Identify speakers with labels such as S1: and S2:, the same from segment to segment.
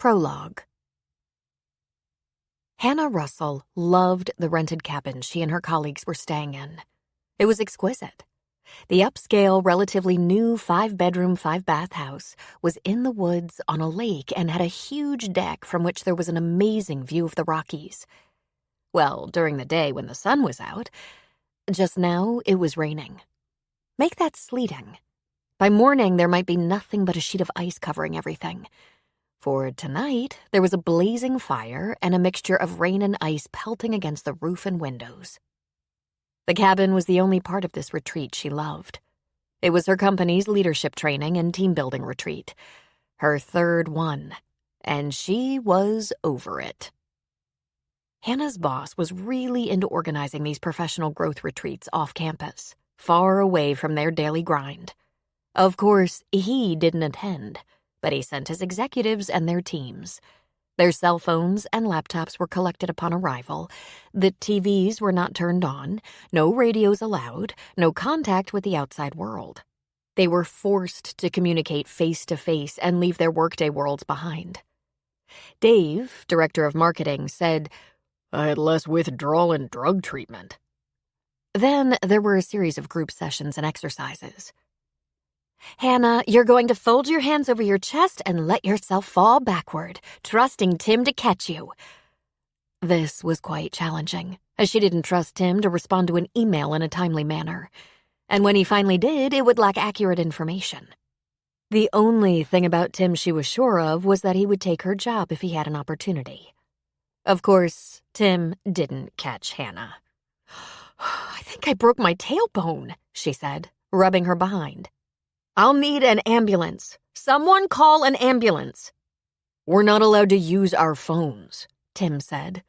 S1: Prologue. Hannah Russell loved the rented cabin she and her colleagues were staying in. It was exquisite. The upscale, relatively new 5-bedroom, 5-bath house was in the woods on a lake and had a huge deck from which there was an amazing view of the Rockies. Well, during the day when the sun was out. Just now, it was raining. Make that sleeting. By morning, there might be nothing but a sheet of ice covering everything. For tonight, there was a blazing fire and a mixture of rain and ice pelting against the roof and windows. The cabin was the only part of this retreat she loved. It was her company's leadership training and team-building retreat. Her third one. And she was over it. Hannah's boss was really into organizing these professional growth retreats off campus, far away from their daily grind. Of course, he didn't attend, but he sent his executives and their teams. Their cell phones and laptops were collected upon arrival. The TVs were not turned on, no radios allowed, no contact with the outside world. They were forced to communicate face-to-face and leave their workday worlds behind. Dave, director of marketing, said, "I had less withdrawal and drug treatment." Then there were a series of group sessions and exercises. "Hannah, you're going to fold your hands over your chest and let yourself fall backward, trusting Tim to catch you." This was quite challenging, as she didn't trust Tim to respond to an email in a timely manner. And when he finally did, it would lack accurate information. The only thing about Tim she was sure of was that he would take her job if he had an opportunity. Of course, Tim didn't catch Hannah. "I think I broke my tailbone," she said, rubbing her behind. "I'll need an ambulance. Someone call an ambulance." "We're not allowed to use our phones," Tim said.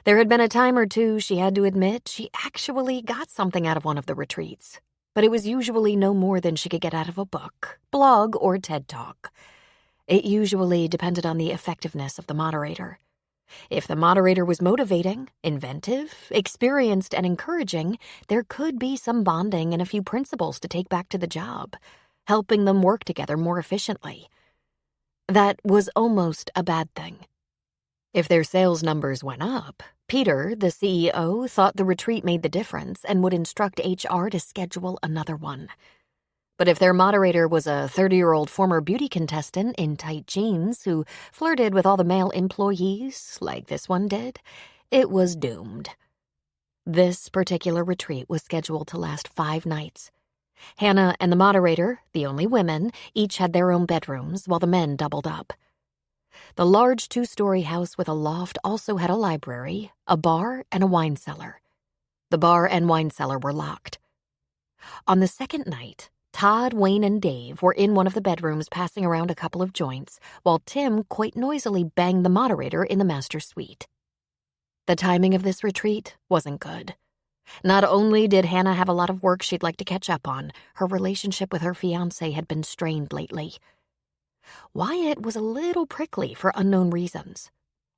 S1: There had been a time or two, she had to admit, she actually got something out of one of the retreats, but it was usually no more than she could get out of a book, blog, or TED Talk. It usually depended on the effectiveness of the moderator. If the moderator was motivating, inventive, experienced, and encouraging, there could be some bonding and a few principles to take back to the job, helping them work together more efficiently. That was almost a bad thing. If their sales numbers went up, Peter, the CEO, thought the retreat made the difference and would instruct HR to schedule another one. But if their moderator was a 30-year-old former beauty contestant in tight jeans who flirted with all the male employees, like this one did, it was doomed. This particular retreat was scheduled to last 5 nights. Hannah and the moderator, the only women, each had their own bedrooms, while the men doubled up. The large 2-story house with a loft also had a library, a bar, and a wine cellar. The bar and wine cellar were locked. On the second night, Todd, Wayne, and Dave were in one of the bedrooms passing around a couple of joints, while Tim quite noisily banged the moderator in the master suite. The timing of this retreat wasn't good. Not only did Hannah have a lot of work she'd like to catch up on, her relationship with her fiancé had been strained lately. Wyatt was a little prickly for unknown reasons.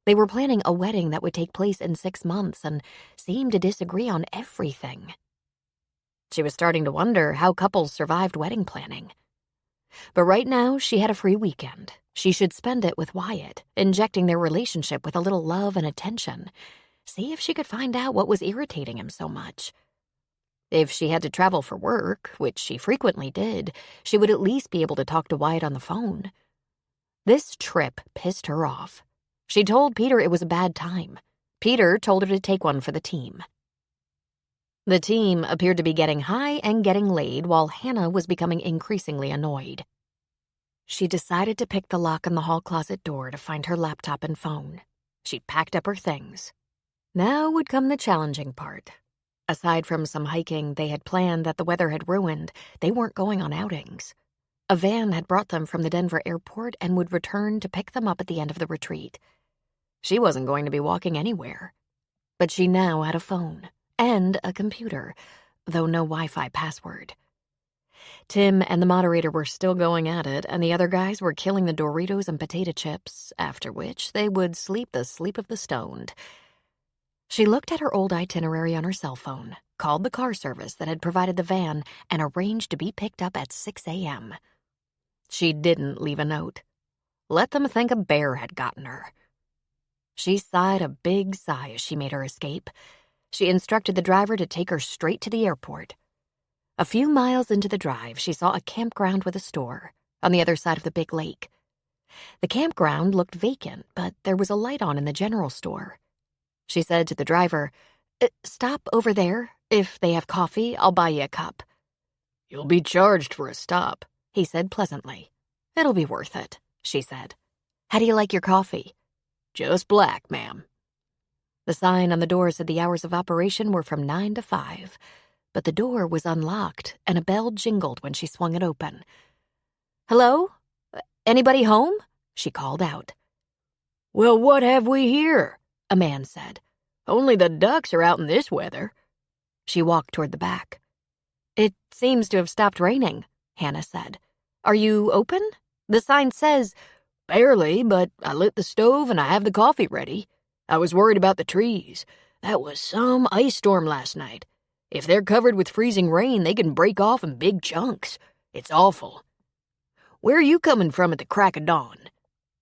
S1: They were planning a wedding that would take place in 6 months and seemed to disagree on everything. She was starting to wonder how couples survived wedding planning. But right now, she had a free weekend. She should spend it with Wyatt, injecting their relationship with a little love and attention. See if she could find out what was irritating him so much. If she had to travel for work, which she frequently did, she would at least be able to talk to Wyatt on the phone. This trip pissed her off. She told Peter it was a bad time. Peter told her to take one for the team. The team appeared to be getting high and getting laid while Hannah was becoming increasingly annoyed. She decided to pick the lock on the hall closet door to find her laptop and phone. She packed up her things. Now would come the challenging part. Aside from some hiking they had planned that the weather had ruined, they weren't going on outings. A van had brought them from the Denver airport and would return to pick them up at the end of the retreat. She wasn't going to be walking anywhere. But she now had a phone. And a computer, though no Wi-Fi password. Tim and the moderator were still going at it, and the other guys were killing the Doritos and potato chips, after which they would sleep the sleep of the stoned. She looked at her old itinerary on her cell phone, called the car service that had provided the van, and arranged to be picked up at 6 a.m. She didn't leave a note. Let them think a bear had gotten her. She sighed a big sigh as she made her escape. She instructed the driver to take her straight to the airport. A few miles into the drive, she saw a campground with a store on the other side of the big lake. The campground looked vacant, but there was a light on in the general store. She said to the driver, "Stop over there. If they have coffee, I'll buy you a cup." "You'll be charged for a stop," he said pleasantly. "It'll be worth it," she said. "How do you like your coffee?" "Just black, ma'am." The sign on the door said the hours of operation were from 9 to 5, but the door was unlocked and a bell jingled when she swung it open. "Hello? Anybody home?" she called out. "Well, what have we here?" a man said. "Only the ducks are out in this weather." She walked toward the back. "It seems to have stopped raining," Hannah said. "Are you open? The sign says—" "Barely, but I lit the stove and I have the coffee ready. I was worried about the trees. That was some ice storm last night. If they're covered with freezing rain, they can break off in big chunks. It's awful. Where are you coming from at the crack of dawn?"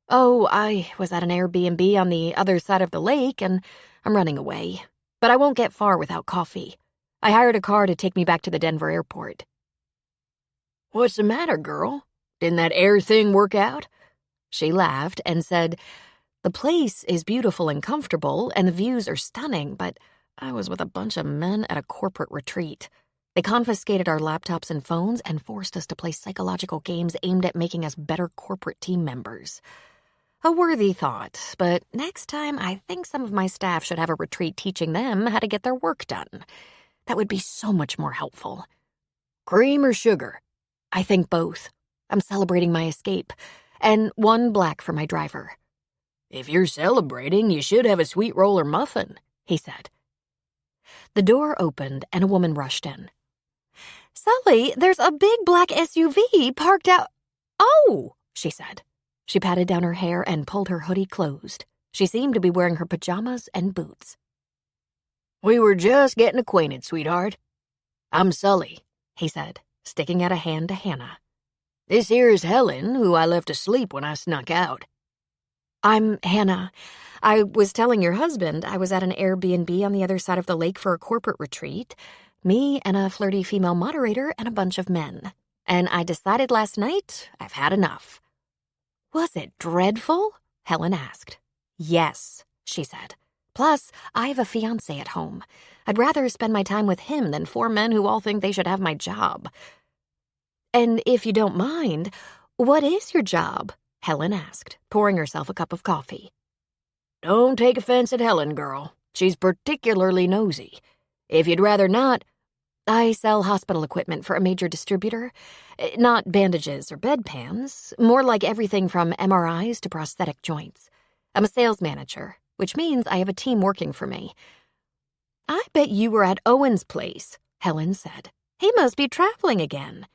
S1: "Oh, I was at an Airbnb on the other side of the lake, and I'm running away. But I won't get far without coffee. I hired a car to take me back to the Denver airport." "What's the matter, girl? Didn't that air thing work out?" She laughed and said, "The place is beautiful and comfortable, and the views are stunning, but I was with a bunch of men at a corporate retreat. They confiscated our laptops and phones and forced us to play psychological games aimed at making us better corporate team members. A worthy thought, but next time I think some of my staff should have a retreat teaching them how to get their work done. That would be so much more helpful." "Cream or sugar?" "I think both. I'm celebrating my escape. And 1 black for my driver." "If you're celebrating, you should have a sweet roll or muffin," he said. The door opened and a woman rushed in. "Sully, there's a big black SUV parked out—" "Oh," she said. She patted down her hair and pulled her hoodie closed. She seemed to be wearing her pajamas and boots. "We were just getting acquainted, sweetheart. I'm Sully," he said, sticking out a hand to Hannah. "This here is Helen, who I left asleep when I snuck out." "I'm Hannah. I was telling your husband I was at an Airbnb on the other side of the lake for a corporate retreat. Me and a flirty female moderator and a bunch of men. And I decided last night I've had enough." "Was it dreadful?" Helen asked. "Yes," she said. "Plus, I have a fiancé at home. I'd rather spend my time with him than 4 men who all think they should have my job." "And if you don't mind, what is your job?" Helen asked, pouring herself a cup of coffee. "Don't take offense at Helen, girl. She's particularly nosy. If you'd rather not—" "I sell hospital equipment for a major distributor. Not bandages or bedpans, more like everything from MRIs to prosthetic joints. I'm a sales manager, which means I have a team working for me." "I bet you were at Owen's place," Helen said. "He must be traveling again."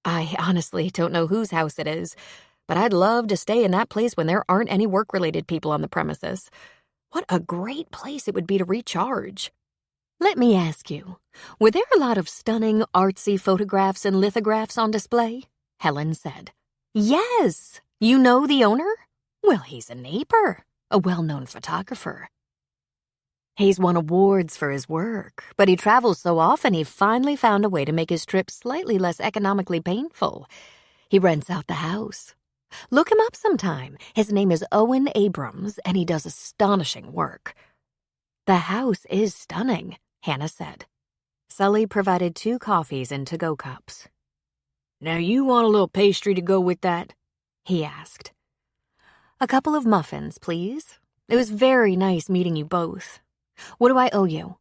S1: "I honestly don't know whose house it is, but I'd love to stay in that place when there aren't any work-related people on the premises. What a great place it would be to recharge." "Let me ask you, were there a lot of stunning, artsy photographs and lithographs on display?" Helen said. "Yes. You know the owner? Well, he's a neighbor, a well-known photographer. He's won awards for his work, but he travels so often he finally found a way to make his trip slightly less economically painful. He rents out the house. Look him up sometime. His name is Owen Abrams, and he does astonishing work." "The house is stunning," Hannah said. Sully provided 2 coffees in to-go cups. "Now you want a little pastry to go with that?" he asked. "A couple of muffins, please. It was very nice meeting you both. What do I owe you?"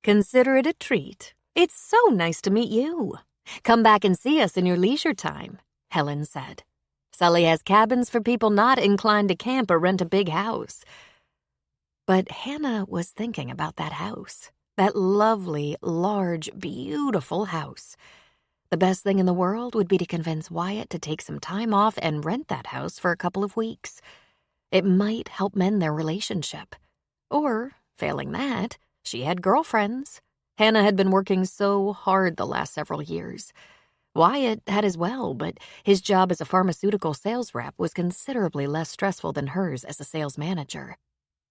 S1: "Consider it a treat. It's so nice to meet you. Come back and see us in your leisure time," Helen said. "Sully has cabins for people not inclined to camp or rent a big house." But Hannah was thinking about that house, that lovely, large, beautiful house. The best thing in the world would be to convince Wyatt to take some time off and rent that house for a couple of weeks. It might help mend their relationship. Or, failing that, she had girlfriends. Hannah had been working so hard the last several years. Wyatt had as well, but his job as a pharmaceutical sales rep was considerably less stressful than hers as a sales manager.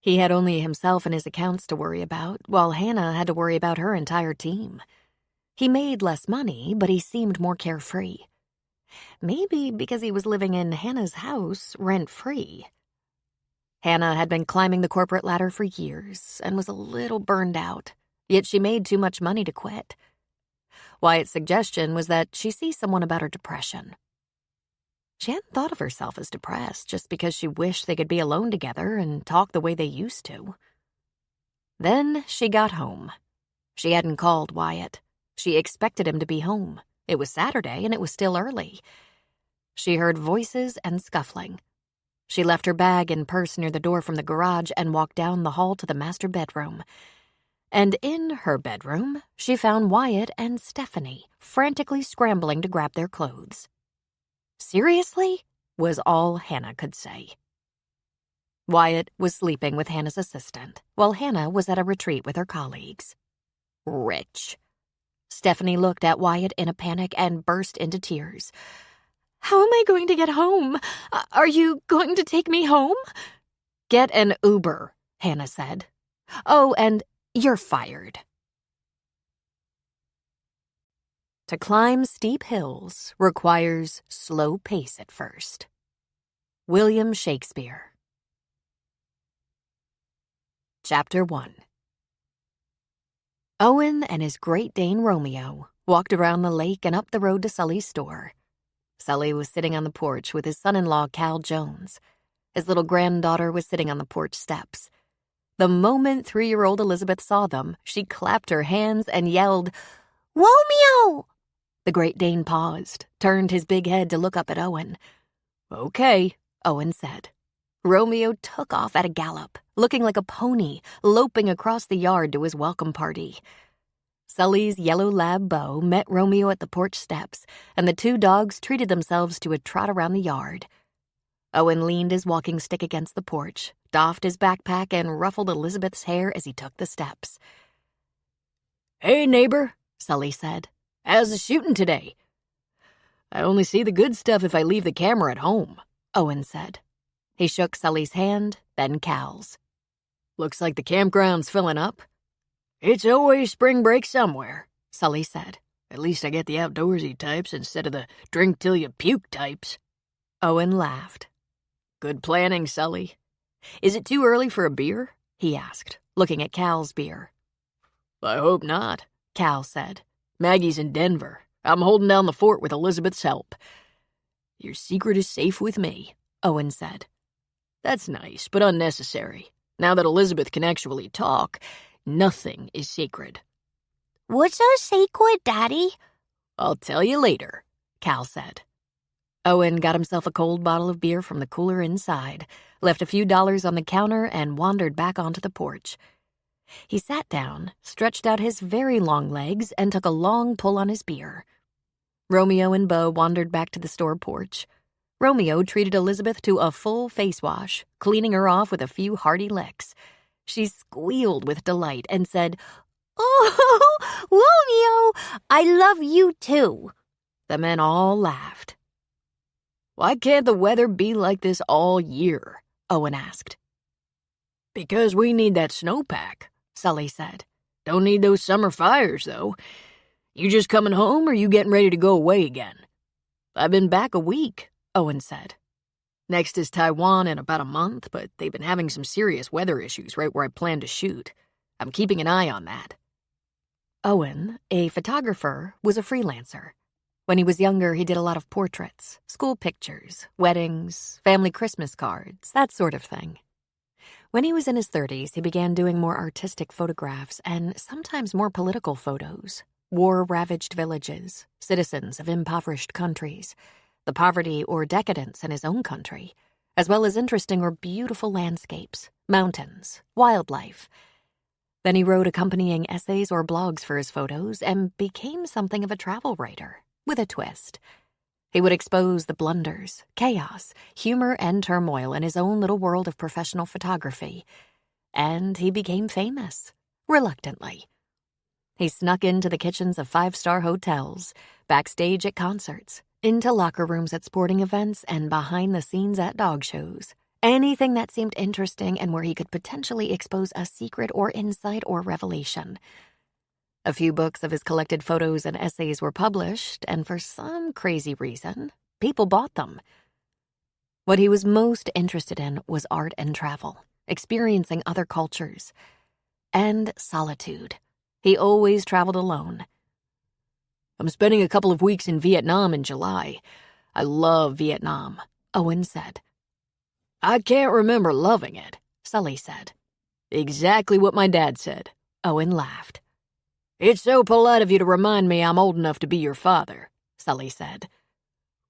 S1: He had only himself and his accounts to worry about, while Hannah had to worry about her entire team. He made less money, but he seemed more carefree. Maybe because he was living in Hannah's house rent-free. Hannah had been climbing the corporate ladder for years and was a little burned out, yet she made too much money to quit. Wyatt's suggestion was that she see someone about her depression. She hadn't thought of herself as depressed just because she wished they could be alone together and talk the way they used to. Then she got home. She hadn't called Wyatt. She expected him to be home. It was Saturday and it was still early. She heard voices and scuffling. She left her bag and purse near the door from the garage and walked down the hall to the master bedroom. And in her bedroom, she found Wyatt and Stephanie frantically scrambling to grab their clothes. "Seriously?" was all Hannah could say. Wyatt was sleeping with Hannah's assistant, while Hannah was at a retreat with her colleagues. Rich. Stephanie looked at Wyatt in a panic and burst into tears. "How am I going to get home? Are you going to take me home?" "Get an Uber," Hannah said. "Oh, and you're fired." To climb steep hills requires slow pace at first. William Shakespeare. Chapter 1. Owen and his Great Dane Romeo walked around the lake and up the road to Sully's store. Sully was sitting on the porch with his son-in-law, Cal Jones. His little granddaughter was sitting on the porch steps. The moment 3-year-old Elizabeth saw them, she clapped her hands and yelled, "Romeo!" The Great Dane paused, turned his big head to look up at Owen. "Okay," Owen said. Romeo took off at a gallop, looking like a pony, loping across the yard to his welcome party. Sully's yellow lab Beau met Romeo at the porch steps, and the two dogs treated themselves to a trot around the yard. Owen leaned his walking stick against the porch, doffed his backpack, and ruffled Elizabeth's hair as he took the steps. "Hey, neighbor," Sully said. "How's the shooting today?" "I only see the good stuff if I leave the camera at home," Owen said. He shook Sully's hand, then Cal's. "Looks like the campground's filling up." "It's always spring break somewhere," Sully said. "At least I get the outdoorsy types instead of the drink-till-you-puke types." Owen laughed. "Good planning, Sully. Is it too early for a beer?" he asked, looking at Cal's beer. "I hope not," Cal said. "Maggie's in Denver. I'm holding down the fort with Elizabeth's help." "Your secret is safe with me," Owen said. "That's nice, but unnecessary. Now that Elizabeth can actually talk, nothing is sacred." "What's so sacred, Daddy?" "I'll tell you later," Cal said. Owen got himself a cold bottle of beer from the cooler inside, left a few dollars on the counter, and wandered back onto the porch. He sat down, stretched out his very long legs, and took a long pull on his beer. Romeo and Beau wandered back to the store porch. Romeo treated Elizabeth to a full face wash, cleaning her off with a few hearty licks. She squealed with delight and said, "Oh, Romeo, I love you too." The men all laughed. "Why can't the weather be like this all year?" Owen asked. "Because we need that snowpack," Sully said. "Don't need those summer fires, though. You just coming home or you getting ready to go away again?" "I've been back a week," Owen said. "Next is Taiwan in about a month, but they've been having some serious weather issues right where I plan to shoot. I'm keeping an eye on that." Owen, a photographer, was a freelancer. When he was younger, he did a lot of portraits, school pictures, weddings, family Christmas cards, that sort of thing. When he was in his 30s, he began doing more artistic photographs and sometimes more political photos, war-ravaged villages, citizens of impoverished countries, the poverty or decadence in his own country, as well as interesting or beautiful landscapes, mountains, wildlife. Then he wrote accompanying essays or blogs for his photos and became something of a travel writer, with a twist. He would expose the blunders, chaos, humor, and turmoil in his own little world of professional photography. And he became famous, reluctantly. He snuck into the kitchens of five-star hotels, backstage at concerts, into locker rooms at sporting events, and behind the scenes at dog shows. Anything that seemed interesting and where he could potentially expose a secret or insight or revelation. A few books of his collected photos and essays were published, and for some crazy reason, people bought them. What he was most interested in was art and travel, experiencing other cultures, and solitude. He always traveled alone. "I'm spending a couple of weeks in Vietnam in July. I love Vietnam," Owen said. "I can't remember loving it," Sully said. "Exactly what my dad said," Owen laughed. "It's so polite of you to remind me I'm old enough to be your father," Sully said.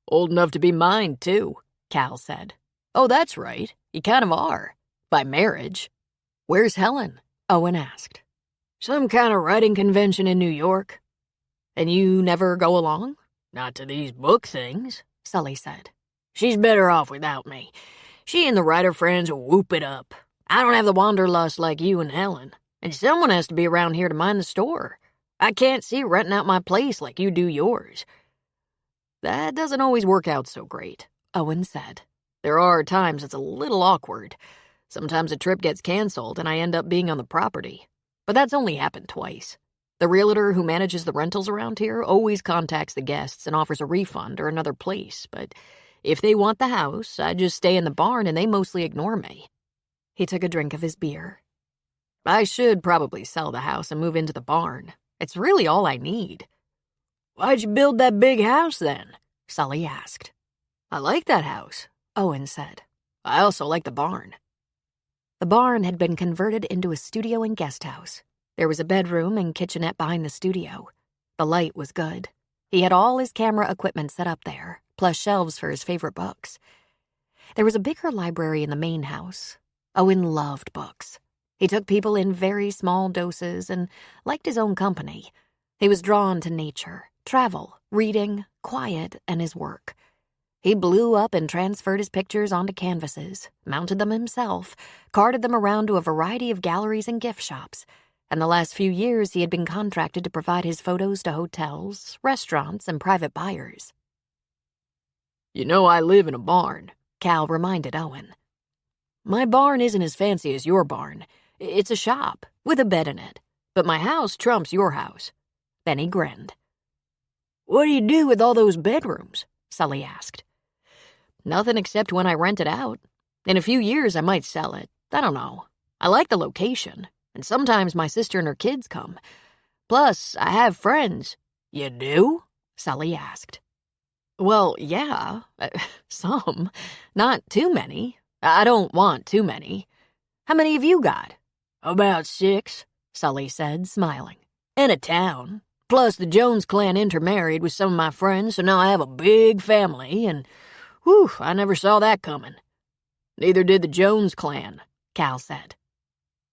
S1: "Old enough to be mine, too," Cal said. "Oh, that's right. You kind of are. By marriage." "Where's Helen?" Owen asked. "Some kind of writing convention in New York." "And you never go along?" "Not to these book things," Sully said. "She's better off without me. She and the writer friends will whoop it up. I don't have the wanderlust like you and Helen. And someone has to be around here to mind the store. I can't see renting out my place like you do yours." "That doesn't always work out so great," Owen said. "There are times it's a little awkward. Sometimes a trip gets canceled and I end up being on the property. But that's only happened twice. The realtor who manages the rentals around here always contacts the guests and offers a refund or another place, but if they want the house, I just stay in the barn and they mostly ignore me." He took a drink of his beer. "I should probably sell the house and move into the barn. It's really all I need." "Why'd you build that big house then?" Sully asked. "I like that house," Owen said. "I also like the barn." The barn had been converted into a studio and guest house. There was a bedroom and kitchenette behind the studio. The light was good. He had all his camera equipment set up there, plus shelves for his favorite books. There was a bigger library in the main house. Owen loved books. He took people in very small doses and liked his own company. He was drawn to nature, travel, reading, quiet, and his work. He blew up and transferred his pictures onto canvases, mounted them himself, carted them around to a variety of galleries and gift shops, and the last few years he had been contracted to provide his photos to hotels, restaurants, and private buyers. "You know I live in a barn," Cal reminded Owen. "My barn isn't as fancy as your barn. It's a shop, with a bed in it. But my house trumps your house." Then he grinned. "What do you do with all those bedrooms?" Sully asked. "Nothing except when I rent it out. In a few years I might sell it. I don't know. I like the location, and sometimes my sister and her kids come. Plus, I have friends." "You do?" Sully asked. "Well, yeah, some. Not too many. I don't want too many. How many have you got?" "About 6, Sully said, smiling. "In a town. Plus the Jones clan intermarried with some of my friends, so now I have a big family, and, whew, I never saw that coming." "Neither did the Jones clan," Cal said.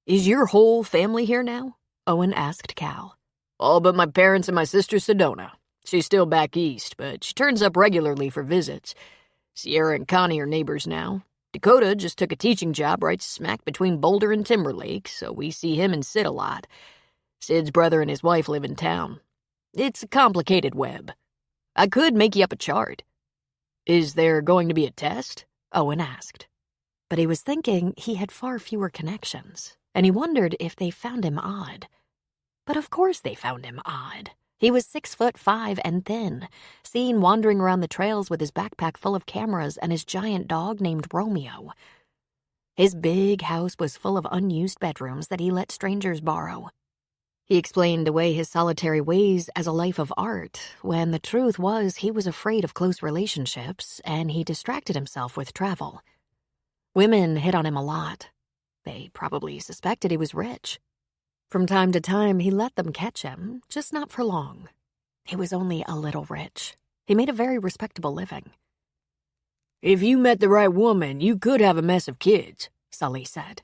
S1: "Is your whole family here now?" Owen asked Cal. "All but my parents and my sister Sedona. She's still back east, but she turns up regularly for visits. Sierra and Connie are neighbors now. Dakota just took a teaching job right smack between Boulder and Timberlake, so we see him and Sid a lot. Sid's brother and his wife live in town. It's a complicated web. I could make you up a chart." "Is there going to be a test?" Owen asked. But he was thinking he had far fewer connections, and he wondered if they found him odd. But of course they found him odd. He was 6'5" and thin, seen wandering around the trails with his backpack full of cameras and his giant dog named Romeo. His big house was full of unused bedrooms that he let strangers borrow. He explained away his solitary ways as a life of art, when the truth was he was afraid of close relationships, and he distracted himself with travel. Women hit on him a lot. They probably suspected he was rich. From time to time, he let them catch him, just not for long. He was only a little rich. He made a very respectable living. "If you met the right woman, you could have a mess of kids," Sully said.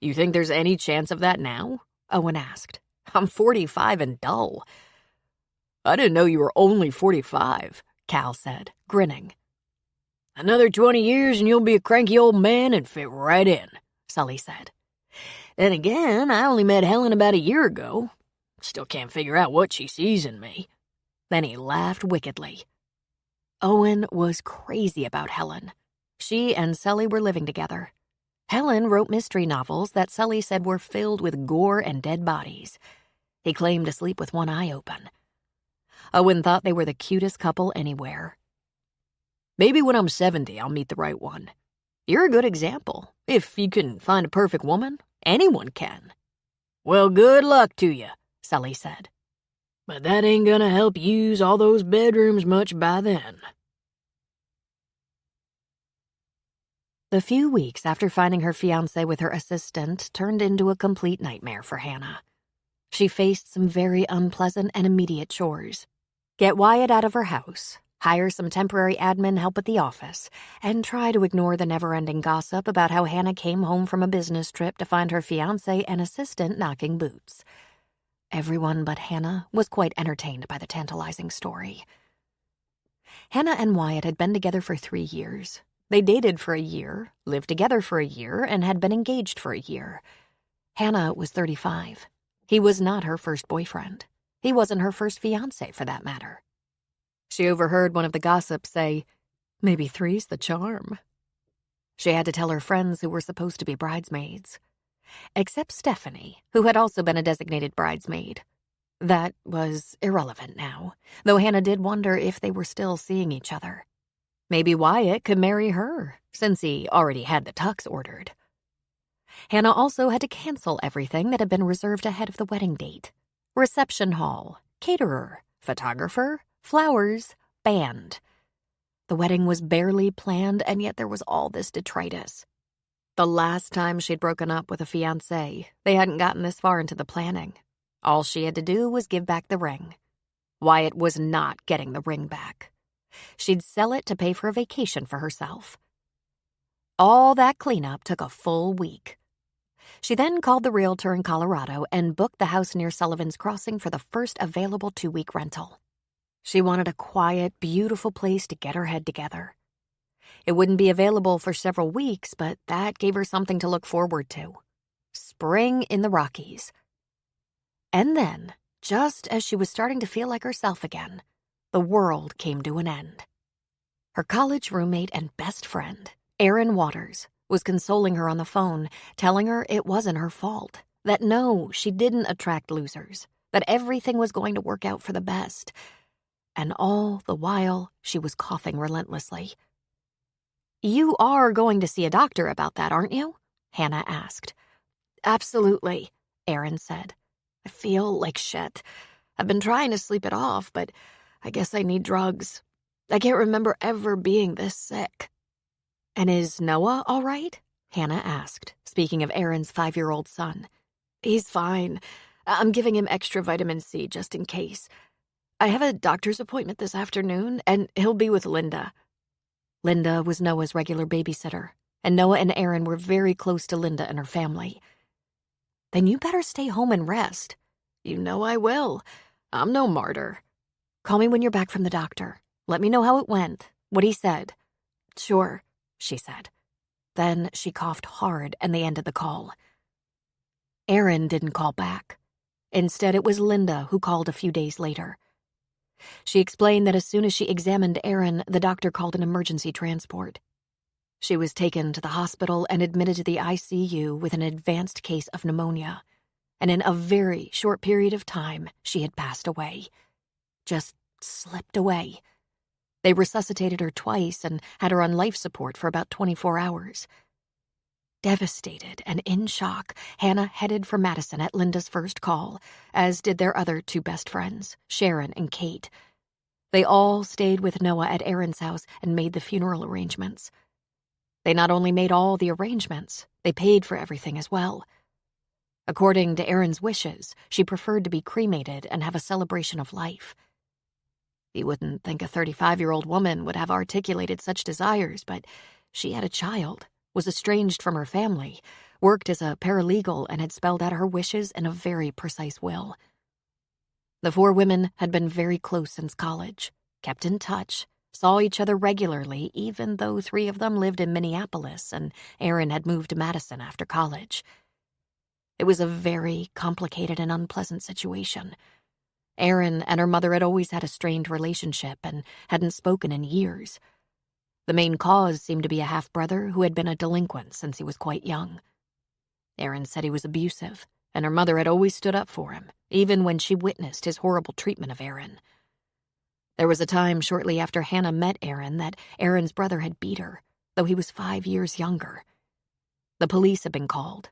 S1: "You think there's any chance of that now?" Owen asked. "I'm 45 and dull." "I didn't know you were only 45, Cal said, grinning. "Another 20 years and you'll be a cranky old man and fit right in," Sully said. "Then again, I only met Helen about a year ago.
S2: Still can't figure out what she sees in me."
S1: Then he laughed wickedly. Owen was crazy about Helen. She and Sully were living together. Helen wrote mystery novels that Sully said were filled with gore and dead bodies. He claimed to sleep with one eye open. Owen thought they were the cutest couple anywhere.
S2: "Maybe when I'm 70, I'll meet the right one. You're a good example. If you can find a perfect woman, anyone can." "Well, good luck to you," Sully said. "But that ain't gonna help use all those bedrooms much by then."
S1: The few weeks after finding her fiancé with her assistant turned into a complete nightmare for Hannah. She faced some very unpleasant and immediate chores. Get Wyatt out of her house, hire some temporary admin help at the office, and try to ignore the never-ending gossip about how Hannah came home from a business trip to find her fiancé and assistant knocking boots. Everyone but Hannah was quite entertained by the tantalizing story. Hannah and Wyatt had been together for 3 years. They dated for a year, lived together for a year, and had been engaged for a year. Hannah was 35. He was not her first boyfriend. He wasn't her first fiancé, for that matter. She overheard one of the gossips say, "Maybe 3's the charm." She had to tell her friends who were supposed to be bridesmaids. Except Stephanie, who had also been a designated bridesmaid. That was irrelevant now, though Hannah did wonder if they were still seeing each other. Maybe Wyatt could marry her, since he already had the tux ordered. Hannah also had to cancel everything that had been reserved ahead of the wedding date. Reception hall, caterer, photographer, flowers, band. The wedding was barely planned, and yet there was all this detritus. The last time she'd broken up with a fiancé, they hadn't gotten this far into the planning. All she had to do was give back the ring. Wyatt was not getting the ring back. She'd sell it to pay for a vacation for herself. All that cleanup took a full week. She then called the realtor in Colorado and booked the house near Sullivan's Crossing for the first available 2-week rental. She wanted a quiet, beautiful place to get her head together. It wouldn't be available for several weeks, but that gave her something to look forward to. Spring in the Rockies. And then, just as she was starting to feel like herself again, the world came to an end. Her college roommate and best friend, Erin Waters, was consoling her on the phone, telling her it wasn't her fault, that no, she didn't attract losers, that everything was going to work out for the best. And all the while, she was coughing relentlessly. "You are going to see a doctor about that, aren't you?" Hannah asked. "Absolutely," Erin said. "I feel like shit. I've been trying to sleep it off, but I guess I need drugs. I can't remember ever being this sick." "And is Noah all right?" Hannah asked, speaking of Erin's 5-year-old son. "He's fine. I'm giving him extra vitamin C just in case. I have a doctor's appointment this afternoon, and he'll be with Linda." Linda was Noah's regular babysitter, and Noah and Erin were very close to Linda and her family. "Then you better stay home and rest." "You know I will. I'm no martyr." "Call me when you're back from the doctor. Let me know how it went, what he said." "Sure," she said. Then she coughed hard and they ended the call. Erin didn't call back. Instead, it was Linda who called a few days later. She explained that as soon as she examined Erin, the doctor called an emergency transport. She was taken to the hospital and admitted to the ICU with an advanced case of pneumonia. And in a very short period of time, she had passed away. Just slipped away. They resuscitated her twice and had her on life support for about 24 hours. Devastated and in shock, Hannah headed for Madison at Linda's first call, as did their other 2 best friends, Sharon and Kate. They all stayed with Noah at Erin's house and made the funeral arrangements. They not only made all the arrangements, they paid for everything as well. According to Erin's wishes, she preferred to be cremated and have a celebration of life. You wouldn't think a 35-year-old woman would have articulated such desires, but she had a child, was estranged from her family, worked as a paralegal, and had spelled out her wishes in a very precise will. The 4 women had been very close since college, kept in touch, saw each other regularly, even though 3 of them lived in Minneapolis and Erin had moved to Madison after college. It was a very complicated and unpleasant situation. Aaron and her mother had always had a strained relationship and hadn't spoken in years. The main cause seemed to be a half-brother who had been a delinquent since he was quite young. Aaron said he was abusive, and her mother had always stood up for him, even when she witnessed his horrible treatment of Aaron. There was a time shortly after Hannah met Aaron that Aaron's brother had beat her, though he was 5 years younger. The police had been called.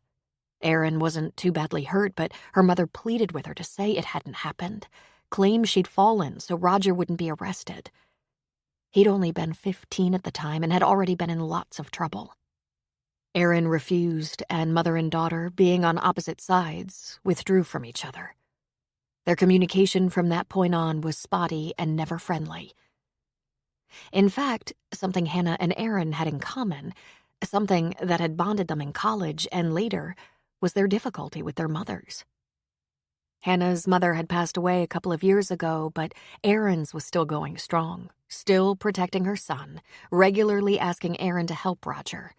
S1: Aaron wasn't too badly hurt, but her mother pleaded with her to say it hadn't happened, claimed she'd fallen so Roger wouldn't be arrested. He'd only been 15 at the time and had already been in lots of trouble. Aaron refused, and mother and daughter, being on opposite sides, withdrew from each other. Their communication from that point on was spotty and never friendly. In fact, something Hannah and Aaron had in common, something that had bonded them in college and later, was their difficulty with their mothers. Hannah's mother had passed away a couple of years ago, but Aaron's was still going strong, still protecting her son, regularly asking Aaron to help Roger.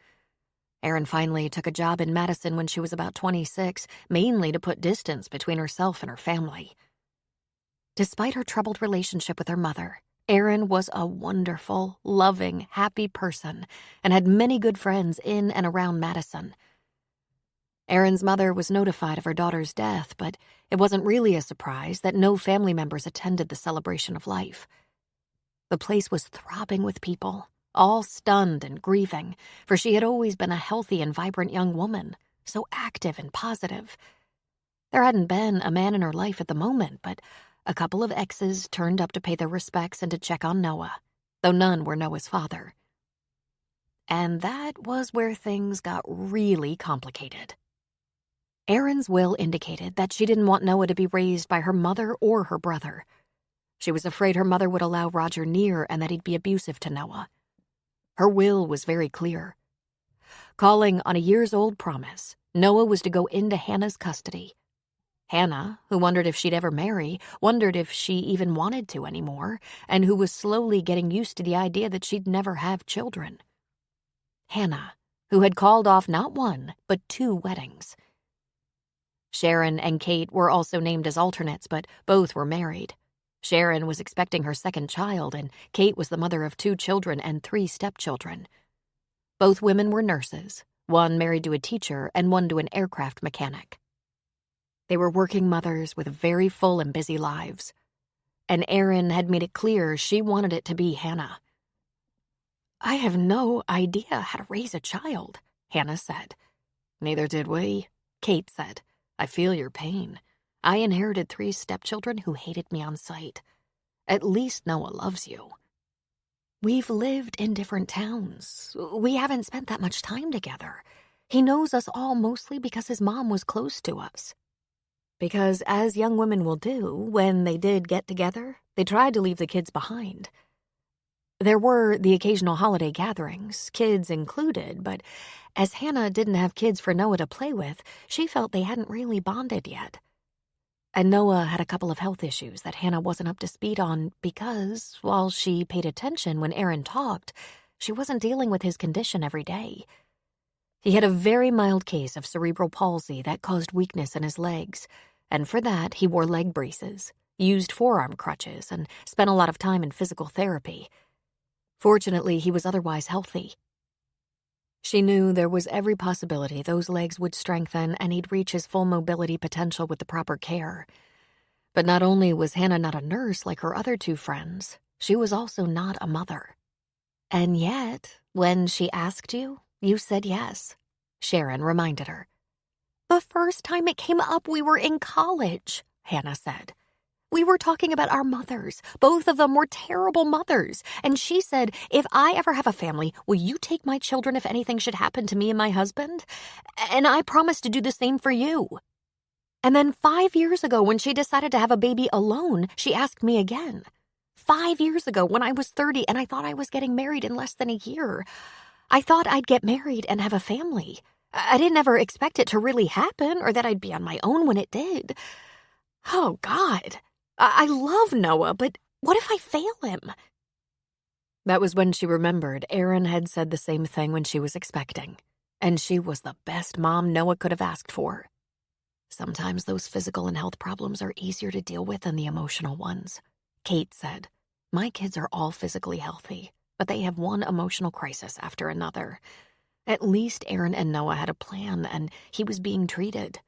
S1: Aaron finally took a job in Madison when she was about 26, mainly to put distance between herself and her family. Despite her troubled relationship with her mother, Aaron was a wonderful, loving, happy person and had many good friends in and around Madison. Aaron's mother was notified of her daughter's death, but it wasn't really a surprise that no family members attended the celebration of life. The place was throbbing with people, all stunned and grieving, for she had always been a healthy and vibrant young woman, so active and positive. There hadn't been a man in her life at the moment, but a couple of exes turned up to pay their respects and to check on Noah, though none were Noah's father. And that was where things got really complicated. Aaron's will indicated that she didn't want Noah to be raised by her mother or her brother. She was afraid her mother would allow Roger near and that he'd be abusive to Noah. Her will was very clear. Calling on a years-old promise, Noah was to go into Hannah's custody. Hannah, who wondered if she'd ever marry, wondered if she even wanted to anymore, and who was slowly getting used to the idea that she'd never have children. Hannah, who had called off not one, but 2 weddings. Sharon and Kate were also named as alternates, but both were married. Sharon was expecting her second child, and Kate was the mother of 2 children and 3 stepchildren. Both women were nurses, one married to a teacher and one to an aircraft mechanic. They were working mothers with very full and busy lives, and Aaron had made it clear she wanted it to be Hannah. "I have no idea how to raise a child," Hannah said. "Neither did we," Kate said. "I feel your pain. I inherited 3 stepchildren who hated me on sight. At least Noah loves you." "We've lived in different towns. We haven't spent that much time together. He knows us all mostly because his mom was close to us." Because, as young women will do, when they did get together, they tried to leave the kids behind. There were the occasional holiday gatherings, kids included, but as Hannah didn't have kids for Noah to play with, she felt they hadn't really bonded yet. And Noah had a couple of health issues that Hannah wasn't up to speed on because, while she paid attention when Aaron talked, she wasn't dealing with his condition every day. He had a very mild case of cerebral palsy that caused weakness in his legs, and for that he wore leg braces, used forearm crutches, and spent a lot of time in physical therapy. Fortunately, he was otherwise healthy. She knew there was every possibility those legs would strengthen and he'd reach his full mobility potential with the proper care. But not only was Hannah not a nurse like her other 2 friends, she was also not a mother. "And yet, when she asked you, you said yes," Sharon reminded her. "The first time it came up, we were in college," Hannah said. "We were talking about our mothers. Both of them were terrible mothers. And she said, if I ever have a family, will you take my children if anything should happen to me and my husband? And I promised to do the same for you. And then 5 years ago, when she decided to have a baby alone, she asked me again. 5 years ago, when I was 30 and I thought I was getting married in less than a year. I thought I'd get married and have a family. I didn't ever expect it to really happen or that I'd be on my own when it did. Oh, God. I love Noah, but what if I fail him?" That was when she remembered Aaron had said the same thing when she was expecting, and she was the best mom Noah could have asked for. Sometimes those physical and health problems are easier to deal with than the emotional ones, Kate said. My kids are all physically healthy, but they have one emotional crisis after another. At least Aaron and Noah had a plan, and he was being treated.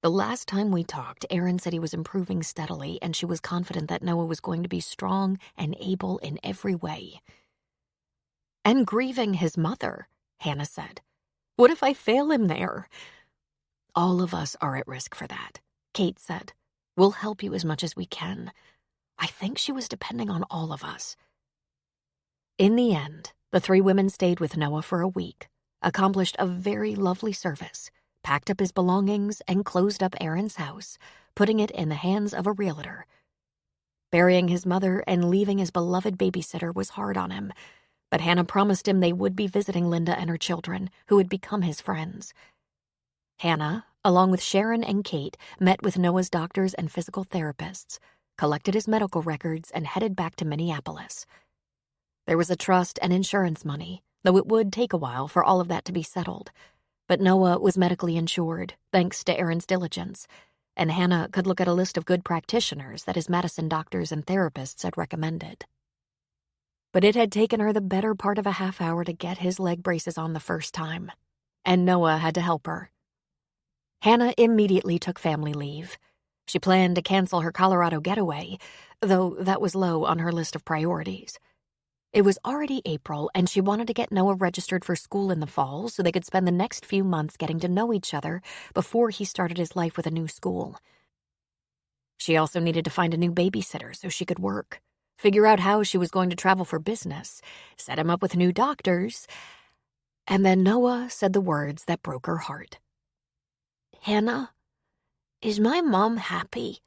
S1: The last time we talked, Aaron said he was improving steadily, and she was confident that Noah was going to be strong and able in every way. And grieving his mother, Hannah said. What if I fail him there? All of us are at risk for that, Kate said. We'll help you as much as we can. I think she was depending on all of us. In the end, the three women stayed with Noah for a week, accomplished a very lovely service, packed up his belongings, and closed up Aaron's house, putting it in the hands of a realtor. Burying his mother and leaving his beloved babysitter was hard on him, but Hannah promised him they would be visiting Linda and her children, who had become his friends. Hannah, along with Sharon and Kate, met with Noah's doctors and physical therapists, collected his medical records, and headed back to Minneapolis. There was a trust and insurance money, though it would take a while for all of that to be settled. But Noah was medically insured, thanks to Aaron's diligence, and Hannah could look at a list of good practitioners that his Madison doctors and therapists had recommended. But it had taken her the better part of a half hour to get his leg braces on the first time, and Noah had to help her. Hannah immediately took family leave. She planned to cancel her Colorado getaway, though that was low on her list of priorities. It was already April, and she wanted to get Noah registered for school in the fall so they could spend the next few months getting to know each other before he started his life with a new school. She also needed to find a new babysitter so she could work, figure out how she was going to travel for business, set him up with new doctors, and then Noah said the words that broke her heart. Hannah, is my mom happy?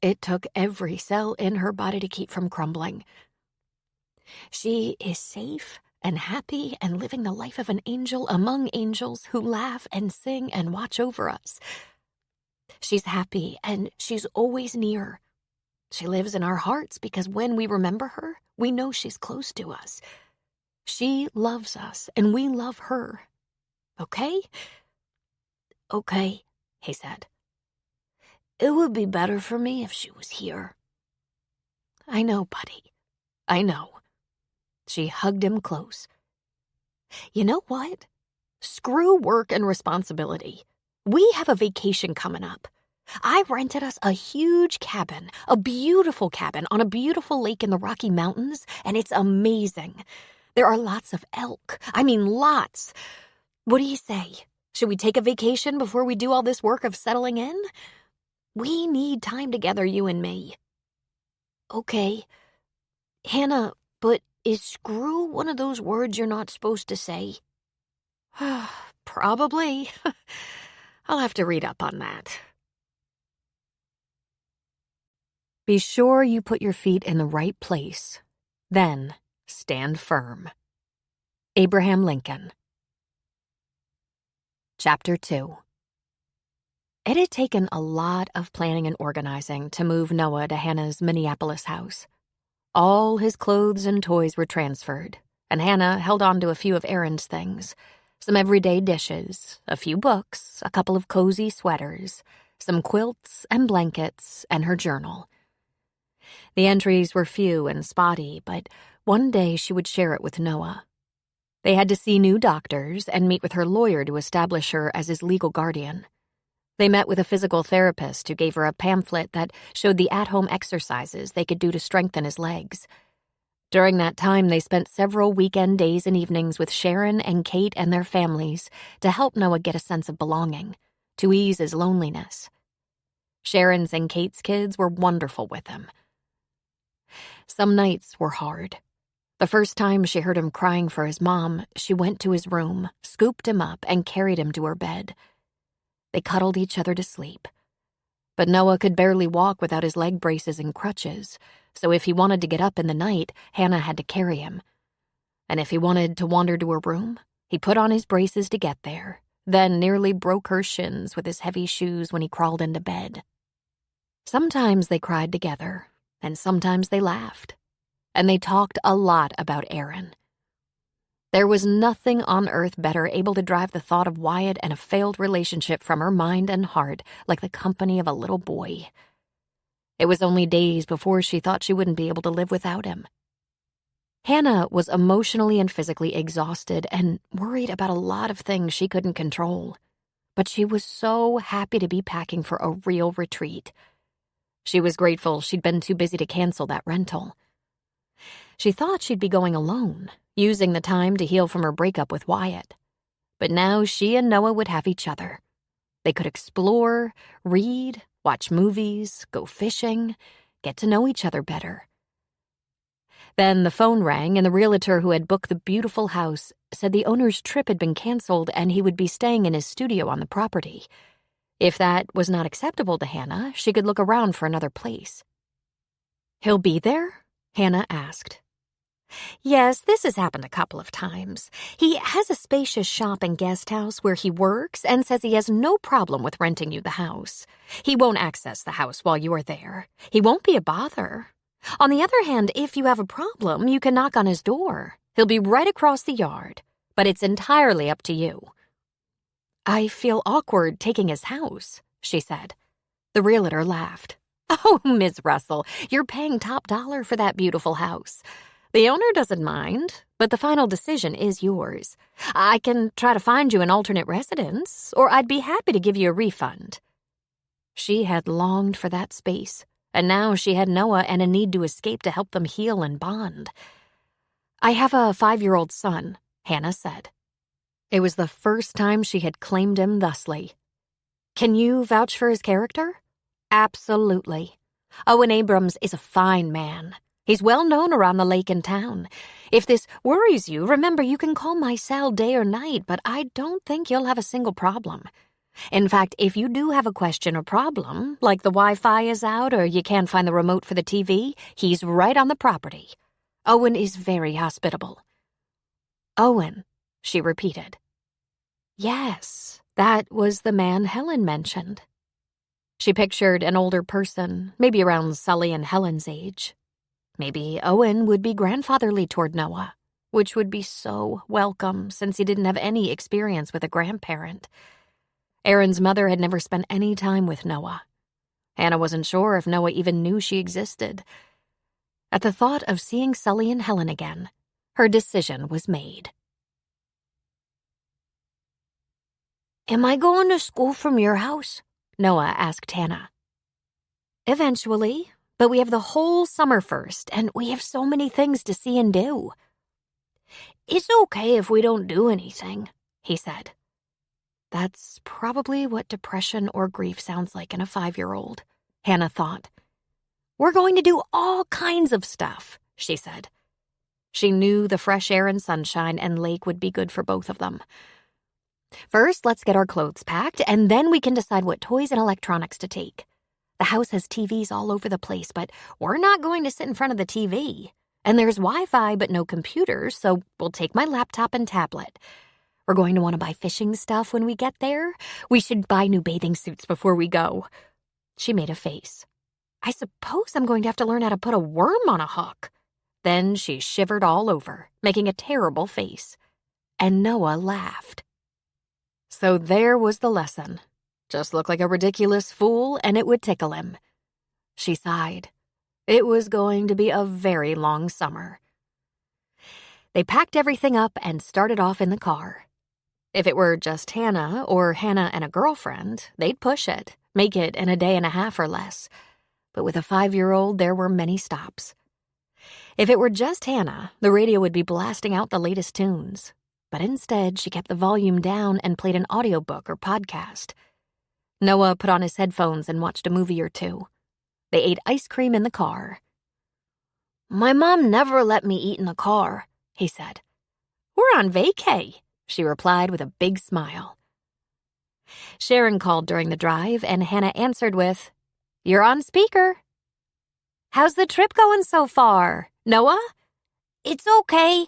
S1: It took every cell in her body to keep from crumbling. She is safe and happy and living the life of an angel among angels who laugh and sing and watch over us. She's happy and she's always near. She lives in our hearts because when we remember her, we know she's close to us. She loves us and we love her. Okay? Okay, he said. It would be better for me if she was here. I know, buddy. I know. She hugged him close. You know what? Screw work and responsibility. We have a vacation coming up. I rented us a huge cabin, a beautiful cabin on a beautiful lake in the Rocky Mountains, and it's amazing. There are lots of elk. I mean, lots. What do you say? Should we take a vacation before we do all this work of settling in? We need time together, you and me. Okay. Hannah, but is screw one of those words you're not supposed to say? Probably. I'll have to read up on that. Be sure you put your feet in the right place. Then stand firm. Abraham Lincoln. Chapter 2. It had taken a lot of planning and organizing to move Noah to Hannah's Minneapolis house. All his clothes and toys were transferred, and Hannah held on to a few of Aaron's things, some everyday dishes, a few books, a couple of cozy sweaters, some quilts and blankets, and her journal. The entries were few and spotty, but one day she would share it with Noah. They had to see new doctors and meet with her lawyer to establish her as his legal guardian. They met with a physical therapist who gave her a pamphlet that showed the at-home exercises they could do to strengthen his legs. During that time, they spent several weekend days and evenings with Sharon and Kate and their families to help Noah get a sense of belonging, to ease his loneliness. Sharon's and Kate's kids were wonderful with him. Some nights were hard. The first time she heard him crying for his mom, she went to his room, scooped him up, and carried him to her bed. They cuddled each other to sleep. But Noah could barely walk without his leg braces and crutches, so if he wanted to get up in the night, Hannah had to carry him. And if he wanted to wander to her room, he put on his braces to get there, then nearly broke her shins with his heavy shoes when he crawled into bed. Sometimes they cried together, and sometimes they laughed. And they talked a lot about Aaron. There was nothing on earth better able to drive the thought of Wyatt and a failed relationship from her mind and heart like the company of a little boy. It was only days before she thought she wouldn't be able to live without him. Hannah was emotionally and physically exhausted and worried about a lot of things she couldn't control. But she was so happy to be packing for a real retreat. She was grateful she'd been too busy to cancel that rental. She thought she'd be going alone, using the time to heal from her breakup with Wyatt. But now she and Noah would have each other. They could explore, read, watch movies, go fishing, get to know each other better. Then the phone rang and the realtor who had booked the beautiful house said the owner's trip had been canceled and he would be staying in his studio on the property. If that was not acceptable to Hannah, she could look around for another place. "He'll be there?" Hannah asked. "Yes, this has happened a couple of times. He has a spacious shop and guest house where he works and says he has no problem with renting you the house. He won't access the house while you are there. He won't be a bother. On the other hand, if you have a problem, you can knock on his door. He'll be right across the yard, but it's entirely up to you." "I feel awkward taking his house," she said. The realtor laughed. "Oh, Ms. Russell, you're paying top dollar for that beautiful house. The owner doesn't mind, but the final decision is yours. I can try to find you an alternate residence, or I'd be happy to give you a refund." She had longed for that space, and now she had Noah and a need to escape to help them heal and bond. "I have a 5-year-old son," Hannah said. It was the first time she had claimed him thusly. "Can you vouch for his character?" "Absolutely. Owen Abrams is a fine man. He's well known around the lake and town. If this worries you, remember you can call my cell day or night, but I don't think you'll have a single problem. In fact, if you do have a question or problem, like the Wi-Fi is out or you can't find the remote for the TV, he's right on the property. Owen is very hospitable." "Owen," she repeated. Yes, that was the man Helen mentioned. She pictured an older person, maybe around Sully and Helen's age. Maybe Owen would be grandfatherly toward Noah, which would be so welcome since he didn't have any experience with a grandparent. Aaron's mother had never spent any time with Noah. Hannah wasn't sure if Noah even knew she existed. At the thought of seeing Sully and Helen again, her decision was made. "Am I going to school from your house?" Noah asked Hannah. "Eventually, but we have the whole summer first, and we have so many things to see and do." "It's okay if we don't do anything," he said. That's probably what depression or grief sounds like in a 5-year-old, Hannah thought. "We're going to do all kinds of stuff," she said. She knew the fresh air and sunshine and lake would be good for both of them. "First, let's get our clothes packed, and then we can decide what toys and electronics to take. The house has TVs all over the place, but we're not going to sit in front of the TV. And there's Wi-Fi, but no computers, so we'll take my laptop and tablet. We're going to want to buy fishing stuff when we get there. We should buy new bathing suits before we go." She made a face. "I suppose I'm going to have to learn how to put a worm on a hook." Then she shivered all over, making a terrible face. And Noah laughed. So there was the lesson. Just look like a ridiculous fool and it would tickle him. She sighed. It was going to be a very long summer. They packed everything up and started off in the car. If it were just Hannah or Hannah and a girlfriend, they'd push it, make it in a day and a half or less. But with a 5-year-old, there were many stops. If it were just Hannah, the radio would be blasting out the latest tunes. But instead, she kept the volume down and played an audiobook or podcast. Noah put on his headphones and watched a movie or two. They ate ice cream in the car. "My mom never let me eat in the car," he said. "We're on vacay," she replied with a big smile. Sharon called during the drive, and Hannah answered with, "You're on speaker." "How's the trip going so far, Noah?" "It's okay.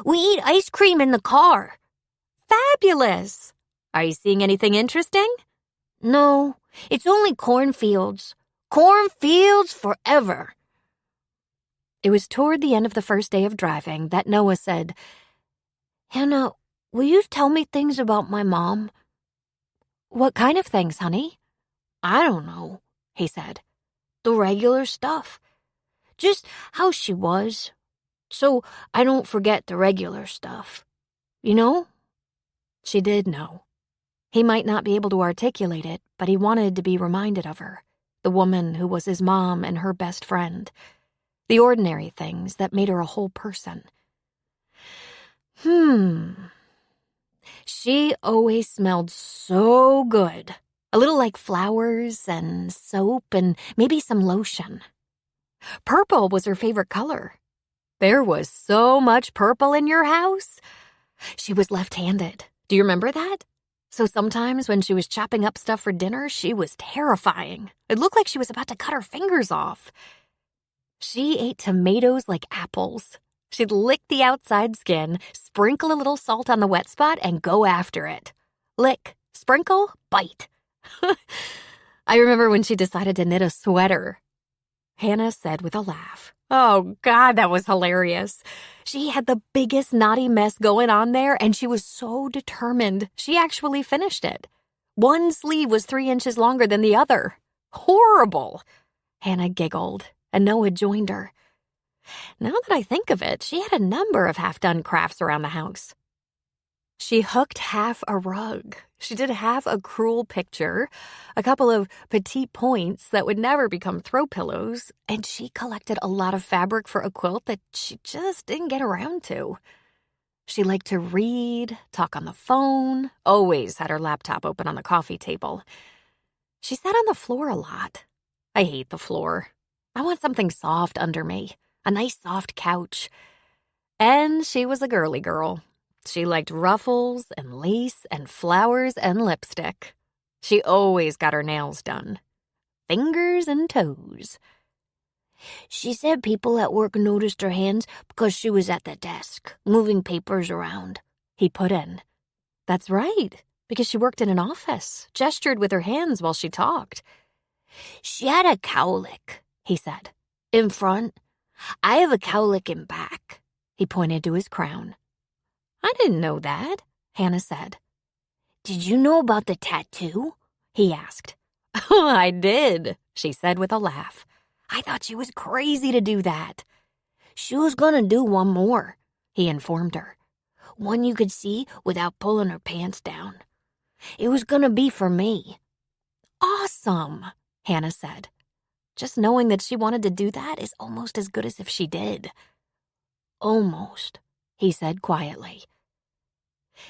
S1: We eat ice cream in the car." "Fabulous. Are you seeing anything interesting?" "No, it's only cornfields. Cornfields forever." It was toward the end of the first day of driving that Noah said,
S2: Hannah, will you tell me things about my mom?
S1: What kind of things, honey?
S2: I don't know, he said.
S1: The regular stuff. Just how she was. So I don't forget the regular stuff. You know?
S2: She did know. He might not be able to articulate it, but he wanted to be reminded of her, the woman who was his mom and her best friend, the ordinary things that made her a whole person. She always smelled so good, a little like flowers and soap and maybe some lotion. Purple was her favorite color. There was so much purple in your house. She was left-handed. Do you remember that? So sometimes when she was chopping up stuff for dinner, she was terrifying. It looked like she was about to cut her fingers off. She ate tomatoes like apples. She'd lick the outside skin, sprinkle a little salt on the wet spot, and go after it. Lick, sprinkle, bite. I remember when she decided to knit a sweater. Hannah said with a laugh, "Oh, God, that was hilarious. She had the biggest naughty mess going on there, and she was so determined. She actually finished it. One sleeve was 3 inches longer than the other. Horrible." Hannah giggled, and Noah joined her. Now that I think of it, she had a number of half-done crafts around the house. She hooked half a rug. She did half a cruel picture, a couple of petite points that would never become throw pillows, and she collected a lot of fabric for a quilt that she just didn't get around to. She liked to read, talk on the phone, always had her laptop open on the coffee table. She sat on the floor a lot. I hate the floor. I want something soft under me, a nice soft couch. And she was a girly girl. She liked ruffles and lace and flowers and lipstick. She always got her nails done. Fingers and toes.
S1: She said people at work noticed her hands because she was at the desk, moving papers around.
S2: He put in. That's right, because she worked in an office, gestured with her hands while she talked.
S1: She had a cowlick, he said. In front. I have a cowlick in back.
S2: He pointed to his crown. I didn't know that, Hannah said.
S1: Did you know about the tattoo? He asked.
S2: I did, she said with a laugh. I thought she was crazy to do that.
S1: She was gonna do one more, he informed her. One you could see without pulling her pants down. It was gonna be for me.
S2: Awesome, Hannah said. Just knowing that she wanted to do that is almost as good as if she did.
S1: Almost, he said quietly.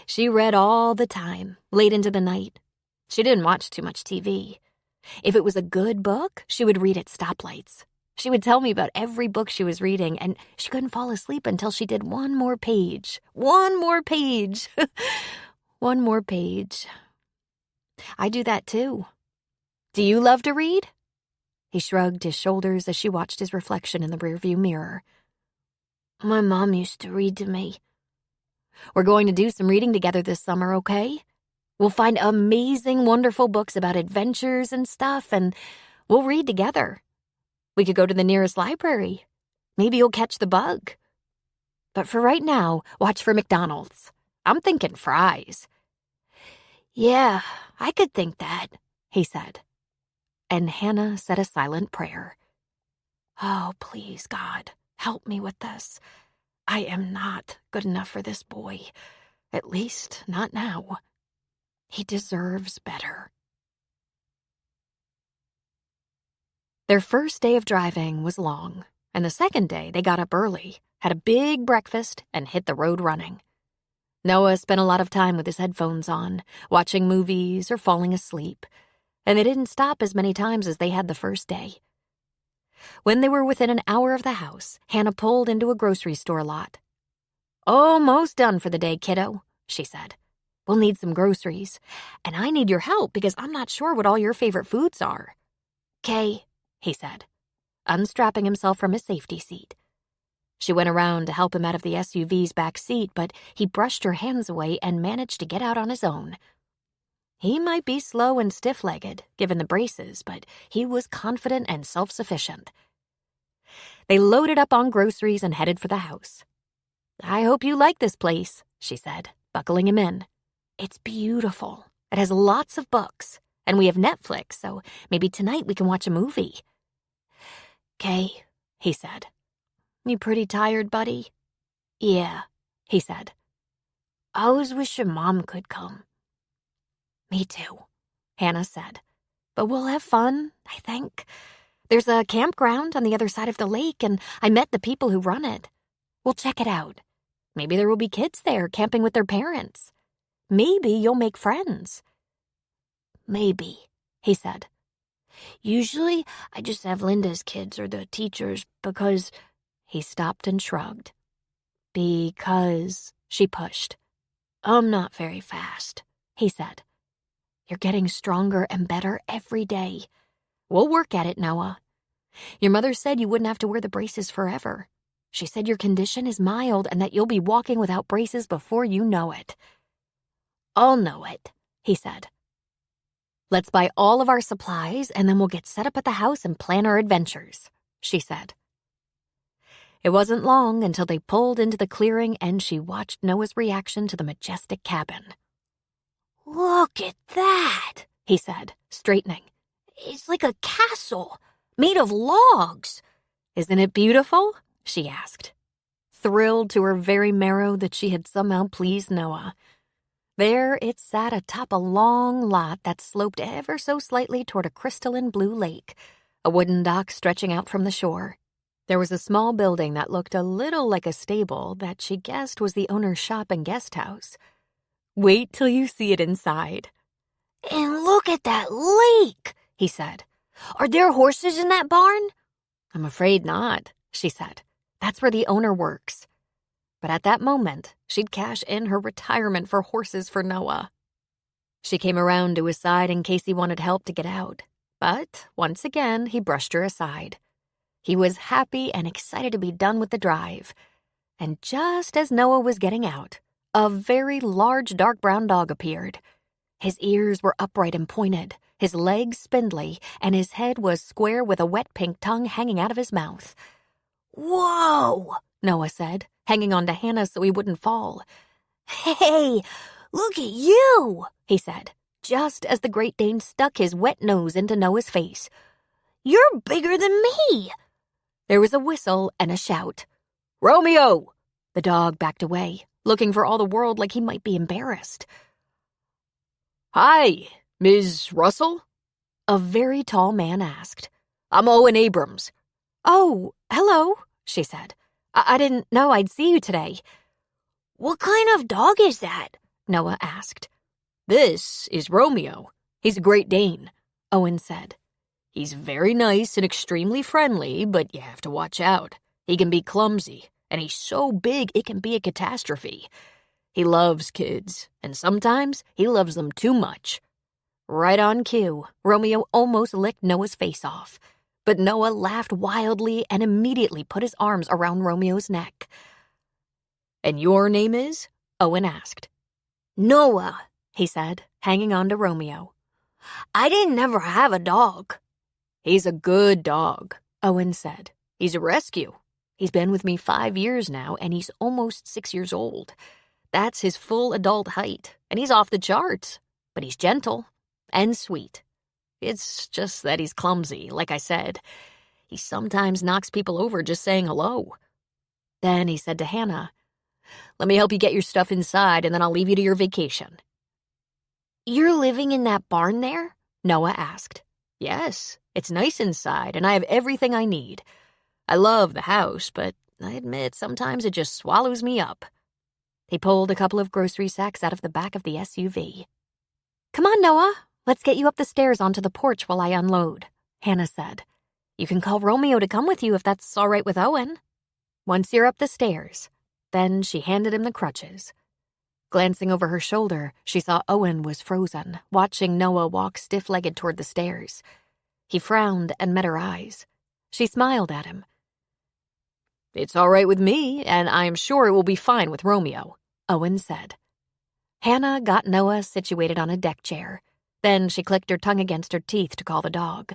S2: She read all the time, late into the night. She didn't watch too much TV. If it was a good book, she would read at stoplights. She would tell me about every book she was reading, and she couldn't fall asleep until she did one more page. One more page. One more page. I do that too. Do you love to read? He shrugged his shoulders as she watched his reflection in the rearview mirror.
S1: My mom used to read to me.
S2: We're going to do some reading together this summer, okay? We'll find amazing, wonderful books about adventures and stuff, and we'll read together. We could go to the nearest library. Maybe you'll catch the bug. But for right now, watch for McDonald's. I'm thinking fries.
S1: Yeah, I could think that,
S2: he said. And Hannah said a silent prayer. Oh, please, God, help me with this. I am not good enough for this boy. At least, not now. He deserves better. Their first day of driving was long, and the second day they got up early, had a big breakfast, and hit the road running. Noah spent a lot of time with his headphones on, watching movies or falling asleep, and they didn't stop as many times as they had the first day. When they were within an hour of the house, Hannah pulled into a grocery store lot. Almost done for the day, kiddo, she said. We'll need some groceries, and I need your help because I'm not sure what all your favorite foods are. 'Kay, he said, unstrapping himself from his safety seat. She went around to help him out of the SUV's back seat, but he brushed her hands away and managed to get out on his own. He might be slow and stiff-legged, given the braces, but he was confident and self-sufficient. They loaded up on groceries and headed for the house. I hope you like this place,
S1: she said, buckling him in. It's beautiful. It has lots of books, and we have Netflix, so maybe tonight we can watch a movie. 'Kay, he said. You pretty tired, buddy? Yeah, he said. I always wish your mom could come. Me too, Hannah said. But we'll have fun, I think. There's a campground on the other side of the lake, and I met the people who run it. We'll check it out. Maybe there will be kids there camping with their parents. Maybe you'll make friends. Maybe, he said. Usually, I just have Linda's kids or the teachers because... He stopped and shrugged. Because, she pushed. I'm not very fast, he said. You're getting stronger and better every day. We'll work at it, Noah. Your mother said you wouldn't have to wear the braces forever. She said your condition is mild and that you'll be walking without braces before you know it. I'll know it, he said. Let's buy all of our supplies and then we'll get set up at the house and plan our adventures, she said. It wasn't long until they pulled into the clearing and she watched Noah's reaction to the majestic cabin. Look at that, he said, straightening. It's like a castle, made of logs. Isn't it beautiful? She asked, thrilled to her very marrow that she had somehow pleased Noah. There it sat atop a long lot that sloped ever so slightly toward a crystalline blue lake, a wooden dock stretching out from the shore. There was a small building that looked a little like a stable that she guessed was the owner's shop and guest house. Wait till you see it inside. And look at that lake, he said. Are there horses in that barn? I'm afraid not, she said. That's where the owner works. But at that moment, she'd cash in her retirement for horses for Noah. She came around to his side in case he wanted help to get out. But once again, he brushed her aside. He was happy and excited to be done with the drive. And just as Noah was getting out, a very large dark brown dog appeared. His ears were upright and pointed, his legs spindly, and his head was square with a wet pink tongue hanging out of his mouth. Whoa, Noah said, hanging on to Hannah so he wouldn't fall. Hey, look at you, he said, just as the Great Dane stuck his wet nose into Noah's face. You're bigger than me. There was a whistle and a shout. Romeo! The dog backed away, looking for all the world like he might be embarrassed. Hi, Ms. Russell? A very tall man asked. I'm Owen Abrams. Oh, hello, she said. I didn't know I'd see you today. What kind of dog is that? Noah asked. This is Romeo. He's a Great Dane, Owen said. He's very nice and extremely friendly, but you have to watch out. He can be clumsy, and he's so big it can be a catastrophe. He loves kids, and sometimes he loves them too much. Right on cue, Romeo almost licked Noah's face off, but Noah laughed wildly and immediately put his arms around Romeo's neck. And your name is? Owen asked. Noah, he said, hanging on to Romeo. I didn't never have a dog. He's a good dog, Owen said. He's a rescue. He's been with me 5 years now, and he's almost 6 years old. That's his full adult height, and he's off the charts. But he's gentle and sweet. It's just that he's clumsy, like I said. He sometimes knocks people over just saying hello. Then he said to Hannah, Let me help you get your stuff inside, and then I'll leave you to your vacation. You're living in that barn there? Noah asked. Yes, it's nice inside, and I have everything I need. I love the house, but I admit sometimes it just swallows me up. He pulled a couple of grocery sacks out of the back of the SUV. Come on, Noah. Let's get you up the stairs onto the porch while I unload, Hannah said. You can call Romeo to come with you if that's all right with Owen. Once you're up the stairs. Then she handed him the crutches. Glancing over her shoulder, she saw Owen was frozen, watching Noah walk stiff-legged toward the stairs. He frowned and met her eyes. She smiled at him. It's all right with me, and I'm sure it will be fine with Romeo, Owen said. Hannah got Noah situated on a deck chair. Then she clicked her tongue against her teeth to call the dog.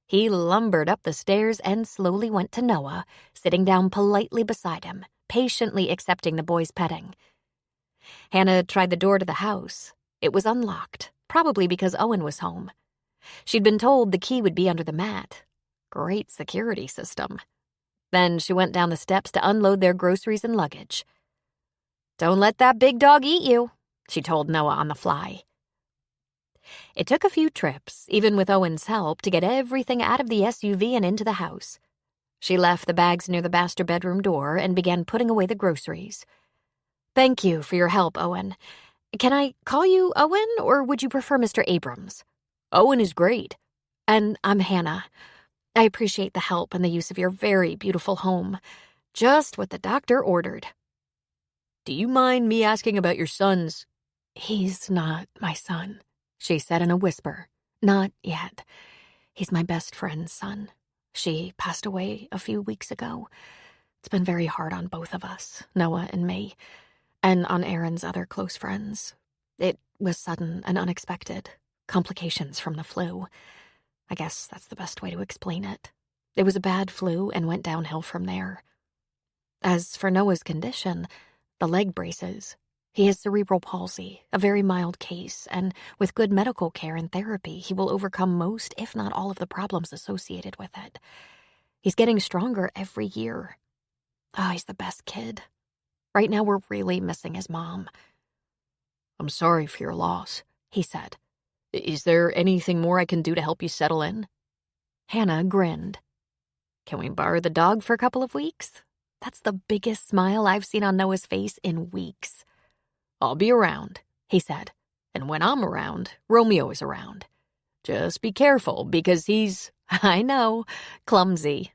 S1: He lumbered up the stairs and slowly went to Noah, sitting down politely beside him, patiently accepting the boy's petting. Hannah tried the door to the house. It was unlocked, probably because Owen was home. She'd been told the key would be under the mat. Great security system. Then she went down the steps to unload their groceries and luggage. "Don't let that big dog eat you," she told Noah on the fly. It took a few trips, even with Owen's help, to get everything out of the SUV and into the house. She left the bags near the master bedroom door and began putting away the groceries. "Thank you for your help, Owen. Can I call you Owen, or would you prefer Mr. Abrams?"
S2: "Owen is great."
S1: "And I'm Hannah. I appreciate the help and the use of your very beautiful home. Just what the doctor ordered."
S2: "Do you mind me asking about your son's—"
S1: "He's not my son," she said in a whisper. "Not yet. He's my best friend's son. She passed away a few weeks ago. It's been very hard on both of us, Noah and me, and on Aaron's other close friends. It was sudden and unexpected. Complications from the flu. I guess that's the best way to explain it. It was a bad flu and went downhill from there. As for Noah's condition, the leg braces. He has cerebral palsy, a very mild case, and with good medical care and therapy, he will overcome most, if not all, of the problems associated with it. He's getting stronger every year. Oh, he's the best kid. Right now, we're really missing his mom."
S2: "I'm sorry for your loss," he said. "Is there anything more I can do to help you settle in?"
S1: Hannah grinned. "Can we borrow the dog for a couple of weeks?" That's the biggest smile I've seen on Noah's face in weeks.
S2: "I'll be around," he said. "And when I'm around, Romeo is around. Just be careful, because he's—"
S1: "I know, clumsy."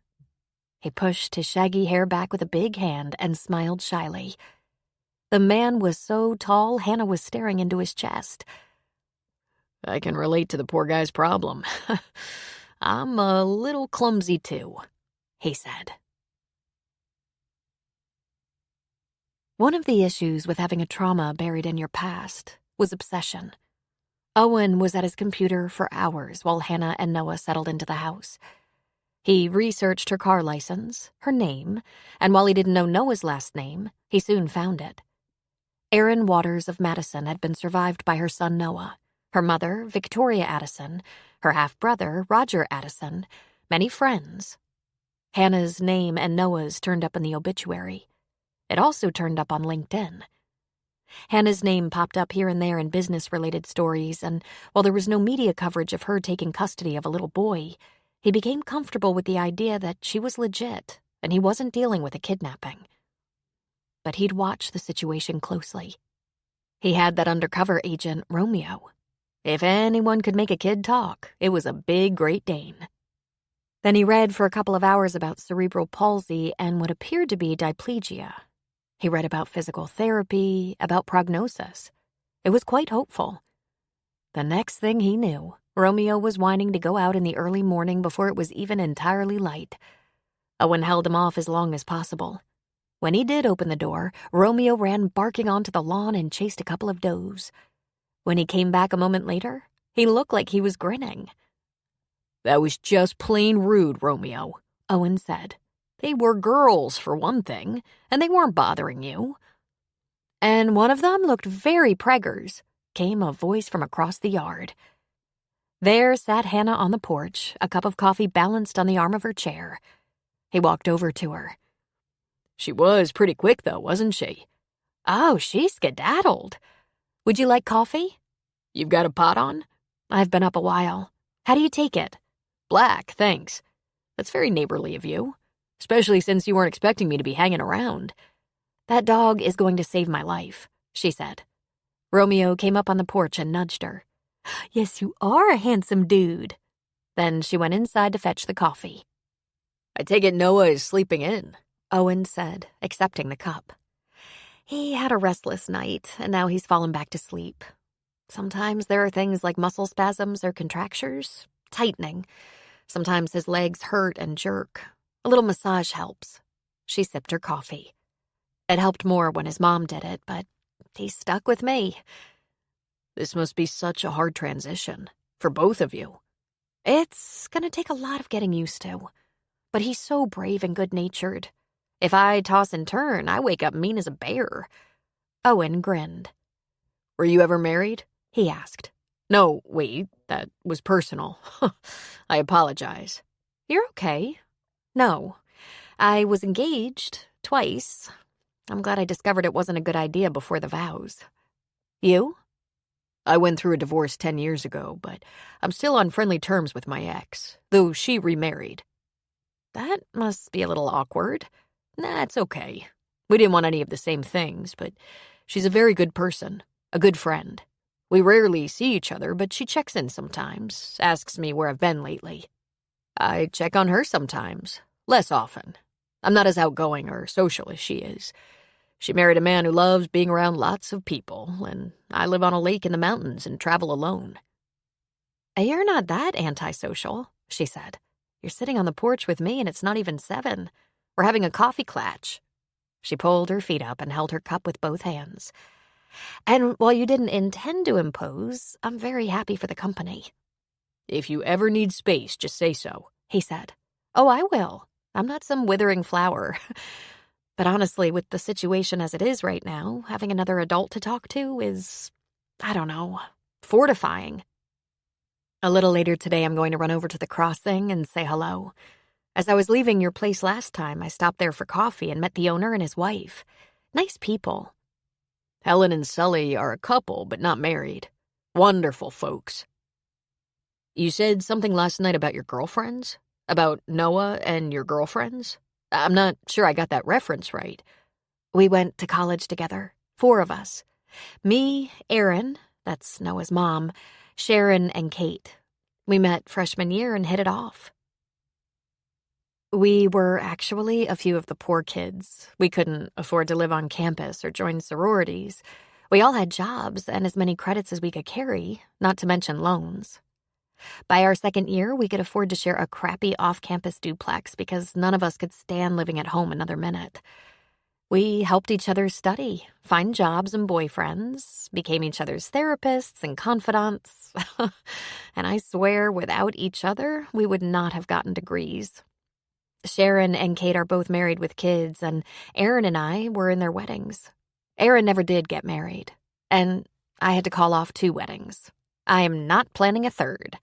S1: He pushed his shaggy hair back with a big hand and smiled shyly. The man was so tall, Hannah was staring into his chest.
S2: "I can relate to the poor guy's problem. I'm a little clumsy too," he said.
S1: One of the issues with having a trauma buried in your past was obsession. Owen was at his computer for hours while Hannah and Noah settled into the house. He researched her car license, her name, and while he didn't know Noah's last name, he soon found it. Erin Waters of Madison had been survived by her son Noah, her mother, Victoria Addison, her half-brother, Roger Addison, many friends. Hannah's name and Noah's turned up in the obituary. It also turned up on LinkedIn. Hannah's name popped up here and there in business-related stories, and while there was no media coverage of her taking custody of a little boy, he became comfortable with the idea that she was legit and he wasn't dealing with a kidnapping. But he'd watched the situation closely. He had that undercover agent, Romeo. If anyone could make a kid talk, it was a big Great Dane. Then he read for a couple of hours about cerebral palsy and what appeared to be diplegia. He read about physical therapy, about prognosis. It was quite hopeful. The next thing he knew, Romeo was whining to go out in the early morning before it was even entirely light. Owen held him off as long as possible. When he did open the door, Romeo ran barking onto the lawn and chased a couple of does. When he came back a moment later, he looked like he was grinning.
S2: "That was just plain rude, Romeo," Owen said. "They were girls, for one thing, and they weren't bothering you."
S1: "And one of them looked very preggers," came a voice from across the yard. There sat Hannah on the porch, a cup of coffee balanced on the arm of her chair. He walked over to her.
S2: "She was pretty quick, though, wasn't she?"
S1: "Oh, she skedaddled. Would you like coffee?"
S2: "You've got a pot on?"
S1: "I've been up a while. How do you take it?"
S2: "Black, thanks. That's very neighborly of you, especially since you weren't expecting me to be hanging around."
S1: "That dog is going to save my life," she said. Romeo came up on the porch and nudged her. "Yes, you are a handsome dude." Then she went inside to fetch the coffee.
S2: "I take it Noah is sleeping in,"
S1: Owen said, accepting the cup. "He had a restless night, and now he's fallen back to sleep. Sometimes there are things like muscle spasms or contractures, tightening. Sometimes his legs hurt and jerk. A little massage helps." She sipped her coffee. It helped more when his mom did it, but he stuck with me.
S2: "This must be such a hard transition, for both of you."
S1: "It's gonna take a lot of getting used to. But he's so brave and good-natured. If I toss and turn, I wake up mean as a bear." Owen grinned.
S2: Were you ever married?
S1: He asked.
S2: No, wait, that was personal. I apologize.
S1: You're okay. No, I was engaged twice. I'm glad I discovered it wasn't a good idea before the vows. You?
S2: I went through a divorce 10 years ago, but I'm still on friendly terms with my ex, though she remarried.
S1: That must be a little awkward.
S2: Nah, it's okay. We didn't want any of the same things, but she's a very good person, a good friend. We rarely see each other, but she checks in sometimes, asks me where I've been lately. I check on her sometimes, less often. I'm not as outgoing or social as she is. She married a man who loves being around lots of people, and I live on a lake in the mountains and travel alone.
S1: You're not that antisocial, she said. You're sitting on the porch with me and it's not even 7. We're having a coffee clatch. She pulled her feet up and held her cup with both hands. And while you didn't intend to impose, I'm very happy for the company.
S2: If you ever need space, just say so,
S1: he said. Oh, I will. I'm not some withering flower. But honestly, with the situation as it is right now, having another adult to talk to is, I don't know, fortifying. A little later today, I'm going to run over to the crossing and say hello. As I was leaving your place last time, I stopped there for coffee and met the owner and his wife. Nice people.
S2: Helen and Sully are a couple, but not married. Wonderful folks. You said something last night about your girlfriends? About Noah and your girlfriends? I'm not sure I got that reference right.
S1: We went to college together, 4 of us. Me, Erin, that's Noah's mom, Sharon, and Kate. We met freshman year and hit it off. We were actually a few of the poor kids. We couldn't afford to live on campus or join sororities. We all had jobs and as many credits as we could carry, not to mention loans. By our second year, we could afford to share a crappy off-campus duplex because none of us could stand living at home another minute. We helped each other study, find jobs and boyfriends, became each other's therapists and confidants. And I swear, without each other, we would not have gotten degrees. Sharon and Kate are both married with kids, and Erin and I were in their weddings. Erin never did get married, and I had to call off 2 weddings. I am not planning a 3rd.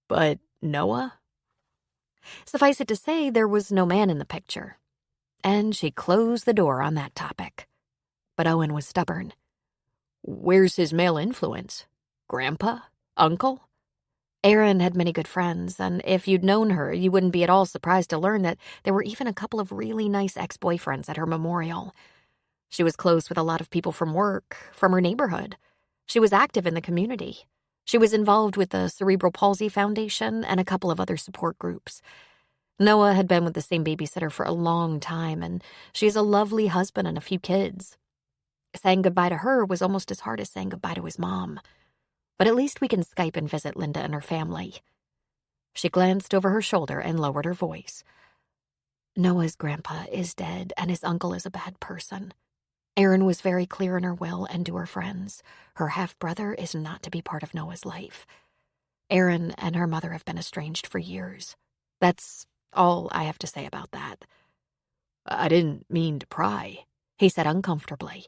S2: But Noah?
S1: Suffice it to say, there was no man in the picture. And she closed the door on that topic. But Owen was stubborn.
S2: Where's his male influence? Grandpa? Uncle?
S1: Erin had many good friends, and if you'd known her, you wouldn't be at all surprised to learn that there were even a couple of really nice ex-boyfriends at her memorial. She was close with a lot of people from work, from her neighborhood. She was active in the community. She was involved with the Cerebral Palsy Foundation and a couple of other support groups. Noah had been with the same babysitter for a long time, and she has a lovely husband and a few kids. Saying goodbye to her was almost as hard as saying goodbye to his mom. But at least we can Skype and visit Linda and her family. She glanced over her shoulder and lowered her voice. Noah's grandpa is dead, and his uncle is a bad person. Erin was very clear in her will and to her friends. Her half-brother is not to be part of Noah's life. Erin and her mother have been estranged for years. That's all I have to say about that.
S2: I didn't mean to pry,
S1: he said uncomfortably.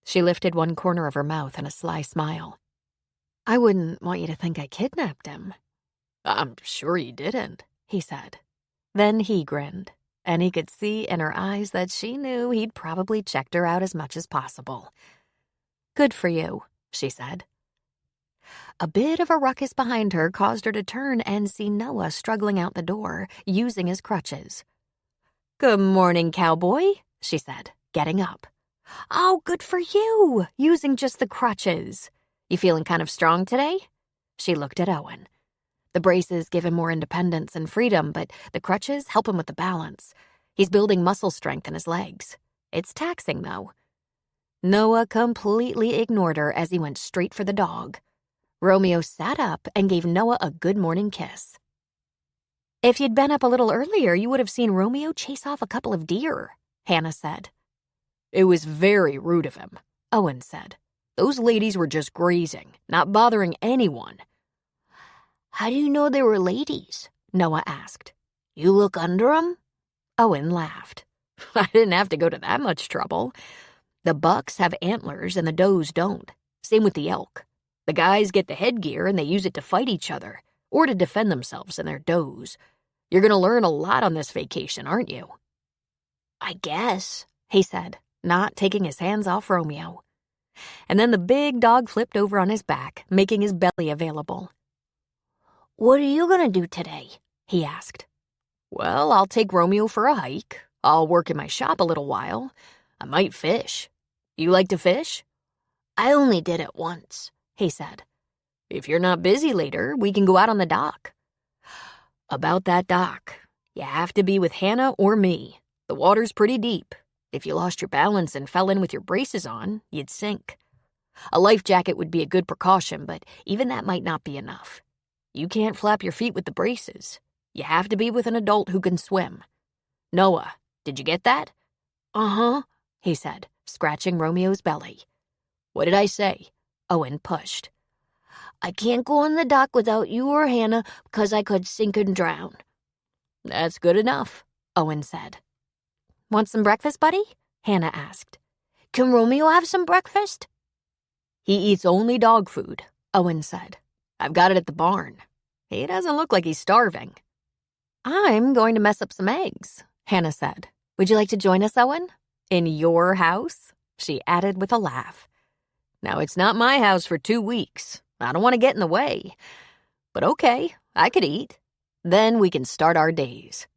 S1: She lifted one corner of her mouth in a sly smile. I wouldn't want you to think I kidnapped him.
S2: I'm sure you didn't,
S1: he said. Then he grinned, and he could see in her eyes that she knew he'd probably checked her out as much as possible. Good for you, she said. A bit of a ruckus behind her caused her to turn and see Noah struggling out the door, using his crutches. Good morning, cowboy, she said, getting up. Oh, good for you, using just the crutches. You feeling kind of strong today? She looked at Owen. The braces give him more independence and freedom, but the crutches help him with the balance. He's building muscle strength in his legs. It's taxing, though. Noah completely ignored her as he went straight for the dog. Romeo sat up and gave Noah a good morning kiss. If you'd been up a little earlier, you would have seen Romeo chase off a couple of deer, Hannah said.
S2: It was very rude of him,
S1: Owen said.
S2: Those ladies were just grazing, not bothering anyone.
S3: How do you know they were ladies?
S1: Noah asked.
S3: You look under 'em?
S1: Owen laughed.
S2: I didn't have to go to that much trouble. The bucks have antlers and the does don't. Same with the elk. The guys get the headgear and they use it to fight each other or to defend themselves and their does. You're going to learn a lot on this vacation, aren't you?
S3: I guess,
S1: he said, not taking his hands off Romeo. And then the big dog flipped over on his back, making his belly available.
S3: What are you gonna do today?
S1: He asked. Well, I'll take Romeo for a hike. I'll work in my shop a little while. I might fish. You like to fish?
S3: I only did it once,
S1: he said. If you're not busy later, we can go out on the dock. About that dock, you have to be with Hannah or me. The water's pretty deep. If you lost your balance and fell in with your braces on, you'd sink. A life jacket would be a good precaution, but even that might not be enough. You can't flap your feet with the braces. You have to be with an adult who can swim. Noah, did you get that?
S3: Uh-huh,
S1: he said, scratching Romeo's belly. What did I say? Owen pushed.
S3: I can't go on the dock without you or Hannah because I could sink and drown.
S1: That's good enough, Owen said.
S2: Want some breakfast, buddy? Hannah asked.
S3: Can Romeo have some breakfast?
S1: He eats only dog food, Owen said. I've got it at the barn. He doesn't look like he's starving.
S2: I'm going to mess up some eggs, Hannah said. Would you like to join us, Owen? In your house? She added with a laugh.
S1: Now, it's not my house for 2 weeks. I don't want to get in the way. But okay, I could eat. Then we can start our days.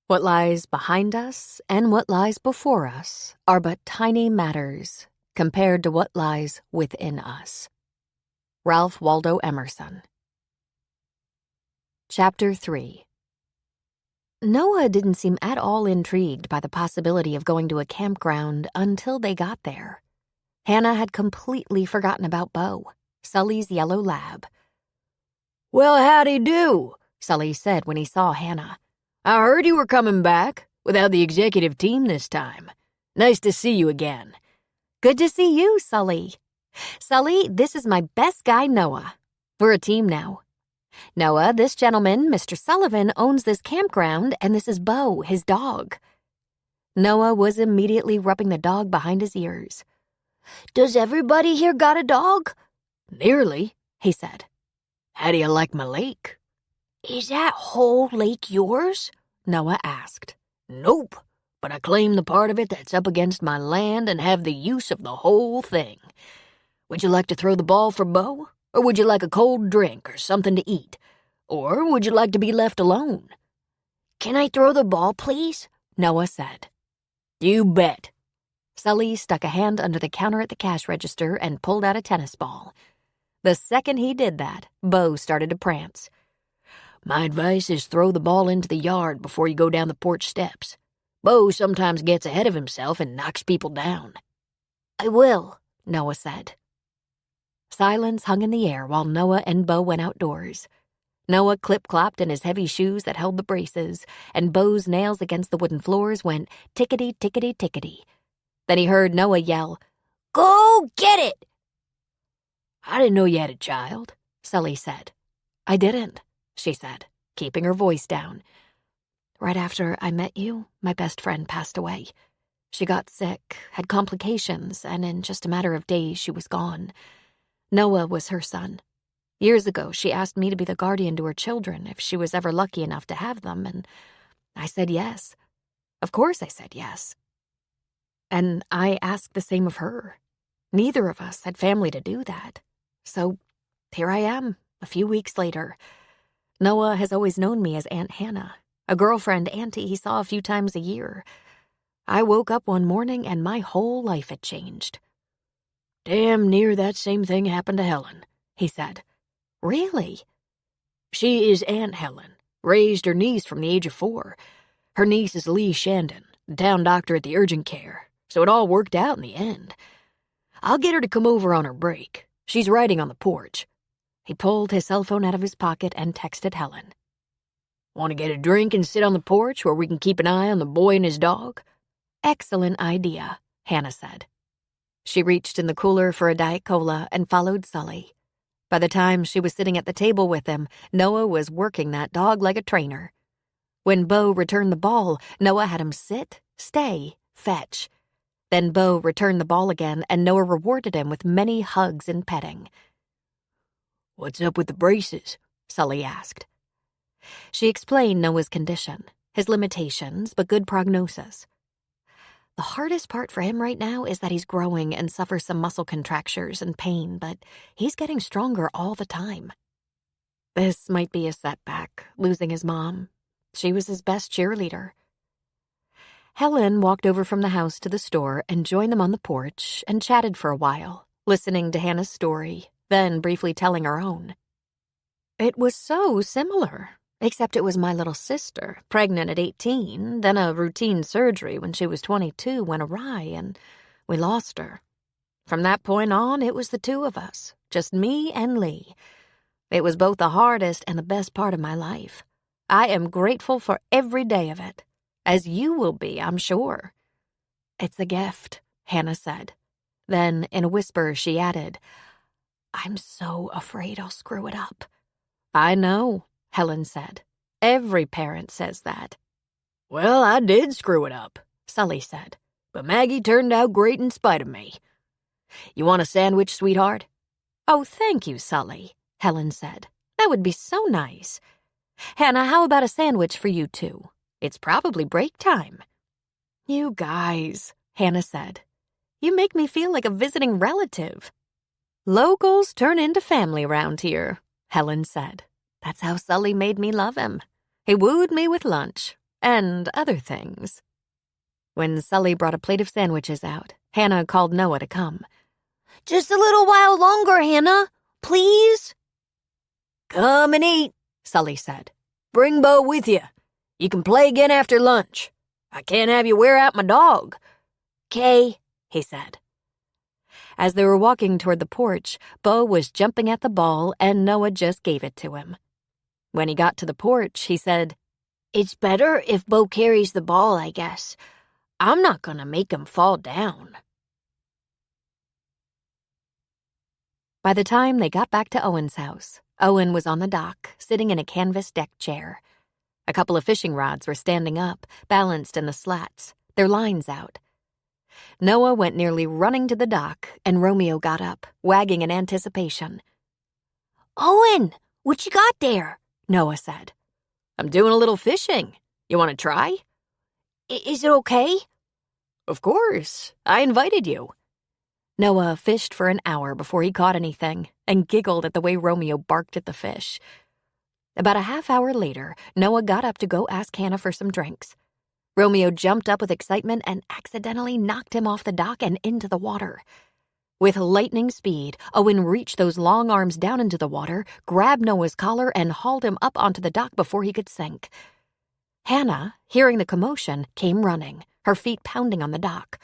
S2: What lies behind us and what lies before us are but tiny matters compared to what lies within us. Ralph Waldo Emerson. Chapter 3. Noah didn't seem at all intrigued by the possibility of going to a campground until they got there. Hannah had completely forgotten about Bo, Sully's yellow lab. Well, howdy do, Sully said when he saw Hannah. I heard you were coming back, without the executive team this time. Nice to see you again.
S1: Good to see you, Sully. Sully, this is my best guy, Noah. We're a team now. Noah, this gentleman, Mr. Sullivan, owns this campground, and this is Bo, his dog. Noah was immediately rubbing the dog behind his ears.
S3: Does everybody here got a dog?
S2: Nearly, he said. How do you like my lake?
S3: Is that whole lake yours?
S2: Noah asked.
S4: Nope, but I claim the part of it that's up against my land and have the use of the whole thing. Would you like to throw the ball for Bo? Or would you like a cold drink or something to eat? Or would you like to be left alone?
S3: Can I throw the ball, please?
S2: Noah said.
S4: You bet.
S2: Sully stuck a hand under the counter at the cash register and pulled out a tennis ball. The second he did that, Bo started to prance.
S4: My advice is throw the ball into the yard before you go down the porch steps. Bo sometimes gets ahead of himself and knocks people down.
S3: I will,
S2: Noah said. Silence hung in the air while Noah and Bo went outdoors. Noah clip-clopped in his heavy shoes that held the braces, and Bo's nails against the wooden floors went tickety-tickety-tickety. Then he heard Noah yell,
S3: Go get it!
S4: I didn't know you had a child,
S2: Sully said. I didn't, she said, keeping her voice down. Right after I met you, my best friend passed away. She got sick, had complications, and in just a matter of days she was gone. Noah was her son. Years ago, she asked me to be the guardian to her children if she was ever lucky enough to have them, and I said yes. Of course I said yes. And I asked the same of her. Neither of us had family to do that. So here I am, a few weeks later. Noah has always known me as Aunt Hannah, a girlfriend auntie he saw a few times a year. I woke up one morning and my whole life had changed.
S4: Damn near that same thing happened to Helen, he said.
S2: Really?
S4: She is Aunt Helen, raised her niece from the age of 4. Her niece is Lee Shandon, the town doctor at the urgent care, so it all worked out in the end. I'll get her to come over on her break. She's writing on the porch.
S2: He pulled his cell phone out of his pocket and texted Helen.
S4: Want to get a drink and sit on the porch where we can keep an eye on the boy and his dog?
S2: Excellent idea, Hannah said. She reached in the cooler for a Diet Cola and followed Sully. By the time she was sitting at the table with him, Noah was working that dog like a trainer. When Bo returned the ball, Noah had him sit, stay,
S1: Fetch. Then Bo returned the ball again, and Noah rewarded him with many hugs and petting.
S2: What's up with the braces?
S1: Sully asked. She explained Noah's condition, his limitations, but good prognosis. The hardest part for him right now is that he's growing and suffers some muscle contractures and pain, but he's getting stronger all the time. This might be a setback, losing his mom. She was his best cheerleader. Helen walked over from the house to the store and joined them on the porch and chatted for a while, listening to Hannah's story, then briefly telling her own. It was so similar, except it was my little sister, pregnant at 18, then a routine surgery when she was 22 went awry, and we lost her. From that point on, it was the two of us, just me and Lee. It was both the hardest and the best part of my life. I am grateful for every day of it, as you will be, I'm sure. It's a gift, Hannah said. Then, in a whisper, she added, I'm so afraid I'll screw it up. I know, Helen said. Every parent says that.
S2: Well, I did screw it up,
S1: Sully said.
S2: but Maggie turned out great in spite of me. You want a sandwich, sweetheart?
S1: Oh, thank you, Sully, Helen said. That would be so nice. Hannah, how about a sandwich for you two? It's probably break time. You guys, Hannah said. You make me feel like a visiting relative. Locals turn into family round here, Helen said. That's how Sully made me love him. He wooed me with lunch and other things. When Sully brought a plate of sandwiches out, Hannah called Noah to come.
S3: Just a little while longer, Hannah. Please?
S2: Come and eat,
S1: Sully said.
S2: Bring Bo with you. You can play again after lunch. I can't have you wear out my dog.
S3: 'Kay,
S1: he said. As they were walking toward the porch, Bo was jumping at the ball and Noah just gave it to him. When he got to the porch, he said,
S3: It's better if Bo carries the ball, I guess. I'm not gonna make him fall down.
S1: By the time they got back to Owen's house, Owen was on the dock, sitting in a canvas deck chair. A couple of fishing rods were standing up, balanced in the slats, their lines out. Noah went nearly running to the dock, and Romeo got up, wagging in anticipation.
S3: Owen, what you got there?
S1: Noah said.
S2: I'm doing a little fishing. You want to try?
S3: Is it okay?
S2: Of course. I invited you.
S1: Noah fished for an hour before he caught anything and giggled at the way Romeo barked at the fish. About a half hour later, Noah got up to go ask Hannah for some drinks. Romeo jumped up with excitement and accidentally knocked him off the dock and into the water. With lightning speed, Owen reached those long arms down into the water, grabbed Noah's collar, and hauled him up onto the dock before he could sink. Hannah, hearing the commotion, came running, her feet pounding on the dock.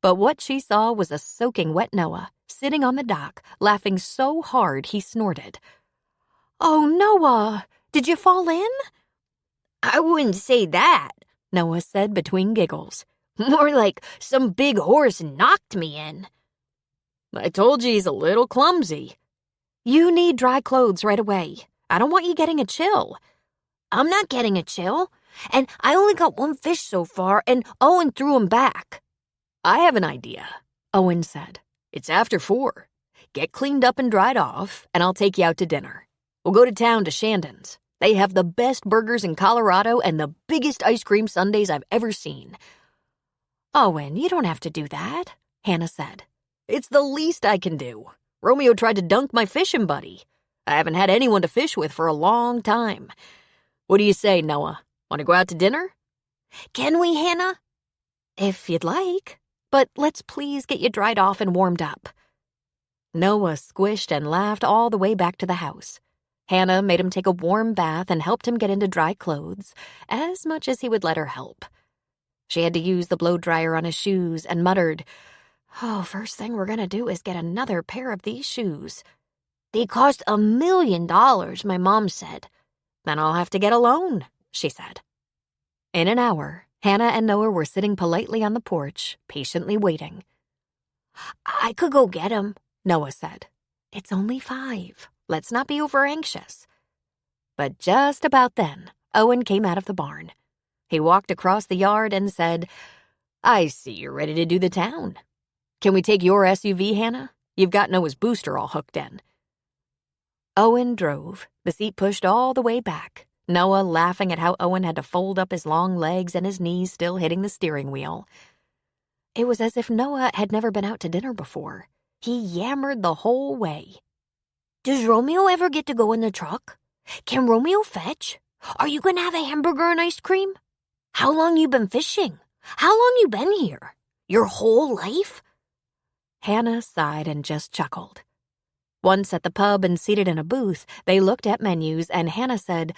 S1: But what she saw was a soaking wet Noah, sitting on the dock, laughing so hard he snorted. Oh, Noah, did you fall in?
S3: I wouldn't say that,
S1: Noah said between giggles.
S3: More like some big horse knocked me in.
S2: I told you he's a little clumsy.
S1: You need dry clothes right away. I don't want you getting a chill.
S3: I'm not getting a chill, and I only got one fish so far, and Owen threw him back.
S2: I have an idea,
S1: Owen said.
S2: It's after 4. Get cleaned up and dried off, and I'll take you out to dinner. We'll go to town to Shandon's. They have the best burgers in Colorado and the biggest ice cream sundaes I've ever seen.
S1: Owen, you don't have to do that, Hannah said.
S2: It's the least I can do. Romeo tried to dunk my fishing buddy. I haven't had anyone to fish with for a long time. What do you say, Noah? Want to go out to dinner?
S3: Can we, Hannah?
S1: If you'd like, but let's please get you dried off and warmed up. Noah squished and laughed all the way back to the house. Hannah made him take a warm bath and helped him get into dry clothes, as much as he would let her help. She had to use the blow dryer on his shoes and muttered, Oh, first thing we're going to do is get another pair of these shoes.
S3: They cost $1 million, my mom said.
S1: Then I'll have to get a loan, she said. In an hour, Hannah and Noah were sitting politely on the porch, patiently waiting.
S3: I could go get him,
S1: Noah said. It's only 5. Let's not be over-anxious. But just about then, Owen came out of the barn. He walked across the yard and said,
S2: I see you're ready to do the town. Can we take your SUV, Hannah? You've got Noah's booster all hooked in."
S1: Owen drove, the seat pushed all the way back, Noah laughing at how Owen had to fold up his long legs and his knees still hitting the steering wheel. It was as if Noah had never been out to dinner before. He yammered the whole way.
S3: Does Romeo ever get to go in the truck? Can Romeo fetch? Are you gonna have a hamburger and ice cream? How long you been fishing? How long you been here? Your whole life?
S1: Hannah sighed and just chuckled. Once at the pub and seated in a booth, they looked at menus and Hannah said,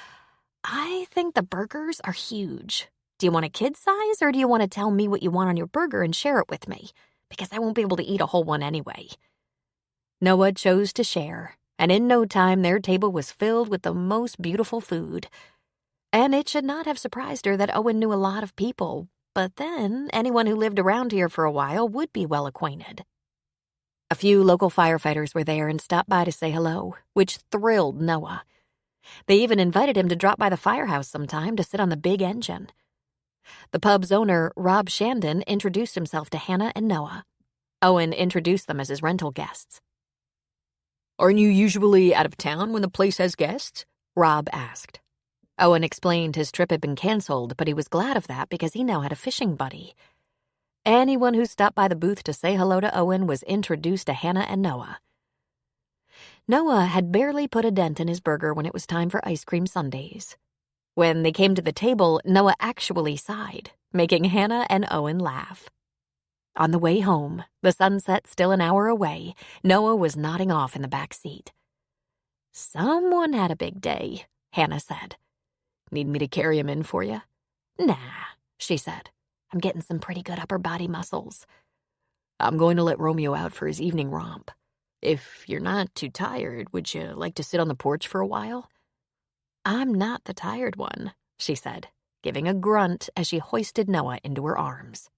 S1: "I think the burgers are huge. Do you want a kid size or do you want to tell me what you want on your burger and share it with me? Because I won't be able to eat a whole one anyway." Noah chose to share, and in no time their table was filled with the most beautiful food. And it should not have surprised her that Owen knew a lot of people, but then anyone who lived around here for a while would be well acquainted. A few local firefighters were there and stopped by to say hello, which thrilled Noah. They even invited him to drop by the firehouse sometime to sit on the big engine. The pub's owner, Rob Shandon, introduced himself to Hannah and Noah. Owen introduced them as his rental guests.
S2: "Aren't you usually out of town when the place has guests?"
S1: Rob asked. Owen explained his trip had been canceled, but he was glad of that because he now had a fishing buddy. Anyone who stopped by the booth to say hello to Owen was introduced to Hannah and Noah. Noah had barely put a dent in his burger when it was time for ice cream sundaes. When they came to the table, Noah actually sighed, making Hannah and Owen laugh. On the way home, the sunset still an hour away, Noah was nodding off in the back seat. "Someone had a big day," Hannah said.
S2: "Need me to carry him in for you?"
S1: "Nah," she said. "I'm getting some pretty good upper body muscles."
S2: "I'm going to let Romeo out for his evening romp. If you're not too tired, would you like to sit on the porch for a while?"
S1: "I'm not the tired one," she said, giving a grunt as she hoisted Noah into her arms.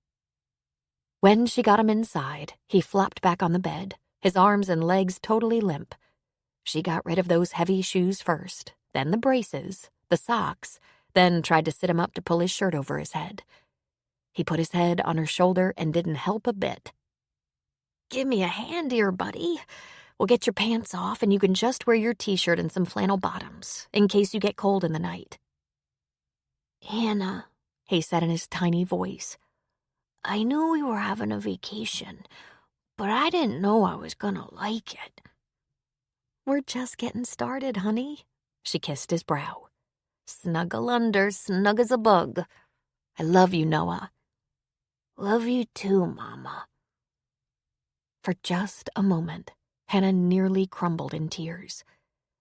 S1: When she got him inside, he flopped back on the bed, his arms and legs totally limp. She got rid of those heavy shoes first, then the braces, the socks, then tried to sit him up to pull his shirt over his head. He put his head on her shoulder and didn't help a bit. "Give me a hand here, buddy. We'll get your pants off and you can just wear your t-shirt and some flannel bottoms, in case you get cold in the night."
S3: "Hannah,"
S1: he said in his tiny voice,
S3: "I knew we were having a vacation, but I didn't know I was gonna like it."
S1: "We're just getting started, honey." She kissed his brow. "Snuggle under, snug as a bug. I love you, Noah."
S3: "Love you too, Mama."
S1: For just a moment, Hannah nearly crumbled in tears,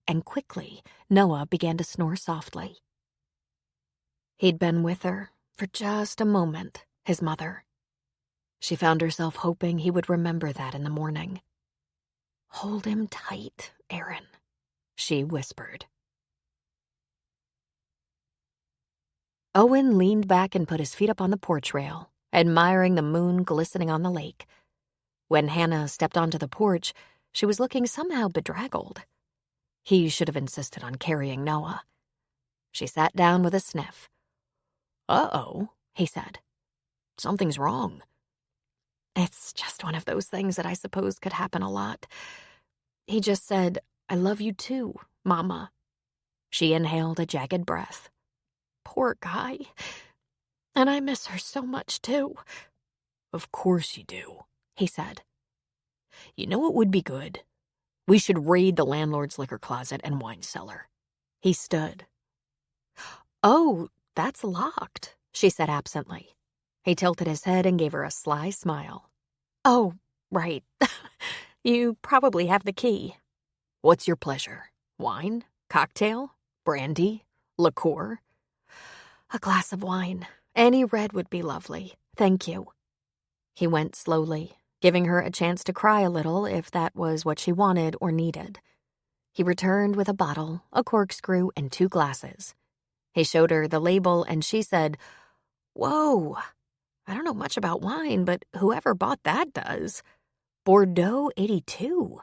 S1: and quickly Noah began to snore softly. He'd been with her for just a moment, his mother. She found herself hoping he would remember that in the morning. "Hold him tight, Aaron," she whispered. Owen leaned back and put his feet up on the porch rail, admiring the moon glistening on the lake. When Hannah stepped onto the porch, she was looking somehow bedraggled. He should have insisted on carrying Noah. She sat down with a sniff.
S2: "Uh-oh,"
S1: he said.
S2: "Something's wrong."
S1: "It's just one of those things that I suppose could happen a lot. He just said, 'I love you too, Mama.'" She inhaled a jagged breath. "Poor guy. And I miss her so much too."
S2: "Of course you do,"
S1: he said.
S2: "You know what would be good? We should raid the landlord's liquor closet and wine cellar."
S1: He stood. "Oh, that's locked," she said absently. He tilted his head and gave her a sly smile. "Oh, right. You probably have the key."
S2: "What's your pleasure? Wine? Cocktail? Brandy? Liqueur?"
S1: "A glass of wine. Any red would be lovely. Thank you." He went slowly, giving her a chance to cry a little if that was what she wanted or needed. He returned with a bottle, a corkscrew, and 2 glasses. He showed her the label and she said, "Whoa, I don't know much about wine, but whoever bought that does. Bordeaux 82.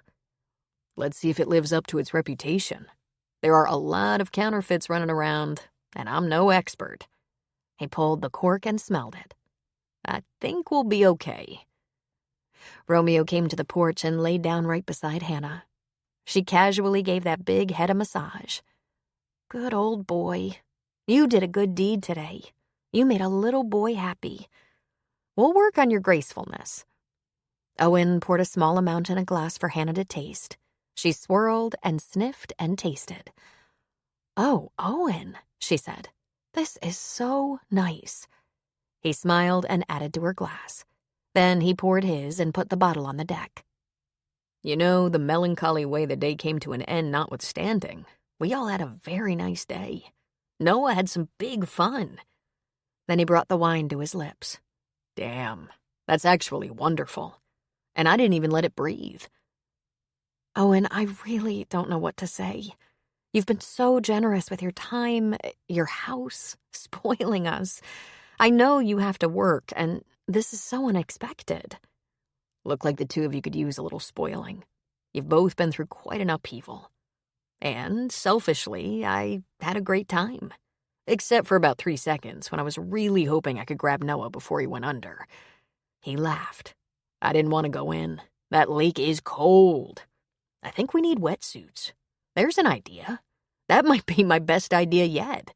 S2: "Let's see if it lives up to its reputation. There are a lot of counterfeits running around, and I'm no expert."
S1: He pulled the cork and smelled it.
S2: I think we'll be okay. Romeo came to the porch and laid down right beside Hannah. She casually gave that big head a massage. Good old boy. You did a good deed today. You made a little boy happy. We'll work on your gracefulness. Owen poured a small amount in a glass for Hannah to taste. She swirled and sniffed and tasted. Oh, Owen, she said. This is so nice. He smiled and added to her glass. Then he poured his and put the bottle on the deck. You know, the melancholy way the day came to an end notwithstanding, we all had a very nice day. Noah had some big fun. Then he brought the wine to his lips. Damn, that's actually wonderful. And I didn't even let it breathe. Owen, I really don't know what to say. You've been so generous with your time, your house, spoiling us. I know you have to work, and this is so unexpected. Look like the two of you could use a little spoiling. You've both been through quite an upheaval. And, selfishly, I had a great time. Except for about 3 seconds when I was really hoping I could grab Noah before he went under. He laughed. I didn't want to go in. That lake is cold. I think we need wetsuits. There's an idea. That might be my best idea yet.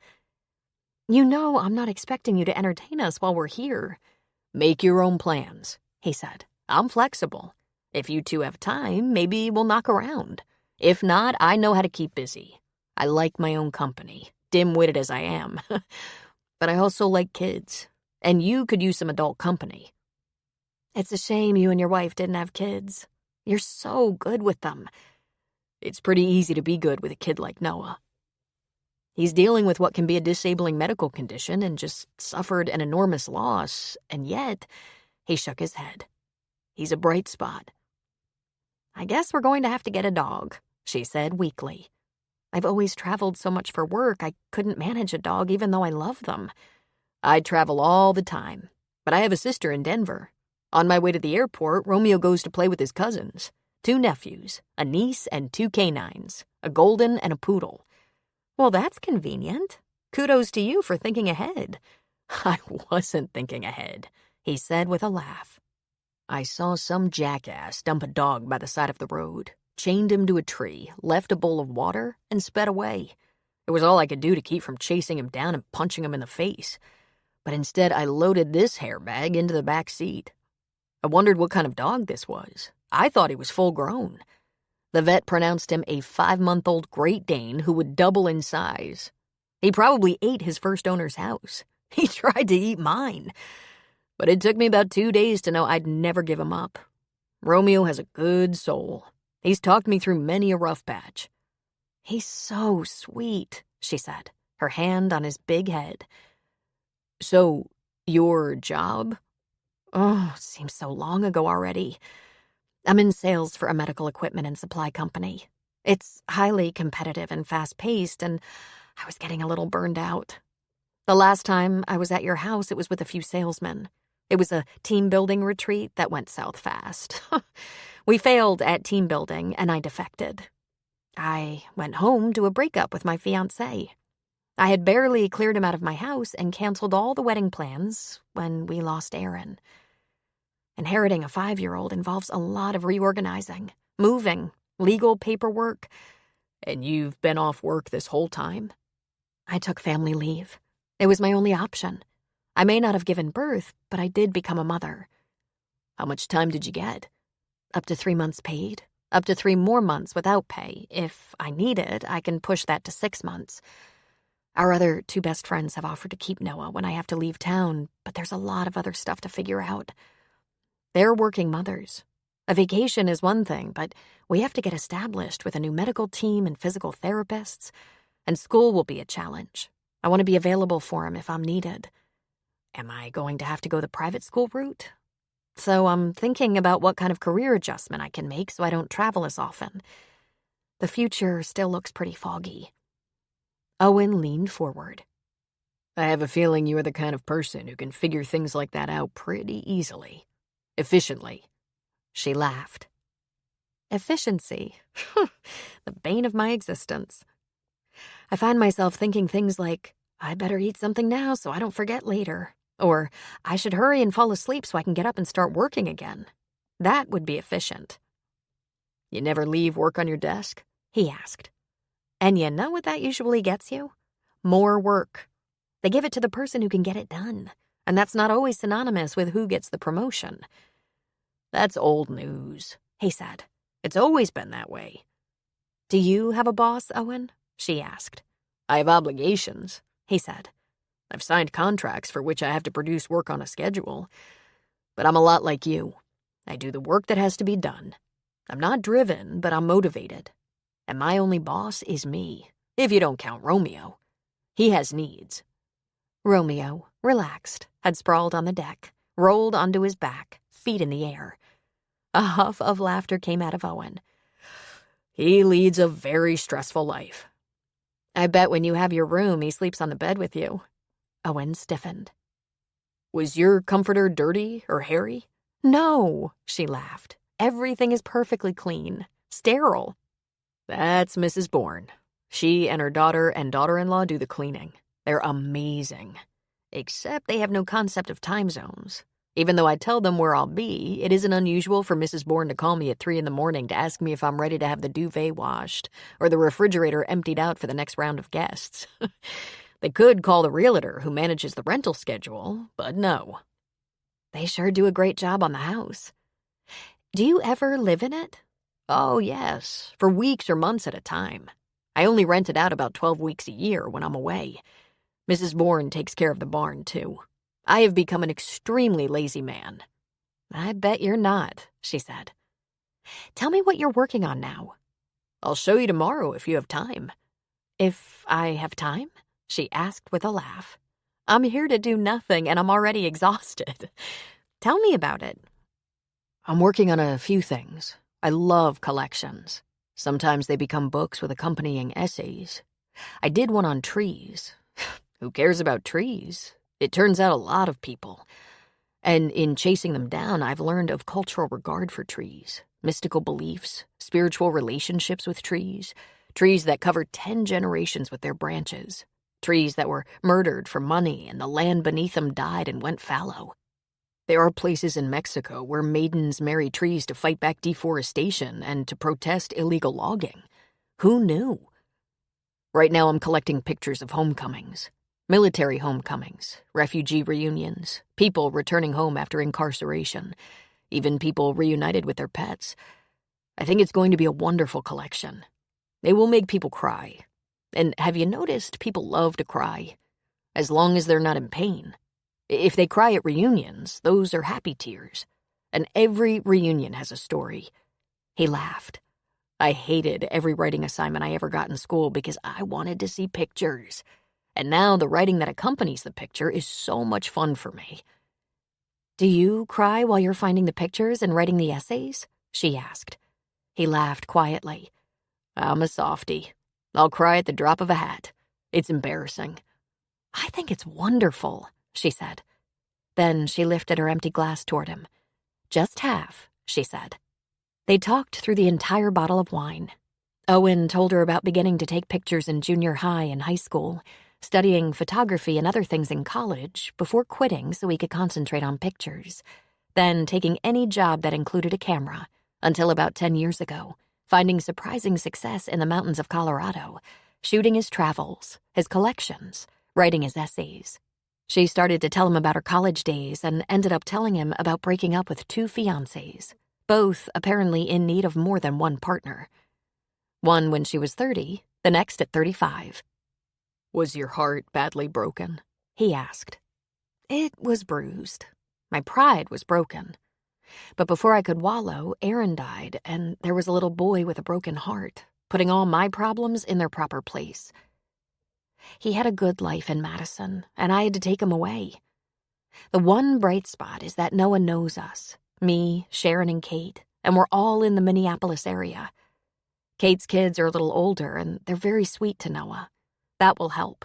S2: You know I'm not expecting you to entertain us while we're here. Make your own plans, he said. I'm flexible. If you two have time, maybe we'll knock around. If not, I know how to keep busy. I like my own company, dim-witted as I am. But I also like kids, and you could use some adult company. It's a shame you and your wife didn't have kids. You're so good with them. It's pretty easy to be good with a kid like Noah. He's dealing with what can be a disabling medical condition and just suffered an enormous loss, and yet he shook his head. He's a bright spot. I guess we're going to have to get a dog, she said weakly. I've always traveled so much for work, I couldn't manage a dog even though I love them. I travel all the time, but I have a sister in Denver. On my way to the airport, Romeo goes to play with his cousins. 2 nephews, a niece and 2 canines, a golden and a poodle. Well, that's convenient. Kudos to you for thinking ahead. I wasn't thinking ahead, he said with a laugh. I saw some jackass dump a dog by the side of the road, chained him to a tree, left a bowl of water, and sped away. It was all I could do to keep from chasing him down and punching him in the face. But instead, I loaded this hairbag into the back seat. I wondered what kind of dog this was. I thought he was full grown. The vet pronounced him a 5-month-old Great Dane who would double in size. He probably ate his first owner's house. He tried to eat mine. But it took me about 2 days to know I'd never give him up. Romeo has a good soul. He's talked me through many a rough patch. He's so sweet, she said, her hand on his big head. So, your job? Oh, it seems so long ago already. I'm in sales for a medical equipment and supply company. It's highly competitive and fast-paced, and I was getting a little burned out. The last time I was at your house, it was with a few salesmen. It was a team-building retreat that went south fast. We failed at team building, and I defected. I went home to a breakup with my fiancé. I had barely cleared him out of my house and canceled all the wedding plans when we lost Aaron. Inheriting a 5-year-old involves a lot of reorganizing, moving, legal paperwork. And you've been off work this whole time? I took family leave. It was my only option. I may not have given birth, but I did become a mother. How much time did you get? Up to 3 months paid. Up to 3 more months without pay. If I need it, I can push that to 6 months. Our other 2 best friends have offered to keep Noah when I have to leave town, but there's a lot of other stuff to figure out. They're working mothers. A vacation is one thing, but we have to get established with a new medical team and physical therapists, and school will be a challenge. I want to be available for him if I'm needed. Am I going to have to go the private school route? So I'm thinking about what kind of career adjustment I can make so I don't travel as often. The future still looks pretty foggy. Owen leaned forward. I have a feeling you're the kind of person who can figure things like that out pretty easily. Efficiently. She laughed. Efficiency. The bane of my existence. I find myself thinking things like, I better eat something now so I don't forget later.
S1: Or, I should hurry and fall asleep so I can get up and start working again. That would be efficient.
S2: You never leave work on your desk?
S1: He asked. And you know what that usually gets you? More work. They give it to the person who can get it done. And that's not always synonymous with who gets the promotion.
S2: That's old news,
S1: he said.
S2: It's always been that way.
S1: Do you have a boss, Owen? She asked.
S2: I have obligations,
S1: he said.
S2: I've signed contracts for which I have to produce work on a schedule. But I'm a lot like you. I do the work that has to be done. I'm not driven, but I'm motivated. And my only boss is me, if you don't count Romeo. He has needs.
S1: Romeo, relaxed, had sprawled on the deck, rolled onto his back, feet in the air. A huff of laughter came out of Owen.
S2: He leads a very stressful life.
S1: I bet when you have your room, he sleeps on the bed with you. Owen stiffened.
S2: Was your comforter dirty or hairy?
S1: No, she laughed. Everything is perfectly clean, sterile.
S2: That's Mrs. Bourne. She and her daughter and daughter-in-law do the cleaning. They're amazing. Except they have no concept of time zones. Even though I tell them where I'll be, it isn't unusual for Mrs. Bourne to call me at 3 a.m. to ask me if I'm ready to have the duvet washed or the refrigerator emptied out for the next round of guests. They could call the realtor who manages the rental schedule, but no.
S1: They sure do a great job on the house. Do you ever live in it?
S2: Oh, yes, for weeks or months at a time. I only rent it out about 12 weeks a year when I'm away. Mrs. Bourne takes care of the barn, too. I have become an extremely lazy man.
S1: I bet you're not, she said. Tell me what you're working on now.
S2: I'll show you tomorrow if you have time.
S1: If I have time? She asked with a laugh. I'm here to do nothing and I'm already exhausted. Tell me about it.
S2: I'm working on a few things. I love collections. Sometimes they become books with accompanying essays. I did one on trees. Who cares about trees? It turns out a lot of people. And in chasing them down, I've learned of cultural regard for trees, mystical beliefs, spiritual relationships with trees that covered 10 generations with their branches, trees that were murdered for money and the land beneath them died and went fallow. There are places in Mexico where maidens marry trees to fight back deforestation and to protest illegal logging. Who knew? Right now I'm collecting pictures of homecomings. Military homecomings, refugee reunions, people returning home after incarceration, even people reunited with their pets. I think it's going to be a wonderful collection. It will make people cry. And have you noticed people love to cry? As long as they're not in pain. If they cry at reunions, those are happy tears. And every reunion has a story. He laughed. I hated every writing assignment I ever got in school because I wanted to see pictures. And now the writing that accompanies the picture is so much fun for me.
S1: Do you cry while you're finding the pictures and writing the essays? She asked.
S2: He laughed quietly. I'm a softie. I'll cry at the drop of a hat. It's embarrassing.
S1: I think it's wonderful, she said. Then she lifted her empty glass toward him. Just half, she said. They talked through the entire bottle of wine. Owen told her about beginning to take pictures in junior high and high school, studying photography and other things in college before quitting so he could concentrate on pictures, then taking any job that included a camera, until about 10 years ago, finding surprising success in the mountains of Colorado, shooting his travels, his collections, writing his essays. She started to tell him about her college days and ended up telling him about breaking up with 2 fiancés, both apparently in need of more than one partner. One when she was 30, the next at 35.
S2: Was your heart badly broken?
S1: He asked. It was bruised. My pride was broken. But before I could wallow, Aaron died, and there was a little boy with a broken heart, putting all my problems in their proper place. He had a good life in Madison, and I had to take him away. The one bright spot is that no one knows us, me, Sharon, and Kate, and we're all in the Minneapolis area. Kate's kids are a little older, and they're very sweet to Noah. That will help.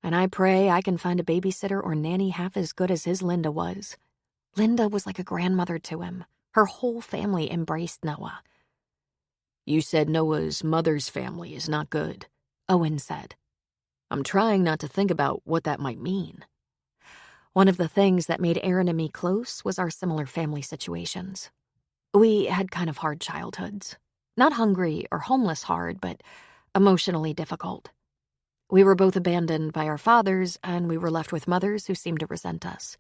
S1: And I pray I can find a babysitter or nanny half as good as his Linda was. Linda was like a grandmother to him. Her whole family embraced Noah.
S2: You said Noah's mother's family is not good,
S1: Owen said.
S2: I'm trying not to think about what that might mean.
S1: One of the things that made Aaron and me close was our similar family situations. We had kind of hard childhoods. Not hungry or homeless hard, but emotionally difficult. We were both abandoned by our fathers, and we were left with mothers who seemed to resent us.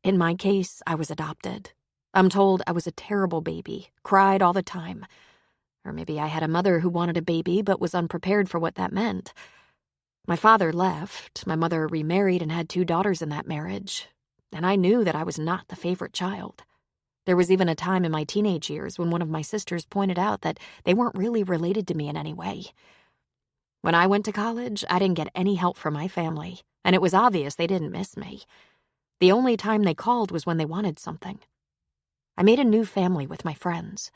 S1: In my case, I was adopted. I'm told I was a terrible baby, cried all the time. Or maybe I had a mother who wanted a baby but was unprepared for what that meant. My father left, my mother remarried and had 2 daughters in that marriage, and I knew that I was not the favorite child. There was even a time in my teenage years when one of my sisters pointed out that they weren't really related to me in any way. When I went to college, I didn't get any help from my family, and it was obvious they didn't miss me. The only time they called was when they wanted something. I made a new family with my friends.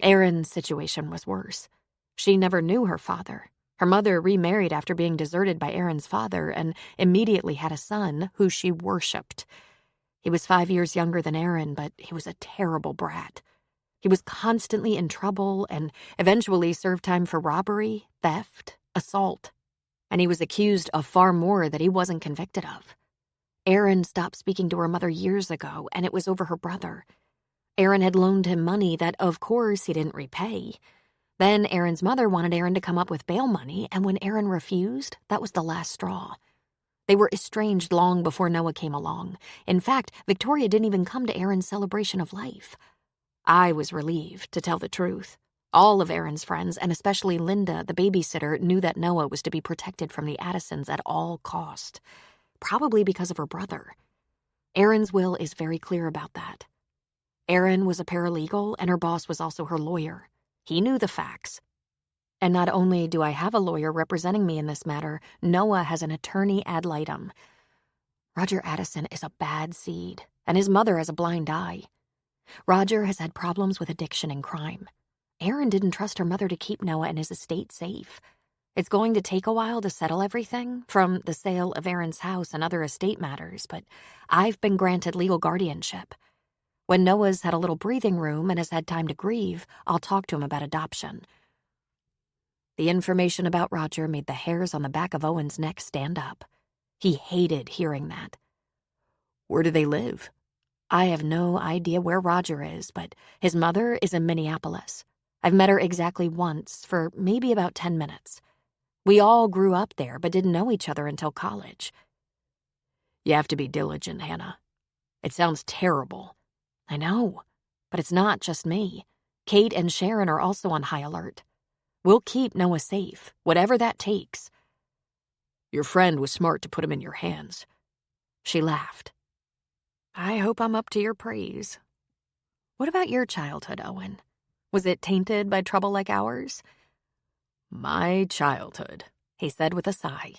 S1: Erin's situation was worse. She never knew her father. Her mother remarried after being deserted by Erin's father and immediately had a son who she worshipped. He was 5 years younger than Erin, but he was a terrible brat. He was constantly in trouble and eventually served time for robbery, theft, assault. And he was accused of far more that he wasn't convicted of. Erin stopped speaking to her mother years ago, and it was over her brother. Erin had loaned him money that, of course, he didn't repay. Then Erin's mother wanted Erin to come up with bail money, and when Erin refused, that was the last straw. They were estranged long before Noah came along. In fact, Victoria didn't even come to Erin's celebration of life. I was relieved, to tell the truth. All of Erin's friends, and especially Linda, the babysitter, knew that Noah was to be protected from the Addisons at all cost. Probably because of her brother. Erin's will is very clear about that. Erin was a paralegal, and her boss was also her lawyer. He knew the facts. And not only do I have a lawyer representing me in this matter, Noah has an attorney ad litem. Roger Addison is a bad seed, and his mother has a blind eye. Roger has had problems with addiction and crime. Erin didn't trust her mother to keep Noah and his estate safe. It's going to take a while to settle everything, from the sale of Erin's house and other estate matters, but I've been granted legal guardianship. When Noah's had a little breathing room and has had time to grieve, I'll talk to him about adoption. The information about Roger made the hairs on the back of Owen's neck stand up. He hated hearing that. Where do they live? I have no idea where Roger is, but his mother is in Minneapolis. I've met her exactly once, for maybe about 10 minutes. We all grew up there, but didn't know each other until college. You have to be diligent, Hannah. It sounds terrible. I know, but it's not just me. Kate and Sharon are also on high alert. We'll keep Noah safe, whatever that takes. Your friend was smart to put him in your hands. She laughed. I hope I'm up to your praise. What about your childhood, Owen? Was it tainted by trouble like ours? My childhood, he said with a sigh.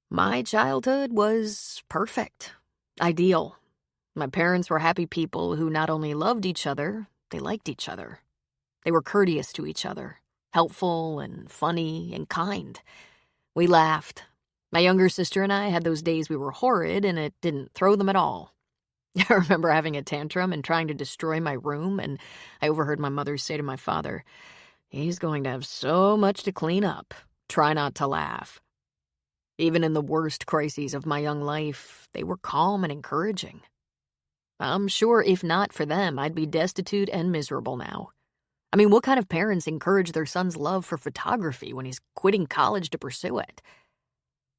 S1: My childhood was perfect, ideal. My parents were happy people who not only loved each other, they liked each other. They were courteous to each other, helpful and funny and kind. We laughed. My younger sister and I had those days we were horrid, and it didn't throw them at all. I remember having a tantrum and trying to destroy my room, and I overheard my mother say to my father, "He's going to have so much to clean up. Try not to laugh." Even in the worst crises of my young life, they were calm and encouraging. I'm sure if not for them, I'd be destitute and miserable now. I mean, what kind of parents encourage their son's love for photography when he's quitting college to pursue it?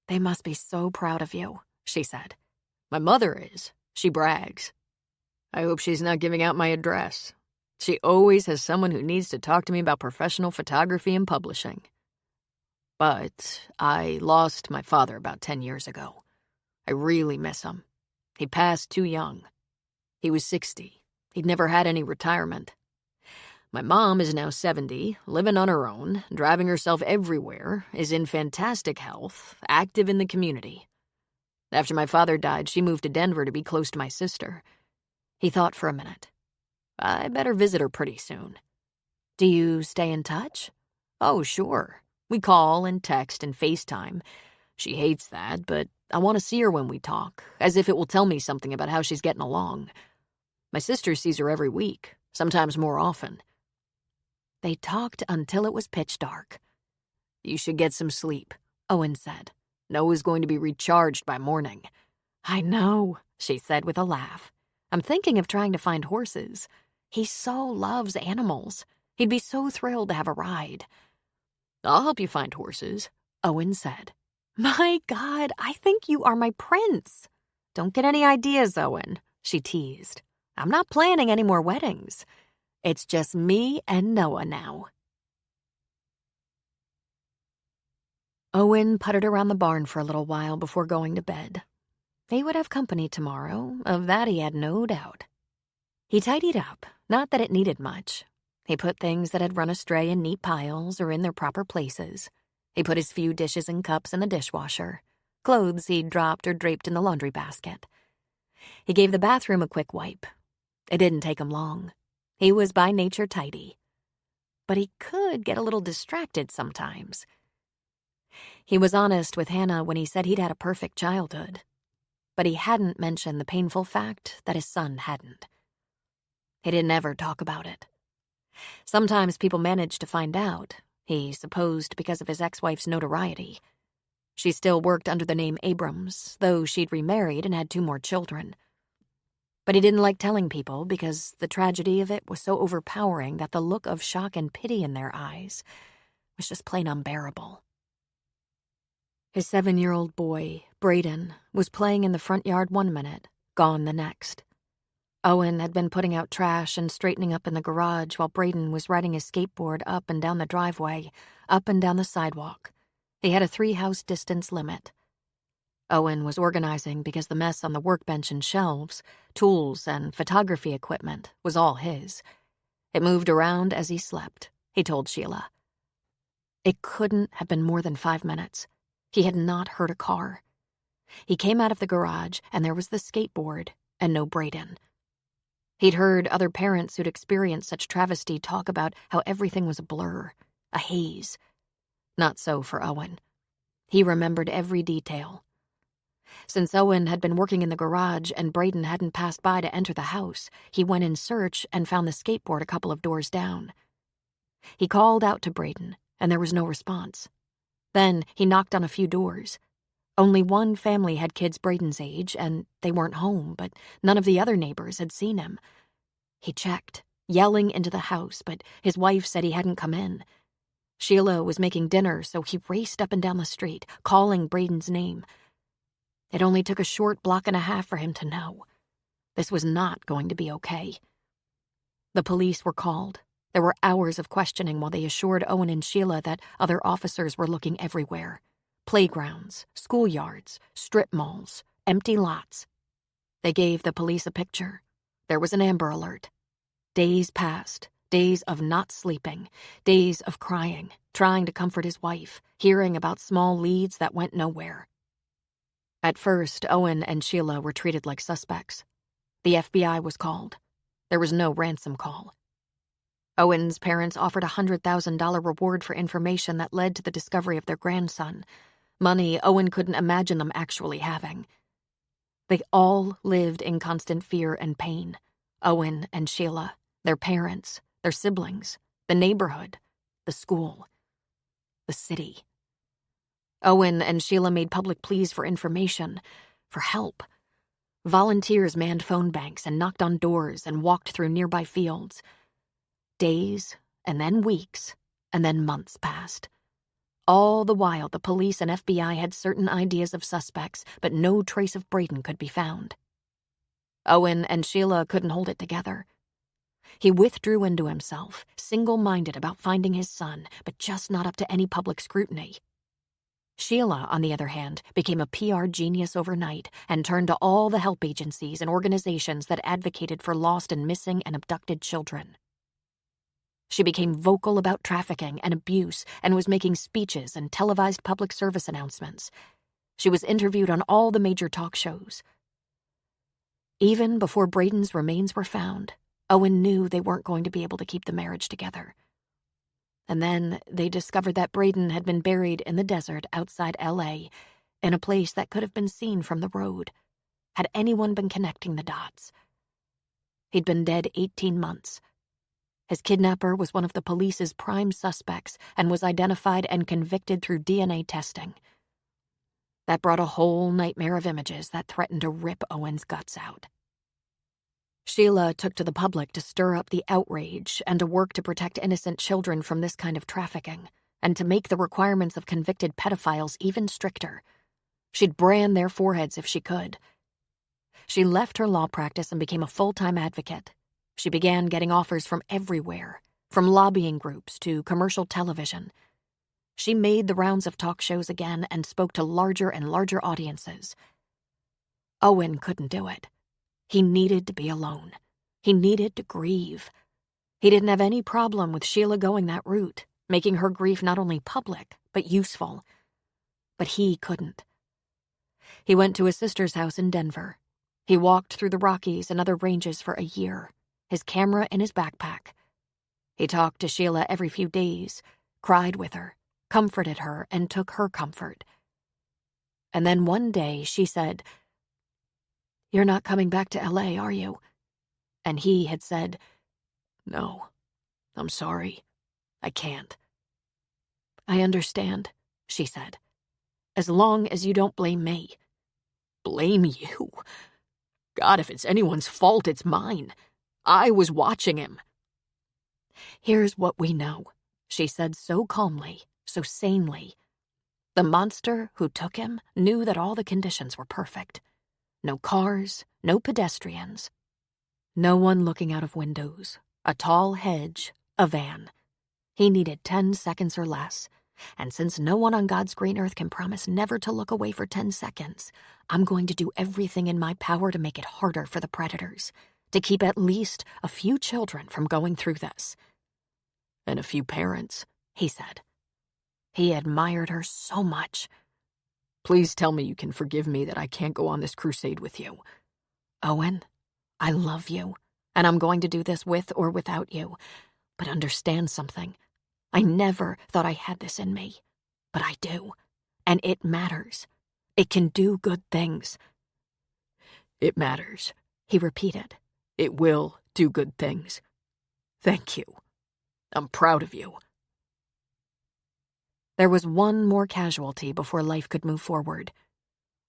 S1: They must be so proud of you, she said. My mother is. She brags. I hope she's not giving out my address. She always has someone who needs to talk to me about professional photography and publishing. But I lost my father about 10 years ago. I really miss him. He passed too young. He was 60. He'd never had any retirement. My mom is now 70, living on her own, driving herself everywhere, is in fantastic health, active in the community. After my father died, she moved to Denver to be close to my sister. He thought for a minute. I better visit her pretty soon. Do you stay in touch? Oh, sure. We call and text and FaceTime. She hates that, but I want to see her when we talk, as if it will tell me something about how she's getting along. My sister sees her every week, sometimes more often. They talked until it was pitch dark. You should get some sleep, Owen said. Noah's going to be recharged by morning. I know, she said with a laugh. I'm thinking of trying to find horses. He so loves animals. He'd be so thrilled to have a ride.
S2: I'll help you find horses,
S1: Owen said. My God, I think you are my prince. Don't get any ideas, Owen, she teased. I'm not planning any more weddings. It's just me and Noah now. Owen puttered around the barn for a little while before going to bed. He would have company tomorrow, of that he had no doubt. He tidied up, not that it needed much. He put things that had run astray in neat piles or in their proper places. He put his few dishes and cups in the dishwasher, clothes he'd dropped or draped in the laundry basket. He gave the bathroom a quick wipe. It didn't take him long. He was by nature tidy. But he could get a little distracted sometimes. He was honest with Hannah when he said he'd had a perfect childhood. But he hadn't mentioned the painful fact that his son hadn't. He didn't ever talk about it. Sometimes people managed to find out, he supposed because of his ex-wife's notoriety. She still worked under the name Abrams, though she'd remarried and had 2 more children. But he didn't like telling people because the tragedy of it was so overpowering that the look of shock and pity in their eyes was just plain unbearable. His 7-year-old boy, Braden, was playing in the front yard 1 minute, gone the next. Owen had been putting out trash and straightening up in the garage while Braden was riding his skateboard up and down the driveway, up and down the sidewalk. He had a 3-house distance limit. Owen was organizing because the mess on the workbench and shelves, tools and photography equipment was all his. It moved around as he slept, he told Sheila. It couldn't have been more than 5 minutes. He had not heard a car. He came out of the garage and there was the skateboard and no Braden. He'd heard other parents who'd experienced such travesty talk about how everything was a blur, a haze. Not so for Owen. He remembered every detail. Since Owen had been working in the garage and Braden hadn't passed by to enter the house, he went in search and found the skateboard a couple of doors down. He called out to Braden, and there was no response. Then he knocked on a few doors. Only one family had kids Braden's age, and they weren't home, but none of the other neighbors had seen him. He checked, yelling into the house, but his wife said he hadn't come in. Sheila was making dinner, so he raced up and down the street, calling Braden's name. It only took a short block and a half for him to know. This was not going to be okay. The police were called. There were hours of questioning while they assured Owen and Sheila that other officers were looking everywhere. Playgrounds, schoolyards, strip malls, empty lots. They gave the police a picture. There was an Amber Alert. Days passed, days of not sleeping, days of crying, trying to comfort his wife, hearing about small leads that went nowhere. At first, Owen and Sheila were treated like suspects. The FBI was called. There was no ransom call. Owen's parents offered a $100,000 reward for information that led to the discovery of their grandson, money Owen couldn't imagine them actually having. They all lived in constant fear and pain. Owen and Sheila, their parents, their siblings, the neighborhood, the school, the city. Owen and Sheila made public pleas for information, for help. Volunteers manned phone banks and knocked on doors and walked through nearby fields. Days, and then weeks, and then months passed. All the while, the police and FBI had certain ideas of suspects, but no trace of Braden could be found. Owen and Sheila couldn't hold it together. He withdrew into himself, single-minded about finding his son, but just not up to any public scrutiny. Sheila, on the other hand, became a PR genius overnight and turned to all the help agencies and organizations that advocated for lost and missing and abducted children. She became vocal about trafficking and abuse and was making speeches and televised public service announcements. She was interviewed on all the major talk shows. Even before Braden's remains were found, Owen knew they weren't going to be able to keep the marriage together. And then they discovered that Braden had been buried in the desert outside L.A., in a place that could have been seen from the road. Had anyone been connecting the dots? He'd been dead 18 months. His kidnapper was one of the police's prime suspects and was identified and convicted through DNA testing. That brought a whole nightmare of images that threatened to rip Owen's guts out. Sheila took to the public to stir up the outrage and to work to protect innocent children from this kind of trafficking, and to make the requirements of convicted pedophiles even stricter. She'd brand their foreheads if she could. She left her law practice and became a full-time advocate. She began getting offers from everywhere, from lobbying groups to commercial television. She made the rounds of talk shows again and spoke to larger and larger audiences. Owen couldn't do it. He needed to be alone. He needed to grieve. He didn't have any problem with Sheila going that route, making her grief not only public, but useful. But he couldn't. He went to his sister's house in Denver. He walked through the Rockies and other ranges for a year, his camera in his backpack. He talked to Sheila every few days, cried with her, comforted her, and took her comfort. And then one day she said, "You're not coming back to LA, are you?" And he had said, "No, I'm sorry. I can't." "I understand," she said, "as long as you don't blame me."
S2: Blame you? God, if it's anyone's fault, it's mine. I was watching him.
S1: "Here's what we know," she said so calmly, so sanely. The monster who took him knew that all the conditions were perfect. No cars, no pedestrians. No one looking out of windows, a tall hedge, a van. He needed 10 seconds or less. And since no one on God's green earth can promise never to look away for 10 seconds, I'm going to do everything in my power to make it harder for the predators, to keep at least a few children from going through this.
S2: And a few parents,
S1: he said. He admired her so much.
S2: Please tell me you can forgive me that I can't go on this crusade with you.
S1: Owen, I love you, and I'm going to do this with or without you. But understand something. I never thought I had this in me, but I do, and it matters. It can do good things.
S2: It matters,
S1: he repeated.
S2: It will do good things. Thank you. I'm proud of you.
S1: There was one more casualty before life could move forward.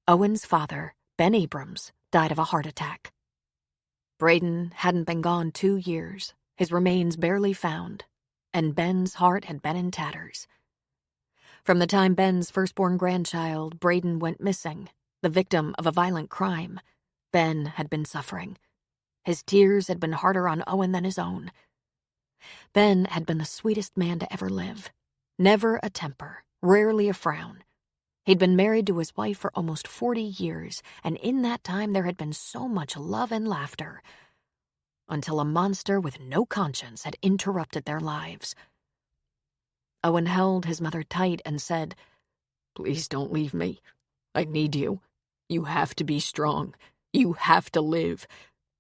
S1: Owen's father, Ben Abrams, died of a heart attack. Braden hadn't been gone 2 years, his remains barely found, and Ben's heart had been in tatters. From the time Ben's firstborn grandchild, Braden, went missing, the victim of a violent crime, Ben had been suffering. His tears had been harder on Owen than his own. Ben had been the sweetest man to ever live. Never a temper, rarely a frown. He'd been married to his wife for almost 40 years, and in that time there had been so much love and laughter, until a monster with no conscience had interrupted their lives. Owen held his mother tight and said,
S2: "Please don't leave me. I need you. You have to be strong. You have to live.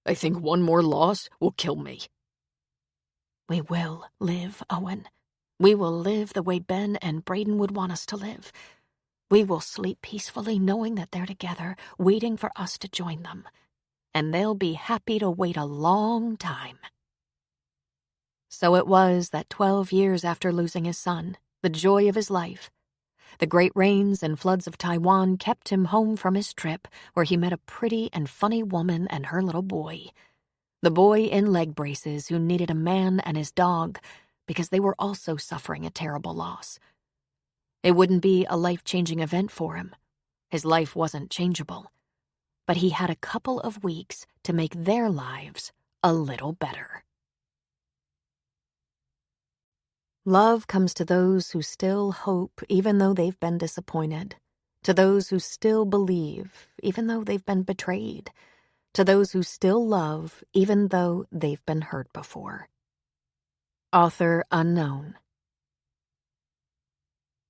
S2: I think one more loss will kill me."
S1: "We will live, Owen. We will live the way Ben and Braden would want us to live. We will sleep peacefully knowing that they're together, waiting for us to join them. And they'll be happy to wait a long time." So it was that 12 years after losing his son, the joy of his life, the great rains and floods of Taiwan kept him home from his trip, where he met a pretty and funny woman and her little boy. The boy in leg braces who needed a man and his dog because they were also suffering a terrible loss. It wouldn't be a life-changing event for him. His life wasn't changeable. But he had a couple of weeks to make their lives a little better. Love comes to those who still hope even though they've been disappointed, to those who still believe even though they've been betrayed, to those who still love even though they've been hurt before. Author unknown.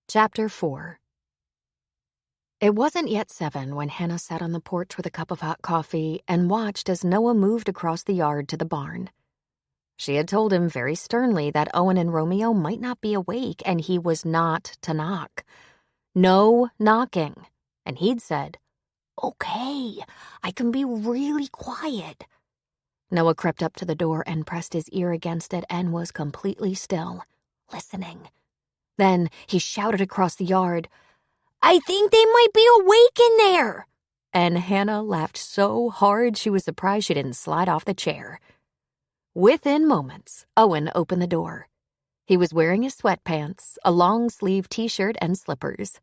S1: Chapter 4. It wasn't yet 7 when Hannah sat on the porch with a cup of hot coffee and watched as Noah moved across the yard to the barn. She had told him very sternly that Owen and Romeo might not be awake and he was not to knock. No knocking. And he'd said, "Okay, I can be really quiet." Noah crept up to the door and pressed his ear against it and was completely still, listening. Then he shouted across the yard,
S3: I think they might be awake in there.
S1: And Hannah laughed so hard she was surprised she didn't slide off the chair. Within moments, Owen opened the door. He was wearing his sweatpants, a long-sleeve t-shirt, and slippers.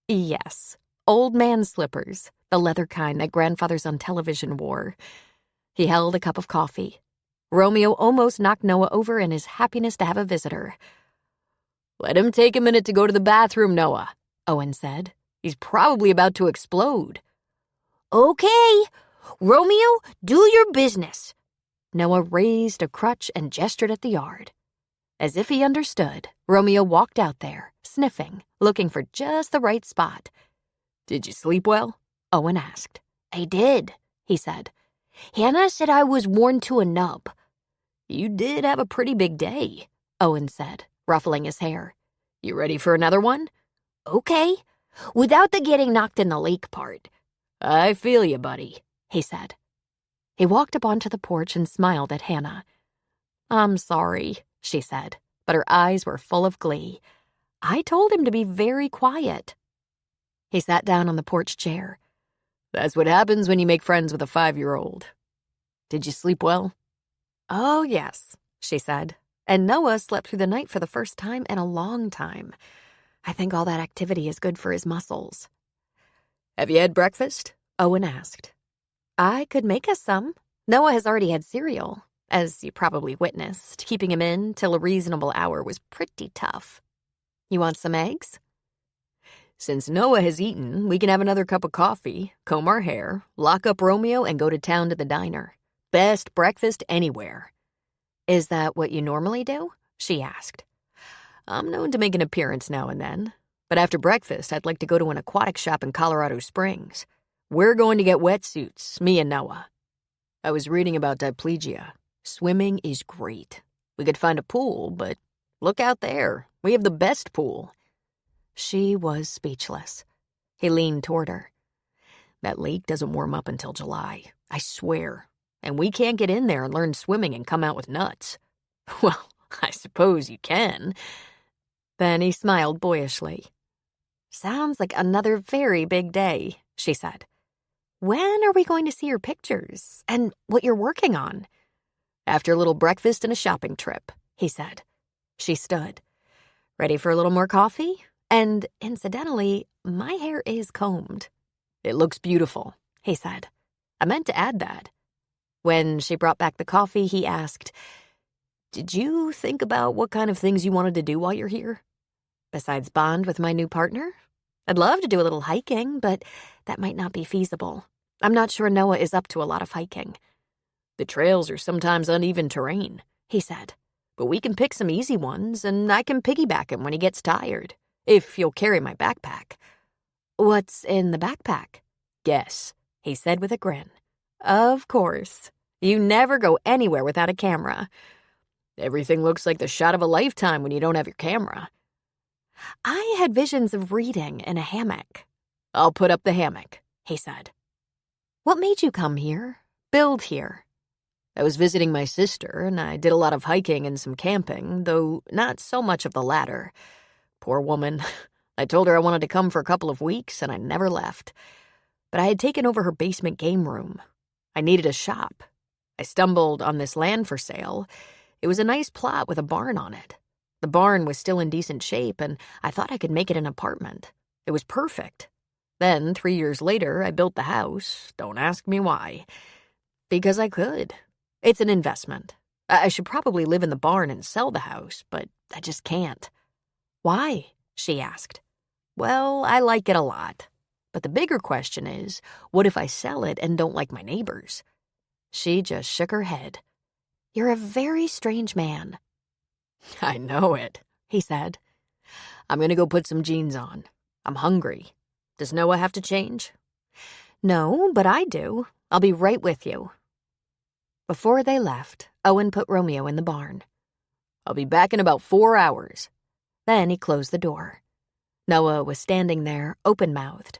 S1: Yes, old man slippers, the leather kind that grandfathers on television wore. He held a cup of coffee. Romeo almost knocked Noah over in his happiness to have a visitor.
S2: Let him take a minute to go to the bathroom, Noah,
S1: Owen said.
S2: He's probably about to explode.
S3: Okay, Romeo, do your business.
S1: Noah raised a crutch and gestured at the yard. As if he understood, Romeo walked out there, sniffing, looking for just the right spot.
S2: Did you sleep well?
S1: Owen asked.
S3: I did, he said. Hannah said I was worn to a nub.
S2: You did have a pretty big day,
S1: Owen said, ruffling his hair.
S2: You ready for another one?
S3: Okay, without the getting knocked in the lake part.
S2: I feel you, buddy,
S1: he said. He walked up onto the porch and smiled at Hannah. I'm sorry, she said, but her eyes were full of glee. I told him to be very quiet. He sat down on the porch chair.
S2: That's what happens when you make friends with a 5-year-old. Did you sleep well?
S1: Oh, yes, she said. And Noah slept through the night for the first time in a long time. I think all that activity is good for his muscles.
S2: Have you had breakfast?
S1: Owen asked. I could make us some. Noah has already had cereal. As you probably witnessed, keeping him in till a reasonable hour was pretty tough. You want some eggs?
S2: Since Noah has eaten, we can have another cup of coffee, comb our hair, lock up Romeo, and go to town to the diner. Best breakfast anywhere.
S1: Is that what you normally do? She asked.
S2: I'm known to make an appearance now and then, but after breakfast, I'd like to go to an aquatic shop in Colorado Springs. We're going to get wetsuits, me and Noah. I was reading about diplegia. Swimming is great. We could find a pool, but look out there. We have the best pool.
S1: She was speechless. He leaned toward her.
S2: That lake doesn't warm up until July, I swear. And we can't get in there and learn swimming and come out with nuts. Well, I suppose you can.
S1: Then he smiled boyishly. Sounds like another very big day, she said. When are we going to see your pictures and what you're working on?
S2: After a little breakfast and a shopping trip,
S1: he said. She stood. Ready for a little more coffee? And incidentally, my hair is combed.
S2: It looks beautiful,
S1: he said. I meant to add that. When she brought back the coffee, he asked,
S2: Did you think about what kind of things you wanted to do while you're here?
S1: Besides bond with my new partner? I'd love to do a little hiking, but that might not be feasible. I'm not sure Noah is up to a lot of hiking.
S2: The trails are sometimes uneven terrain,
S1: he said.
S2: But we can pick some easy ones, and I can piggyback him when he gets tired, if you'll carry my backpack.
S1: What's in the backpack?
S2: Guess, he said with a grin.
S1: Of course. You never go anywhere without a camera.
S2: Everything looks like the shot of a lifetime when you don't have your camera.
S1: I had visions of reading in a hammock.
S2: I'll put up the hammock, he said.
S1: What made you come here? Build here?
S2: I was visiting my sister, and I did a lot of hiking and some camping, though not so much of the latter. Poor woman. I told her I wanted to come for a couple of weeks, and I never left. But I had taken over her basement game room. I needed a shop. I stumbled on this land for sale. It was a nice plot with a barn on it. The barn was still in decent shape, and I thought I could make it an apartment. It was perfect. Then, 3 years later, I built the house. Don't ask me why. Because I could. It's an investment. I should probably live in the barn and sell the house, but I just can't.
S1: Why? She asked.
S2: Well, I like it a lot. But the bigger question is, what if I sell it and don't like my neighbors?
S1: She just shook her head. You're a very strange man.
S2: I know it, he said. I'm going to go put some jeans on. I'm hungry. Does Noah have to change?
S1: No, but I do. I'll be right with you. Before they left, Owen put Romeo in the barn.
S2: I'll be back in about 4 hours.
S1: Then he closed the door. Noah was standing there, open-mouthed.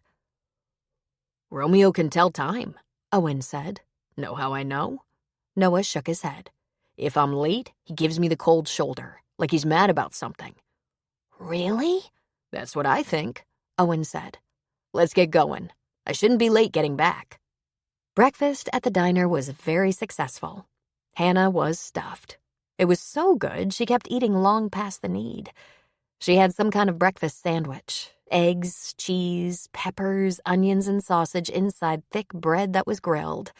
S2: Romeo can tell time,
S1: Owen said.
S2: Know how I know?
S1: Noah shook his head.
S2: If I'm late, he gives me the cold shoulder, like he's mad about something.
S3: Really?
S2: That's what I think, Owen said. Let's get going. I shouldn't be late getting back. Breakfast at the diner was very successful. Hannah was stuffed. It was so good she kept eating long past the need. She had some kind of breakfast sandwich. Eggs, cheese, peppers, onions, and sausage inside thick bread that was grilled.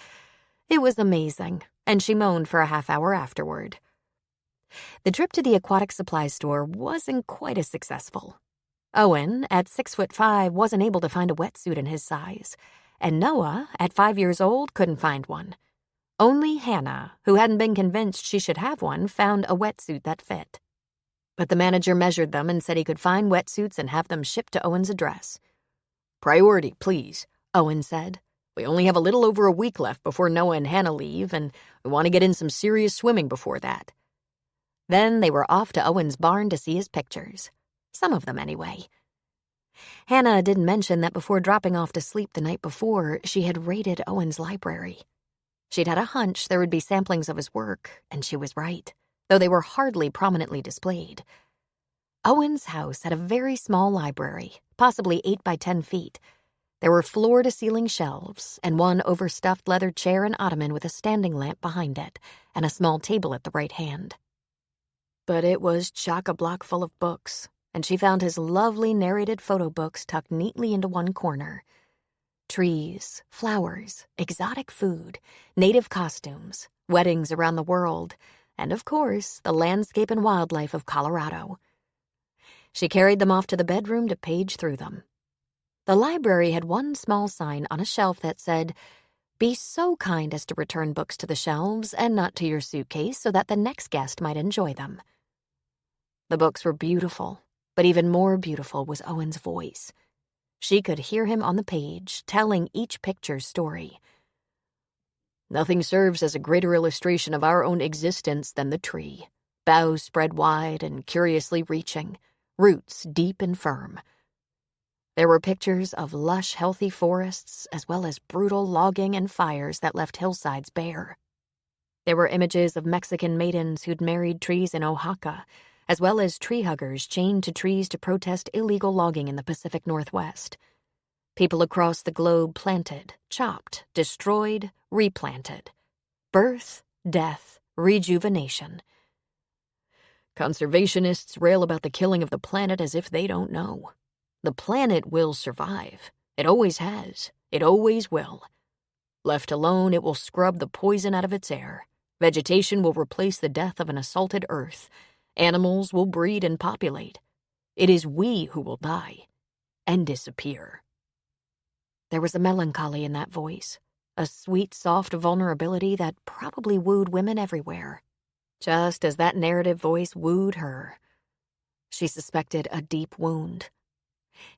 S2: It was amazing, and she moaned for a half hour afterward. The trip to the aquatic supply store wasn't quite as successful. Owen, at 6'5", wasn't able to find a wetsuit in his size, and Noah, at 5 years old, couldn't find one. Only Hannah, who hadn't been convinced she should have one, found a wetsuit that fit. But the manager measured them and said he could find wetsuits and have them shipped to Owen's address. Priority, please, Owen said. We only have a little over a week left before Noah and Hannah leave, and we want to get in some serious swimming before that. Then they were off to Owen's barn to see his pictures. Some of them, anyway. Hannah didn't mention that before dropping off to sleep the night before, she had raided Owen's library. She'd had a hunch there would be samplings of his work, and she was right, though they were hardly prominently displayed. Owen's house had a very small library, possibly 8 by 10 feet. There were floor-to-ceiling shelves, and one overstuffed leather chair and ottoman with a standing lamp behind it, and a small table at the right hand. But it was chock-a-block full of books, and she found his lovely narrated photo books tucked neatly into one corner. Trees, flowers, exotic food, native costumes, weddings around the world, and, of course, the landscape and wildlife of Colorado. She carried them off to the bedroom to page through them. The library had one small sign on a shelf that said, "Be so kind as to return books to the shelves and not to your suitcase so that the next guest might enjoy them." The books were beautiful, but even more beautiful was Owen's voice. She could hear him on the page, telling each picture's story. Nothing serves as a greater illustration of our own existence than the tree, boughs spread wide and curiously reaching, roots deep and firm. There were pictures of lush, healthy forests, as well as brutal logging and fires that left hillsides bare. There were images of Mexican maidens who'd married trees in Oaxaca, as well as tree huggers chained to trees to protest illegal logging in the Pacific Northwest. People across the globe planted, chopped, destroyed, replanted. Birth, death, rejuvenation. Conservationists rail about the killing of the planet as if they don't know. The planet will survive. It always has. It always will. Left alone, it will scrub the poison out of its air. Vegetation will replace the death of an assaulted earth. Animals will breed and populate. It is we who will die and disappear. There was a melancholy in that voice, a sweet, soft vulnerability that probably wooed women everywhere, just as that narrative voice wooed her. She suspected a deep wound.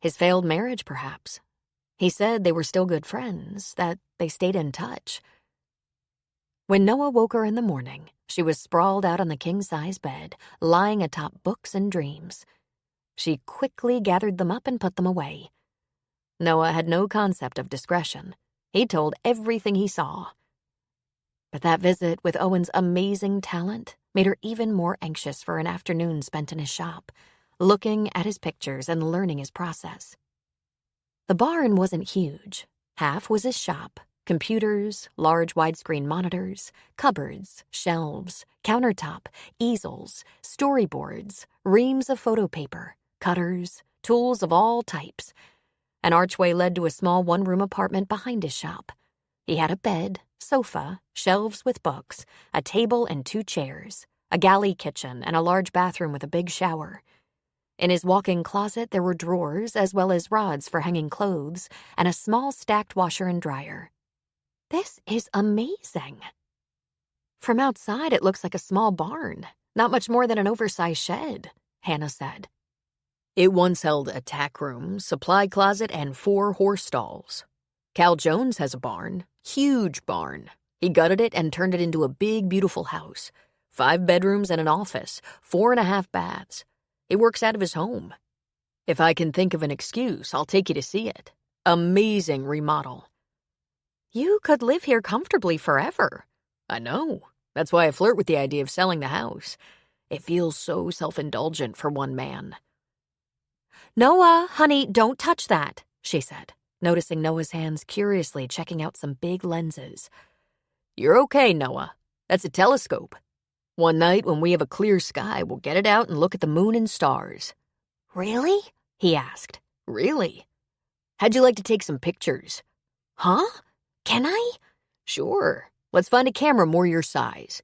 S2: His failed marriage, perhaps. He said they were still good friends, that they stayed in touch. When Noah woke her in the morning, she was sprawled out on the king-size bed, lying atop books and dreams. She quickly gathered them up and put them away. Noah had no concept of discretion. He told everything he saw. But that visit with Owen's amazing talent made her even more anxious for an afternoon spent in his shop, looking at his pictures and learning his process. The barn wasn't huge. Half was his shop. Computers, large widescreen monitors, cupboards, shelves, countertop, easels, storyboards, reams of photo paper, cutters, tools of all types. An archway led to a small one-room apartment behind his shop. He had a bed, sofa, shelves with books, a table and 2 chairs, a galley kitchen, and a large bathroom with a big shower. In his walk-in closet, there were drawers as well as rods for hanging clothes and a small stacked washer and dryer. This is amazing. From outside, it looks like a small barn, not much more than an oversized shed, Hannah said. It once held a tack room, supply closet, and 4 horse stalls. Cal Jones has a barn, huge barn. He gutted it and turned it into a big, beautiful house. 5 bedrooms and an office, 4.5 baths. He works out of his home. If I can think of an excuse, I'll take you to see it. Amazing remodel. You could live here comfortably forever. I know. That's why I flirt with the idea of selling the house. It feels so self-indulgent for one man.
S1: "Noah, honey, don't touch that," she said, noticing Noah's hands curiously checking out some big lenses.
S2: "You're okay, Noah. That's a telescope. One night when we have a clear sky, we'll get it out and look at the moon and stars."
S1: "Really?" he asked.
S2: "Really? How'd you like to take some pictures?"
S1: "Huh? Can I?"
S2: "Sure. Let's find a camera more your size."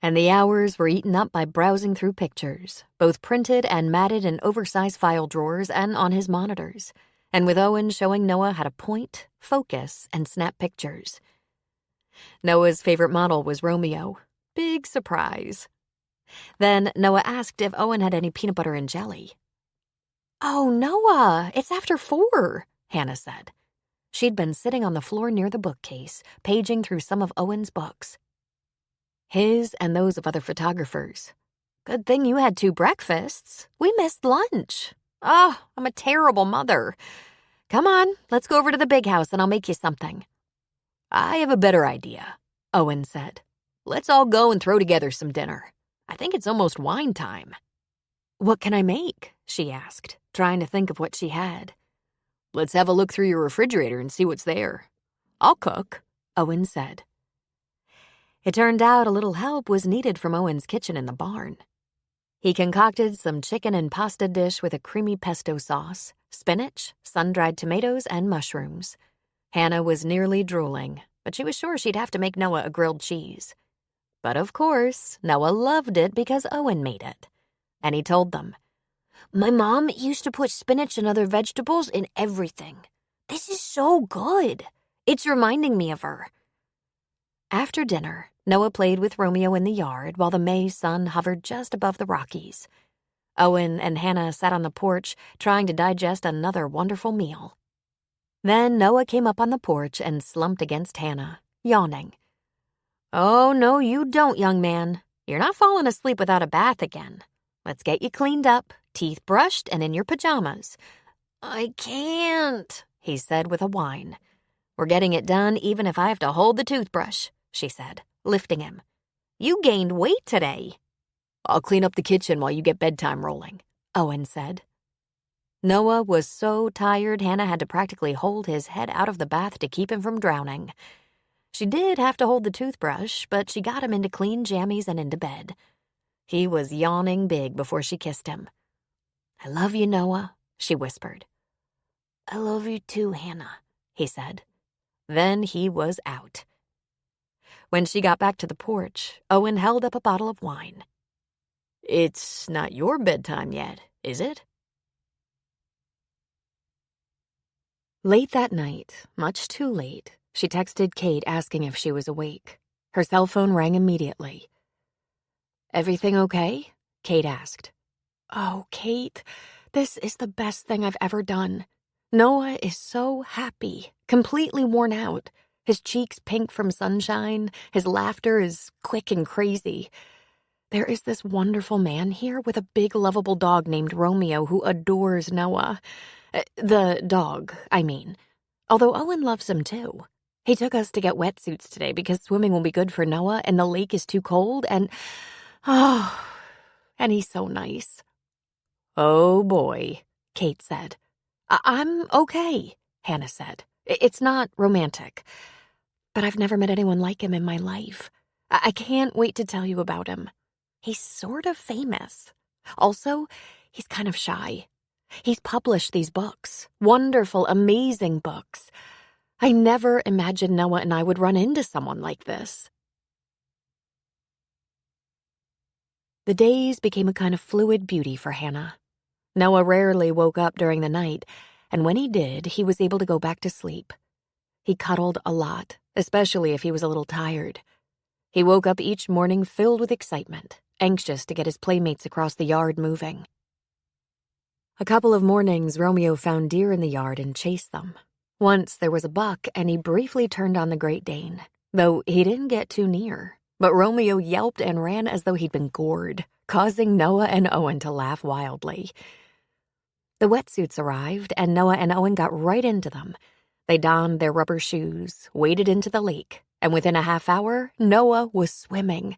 S1: And the hours were eaten up by browsing through pictures, both printed and matted in oversized file drawers and on his monitors, and with Owen showing Noah how to point, focus, and snap pictures. Noah's favorite model was Romeo. Big surprise. Then Noah asked if Owen had any peanut butter and jelly. "Oh, Noah, it's after 4, Hannah said. She'd been sitting on the floor near the bookcase, paging through some of Owen's books. His and those of other photographers. "Good thing you had 2 breakfasts. We missed lunch. Oh, I'm a terrible mother. Come on, let's go over to the big house and I'll make you something."
S2: "I have a better idea," Owen said. "Let's all go and throw together some dinner. I think it's almost wine time."
S1: "What can I make?" she asked, trying to think of what she had.
S2: "Let's have a look through your refrigerator and see what's there. I'll cook," Owen said.
S1: It turned out a little help was needed from Owen's kitchen in the barn. He concocted some chicken and pasta dish with a creamy pesto sauce, spinach, sun-dried tomatoes, and mushrooms. Hannah was nearly drooling, but she was sure she'd have to make Noah a grilled cheese. But of course, Noah loved it because Owen made it. And he told them, "My mom used to put spinach and other vegetables in everything. This is so good. It's reminding me of her." After dinner, Noah played with Romeo in the yard while the May sun hovered just above the Rockies. Owen and Hannah sat on the porch trying to digest another wonderful meal. Then Noah came up on the porch and slumped against Hannah, yawning. "Oh, no, you don't, young man. You're not falling asleep without a bath again. Let's get you cleaned up, teeth brushed, and in your pajamas." "I can't," he said with a whine. "We're getting it done even if I have to hold the toothbrush," she said, lifting him. "You gained weight today."
S2: "I'll clean up the kitchen while you get bedtime rolling,"
S1: Owen said. Noah was so tired Hannah had to practically hold his head out of the bath to keep him from drowning. She did have to hold the toothbrush, but she got him into clean jammies and into bed. He was yawning big before she kissed him. "I love you, Noah," she whispered. "I love you too, Hannah," he said. Then he was out. When she got back to the porch, Owen held up a bottle of wine.
S2: "It's not your bedtime yet, is it?"
S1: Late that night, much too late, she texted Kate asking if she was awake. Her cell phone rang immediately. "Everything okay?" Kate asked. "Oh, Kate, this is the best thing I've ever done. Noah is so happy, completely worn out. His cheeks pink from sunshine, his laughter is quick and crazy. There is this wonderful man here with a big lovable dog named Romeo who adores Noah. The dog, I mean. Although Owen loves him too. He took us to get wetsuits today because swimming will be good for Noah and the lake is too cold and he's so nice."
S2: "Oh, boy,"
S1: Kate said. I'm okay," Hannah said. "It's not romantic. But I've never met anyone like him in my life. I can't wait to tell you about him. He's sort of famous. Also, he's kind of shy. He's published these books. Wonderful, amazing books. I never imagined Noah and I would run into someone like this." The days became a kind of fluid beauty for Hannah. Noah rarely woke up during the night, and when he did, he was able to go back to sleep. He cuddled a lot, especially if he was a little tired. He woke up each morning filled with excitement, anxious to get his playmates across the yard moving. A couple of mornings, Romeo found deer in the yard and chased them. Once there was a buck, and he briefly turned on the Great Dane, though he didn't get too near. But Romeo yelped and ran as though he'd been gored, causing Noah and Owen to laugh wildly. The wetsuits arrived, and Noah and Owen got right into them. They donned their rubber shoes, waded into the lake, and within a half hour, Noah was swimming.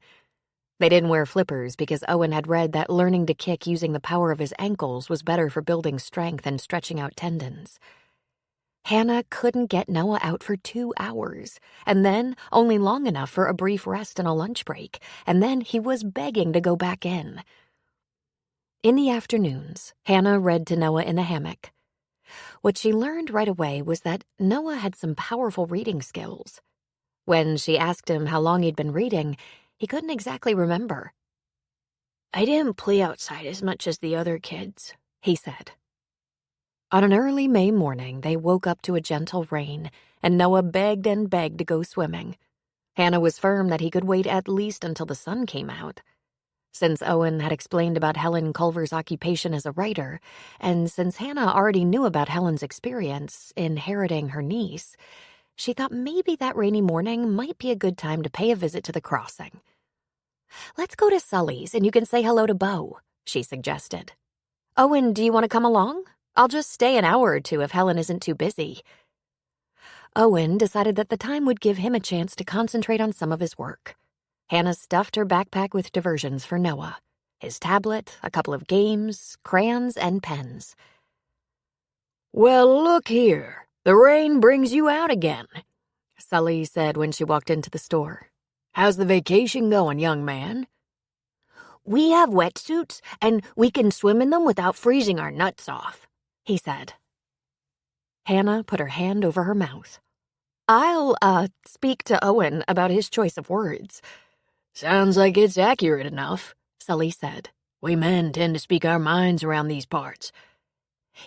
S1: They didn't wear flippers because Owen had read that learning to kick using the power of his ankles was better for building strength and stretching out tendons. Hannah couldn't get Noah out for 2 hours, and then only long enough for a brief rest and a lunch break, and then he was begging to go back in. In the afternoons, Hannah read to Noah in the hammock. What she learned right away was that Noah had some powerful reading skills. When she asked him how long he'd been reading, he couldn't exactly remember.
S4: "I didn't play outside as much as the other kids," he said.
S1: On an early May morning, they woke up to a gentle rain, and Noah begged and begged to go swimming. Hannah was firm that he could wait at least until the sun came out. Since Owen had explained about Helen Culver's occupation as a writer, and since Hannah already knew about Helen's experience inheriting her niece, she thought maybe that rainy morning might be a good time to pay a visit to the crossing. "Let's go to Sully's and you can say hello to Beau," she suggested. "Owen, do you want to come along? I'll just stay an hour or two if Helen isn't too busy." Owen decided that the time would give him a chance to concentrate on some of his work. Hannah stuffed her backpack with diversions for Noah, his tablet, a couple of games, crayons, and pens.
S2: "Well, look here. The rain brings you out again," Sully said when she walked into the store. "How's the vacation going, young man?"
S3: We have wetsuits, and we can swim in them without freezing our nuts off," he said.
S1: Hannah put her hand over her mouth. "I'll, speak to Owen about his choice of words."
S2: "Sounds like it's accurate enough," Sully said. "We men tend to speak our minds around these parts."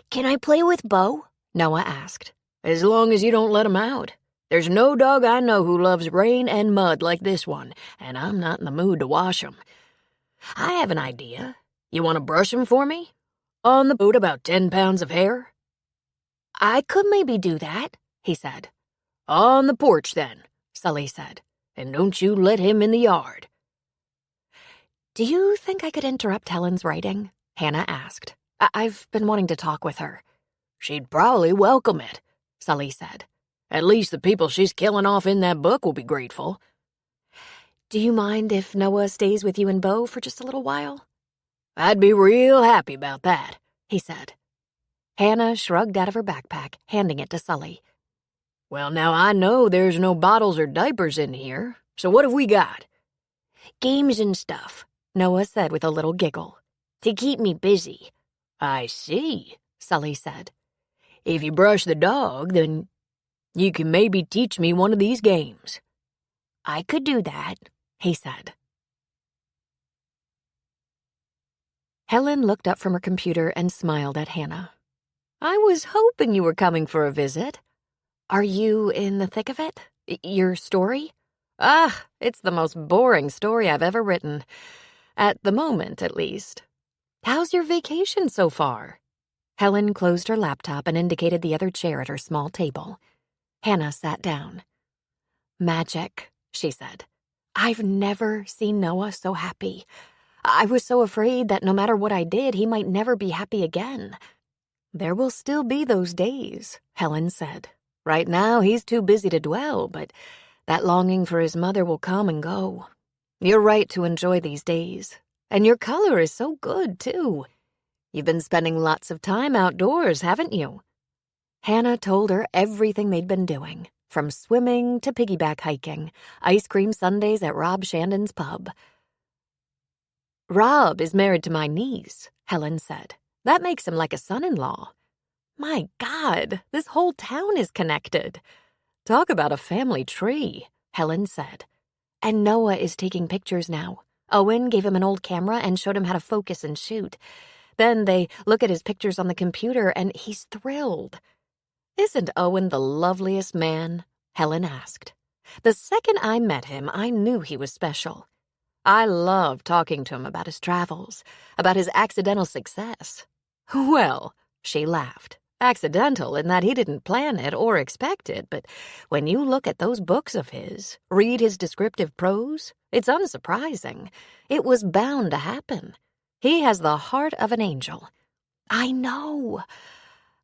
S3: "Can I play with Beau?"
S1: Noah asked.
S2: "As long as you don't let him out. There's no dog I know who loves rain and mud like this one, and I'm not in the mood to wash him. I have an idea. You want to brush him for me? On the boat about 10 pounds of hair?"
S3: "I could maybe do that," he said.
S2: "On the porch, then," Sully said. "And don't you let him in the yard."
S1: "Do you think I could interrupt Helen's writing?" Hannah asked. I've been wanting to talk with her."
S2: "She'd probably welcome it," Sully said. "At least the people she's killing off in that book will be grateful."
S1: "Do you mind if Noah stays with you and Beau for just a little while?"
S2: "I'd be real happy about that,"
S1: he said. Hannah shrugged out of her backpack, handing it to Sully.
S2: "Well, now I know there's no bottles or diapers in here, so what have we got?"
S3: "Games and stuff,"
S1: Noah said with a little giggle.
S3: "To keep me busy."
S2: "I see," Sully said. "If you brush the dog, then you can maybe teach me one of these games."
S3: "I could do that,"
S1: he said. Helen looked up from her computer and smiled at Hannah. "I was hoping you were coming for a visit. Are you in the thick of it? Your story?" It's the most boring story I've ever written. At the moment, at least. How's your vacation so far?" Helen closed her laptop and indicated the other chair at her small table. Hannah sat down. "Magic," she said. "I've never seen Noah so happy. I was so afraid that no matter what I did, he might never be happy again." "There will still be those days," Helen said. "Right now, he's too busy to dwell, but that longing for his mother will come and go. You're right to enjoy these days. And your color is so good, too. You've been spending lots of time outdoors, haven't you?" Hannah told her everything they'd been doing, from swimming to piggyback hiking, ice cream sundaes at Rob Shandon's pub. "Rob is married to my niece," Helen said. "That makes him like a son-in-law. My God, this whole town is connected. Talk about a family tree," Helen said. "And Noah is taking pictures now. Owen gave him an old camera and showed him how to focus and shoot. Then they look at his pictures on the computer and he's thrilled." "Isn't Owen the loveliest man?" Helen asked. "The second I met him, I knew he was special. I loved talking to him about his travels, about his accidental success." "Well," she laughed, "accidental in that he didn't plan it or expect it, but when you look at those books of his, read his descriptive prose, it's unsurprising. It was bound to happen. He has the heart of an angel." "I know.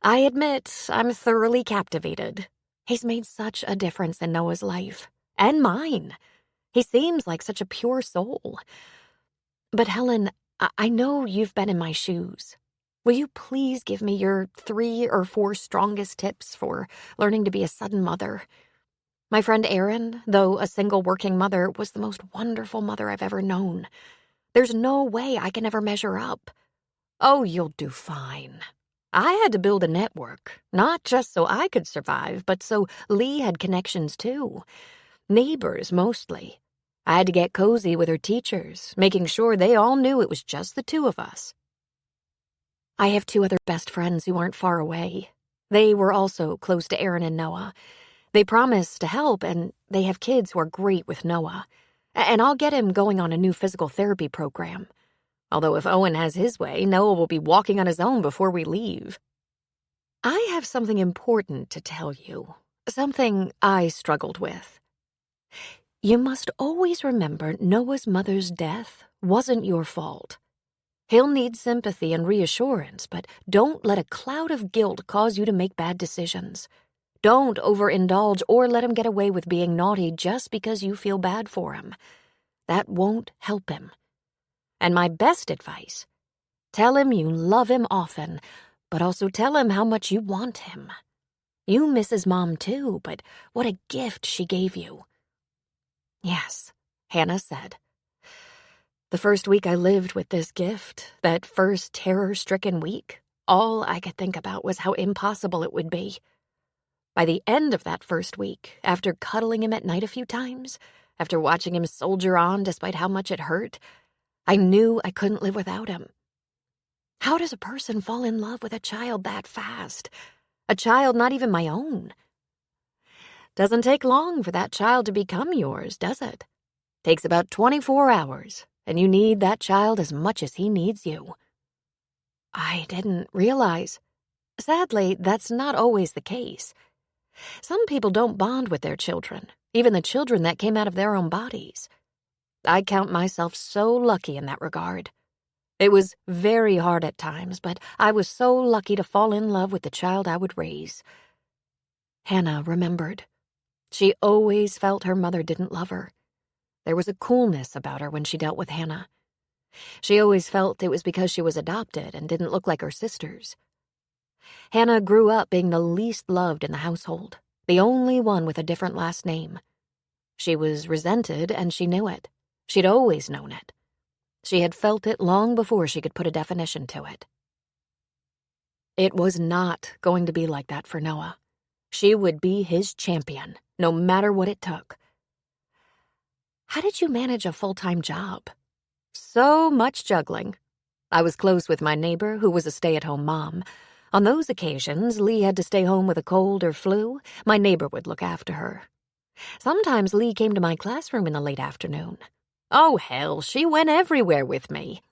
S1: I admit I'm thoroughly captivated. He's made such a difference in Noah's life. And mine. He seems like such a pure soul. But Helen, I know you've been in my shoes. Will you please give me your 3 or 4 strongest tips for learning to be a sudden mother? My friend Erin, though a single working mother, was the most wonderful mother I've ever known. There's no way I can ever measure up. Oh, you'll do fine. I had to build a network, not just so I could survive, but so Lee had connections too. Neighbors, mostly. I had to get cozy with her teachers, making sure they all knew it was just the 2 of us. I have 2 other best friends who aren't far away. They were also close to Erin and Noah. They promised to help, and they have kids who are great with Noah. And I'll get him going on a new physical therapy program. Although if Owen has his way, Noah will be walking on his own before we leave. I have something important to tell you. Something I struggled with. You must always remember Noah's mother's death wasn't your fault. He'll need sympathy and reassurance, but don't let a cloud of guilt cause you to make bad decisions. Don't overindulge or let him get away with being naughty just because you feel bad for him. That won't help him. And my best advice, tell him you love him often, but also tell him how much you want him. You miss his mom too, but what a gift she gave you. Yes, Hannah said. The first week I lived with this gift, that first terror-stricken week, all I could think about was how impossible it would be. By the end of that first week, after cuddling him at night a few times, after watching him soldier on despite how much it hurt, I knew I couldn't live without him. How does a person fall in love with a child that fast? A child not even my own? Doesn't take long for that child to become yours, does it? Takes about 24 hours, and you need that child as much as he needs you. I didn't realize. Sadly, that's not always the case. Some people don't bond with their children, even the children that came out of their own bodies. I count myself so lucky in that regard. It was very hard at times, but I was so lucky to fall in love with the child I would raise. Hannah remembered. She always felt her mother didn't love her. There was a coolness about her when she dealt with Hannah. She always felt it was because she was adopted and didn't look like her sisters. Hannah grew up being the least loved in the household, the only one with a different last name. She was resented, and she knew it. She'd always known it. She had felt it long before she could put a definition to it. It was not going to be like that for Noah. She would be his champion, no matter what it took. How did you manage a full-time job? So much juggling. I was close with my neighbor, who was a stay-at-home mom. On those occasions, Lee had to stay home with a cold or flu. My neighbor would look after her. Sometimes Lee came to my classroom in the late afternoon. Oh, hell, she went everywhere with me.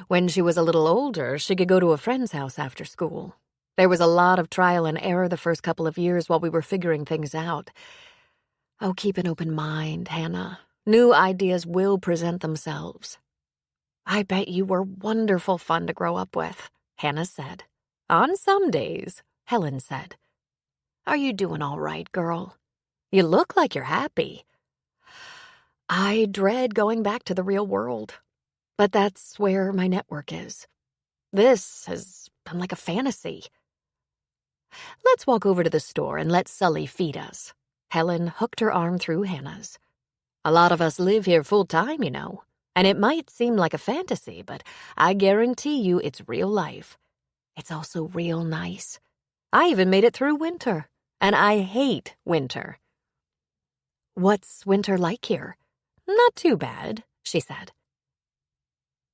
S1: When she was a little older, she could go to a friend's house after school. There was a lot of trial and error the first couple of years while we were figuring things out. Oh, keep an open mind, Hannah. New ideas will present themselves. I bet you were wonderful fun to grow up with, Hannah said. On some days, Helen said. Are you doing all right, girl? You look like you're happy. I dread going back to the real world, but that's where my network is. This has been like a fantasy. Let's walk over to the store and let Sully feed us. Helen hooked her arm through Hannah's. A lot of us live here full-time, you know, and it might seem like a fantasy, but I guarantee you it's real life. It's also real nice. I even made it through winter, and I hate winter. What's winter like here? Not too bad, she said.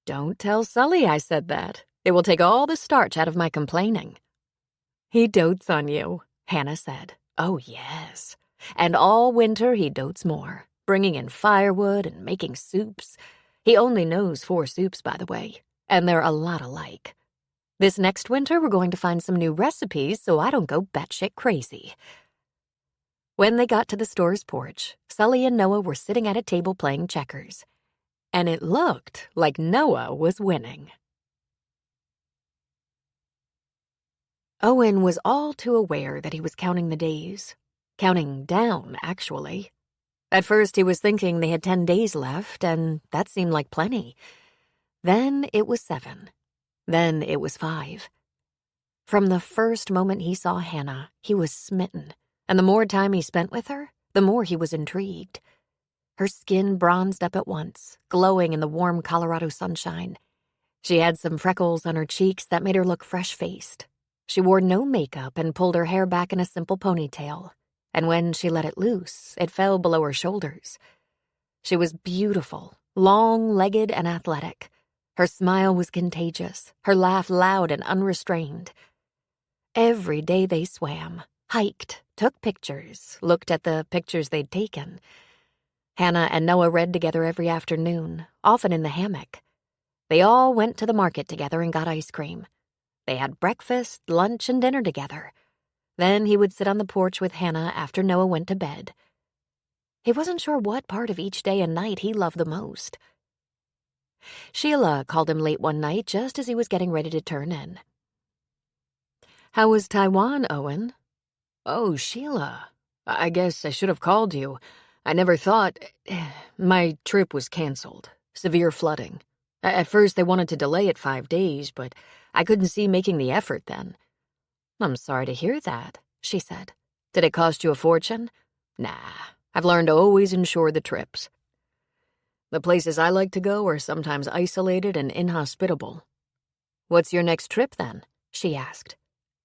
S1: Don't tell Sully I said that. It will take all the starch out of my complaining. He dotes on you, Hannah said. Oh, yes. And all winter he dotes more, bringing in firewood and making soups. He only knows 4 soups, by the way, and they're a lot alike. This next winter, we're going to find some new recipes so I don't go batshit crazy. When they got to the store's porch, Sully and Noah were sitting at a table playing checkers. And it looked like Noah was winning. Owen was all too aware that he was counting the days. Counting down, actually. At first, he was thinking they had 10 days left, and that seemed like plenty. Then it was 7. Then it was 5. From the first moment he saw Hannah, he was smitten, and the more time he spent with her, the more he was intrigued. Her skin bronzed up at once, glowing in the warm Colorado sunshine. She had some freckles on her cheeks that made her look fresh-faced. She wore no makeup and pulled her hair back in a simple ponytail, and when she let it loose, it fell below her shoulders. She was beautiful, long-legged and athletic. Her smile was contagious, her laugh loud and unrestrained. Every day they swam, hiked, took pictures, looked at the pictures they'd taken. Hannah and Noah read together every afternoon, often in the hammock. They all went to the market together and got ice cream. They had breakfast, lunch, and dinner together. Then he would sit on the porch with Hannah after Noah went to bed. He wasn't sure what part of each day and night he loved the most. Sheila called him late one night just as he was getting ready to turn in.
S2: How was Taiwan, Owen? Oh, Sheila, I guess I should have called you. I never thought... My trip was canceled. Severe flooding. At first they wanted to delay it 5 days, but I couldn't see making the effort then.
S1: I'm sorry to hear that, she said.
S2: Did it cost you a fortune? Nah, I've learned to always insure the trips. The places I like to go are sometimes isolated and inhospitable.
S1: What's your next trip then? She asked.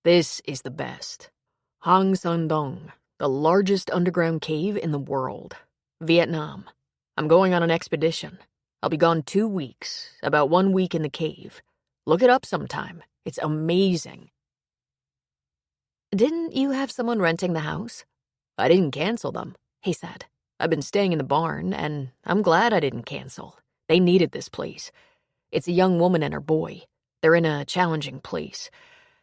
S2: This is the best. Hang Son Dong, the largest underground cave in the world. Vietnam. I'm going on an expedition. I'll be gone 2 weeks, about 1 week in the cave. Look it up sometime. It's amazing.
S1: Didn't you have someone renting the house?
S2: I didn't cancel them, he said. I've been staying in the barn, and I'm glad I didn't cancel. They needed this place. It's a young woman and her boy. They're in a challenging place.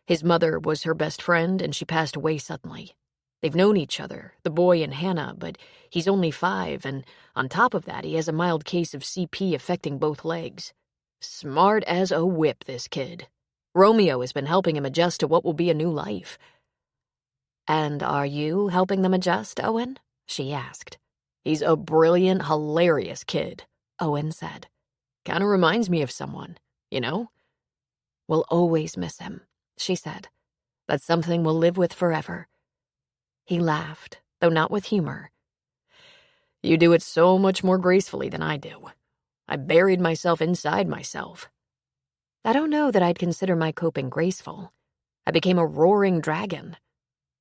S2: His mother was her best friend, and she passed away suddenly. They've known each other, the boy and Hannah, but he's only 5, and on top of that, he has a mild case of CP affecting both legs. Smart as a whip, this kid. Romeo has been helping him adjust to what will be a new life.
S1: And are you helping them adjust, Owen? She asked.
S2: He's a brilliant, hilarious kid,
S1: Owen said.
S2: Kinda reminds me of someone, you know?
S1: We'll always miss him, she said. That's something we'll live with forever. He laughed, though not with humor.
S2: You do it so much more gracefully than I do. I buried myself inside myself.
S1: I don't know that I'd consider my coping graceful. I became a roaring dragon.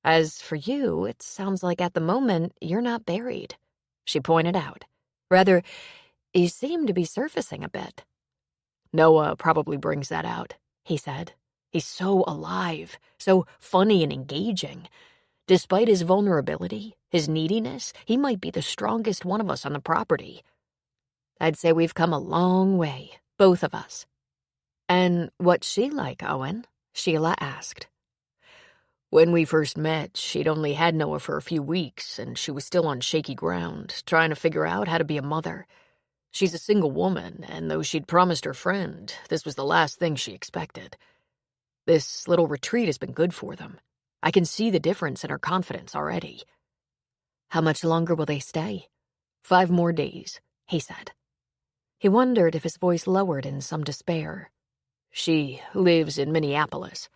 S1: As for you, it sounds like at the moment you're not buried, she pointed out. Rather, you seem to be surfacing a bit.
S2: Noah probably brings that out, he said. He's so alive, so funny and engaging. Despite his vulnerability, his neediness, he might be the strongest one of us on the property.
S1: I'd say we've come a long way, both of us. And what's she like, Owen? Sheila asked.
S2: When we first met, she'd only had Noah for a few weeks, and she was still on shaky ground, trying to figure out how to be a mother. She's a single woman, and though she'd promised her friend, this was the last thing she expected. This little retreat has been good for them. I can see the difference in her confidence already.
S1: How much longer will they stay?
S2: 5 more days, he said.
S1: He wondered if his voice lowered in some despair.
S2: She lives in Minneapolis.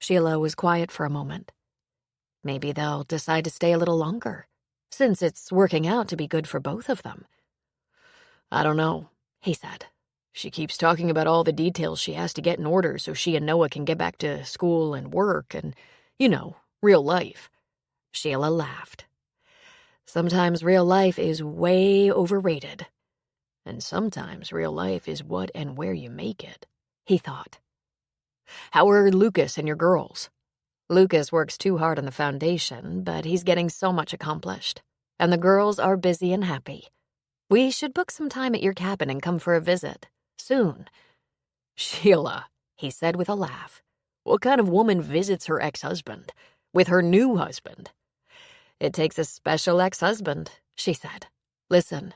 S1: Sheila was quiet for a moment. Maybe they'll decide to stay a little longer, since it's working out to be good for both of them.
S2: I don't know, he said. She keeps talking about all the details she has to get in order so she and Noah can get back to school and work and, you know, real life.
S1: Sheila laughed. Sometimes real life is way overrated.
S2: And sometimes real life is what and where you make it, he thought. How are Lucas and your girls?
S1: Lucas works too hard on the foundation, but he's getting so much accomplished. And the girls are busy and happy. We should book some time at your cabin and come for a visit. Soon.
S2: Sheila, he said with a laugh. What kind of woman visits her ex-husband? With her new husband?
S1: It takes a special ex-husband, she said. Listen,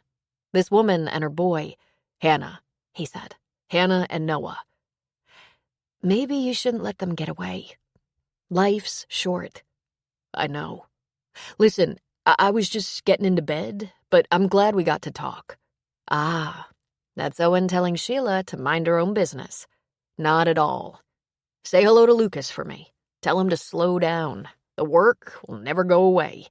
S1: this woman and her boy,
S2: Hannah, he said. Hannah and Noah.
S1: Maybe you shouldn't let them get away. Life's short.
S2: I know. Listen, I was just getting into bed, but I'm glad we got to talk. Ah, that's Owen telling Sheila to mind her own business. Not at all. Say hello to Lucas for me. Tell him to slow down. The work will never go away.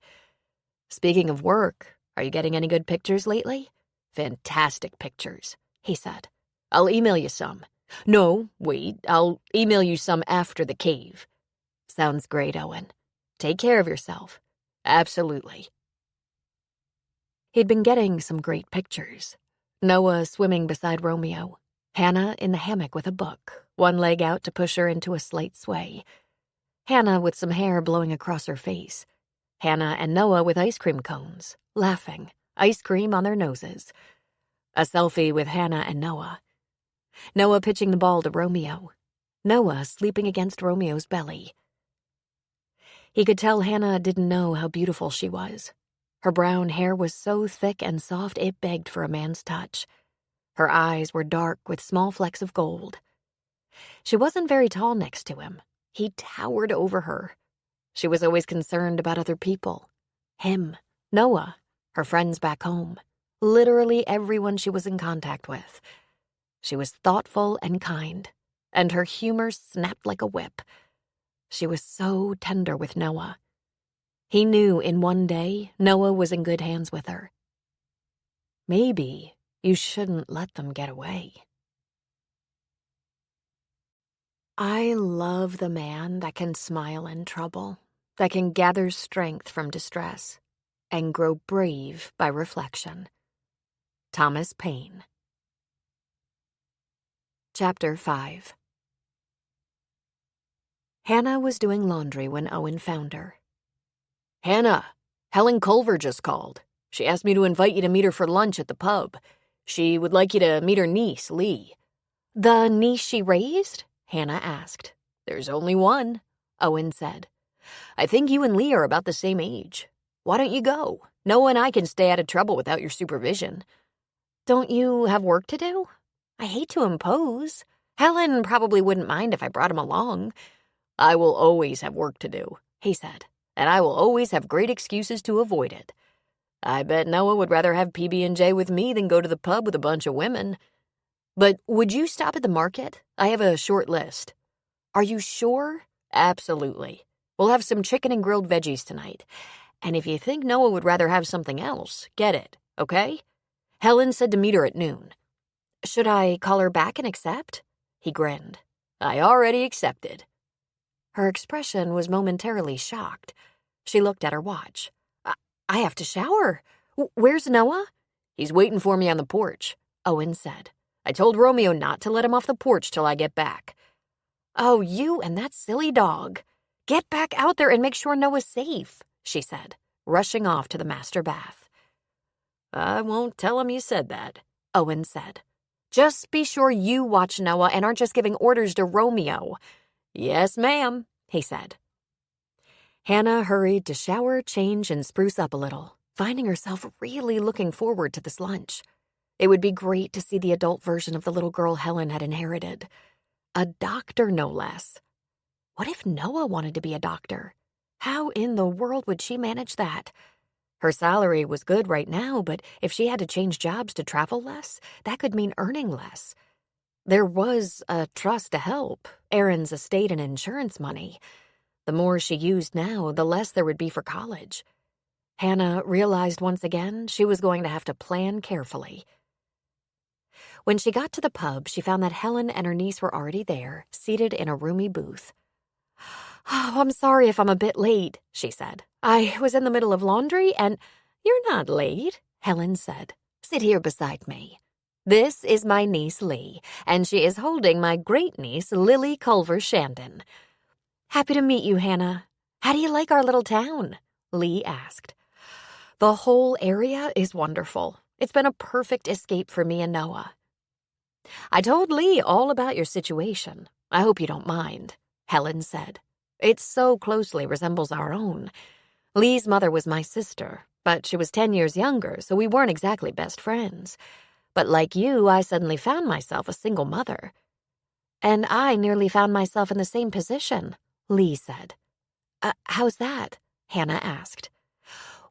S2: Speaking of work, are you getting any good pictures lately? Fantastic pictures, he said. I'll email you some. No, wait, I'll email you some after the cave. Sounds great, Owen. Take care of yourself. Absolutely. He'd been getting some great pictures. Noah swimming beside Romeo. Hannah in the hammock with a book, one leg out to push her into a slight sway. Hannah with some hair blowing across her face. Hannah and Noah with ice cream cones, laughing, ice cream on their noses. A selfie with Hannah and Noah. Noah pitching the ball to Romeo. Noah sleeping against Romeo's belly. He could tell Hannah didn't know how beautiful she was. Her brown hair was so thick and soft it begged for a man's touch. Her eyes were dark with small flecks of gold. She wasn't very tall next to him. He towered over her. She was always concerned about other people. Him, Noah, her friends back home, literally everyone she was in contact with. She was thoughtful and kind, and her humor snapped like a whip. She was so tender with Noah. He knew in one day Noah was in good hands with her. Maybe you shouldn't let them get away. I love the man that can smile in trouble, that can gather strength from distress, and grow brave by reflection. Thomas Paine. Chapter 5. Hannah was doing laundry when Owen found her. Hannah, Helen Culver just called. She asked me to invite you to meet her for lunch at the pub. She would like you to meet her niece, Lee.
S3: The niece she raised?
S2: Hannah asked. There's only one, Owen said. I think you and Lee are about the same age. Why don't you go? Noah and I can stay out of trouble without your supervision.
S3: Don't you have work to do? I hate to impose. Helen probably wouldn't mind if I brought him along.
S2: I will always have work to do, he said, and I will always have great excuses to avoid it. I bet Noah would rather have PB&J with me than go to the pub with a bunch of women. But would you stop at the market? I have a short list. Are you sure? Absolutely. We'll have some chicken and grilled veggies tonight. And if you think Noah would rather have something else, get it, okay? Helen said to meet her at noon.
S3: Should I call her back and accept?
S2: He grinned. I already accepted.
S3: Her expression was momentarily shocked. She looked at her watch. I have to shower. Where's Noah?
S2: He's waiting for me on the porch, Owen said. I told Romeo not to let him off the porch till I get back.
S3: Oh, you and that silly dog. Get back out there and make sure Noah's safe, she said, rushing off to the master bath.
S2: I won't tell him you said that, Owen said.
S3: Just be sure you watch Noah and aren't just giving orders to Romeo.
S2: Yes, ma'am, he said.
S3: Hannah hurried to shower, change, and spruce up a little, finding herself really looking forward to this lunch. It would be great to see the adult version of the little girl Helen had inherited. A doctor, no less. What if Noah wanted to be a doctor? How in the world would she manage that? Her salary was good right now, but if she had to change jobs to travel less, that could mean earning less. There was a trust to help, Aaron's estate and insurance money. The more she used now, the less there would be for college. Hannah realized once again she was going to have to plan carefully. When she got to the pub, she found that Helen and her niece were already there, seated in a roomy booth. Oh, I'm sorry if I'm a bit late, she said. I was in the middle of laundry and—
S2: You're not late, Helen said.
S3: Sit here beside me. This is my niece Lee, and she is holding my great-niece Lily Culver Shandon. Happy to meet you, Hannah. How do you like our little town? Lee asked. The whole area is wonderful. It's been a perfect escape for me and Noah. I told Lee all about your situation. I hope you don't mind, Helen said. It so closely resembles our own. Lee's mother was my sister, but she was 10 years younger, so we weren't exactly best friends. But like you, I suddenly found myself a single mother. And I nearly found myself in the same position, Lee said. How's that? Hannah asked.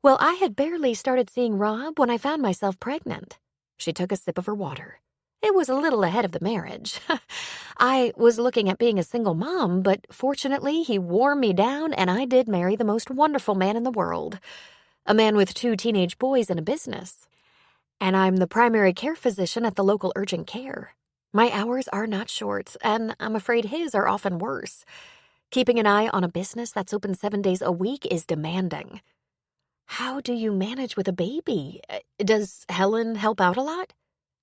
S1: Well, I had barely started seeing Rob when I found myself pregnant. She took a sip of her water. It was a little ahead of the marriage. I was looking at being a single mom, but fortunately he wore me down and I did marry the most wonderful man in the world. A man with 2 teenage boys and a business. And I'm the primary care physician at the local urgent care. My hours are not short, and I'm afraid his are often worse. Keeping an eye on a business that's open 7 days a week is demanding. How do you manage with a baby? Does Helen help out a lot?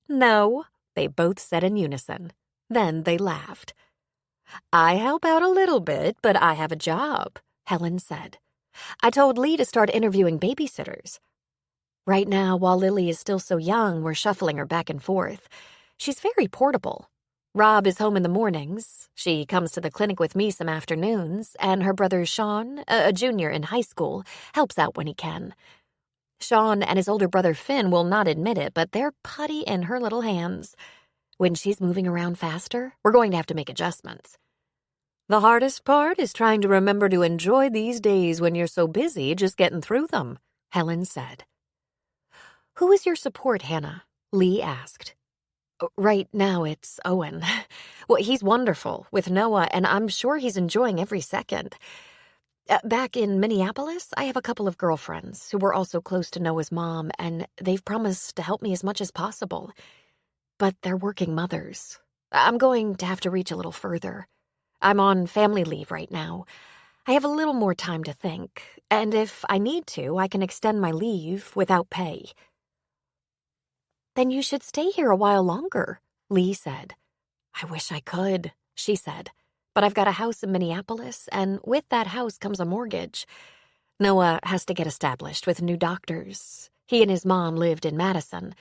S1: No, they both said in unison. Then they laughed. I help out a little bit, but I have a job, Helen said. I told Lee to start interviewing babysitters. Right now, while Lily is still so young, we're shuffling her back and forth. She's very portable. Rob is home in the mornings. She comes to the clinic with me some afternoons, and her brother Sean, a junior in high school, helps out when he can. Sean and his older brother Finn will not admit it, but they're putty in her little hands. When she's moving around faster, we're going to have to make adjustments. The hardest part is trying to remember to enjoy these days when you're so busy just getting through them, Helen said. Who is your support, Hannah? Lee asked. Right now, it's Owen. Well, he's wonderful with Noah, and I'm sure he's enjoying every second. Back in Minneapolis, I have a couple of girlfriends who were also close to Noah's mom, and they've promised to help me as much as possible. But they're working mothers. I'm going to have to reach a little further. I'm on family leave right now. I have a little more time to think, and if I need to, I can extend my leave without pay. Then you should stay here a while longer, Lee said. I wish I could, she said. But I've got a house in Minneapolis, and with that house comes a mortgage. Noah has to get established with new doctors. He and his mom lived in Madison.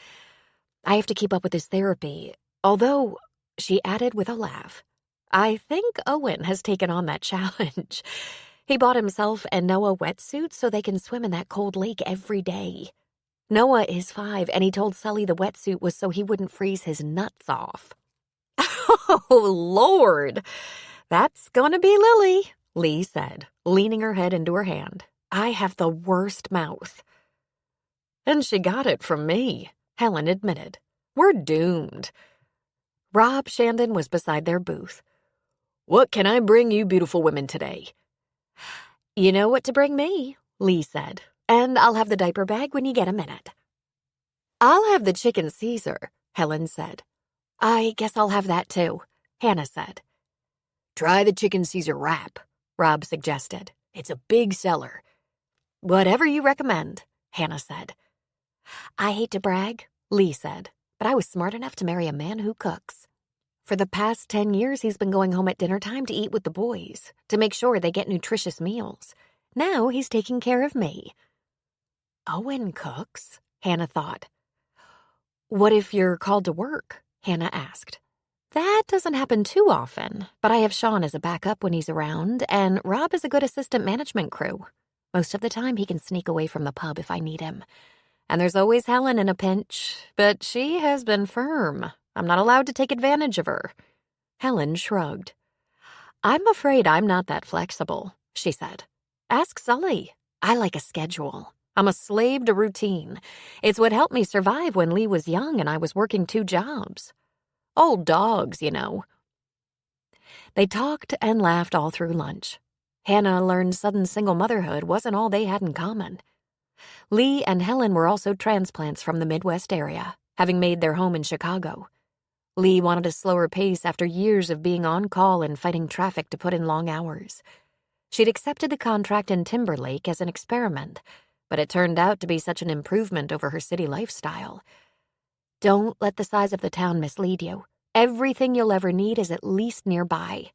S1: I have to keep up with his therapy, although, she added with a laugh, I think Owen has taken on that challenge. He bought himself and Noah wetsuits so they can swim in that cold lake every day. Noah is 5, and he told Sully the wetsuit was so he wouldn't freeze his nuts off. Oh, Lord! That's gonna be Lily, Lee said, leaning her head into her hand. I have the worst mouth. And she got it from me, Helen admitted. We're doomed. Rob Shandon was beside their booth. What can I bring you beautiful women today? You know what to bring me, Lee said. And I'll have the diaper bag when you get a minute. I'll have the chicken Caesar, Helen said. I guess I'll have that too, Hannah said. Try the chicken Caesar wrap, Rob suggested. It's a big seller. Whatever you recommend, Hannah said. I hate to brag, Lee said, but I was smart enough to marry a man who cooks. For the past 10 years, he's been going home at dinner time to eat with the boys, to make sure they get nutritious meals. Now he's taking care of me. Owen cooks, Hannah thought. What if you're called to work? Hannah asked. That doesn't happen too often, but I have Sean as a backup when he's around, and Rob is a good assistant management crew. Most of the time he can sneak away from the pub if I need him. And there's always Helen in a pinch, but she has been firm. I'm not allowed to take advantage of her. Helen shrugged. I'm afraid I'm not that flexible, she said. Ask Sully. I like a schedule. I'm a slave to routine. It's what helped me survive when Lee was young and I was working 2 jobs. Old dogs, you know. They talked and laughed all through lunch. Hannah learned sudden single motherhood wasn't all they had in common. Lee and Helen were also transplants from the Midwest area, having made their home in Chicago. Lee wanted a slower pace after years of being on call and fighting traffic to put in long hours. She'd accepted the contract in Timberlake as an experiment, but it turned out to be such an improvement over her city lifestyle. Don't let the size of the town mislead you. Everything you'll ever need is at least nearby.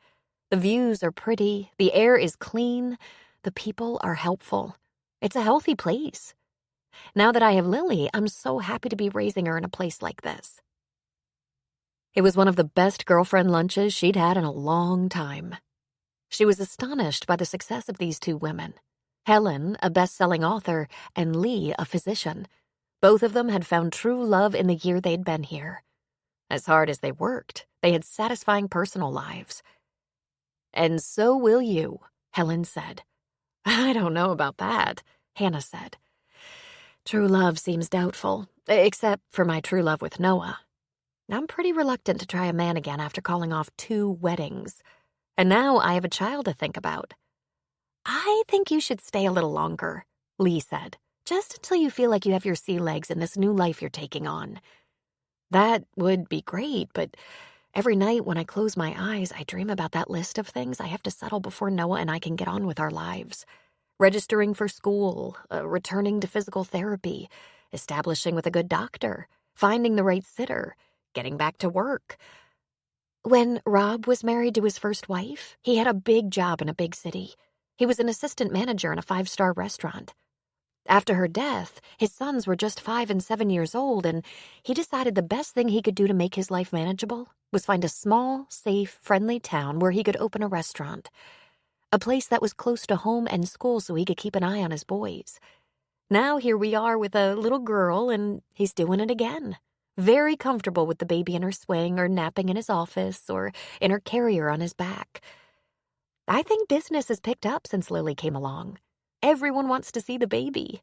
S1: The views are pretty, the air is clean, the people are helpful. It's a healthy place. Now that I have Lily, I'm so happy to be raising her in a place like this. It was one of the best girlfriend lunches she'd had in a long time. She was astonished by the success of these 2 women. Helen, a best-selling author, and Lee, a physician. Both of them had found true love in the year they'd been here. As hard as they worked, they had satisfying personal lives. And so will you, Helen said. I don't know about that, Hannah said. True love seems doubtful, except for my true love with Noah. I'm pretty reluctant to try a man again after calling off 2 weddings. And now I have a child to think about. I think you should stay a little longer, Lee said, just until you feel like you have your sea legs in this new life you're taking on. That would be great, but every night when I close my eyes, I dream about that list of things I have to settle before Noah and I can get on with our lives. Registering for school, returning to physical therapy, establishing with a good doctor, finding the right sitter, getting back to work. When Rob was married to his first wife, he had a big job in a big city. He was an assistant manager in a 5-star restaurant. After her death, his sons were just 5 and 7 years old, and he decided the best thing he could do to make his life manageable was find a small, safe, friendly town where he could open a restaurant. A place that was close to home and school so he could keep an eye on his boys. Now here we are with a little girl, and he's doing it again. Very comfortable with the baby in her swing or napping in his office or in her carrier on his back. I think business has picked up since Lily came along. Everyone wants to see the baby.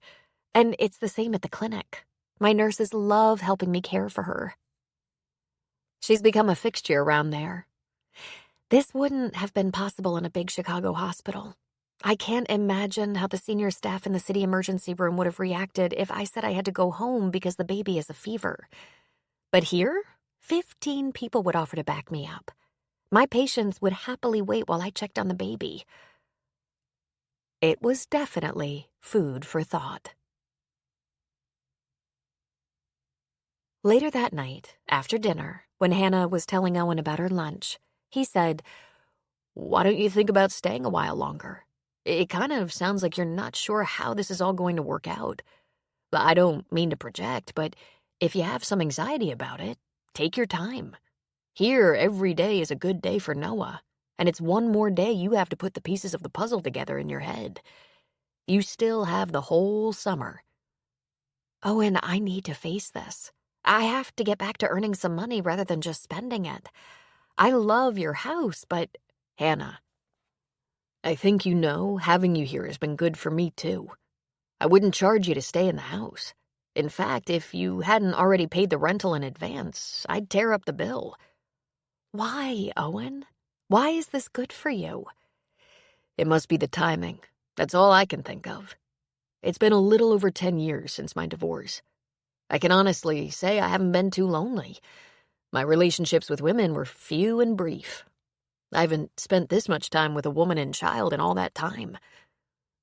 S1: And it's the same at the clinic. My nurses love helping me care for her. She's become a fixture around there. This wouldn't have been possible in a big Chicago hospital. I can't imagine how the senior staff in the city emergency room would have reacted if I said I had to go home because the baby has a fever. But here, 15 people would offer to back me up. My patients would happily wait while I checked on the baby. It was definitely food for thought. Later that night, after dinner, when Hannah was telling Owen about her lunch, he said, "Why don't you think about staying a while longer? It kind of sounds like you're not sure how this is all going to work out. I don't mean to project, but if you have some anxiety about it, take your time. Here, every day is a good day for Noah, and it's one more day you have to put the pieces of the puzzle together in your head. You still have the whole summer." Owen, I need to face this. I have to get back to earning some money rather than just spending it. I love your house, but...
S2: Hannah, I think you know having you here has been good for me too. I wouldn't charge you to stay in the house. In fact, if you hadn't already paid the rental in advance, I'd tear up the bill.
S1: Why, Owen? Why is this good for you?
S2: It must be the timing. That's all I can think of. It's been a little over 10 years since my divorce. I can honestly say I haven't been too lonely. My relationships with women were few and brief. I haven't spent this much time with a woman and child in all that time.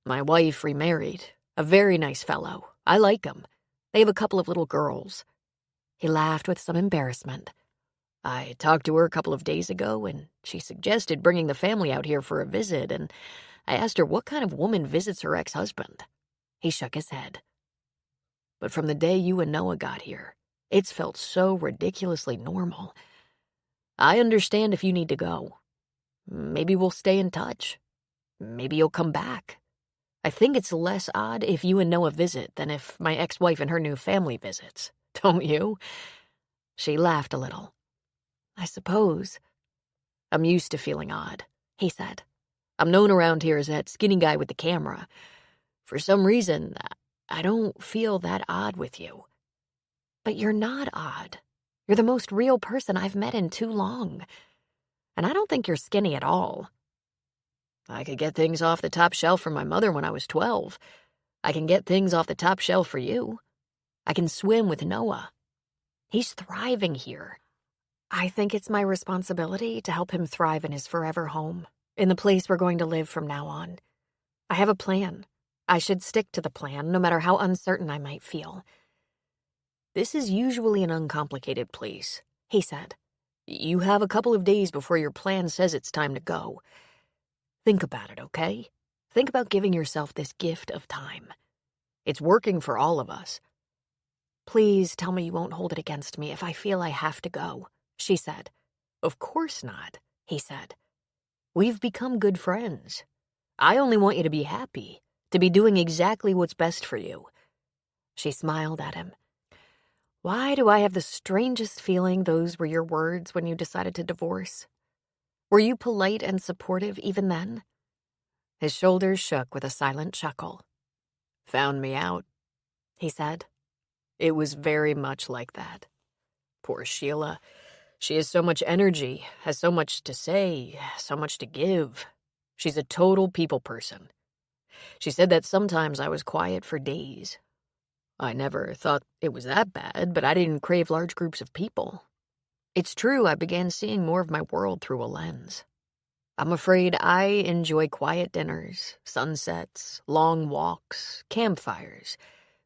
S2: My wife remarried, a very nice fellow. I like him. They have a couple of little girls.
S1: He laughed with some embarrassment.
S2: I talked to her a couple of days ago, and she suggested bringing the family out here for a visit, and I asked her what kind of woman visits her ex-husband.
S1: He shook his head.
S2: But from the day you and Noah got here, it's felt so ridiculously normal. I understand if you need to go. Maybe we'll stay in touch. Maybe you'll come back. I think it's less odd if you and Noah visit than if my ex-wife and her new family visits. Don't you?
S1: She laughed a little. I suppose.
S2: I'm used to feeling odd, he said. I'm known around here as that skinny guy with the camera. For some reason, I don't feel that odd with you.
S1: But you're not odd. You're the most real person I've met in too long. And I don't think you're skinny at all.
S2: I could get things off the top shelf for my mother when I was 12. I can get things off the top shelf for you. I can swim with Noah. He's thriving here.
S1: I think it's my responsibility to help him thrive in his forever home, in the place we're going to live from now on. I have a plan. I should stick to the plan, no matter how uncertain I might feel.
S2: This is usually an uncomplicated place, he said. You have a couple of days before your plan says it's time to go. Think about it, okay? Think about giving yourself this gift of time. It's working for all of us.
S1: Please tell me you won't hold it against me if I feel I have to go, she said.
S2: Of course not, he said. We've become good friends. I only want you to be happy, to be doing exactly what's best for you.
S1: She smiled at him. Why do I have the strangest feeling those were your words when you decided to divorce? Were you polite and supportive even then? His shoulders shook with a silent chuckle.
S2: Found me out.
S1: he said.
S2: It was very much like that. Poor Sheila. She has so much energy, has so much to say, so much to give. She's a total people person. She said that sometimes I was quiet for days. I never thought it was that bad, but I didn't crave large groups of people. It's true, I began seeing more of my world through a lens. I'm afraid I enjoy quiet dinners, sunsets, long walks, campfires,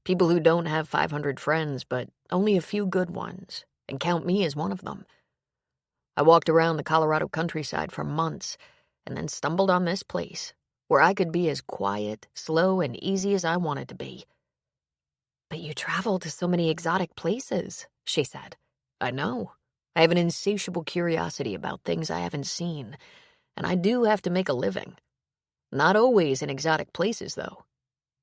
S2: people who don't have 500 friends, but only a few good ones, and count me as one of them. I walked around the Colorado countryside for months, and then stumbled on this place, where I could be as quiet, slow, and easy as I wanted to be.
S1: But you travel to so many exotic places, she said.
S2: I know. I have an insatiable curiosity about things I haven't seen, and I do have to make a living. Not always in exotic places, though.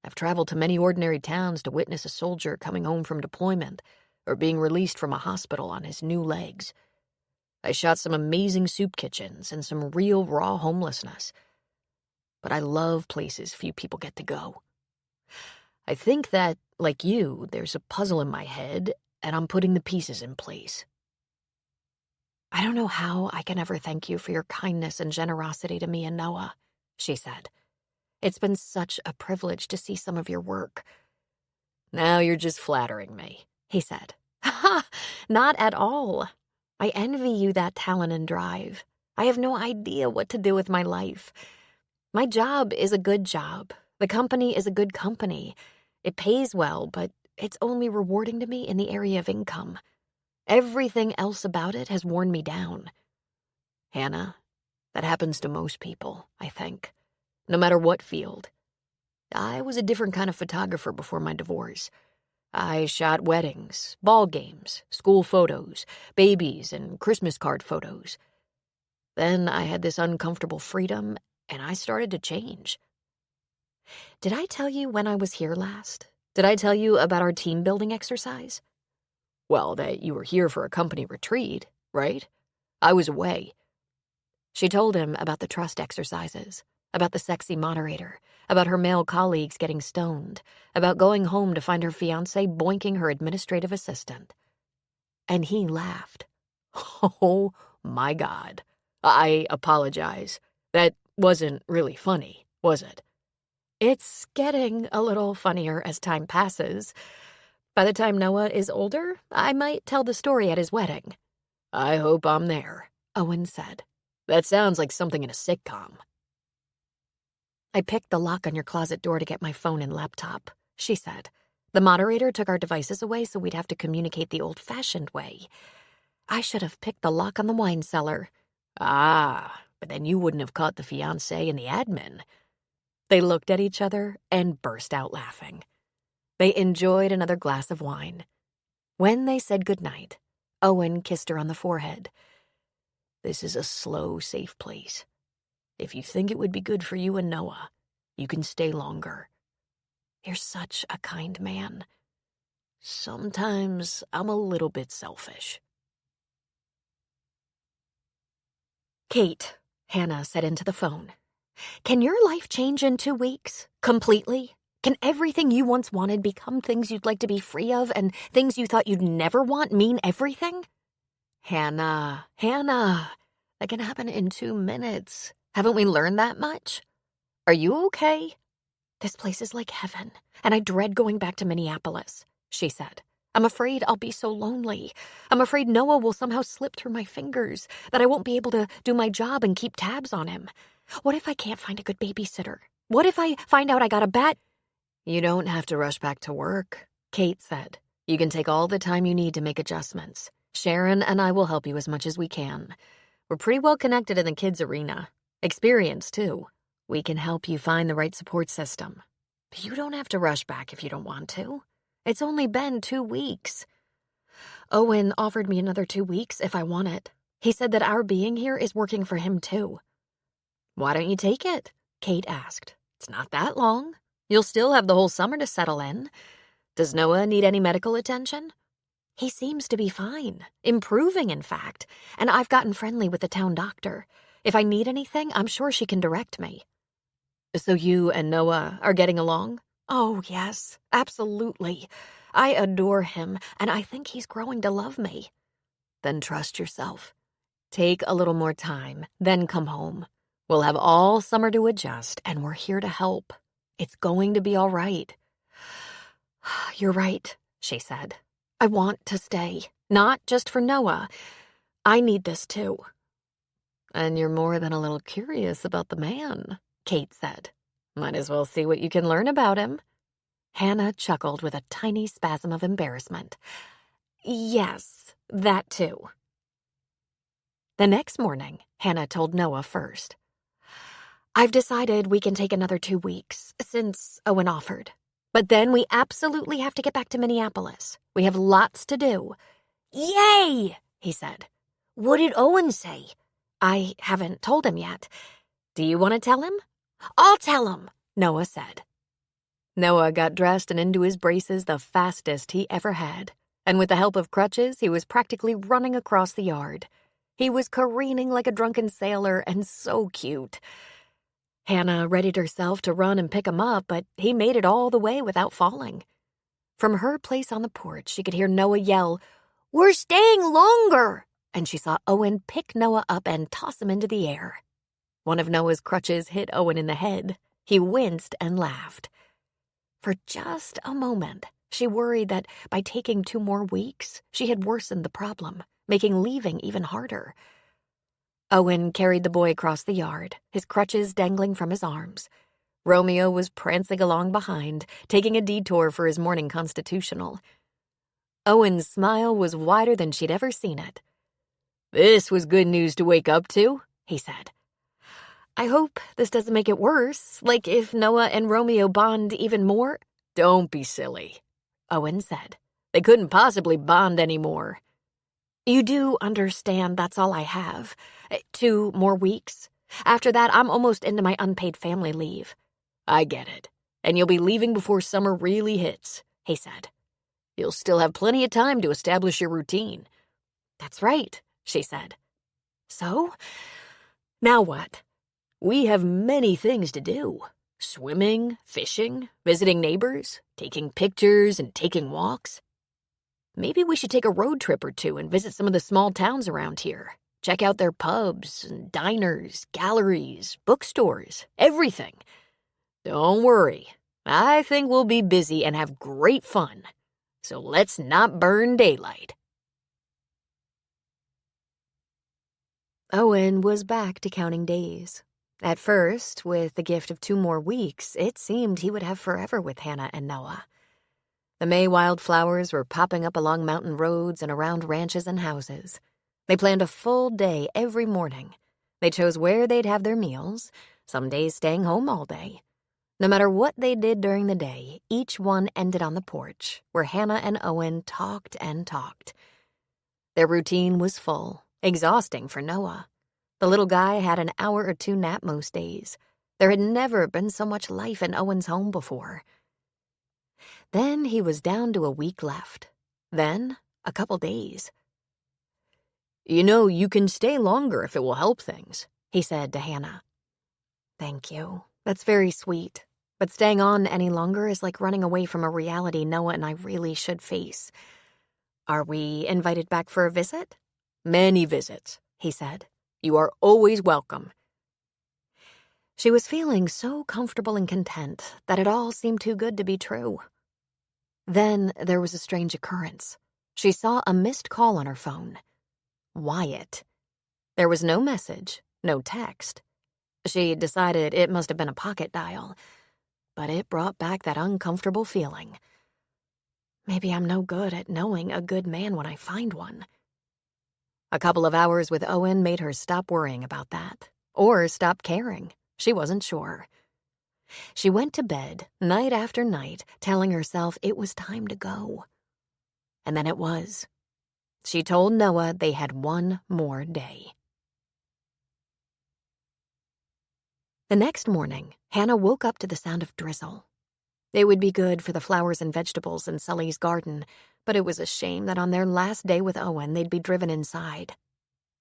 S2: I've traveled to many ordinary towns to witness a soldier coming home from deployment or being released from a hospital on his new legs. I shot some amazing soup kitchens and some real raw homelessness. But I love places few people get to go. I think that, like you, there's a puzzle in my head, and I'm putting the pieces in place.
S1: I don't know how I can ever thank you for your kindness and generosity to me and Noah, she said. It's been such a privilege to see some of your work.
S2: Now you're just flattering me,
S1: he said. Ha! Not at all. I envy you that talent and drive. I have no idea what to do with my life. My job is a good job. The company is a good company. It pays well, but it's only rewarding to me in the area of income. Everything else about it has worn me down.
S2: Hannah, that happens to most people, I think. No matter what field. I was a different kind of photographer before my divorce. I shot weddings, ball games, school photos, babies, and Christmas card photos. Then I had this uncomfortable freedom, and I started to change.
S1: Did I tell you when I was here last? Did I tell you about our team building exercise?
S2: Well, that you were here for a company retreat, right? I was away.
S1: She told him about the trust exercises, about the sexy moderator, about her male colleagues getting stoned, about going home to find her fiancé boinking her administrative assistant. And he laughed.
S2: Oh, my God. I apologize. That wasn't really funny, was it?
S1: It's getting a little funnier as time passes. By the time Noah is older, I might tell the story at his wedding.
S2: I hope I'm there,
S1: Owen said.
S2: That sounds like something in a sitcom.
S1: I picked the lock on your closet door to get my phone and laptop, she said. The moderator took our devices away so we'd have to communicate the old-fashioned way. I should have picked the lock on the wine cellar.
S2: Ah, but then you wouldn't have caught the fiancé and the admin.
S1: They looked at each other and burst out laughing. They enjoyed another glass of wine. When they said goodnight, Owen kissed her on the forehead.
S2: This is a slow, safe place. If you think it would be good for you and Noah, you can stay longer.
S1: You're such a kind man.
S2: Sometimes I'm a little bit selfish.
S1: Kate, Hannah said into the phone. Can your life change in 2 weeks? Completely? Can everything you once wanted become things you'd like to be free of, and things you thought you'd never want mean everything?
S2: Hannah,
S1: that can happen in 2 minutes. Haven't we learned that much? Are you okay? This place is like heaven, and I dread going back to Minneapolis, she said. I'm afraid I'll be so lonely. I'm afraid Noah will somehow slip through my fingers, that I won't be able to do my job and keep tabs on him. What if I can't find a good babysitter? What if I find out I got a bat?
S2: You don't have to rush back to work, Kate said. You can take all the time you need to make adjustments. Sharon and I will help you as much as we can. We're pretty well connected in the kids' arena. Experienced, too. We can help you find the right support system. But you don't have to rush back if you don't want to. It's only been 2 weeks.
S1: Owen offered me another 2 weeks if I want it. He said that our being here is working for him, too.
S2: Why don't you take it? Kate asked. It's not that long. You'll still have the whole summer to settle in. Does Noah need any medical attention?
S1: He seems to be fine. Improving, in fact. And I've gotten friendly with the town doctor. If I need anything, I'm sure she can direct me.
S2: So you and Noah are getting along?
S1: Oh, yes, absolutely. I adore him, and I think he's growing to love me. Then trust yourself. Take a little more time, then come home. We'll have all summer to adjust, and we're here to help. It's going to be all right. You're right, she said. I want to stay, not just for Noah. I need this too. And you're more than a little curious about the man, Kate said. Might as well see what you can learn about him. Hannah chuckled with a tiny spasm of embarrassment. Yes, that too. The next morning, Hannah told Noah first. I've decided we can take another 2 weeks, since Owen offered. But then we absolutely have to get back to Minneapolis. We have lots to do.
S3: Yay,
S1: he said.
S3: What did Owen say?
S1: I haven't told him yet. Do you want to tell him?
S3: I'll tell him,
S1: Noah said. Noah got dressed and into his braces the fastest he ever had, and with the help of crutches, he was practically running across the yard. He was careening like a drunken sailor and so cute. Hannah readied herself to run and pick him up, but he made it all the way without falling. From her place on the porch, she could hear Noah yell, "We're staying longer!" And she saw Owen pick Noah up and toss him into the air. One of Noah's crutches hit Owen in the head. He winced and laughed. For just a moment, she worried that by taking 2 more weeks, she had worsened the problem, making leaving even harder. Owen carried the boy across the yard, his crutches dangling from his arms. Romeo was prancing along behind, taking a detour for his morning constitutional. Owen's smile was wider than she'd ever seen it. "This was good news to wake up to," he said. "I hope this doesn't make it worse, like if Noah and Romeo bond even more." "Don't be silly," Owen said. "They couldn't possibly bond anymore." You do understand that's all I have. 2 more weeks. After that, I'm almost into my unpaid family leave. I get it. And you'll be leaving before summer really hits, he said. You'll still have plenty of time to establish your routine. That's right, she said. So, now what? We have many things to do. Swimming, fishing, visiting neighbors, taking pictures and taking walks. Maybe we should take a road trip or 2 and visit some of the small towns around here. Check out their pubs and diners, galleries, bookstores, everything. Don't worry. I think we'll be busy and have great fun. So let's not burn daylight. Owen was back to counting days. At first, with the gift of 2 more weeks, it seemed he would have forever with Hannah and Noah. The May wildflowers were popping up along mountain roads and around ranches and houses. They planned a full day every morning. They chose where they'd have their meals, some days staying home all day. No matter what they did during the day, each one ended on the porch, where Hannah and Owen talked and talked. Their routine was full, exhausting for Noah. The little guy had an hour or 2 nap most days. There had never been so much life in Owen's home before. Then he was down to a week left. Then a couple days. You know, you can stay longer if it will help things, he said to Hannah. Thank you. That's very sweet. But staying on any longer is like running away from a reality Noah and I really should face. Are we invited back for a visit? Many visits, he said. You are always welcome. She was feeling so comfortable and content that it all seemed too good to be true. Then there was a strange occurrence. She saw a missed call on her phone. Wyatt. There was no message, no text. She decided it must have been a pocket dial, but it brought back that uncomfortable feeling. Maybe I'm no good at knowing a good man when I find one. A couple of hours with Owen made her stop worrying about that, or stop caring. She wasn't sure. She went to bed night after night, telling herself it was time to go. And then it was. She told Noah they had 1 more day. The next morning, Hannah woke up to the sound of drizzle. It would be good for the flowers and vegetables in Sully's garden, but it was a shame that on their last day with Owen they'd be driven inside.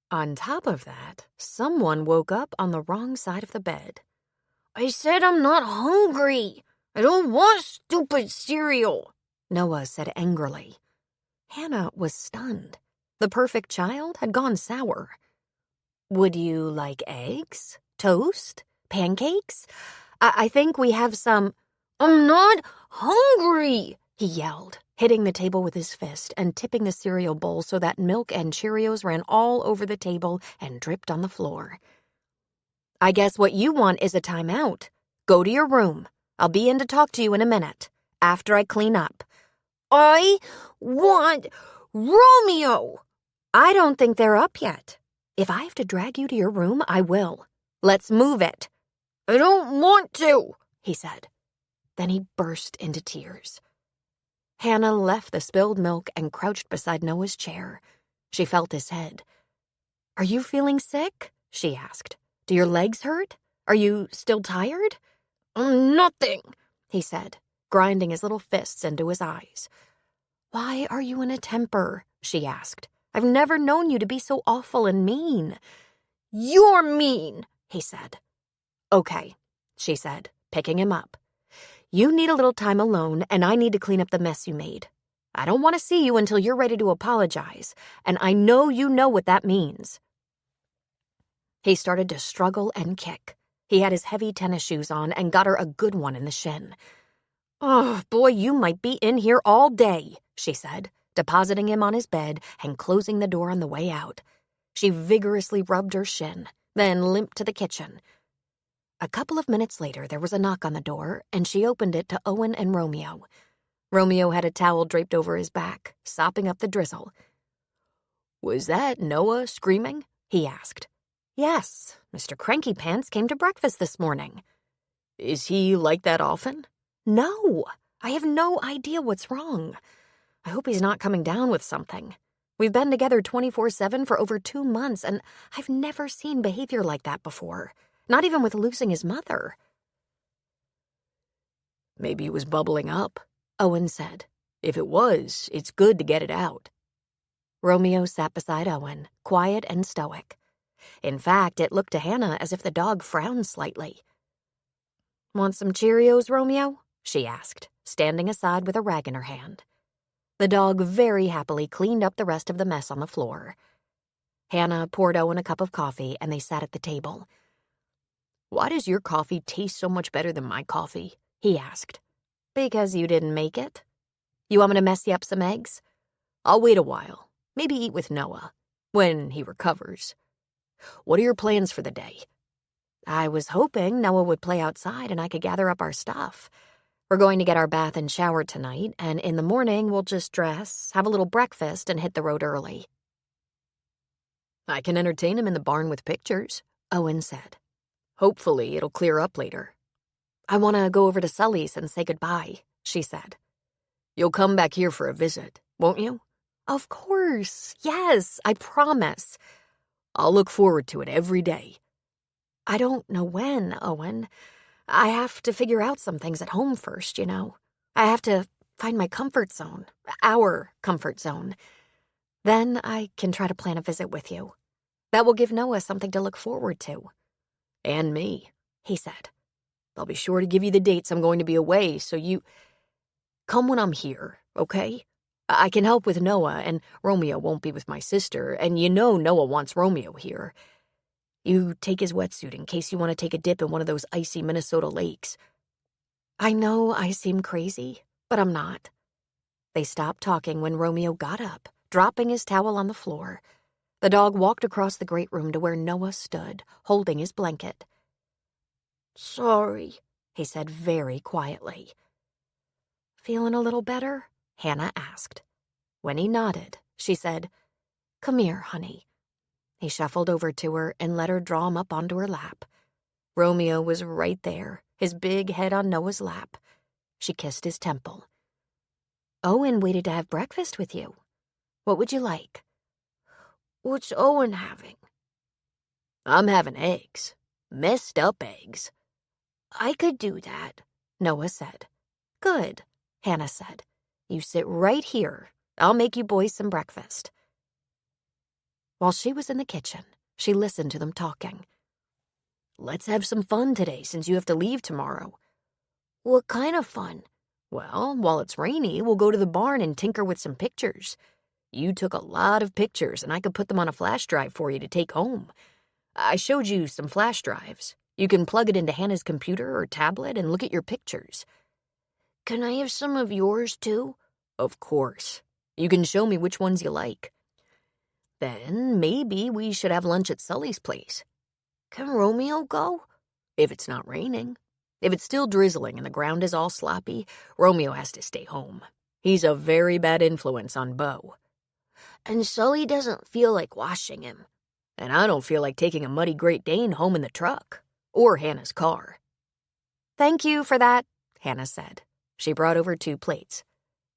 S1: On top of that, someone woke up on the wrong side of the bed.
S3: I said I'm not hungry, I don't want stupid cereal,
S1: Noah said angrily. Hannah was stunned. The perfect child had gone sour. Would you like eggs? Toast? Pancakes? I think we have some.
S3: I'm not hungry,
S1: he yelled, hitting the table with his fist and tipping the cereal bowl so that milk and Cheerios ran all over the table and dripped on the floor. I guess what you want is a timeout. Go to your room. I'll be in to talk to you in a minute, after I clean up.
S3: I want Romeo.
S1: I don't think they're up yet. If I have to drag you to your room, I will. Let's move it.
S3: I don't want to,
S1: he said. Then he burst into tears. Hannah left the spilled milk and crouched beside Noah's chair. She felt his head. Are you feeling sick? She asked. Do your legs hurt? Are you still tired?
S3: Nothing,
S1: he said, grinding his little fists into his eyes. Why are you in a temper? She asked. I've never known you to be so awful and mean.
S3: You're mean,
S1: he said. Okay, she said, picking him up. You need a little time alone, and I need to clean up the mess you made. I don't want to see you until you're ready to apologize, and I know you know what that means. He started to struggle and kick. He had his heavy tennis shoes on and got her a good one in the shin. Oh, boy, you might be in here all day, she said, depositing him on his bed and closing the door on the way out. She vigorously rubbed her shin, then limped to the kitchen. A couple of minutes later, there was a knock on the door, and she opened it to Owen and Romeo. Romeo had a towel draped over his back, sopping up the drizzle. Was that Noah screaming? He asked. Yes, Mr. Cranky Pants came to breakfast this morning. Is he like that often? No, I have no idea what's wrong. I hope he's not coming down with something. We've been together 24/7 for over 2 months, and I've never seen behavior like that before, not even with losing his mother. Maybe it was bubbling up, Owen said. If it was, it's good to get it out. Romeo sat beside Owen, quiet and stoic. In fact, it looked to Hannah as if the dog frowned slightly. Want some Cheerios, Romeo? She asked, standing aside with a rag in her hand. The dog very happily cleaned up the rest of the mess on the floor. Hannah poured Owen a cup of coffee, and they sat at the table. Why does your coffee taste so much better than my coffee? He asked. Because you didn't make it. You want me to mess you up some eggs? I'll wait a while. Maybe eat with Noah. When he recovers. What are your plans for the day? I was hoping Noah would play outside and I could gather up our stuff. We're going to get our bath and shower tonight, and in the morning we'll just dress, have a little breakfast, and hit the road early. I can entertain him in the barn with pictures, Owen said. Hopefully it'll clear up later. I want to go over to Sully's and say goodbye, she said. You'll come back here for a visit, won't you? Of course, yes, I promise. I'll look forward to it every day. I don't know when, Owen. I have to figure out some things at home first, you know. I have to find my comfort zone, our comfort zone. Then I can try to plan a visit with you. That will give Noah something to look forward to. And me, he said. I'll be sure to give you the dates I'm going to be away, so you... Come when I'm here, okay? I can help with Noah, and Romeo won't be with my sister, and you know Noah wants Romeo here. You take his wetsuit in case you want to take a dip in one of those icy Minnesota lakes. I know I seem crazy, but I'm not. They stopped talking when Romeo got up, dropping his towel on the floor. The dog walked across the great room to where Noah stood, holding his blanket. Sorry, he said very quietly. Feeling a little better? Hannah asked. When he nodded, she said, Come here, honey. He shuffled over to her and let her draw him up onto her lap. Romeo was right there, his big head on Noah's lap. She kissed his temple. Owen waited to have breakfast with you. What would you like? What's Owen having? I'm having eggs. Messed up eggs. I could do that, Noah said. Good, Hannah said. You sit right here. I'll make you boys some breakfast. While she was in the kitchen, she listened to them talking. Let's have some fun today since you have to leave tomorrow.
S3: What kind of fun?
S4: Well, while it's rainy, we'll go to the barn and tinker with some pictures. You took a lot of pictures, and I could put them on a flash drive for you to take home. I showed you some flash drives. You can plug it into Hannah's computer or tablet and look at your pictures.
S3: Can I have some of yours, too?
S4: Of course. You can show me which ones you like. Then maybe we should have lunch at Sully's place.
S3: Can Romeo go?
S4: If it's not raining. If it's still drizzling and the ground is all sloppy, Romeo has to stay home. He's a very bad influence on Beau.
S3: And Sully doesn't feel like washing him.
S4: And I don't feel like taking a muddy Great Dane home in the truck. Or Hannah's car.
S1: Thank you for that, Hannah said. She brought over 2 plates.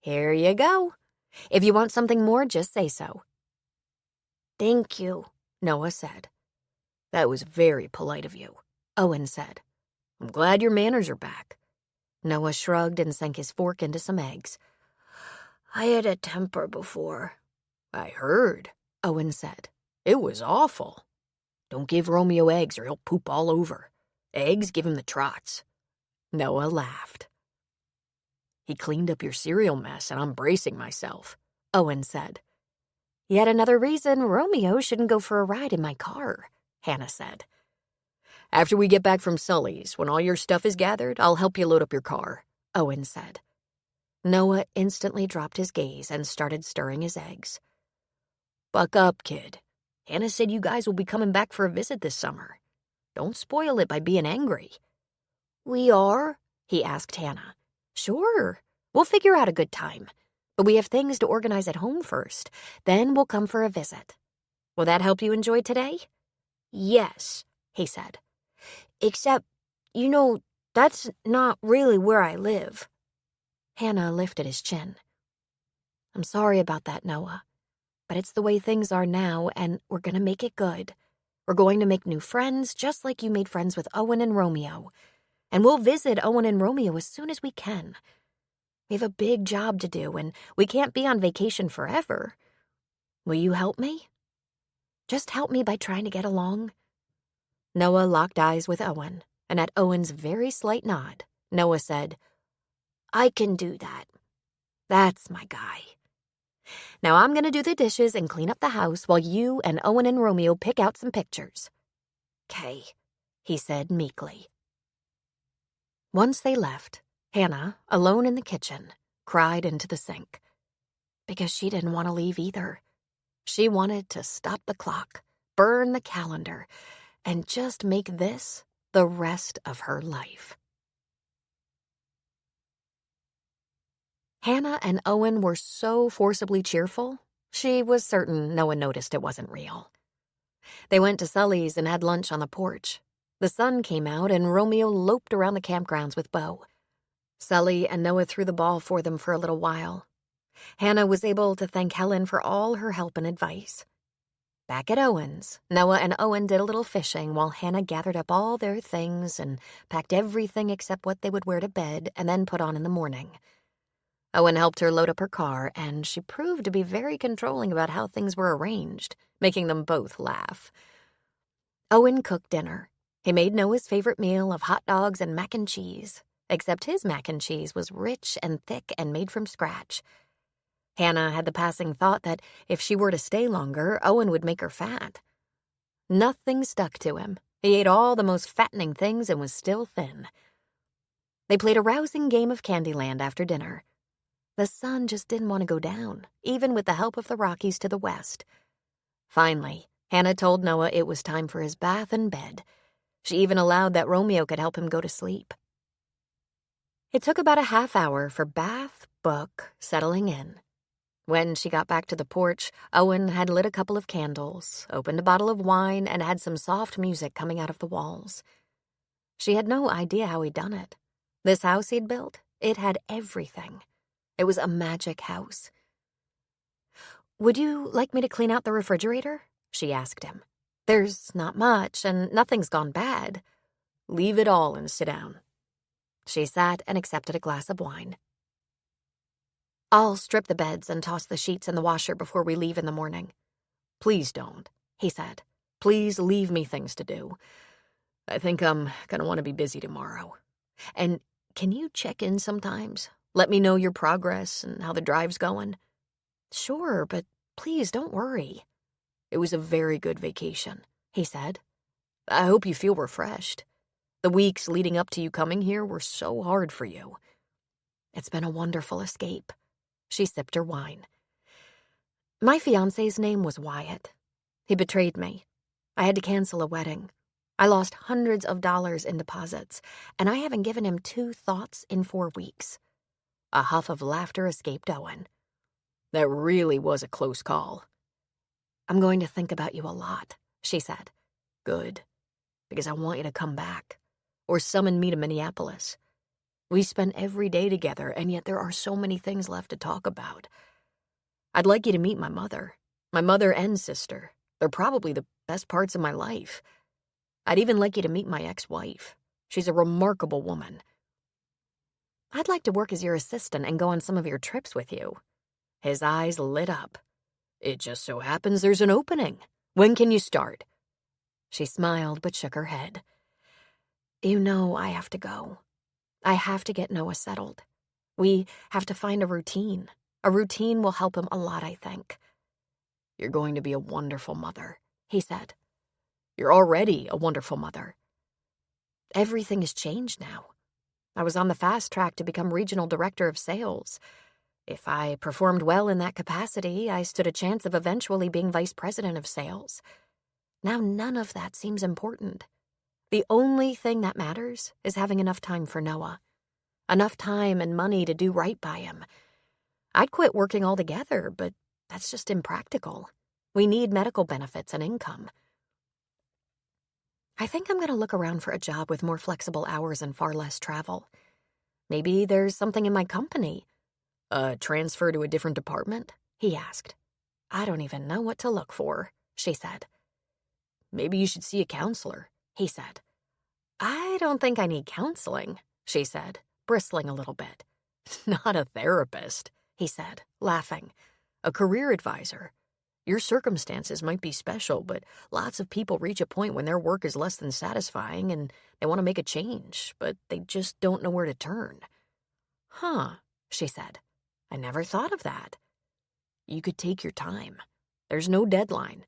S1: Here you go. If you want something more, just say so.
S3: Thank you,
S1: Noah said.
S4: That was very polite of you,
S1: Owen said.
S4: I'm glad your manners are back.
S1: Noah shrugged and sank his fork into some eggs.
S3: I had a temper before.
S4: I heard,
S1: Owen said.
S4: It was awful. Don't give Romeo eggs or he'll poop all over. Eggs give him the trots.
S1: Noah laughed.
S4: He cleaned up your cereal mess and I'm bracing myself,
S1: Owen said. Yet another reason Romeo shouldn't go for a ride in my car, Hannah said.
S4: After we get back from Sully's, when all your stuff is gathered, I'll help you load up your car,
S1: Owen said. Noah instantly dropped his gaze and started stirring his eggs.
S4: Buck up, kid. Hannah said you guys will be coming back for a visit this summer. Don't spoil it by being angry.
S3: We are?
S1: He asked Hannah. Sure. We'll figure out a good time. But we have things to organize at home first. Then we'll come for a visit. Will that help you enjoy today?
S3: Yes,
S1: he said.
S3: Except, that's not really where I live.
S1: Hannah lifted his chin. I'm sorry about that, Noah. But it's the way things are now, and we're going to make it good. We're going to make new friends, just like you made friends with Owen and Romeo. And we'll visit Owen and Romeo as soon as we can. We have a big job to do, and we can't be on vacation forever. Will you help me? Just help me by trying to get along. Noah locked eyes with Owen, and at Owen's very slight nod, Noah said,
S3: I can do that.
S1: That's my guy. Now I'm going to do the dishes and clean up the house while you and Owen and Romeo pick out some pictures. 'Kay, he said meekly. Once they left, Hannah, alone in the kitchen, cried into the sink. Because she didn't want to leave either. She wanted to stop the clock, burn the calendar, and just make this the rest of her life. Hannah and Owen were so forcibly cheerful, she was certain no one noticed it wasn't real. They went to Sully's and had lunch on the porch. The sun came out and Romeo loped around the campgrounds with Beau. Sully and Noah threw the ball for them for a little while. Hannah was able to thank Helen for all her help and advice. Back at Owen's, Noah and Owen did a little fishing while Hannah gathered up all their things and packed everything except what they would wear to bed and then put on in the morning. Owen helped her load up her car, and she proved to be very controlling about how things were arranged, making them both laugh. Owen cooked dinner. He made Noah's favorite meal of hot dogs and mac and cheese, except his mac and cheese was rich and thick and made from scratch. Hannah had the passing thought that if she were to stay longer, Owen would make her fat. Nothing stuck to him. He ate all the most fattening things and was still thin. They played a rousing game of Candyland after dinner. The sun just didn't want to go down, even with the help of the Rockies to the west. Finally, Hannah told Noah it was time for his bath and bed. She even allowed that Romeo could help him go to sleep. It took about a half hour for bath, book, settling in. When she got back to the porch, Owen had lit a couple of candles, opened a bottle of wine, and had some soft music coming out of the walls. She had no idea how he'd done it. This house he'd built, it had everything. It was a magic house. "Would you like me to clean out the refrigerator?" she asked him. "There's not much, and nothing's gone bad."
S4: "Leave it all and sit down."
S1: She sat and accepted a glass of wine. "I'll strip the beds and toss the sheets in the washer before we leave in the morning."
S4: "Please don't,"
S1: he said.
S4: "Please leave me things to do. I think I'm going to want to be busy tomorrow. And
S2: can you check in sometimes? Let me know your progress and how the drive's going?
S1: Sure, but please don't worry.
S2: It was a very good vacation, he said. I hope you feel refreshed. The weeks leading up to you coming here were so hard for you.
S1: It's been a wonderful escape. She sipped her wine. My fiancé's name was Wyatt. He betrayed me. I had to cancel a wedding. I lost hundreds of dollars in deposits, and I haven't given him 2 thoughts in 4 weeks. A huff of laughter escaped Owen.
S2: That really was a close call.
S1: I'm going to think about you a lot, she said.
S2: Good, because I want you to come back, or summon me to Minneapolis. We spent every day together, and yet there are so many things left to talk about. I'd like you to meet my mother and sister. They're probably the best parts of my life. I'd even like you to meet my ex-wife. She's a remarkable woman.
S1: I'd like to work as your assistant and go on some of your trips with you.
S2: His eyes lit up. It just so happens there's an opening. When can you start?
S1: She smiled but shook her head. You know I have to go. I have to get Noah settled. We have to find a routine. A routine will help him a lot, I think.
S2: You're going to be a wonderful mother, he said. You're already a wonderful mother.
S1: Everything has changed now. I was on the fast track to become regional director of sales. If I performed well in that capacity, I stood a chance of eventually being vice president of sales. Now none of that seems important. The only thing that matters is having enough time for Noah. Enough time and money to do right by him. I'd quit working altogether, but that's just impractical. We need medical benefits and income. I think I'm going to look around for a job with more flexible hours and far less travel. Maybe there's something in my company.
S2: Transfer to a different department?
S1: He asked. I don't even know what to look for, she said.
S2: Maybe you should see a counselor, he said.
S1: I don't think I need counseling, she said, bristling a little bit.
S2: Not a therapist, he said, laughing. A career advisor. Your circumstances might be special, but lots of people reach a point when their work is less than satisfying and they want to make a change, but they just don't know where to turn.
S1: Huh, she said. I never thought of that.
S2: You could take your time. There's no deadline.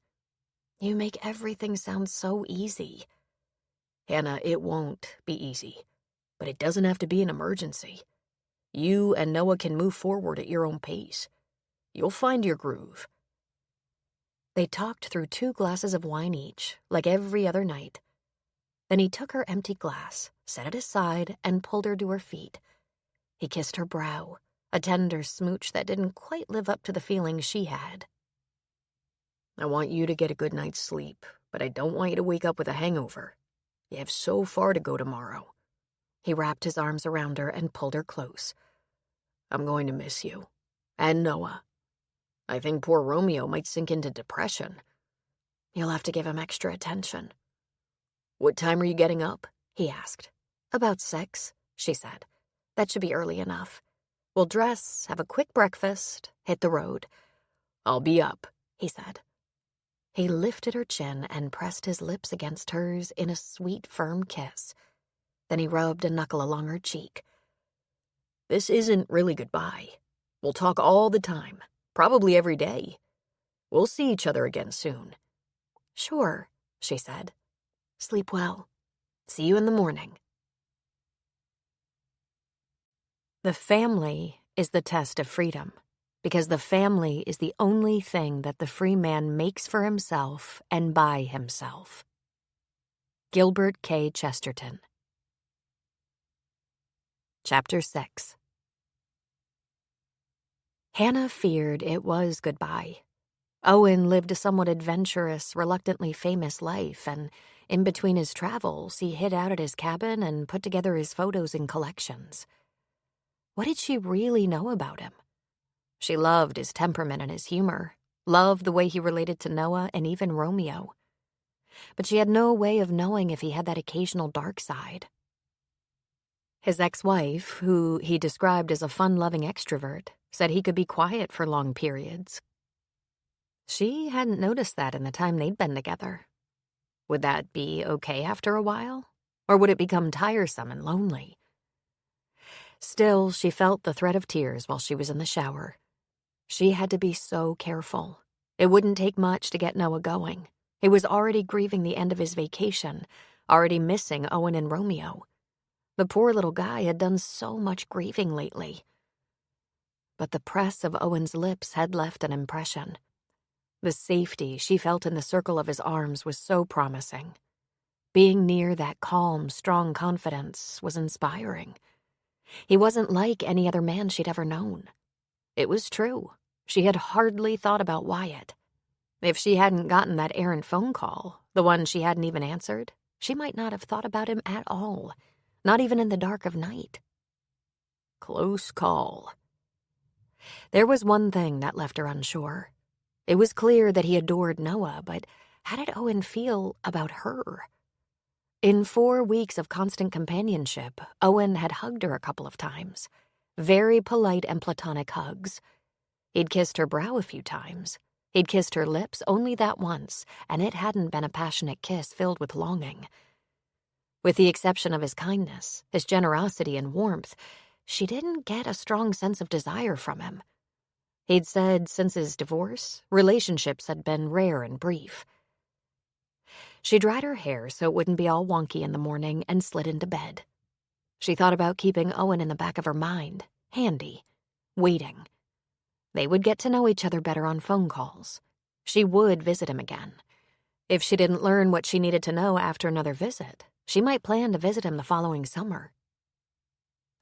S1: You make everything sound so easy.
S2: Hannah, it won't be easy, but it doesn't have to be an emergency. You and Noah can move forward at your own pace. You'll find your groove.
S1: They talked through 2 glasses of wine each, like every other night. Then he took her empty glass, set it aside, and pulled her to her feet. He kissed her brow, a tender smooch that didn't quite live up to the feeling she had.
S2: I want you to get a good night's sleep, but I don't want you to wake up with a hangover. You have so far to go tomorrow.
S1: He wrapped his arms around her and pulled her close.
S2: I'm going to miss you. And Noah. I think poor Romeo might sink into depression.
S1: You'll have to give him extra attention.
S2: What time are you getting up?
S1: He asked. About 6, she said. That should be early enough. We'll dress, have a quick breakfast, hit the road.
S2: I'll be up,
S1: he said. He lifted her chin and pressed his lips against hers in a sweet, firm kiss. Then he rubbed a knuckle along her cheek.
S2: This isn't really goodbye. We'll talk all the time, probably every day. We'll see each other again soon.
S1: Sure, she said. Sleep well. See you in the morning. The family is the test of freedom, because the family is the only thing that the free man makes for himself and by himself. Gilbert K. Chesterton. Chapter 6. Hannah feared it was goodbye. Owen lived a somewhat adventurous, reluctantly famous life, and in between his travels, he hid out at his cabin and put together his photos in collections. What did she really know about him? She loved his temperament and his humor, loved the way he related to Noah and even Romeo. But she had no way of knowing if he had that occasional dark side. His ex-wife, who he described as a fun-loving extrovert, said he could be quiet for long periods. She hadn't noticed that in the time they'd been together. Would that be okay after a while? Or would it become tiresome and lonely? Still, she felt the threat of tears while she was in the shower. She had to be so careful. It wouldn't take much to get Noah going. He was already grieving the end of his vacation, already missing Owen and Romeo. The poor little guy had done so much grieving lately. But the press of Owen's lips had left an impression. The safety she felt in the circle of his arms was so promising. Being near that calm, strong confidence was inspiring. He wasn't like any other man she'd ever known. It was true. She had hardly thought about Wyatt. If she hadn't gotten that errant phone call, the one she hadn't even answered, she might not have thought about him at all, not even in the dark of night. Close call. There was one thing that left her unsure. It was clear that he adored Noah, but how did Owen feel about her? In 4 weeks of constant companionship, Owen had hugged her a couple of times. Very polite and platonic hugs. He'd kissed her brow a few times. He'd kissed her lips only that once, and it hadn't been a passionate kiss filled with longing. With the exception of his kindness, his generosity and warmth, she didn't get a strong sense of desire from him. He'd said since his divorce, relationships had been rare and brief. She dried her hair so it wouldn't be all wonky in the morning and slid into bed. She thought about keeping Owen in the back of her mind, handy, waiting. They would get to know each other better on phone calls. She would visit him again. If she didn't learn what she needed to know after another visit, she might plan to visit him the following summer.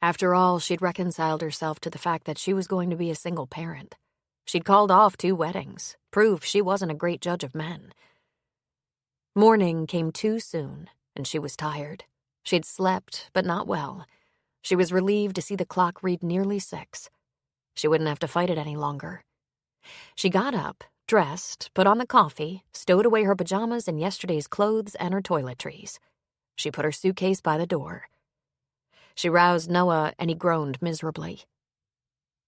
S1: After all, she'd reconciled herself to the fact that she was going to be a single parent. She'd called off 2 weddings, proof she wasn't a great judge of men. Morning came too soon, and she was tired. She'd slept, but not well. She was relieved to see the clock read nearly 6. She wouldn't have to fight it any longer. She got up, dressed, put on the coffee, stowed away her pajamas and yesterday's clothes and her toiletries. She put her suitcase by the door. She roused Noah, and he groaned miserably.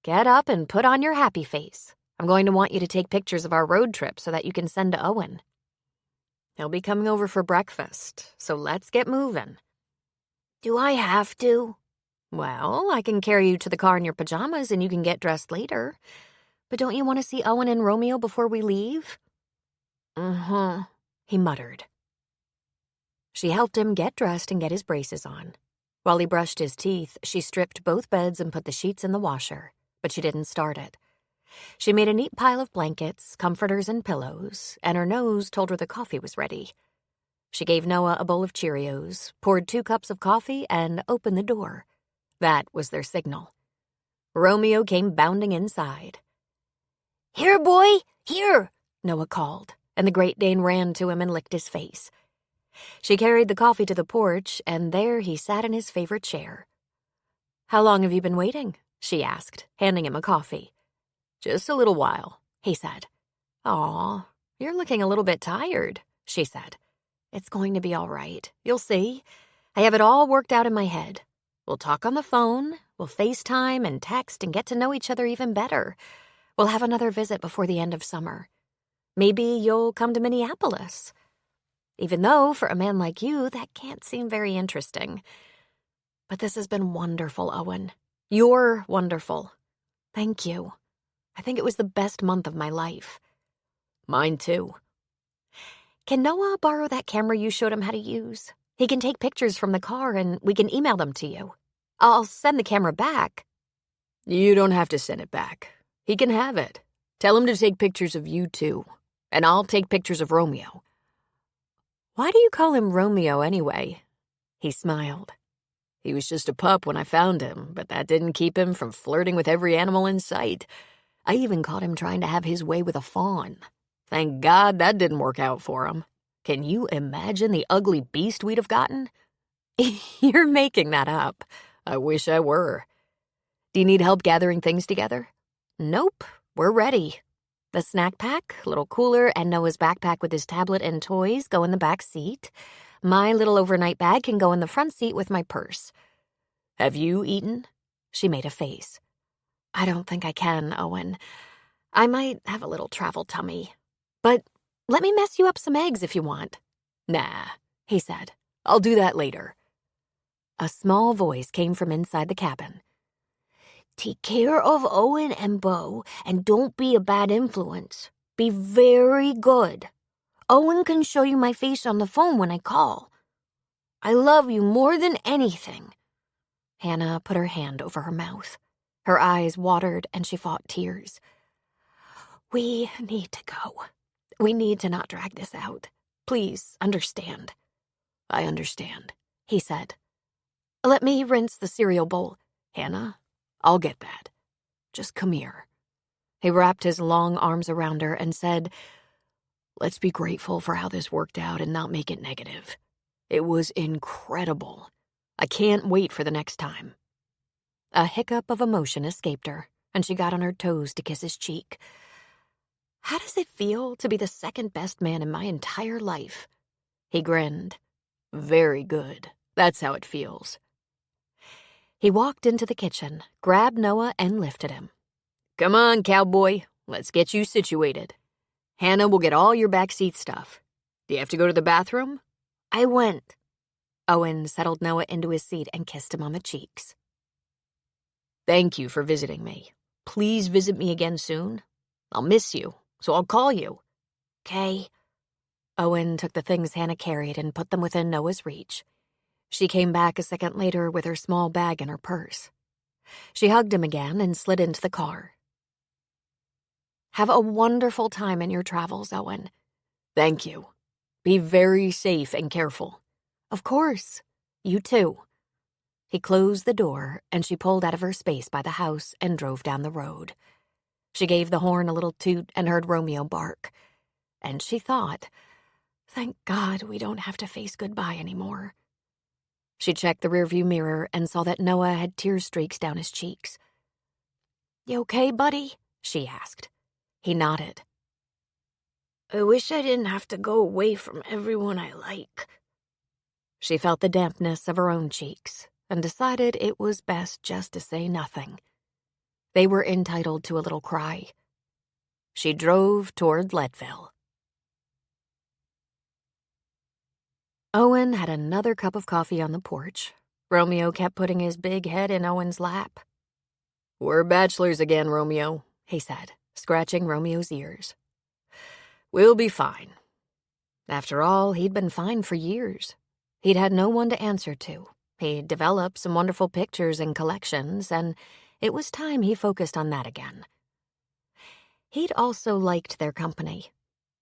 S1: "Get up and put on your happy face. I'm going to want you to take pictures of our road trip so that you can send to Owen. He'll be coming over for breakfast, so let's get moving."
S3: Do I have to?
S1: Well, I can carry you to the car in your pajamas and you can get dressed later. But don't you want to see Owen and Romeo before we leave? He muttered. She helped him get dressed and get his braces on. While he brushed his teeth, she stripped both beds and put the sheets in the washer, but she didn't start it. She made a neat pile of blankets, comforters, and pillows, and her nose told her the coffee was ready. She gave Noah a bowl of Cheerios, poured 2 cups of coffee, and opened the door. That was their signal. Romeo came bounding inside.
S3: "Here, boy, here,"
S1: Noah called, and the Great Dane ran to him and licked his face. She carried the coffee to the porch, and there he sat in his favorite chair. "How long have you been waiting?" she asked, handing him a coffee. "Just a little while," he said. "Aw, you're looking a little bit tired," she said. "It's going to be all right. You'll see. I have it all worked out in my head. We'll talk on the phone, we'll FaceTime and text and get to know each other even better. We'll have another visit before the end of summer. Maybe you'll come to Minneapolis. Even though, for a man like you, that can't seem very interesting. But this has been wonderful, Owen. You're wonderful. Thank you. I think it was the best month of my life." "Mine too." "Can Noah borrow that camera you showed him how to use? He can take pictures from the car and we can email them to you. I'll send the camera back." "You don't have to send it back. He can have it. Tell him to take pictures of you too. And I'll take pictures of Romeo." "Why do you call him Romeo anyway?" He smiled. "He was just a pup when I found him, but that didn't keep him from flirting with every animal in sight. I even caught him trying to have his way with a fawn. Thank God that didn't work out for him. Can you imagine the ugly beast we'd have gotten?" "You're making that up." "I wish I were." "Do you need help gathering things together?" "Nope, we're ready. The snack pack, little cooler, and Noah's backpack with his tablet and toys go in the back seat. My little overnight bag can go in the front seat with my purse." "Have you eaten?" She made a face. "I don't think I can, Owen. I might have a little travel tummy. But let me mess you up some eggs if you want." "Nah," he said. "I'll do that later." A small voice came from inside the cabin.
S3: Take care of Owen and Bo, and don't be a bad influence. Be very good. Owen can show you my face on the phone when I call. I love you more than anything."
S1: Hannah put her hand over her mouth. Her eyes watered and she fought tears. "We need to go. We need to not drag this out. Please understand."
S2: "I understand,"
S1: he said. "Let me rinse the cereal bowl."
S2: "Hannah, I'll get that. Just come here."
S1: He wrapped his long arms around her and said,
S2: "Let's be grateful for how this worked out and not make it negative. It was incredible. I can't wait for the next time."
S1: A hiccup of emotion escaped her, and she got on her toes to kiss his cheek. "How does it feel to be the second best man in my entire life?" He grinned.
S2: "Very good. That's how it feels."
S1: He walked into the kitchen, grabbed Noah, and lifted him.
S2: "Come on, cowboy. Let's get you situated. Hannah will get all your backseat stuff. Do you have to go to the bathroom?"
S3: I went.
S1: Owen settled Noah into his seat and kissed him on the cheeks.
S2: "Thank you for visiting me. Please visit me again soon. I'll miss you, so I'll call you."
S3: "'Kay."
S1: Owen took the things Hannah carried and put them within Noah's reach. She came back a second later with her small bag in her purse. She hugged him again and slid into the car. "Have a wonderful time in your travels, Owen."
S2: "Thank you. Be very safe and careful."
S1: "Of course. You too." He closed the door, and she pulled out of her space by the house and drove down the road. She gave the horn a little toot and heard Romeo bark. And she thought, "Thank God we don't have to face goodbye anymore." She checked the rearview mirror and saw that Noah had tear streaks down his cheeks. "You okay, buddy?" she asked. He nodded.
S3: "I wish I didn't have to go away from everyone I like."
S1: She felt the dampness of her own cheeks and decided it was best just to say nothing. They were entitled to a little cry. She drove toward Leadville. Owen had another cup of coffee on the porch. Romeo kept putting his big head in Owen's lap.
S2: "We're bachelors again, Romeo,"
S1: he said, scratching Romeo's ears.
S2: "We'll be fine."
S1: After all, he'd been fine for years. He'd had no one to answer to. He'd developed some wonderful pictures and collections, and it was time he focused on that again. He'd also liked their company.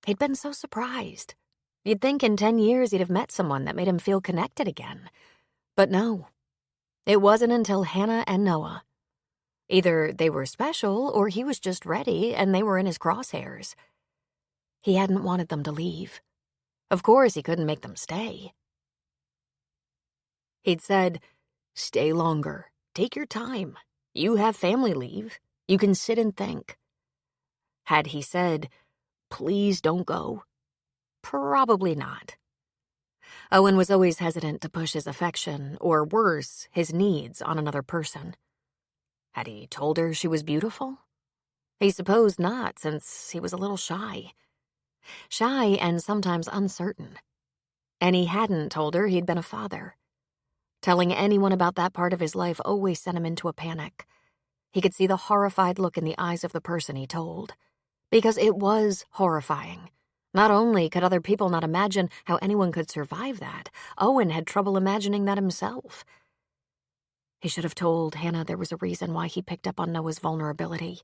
S1: He'd been so surprised. You'd think in 10 years he'd have met someone that made him feel connected again. But no. It wasn't until Hannah and Noah. Either they were special or he was just ready and they were in his crosshairs. He hadn't wanted them to leave. Of course, he couldn't make them stay. He'd said, "Stay longer. Take your time. You have family leave. You can sit and think." Had he said, "Please don't go"? Probably not. Owen was always hesitant to push his affection, or worse, his needs, on another person. Had he told her she was beautiful? He supposed not, since he was a little shy. Shy and sometimes uncertain. And he hadn't told her he'd been a father. Telling anyone about that part of his life always sent him into a panic. He could see the horrified look in the eyes of the person he told. Because it was horrifying. Not only could other people not imagine how anyone could survive that, Owen had trouble imagining that himself. He should have told Hannah there was a reason why he picked up on Noah's vulnerability.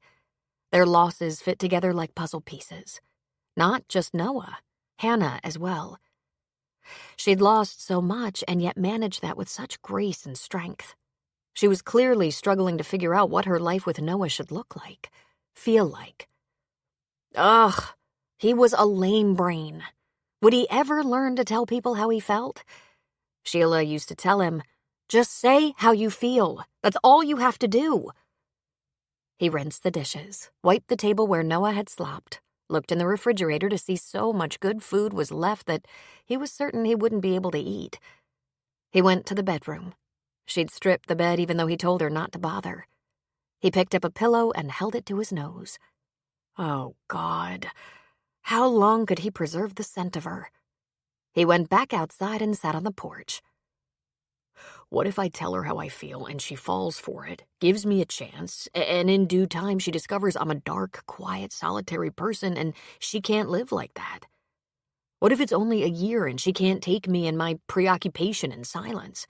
S1: Their losses fit together like puzzle pieces. Not just Noah, Hannah as well. She'd lost so much and yet managed that with such grace and strength. She was clearly struggling to figure out what her life with Noah should look like, feel like. Ugh, he was a lame brain. Would he ever learn to tell people how he felt? Sheila used to tell him, "Just say how you feel. That's all you have to do." He rinsed the dishes, wiped the table where Noah had slopped, looked in the refrigerator to see so much good food was left that he was certain he wouldn't be able to eat. He went to the bedroom. She'd stripped the bed even though he told her not to bother. He picked up a pillow and held it to his nose. Oh, God. How long could he preserve the scent of her? He went back outside and sat on the porch.
S2: What if I tell her how I feel and she falls for it, gives me a chance, and in due time she discovers I'm a dark, quiet, solitary person and she can't live like that? What if it's only a year and she can't take me and my preoccupation in silence?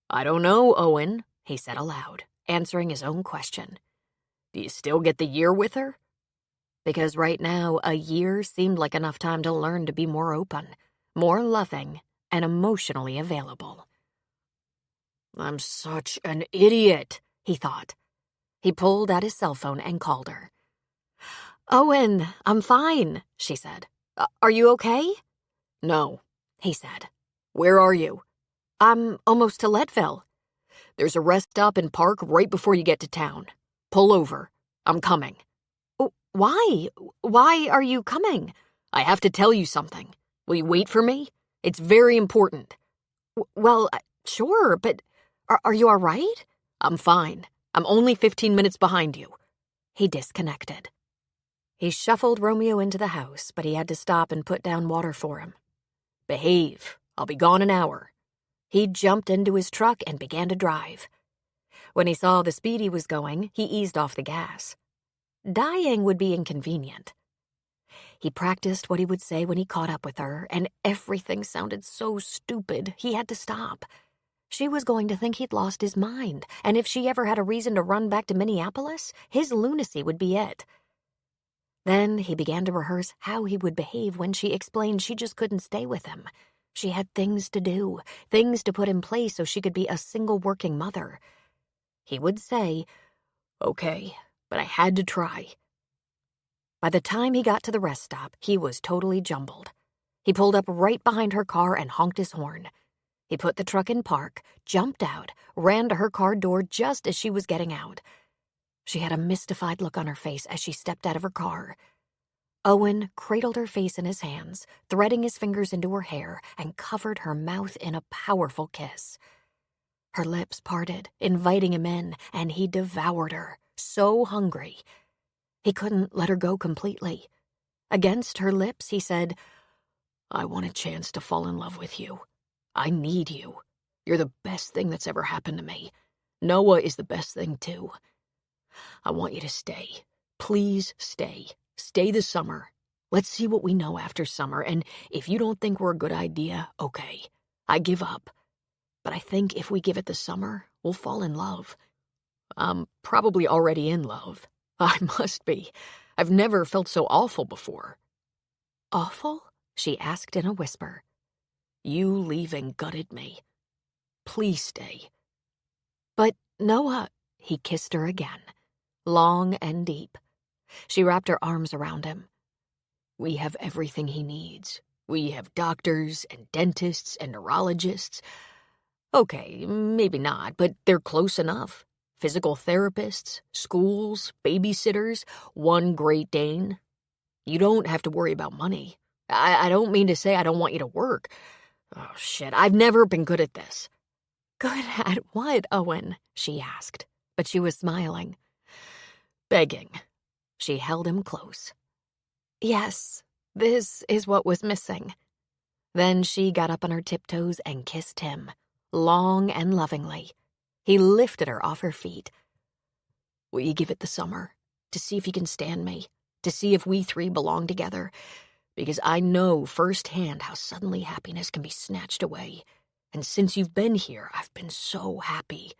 S2: I don't know, Owen, he said aloud, answering his own question. Do you still get the year with her? Because right now, a year seemed like enough time to learn to be more open, more loving, and emotionally available. I'm such an idiot, he thought. He pulled out his cell phone and called her.
S4: Owen, I'm fine, she said. Are you okay?
S2: No, he said. Where are you?
S4: I'm almost to Leadville.
S2: There's a rest stop and park right before you get to town. Pull over. I'm coming.
S4: Why? Why are you coming?
S2: I have to tell you something. Will you wait for me? It's very important.
S4: Well, sure, but are you all right?
S2: I'm fine. I'm only 15 minutes behind you.
S1: He disconnected. He shuffled Romeo into the house, but he had to stop and put down water for him.
S2: Behave. I'll be gone an hour.
S1: He jumped into his truck and began to drive. When he saw the speed he was going, he eased off the gas. Dying would be inconvenient. He practiced what he would say when he caught up with her, and everything sounded so stupid he had to stop. She was going to think he'd lost his mind, and if she ever had a reason to run back to Minneapolis, his lunacy would be it. Then he began to rehearse how he would behave when she explained she just couldn't stay with him. She had things to do, things to put in place so she could be a single working mother. He would say,
S2: Okay, but I had to try.
S1: By the time he got to the rest stop, he was totally jumbled. He pulled up right behind her car and honked his horn. He put the truck in park, jumped out, ran to her car door just as she was getting out. She had a mystified look on her face as she stepped out of her car. Owen cradled her face in his hands, threading his fingers into her hair, and covered her mouth in a powerful kiss. Her lips parted, inviting him in, and he devoured her, so hungry. He couldn't let her go completely. Against her lips, he said,
S2: I want a chance to fall in love with you. I need you. You're the best thing that's ever happened to me. Noah is the best thing, too. I want you to stay. Please stay. Stay this summer. Let's see what we know after summer, and if you don't think we're a good idea, okay. I give up. But I think if we give it the summer, we'll fall in love. I'm probably already in love. I must be. I've never felt so awful before.
S1: Awful? She asked in a whisper.
S2: You leaving gutted me. Please stay.
S1: But Noah, he kissed her again, long and deep. She wrapped her arms around him.
S2: We have everything he needs. We have doctors and dentists and neurologists. Okay, maybe not, but they're close enough. Physical therapists, schools, babysitters, one Great Dane. You don't have to worry about money. I don't mean to say I don't want you to work. Oh, shit, I've never been good at this.
S1: Good at what, Owen? She asked, but she was smiling.
S2: Begging.
S1: She held him close. Yes, this is what was missing. Then she got up on her tiptoes and kissed him, long and lovingly. He lifted her off her feet.
S2: Will you give it the summer, to see if you can stand me, to see if we three belong together? Because I know firsthand how suddenly happiness can be snatched away. And since you've been here, I've been so happy.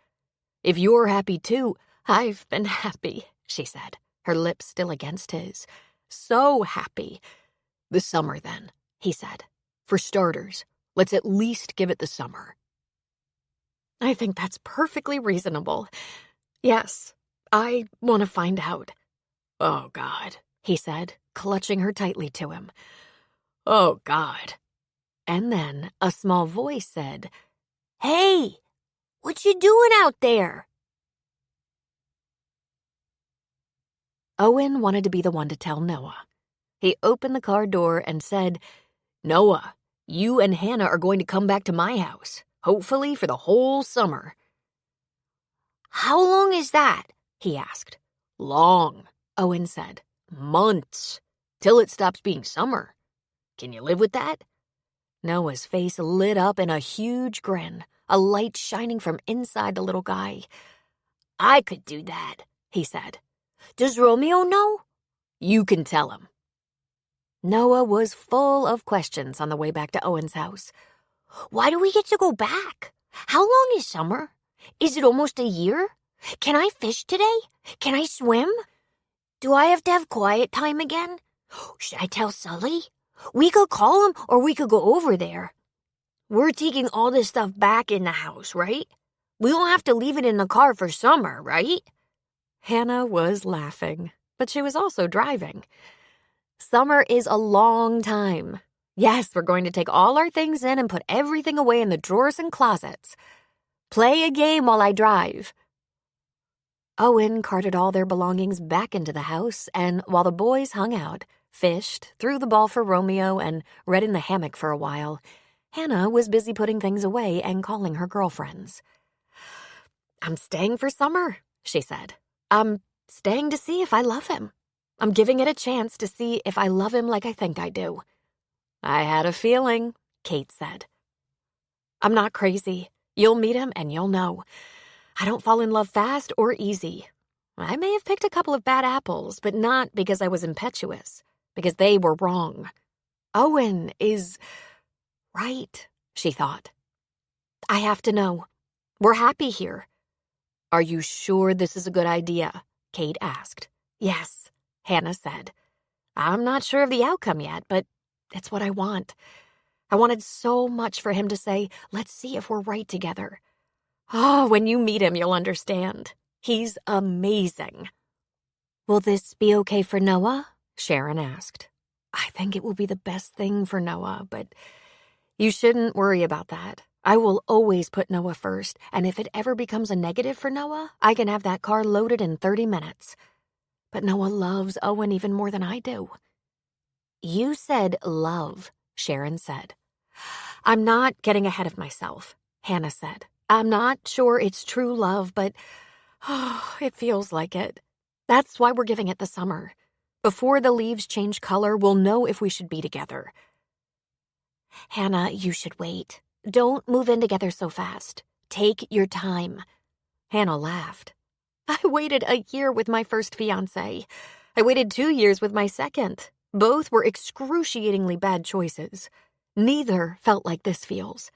S2: If you're happy too,
S1: I've been happy, she said, her lips still against his. So happy.
S2: The summer, then, he said. For starters, let's at least give it the summer.
S1: I think that's perfectly reasonable. Yes, I want to find out.
S2: Oh, God,
S1: he said, clutching her tightly to him.
S2: Oh, God.
S1: And then a small voice said,
S3: Hey, what you doing out there?
S1: Owen wanted to be the one to tell Noah. He opened the car door and said,
S2: Noah, you and Hannah are going to come back to my house, hopefully for the whole summer.
S3: How long is that?
S1: He asked.
S2: Long,
S1: Owen said.
S2: Months, till it stops being summer. Can you live with that?
S1: Noah's face lit up in a huge grin, a light shining from inside the little guy.
S3: I could do that,
S1: he said.
S3: Does Romeo know?
S1: You can tell him. Noah was full of questions on the way back to Owen's house.
S3: Why do we get to go back? How long is summer? Is it almost a year? Can I fish today? Can I swim? Do I have to have quiet time again? Should I tell Sully? We could call him or we could go over there. We're taking all this stuff back in the house, right? We won't have to leave it in the car for summer, right?
S1: Hannah was laughing, but she was also driving. Summer is a long time. Yes, we're going to take all our things in and put everything away in the drawers and closets. Play a game while I drive. Owen carted all their belongings back into the house, and while the boys hung out, fished, threw the ball for Romeo, and read in the hammock for a while, Hannah was busy putting things away and calling her girlfriends. I'm staying for summer, she said. I'm staying to see if I love him. I'm giving it a chance to see if I love him like I think I do. I had a feeling, Kate said. I'm not crazy. You'll meet him and you'll know. I don't fall in love fast or easy. I may have picked a couple of bad apples, but not because I was impetuous, because they were wrong. Owen is right, she thought. I have to know. We're happy here. Are you sure this is a good idea? Kate asked. Yes, Hannah said. I'm not sure of the outcome yet, but it's what I want. I wanted so much for him to say, let's see if we're right together. Oh, when you meet him, you'll understand. He's amazing. Will this be okay for Noah? Sharon asked. I think it will be the best thing for Noah, but you shouldn't worry about that. I will always put Noah first, and if it ever becomes a negative for Noah, I can have that car loaded in 30 minutes. But Noah loves Owen even more than I do. You said love, Sharon said. I'm not getting ahead of myself, Hannah said. I'm not sure it's true love, but it feels like it. That's why we're giving it the summer. Before the leaves change color, we'll know if we should be together. Hannah, you should wait. Don't move in together so fast. Take your time. Hannah laughed. I waited a year with my first fiancé. I waited 2 years with my second. Both were excruciatingly bad choices. Neither felt like this feels.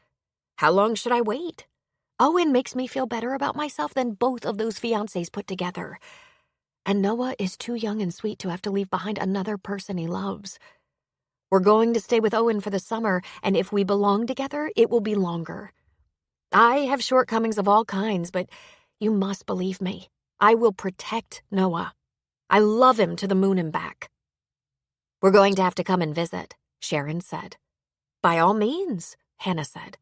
S1: How long should I wait? Owen makes me feel better about myself than both of those fiancés put together. And Noah is too young and sweet to have to leave behind another person he loves. We're going to stay with Owen for the summer, and if we belong together, it will be longer. I have shortcomings of all kinds, but you must believe me. I will protect Noah. I love him to the moon and back. We're going to have to come and visit, Sharon said. By all means, Hannah said.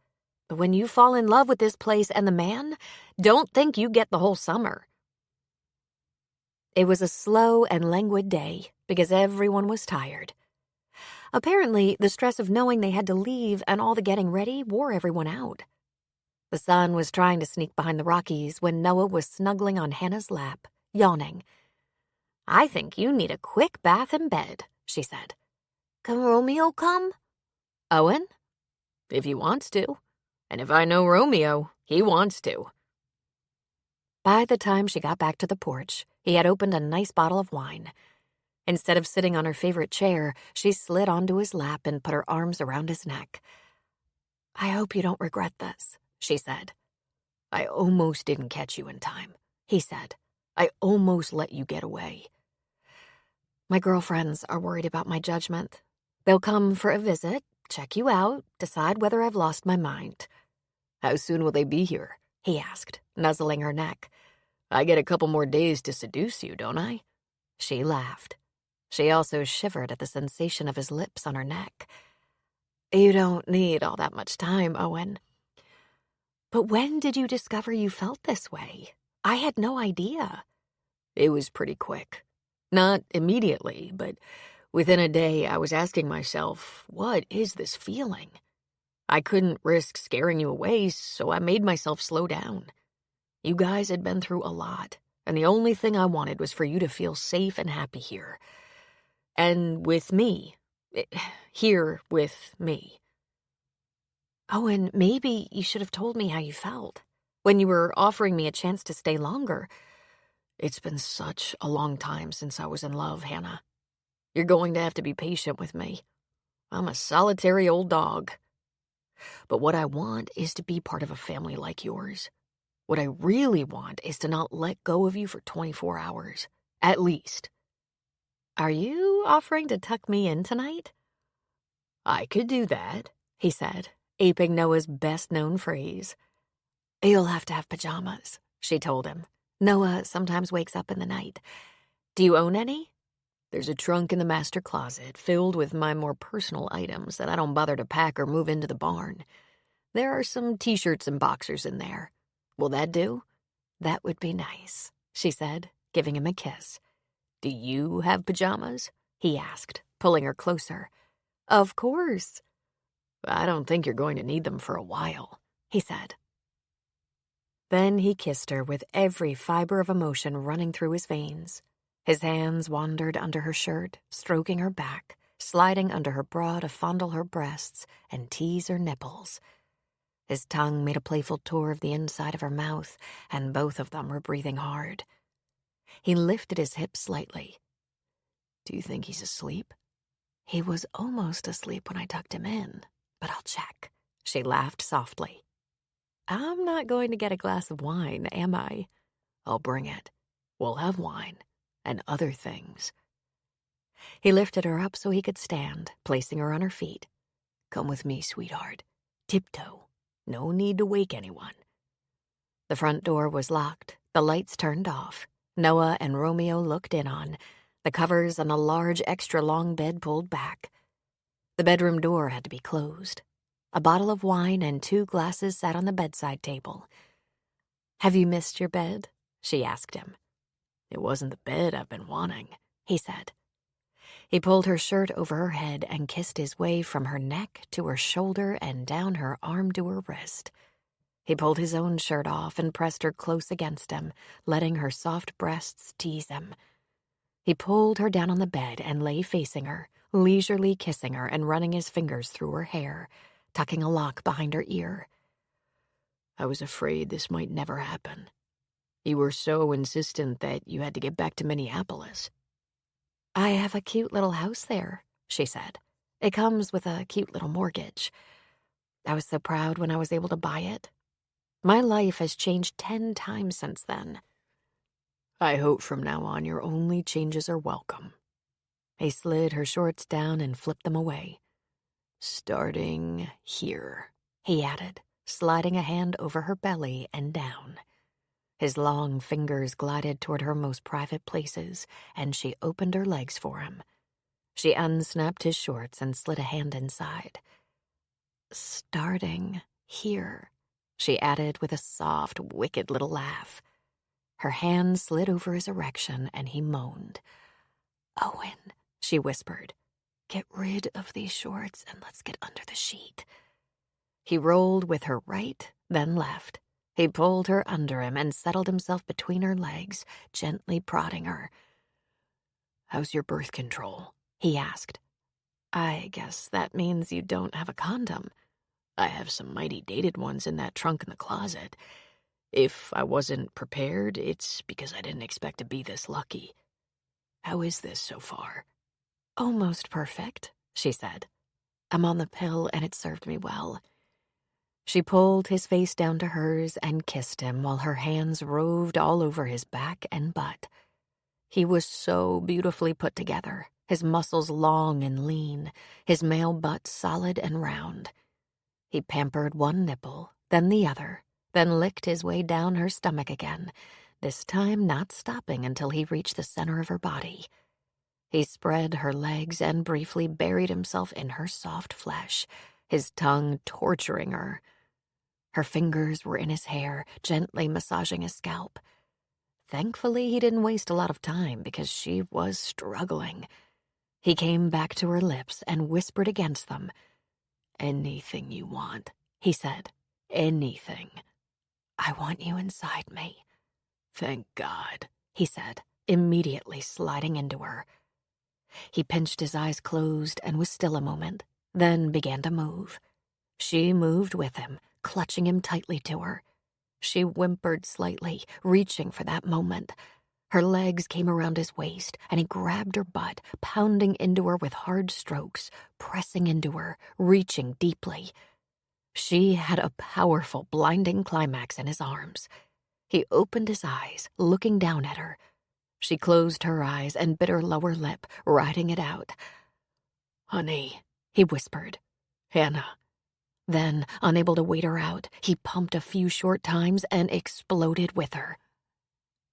S1: But when you fall in love with this place and the man, don't think you get the whole summer. It was a slow and languid day because everyone was tired. Apparently, the stress of knowing they had to leave and all the getting ready wore everyone out. The sun was trying to sneak behind the Rockies when Noah was snuggling on Hannah's lap, yawning. I think you need a quick bath and bed, she said.
S3: Can Romeo come?
S1: Owen? If he wants to. And if I know Romeo, he wants to. By the time she got back to the porch, he had opened a nice bottle of wine. Instead of sitting on her favorite chair, she slid onto his lap and put her arms around his neck. I hope you don't regret this, she said. I almost didn't catch you in time, he said. I almost let you get away. My girlfriends are worried about my judgment. They'll come for a visit, check you out, decide whether I've lost my mind. How soon will they be here? He asked, nuzzling her neck. I get a couple more days to seduce you, don't I? She laughed. She also shivered at the sensation of his lips on her neck. You don't need all that much time, Owen. But when did you discover you felt this way? I had no idea. It was pretty quick. Not immediately, but within a day I was asking myself, what is this feeling? I couldn't risk scaring you away, so I made myself slow down. You guys had been through a lot, and the only thing I wanted was for you to feel safe and happy here. And with me. Here with me. Owen, maybe you should have told me how you felt when you were offering me a chance to stay longer.
S2: It's been such a long time since I was in love, Hannah. You're going to have to be patient with me. I'm a solitary old dog. But what I want is to be part of a family like yours. What I really want is to not let go of you for 24 hours, at least.
S1: Are you offering to tuck me in tonight?
S2: I could do that,
S1: he said, aping Noah's best-known phrase. You'll have to have pajamas, she told him. Noah sometimes wakes up in the night. Do you own any?
S2: There's a trunk in the master closet filled with my more personal items that I don't bother to pack or move into the barn. There are some t-shirts and boxers in there. Will that do?
S1: That would be nice, she said, giving him a kiss.
S2: Do you have pajamas?
S1: He asked, pulling her closer. Of course.
S2: I don't think you're going to need them for a while,
S1: he said. Then he kissed her with every fiber of emotion running through his veins. His hands wandered under her shirt, stroking her back, sliding under her bra to fondle her breasts and tease her nipples. His tongue made a playful tour of the inside of her mouth, and both of them were breathing hard. He lifted his hips slightly.
S2: Do you think he's asleep?
S1: He was almost asleep when I tucked him in, but I'll check. She laughed softly. I'm not going to get a glass of wine, am I?
S2: I'll bring it. We'll have wine and other things.
S1: He lifted her up so he could stand, placing her on her feet.
S2: Come with me, sweetheart. Tiptoe. No need to wake anyone.
S1: The front door was locked, the lights turned off. Noah and Romeo looked in on, the covers on the large extra-long bed pulled back. The bedroom door had to be closed. A bottle of wine and 2 glasses sat on the bedside table. Have you missed your bed? She asked him.
S2: It wasn't the bed I've been wanting,
S1: he said. He pulled her shirt over her head and kissed his way from her neck to her shoulder and down her arm to her wrist. He pulled his own shirt off and pressed her close against him, letting her soft breasts tease him. He pulled her down on the bed and lay facing her, leisurely kissing her and running his fingers through her hair, tucking a lock behind her ear.
S2: I was afraid this might never happen. You were so insistent that you had to get back to Minneapolis.
S1: I have a cute little house there, she said. It comes with a cute little mortgage. I was so proud when I was able to buy it. My life has changed 10 times since then.
S2: I hope from now on your only changes are welcome.
S1: He slid her shorts down and flipped them away.
S2: Starting here,
S1: he added, sliding a hand over her belly and down. His long fingers glided toward her most private places, and she opened her legs for him. She unsnapped his shorts and slid a hand inside. Starting here, she added with a soft, wicked little laugh. Her hand slid over his erection, and he moaned. Owen, she whispered, get rid of these shorts and let's get under the sheet. He rolled with her right, then left. He pulled her under him and settled himself between her legs, gently prodding her.
S2: How's your birth control?
S1: He asked. I guess that means you don't have a condom.
S2: I have some mighty dated ones in that trunk in the closet. If I wasn't prepared, it's because I didn't expect to be this lucky. How is this so far?
S1: Almost perfect, she said. I'm on the pill and it served me well. She pulled his face down to hers and kissed him while her hands roved all over his back and butt. He was so beautifully put together, his muscles long and lean, his male butt solid and round. He pampered one nipple, then the other, then licked his way down her stomach again, this time not stopping until he reached the center of her body. He spread her legs and briefly buried himself in her soft flesh, his tongue torturing her. Her fingers were in his hair, gently massaging his scalp. Thankfully, he didn't waste a lot of time because she was struggling. He came back to her lips and whispered against them.
S2: Anything you want,
S1: he said.
S2: Anything.
S1: I want you inside me.
S2: Thank God,
S1: he said, immediately sliding into her. He pinched his eyes closed and was still a moment, then began to move. She moved with him, clutching him tightly to her. She whimpered slightly, reaching for that moment. Her legs came around his waist, and he grabbed her butt, pounding into her with hard strokes, pressing into her, reaching deeply. She had a powerful, blinding climax in his arms. He opened his eyes, looking down at her. She closed her eyes and bit her lower lip, riding it out. "Honey," he whispered. "Hannah." Then, unable to wait her out, he pumped a few short times and exploded with her.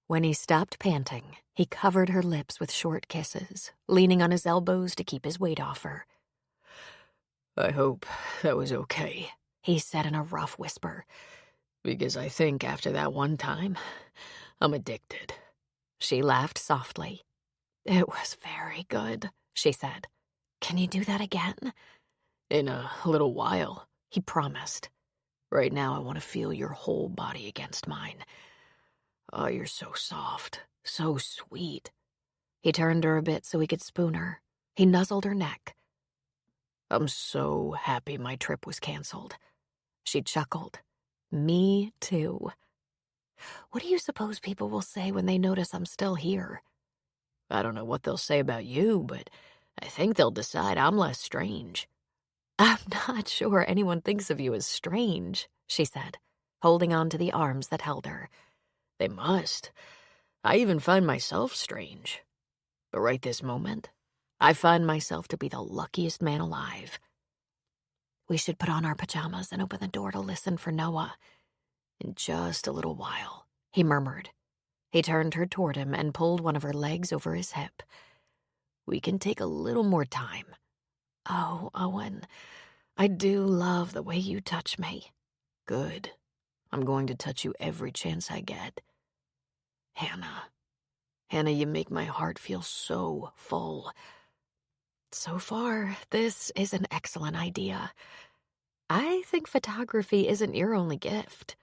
S1: When he stopped panting, he covered her lips with short kisses, leaning on his elbows to keep his weight off her. "I hope that was okay," he said in a rough whisper, "because I think after that one time, I'm addicted." She laughed softly. "It was very good," she said. "Can you do that again?" "In a little while," he promised. "Right now I want to feel your whole body against mine. Oh, you're so soft, so sweet." He turned her a bit so he could spoon her. He nuzzled her neck. "I'm so happy my trip was canceled." She chuckled. "Me too." "What do you suppose people will say when they notice I'm still here?" "I don't know what they'll say about you, but I think they'll decide I'm less strange." "I'm not sure anyone thinks of you as strange," she said, holding on to the arms that held her. "They must. I even find myself strange. But right this moment, I find myself to be the luckiest man alive." "We should put on our pajamas and open the door to listen for Noah." "In just a little while," he murmured. He turned her toward him and pulled one of her legs over his hip. "We can take a little more time." "Oh, Owen, I do love the way you touch me." "Good. I'm going to touch you every chance I get." Hannah, you make my heart feel so full." "So far, this is an excellent idea. I think photography isn't your only gift."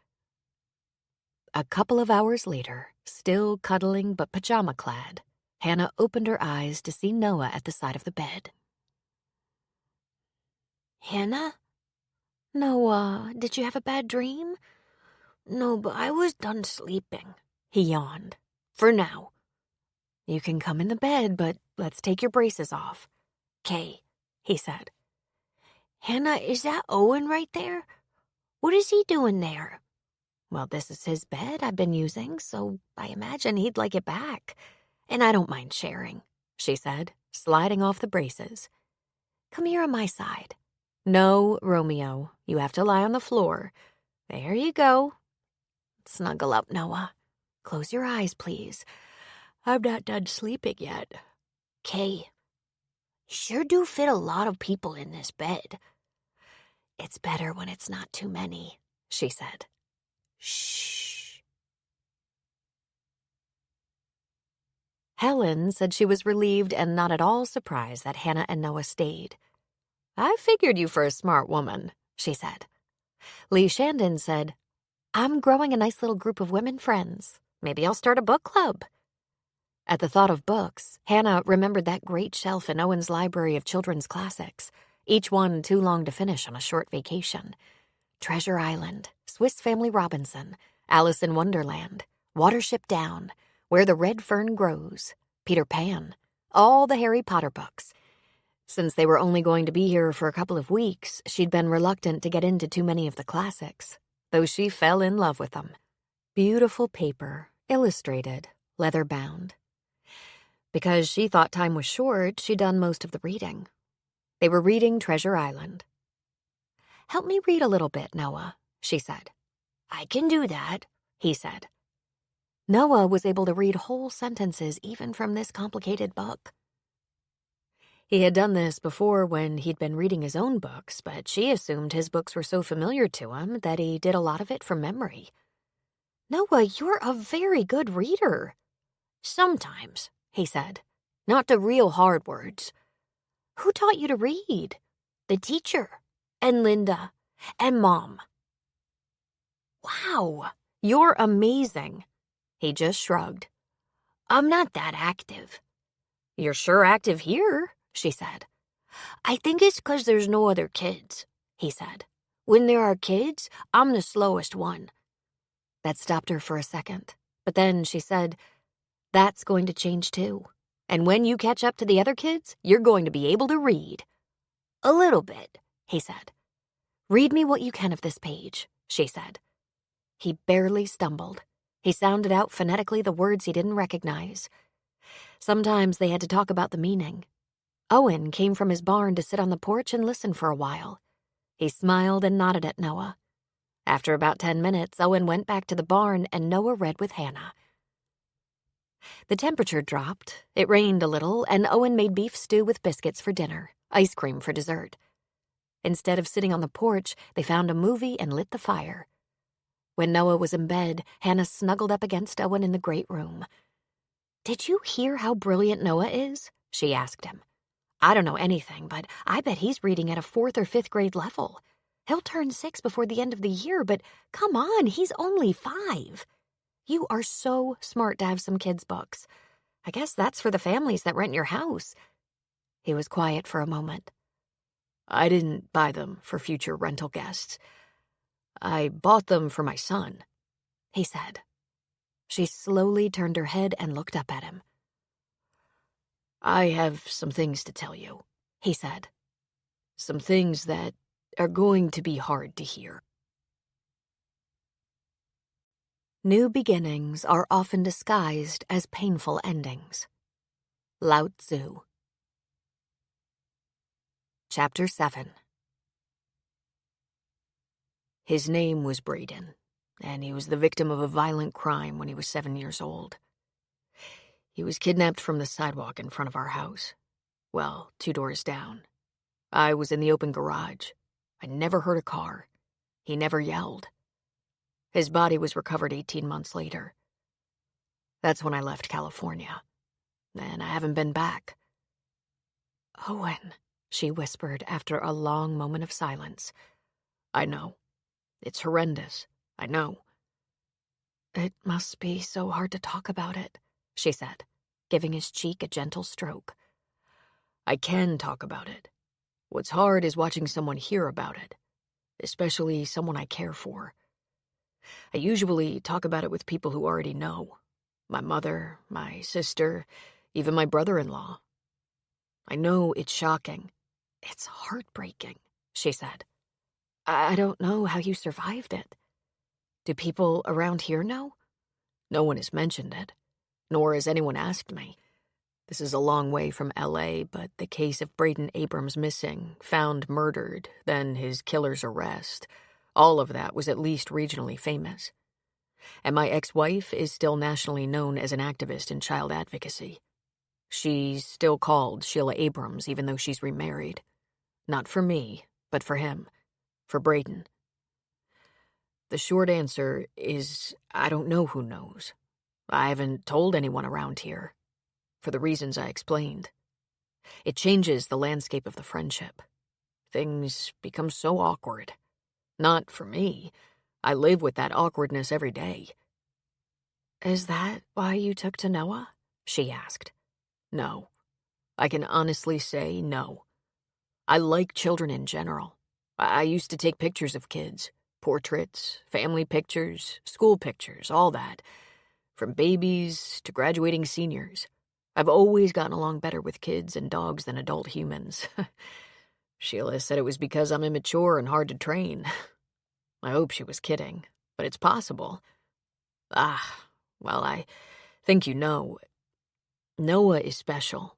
S1: A couple of hours later, still cuddling but pajama-clad, Hannah opened her eyes to see Noah at the side of the bed.
S3: Hannah?
S1: "Noah, did you have a bad dream?"
S3: No, but I was done sleeping."
S1: He yawned. "For now. You can come in the bed, but let's take your braces off."
S3: "'Kay,"
S1: he said.
S3: "Hannah, is that Owen right there? What is he doing there?"
S1: "Well, this is his bed I've been using, so I imagine he'd like it back. And I don't mind sharing," she said, sliding off the braces. "Come here on my side." "No, Romeo, you have to lie on the floor. There you go. Snuggle up, Noah. Close your eyes, please. I'm not done sleeping yet."
S3: "'Kay. Sure do fit a lot of people in this bed."
S1: "It's better when it's not too many," she said.
S3: "Shh."
S1: Helen said she was relieved and not at all surprised that Hannah and Noah stayed. "I figured you for a smart woman," she said. Lee Shandon said, "I'm growing a nice little group of women friends. Maybe I'll start a book club." At the thought of books, Hannah remembered that great shelf in Owen's library of children's classics, each one too long to finish on a short vacation. Treasure Island, Swiss Family Robinson, Alice in Wonderland, Watership Down, Where the Red Fern Grows, Peter Pan, all the Harry Potter books. Since they were only going to be here for a couple of weeks, she'd been reluctant to get into too many of the classics, though she fell in love with them. Beautiful paper, illustrated, leather-bound. Because she thought time was short, she'd done most of the reading. They were reading Treasure Island. "Help me read a little bit, Noah," she said.
S3: "I can do that,"
S1: he said. Noah was able to read whole sentences even from this complicated book. He had done this before when he'd been reading his own books, but she assumed his books were so familiar to him that he did a lot of it from memory. "Noah, you're a very good reader."
S3: "Sometimes,"
S1: he said. "Not the real hard words." "Who taught you to read?"
S3: "The teacher, and Linda, and Mom."
S1: "Wow, you're amazing." He just shrugged.
S3: "I'm not that active."
S1: "You're sure active here," she said.
S3: "I think it's 'cause there's no other kids,"
S1: he said.
S3: When there are kids, I'm the slowest one.
S1: That stopped her for a second, but then she said, "That's going to change too. And when you catch up to the other kids, you're going to be able to read."
S3: A little bit,
S1: he said. "Read me what you can of this page," she said. He barely stumbled. He sounded out phonetically the words he didn't recognize. Sometimes they had to talk about the meaning. Owen came from his barn to sit on the porch and listen for a while. He smiled and nodded at Noah. After about 10 minutes, Owen went back to the barn and Noah read with Hannah. The temperature dropped, it rained a little, and Owen made beef stew with biscuits for dinner, ice cream for dessert. Instead of sitting on the porch, they found a movie and lit the fire. When Noah was in bed, Hannah snuggled up against Owen in the great room. "Did you hear how brilliant Noah is?" she asked him. "I don't know anything, but I bet he's reading at a 4th or 5th grade level. He'll turn 6 before the end of the year, but come on, he's only 5. You are so smart to have some kids' books. I guess that's for the families that rent your house." He was quiet for a moment.
S2: "I didn't buy them for future rental guests. I bought them for my son,"
S1: he said. She slowly turned her head and looked up at him.
S2: "I have some things to tell you,"
S1: he said.
S2: "Some things that are going to be hard to hear."
S1: New beginnings are often disguised as painful endings. Lao Tzu. Chapter 7.
S2: His name was Braden, and he was the victim of a violent crime when he was 7 years old. He was kidnapped from the sidewalk in front of our house. Well, 2 doors down. I was in the open garage. I never heard a car. He never yelled. His body was recovered 18 months later. That's when I left California, and I haven't been back.
S1: "Owen," she whispered after a long moment of silence.
S2: "I know. It's horrendous. I know."
S1: "It must be so hard to talk about it," she said, giving his cheek a gentle stroke.
S2: "I can talk about it. What's hard is watching someone hear about it, especially someone I care for. I usually talk about it with people who already know. My mother, my sister, even my brother-in-law. I know it's shocking.
S1: It's heartbreaking," she said. I don't know how you survived it. Do people around here know?"
S2: No one has mentioned it, nor has anyone asked me. This is a long way from L.A., but the case of Owen Abrams missing, found murdered, then his killer's arrest, all of that was at least regionally famous. And my ex-wife is still nationally known as an activist in child advocacy. She's still called Sheila Abrams, even though she's remarried. Not for me, but for him. For Braden. The short answer is I don't know who knows. I haven't told anyone around here, for the reasons I explained. It changes the landscape of the friendship. Things become so awkward. Not for me. I live with that awkwardness every day.
S1: "Is that why you took to Noah?" she asked.
S2: No. I can honestly say no. I like children in general. I used to take pictures of kids. Portraits, family pictures, school pictures, all that. From babies to graduating seniors. I've always gotten along better with kids and dogs than adult humans. Sheila said it was because I'm immature and hard to train. I hope she was kidding, but it's possible. Well, I think you know. Noah is special.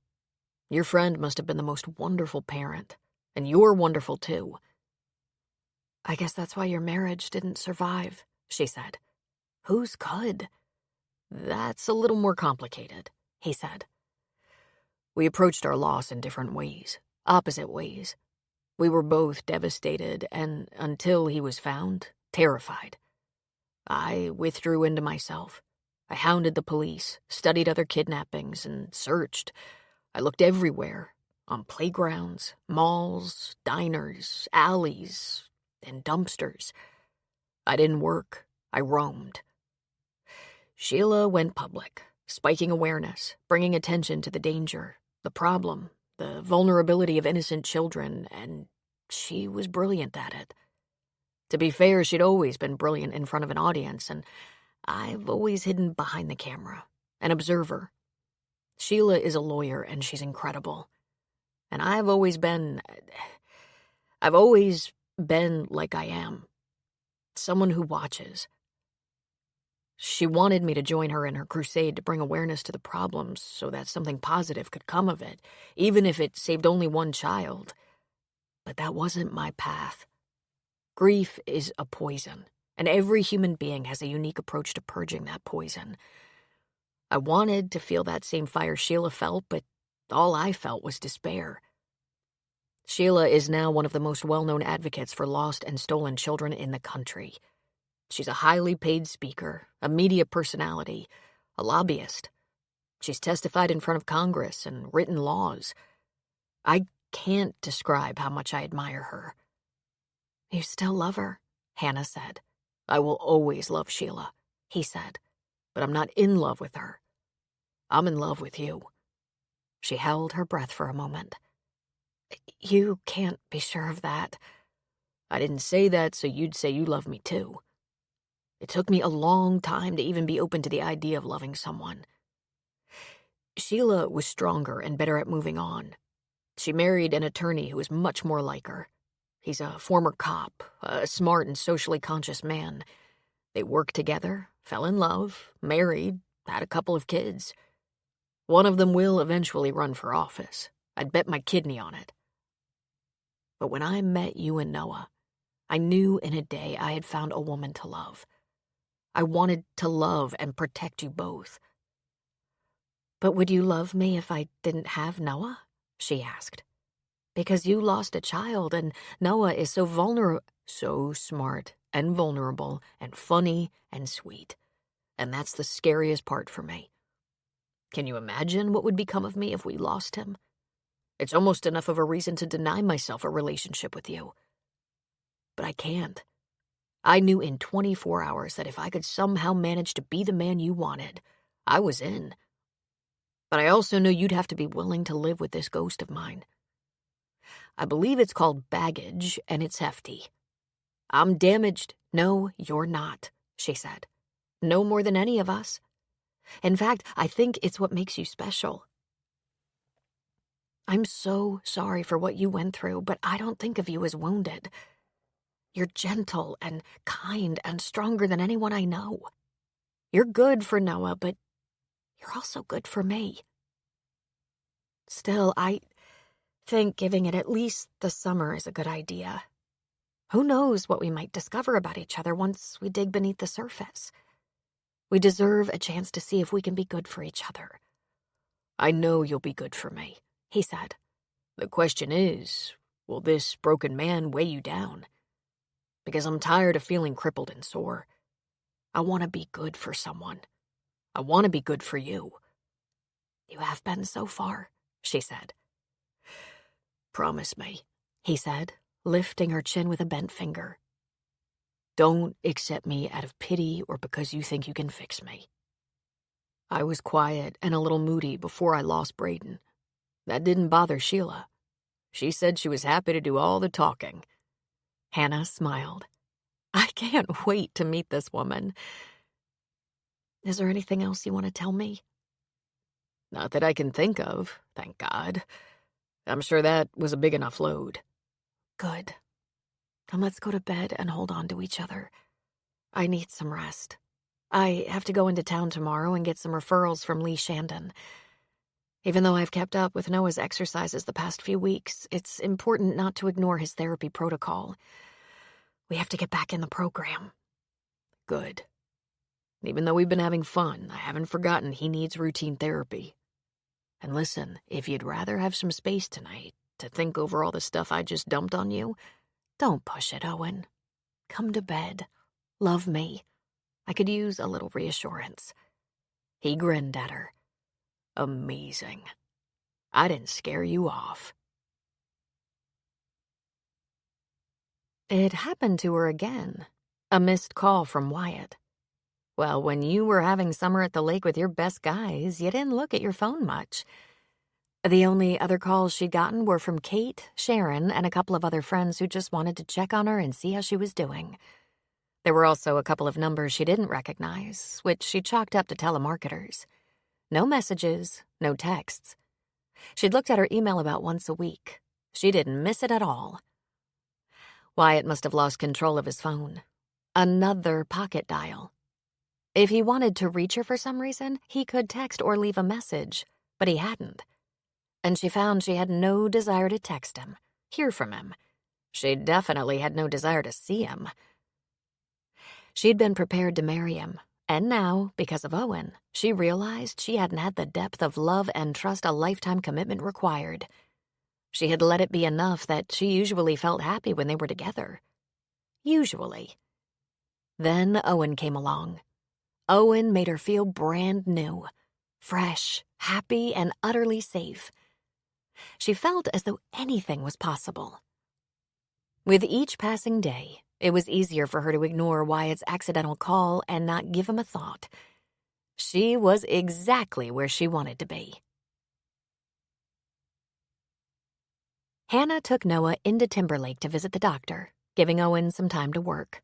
S2: Your friend must have been the most wonderful parent, and you're wonderful too.
S1: "I guess that's why your marriage didn't survive," she said. "Whose could?"
S2: "That's a little more complicated," he said. We approached our loss in different ways, opposite ways. We were both devastated and, until he was found, terrified. I withdrew into myself. I hounded the police, studied other kidnappings, and searched. I looked everywhere, on playgrounds, malls, diners, alleys, and dumpsters. I didn't work. I roamed. Sheila went public, spiking awareness, bringing attention to the danger, the problem, the vulnerability of innocent children, and she was brilliant at it. To be fair, she'd always been brilliant in front of an audience, and I've always hidden behind the camera, an observer. Sheila is a lawyer, and she's incredible. And I've always been like I am. Someone who watches. She wanted me to join her in her crusade to bring awareness to the problems so that something positive could come of it, even if it saved only one child. But that wasn't my path. Grief is a poison, and every human being has a unique approach to purging that poison. I wanted to feel that same fire Sheila felt, but all I felt was despair. Sheila is now one of the most well-known advocates for lost and stolen children in the country. She's a highly paid speaker, a media personality, a lobbyist. She's testified in front of Congress and written laws. I can't describe how much I admire her.
S1: You still love her? Hannah said.
S2: I will always love Sheila, he said, but I'm not in love with her. I'm in love with you.
S1: She held her breath for a moment. You can't be sure of that.
S2: I didn't say that so you'd say you love me too. It took me a long time to even be open to the idea of loving someone. Sheila was stronger and better at moving on. She married an attorney who was much more like her. He's a former cop, a smart and socially conscious man. They worked together, fell in love, married, had a couple of kids. One of them will eventually run for office. I'd bet my kidney on it. But when I met you and Noah, I knew in a day I had found a woman to love. I wanted to love and protect you both.
S1: But would you love me if I didn't have Noah? She asked. Because you lost a child and Noah is
S2: so smart and vulnerable and funny and sweet. And that's the scariest part for me. Can you imagine what would become of me if we lost him? It's almost enough of a reason to deny myself a relationship with you. But I can't. I knew in 24 hours that if I could somehow manage to be the man you wanted, I was in. But I also knew you'd have to be willing to live with this ghost of mine. I believe it's called baggage, and it's hefty. I'm damaged.
S1: No, you're not, she said. No more than any of us. In fact, I think it's what makes you special. I'm so sorry for what you went through, but I don't think of you as wounded. You're gentle and kind and stronger than anyone I know. You're good for Noah, but you're also good for me. Still, I think giving it at least the summer is a good idea. Who knows what we might discover about each other once we dig beneath the surface. We deserve a chance to see if we can be good for each other.
S2: I know you'll be good for me, he said. The question is, will this broken man weigh you down? Because I'm tired of feeling crippled and sore. I want to be good for someone. I want to be good for you.
S1: You have been so far, she said.
S2: Promise me,
S1: he said, lifting her chin with a bent finger.
S2: Don't accept me out of pity or because you think you can fix me. I was quiet and a little moody before I lost Braden. That didn't bother Sheila. She said she was happy to do all the talking.
S1: Hannah smiled. I can't wait to meet this woman. Is there anything else you want to tell me?
S2: Not that I can think of, thank God. I'm sure that was a big enough load.
S1: Good. Then let's go to bed and hold on to each other. I need some rest. I have to go into town tomorrow and get some referrals from Lee Shandon. Even though I've kept up with Noah's exercises the past few weeks, it's important not to ignore his therapy protocol. We have to get back in the program.
S2: Good. Even though we've been having fun, I haven't forgotten he needs routine therapy. And listen, if you'd rather have some space tonight to think over all the stuff I just dumped on you,
S1: don't push it, Owen. Come to bed. Love me. I could use a little reassurance.
S2: He grinned at her. Amazing. I didn't scare you off.
S1: It happened to her again. A missed call from Wyatt. Well, when you were having summer at the lake with your best guys, you didn't look at your phone much. The only other calls she'd gotten were from Kate, Sharon, and a couple of other friends who just wanted to check on her and see how she was doing. There were also a couple of numbers she didn't recognize, which she chalked up to telemarketers. No messages, no texts. She'd looked at her email about once a week. She didn't miss it at all. Wyatt must have lost control of his phone. Another pocket dial. If he wanted to reach her for some reason, he could text or leave a message, but he hadn't. And she found she had no desire to text him, hear from him. She definitely had no desire to see him. She'd been prepared to marry him, and now, because of Owen, she realized she hadn't had the depth of love and trust a lifetime commitment required. She had let it be enough that she usually felt happy when they were together. Usually. Then Owen came along. Owen made her feel brand new, fresh, happy, and utterly safe. She felt as though anything was possible. With each passing day, it was easier for her to ignore Wyatt's accidental call and not give him a thought. She was exactly where she wanted to be. Hannah took Noah into Timberlake to visit the doctor, giving Owen some time to work.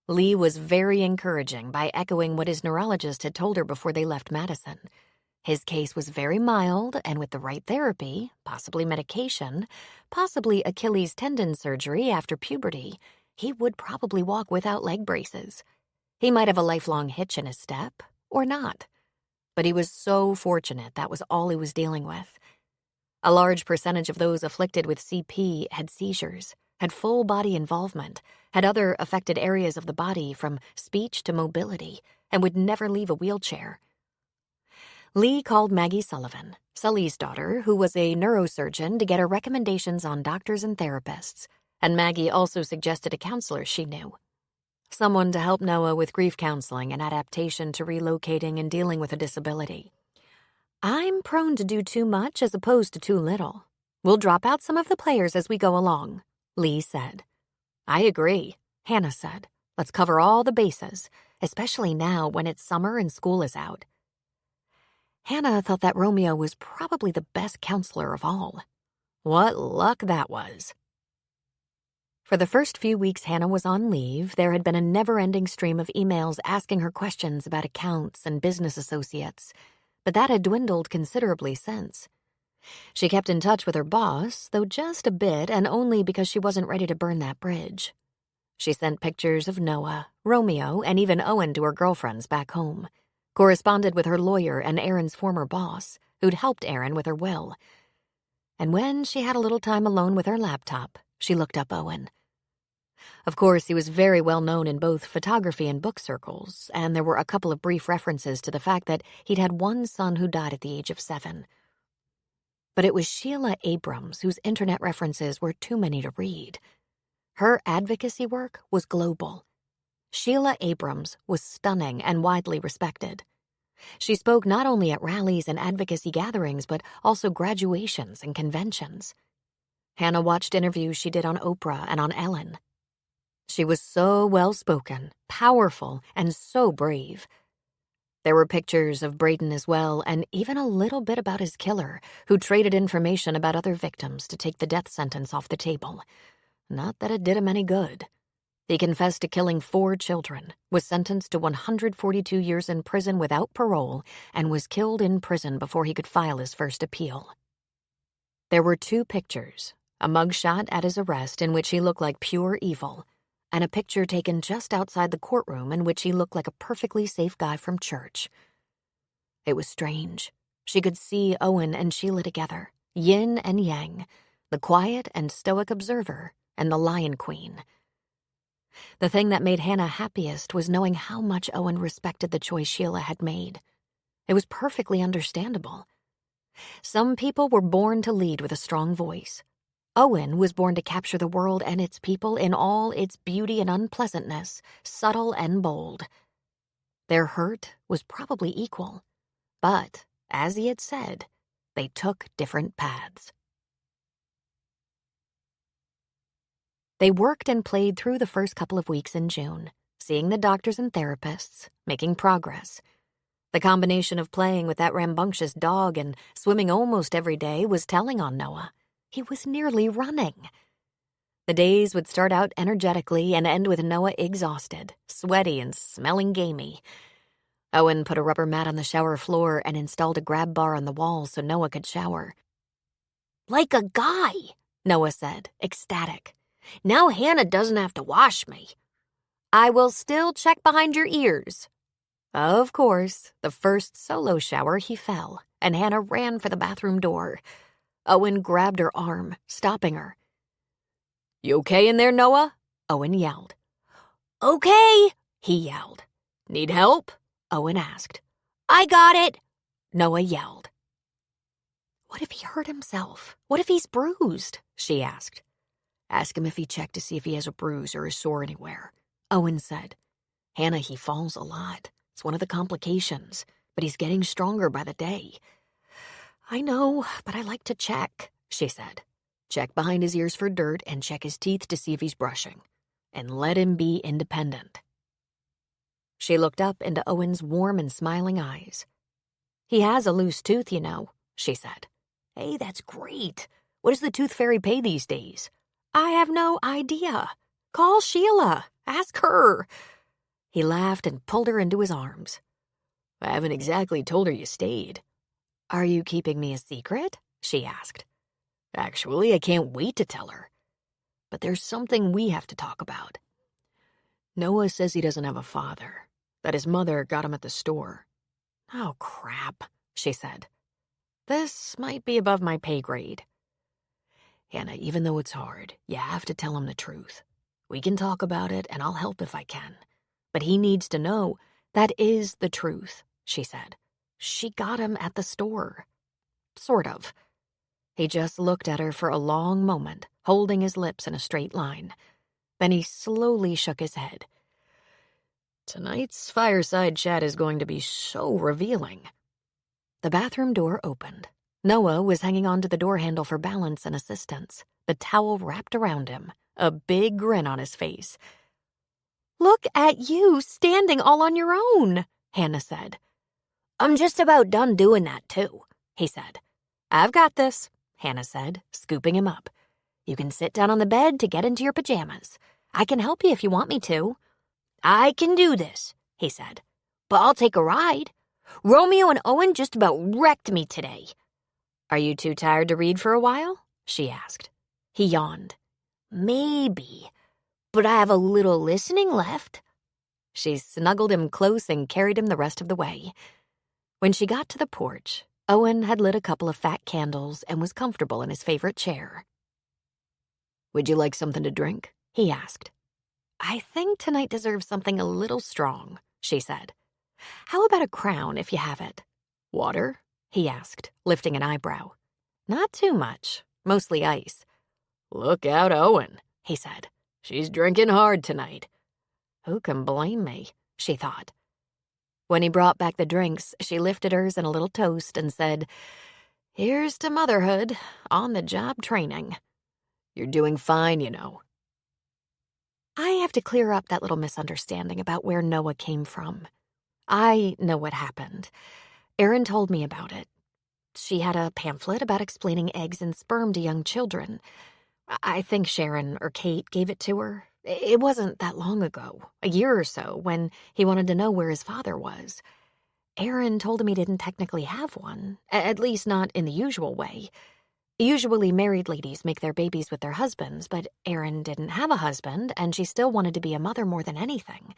S1: Lee was very encouraging by echoing what his neurologist had told her before they left Madison. His case was very mild, and with the right therapy, possibly medication, possibly Achilles tendon surgery after puberty, he would probably walk without leg braces. He might have a lifelong hitch in his step, or not. But he was so fortunate that was all he was dealing with. A large percentage of those afflicted with CP had seizures, had full body involvement, had other affected areas of the body from speech to mobility, and would never leave a wheelchair. Lee called Maggie Sullivan, Sully's daughter, who was a neurosurgeon, to get her recommendations on doctors and therapists, and Maggie also suggested a counselor she knew. Someone to help Noah with grief counseling and adaptation to relocating and dealing with a disability. I'm prone to do too much as opposed to too little. We'll drop out some of the players as we go along, Lee said. I agree, Hannah said. Let's cover all the bases, especially now when it's summer and school is out. Hannah thought that Romeo was probably the best counselor of all. What luck that was. For the first few weeks Hannah was on leave, there had been a never-ending stream of emails asking her questions about accounts and business associates, but that had dwindled considerably since. She kept in touch with her boss, though just a bit, and only because she wasn't ready to burn that bridge. She sent pictures of Noah, Romeo, and even Owen to her girlfriends back home, corresponded with her lawyer and Aaron's former boss, who'd helped Aaron with her will. And when she had a little time alone with her laptop, she looked up Owen. Of course, he was very well known in both photography and book circles, and there were a couple of brief references to the fact that he'd had one son who died at the age of 7. But it was Sheila Abrams whose internet references were too many to read. Her advocacy work was global. Sheila Abrams was stunning and widely respected. She spoke not only at rallies and advocacy gatherings, but also graduations and conventions. Hannah watched interviews she did on Oprah and on Ellen. She was so well-spoken, powerful, and so brave. There were pictures of Braden as well, and even a little bit about his killer, who traded information about other victims to take the death sentence off the table. Not that it did him any good. He confessed to killing 4 children, was sentenced to 142 years in prison without parole, and was killed in prison before he could file his first appeal. There were 2 pictures, a mugshot at his arrest in which he looked like pure evil, and a picture taken just outside the courtroom in which he looked like a perfectly safe guy from church. It was strange. She could see Owen and Sheila together, yin and yang, the quiet and stoic observer and the lion queen. The thing that made Hannah happiest was knowing how much Owen respected the choice Sheila had made. It was perfectly understandable. Some people were born to lead with a strong voice. Owen was born to capture the world and its people in all its beauty and unpleasantness, subtle and bold. Their hurt was probably equal, but, as he had said, they took different paths. They worked and played through the first couple of weeks in June, seeing the doctors and therapists, making progress. The combination of playing with that rambunctious dog and swimming almost every day was telling on Noah. He was nearly running. The days would start out energetically and end with Noah exhausted, sweaty, and smelling gamey. Owen put a rubber mat on the shower floor and installed a grab bar on the wall so Noah could shower.
S3: Like a guy,
S1: Noah said, ecstatic.
S3: Now Hannah doesn't have to wash me.
S1: I will still check behind your ears. Of course, the first solo shower he fell, and Hannah ran for the bathroom door. Owen grabbed her arm, stopping her.
S2: You okay in there, Noah?
S1: Owen yelled.
S3: Okay,
S1: He yelled.
S2: Need help?
S1: Owen asked.
S3: I got it,
S1: Noah yelled. What if he hurt himself? What if he's bruised? She asked.
S2: Ask him if he checked to see if he has a bruise or a sore anywhere,
S1: Owen said.
S2: Hannah, he falls a lot. It's one of the complications, but he's getting stronger by the day.
S1: I know, but I like to check, she said.
S2: Check behind his ears for dirt and check his teeth to see if he's brushing. And let him be independent.
S1: She looked up into Owen's warm and smiling eyes. He has a loose tooth, you know, she said.
S2: Hey, that's great. What does the tooth fairy pay these days?
S1: I have no idea. Call Sheila. Ask her. He laughed and pulled her into his arms.
S2: I haven't exactly told her you stayed.
S1: Are you keeping me a secret? She asked.
S2: Actually, I can't wait to tell her. But there's something we have to talk about. Noah says he doesn't have a father, that his mother got him at the store.
S1: Oh, crap, she said. This might be above my pay grade.
S2: Hannah, even though it's hard, you have to tell him the truth. We can talk about it, and I'll help if I can. But he needs to know.
S1: That is the truth, she said. She got him at the store. Sort of. He just looked at her for a long moment, holding his lips in a straight line. Then he slowly shook his head.
S2: Tonight's fireside chat is going to be so revealing.
S1: The bathroom door opened. Noah was hanging onto the door handle for balance and assistance, the towel wrapped around him, a big grin on his face. Look at you standing all on your own, Hannah said.
S3: I'm just about done doing that too,
S1: he said. I've got this, Hannah said, scooping him up. You can sit down on the bed to get into your pajamas. I can help you if you want me to.
S3: I can do this, he said. But I'll take a ride. Romeo and Owen just about wrecked me today.
S1: Are you too tired to read for a while? She asked. He yawned.
S3: Maybe, but I have a little listening left.
S1: She snuggled him close and carried him the rest of the way. When she got to the porch, Owen had lit a couple of fat candles and was comfortable in his favorite chair.
S2: Would you like something to drink?
S1: He asked. I think tonight deserves something a little strong, she said. How about a crown if you have it?
S2: Water?
S1: He asked, lifting an eyebrow. Not too much, mostly ice.
S2: Look out, Owen,
S1: he said.
S2: She's drinking hard tonight.
S1: Who can blame me, she thought. When he brought back the drinks, she lifted hers in a little toast and said, Here's to motherhood, on-the-job training.
S2: You're doing fine, you know.
S1: I have to clear up that little misunderstanding about where Noah came from. I know what happened. Erin told me about it. She had a pamphlet about explaining eggs and sperm to young children. I think Sharon or Kate gave it to her. It wasn't that long ago, a year or so, when he wanted to know where his father was. Erin told him he didn't technically have one, at least not in the usual way. Usually married ladies make their babies with their husbands, but Erin didn't have a husband, and she still wanted to be a mother more than anything.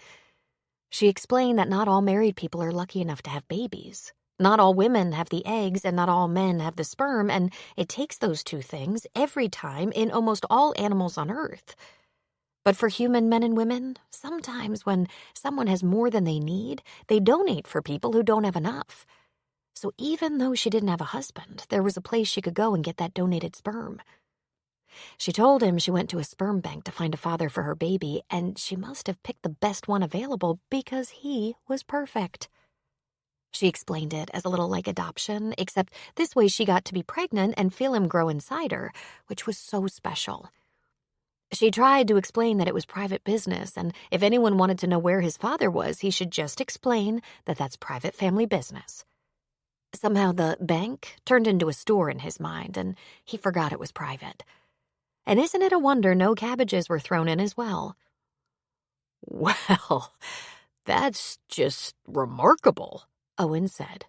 S1: She explained that not all married people are lucky enough to have babies. Not all women have the eggs, and not all men have the sperm, and it takes those two things every time in almost all animals on Earth. But for human men and women, sometimes when someone has more than they need, they donate for people who don't have enough. So even though she didn't have a husband, there was a place she could go and get that donated sperm. She told him she went to a sperm bank to find a father for her baby, and she must have picked the best one available because he was perfect. She explained it as a little like adoption, except this way she got to be pregnant and feel him grow inside her, which was so special. She tried to explain that it was private business, and if anyone wanted to know where his father was, he should just explain that that's private family business. Somehow the bank turned into a store in his mind, and he forgot it was private. And isn't it a wonder no cabbages were thrown in as well?
S2: Well, that's just remarkable, Owen said.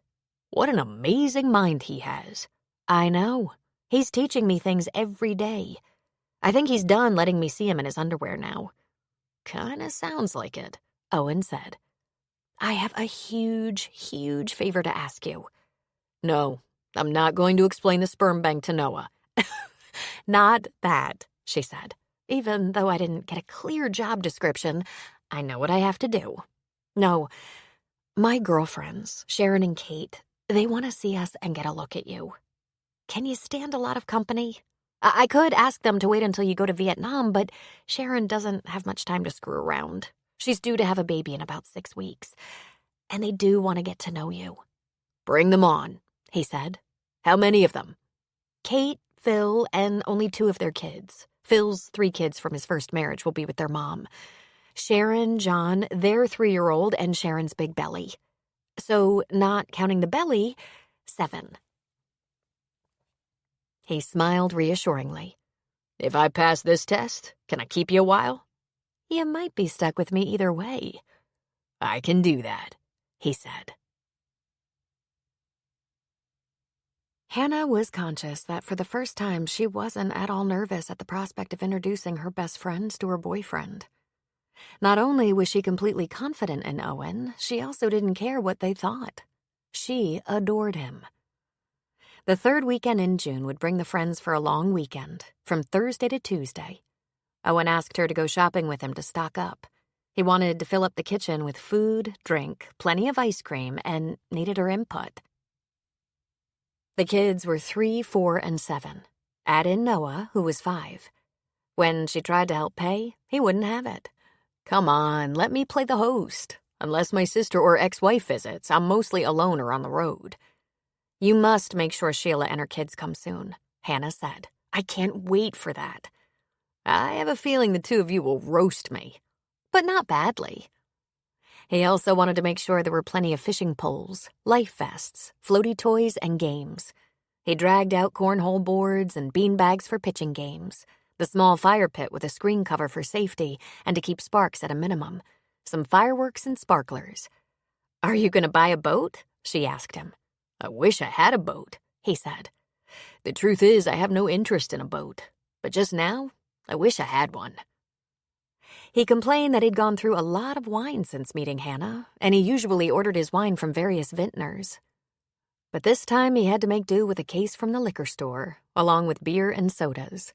S2: What an amazing mind he has.
S1: I know. He's teaching me things every day. I think he's done letting me see him in his underwear now.
S2: Kinda sounds like it, Owen said.
S1: I have a huge, huge favor to ask you.
S2: No, I'm not going to explain the sperm bank to Noah.
S1: Not that, she said. Even though I didn't get a clear job description, I know what I have to do. No, my girlfriends, Sharon and Kate, they want to see us and get a look at you. Can you stand a lot of company? I could ask them to wait until you go to Vietnam, but Sharon doesn't have much time to screw around. She's due to have a baby in about 6 weeks, and they do want to get to know you.
S2: Bring them on, he said. How many of them?
S1: Kate, Phil, and only 2 of their kids. Phil's 3 kids from his first marriage will be with their mom. Sharon, John, their 3-year-old, and Sharon's big belly. So, not counting the belly, 7.
S2: He smiled reassuringly. If I pass this test, can I keep you a while?
S1: You might be stuck with me either way.
S2: I can do that, he said.
S1: Hannah was conscious that for the first time she wasn't at all nervous at the prospect of introducing her best friends to her boyfriend. Not only was she completely confident in Owen, she also didn't care what they thought. She adored him. The 3rd weekend in June would bring the friends for a long weekend, from Thursday to Tuesday. Owen asked her to go shopping with him to stock up. He wanted to fill up the kitchen with food, drink, plenty of ice cream, and needed her input. The kids were 3, 4, and 7. Add in Noah, who was 5. When she tried to help pay, he wouldn't have it.
S2: Come on, let me play the host. Unless my sister or ex-wife visits, I'm mostly alone or on the road.
S1: You must make sure Sheila and her kids come soon, Hannah said. I can't wait for that.
S2: I have a feeling the 2 of you will roast me.
S1: But not badly. He also wanted to make sure there were plenty of fishing poles, life vests, floaty toys, and games. He dragged out cornhole boards and bean bags for pitching games, the small fire pit with a screen cover for safety and to keep sparks at a minimum, some fireworks and sparklers.
S2: Are you going to buy a boat? She asked him. I wish I had a boat, he said. The truth is, I have no interest in a boat, but just now, I wish I had one.
S1: He complained that he'd gone through a lot of wine since meeting Hannah, and he usually ordered his wine from various vintners. But this time he had to make do with a case from the liquor store, along with beer and sodas.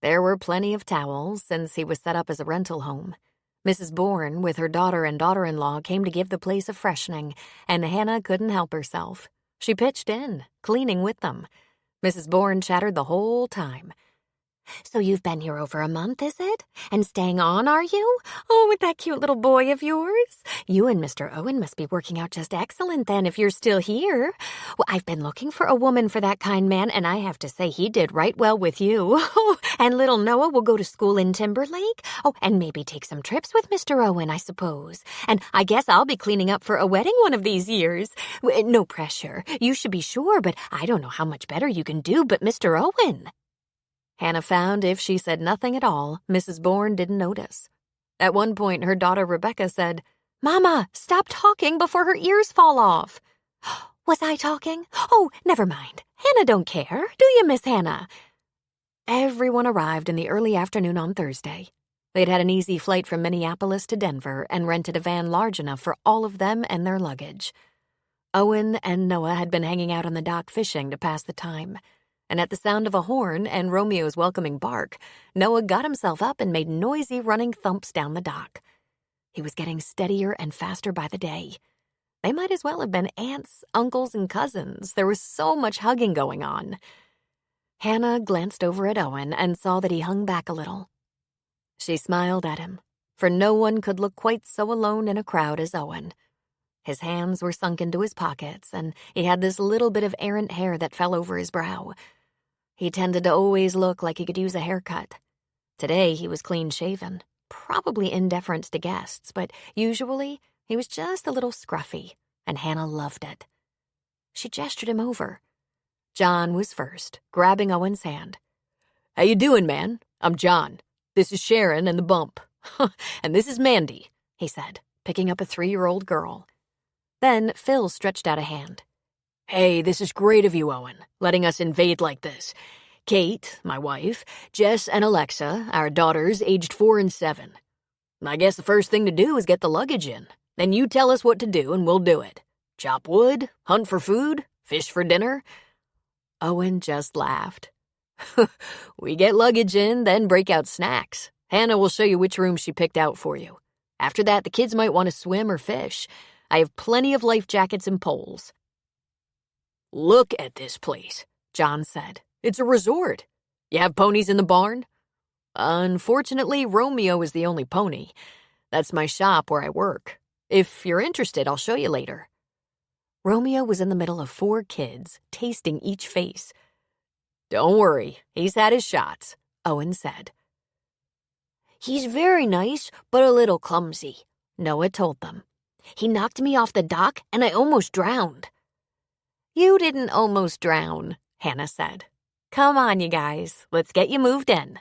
S1: There were plenty of towels, since he was set up as a rental home. Mrs. Bourne, with her daughter and daughter-in-law, came to give the place a freshening, and Hannah couldn't help herself. She pitched in, cleaning with them. Mrs. Bourne chattered the whole time. So you've been here over a month, is it? And staying on, are you? Oh, with that cute little boy of yours? You and Mr. Owen must be working out just excellent then if you're still here. Well, I've been looking for a woman for that kind man, and I have to say he did right well with you. Oh, and little Noah will go to school in Timberlake. Oh, and maybe take some trips with Mr. Owen, I suppose. And I guess I'll be cleaning up for a wedding one of these years. No pressure. You should be sure, but I don't know how much better you can do but Mr. Owen. Hannah found if she said nothing at all, Mrs. Bourne didn't notice. At one point, her daughter Rebecca said, "Mama, stop talking before her ears fall off." Was I talking? Oh, never mind. Hannah don't care. Do you, Miss Hannah? Everyone arrived in the early afternoon on Thursday. They'd had an easy flight from Minneapolis to Denver and rented a van large enough for all of them and their luggage. Owen and Noah had been hanging out on the dock fishing to pass the time. And at the sound of a horn and Romeo's welcoming bark, Noah got himself up and made noisy running thumps down the dock. He was getting steadier and faster by the day. They might as well have been aunts, uncles, and cousins. There was so much hugging going on. Hannah glanced over at Owen and saw that he hung back a little. She smiled at him, for no one could look quite so alone in a crowd as Owen. His hands were sunk into his pockets, and he had this little bit of errant hair that fell over his brow. He tended to always look like he could use a haircut. Today he was clean-shaven, probably in deference to guests, but usually he was just a little scruffy, and Hannah loved it. She gestured him over. John was first, grabbing Owen's hand.
S2: How you doing, man? I'm John. This is Sharon and the bump. And this is Mandy,
S1: he said, picking up a 3-year-old girl. Then Phil stretched out a hand.
S2: Hey, this is great of you, Owen, letting us invade like this. Kate, my wife, Jess and Alexa, our daughters, aged 4 and 7. I guess the first thing to do is get the luggage in. Then you tell us what to do and we'll do it. Chop wood, hunt for food, fish for dinner.
S1: Owen just laughed.
S2: We get luggage in, then break out snacks. Hannah will show you which room she picked out for you. After that, the kids might want to swim or fish. I have plenty of life jackets and poles. Look at this place, John said. It's a resort. You have ponies in the barn? Unfortunately, Romeo is the only pony. That's my shop where I work. If you're interested, I'll show you later.
S1: Romeo was in the middle of 4 kids, tasting each face.
S2: Don't worry, he's had his shots,
S1: Owen said.
S3: He's very nice, but a little clumsy,
S1: Noah told them.
S3: He knocked me off the dock, and I almost drowned.
S1: You didn't almost drown, Hannah said. Come on, you guys, let's get you moved in.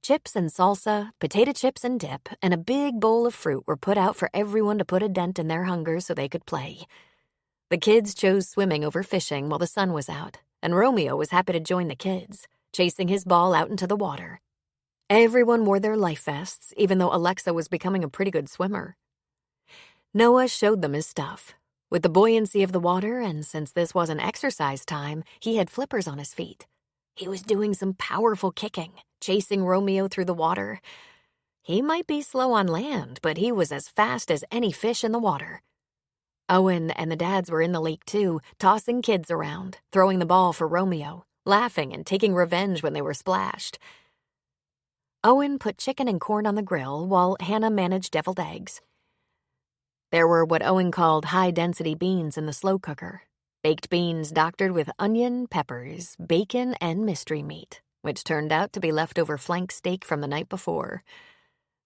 S1: Chips and salsa, potato chips and dip, and a big bowl of fruit were put out for everyone to put a dent in their hunger so they could play. The kids chose swimming over fishing while the sun was out, and Romeo was happy to join the kids, chasing his ball out into the water. Everyone wore their life vests, even though Alexa was becoming a pretty good swimmer. Noah showed them his stuff. With the buoyancy of the water, and since this wasn't exercise time, he had flippers on his feet. He was doing some powerful kicking, chasing Romeo through the water. He might be slow on land, but he was as fast as any fish in the water. Owen and the dads were in the lake too, tossing kids around, throwing the ball for Romeo, laughing and taking revenge when they were splashed. Owen put chicken and corn on the grill while Hannah managed deviled eggs. There were what Owen called high-density beans in the slow cooker, baked beans doctored with onion, peppers, bacon, and mystery meat, which turned out to be leftover flank steak from the night before.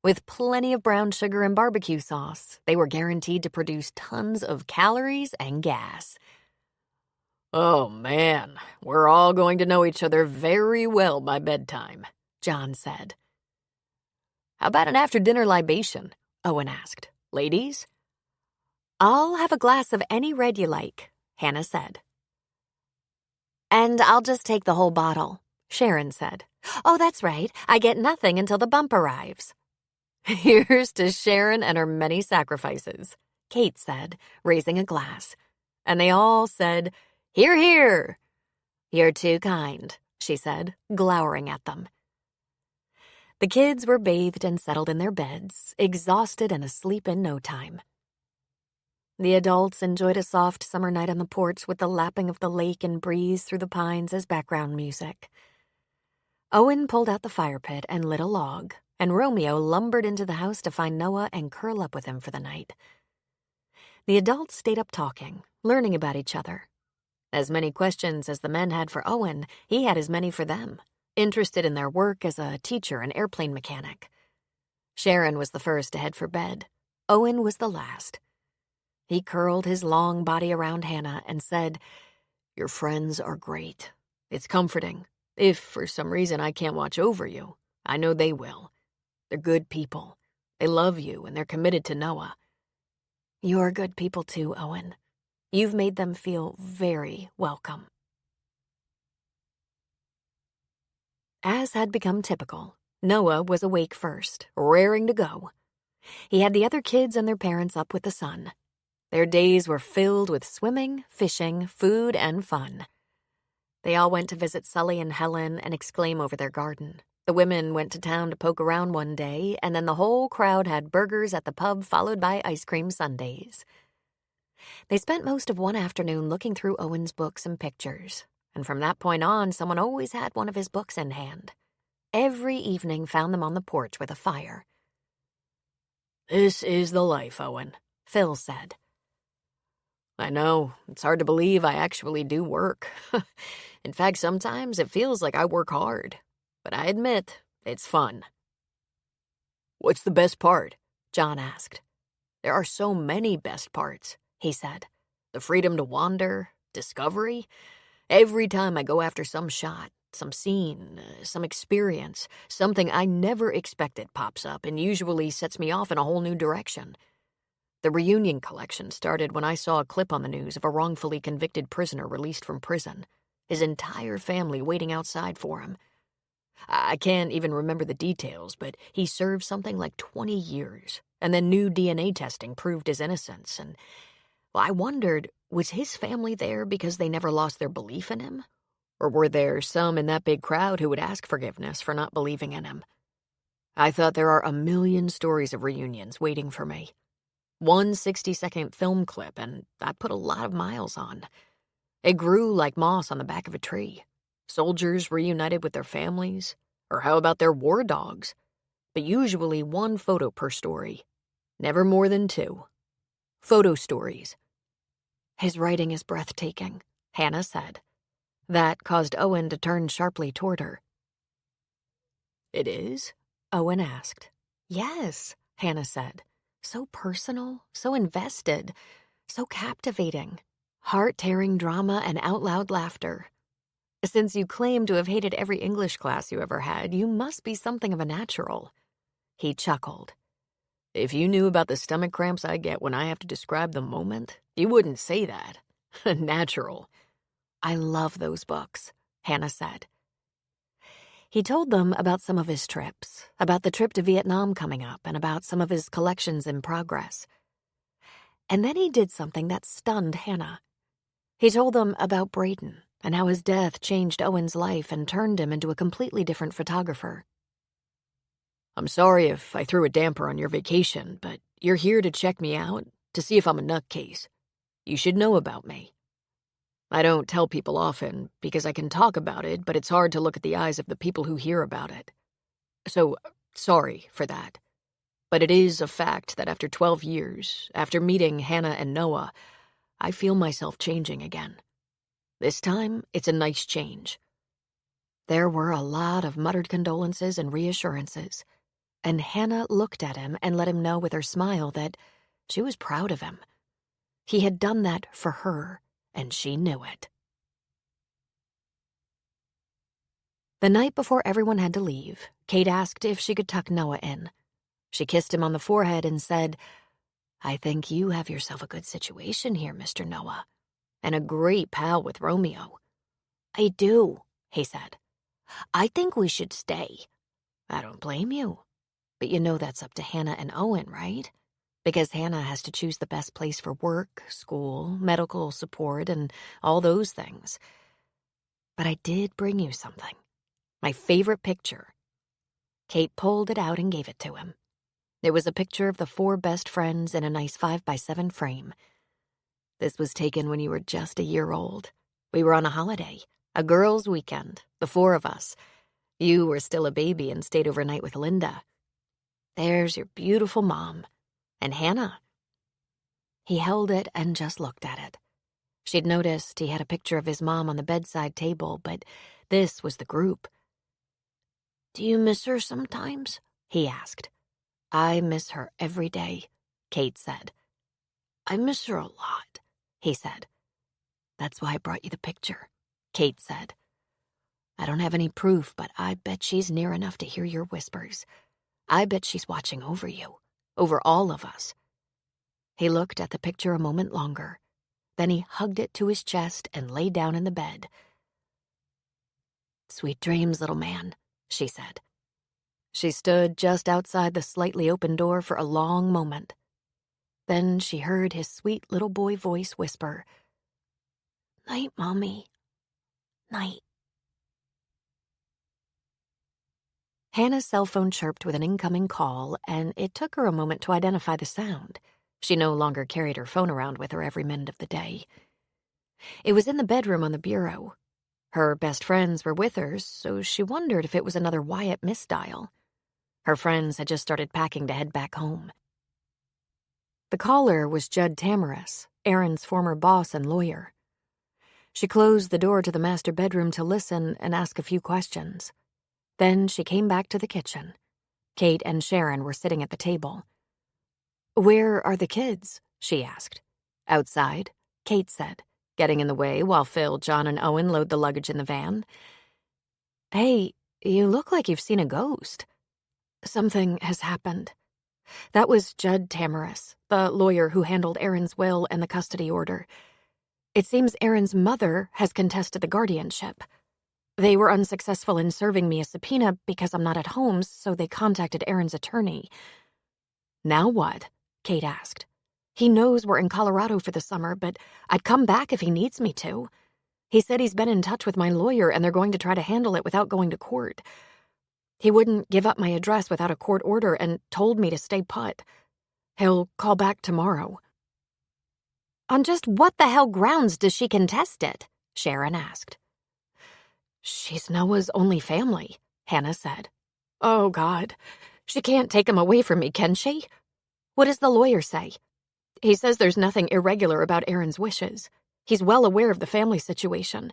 S1: With plenty of brown sugar and barbecue sauce, they were guaranteed to produce tons of calories and gas.
S2: Oh, man, we're all going to know each other very well by bedtime, John said. How about an after-dinner libation? Owen asked. Ladies?
S1: I'll have a glass of any red you like, Hannah said. And I'll just take the whole bottle, Sharon said. Oh, that's right. I get nothing until the bump arrives. Here's to Sharon and her many sacrifices, Kate said, raising a glass. And they all said, Hear, hear. You're too kind, she said, glowering at them. The kids were bathed and settled in their beds, exhausted and asleep in no time. The adults enjoyed a soft summer night on the porch with the lapping of the lake and breeze through the pines as background music. Owen pulled out the fire pit and lit a log, and Romeo lumbered into the house to find Noah and curl up with him for the night. The adults stayed up talking, learning about each other. As many questions as the men had for Owen, he had as many for them, interested in their work as a teacher and airplane mechanic. Sharon was the first to head for bed. Owen was the last. He curled his long body around Hannah and said, Your friends are great. It's comforting. If for some reason I can't watch over you, I know they will. They're good people. They love you and they're committed to Noah. You're good people too, Owen. You've made them feel very welcome. As had become typical, Noah was awake first, raring to go. He had the other kids and their parents up with the sun. Their days were filled with swimming, fishing, food, and fun. They all went to visit Sully and Helen and exclaim over their garden. The women went to town to poke around one day, and then the whole crowd had burgers at the pub followed by ice cream sundaes. They spent most of one afternoon looking through Owen's books and pictures, and from that point on, someone always had one of his books in hand. Every evening found them on the porch with a fire.
S2: This is the life, Owen,
S1: Phil said.
S2: I know, it's hard to believe I actually do work. In fact, sometimes it feels like I work hard. But I admit, It's fun." "What's the best part?" John asked. "There are so many best parts," he said. "The freedom to wander, discovery. Every time I go after some shot, some scene, some experience, something I never expected pops up and usually sets me off in a whole new direction. The reunion collection started when I saw a clip on the news of a wrongfully convicted prisoner released from prison, his entire family waiting outside for him. I can't even remember the details, but he served something like 20 years, and then new DNA testing proved his innocence, and I wondered, was his family there because they never lost their belief in him? Or were there some in that big crowd who would ask forgiveness for not believing in him? I thought there are a million stories of reunions waiting for me. One 60-second film clip, and I put a lot of miles on. It grew like moss on the back of a tree. Soldiers reunited with their families, or how about their war dogs? But usually one photo per story. Never more than 2. Photo stories. "His writing is breathtaking," Hannah said. That caused Owen to turn sharply toward her. "It is?" Owen asked. "Yes," Hannah said. "So personal, so invested, so captivating. Heart-tearing drama and out-loud laughter. Since you claim to have hated every English class you ever had, you must be something of a natural." He chuckled. "If you knew about the stomach cramps I get when I have to describe the moment, you wouldn't say that. Natural." "I love those books," Hannah said. He told them about some of his trips, about the trip to Vietnam coming up, and about some of his collections in progress. And then he did something that stunned Hannah. He told them about Braden and how his death changed Owen's life and turned him into a completely different photographer. "I'm sorry if I threw a damper on your vacation, but you're here to check me out, to see if I'm a nutcase. You should know about me. I don't tell people often because I can talk about it, but it's hard to look at the eyes of the people who hear about it. So, sorry for that. But it is a fact that after 12 years, after meeting Hannah and Noah, I feel myself changing again. This time, it's a nice change." There were a lot of muttered condolences and reassurances, and Hannah looked at him and let him know with her smile that she was proud of him. He had done that for her, and she knew it. The night before everyone had to leave, Kate asked if she could tuck Noah in. She kissed him on the forehead and said, "I think you have yourself a good situation here, Mr. Noah, and a great pal with Romeo."
S3: "I do," he said. "I think we should stay."
S1: "I don't blame you. But you know that's up to Hannah and Owen, right? Because Hannah has to choose the best place for work, school, medical support, and all those things. But I did bring you something. My favorite picture." Kate pulled it out and gave it to him. It was a picture of the 4 best friends in a nice 5x7 frame. "This was taken when you were just a year old. We were on a holiday, a girls' weekend, the 4 of us. You were still a baby and stayed overnight with Linda. There's your beautiful mom. And Hannah." He held it and just looked at it. She'd noticed he had a picture of his mom on the bedside table, but this was the group.
S3: "Do you miss her sometimes?"
S1: he asked. "I miss her every day," Kate said.
S3: "I miss her a lot,"
S1: he said. "That's why I brought you the picture," Kate said. "I don't have any proof, but I bet she's near enough to hear your whispers. I bet she's watching over you, over all of us." He looked at the picture a moment longer. Then he hugged it to his chest and lay down in the bed. "Sweet dreams, little man," she said. She stood just outside the slightly open door for a long moment. Then she heard his sweet little boy voice whisper,
S3: "Night, Mommy. Night."
S1: Hannah's cell phone chirped with an incoming call, and it took her a moment to identify the sound. She no longer carried her phone around with her every minute of the day. It was in the bedroom on the bureau. Her best friends were with her, so she wondered if it was another Wyatt misdial. Her friends had just started packing to head back home. The caller was Judd Tamaris, Aaron's former boss and lawyer. She closed the door to the master bedroom to listen and ask a few questions. Then she came back to the kitchen. Kate and Sharon were sitting at the table. "Where are the kids?" she asked. "Outside," Kate said, getting in the way while Phil, John, and Owen load the luggage in the van. "Hey, you look like you've seen a ghost." "Something has happened." That was Judd Tamaris, the lawyer who handled Aaron's will and the custody order. "It seems Aaron's mother has contested the guardianship. They were unsuccessful in serving me a subpoena because I'm not at home, so they contacted Aaron's attorney." "Now what?" Kate asked. "He knows we're in Colorado for the summer, but I'd come back if he needs me to. He said he's been in touch with my lawyer and they're going to try to handle it without going to court. He wouldn't give up my address without a court order and told me to stay put. He'll call back tomorrow."
S3: On just what the hell grounds does she contest it? Sharon asked.
S1: "She's Noah's only family," Hannah said. "Oh, God. She can't take him away from me, can she?" "What does the lawyer say?" "He says there's nothing irregular about Aaron's wishes. He's well aware of the family situation.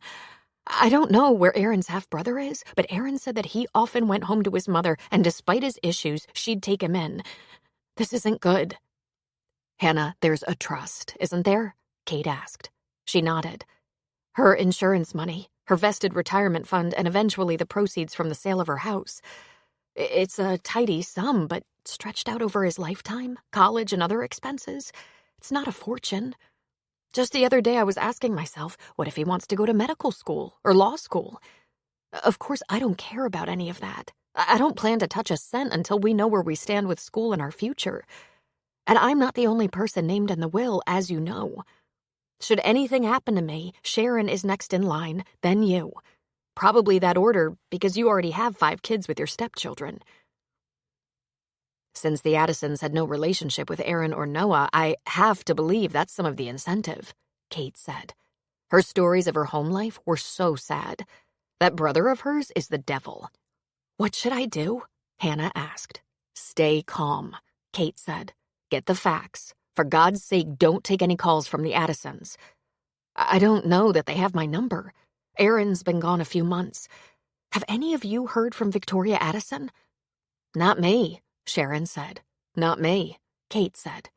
S1: I don't know where Aaron's half-brother is, but Aaron said that he often went home to his mother, and despite his issues, she'd take him in. This isn't good." "Hannah, there's a trust, isn't there?" Kate asked. She nodded. "Her insurance money, her vested retirement fund, and eventually the proceeds from the sale of her house. It's a tidy sum, but stretched out over his lifetime, college, and other expenses. It's not a fortune. Just the other day I was asking myself, what if he wants to go to medical school or law school? Of course, I don't care about any of that. I don't plan to touch a cent until we know where we stand with school and our future. And I'm not the only person named in the will, as you know. Should anything happen to me, Sharon is next in line, then you. Probably that order, because you already have 5 kids with your stepchildren." "Since the Addisons had no relationship with Aaron or Noah, I have to believe that's some of the incentive," Kate said. "Her stories of her home life were so sad. That brother of hers is the devil." "What should I do?" Hannah asked. "Stay calm," Kate said. "Get the facts. For God's sake, don't take any calls from the Addisons. I don't know that they have my number. Aaron's been gone a few months. Have any of you heard from Victoria Addison?" "Not me," Sharon said. "Not me," Kate said.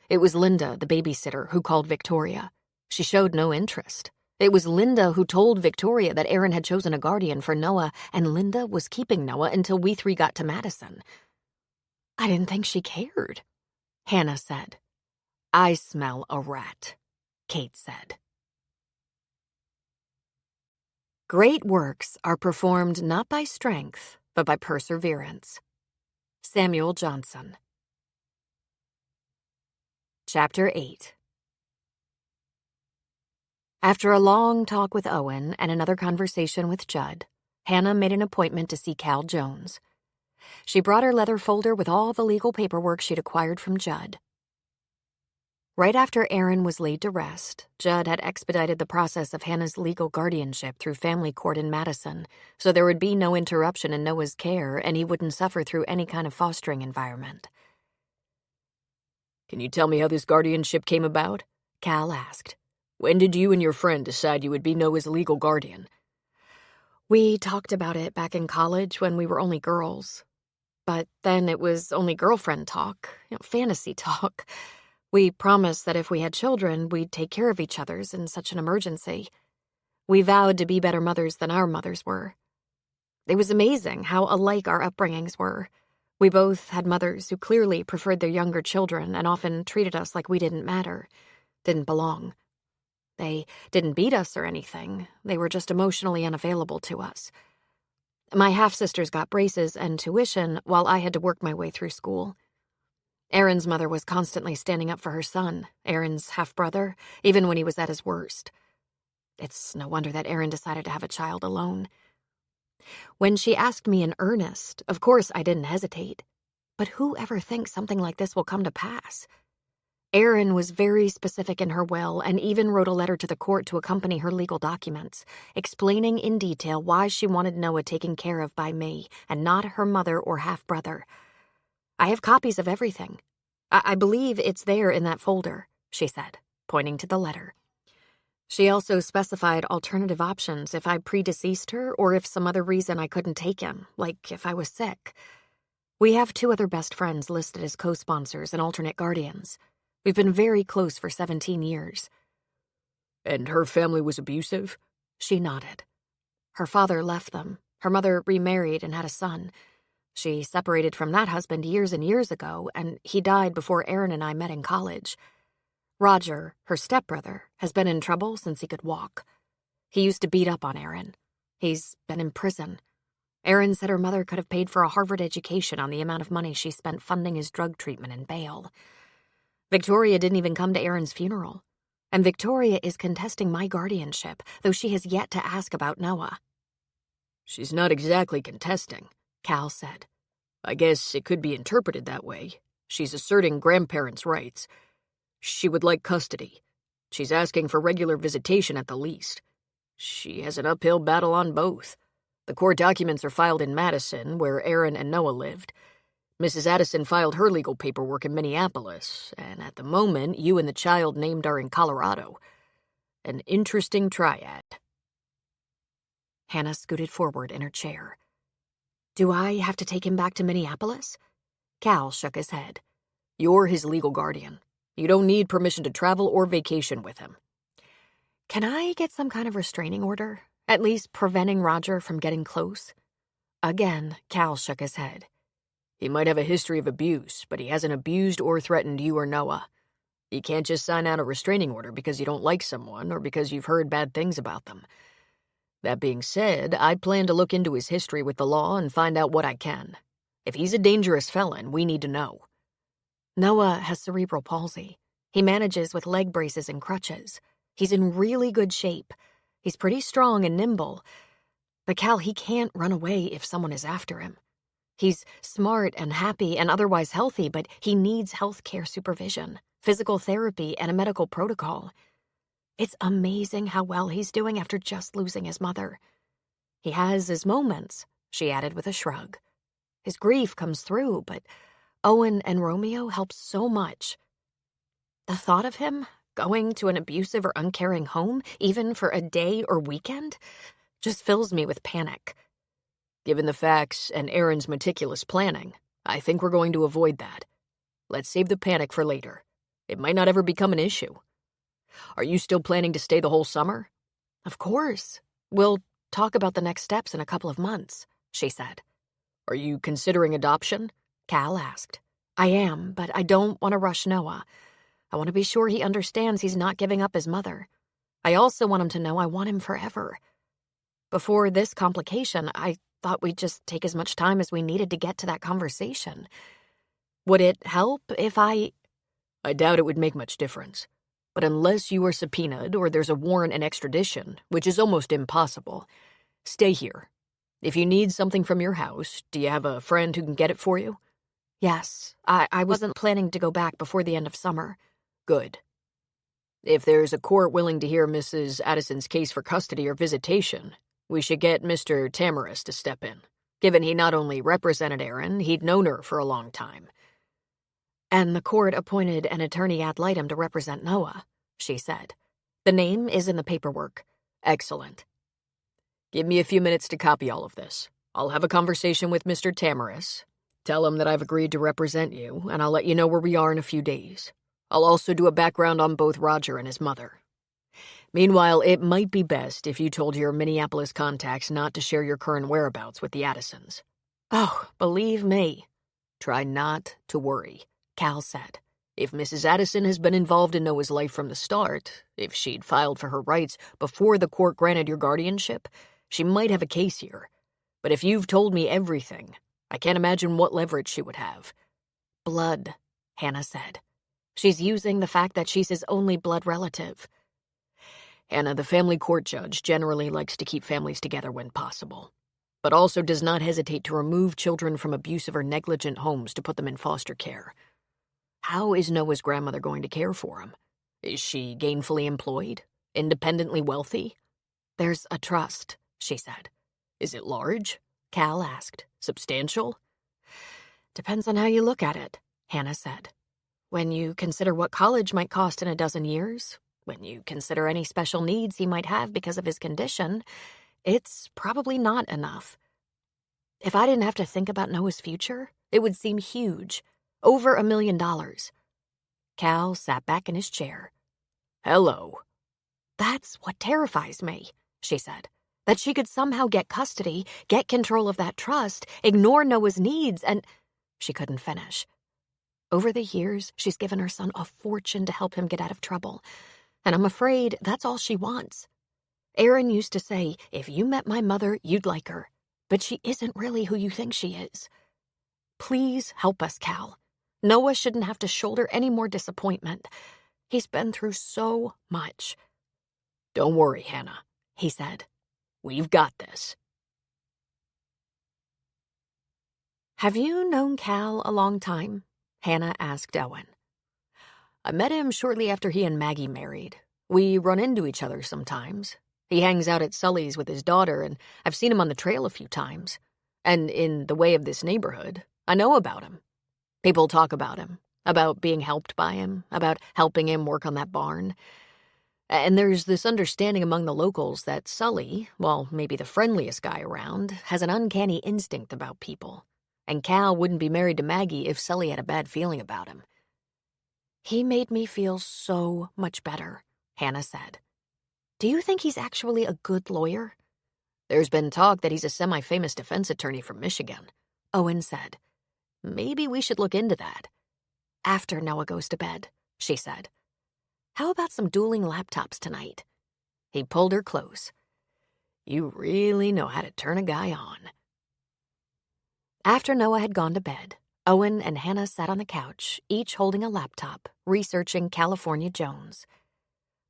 S1: "It was Linda, the babysitter, who called Victoria. She showed no interest. It was Linda who told Victoria that Aaron had chosen a guardian for Noah, and Linda was keeping Noah until we 3 got to Madison." "I didn't think she cared," Hannah said. "I smell a rat," Kate said. Great works are performed not by strength, but by perseverance. Samuel Johnson. Chapter 8. After a long talk with Owen and another conversation with Judd, Hannah made an appointment to see Cal Jones. She brought her leather folder with all the legal paperwork she'd acquired from Judd. Right after Aaron was laid to rest, Judd had expedited the process of Hannah's legal guardianship through family court in Madison, so there would be no interruption in Noah's care and he wouldn't suffer through any kind of fostering environment.
S2: "Can you tell me how this guardianship came about?"
S1: Cal asked.
S2: "When did you and your friend decide you would be Noah's legal guardian?"
S1: "We talked about it back in college when we were only girls. But then it was only girlfriend talk, fantasy talk. We promised that if we had children, we'd take care of each other's in such an emergency. We vowed to be better mothers than our mothers were. It was amazing how alike our upbringings were. We both had mothers who clearly preferred their younger children and often treated us like we didn't matter, didn't belong. They didn't beat us or anything. They were just emotionally unavailable to us. My half-sisters got braces and tuition while I had to work my way through school. Aaron's mother was constantly standing up for her son, Aaron's half-brother, even when he was at his worst. It's no wonder that Aaron decided to have a child alone. When she asked me in earnest, of course I didn't hesitate. But who ever thinks something like this will come to pass? Aaron was very specific in her will and even wrote a letter to the court to accompany her legal documents, explaining in detail why she wanted Noah taken care of by me and not her mother or half-brother. I have copies of everything. I believe it's there in that folder, she said, pointing to the letter. She also specified alternative options if I predeceased her or if some other reason I couldn't take him, like if I was sick. We have 2 other best friends listed as co-sponsors and alternate guardians. We've been very close for 17 years.
S2: And her family was abusive?
S1: She nodded. Her father left them. Her mother remarried and had a son. She separated from that husband years and years ago, and he died before Aaron and I met in college. Roger, her stepbrother, has been in trouble since he could walk. He used to beat up on Aaron. He's been in prison. Aaron said her mother could have paid for a Harvard education on the amount of money she spent funding his drug treatment and bail. Victoria didn't even come to Aaron's funeral. And Victoria is contesting my guardianship, though she has yet to ask about Noah.
S2: She's not exactly contesting,
S1: Cal said.
S2: I guess it could be interpreted that way. She's asserting grandparents' rights. She would like custody. She's asking for regular visitation at the least. She has an uphill battle on both. The court documents are filed in Madison, where Aaron and Noah lived. Mrs. Addison filed her legal paperwork in Minneapolis, and at the moment, you and the child named are in Colorado. An interesting triad.
S1: Hannah scooted forward in her chair. Do I have to take him back to Minneapolis? Cal shook his head.
S2: You're his legal guardian. You don't need permission to travel or vacation with him.
S1: Can I get some kind of restraining order? At least preventing Roger from getting close? Again, Cal shook his head.
S2: He might have a history of abuse, but he hasn't abused or threatened you or Noah. You can't just sign out a restraining order because you don't like someone or because you've heard bad things about them. That being said, I plan to look into his history with the law and find out what I can. If he's a dangerous felon, we need to know.
S1: Noah has cerebral palsy. He manages with leg braces and crutches. He's in really good shape. He's pretty strong and nimble. But Cal, he can't run away if someone is after him. He's smart and happy and otherwise healthy, but he needs health care supervision, physical therapy, and a medical protocol. It's amazing how well he's doing after just losing his mother. He has his moments, she added with a shrug. His grief comes through, but Owen and Romeo help so much. The thought of him going to an abusive or uncaring home, even for a day or weekend, just fills me with panic.
S2: Given the facts and Aaron's meticulous planning, I think we're going to avoid that. Let's save the panic for later. It might not ever become an issue. Are you still planning to stay the whole summer?
S1: Of course. We'll talk about the next steps in a couple of months, she said.
S2: Are you considering adoption?
S1: Cal asked. I am, but I don't want to rush Noah. I want to be sure he understands he's not giving up his mother. I also want him to know I want him forever. Before this complication, I thought we'd just take as much time as we needed to get to that conversation. Would it help if I
S2: doubt it would make much difference. But unless you are subpoenaed or there's a warrant and extradition, which is almost impossible, stay here. If you need something from your house, do you have a friend who can get it for you?
S1: Yes, I wasn't planning to go back before the end of summer.
S2: Good. If there's a court willing to hear Mrs. Addison's case for custody or visitation, we should get Mr. Tamaris to step in. Given he not only represented Aaron, he'd known her for a long time.
S1: And the court appointed an attorney ad litem to represent Noah, she said. The name is in the paperwork.
S2: Excellent. Give me a few minutes to copy all of this. I'll have a conversation with Mr. Tamaris. Tell him that I've agreed to represent you, and I'll let you know where we are in a few days. I'll also do a background on both Roger and his mother. Meanwhile, it might be best if you told your Minneapolis contacts not to share your current whereabouts with the Addisons.
S1: Oh, believe me.
S2: Try not to worry, Cal said. If Mrs. Addison has been involved in Noah's life from the start, if she'd filed for her rights before the court granted your guardianship, she might have a case here. But if you've told me everything, I can't imagine what leverage she would have.
S1: Blood, Hannah said. She's using the fact that she's his only blood relative.
S2: Hannah, the family court judge generally likes to keep families together when possible, but also does not hesitate to remove children from abusive or negligent homes to put them in foster care. How is Noah's grandmother going to care for him? Is she gainfully employed? Independently wealthy?
S1: There's a trust, she said.
S2: Is it large?
S1: Cal asked.
S2: Substantial?
S1: Depends on how you look at it, Hannah said. When you consider what college might cost in a dozen years, When you consider any special needs he might have because of his condition, it's probably not enough. If I didn't have to think about Noah's future, it would seem huge. Over $1 million. Cal sat back in his chair.
S2: Hello.
S1: That's what terrifies me, she said. That she could somehow get custody, get control of that trust, ignore Noah's needs, and... She couldn't finish. Over the years, she's given her son a fortune to help him get out of trouble, and I'm afraid that's all she wants. Aaron used to say, if you met my mother, you'd like her, but she isn't really who you think she is. Please help us, Cal. Noah shouldn't have to shoulder any more disappointment. He's been through so much.
S2: Don't worry, Hannah,
S1: he said.
S2: We've got this.
S1: Have you known Cal a long time? Hannah asked Owen.
S2: I met him shortly after he and Maggie married. We run into each other sometimes. He hangs out at Sully's with his daughter, and I've seen him on the trail a few times. And in the way of this neighborhood, I know about him. People talk about him, about being helped by him, about helping him work on that barn. And there's this understanding among the locals that Sully, while maybe the friendliest guy around, has an uncanny instinct about people. And Cal wouldn't be married to Maggie if Sully had a bad feeling about him.
S1: He made me feel so much better, Hannah said. Do you think he's actually a good lawyer?
S2: There's been talk that he's a semi-famous defense attorney from Michigan,
S1: Owen said.
S2: Maybe we should look into that.
S1: After Noah goes to bed, she said. How about some dueling laptops tonight?
S2: He pulled her close. You really know how to turn a guy on.
S1: After Noah had gone to bed, Owen and Hannah sat on the couch, each holding a laptop, researching California Jones.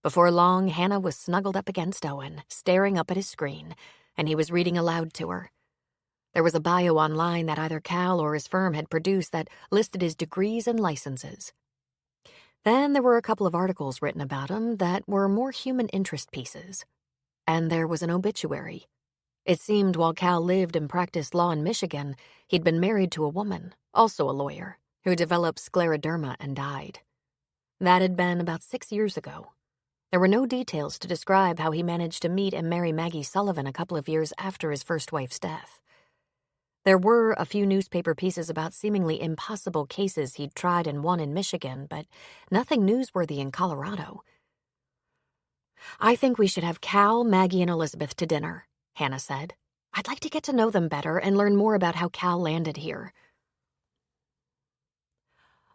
S1: Before long, Hannah was snuggled up against Owen, staring up at his screen, and he was reading aloud to her. There was a bio online that either Cal or his firm had produced that listed his degrees and licenses. Then there were a couple of articles written about him that were more human interest pieces. And there was an obituary. It seemed while Cal lived and practiced law in Michigan, he'd been married to a woman, also a lawyer, who developed scleroderma and died. That had been about 6 years ago. There were no details to describe how he managed to meet and marry Maggie Sullivan a couple of years after his first wife's death. There were a few newspaper pieces about seemingly impossible cases he'd tried and won in Michigan, but nothing newsworthy in Colorado. I think we should have Cal, Maggie, and Elizabeth to dinner, Hannah said. I'd like to get to know them better and learn more about how Cal landed here.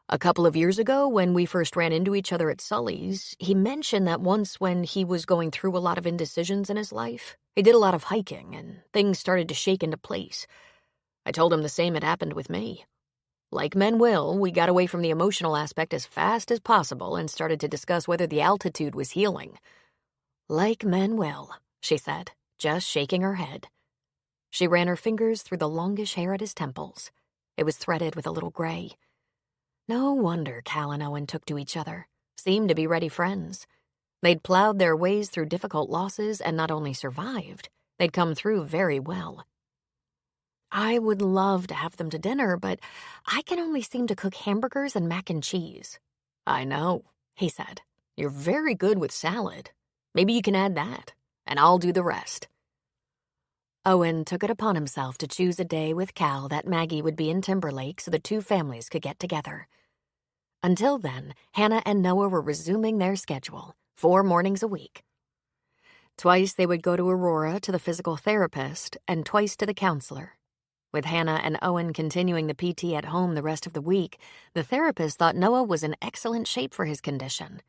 S2: A couple of years ago, when we first ran into each other at Sully's, he mentioned that once when he was going through a lot of indecisions in his life, he did a lot of hiking and things started to shake into place. I told him the same had happened with me. Like men will, we got away from the emotional aspect as fast as possible and started to discuss whether the altitude was healing.
S1: Like men will, she said, just shaking her head. She ran her fingers through the longish hair at his temples. It was threaded with a little gray. No wonder Cal and Owen took to each other, seemed to be ready friends. They'd plowed their ways through difficult losses and not only survived, they'd come through very well. I would love to have them to dinner, but I can only seem to cook hamburgers and mac and cheese.
S2: I know, he said. You're very good with salad. Maybe you can add that, and I'll do the rest.
S1: Owen took it upon himself to choose a day with Cal that Maggie would be in Timberlake so the two families could get together. Until then, Hannah and Noah were resuming their schedule, 4 mornings a week. Twice they would go to Aurora to the physical therapist and twice to the counselor. With Hannah and Owen continuing the PT at home the rest of the week, the therapist thought Noah was in excellent shape for his condition.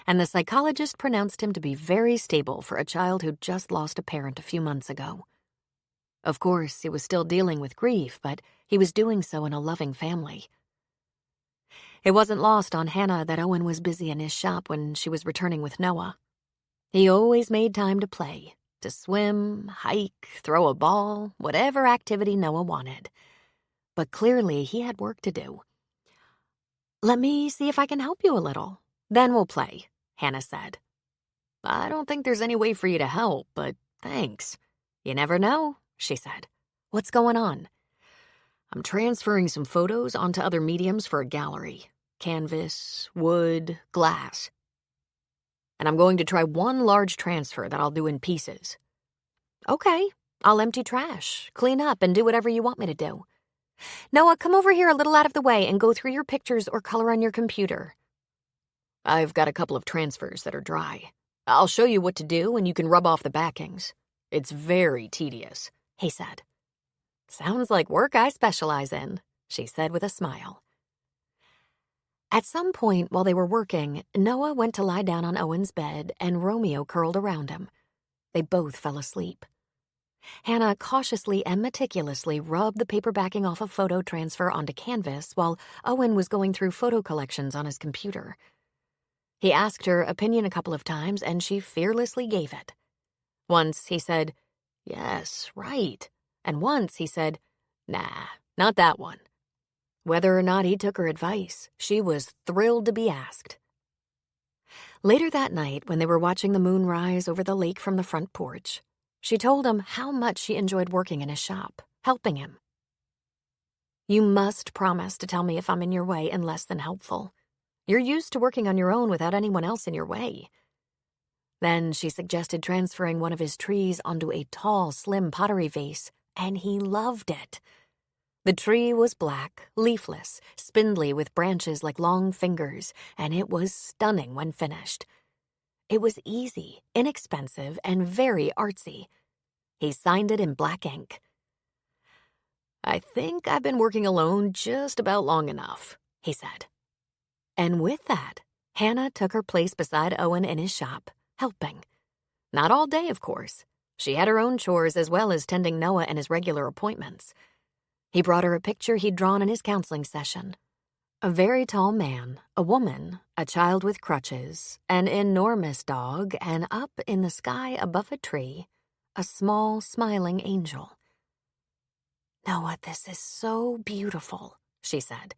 S1: And the psychologist pronounced him to be very stable for a child who'd just lost a parent a few months ago. Of course, he was still dealing with grief, but he was doing so in a loving family. It wasn't lost on Hannah that Owen was busy in his shop when she was returning with Noah. He always made time to play. To swim, hike, throw a ball, whatever activity Noah wanted. But clearly he had work to do. Let me see if I can help you a little. Then we'll play, Hannah said.
S2: I don't think there's any way for you to help, but thanks.
S1: You never know, she said. What's going on?
S2: I'm transferring some photos onto other mediums for a gallery. Canvas, wood, glass. and I'm going to try one large transfer that I'll do in pieces.
S1: Okay, I'll empty trash, clean up, and do whatever you want me to do. Noah, come over here a little out of the way and go through your pictures or color on your computer.
S2: I've got a couple of transfers that are dry. I'll show you what to do, and you can rub off the backings. It's very tedious, he said.
S1: Sounds like work I specialize in, she said with a smile. At some point while they were working, Noah went to lie down on Owen's bed and Romeo curled around him. They both fell asleep. Hannah cautiously and meticulously rubbed the paper backing off a photo transfer onto canvas while Owen was going through photo collections on his computer. He asked her opinion a couple of times and she fearlessly gave it. Once he said, "Yes, right," and once he said, "Nah, not that one." Whether or not he took her advice, she was thrilled to be asked. Later that night, when they were watching the moon rise over the lake from the front porch, she told him how much she enjoyed working in his shop, helping him. "You must promise to tell me if I'm in your way and less than helpful. You're used to working on your own without anyone else in your way." Then she suggested transferring one of his trees onto a tall, slim pottery vase, and he loved it. The tree was black, leafless, spindly with branches like long fingers, and it was stunning when finished. It was easy, inexpensive, and very artsy. He signed it in black ink. "I think I've been working alone just about long enough," he said. And with that, Hannah took her place beside Owen in his shop, helping. Not all day, of course. She had her own chores as well as tending Noah and his regular appointments. He brought her a picture he'd drawn in his counseling session. A very tall man, a woman, a child with crutches, an enormous dog, and up in the sky above a tree, a small, smiling angel. "Noah, this is so beautiful," she said.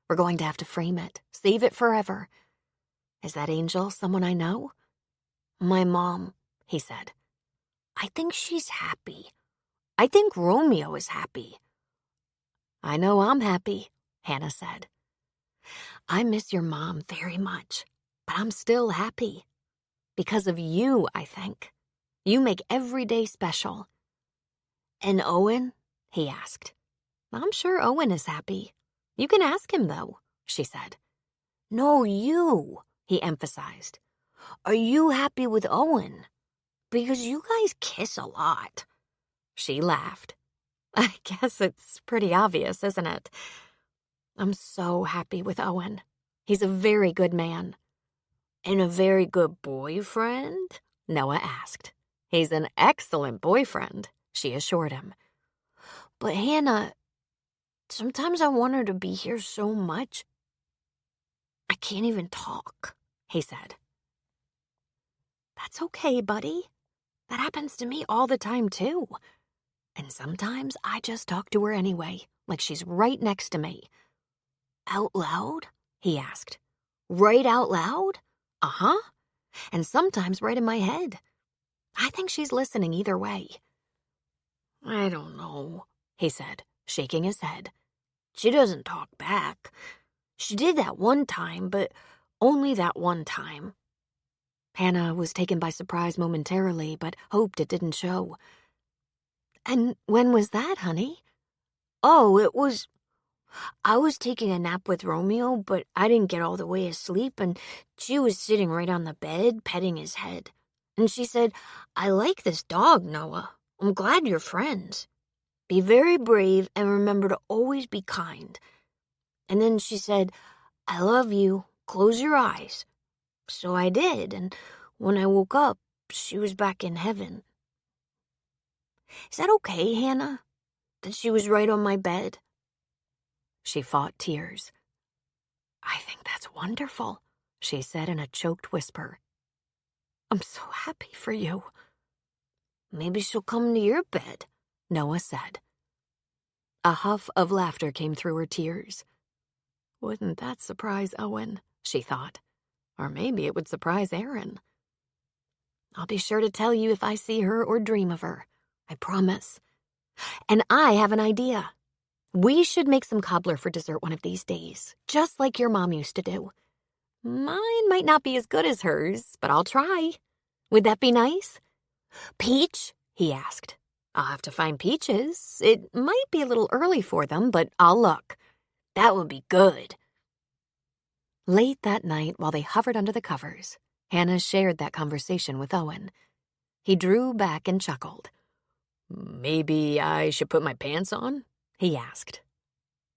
S1: "We're going to have to frame it, save it forever. Is that angel someone I know?" "My mom," he said. "I think she's happy. I think Romeo is happy." "I know I'm happy," Hannah said. "I miss your mom very much, but I'm still happy. Because of you, I think. You make every day special." "And Owen?" he asked. "I'm sure Owen is happy. You can ask him, though," she said. "No, you," he emphasized. "Are you happy with Owen? Because you guys kiss a lot." She laughed. "I guess it's pretty obvious, isn't it? I'm so happy with Owen. He's a very good man." "And a very good boyfriend?" Noah asked. "He's an excellent boyfriend," she assured him. "But Hannah, sometimes I want her to be here so much. I can't even talk," he said. "That's okay, buddy. That happens to me all the time, too. And sometimes I just talk to her anyway, like she's right next to me." "Out loud?" he asked. "Right out loud?" "Uh-huh. And sometimes right in my head. I think she's listening either way." "I don't know," he said, shaking his head. "She doesn't talk back. She did that one time, but only that one time." Hannah was taken by surprise momentarily, but hoped it didn't show. "And when was that, honey?" "Oh, I was taking a nap with Romeo, but I didn't get all the way asleep, and she was sitting right on the bed, petting his head. And she said, 'I like this dog, Noah. I'm glad you're friends. Be very brave and remember to always be kind.' And then she said, 'I love you. Close your eyes.' So I did, and when I woke up, she was back in heaven." "Is that okay, Hannah? That she was right on my bed?" She fought tears. "I think that's wonderful," she said in a choked whisper. "I'm so happy for you." "Maybe she'll come to your bed," Noah said. A huff of laughter came through her tears. "Wouldn't that surprise Owen?" she thought. "Or maybe it would surprise Aaron. I'll be sure to tell you if I see her or dream of her. I promise. And I have an idea. We should make some cobbler for dessert one of these days, just like your mom used to do. Mine might not be as good as hers, but I'll try. Would that be nice? Peach? He asked. I'll have to find peaches. It might be a little early for them, but I'll look. That would be good. Late that night, while they hovered under the covers, Hannah shared that conversation with Owen. He drew back and chuckled.
S2: Maybe I should put my pants on?
S1: He asked.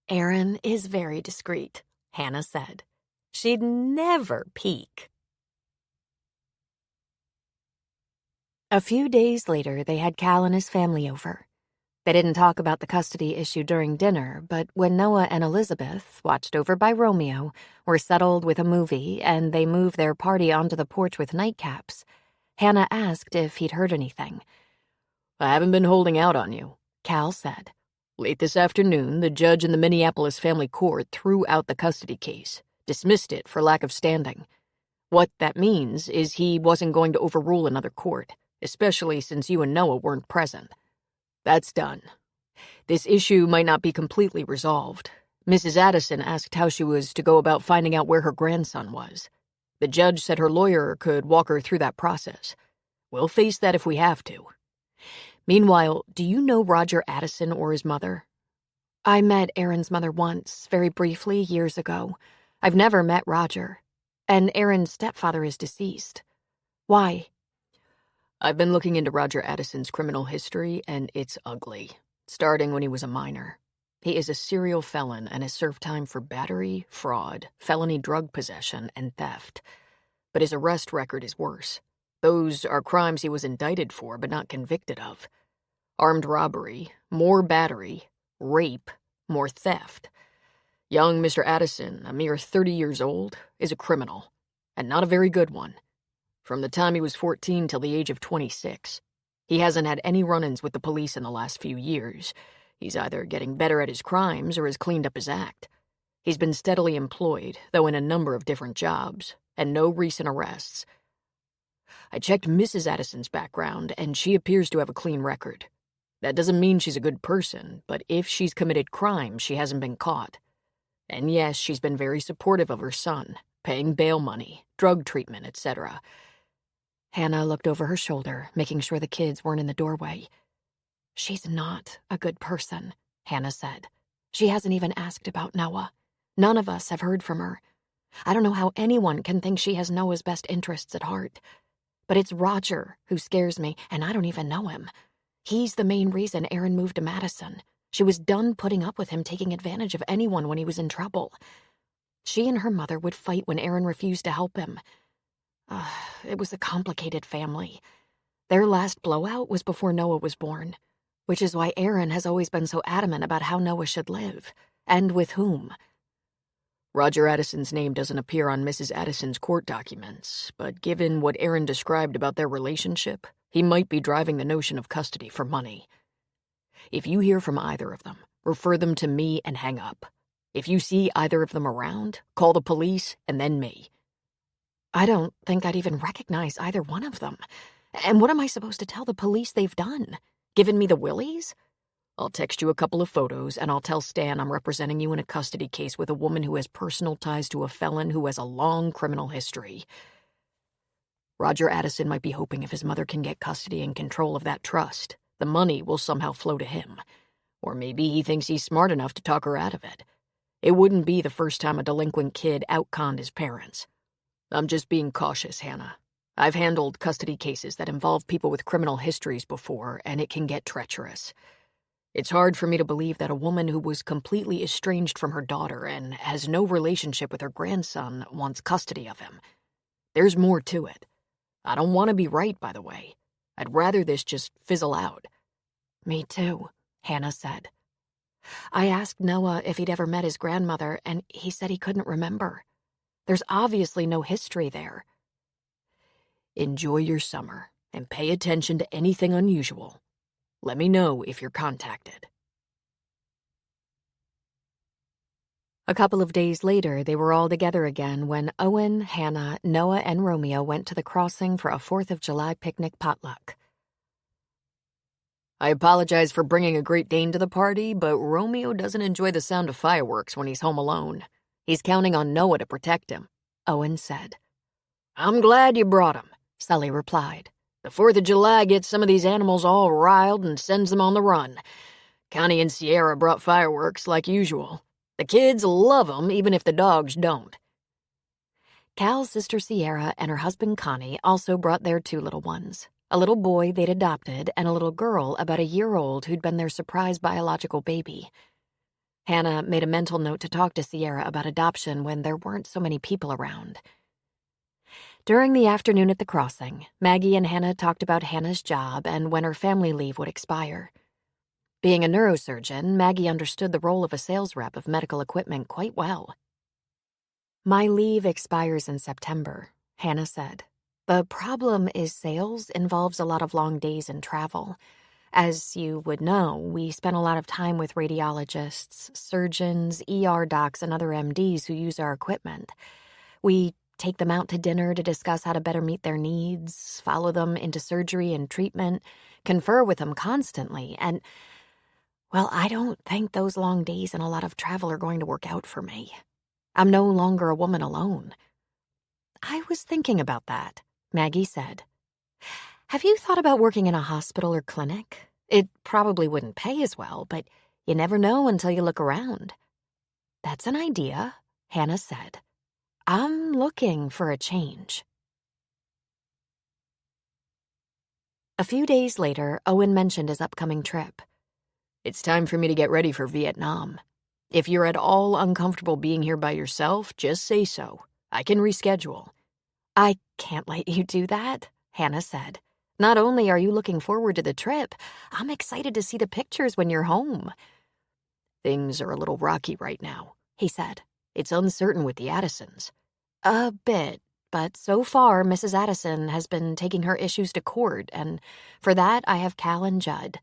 S1: Erin is very discreet, Hannah said. She'd never peek. A few days later, they had Cal and his family over. They didn't talk about the custody issue during dinner, but when Noah and Elizabeth, watched over by Romeo, were settled with a movie and they moved their party onto the porch with nightcaps, Hannah asked if he'd heard anything.
S2: I haven't been holding out on you,
S1: Cal said.
S2: Late this afternoon, the judge in the Minneapolis family court threw out the custody case, dismissed it for lack of standing. What that means is he wasn't going to overrule another court, especially since you and Noah weren't present. That's done. This issue might not be completely resolved. Mrs. Addison asked how she was to go about finding out where her grandson was. The judge said her lawyer could walk her through that process. We'll face that if we have to. Meanwhile, do you know Roger Addison or his mother?
S1: I met Erin's mother once, very briefly, years ago. I've never met Roger. And Erin's stepfather is deceased. Why?
S2: I've been looking into Roger Addison's criminal history, and it's ugly, starting when he was a minor. He is a serial felon and has served time for battery, fraud, felony drug possession, and theft. But his arrest record is worse. Those are crimes he was indicted for but not convicted of. Armed robbery, more battery, rape, more theft. Young Mr. Addison, a mere 30 years old, is a criminal, and not a very good one. From the time he was 14 till the age of 26. He hasn't had any run-ins with the police in the last few years. He's either getting better at his crimes or has cleaned up his act. He's been steadily employed, though in a number of different jobs, and no recent arrests. I checked Mrs. Addison's background, and she appears to have a clean record. That doesn't mean she's a good person, but if she's committed crimes, she hasn't been caught. And yes, she's been very supportive of her son, paying bail money, drug treatment, etc.
S1: Hannah looked over her shoulder, making sure the kids weren't in the doorway. She's not a good person, Hannah said. She hasn't even asked about Noah. None of us have heard from her. I don't know how anyone can think she has Noah's best interests at heart. But it's Roger who scares me, and I don't even know him. He's the main reason Erin moved to Madison. She was done putting up with him taking advantage of anyone when he was in trouble. She and her mother would fight when Erin refused to help him. It was a complicated family. Their last blowout was before Noah was born, which is why Erin has always been so adamant about how Noah should live, and with whom.
S2: Roger Addison's name doesn't appear on Mrs. Addison's court documents, but given what Erin described about their relationship, he might be driving the notion of custody for money. If you hear from either of them, refer them to me and hang up. If you see either of them around, call the police and then me.
S1: I don't think I'd even recognize either one of them. And what am I supposed to tell the police they've done? Given me the willies?
S2: I'll text you a couple of photos, and I'll tell Stan I'm representing you in a custody case with a woman who has personal ties to a felon who has a long criminal history. Roger Addison might be hoping if his mother can get custody and control of that trust, the money will somehow flow to him. Or maybe he thinks he's smart enough to talk her out of it. It wouldn't be the first time a delinquent kid outconned his parents. I'm just being cautious, Hannah. I've handled custody cases that involve people with criminal histories before, and it can get treacherous. It's hard for me to believe that a woman who was completely estranged from her daughter and has no relationship with her grandson wants custody of him. There's more to it. I don't want to be right, by the way. I'd rather this just fizzle out.
S1: Me too, Hannah said. I asked Noah if he'd ever met his grandmother, and he said he couldn't remember. There's obviously no history there.
S2: Enjoy your summer, and pay attention to anything unusual. Let me know if you're contacted.
S1: A couple of days later, they were all together again when Owen, Hannah, Noah, and Romeo went to the crossing for a 4th of July picnic potluck.
S2: I apologize for bringing a Great Dane to the party, but Romeo doesn't enjoy the sound of fireworks when he's home alone. He's counting on Noah to protect him.
S1: Owen said.
S2: I'm glad you brought 'em, Sully replied. The 4th of July gets some of these animals all riled and sends them on the run. Connie and Sierra brought fireworks like usual. The kids love 'em even if the dogs don't.
S1: Cal's sister Sierra and her husband Connie also brought their 2 little ones, a little boy they'd adopted and a little girl about a year old who'd been their surprise biological baby. Hannah made a mental note to talk to Sierra about adoption when there weren't so many people around. During the afternoon at the crossing, Maggie and Hannah talked about Hannah's job and when her family leave would expire. Being a neurosurgeon, Maggie understood the role of a sales rep of medical equipment quite well. My leave expires in September, Hannah said. The problem is sales involves a lot of long days and travel. As you would know, we spend a lot of time with radiologists, surgeons, ER docs, and other MDs who use our equipment. We take them out to dinner to discuss how to better meet their needs, follow them into surgery and treatment, confer with them constantly, and, well, I don't think those long days and a lot of travel are going to work out for me. I'm no longer a woman alone. I was thinking about that, Maggie said. Have you thought about working in a hospital or clinic? It probably wouldn't pay as well, but you never know until you look around. That's an idea, Hannah said. I'm looking for a change. A few days later, Owen mentioned his upcoming trip.
S2: It's time for me to get ready for Vietnam. If you're at all uncomfortable being here by yourself, just say so. I can reschedule.
S1: I can't let you do that, Hannah said. Not only are you looking forward to the trip, I'm excited to see the pictures when you're home.
S2: Things are a little rocky right now, he said. It's uncertain with the Addisons.
S1: A bit, but so far Mrs. Addison has been taking her issues to court, and for that I have Cal and Judd.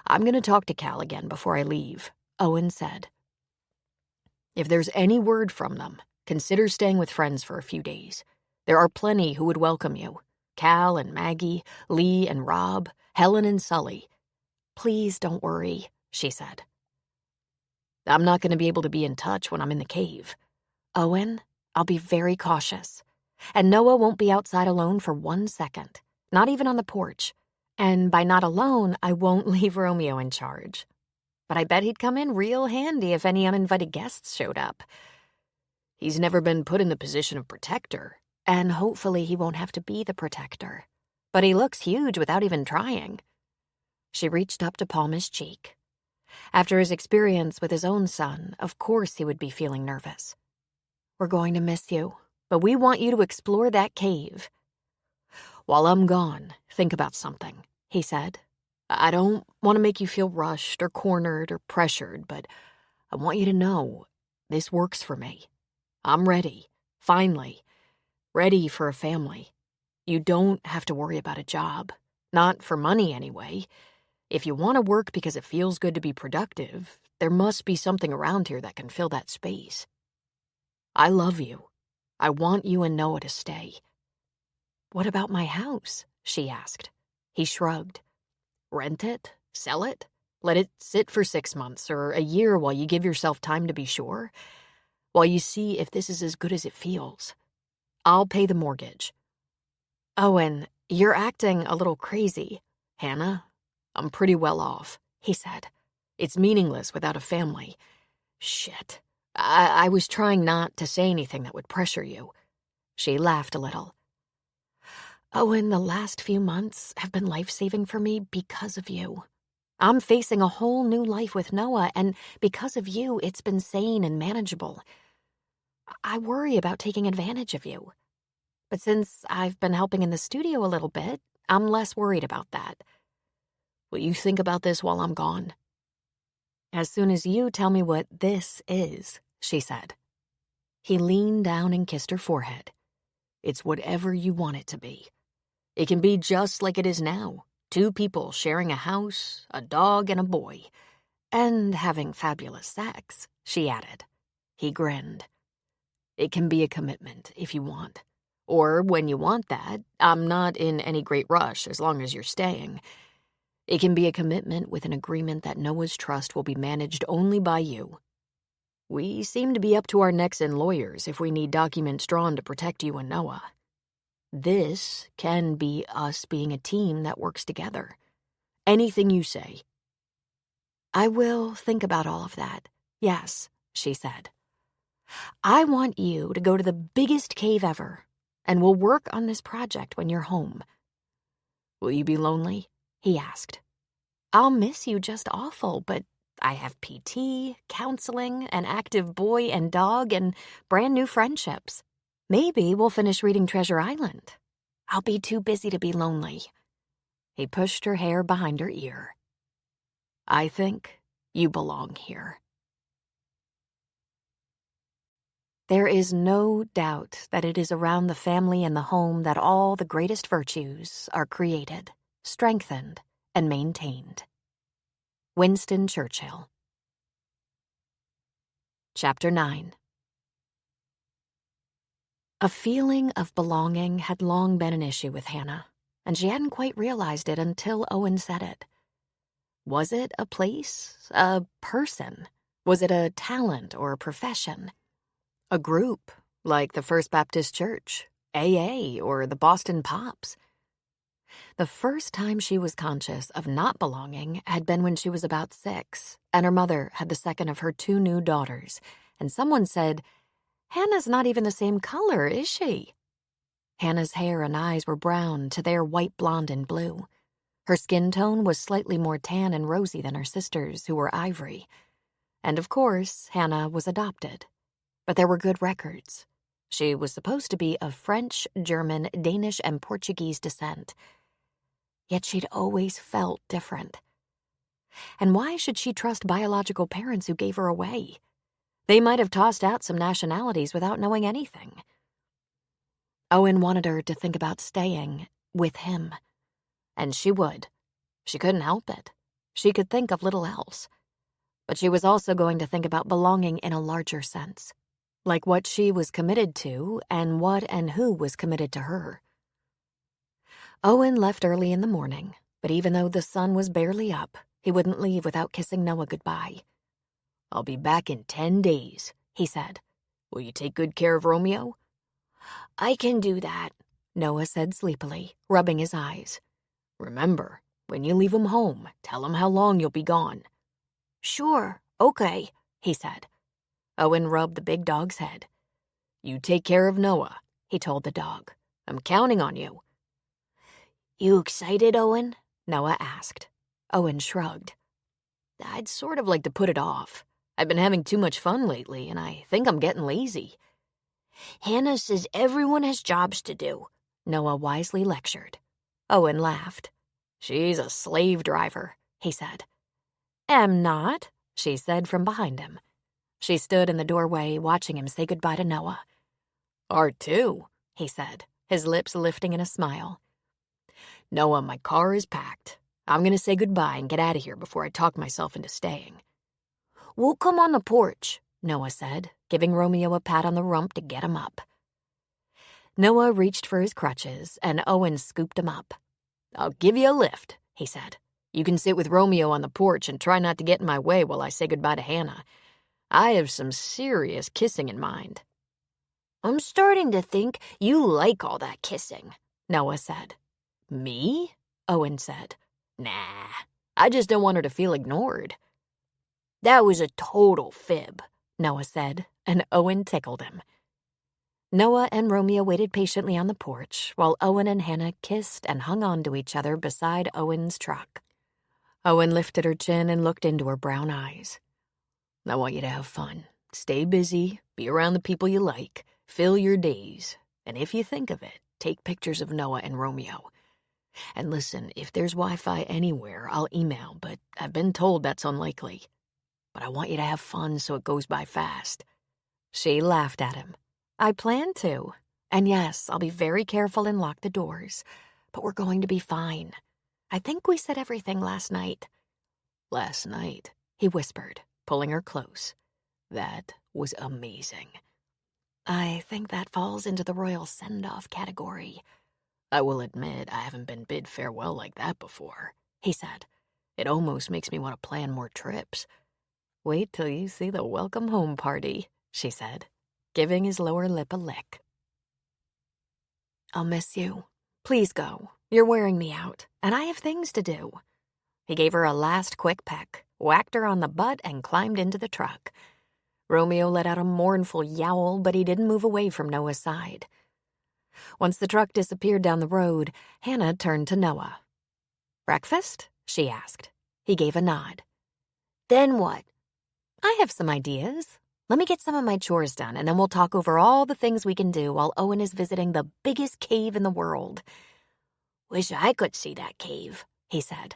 S2: I'm going to talk to Cal again before I leave, Owen said. If there's any word from them, consider staying with friends for a few days. There are plenty who would welcome you. Cal and Maggie, Lee and Rob, Helen and Sully.
S1: Please don't worry, she said.
S2: I'm not going to be able to be in touch when I'm in the cave.
S1: Owen, I'll be very cautious. And Noah won't be outside alone for 1 second, not even on the porch. And by not alone, I won't leave Romeo in charge. But I bet he'd come in real handy if any uninvited guests showed up.
S2: He's never been put in the position of protector.
S1: And hopefully he won't have to be the protector. But he looks huge without even trying. She reached up to palm his cheek. After his experience with his own son, of course he would be feeling nervous. We're going to miss you, but we want you to explore that cave.
S2: While I'm gone, think about something, he said. I don't want to make you feel rushed or cornered or pressured, but I want you to know this works for me. I'm ready, finally. Ready for a family. You don't have to worry about a job. Not for money, anyway. If you want to work because it feels good to be productive, there must be something around here that can fill that space. I love you. I want you and Noah to stay.
S1: What about my house? She asked.
S2: He shrugged. Rent it? Sell it? Let it sit for 6 months or a year while you give yourself time to be sure? While you see if this is as good as it feels. I'll pay the mortgage.
S1: Owen, you're acting a little crazy.
S2: Hannah, I'm pretty well off, he said. It's meaningless without a family. Shit. I was trying not to say anything that would pressure you. She laughed a little.
S1: Owen, the last few months have been life-saving for me because of you. I'm facing a whole new life with Noah, and because of you, it's been sane and manageable. I worry about taking advantage of you. But since I've been helping in the studio a little bit, I'm less worried about that.
S2: Will you think about this while I'm gone?
S1: As soon as you tell me what this is, she said. He leaned down and kissed her forehead.
S2: It's whatever you want it to be. It can be just like it is now. 2 people sharing a house, a dog, and a boy.
S1: And having fabulous sex, she added.
S2: He grinned. It can be a commitment if you want. Or when you want that, I'm not in any great rush as long as you're staying. It can be a commitment with an agreement that Noah's trust will be managed only by you. We seem to be up to our necks in lawyers if we need documents drawn to protect you and Noah. This can be us being a team that works together. Anything you say."
S1: "I will think about all of that. Yes," she said. "I want you to go to the biggest cave ever, and we'll work on this project when you're home."
S2: "Will you be lonely?"
S1: he asked. "I'll miss you just awful, but I have PT, counseling, an active boy and dog, and brand new friendships. Maybe we'll finish reading Treasure Island. I'll be too busy to be lonely." He pushed her hair behind her ear.
S2: "I think you belong here."
S1: There is no doubt that it is around the family and the home that all the greatest virtues are created, strengthened, and maintained. Winston Churchill. Chapter 9. A feeling of belonging had long been an issue with Hannah, and she hadn't quite realized it until Owen said it. Was it a place, a person? Was it a talent or a profession? A group, like the First Baptist Church, AA, or the Boston Pops? The first time she was conscious of not belonging had been when she was about 6, and her mother had the second of her 2 new daughters, and someone said, "Hannah's not even the same color, is she?" Hannah's hair and eyes were brown to their white, blonde, and blue. Her skin tone was slightly more tan and rosy than her sisters, who were ivory. And of course, Hannah was adopted. But there were good records. She was supposed to be of French, German, Danish, and Portuguese descent. Yet she'd always felt different. And why should she trust biological parents who gave her away? They might have tossed out some nationalities without knowing anything. Owen wanted her to think about staying with him. And she would. She couldn't help it. She could think of little else. But she was also going to think about belonging in a larger sense, like what she was committed to and what and who was committed to her. Owen left early in the morning, but even though the sun was barely up, he wouldn't leave without kissing Noah goodbye.
S2: "I'll be back in 10 days, he said. "Will you take good care of Romeo?"
S3: "I can do that,"
S1: Noah said sleepily, rubbing his eyes.
S2: "Remember, when you leave him home, tell him how long you'll be gone."
S3: "Sure, okay,"
S1: he said. Owen rubbed the big dog's head.
S2: "You take care of Noah," he told the dog. "I'm counting on you."
S3: "You excited, Owen?"
S1: Noah asked. Owen shrugged.
S2: "I'd sort of like to put it off. I've been having too much fun lately, and I think I'm getting lazy."
S3: "Hannah says everyone has jobs to do,"
S1: Noah wisely lectured. Owen laughed.
S2: "She's a slave driver," he said.
S1: "Am not," she said from behind him. She stood in the doorway watching him say goodbye to Noah.
S2: "Art too,"
S1: he said, his lips lifting in a smile.
S2: "Noah, my car is packed. I'm going to say goodbye and get out of here before I talk myself into staying."
S3: "We'll come on the porch,"
S1: Noah said, giving Romeo a pat on the rump to get him up. Noah reached for his crutches, and Owen scooped him up.
S2: "I'll give you a lift," he said. "You can sit with Romeo on the porch and try not to get in my way while I say goodbye to Hannah. I have some serious kissing in mind."
S3: "I'm starting to think you like all that kissing,"
S1: Noah said.
S2: "Me?"
S1: Owen said.
S2: "Nah, I just don't want her to feel ignored."
S3: "That was a total fib,"
S1: Noah said, and Owen tickled him. Noah and Romeo waited patiently on the porch while Owen and Hannah kissed and hung on to each other beside Owen's truck. Owen lifted her chin and looked into her brown eyes.
S2: "I want you to have fun. Stay busy, be around the people you like, fill your days, and if you think of it, take pictures of Noah and Romeo. And listen, if there's Wi-Fi anywhere, I'll email, but I've been told that's unlikely. But I want you to have fun so it goes by fast."
S1: She laughed at him. "I plan to. And yes, I'll be very careful and lock the doors. But we're going to be fine. I think we said everything last night."
S2: "Last night,"
S1: he whispered, pulling her close.
S2: "That was amazing."
S1: "I think that falls into the royal send-off category."
S2: "I will admit I haven't been bid farewell like that before," he said. "It almost makes me want to plan more trips."
S1: Wait till you see the welcome home party, she said, giving his lower lip a lick. I'll miss you. Please go. You're wearing me out, and I have things to do. He gave her a last quick peck, whacked her on the butt, and climbed into the truck. Romeo let out a mournful yowl, but he didn't move away from Noah's side. Once the truck disappeared down the road, Hannah turned to Noah. Breakfast? She asked. He gave a nod.
S3: Then what?
S1: I have some ideas. Let me get some of my chores done, and then we'll talk over all the things we can do while Owen is visiting the biggest cave in the world.
S3: Wish I could see that cave,
S1: he said.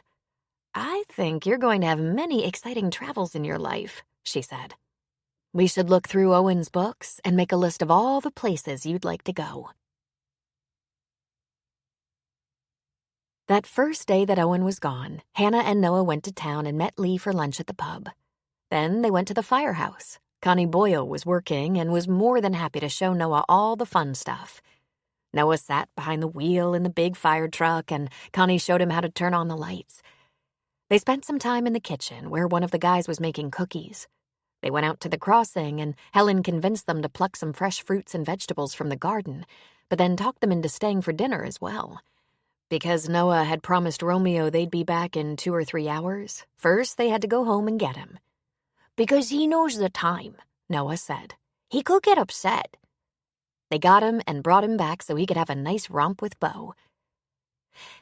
S1: I think you're going to have many exciting travels in your life, she said. We should look through Owen's books and make a list of all the places you'd like to go. That first day that Owen was gone, Hannah and Noah went to town and met Lee for lunch at the pub. Then they went to the firehouse. Connie Boyle was working and was more than happy to show Noah all the fun stuff. Noah sat behind the wheel in the big fire truck, and Connie showed him how to turn on the lights. They spent some time in the kitchen where one of the guys was making cookies. They went out to the crossing, and Helen convinced them to pluck some fresh fruits and vegetables from the garden, but then talked them into staying for dinner as well. Because Noah had promised Romeo they'd be back in 2 or 3 hours, first they had to go home and get him.
S3: Because he knows the time,
S1: Noah said.
S3: He could get upset.
S1: They got him and brought him back so he could have a nice romp with Beau.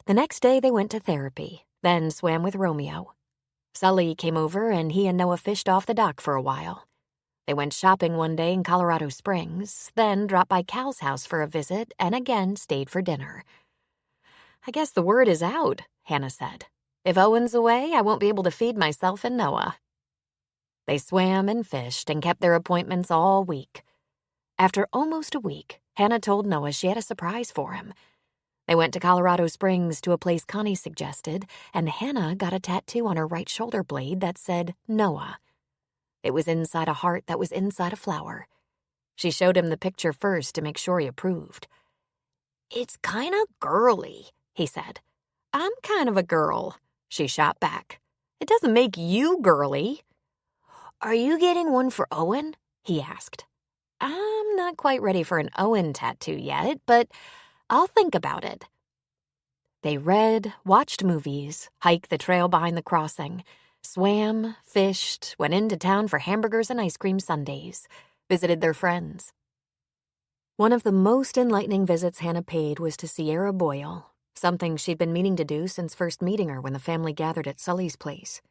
S1: The next day they went to therapy, then swam with Romeo. Sully came over and he and Noah fished off the dock for a while. They went shopping one day in Colorado Springs, then dropped by Cal's house for a visit and again stayed for dinner. I guess the word is out, Hannah said. If Owen's away, I won't be able to feed myself and Noah. They swam and fished and kept their appointments all week. After almost a week, Hannah told Noah she had a surprise for him. They went to Colorado Springs to a place Connie suggested, and Hannah got a tattoo on her right shoulder blade that said Noah. It was inside a heart that was inside a flower. She showed him the picture first to make sure he approved.
S3: It's kind of girly, he said.
S1: I'm kind of a girl, she shot back. It doesn't make you girly.
S3: Are you getting one for Owen?
S1: He asked. I'm not quite ready for an Owen tattoo yet, but I'll think about it. They read, watched movies, hiked the trail behind the crossing, swam, fished, went into town for hamburgers and ice cream sundaes, visited their friends. One of the most enlightening visits Hannah paid was to Sierra Boyle, something she'd been meaning to do since first meeting her when the family gathered at Sully's place.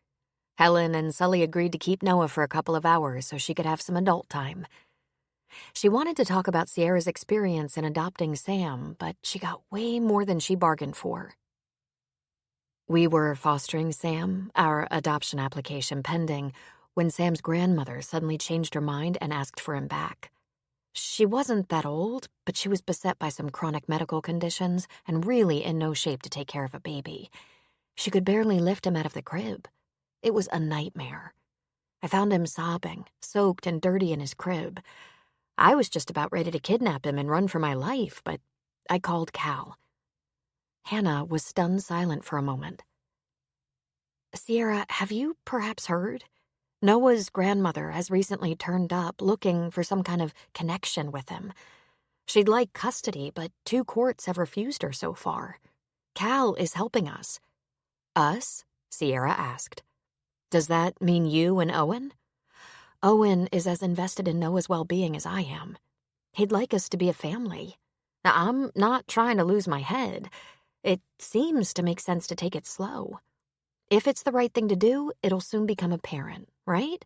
S1: Helen and Sully agreed to keep Noah for a couple of hours so she could have some adult time. She wanted to talk about Sierra's experience in adopting Sam, but she got way more than she bargained for. We were fostering Sam, our adoption application pending, when Sam's grandmother suddenly changed her mind and asked for him back. She wasn't that old, but she was beset by some chronic medical conditions and really in no shape to take care of a baby. She could barely lift him out of the crib. It was a nightmare. I found him sobbing, soaked and dirty in his crib. I was just about ready to kidnap him and run for my life, but I called Cal. Hannah was stunned silent for a moment. Sierra, have you perhaps heard? Noah's grandmother has recently turned up looking for some kind of connection with him. She'd like custody, but 2 courts have refused her so far. Cal is helping us. Us? Sierra asked. Does that mean you and Owen? Owen is as invested in Noah's well-being as I am. He'd like us to be a family. Now, I'm not trying to lose my head. It seems to make sense to take it slow. If it's the right thing to do, it'll soon become apparent, right?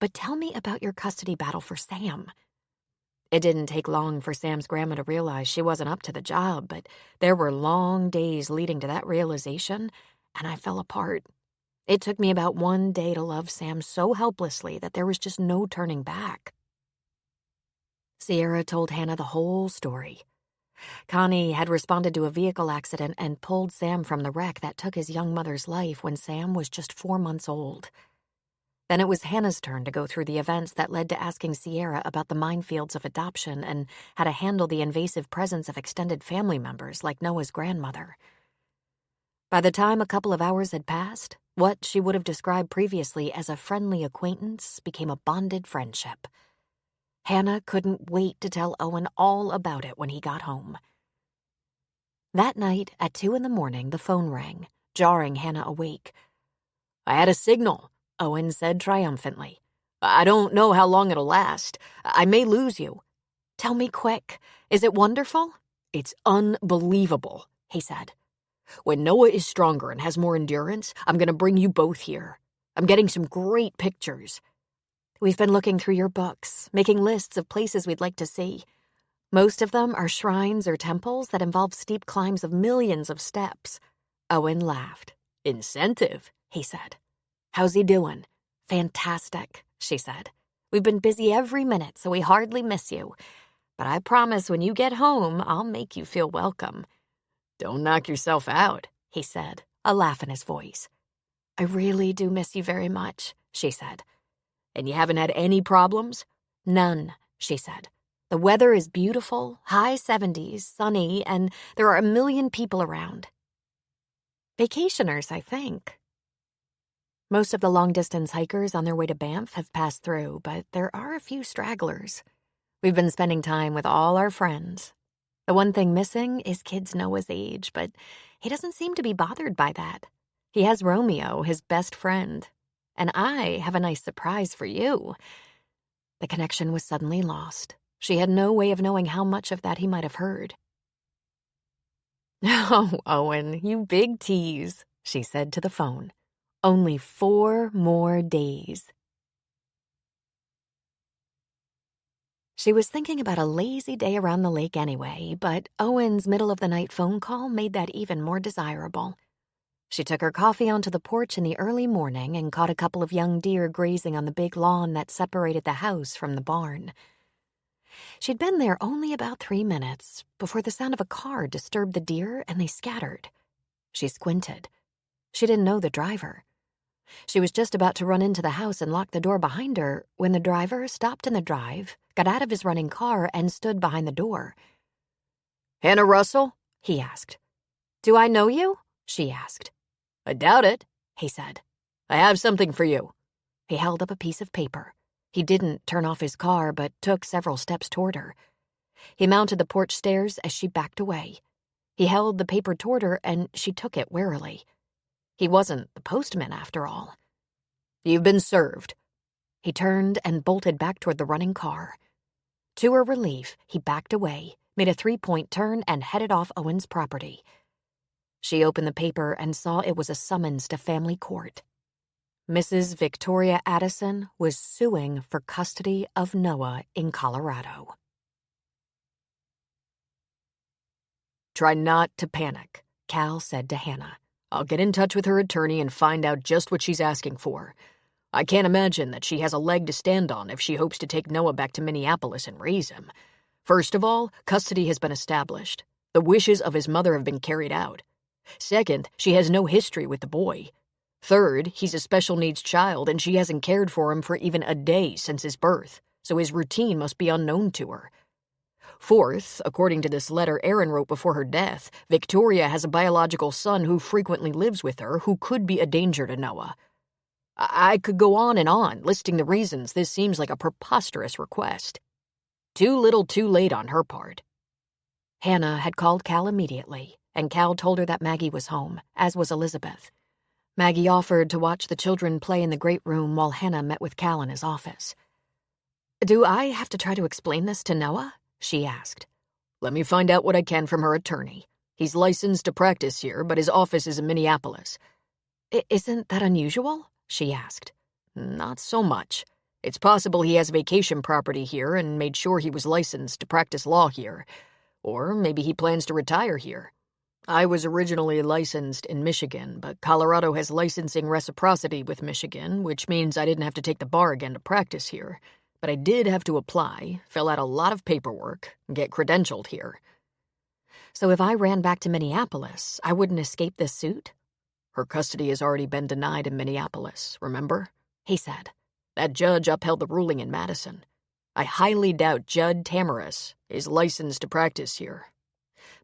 S1: But tell me about your custody battle for Sam. It didn't take long for Sam's grandma to realize she wasn't up to the job, but there were long days leading to that realization, and I fell apart. It took me about 1 day to love Sam so helplessly that there was just no turning back. Sierra told Hannah the whole story. Connie had responded to a vehicle accident and pulled Sam from the wreck that took his young mother's life when Sam was just 4 months old. Then it was Hannah's turn to go through the events that led to asking Sierra about the minefields of adoption and how to handle the invasive presence of extended family members like Noah's grandmother. By the time a couple of hours had passed, What she would have described previously as a friendly acquaintance became a bonded friendship. Hannah couldn't wait to tell Owen all about it when he got home. That night, at 2 a.m, the phone rang, jarring Hannah awake.
S2: I had a signal,
S1: Owen said triumphantly.
S2: I don't know how long it'll last. I may lose you.
S1: Tell me quick. Is it wonderful?
S2: It's unbelievable,
S1: he said.
S2: When Noah is stronger and has more endurance, I'm going to bring you both here. I'm getting some great pictures.
S1: We've been looking through your books, making lists of places we'd like to see. Most of them are shrines or temples that involve steep climbs of millions of steps. Owen laughed.
S2: Incentive,
S1: he said. How's he doing? Fantastic, she said. We've been busy every minute, so we hardly miss you. But I promise when you get home, I'll make you feel welcome.
S2: Don't knock yourself out,
S1: he said, a laugh in his voice. I really do miss you very much, she said.
S2: And you haven't had any problems?
S1: None, she said. The weather is beautiful, high 70s, sunny, and there are a million people around. Vacationers, I think. Most of the long-distance hikers on their way to Banff have passed through, but there are a few stragglers. We've been spending time with all our friends. The one thing missing is kids Noah's age, but he doesn't seem to be bothered by that. He has Romeo, his best friend. And I have a nice surprise for you. The connection was suddenly lost. She had no way of knowing how much of that he might have heard.
S3: Oh, Owen, you big tease, she said to the phone. Only 4 more days. She was thinking about a lazy day around the lake anyway, but Owen's middle-of-the-night phone call made that even more desirable. She took her coffee onto the porch in the early morning and caught a couple of young deer grazing on the big lawn that separated the house from the barn. She'd been there only about 3 minutes before the sound of a car disturbed the deer and they scattered. She squinted. She didn't know the driver. She was just about to run into the house and lock the door behind her when the driver stopped in the drive, got out of his running car, and stood behind the door.
S2: "Hannah Russell?"
S3: he asked. "Do I know you?" she asked.
S2: "I doubt it,"
S3: he said.
S2: "I have something for you."
S3: He held up a piece of paper. He didn't turn off his car, but took several steps toward her. He mounted the porch stairs as she backed away. He held the paper toward her, and she took it warily. He wasn't the postman, after all.
S2: "You've been served."
S3: He turned and bolted back toward the running car. To her relief, he backed away, made a 3-point turn, and headed off Owen's property. She opened the paper and saw it was a summons to family court. Mrs. Victoria Addison was suing for custody of Noah in Colorado.
S2: "Try not to panic,"
S3: Cal said to Hannah.
S2: "I'll get in touch with her attorney and find out just what she's asking for. I can't imagine that she has a leg to stand on if she hopes to take Noah back to Minneapolis and raise him. First of all, custody has been established. The wishes of his mother have been carried out. Second, she has no history with the boy. Third, he's a special needs child and she hasn't cared for him for even a day since his birth, so his routine must be unknown to her. Fourth, according to this letter Erin wrote before her death, Victoria has a biological son who frequently lives with her who could be a danger to Noah. I could go on and on, listing the reasons this seems like a preposterous request. Too little too late on her part."
S3: Hannah had called Cal immediately, and Cal told her that Maggie was home, as was Elizabeth. Maggie offered to watch the children play in the great room while Hannah met with Cal in his office. "Do I have to try to explain this to Noah?" she asked.
S2: "Let me find out what I can from her attorney. He's licensed to practice here, but his office is in Minneapolis."
S3: Isn't that unusual?" she asked.
S2: "Not so much. It's possible he has vacation property here and made sure he was licensed to practice law here. Or maybe he plans to retire here. I was originally licensed in Michigan, but Colorado has licensing reciprocity with Michigan, which means I didn't have to take the bar again to practice here. But I did have to apply, fill out a lot of paperwork, and get credentialed here."
S3: "So if I ran back to Minneapolis, I wouldn't escape this suit?"
S2: "Her custody has already been denied in Minneapolis, remember?"
S3: he said.
S2: "That judge upheld the ruling in Madison. I highly doubt Judd Tamaris is licensed to practice here.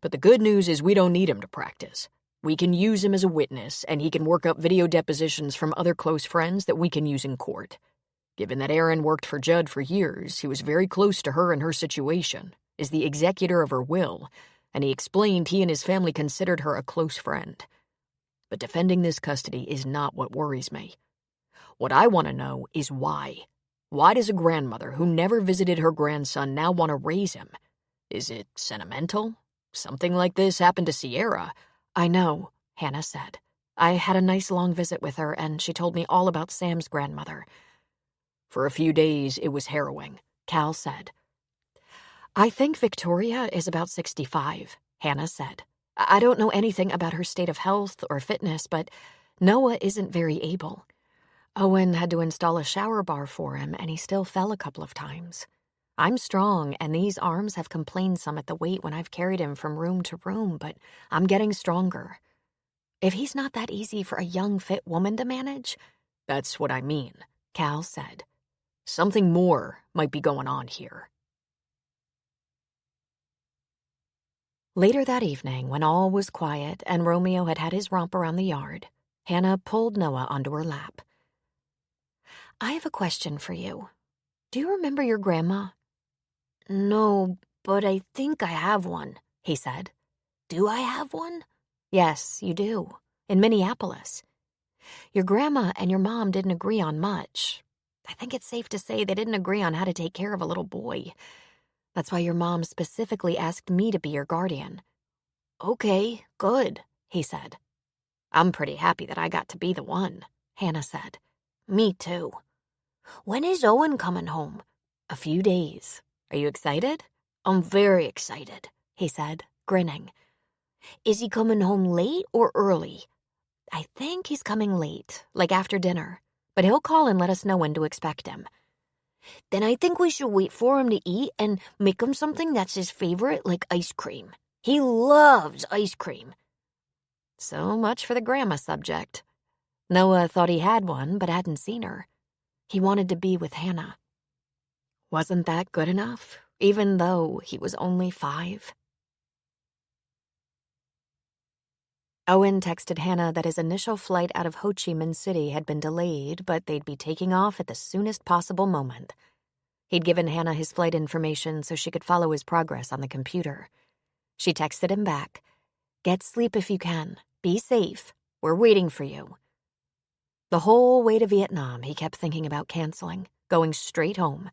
S2: But the good news is we don't need him to practice. We can use him as a witness, and he can work up video depositions from other close friends that we can use in court. Given that Aaron worked for Judd for years, he was very close to her and her situation, is the executor of her will, and he explained he and his family considered her a close friend. But defending this custody is not what worries me. What I want to know is why. Why does a grandmother who never visited her grandson now want to raise him? Is it sentimental? Something like this happened to Sierra.
S1: I know, Hannah said. I had a nice long visit with her, and she told me all about Sam's grandmother.
S2: For a few days, it was harrowing,
S1: Cal said. I think Victoria is about 65, Hannah said. I don't know anything about her state of health or fitness, but Noah isn't very able. Owen had to install a shower bar for him, and he still fell a couple of times. I'm strong, and these arms have complained some at the weight when I've carried him from room to room, but I'm getting stronger. If he's not that easy for a young, fit woman to manage...
S2: That's what I mean,
S1: Cal said.
S2: Something more might be going on here.
S1: Later that evening, when all was quiet and Romeo had had his romp around the yard, Hannah pulled Noah onto her lap. I have a question for you. Do you remember your grandma?
S3: No, but I think I have one, he said. Do I have one?
S1: Yes, you do. In Minneapolis. Your grandma and your mom didn't agree on much. I think it's safe to say they didn't agree on how to take care of a little boy. That's why your mom specifically asked me to be your guardian.
S3: Okay, good, he said.
S1: I'm pretty happy that I got to be the one, Hannah said.
S3: Me too. When is Owen coming home?
S1: A few days. Are you excited?
S3: I'm very excited,
S1: he said, grinning.
S3: Is he coming home late or early?
S1: I think he's coming late, like after dinner, but he'll call and let us know when to expect him.
S3: Then I think we should wait for him to eat and make him something that's his favorite, like ice cream. He loves ice cream.
S1: So much for the grandma subject. Noah thought he had one, but hadn't seen her. He wanted to be with Hannah. Wasn't that good enough, even though he was only 5? Owen texted Hannah that his initial flight out of Ho Chi Minh City had been delayed, but they'd be taking off at the soonest possible moment. He'd given Hannah his flight information so she could follow his progress on the computer. She texted him back, "Get sleep if you can. Be safe. We're waiting for you." The whole way to Vietnam, he kept thinking about canceling, going straight home.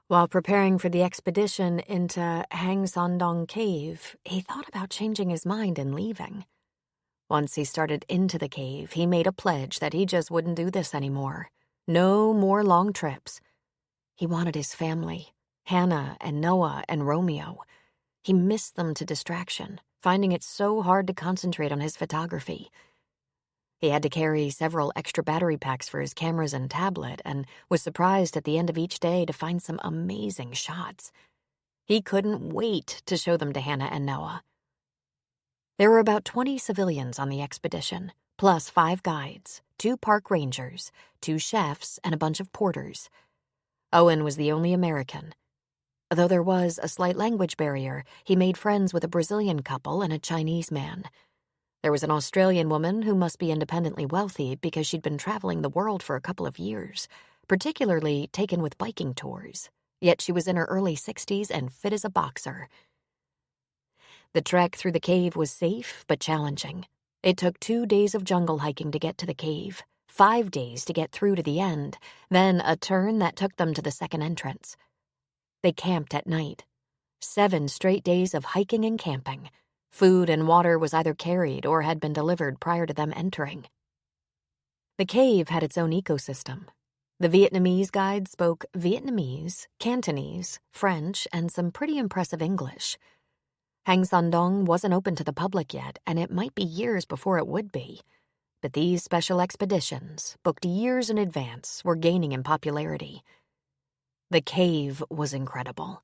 S1: While preparing for the expedition into Hang Son Dong Cave, he thought about changing his mind and leaving. Once he started into the cave, he made a pledge that he just wouldn't do this anymore. No more long trips. He wanted his family, Hannah and Noah and Romeo. He missed them to distraction, finding it so hard to concentrate on his photography. He had to carry several extra battery packs for his cameras and tablet, and was surprised at the end of each day to find some amazing shots. He couldn't wait to show them to Hannah and Noah. There were about 20 civilians on the expedition, plus 5 guides, 2 park rangers, 2 chefs, and a bunch of porters. Owen was the only American. Though there was a slight language barrier, he made friends with a Brazilian couple and a Chinese man. There was an Australian woman who must be independently wealthy because she'd been traveling the world for a couple of years, particularly taken with biking tours. Yet she was in her early 60s and fit as a boxer. The trek through the cave was safe but challenging. It took 2 days of jungle hiking to get to the cave, 5 days to get through to the end, then a turn that took them to the second entrance. They camped at night. 7 straight days of hiking and camping. Food and water was either carried or had been delivered prior to them entering. The cave had its own ecosystem. The Vietnamese guide spoke Vietnamese, Cantonese, French, and some pretty impressive English. Hang Son Dong wasn't open to the public yet, and it might be years before it would be. But these special expeditions, booked years in advance, were gaining in popularity. The cave was incredible.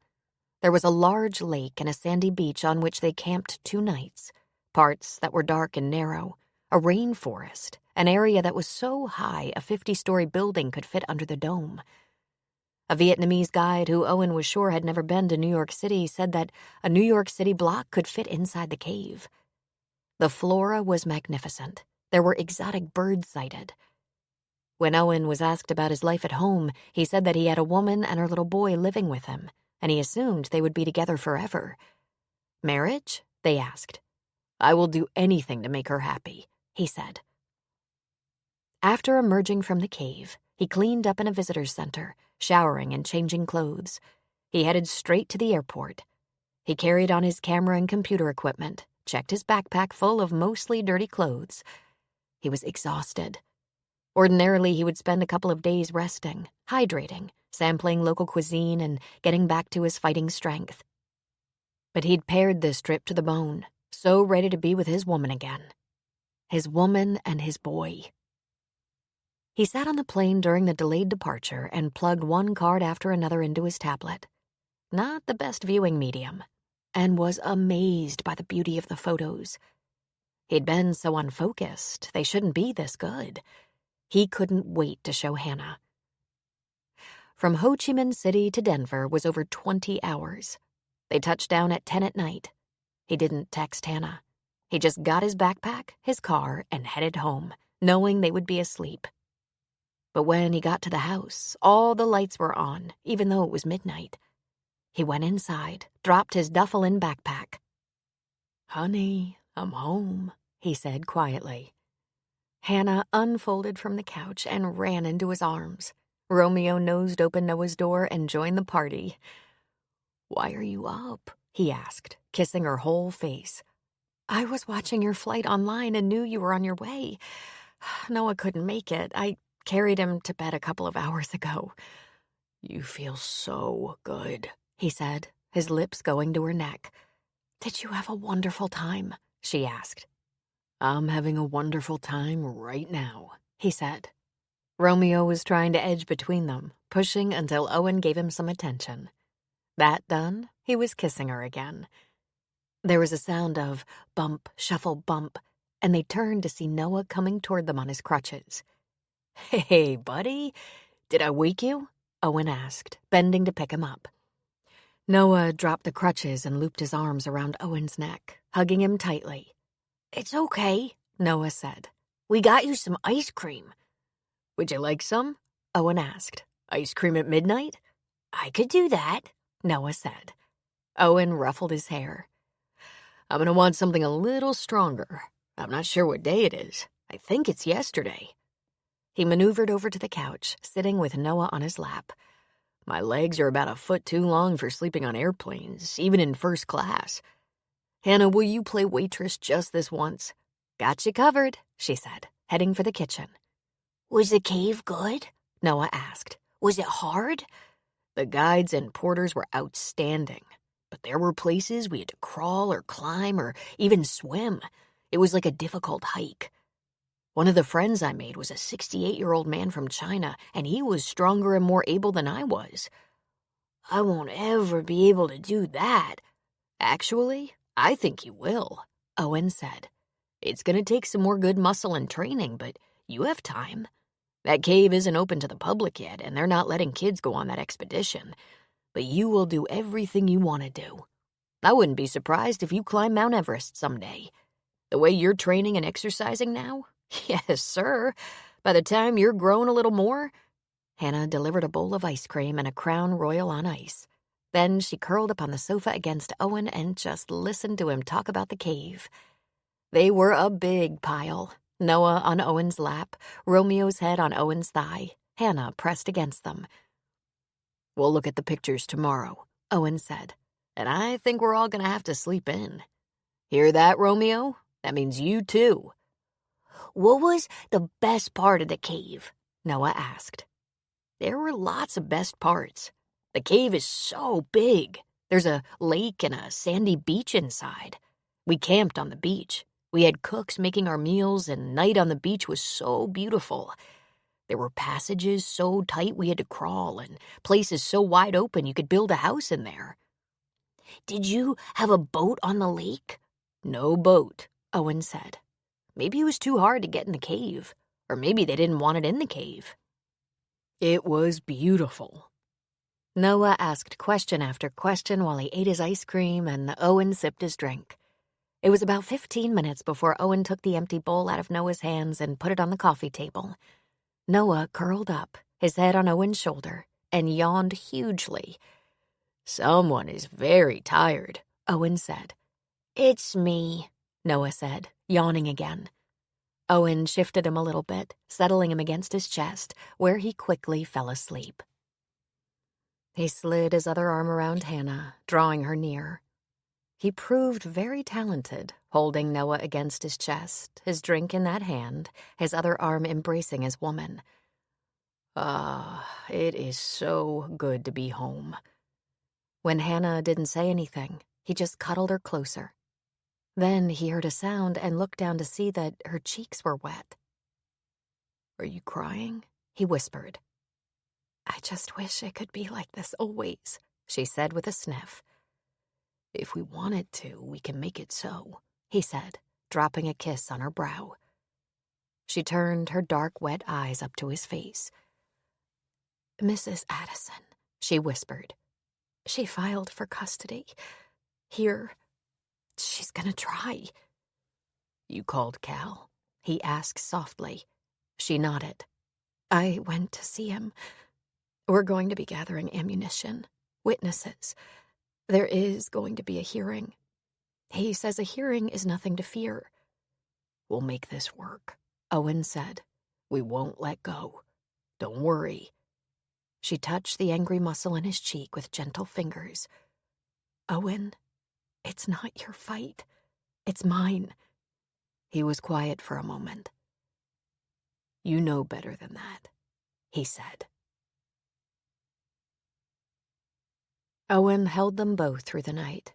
S1: There was a large lake and a sandy beach on which they camped 2 nights, parts that were dark and narrow, a rainforest, an area that was so high a 50-story building could fit under the dome. A Vietnamese guide who Owen was sure had never been to New York City said that a New York City block could fit inside the cave. The flora was magnificent. There were exotic birds sighted. When Owen was asked about his life at home, he said that he had a woman and her little boy living with him, and he assumed they would be together forever. Marriage? They asked. I will do anything to make her happy, he said. After emerging from the cave, he cleaned up in a visitor's center, showering and changing clothes. He headed straight to the airport. He carried on his camera and computer equipment, checked his backpack full of mostly dirty clothes. He was exhausted. Ordinarily, he would spend a couple of days resting, hydrating, sampling local cuisine, and getting back to his fighting strength. But he'd pared this trip to the bone, so ready to be with his woman again. His woman and his boy. He sat on the plane during the delayed departure and plugged one card after another into his tablet. Not the best viewing medium, and was amazed by the beauty of the photos. He'd been so unfocused, they shouldn't be this good. He couldn't wait to show Hannah. From Ho Chi Minh City to Denver was over 20 hours. They touched down at 10 at night. He didn't text Hannah. He just got his backpack, his car, and headed home, knowing they would be asleep. But when he got to the house, all the lights were on, even though it was midnight. He went inside, dropped his duffel and backpack. Honey, I'm home, he said quietly. Hannah unfolded from the couch and ran into his arms. Romeo nosed open Noah's door and joined the party. Why are you up? He asked, kissing her whole face. I was watching your flight online and knew you were on your way. Noah couldn't make it. I carried him to bed a couple of hours ago. You feel so good, he said, his lips going to her neck. Did you have a wonderful time? She asked. I'm having a wonderful time right now, he said. Romeo was trying to edge between them, pushing until Owen gave him some attention. That done, he was kissing her again. There was a sound of bump, shuffle, bump, and they turned to see Noah coming toward them on his crutches. Hey, buddy, did I wake you? Owen asked, bending to pick him up. Noah dropped the crutches and looped his arms around Owen's neck, hugging him tightly. It's okay, Noah said. We got you some ice cream. Would you like some? Owen asked. Ice cream at midnight? I could do that, Noah said. Owen ruffled his hair. I'm going to want something a little stronger. I'm not sure what day it is. I think it's yesterday. He maneuvered over to the couch, sitting with Noah on his lap. My legs are about a foot too long for sleeping on airplanes, even in first class. Hannah, will you play waitress just this once? Got you covered, she said, heading for the kitchen. Was the cave good? Noah asked. Was it hard? The guides and porters were outstanding, but there were places we had to crawl or climb or even swim. It was like a difficult hike. One of the friends I made was a 68-year-old man from China, and he was stronger and more able than I was. I won't ever be able to do that. Actually, I think you will, Owen said. It's going to take some more good muscle and training, but you have time. That cave isn't open to the public yet, and they're not letting kids go on that expedition. But you will do everything you want to do. I wouldn't be surprised if you climb Mount Everest someday. The way you're training and exercising now? Yes, sir. By the time you're grown a little more. Hannah delivered a bowl of ice cream and a Crown Royal on ice. Then she curled up on the sofa against Owen and just listened to him talk about the cave. They were a big pile. Noah on Owen's lap, Romeo's head on Owen's thigh, Hannah pressed against them. We'll look at the pictures tomorrow, Owen said, and I think we're all going to have to sleep in. Hear that, Romeo? That means you too. What was the best part of the cave? Noah asked. There were lots of best parts. The cave is so big. There's a lake and a sandy beach inside. We camped on the beach. We had cooks making our meals, and night on the beach was so beautiful. There were passages so tight we had to crawl, and places so wide open you could build a house in there. Did you have a boat on the lake? No boat, Owen said. Maybe it was too hard to get in the cave, or maybe they didn't want it in the cave. It was beautiful. Noah asked question after question while he ate his ice cream and Owen sipped his drink. It was about 15 minutes before Owen took the empty bowl out of Noah's hands and put it on the coffee table. Noah curled up, his head on Owen's shoulder, and yawned hugely.
S2: "Someone is very tired,"
S1: Owen said.
S3: It's me,
S1: Noah said, yawning again. Owen shifted him a little bit, settling him against his chest, where he quickly fell asleep. He slid his other arm around Hannah, drawing her near. He proved very talented, holding Noah against his chest, his drink in that hand, his other arm embracing his woman.
S2: It is so good to be home.
S1: When Hannah didn't say anything, he just cuddled her closer. Then he heard a sound and looked down to see that her cheeks were wet.
S2: "Are you crying?"
S1: he whispered. "I just wish it could be like this always," she said with a sniff.
S2: "If we wanted to, we can make it so,"
S1: he said, dropping a kiss on her brow. She turned her dark, wet eyes up to his face. "Mrs. Addison," she whispered. "She filed for custody. Here, she's gonna try."
S2: "You called Cal?"
S1: he asked softly. She nodded. "I went to see him. We're going to be gathering ammunition, witnesses. There is going to be a hearing. He says a hearing is nothing to fear."
S2: "We'll make this work,"
S1: Owen said.
S2: "We won't let go. Don't worry."
S1: She touched the angry muscle in his cheek with gentle fingers. "Owen, it's not your fight. It's mine." He was quiet for a moment.
S2: "You know better than that," he said.
S1: Owen held them both through the night.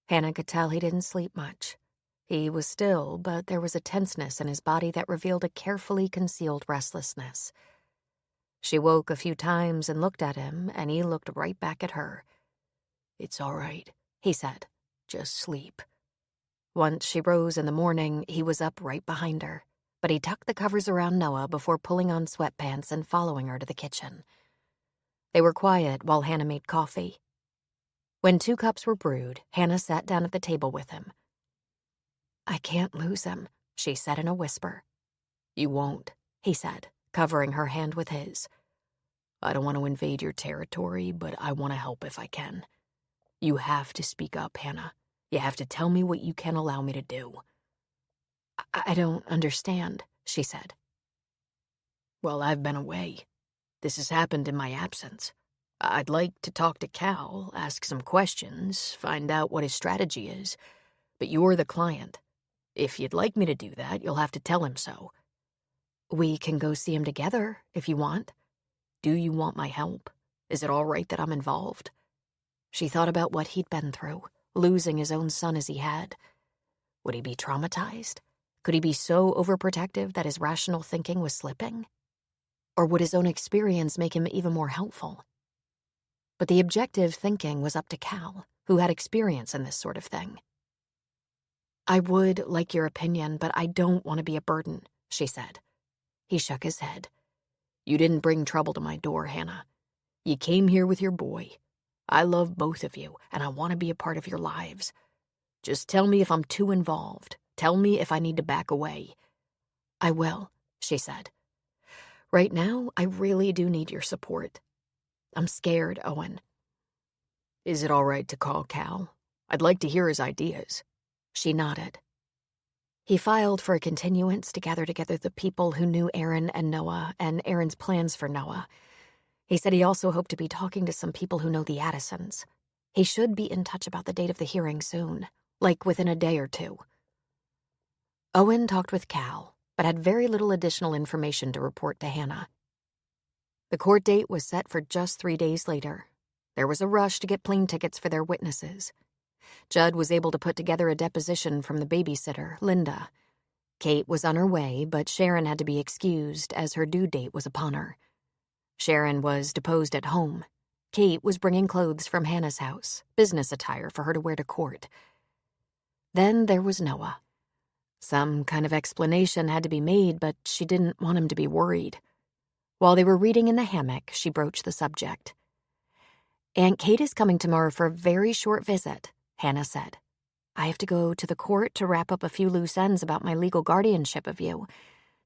S1: Hannah could tell he didn't sleep much. He was still, but there was a tenseness in his body that revealed a carefully concealed restlessness. She woke a few times and looked at him, and he looked right back at her.
S2: "It's all right,"
S1: he said.
S2: "Just sleep."
S1: Once she rose in the morning, he was up right behind her, but he tucked the covers around Noah before pulling on sweatpants and following her to the kitchen. They were quiet while Hannah made coffee. When 2 cups were brewed, Hannah sat down at the table with him. "I can't lose him," she said in a whisper.
S2: "You won't,"
S1: he said, covering her hand with his.
S2: "I don't want to invade your territory, but I want to help if I can. You have to speak up, Hannah. You have to tell me what you can allow me to do."
S1: I don't understand," she said.
S2: "Well, I've been away. This has happened in my absence. I'd like to talk to Cal, ask some questions, find out what his strategy is. But you're the client. If you'd like me to do that, you'll have to tell him so."
S1: "We can go see him together, if you want."
S2: "Do you want my help? Is it all right that I'm involved?"
S1: She thought about what he'd been through, losing his own son as he had. Would he be traumatized? Could he be so overprotective that his rational thinking was slipping? Or would his own experience make him even more helpful? But the objective thinking was up to Cal, who had experience in this sort of thing. "I would like your opinion, but I don't want to be a burden," she said. He shook his head.
S2: "You didn't bring trouble to my door, Hannah. You came here with your boy. I love both of you, and I want to be a part of your lives. Just tell me if I'm too involved. Tell me if I need to back away."
S1: "I will," she said. "Right now, I really do need your support. I'm scared, Owen."
S2: "Is it all right to call Cal? I'd like to hear his ideas."
S1: She nodded. He filed for a continuance to gather together the people who knew Aaron and Noah and Aaron's plans for Noah. He said he also hoped to be talking to some people who know the Addisons. He should be in touch about the date of the hearing soon, like within a day or 2. Owen talked with Cal, but had very little additional information to report to Hannah. The court date was set for just 3 days later. There was a rush to get plane tickets for their witnesses. Judd was able to put together a deposition from the babysitter, Linda. Kate was on her way, but Sharon had to be excused as her due date was upon her. Sharon was deposed at home. Kate was bringing clothes from Hannah's house, business attire for her to wear to court. Then there was Noah. Some kind of explanation had to be made, but she didn't want him to be worried. While they were reading in the hammock, she broached the subject. "Aunt Kate is coming tomorrow for a very short visit," Hannah said. I have to go to the court to wrap up a few loose ends about my legal guardianship of you.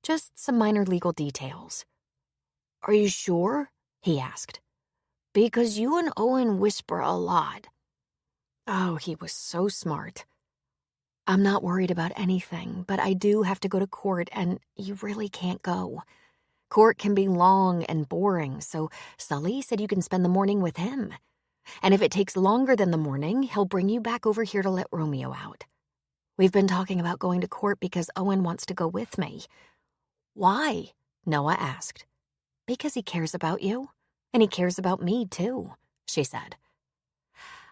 S1: Just some minor legal details."
S3: "Are you sure?" he asked. "Because you and Owen whisper a lot."
S1: Oh, he was so smart. "I'm not worried about anything, but I do have to go to court, and you really can't go. Court can be long and boring, so Sully said you can spend the morning with him. And if it takes longer than the morning, he'll bring you back over here to let Romeo out. We've been talking about going to court because Owen wants to go with me."
S3: "Why?"
S1: Noah asked. "Because he cares about you, and he cares about me, too," she said.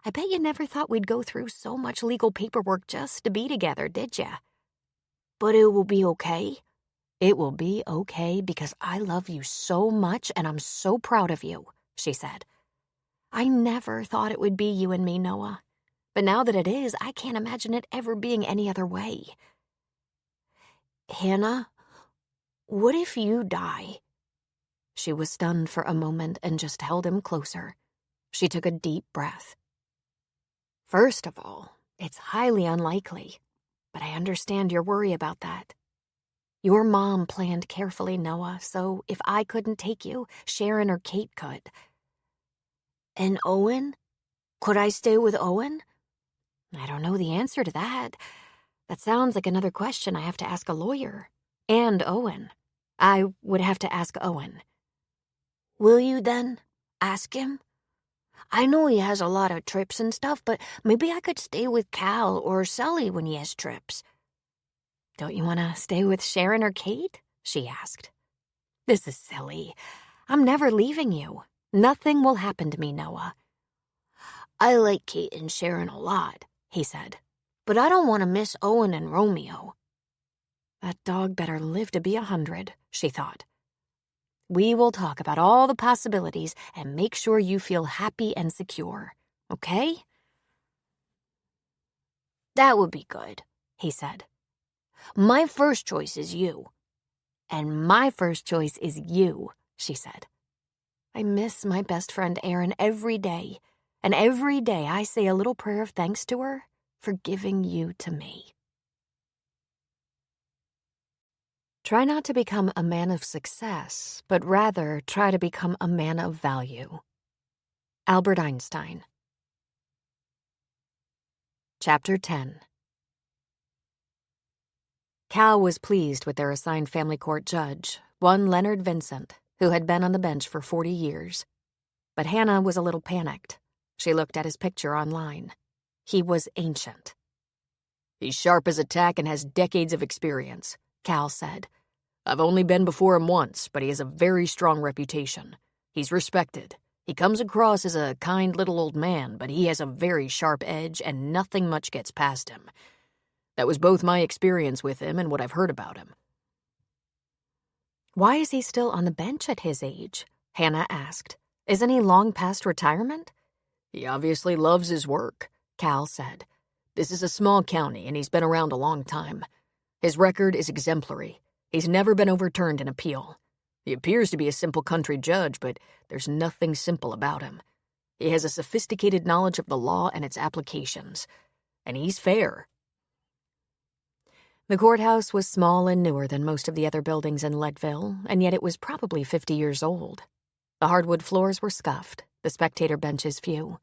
S1: "I bet you never thought we'd go through so much legal paperwork just to be together, did ya?"
S3: "But it will be okay?"
S1: "It will be okay because I love you so much and I'm so proud of you," she said. "I never thought it would be you and me, Noah. But now that it is, I can't imagine it ever being any other way."
S3: "Hannah, what if you die?"
S1: She was stunned for a moment and just held him closer. She took a deep breath. "First of all, it's highly unlikely, but I understand your worry about that. Your mom planned carefully, Noah, so if I couldn't take you, Sharon or Kate could."
S3: "And Owen? Could I stay with Owen?"
S1: "I don't know the answer to that. That sounds like another question I have to ask a lawyer. And Owen. I would have to ask Owen."
S3: "Will you then? Ask him? I know he has a lot of trips and stuff, but maybe I could stay with Cal or Sully when he has trips."
S1: "Don't you want to stay with Sharon or Kate?" she asked. "This is silly. I'm never leaving you. Nothing will happen to me, Noah."
S3: "I like Kate and Sharon a lot," he said, "but I don't want to miss Owen and Romeo."
S1: That dog better live to be 100, she thought. "We will talk about all the possibilities and make sure you feel happy and secure, okay?"
S3: "That would be good,"
S1: he said.
S3: "My first choice is you."
S1: "And my first choice is you," she said. "I miss my best friend Erin every day, and every day I say a little prayer of thanks to her for giving you to me." Try not to become a man of success, but rather try to become a man of value. Albert Einstein. Chapter 10. Cal was pleased with their assigned family court judge, one Leonard Vincent, who had been on the bench for 40 years. But Hannah was a little panicked. She looked at his picture online. He was ancient.
S2: "He's sharp as a tack and has decades of experience," Cal said. "I've only been before him once, but he has a very strong reputation. He's respected. He comes across as a kind little old man, but he has a very sharp edge and nothing much gets past him. That was both my experience with him and what I've heard about him."
S1: "Why is he still on the bench at his age?" Hannah asked. "Isn't he long past retirement?"
S2: "He obviously loves his work," Cal said. "This is a small county, and he's been around a long time. His record is exemplary. He's never been overturned in appeal. He appears to be a simple country judge, but there's nothing simple about him. He has a sophisticated knowledge of the law and its applications. And he's fair."
S1: The courthouse was small and newer than most of the other buildings in Leadville, and yet it was probably 50 years old. The hardwood floors were scuffed, the spectator benches few.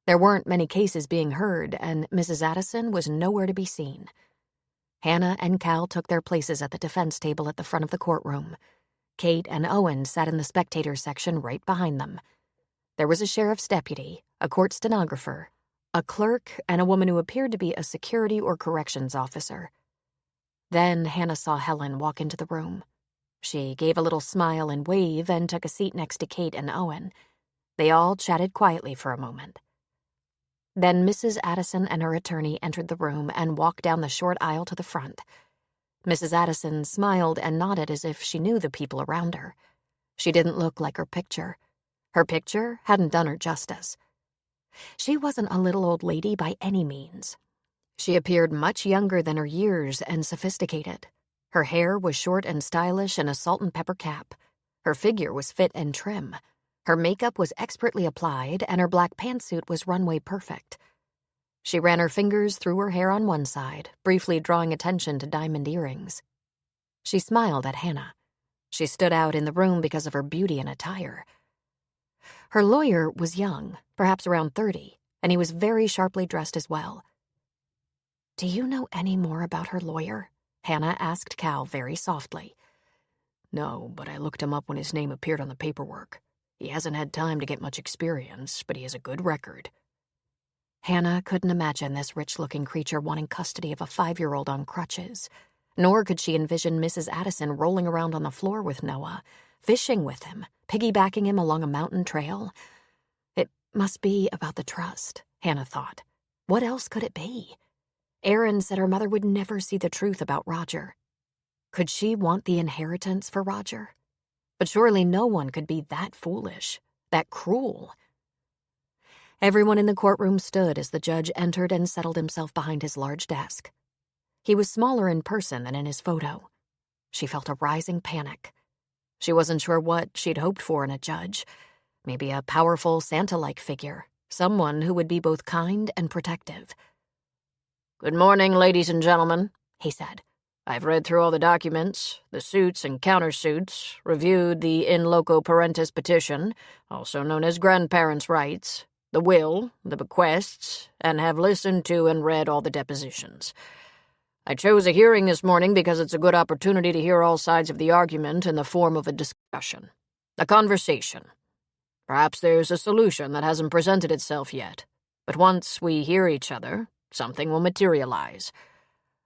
S1: There weren't many cases being heard, and Mrs. Addison was nowhere to be seen. Hannah and Cal took their places at the defense table at the front of the courtroom. Kate and Owen sat in the spectators section right behind them. There was a sheriff's deputy, a court stenographer, a clerk, and a woman who appeared to be a security or corrections officer. Then Hannah saw Helen walk into the room. She gave a little smile and wave and took a seat next to Kate and Owen. They all chatted quietly for a moment. Then Mrs. Addison and her attorney entered the room and walked down the short aisle to the front. Mrs. Addison smiled and nodded as if she knew the people around her. She didn't look like her picture. Her picture hadn't done her justice. She wasn't a little old lady by any means. She appeared much younger than her years and sophisticated. Her hair was short and stylish in a salt and pepper cap. Her figure was fit and trim. Her makeup was expertly applied, and her black pantsuit was runway perfect. She ran her fingers through her hair on one side, briefly drawing attention to diamond earrings. She smiled at Hannah. She stood out in the room because of her beauty and attire. Her lawyer was young, perhaps around 30, and he was very sharply dressed as well. "Do you know any more about her lawyer?" Hannah asked Cal very softly.
S2: No, but I looked him up when his name appeared on the paperwork. He hasn't had time to get much experience, but he has a good record.
S1: Hannah couldn't imagine this rich-looking creature wanting custody of a 5-year-old on crutches, nor could she envision Mrs. Addison rolling around on the floor with Noah, fishing with him, piggybacking him along a mountain trail. It must be about the trust, Hannah thought. What else could it be? Erin said her mother would never see the truth about Roger. Could she want the inheritance for Roger? But surely no one could be that foolish, that cruel. Everyone in the courtroom stood as the judge entered and settled himself behind his large desk. He was smaller in person than in his photo. She felt a rising panic. She wasn't sure what she'd hoped for in a judge. Maybe a powerful Santa-like figure, someone who would be both kind and protective.
S2: "Good morning, ladies and gentlemen," he said. "I've read through all the documents, the suits and countersuits, reviewed the in loco parentis petition, also known as grandparents' rights, the will, the bequests, and have listened to and read all the depositions. I chose a hearing this morning because it's a good opportunity to hear all sides of the argument in the form of a discussion, a conversation. Perhaps there's a solution that hasn't presented itself yet, but once we hear each other, something will materialize.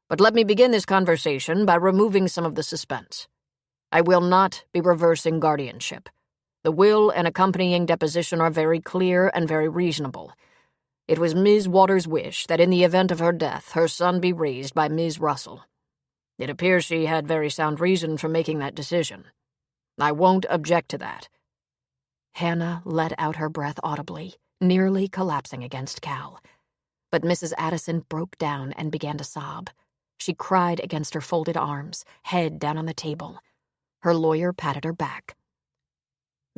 S2: But let me begin this conversation by removing some of the suspense. I will not be reversing guardianship. The will and accompanying deposition are very clear and very reasonable. It was Ms. Waters' wish that in the event of her death, her son be raised by Ms. Russell. It appears she had very sound reason for making that decision. I won't object to that."
S1: Hannah let out her breath audibly, nearly collapsing against Cal. But Mrs. Addison broke down and began to sob. She cried against her folded arms, head down on the table. Her lawyer patted her back.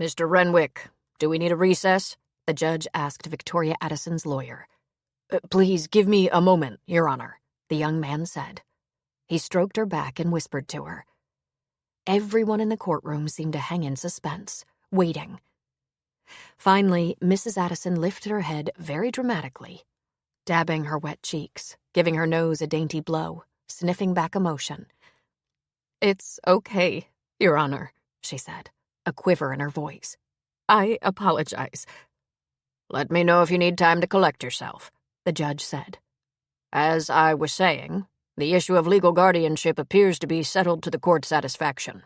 S2: "Mr. Renwick, do we need a recess?"
S1: The judge asked Victoria Addison's lawyer.
S2: Please give me a moment, Your Honor,"
S1: the young man said. He stroked her back and whispered to her. Everyone in the courtroom seemed to hang in suspense, waiting. Finally, Mrs. Addison lifted her head very dramatically, dabbing her wet cheeks, giving her nose a dainty blow, sniffing back emotion. "It's okay, Your Honor," she said, a quiver in her voice. "I apologize."
S2: "Let me know if you need time to collect yourself," the judge said. "As I was saying, the issue of legal guardianship appears to be settled to the court's satisfaction.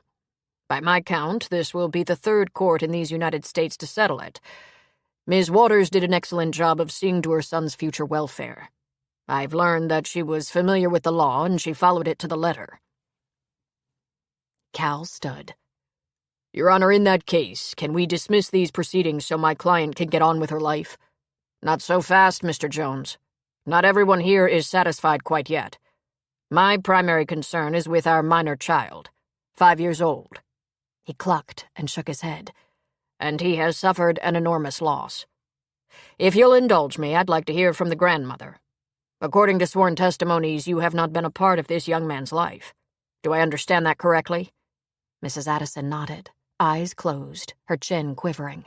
S2: By my count, this will be the third court in these United States to settle it. Ms. Waters did an excellent job of seeing to her son's future welfare. I've learned that she was familiar with the law and she followed it to the letter."
S1: Cal stood.
S2: "Your Honor, in that case, can we dismiss these proceedings so my client can get on with her life? Not so fast, Mr. Jones. Not everyone here is satisfied quite yet. My primary concern is with our minor child, 5 years old."
S1: He clucked and shook his head.
S2: "And he has suffered an enormous loss. If you'll indulge me, I'd like to hear from the grandmother. According to sworn testimonies, you have not been a part of this young man's life. Do I understand that correctly?"
S1: Mrs. Addison nodded, eyes closed, her chin quivering.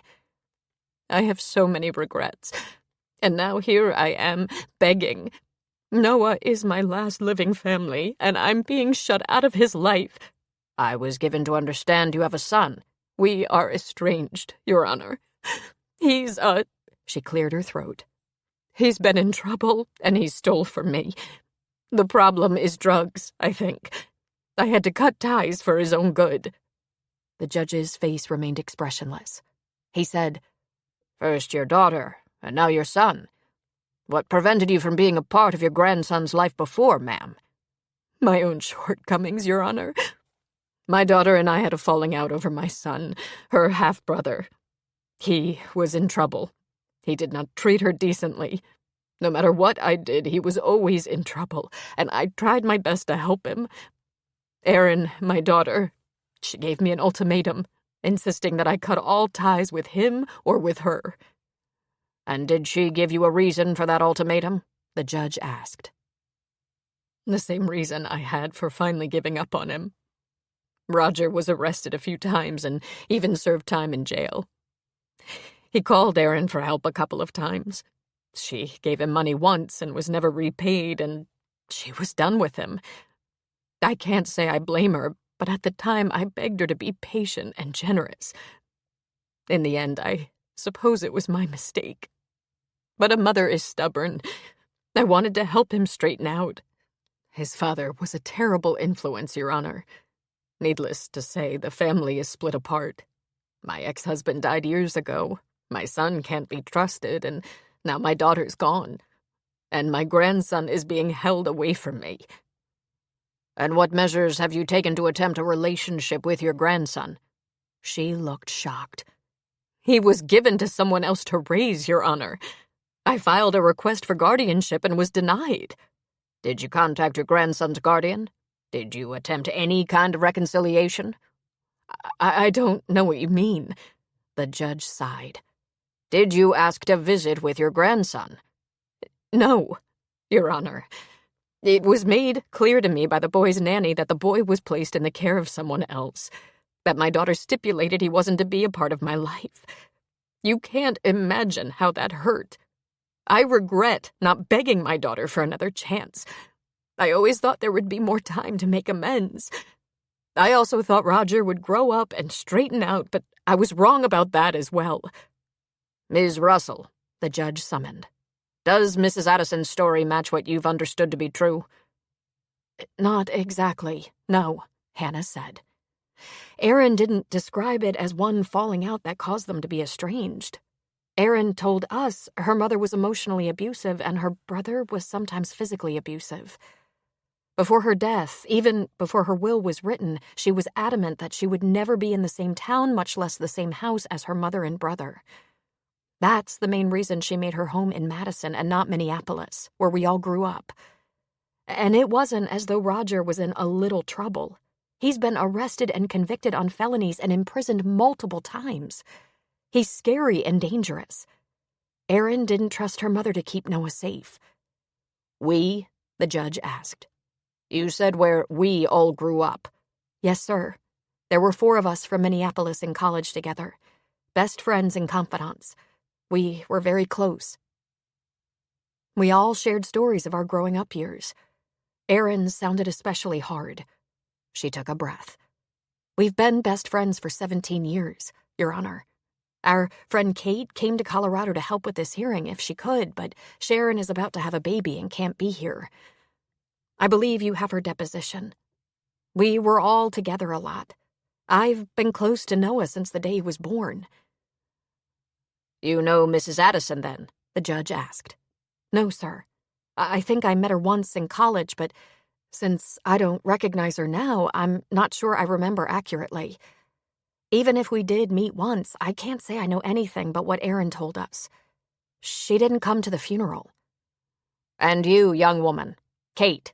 S1: "I have so many regrets, and now here I am, begging. Noah is my last living family, and I'm being shut out of his life."
S2: "I was given to understand you have a son."
S1: "We are estranged, Your Honor. He's She cleared her throat. "He's been in trouble, and he stole from me. The problem is drugs, I think. I had to cut ties for his own good." The judge's face remained expressionless. He said,
S2: "First your daughter, and now your son. What prevented you from being a part of your grandson's life before, ma'am?"
S1: "My own shortcomings, Your Honor. My daughter and I had a falling out over my son, her half-brother. He was in trouble. He did not treat her decently. No matter what I did, he was always in trouble, and I tried my best to help him. Erin, my daughter, she gave me an ultimatum, insisting that I cut all ties with him or with her."
S2: "And did she give you a reason for that ultimatum?"
S1: the judge asked.
S2: The same reason I had for finally giving up on him. Roger was arrested a few times and even served time in jail. He called Erin for help a couple of times. She gave him money once and was never repaid, and she was done with him. I can't say I blame her, but at the time I begged her to be patient and generous. In the end, I suppose it was my mistake. But a mother is stubborn. I wanted to help him straighten out. His father was a terrible influence, Your Honor. Needless to say, the family is split apart. My ex-husband died years ago. My son can't be trusted, and now my daughter's gone. And my grandson is being held away from me. And what measures have you taken to attempt a relationship with your grandson?
S1: She looked shocked.
S2: He was given to someone else to raise, Your Honor. I filed a request for guardianship and was denied. Did you contact your grandson's guardian? Did you attempt any kind of reconciliation? I don't know what you mean.
S1: The judge sighed.
S2: Did you ask to visit with your grandson? No, Your Honor. It was made clear to me by the boy's nanny that the boy was placed in the care of someone else, that my daughter stipulated he wasn't to be a part of my life. You can't imagine how that hurt. I regret not begging my daughter for another chance. I always thought there would be more time to make amends. I also thought Roger would grow up and straighten out, but I was wrong about that as well. Ms. Russell, the judge summoned. Does Mrs. Addison's story match what you've understood to be true?
S1: Not exactly, no, Hannah said. Erin didn't describe it as one falling out that caused them to be estranged. Erin told us her mother was emotionally abusive and her brother was sometimes physically abusive. Before her death, even before her will was written, she was adamant that she would never be in the same town, much less the same house as her mother and brother. That's the main reason she made her home in Madison and not Minneapolis, where we all grew up. And it wasn't as though Roger was in a little trouble. He's been arrested and convicted on felonies and imprisoned multiple times. He's scary and dangerous. Erin didn't trust her mother to keep Noah safe.
S2: We? The judge asked. You said where we all grew up.
S1: Yes, sir. There were 4 of us from Minneapolis in college together. Best friends and confidants. We were very close. We all shared stories of our growing up years. Erin sounded especially hard. She took a breath. We've been best friends for 17 years, Your Honor. Our friend Kate came to Colorado to help with this hearing if she could, but Sharon is about to have a baby and can't be here. I believe you have her deposition. We were all together a lot. I've been close to Noah since the day he was born.
S2: You know Mrs. Addison, then? The judge asked.
S1: No, sir. I think I met her once in college, but since I don't recognize her now, I'm not sure I remember accurately. Even if we did meet once, I can't say I know anything but what Erin told us. She didn't come to the funeral.
S2: And you, young woman, Kate,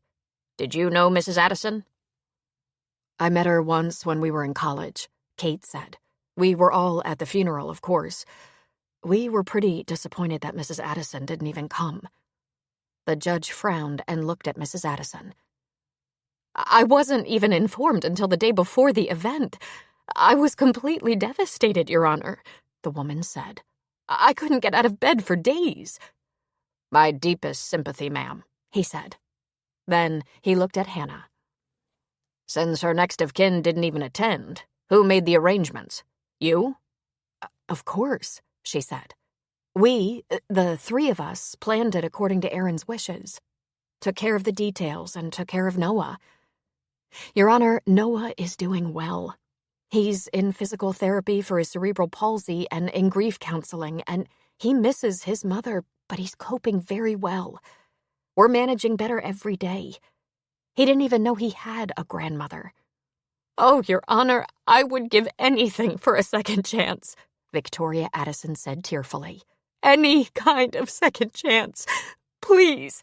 S2: did you know Mrs. Addison?
S1: I met her once when we were in college, Kate said. We were all at the funeral, of course. We were pretty disappointed that Mrs. Addison didn't even come. The judge frowned and looked at Mrs. Addison.
S2: I wasn't even informed until the day before the event. I was completely devastated, Your Honor, the woman said. I couldn't get out of bed for days. My deepest sympathy, ma'am, he said. Then he looked at Hannah. Since her next of kin didn't even attend, who made the arrangements? You?
S1: Of course, she said. We, the 3 of us, planned it according to Erin's wishes. Took care of the details and took care of Noah. Your Honor, Noah is doing well. He's in physical therapy for his cerebral palsy and in grief counseling, and he misses his mother, but he's coping very well. We're managing better every day. He didn't even know he had a grandmother.
S2: Oh, Your Honor, I would give anything for a second chance,
S1: Victoria Addison said tearfully.
S2: Any kind of second chance. Please.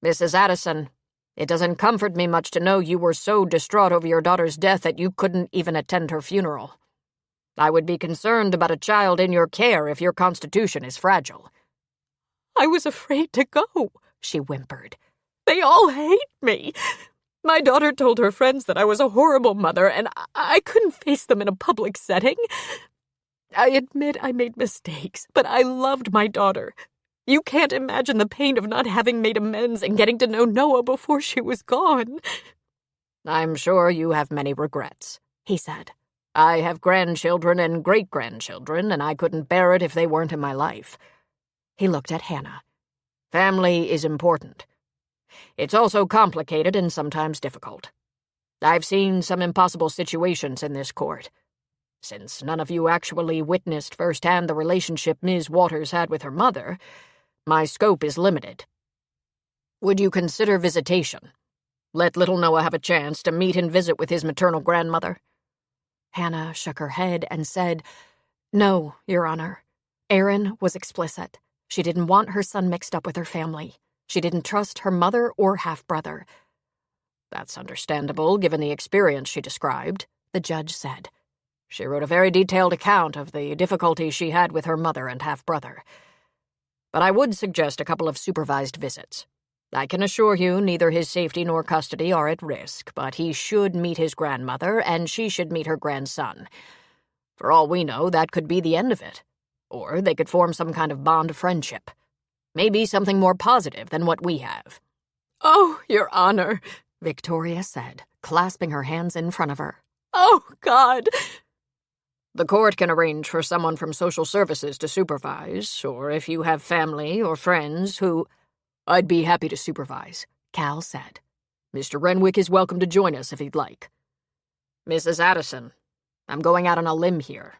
S2: Mrs. Addison, it doesn't comfort me much to know you were so distraught over your daughter's death that you couldn't even attend her funeral. I would be concerned about a child in your care if your constitution is fragile. I was afraid to go,
S1: she whimpered.
S2: They all hate me. My daughter told her friends that I was a horrible mother, and I couldn't face them in a public setting. I admit I made mistakes, but I loved my daughter. You can't imagine the pain of not having made amends and getting to know Noah before she was gone. I'm sure you have many regrets, he said. I have grandchildren and great-grandchildren, and I couldn't bear it if they weren't in my life.
S1: He looked at Hannah.
S2: Family is important. It's also complicated and sometimes difficult. I've seen some impossible situations in this court. Since none of you actually witnessed firsthand the relationship Ms. Waters had with her mother, my scope is limited. Would you consider visitation? Let little Noah have a chance to meet and visit with his maternal grandmother?
S1: Hannah shook her head and said, "No, Your Honor." Erin was explicit. She didn't want her son mixed up with her family. She didn't trust her mother or half-brother.
S2: That's understandable, given the experience she described,
S1: the judge said.
S2: She wrote a very detailed account of the difficulties she had with her mother and half-brother. But I would suggest a couple of supervised visits. I can assure you neither his safety nor custody are at risk, but he should meet his grandmother, and she should meet her grandson. For all we know, that could be the end of it. Or they could form some kind of bond of friendship. Maybe something more positive than what we have.
S4: "Oh, Your Honor,"
S1: Victoria said, clasping her hands in front of her.
S4: "Oh, God."
S2: The court can arrange for someone from social services to supervise, or if you have family or friends who... I'd be happy to supervise,
S1: Cal said.
S2: Mr. Renwick is welcome to join us if he'd like. Mrs. Addison, I'm going out on a limb here.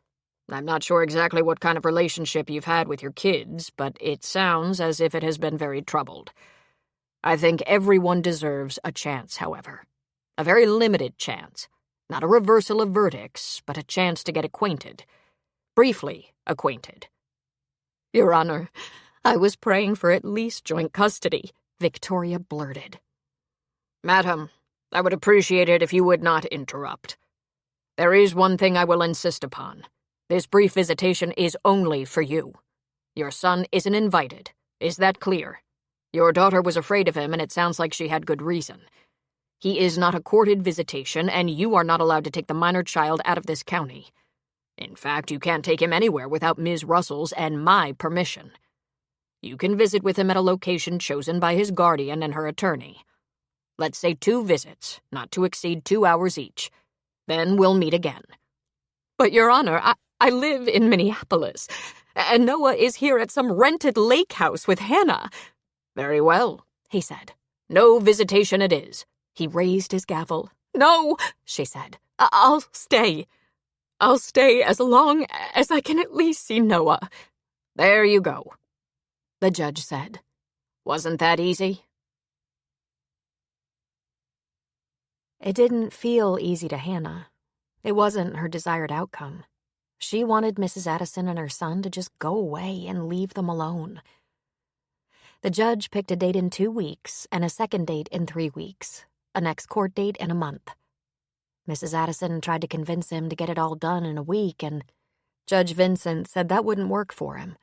S2: I'm not sure exactly what kind of relationship you've had with your kids, but it sounds as if it has been very troubled. I think everyone deserves a chance, however. A very limited chance. Not a reversal of verdicts, but a chance to get acquainted. Briefly acquainted.
S4: "Your Honor, I was praying for at least joint custody,"
S1: Victoria blurted.
S2: Madam, I would appreciate it if you would not interrupt. There is one thing I will insist upon. This brief visitation is only for you. Your son isn't invited. Is that clear? Your daughter was afraid of him, and it sounds like she had good reason. He is not a courted visitation, and you are not allowed to take the minor child out of this county. In fact, you can't take him anywhere without Ms. Russell's and my permission. You can visit with him at a location chosen by his guardian and her attorney. Let's say 2 visits, not to exceed 2 hours each. Then we'll meet again.
S4: "But, Your Honor, I live in Minneapolis, and Noah is here at some rented lake house with Hannah."
S2: Very well, he said. No visitation it is.
S1: He raised his gavel.
S4: "No," she said. I'll stay. I'll stay as long as I can at least see Noah."
S2: There you go,
S1: the judge said.
S2: Wasn't that easy?
S1: It didn't feel easy to Hannah. It wasn't her desired outcome. She wanted Mrs. Addison and her son to just go away and leave them alone. The judge picked a date in 2 weeks and a second date in 3 weeks, a next court date in a month. Mrs. Addison tried to convince him to get it all done in a week, and Judge Vincent said that wouldn't work for him.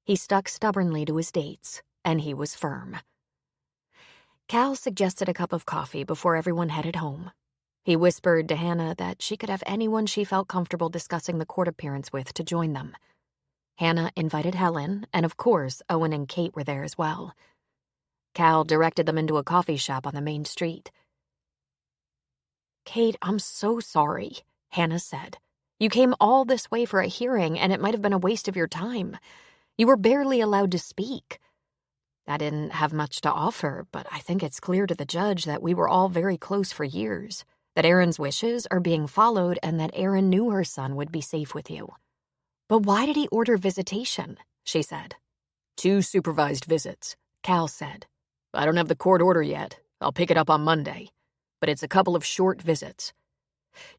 S1: He stuck stubbornly to his dates, and he was firm. Cal suggested a cup of coffee before everyone headed home. He whispered to Hannah that she could have anyone she felt comfortable discussing the court appearance with to join them. Hannah invited Helen, and of course Owen and Kate were there as well. Cal directed them into a coffee shop on the main street. "Kate, I'm so sorry," Hannah said. "You came all this way for a hearing, and it might have been a waste of your time. You were barely allowed to speak. I didn't have much to offer, but I think it's clear to the judge that we were all very close for years, that Erin's wishes are being followed, and that Erin knew her son would be safe with you." "But why did he order visitation?" she said.
S2: 2 supervised visits, Cal said. I don't have the court order yet. I'll pick it up on Monday. But it's a couple of short visits.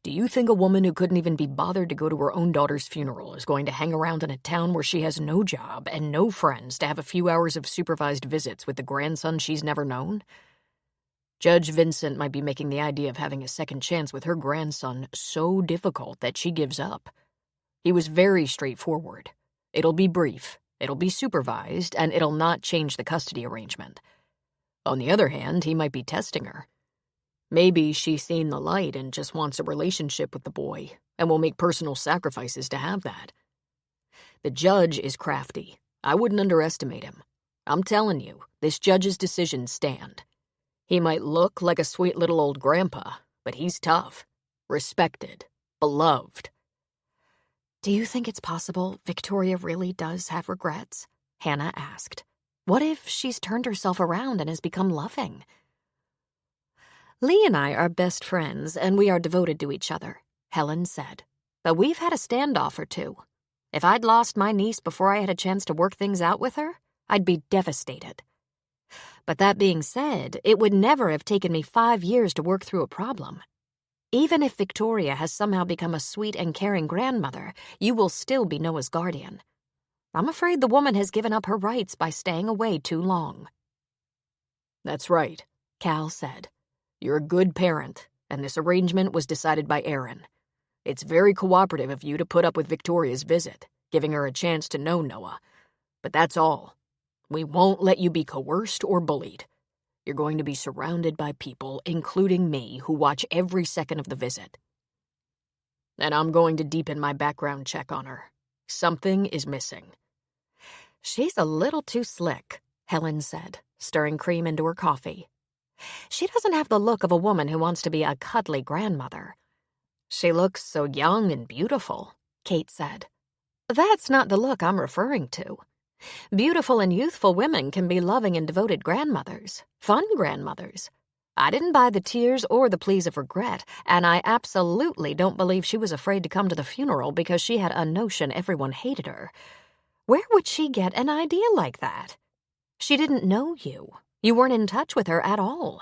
S2: Do you think a woman who couldn't even be bothered to go to her own daughter's funeral is going to hang around in a town where she has no job and no friends to have a few hours of supervised visits with the grandson she's never known? Judge Vincent might be making the idea of having a second chance with her grandson so difficult that she gives up. He was very straightforward. It'll be brief, it'll be supervised, and it'll not change the custody arrangement. On the other hand, he might be testing her. Maybe she's seen the light and just wants a relationship with the boy and will make personal sacrifices to have that. The judge is crafty. I wouldn't underestimate him. I'm telling you, this judge's decisions stand. He might look like a sweet little old grandpa, but he's tough, respected, beloved.
S1: Do you think it's possible Victoria really does have regrets? Hannah asked. What if she's turned herself around and has become loving?
S4: Lee and I are best friends, and we are devoted to each other, Helen said. But we've had a standoff or two. If I'd lost my niece before I had a chance to work things out with her, I'd be devastated. But that being said, it would never have taken me 5 years to work through a problem. Even if Victoria has somehow become a sweet and caring grandmother, you will still be Noah's guardian. I'm afraid the woman has given up her rights by staying away too long.
S2: That's right, Cal said. You're a good parent, and this arrangement was decided by Aaron. It's very cooperative of you to put up with Victoria's visit, giving her a chance to know Noah. But that's all. We won't let you be coerced or bullied. You're going to be surrounded by people, including me, who watch every second of the visit. And I'm going to deepen my background check on her. Something is missing.
S1: She's a little too slick, Helen said, stirring cream into her coffee. She doesn't have the look of a woman who wants to be a cuddly grandmother.
S4: She looks so young and beautiful,
S1: Kate said.
S4: That's not the look I'm referring to. Beautiful and youthful women can be loving and devoted grandmothers, fun grandmothers. I didn't buy the tears or the pleas of regret, and I absolutely don't believe she was afraid to come to the funeral because she had a notion everyone hated her. Where would she get an idea like that? She didn't know you. You weren't in touch with her at all.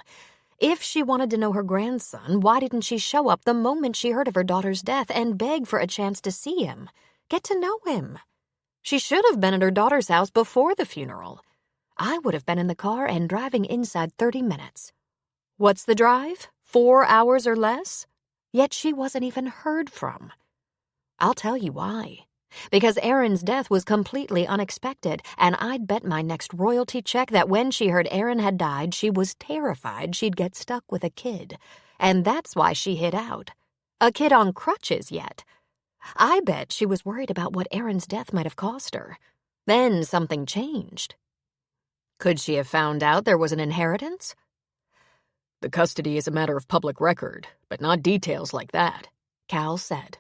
S4: If she wanted to know her grandson, why didn't she show up the moment she heard of her daughter's death and beg for a chance to see him, get to know him? She should have been at her daughter's house before the funeral. I would have been in the car and driving inside 30 minutes. What's the drive? 4 hours or less? Yet she wasn't even heard from. I'll tell you why. Because Aaron's death was completely unexpected, and I'd bet my next royalty check that when she heard Aaron had died, she was terrified she'd get stuck with a kid. And that's why she hid out. A kid on crutches yet. I bet she was worried about what Aaron's death might have cost her. Then something changed. Could she have found out there was an inheritance?
S2: The custody is a matter of public record, but not details like that, Cal said.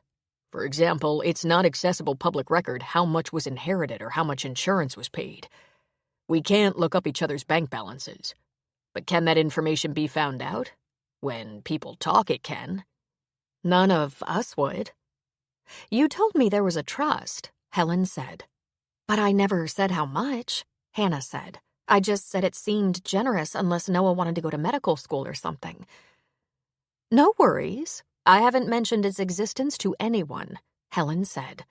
S2: For example, it's not accessible public record how much was inherited or how much insurance was paid. We can't look up each other's bank balances. But can that information be found out? When people talk, it can.
S4: None of us would. You told me there was a trust, Helen said. But I never said how much, Hannah said. I just said it seemed generous unless Noah wanted to go to medical school or something. No worries. I haven't mentioned its existence to anyone, Helen said.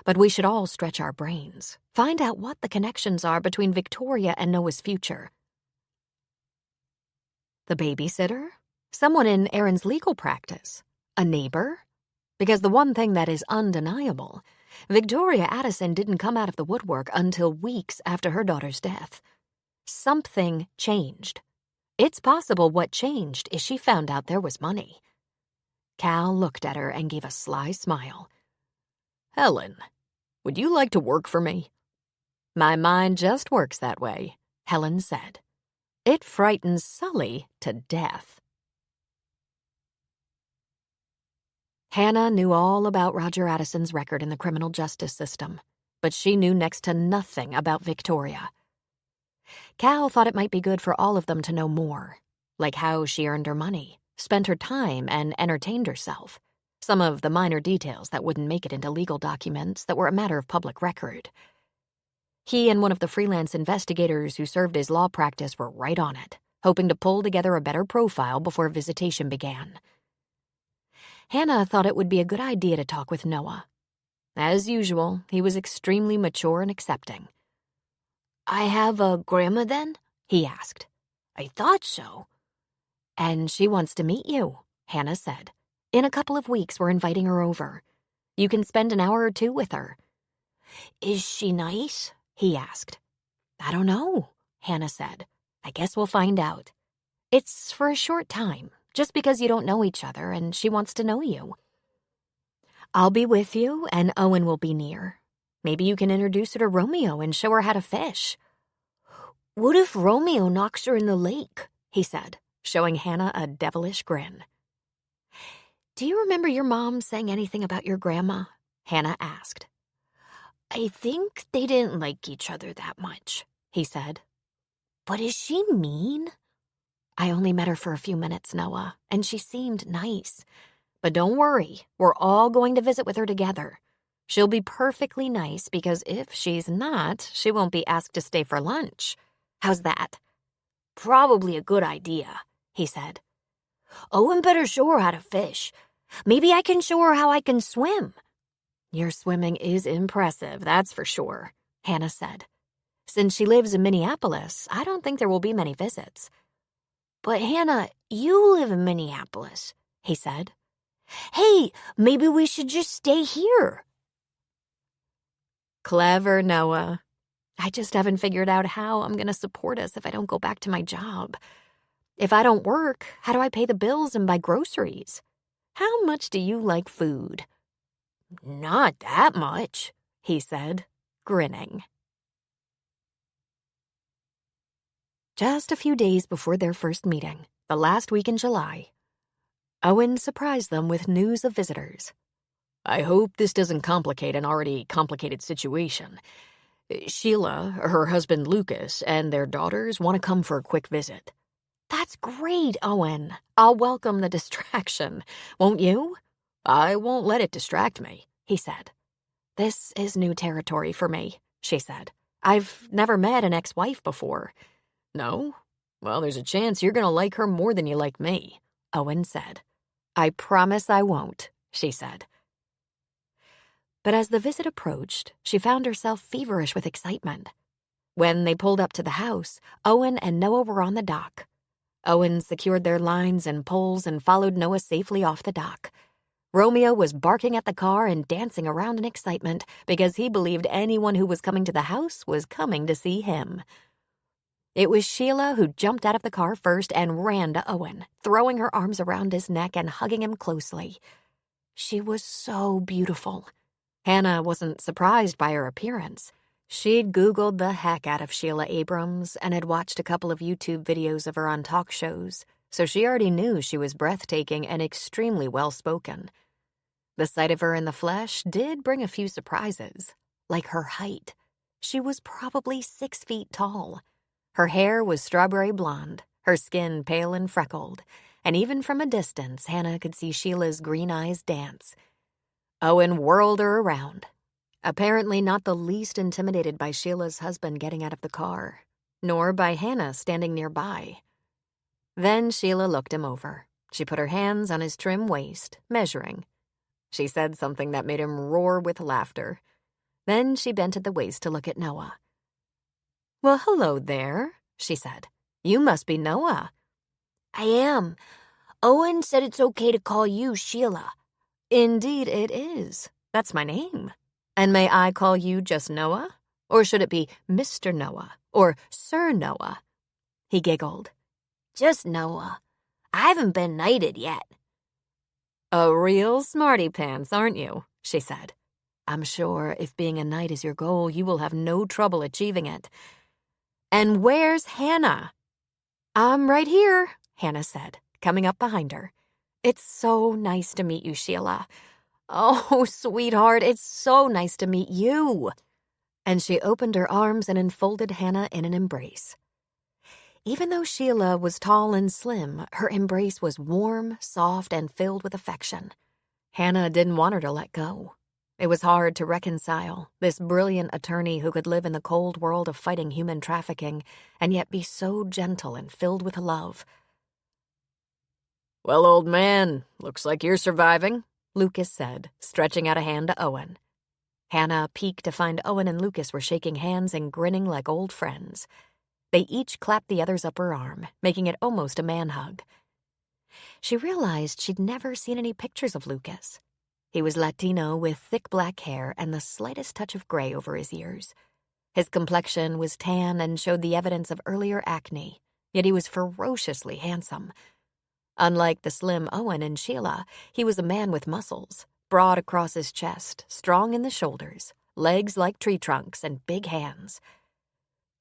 S4: But we should all stretch our brains, find out what the connections are between Victoria and Noah's future. The babysitter? Someone in Aaron's legal practice? A neighbor? Because the one thing that is undeniable, Victoria Addison didn't come out of the woodwork until weeks after her daughter's death. Something changed. It's possible what changed is she found out there was money. Cal looked at her and gave a sly smile.
S2: Helen, would you like to work for me?
S4: My mind just works that way, Helen said. It frightens Sully to death. Hannah knew all about Roger Addison's record in the criminal justice system, but she knew next to nothing about Victoria. Cal thought it might be good for all of them to know more, like how she earned her money, spent her time, and entertained herself. Some of the minor details that wouldn't make it into legal documents that were a matter of public record. He and one of the freelance investigators who served his law practice were right on it, hoping to pull together a better profile before visitation began. Hannah thought it would be a good idea to talk with Noah. As usual, he was extremely mature and accepting.
S3: I have a grandma then?
S4: He asked.
S3: I thought so.
S4: And she wants to meet you, Hannah said. In a couple of weeks, we're inviting her over. You can spend an hour or two with her.
S3: Is she nice?
S4: He asked. I don't know, Hannah said.
S1: I guess we'll find out. It's for a short time, just because you don't know each other and she wants to know you. I'll be with you and Owen will be near. Maybe you can introduce her to Romeo and show her how to fish.
S3: What if Romeo knocks her in the lake?
S1: He said, showing Hannah a devilish grin. Do you remember your mom saying anything about your grandma? Hannah asked.
S3: I think they didn't like each other that much,
S1: he said.
S3: But is she mean?
S1: I only met her for a few minutes, Noah, and she seemed nice. But don't worry, we're all going to visit with her together. She'll be perfectly nice because if she's not, she won't be asked to stay for lunch. How's that?
S3: Probably a good idea,
S1: he said.
S3: Owen better show her how to fish. Maybe I can show her how I can swim.
S1: Your swimming is impressive, that's for sure, Hannah said. Since she lives in Minneapolis, I don't think there will be many visits.
S3: But Hannah, you live in Minneapolis,
S1: he said.
S3: Hey, maybe we should just stay here.
S1: Clever, Noah. I just haven't figured out how I'm going to support us if I don't go back to my job. If I don't work, how do I pay the bills and buy groceries? How much do you like food?
S3: Not that much,
S1: he said, grinning. Just a few days before their first meeting, the last week in July, Owen surprised them with news of visitors. I hope this doesn't complicate an already complicated situation. Sheila, her husband Lucas, and their daughters want to come for a quick visit. That's great, Owen. I'll welcome the distraction, won't you? I won't let it distract me, he said. This is new territory for me, she said. I've never met an ex-wife before. No? Well, there's a chance you're going to like her more than you like me, Owen said. I promise I won't, she said. But as the visit approached, she found herself feverish with excitement. When they pulled up to the house, Owen and Noah were on the dock. Owen secured their lines and poles and followed Noah safely off the dock. Romeo was barking at the car and dancing around in excitement because he believed anyone who was coming to the house was coming to see him. It was Sheila who jumped out of the car first and ran to Owen, throwing her arms around his neck and hugging him closely. She was so beautiful. Hannah wasn't surprised by her appearance. She'd Googled the heck out of Sheila Abrams and had watched a couple of YouTube videos of her on talk shows, so she already knew she was breathtaking and extremely well-spoken. The sight of her in the flesh did bring a few surprises, like her height. She was probably 6 feet tall. Her hair was strawberry blonde, her skin pale and freckled, and even from a distance, Hannah could see Sheila's green eyes dance. Owen whirled her around, apparently not the least intimidated by Sheila's husband getting out of the car, nor by Hannah standing nearby. Then Sheila looked him over. She put her hands on his trim waist, measuring. She said something that made him roar with laughter. Then she bent at the waist to look at Noah. Well, hello there, she said. You must be Noah.
S3: I am. Owen said it's okay to call you Sheila.
S1: Indeed it is. That's my name. And may I call you just Noah? Or should it be Mr. Noah or Sir Noah? He giggled.
S3: Just Noah. I haven't been knighted yet.
S1: A real smarty pants, aren't you? She said. I'm sure if being a knight is your goal, you will have no trouble achieving it. And where's Hannah? I'm right here, Hannah said, coming up behind her. It's so nice to meet you, Sheila. Oh, sweetheart, it's so nice to meet you. And she opened her arms and enfolded Hannah in an embrace. Even though Sheila was tall and slim, her embrace was warm, soft, and filled with affection. Hannah didn't want her to let go. It was hard to reconcile this brilliant attorney who could live in the cold world of fighting human trafficking and yet be so gentle and filled with love. Well, old man, looks like you're surviving, Lucas said, stretching out a hand to Owen. Hannah peeked to find Owen and Lucas were shaking hands and grinning like old friends. They each clapped the other's upper arm, making it almost a man hug. She realized she'd never seen any pictures of Lucas. He was Latino with thick black hair and the slightest touch of gray over his ears. His complexion was tan and showed the evidence of earlier acne. yet he was ferociously handsome. Unlike the slim Owen and Sheila, he was a man with muscles, broad across his chest, strong in the shoulders, legs like tree trunks, and big hands.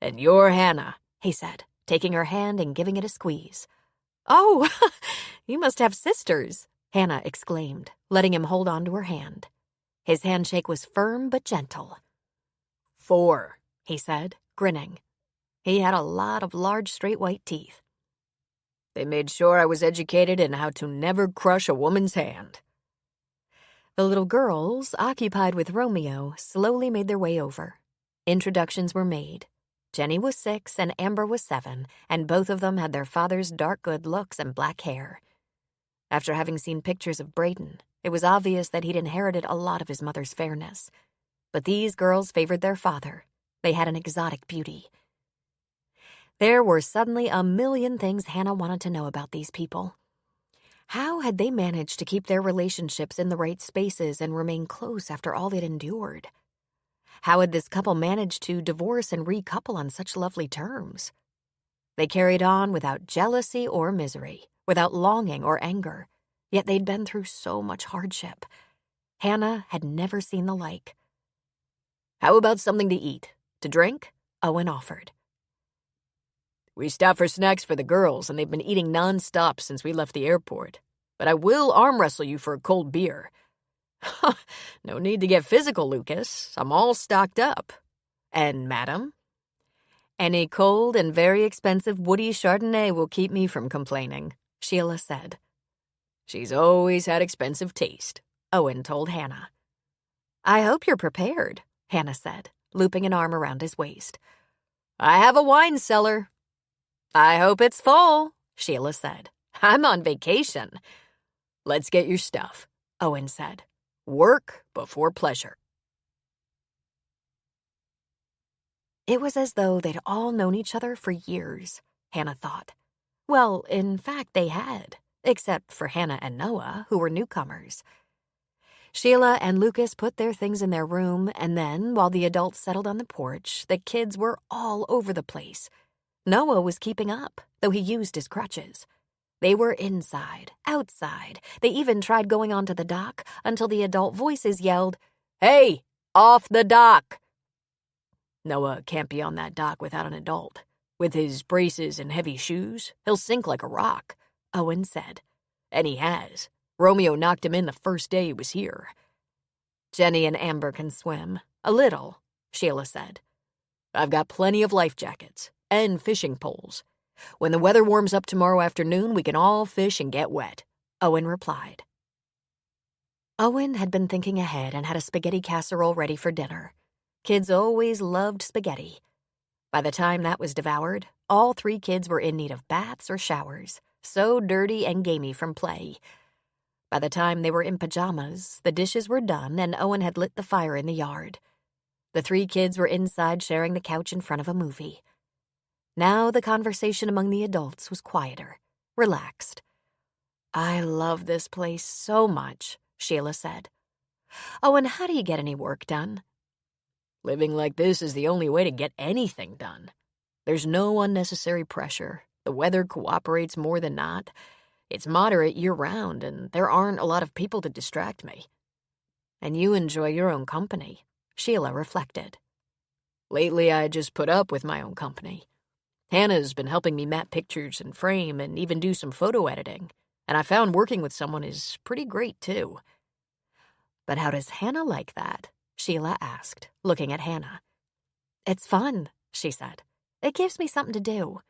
S2: "And you're Hannah,"
S1: he said, taking her hand and giving it a squeeze. "Oh, you must have sisters," Hannah exclaimed, letting him hold on to her hand. His handshake was firm but gentle.
S2: "4,"
S1: he said, grinning. He had a lot of large, straight white teeth.
S2: "They made sure I was educated in how to never crush a woman's hand."
S1: The little girls, occupied with Romeo, slowly made their way over. Introductions were made. Jenny was 6 and Amber was 7, and both of them had their father's dark good looks and black hair. After having seen pictures of Braden, it was obvious that he'd inherited a lot of his mother's fairness. But these girls favored their father. They had an exotic beauty. There were suddenly a million things Hannah wanted to know about these people. How had they managed to keep their relationships in the right spaces and remain close after all they'd endured? How had this couple managed to divorce and recouple on such lovely terms? They carried on without jealousy or misery, without longing or anger, yet they'd been through so much hardship. Hannah had never seen the like.
S2: "How about something to eat? To drink?"
S1: Owen offered.
S2: "We stopped for snacks for the girls, and they've been eating non-stop since we left the airport. But I will arm wrestle you for a cold beer." "No need to get physical, Lucas. I'm all stocked up." "And madam?"
S1: "Any cold and very expensive woody Chardonnay will keep me from complaining," Sheila said.
S2: "She's always had expensive taste,"
S1: Owen told Hannah. "I hope you're prepared," Hannah said, looping an arm around his waist.
S2: "I have a wine cellar."
S1: "I hope it's full," Sheila said.
S2: "I'm on vacation." "Let's get your stuff," Owen said. "Work before pleasure."
S1: It was as though they'd all known each other for years, Hannah thought. Well, in fact, they had, except for Hannah and Noah, who were newcomers. Sheila and Lucas put their things in their room, and then, while the adults settled on the porch, the kids were all over the place. Noah was keeping up, though he used his crutches. They were inside, outside. They even tried going onto the dock until the adult voices yelled,
S2: "Hey, off the dock!"
S1: Noah can't be on that dock without an adult. With his braces and heavy shoes, he'll sink like a rock, Owen said.
S2: And he has. Romeo knocked him in the first day he was here.
S1: Jenny and Amber can swim. A little, Sheila said.
S2: I've got plenty of life jackets and fishing poles. When the weather warms up tomorrow afternoon, we can all fish and get wet,
S1: Owen replied. Owen had been thinking ahead and had a spaghetti casserole ready for dinner. Kids always loved spaghetti. By the time that was devoured, all 3 kids were in need of baths or showers, so dirty and gamey from play. By the time they were in pajamas, the dishes were done and Owen had lit the fire in the yard. The 3 kids were inside sharing the couch in front of a movie. Now the conversation among the adults was quieter, relaxed. I love this place so much, Sheila said. Owen, how do you get any work done?
S2: Living like this is the only way to get anything done. There's no unnecessary pressure. The weather cooperates more than not. It's moderate year-round, and there aren't a lot of people to distract me.
S1: And you enjoy your own company, Sheila reflected.
S2: Lately, I just put up with my own company. Hannah's been helping me map pictures and frame and even do some photo editing, and I found working with someone is pretty great, too.
S1: But how does Hannah like that? Sheila asked, looking at Hannah. It's fun, she said. It gives me something to do.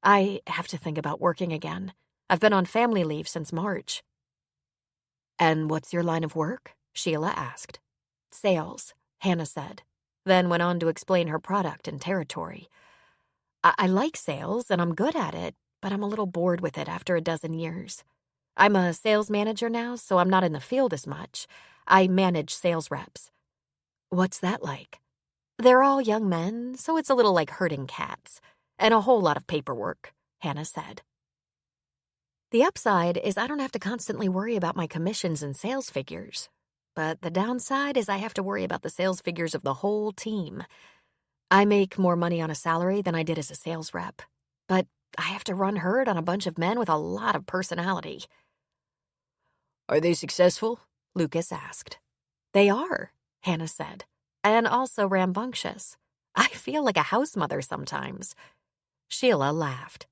S1: I have to think about working again. I've been on family leave since March. And what's your line of work? Sheila asked. Sales, Hannah said, then went on to explain her product and territory. I like sales, and I'm good at it, but I'm a little bored with it after a dozen years. I'm a sales manager now, so I'm not in the field as much. I manage sales reps. What's that like? They're all young men, so it's a little like herding cats, and a whole lot of paperwork, Hannah said. The upside is I don't have to constantly worry about my commissions and sales figures. But the downside is I have to worry about the sales figures of the whole team. I make more money on a salary than I did as a sales rep. But I have to run herd on a bunch of men with a lot of personality.
S2: Are they successful?
S1: Lucas asked. They are, Hannah said, and also rambunctious. I feel like a house mother sometimes. Sheila laughed.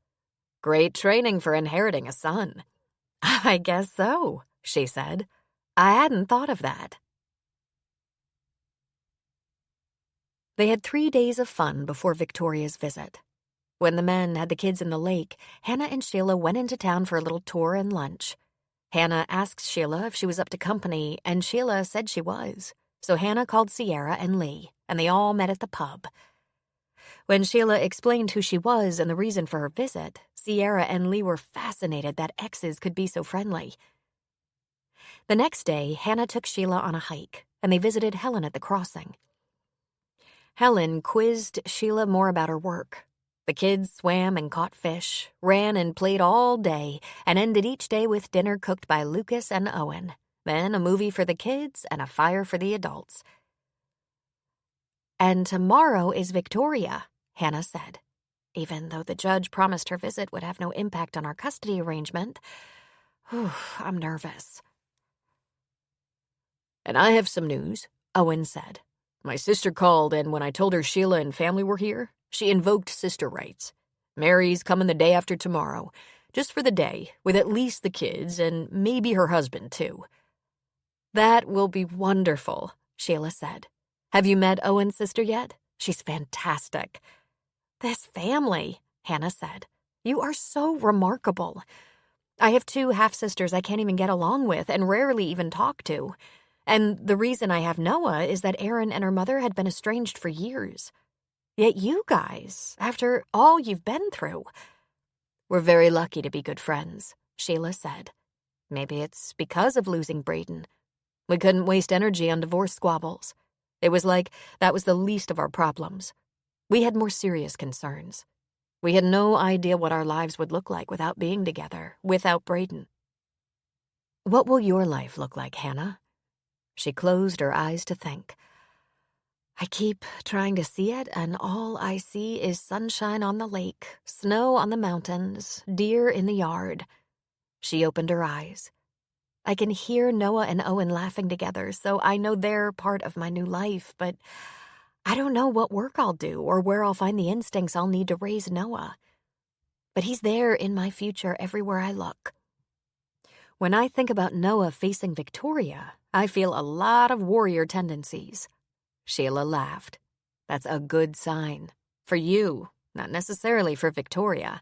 S1: Great training for inheriting a son. I guess so, she said. I hadn't thought of that. They had 3 days of fun before Victoria's visit. When the men had the kids in the lake, Hannah and Sheila went into town for a little tour and lunch. Hannah asked Sheila if she was up to company, and Sheila said she was. So Hannah called Sierra and Lee, and they all met at the pub. When Sheila explained who she was and the reason for her visit, Sierra and Lee were fascinated that exes could be so friendly. The next day, Hannah took Sheila on a hike, and they visited Helen at the crossing. Helen quizzed Sheila more about her work. The kids swam and caught fish, ran and played all day, and ended each day with dinner cooked by Lucas and Owen, then a movie for the kids and a fire for the adults. And tomorrow is Victoria, Hannah said. Even though the judge promised her visit would have no impact on our custody arrangement, I'm nervous.
S2: And I have some news, Owen said. My sister called, and when I told her Sheila and family were here, she invoked sister rights. Mary's coming the day after tomorrow, just for the day, with at least the kids and maybe her husband, too.
S1: That will be wonderful, Sheila said. Have you met Owen's sister yet? She's fantastic. This family, Hannah said. You are so remarkable. I have 2 half-sisters I can't even get along with and rarely even talk to. And the reason I have Noah is that Erin and her mother had been estranged for years. Yet you guys, after all you've been through. We're very lucky to be good friends, Sheila said. Maybe it's because of losing Braden. We couldn't waste energy on divorce squabbles. It was like that was the least of our problems. We had more serious concerns. We had no idea what our lives would look like without being together, without Braden. What will your life look like, Hannah? She closed her eyes to think. I keep trying to see it, and all I see is sunshine on the lake, snow on the mountains, deer in the yard. She opened her eyes. I can hear Noah and Owen laughing together, so I know they're part of my new life, but I don't know what work I'll do or where I'll find the instincts I'll need to raise Noah. But he's there in my future everywhere I look. When I think about Noah facing Victoria, I feel a lot of warrior tendencies. Sheila laughed. That's a good sign. For you, not necessarily for Victoria.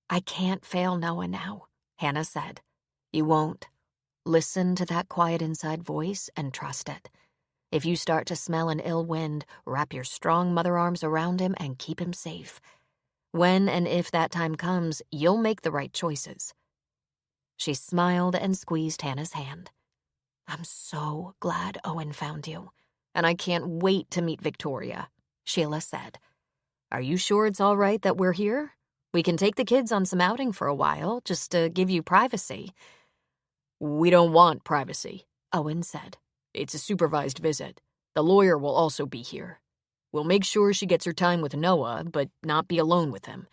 S1: I can't fail Noah now, Hannah said. You won't. Listen to that quiet inside voice and trust it. If you start to smell an ill wind, wrap your strong mother arms around him and keep him safe. When and if that time comes, you'll make the right choices. She smiled and squeezed Hannah's hand. I'm so glad Owen found you, and I can't wait to meet Victoria, Sheila said. Are you sure it's all right that we're here? We can take the kids on some outing for a while, just to give you privacy.
S2: We don't want privacy,
S1: Owen said.
S2: It's a supervised visit. The lawyer will also be here. We'll make sure she gets her time with Noah, but not be alone with him.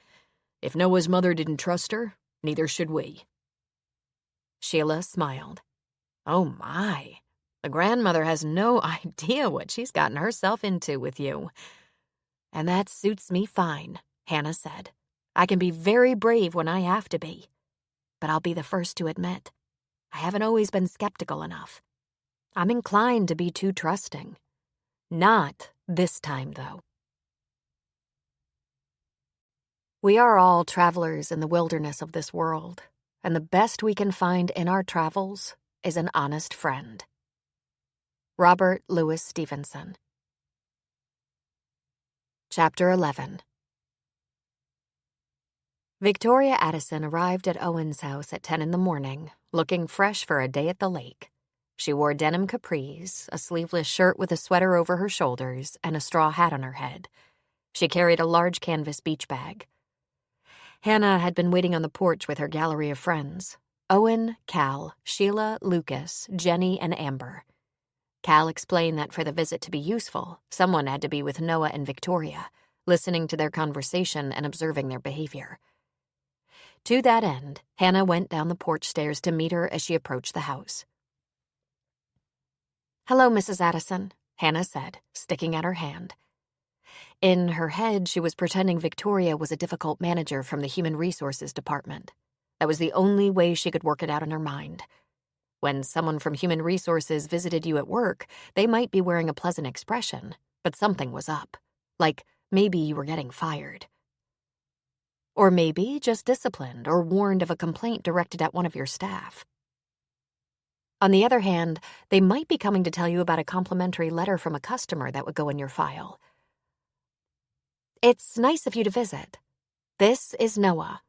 S2: If Noah's mother didn't trust her, neither should we.
S1: Sheila smiled. Oh my, the grandmother has no idea what she's gotten herself into with you. And that suits me fine, Hannah said. I can be very brave when I have to be. But I'll be the first to admit, I haven't always been skeptical enough. I'm inclined to be too trusting. Not this time, though. We are all travelers in the wilderness of this world, and the best we can find in our travels is an honest friend. Robert Louis Stevenson. Chapter 11. Victoria Addison arrived at Owen's house at 10 in the morning, looking fresh for a day at the lake. She wore denim capris, a sleeveless shirt with a sweater over her shoulders, and a straw hat on her head. She carried a large canvas beach bag. Hannah had been waiting on the porch with her gallery of friends: Owen, Cal, Sheila, Lucas, Jenny, and Amber. Cal explained that for the visit to be useful, someone had to be with Noah and Victoria, listening to their conversation and observing their behavior. To that end, Hannah went down the porch stairs to meet her as she approached the house. "Hello, Mrs. Addison," Hannah said, sticking out her hand. In her head, she was pretending Victoria was a difficult manager from the Human Resources Department. That was the only way she could work it out in her mind. When someone from Human Resources visited you at work, they might be wearing a pleasant expression, but something was up. Like maybe you were getting fired. Or maybe just disciplined or warned of a complaint directed at one of your staff. On the other hand, they might be coming to tell you about a complimentary letter from a customer that would go in your file. "It's nice of you to visit. This is Noah."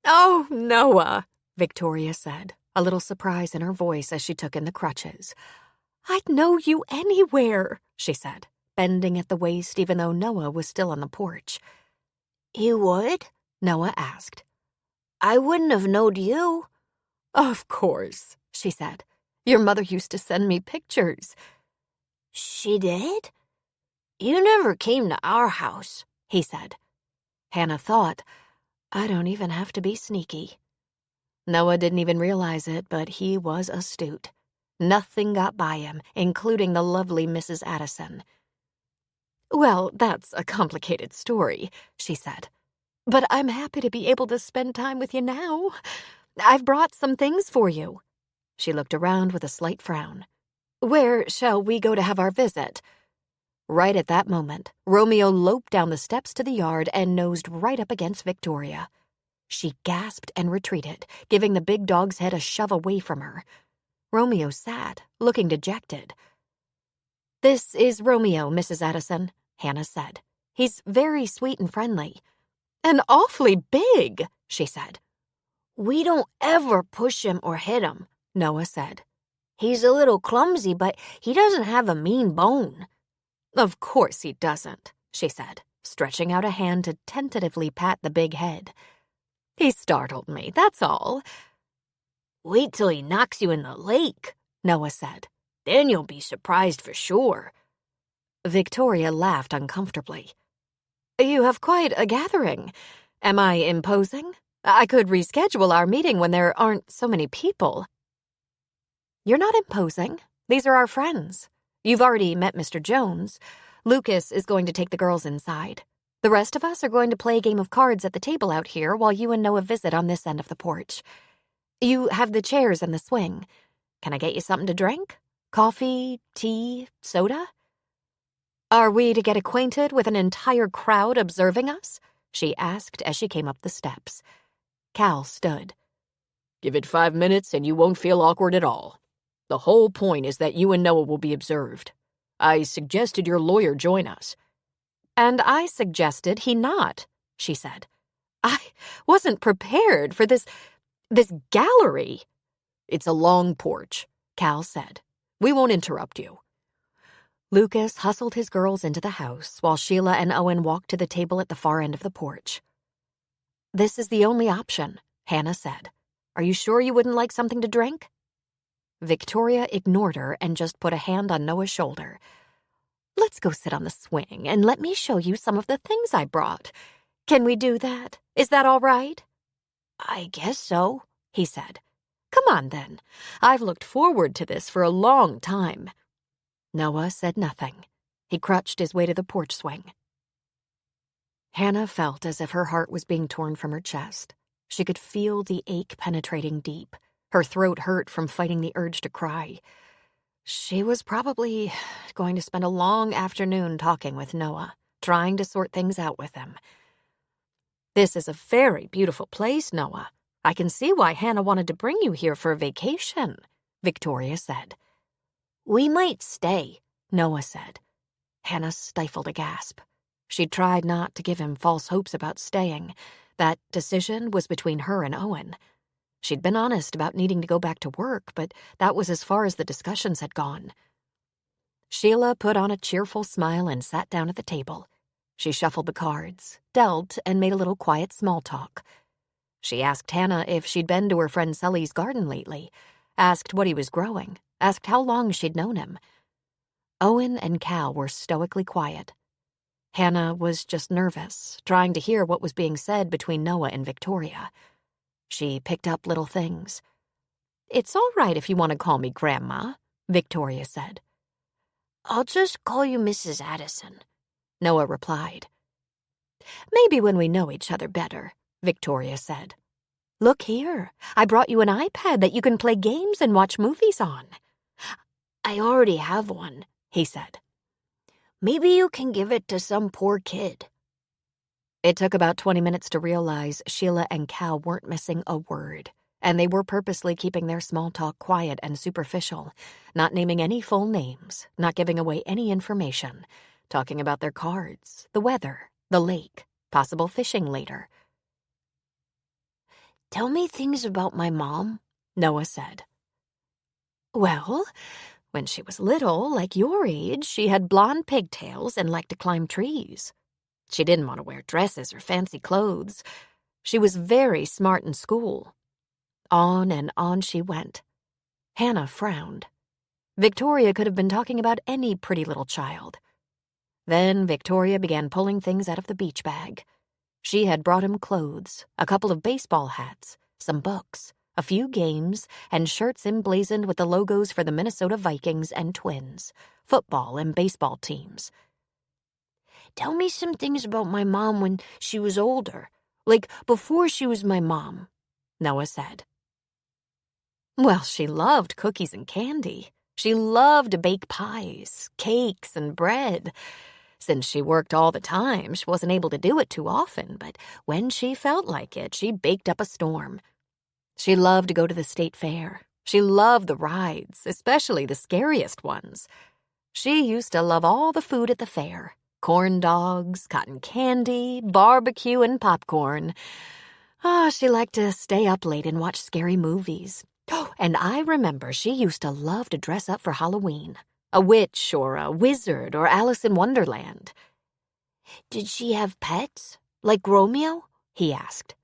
S1: "Oh, Noah," Victoria said, a little surprise in her voice as she took in the crutches. "I'd know you anywhere," she said, bending at the waist even though Noah was still on the porch.
S3: You would?
S1: Noah asked.
S3: I wouldn't have knowed you.
S1: "Of course," she said. "Your mother used to send me pictures."
S3: She did? You never came to our house,
S1: he said. Hannah thought, I don't even have to be sneaky. Noah didn't even realize it, but he was astute. Nothing got by him, including the lovely Mrs. Addison. "Well, that's a complicated story," she said. "But I'm happy to be able to spend time with you now. I've brought some things for you." She looked around with a slight frown. "Where shall we go to have our visit?" Right at that moment, Romeo loped down the steps to the yard and nosed right up against Victoria. She gasped and retreated, giving the big dog's head a shove away from her. Romeo sat, looking dejected. "This is Romeo, Mrs. Addison," Hannah said. "He's very sweet and friendly." "And awfully big," she said.
S3: We don't ever push him or hit him, Noah said. He's a little clumsy, but he doesn't have a mean bone.
S1: "Of course he doesn't," she said, stretching out a hand to tentatively pat the big head. "He startled me, that's all."
S3: Wait till he knocks you in the lake, Noah said. Then you'll be surprised for sure.
S1: Victoria laughed uncomfortably. "You have quite a gathering. Am I imposing? I could reschedule our meeting when there aren't so many people." "You're not imposing. These are our friends. You've already met Mr. Jones. Lucas is going to take the girls inside. The rest of us are going to play a game of cards at the table out here while you and Noah visit on this end of the porch. You have the chairs and the swing. Can I get you something to drink? Coffee, tea, soda?" "Are we to get acquainted with an entire crowd observing us?" she asked as she came up the steps. Cal stood.
S2: "Give it 5 minutes and you won't feel awkward at all. The whole point is that you and Noah will be observed. I suggested your lawyer join us."
S1: "And I suggested he not," she said. "I wasn't prepared for this gallery."
S2: "It's a long porch," Cal said. "We won't interrupt you."
S1: Lucas hustled his girls into the house while Sheila and Owen walked to the table at the far end of the porch. "This is the only option," Hannah said. "Are you sure you wouldn't like something to drink?" Victoria ignored her and just put a hand on Noah's shoulder. "Let's go sit on the swing and let me show you some of the things I brought. Can we do that? Is that all right?"
S3: I guess so,
S1: he said. "Come on, then. I've looked forward to this for a long time." Noah said nothing. He crutched his way to the porch swing. Hannah felt as if her heart was being torn from her chest. She could feel the ache penetrating deep. Her throat hurt from fighting the urge to cry. She was probably going to spend a long afternoon talking with Noah, trying to sort things out with him. "This is a very beautiful place, Noah. I can see why Hannah wanted to bring you here for a vacation," Victoria said.
S3: We might stay,
S1: Noah said. Hannah stifled a gasp. She tried not to give him false hopes about staying. That decision was between her and Owen. She'd been honest about needing to go back to work, but that was as far as the discussions had gone. Sheila put on a cheerful smile and sat down at the table. She shuffled the cards, dealt, and made a little quiet small talk. She asked Hannah if she'd been to her friend Sully's garden lately, asked what he was growing, asked how long she'd known him. Owen and Cal were stoically quiet. Hannah was just nervous, trying to hear what was being said between Noah and Victoria. She picked up little things. "It's all right if you want to call me Grandma," Victoria said.
S3: I'll just call you Mrs. Addison,
S1: Noah replied. "Maybe when we know each other better," Victoria said. "Look here, I brought you an iPad that you can play games and watch movies on."
S3: I already have one,
S1: he said.
S3: Maybe you can give it to some poor kid.
S1: It took about 20 minutes to realize Sheila and Cal weren't missing a word, and they were purposely keeping their small talk quiet and superficial, not naming any full names, not giving away any information, talking about their cards, the weather, the lake, possible fishing later.
S3: Tell me things about my mom,
S1: Noah said. Well, when she was little, like your age, she had blonde pigtails and liked to climb trees. She didn't want to wear dresses or fancy clothes. She was very smart in school. On and on she went. Hannah frowned. Victoria could have been talking about any pretty little child. Then Victoria began pulling things out of the beach bag. She had brought him clothes, a couple of baseball hats, some books, a few games, and shirts emblazoned with the logos for the Minnesota Vikings and Twins, football and baseball teams.
S3: Tell me some things about my mom when she was older, like before she was my mom,
S1: Noah said. Well, she loved cookies and candy. She loved to bake pies, cakes, and bread. Since she worked all the time, she wasn't able to do it too often, but when she felt like it, she baked up a storm. She loved to go to the state fair. She loved the rides, especially the scariest ones. She used to love all the food at the fair. Corn dogs, cotton candy, barbecue, and popcorn. She liked to stay up late and watch scary movies. Oh, and I remember she used to love to dress up for Halloween. A witch or a wizard or Alice in Wonderland.
S3: Did she have pets, like Romeo?
S1: He asked.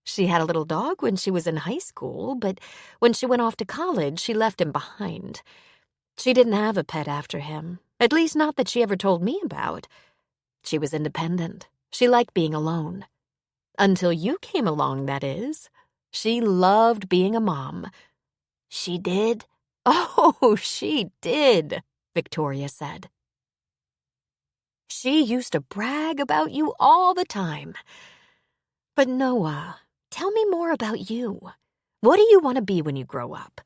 S1: She had a little dog when she was in high school, but when she went off to college, she left him behind. She didn't have a pet after him, at least not that she ever told me about. She was independent. She liked being alone. Until you came along, that is. She loved being a mom.
S3: She did?
S1: Oh, she did, Victoria said. She used to brag about you all the time. But Noah, tell me more about you. What do you want to be when you grow up?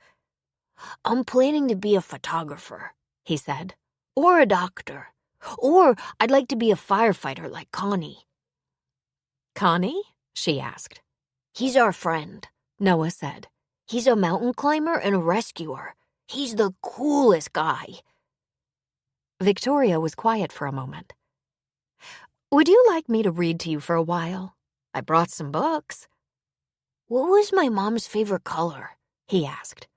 S3: I'm planning to be a photographer, he said, or a doctor, or I'd like to be a firefighter like Connie.
S1: Connie? She asked.
S3: He's our friend, Noah said. He's a mountain climber and a rescuer. He's the coolest guy.
S1: Victoria was quiet for a moment. Would you like me to read to you for a while? I brought some books.
S3: What was my mom's favorite color? He asked.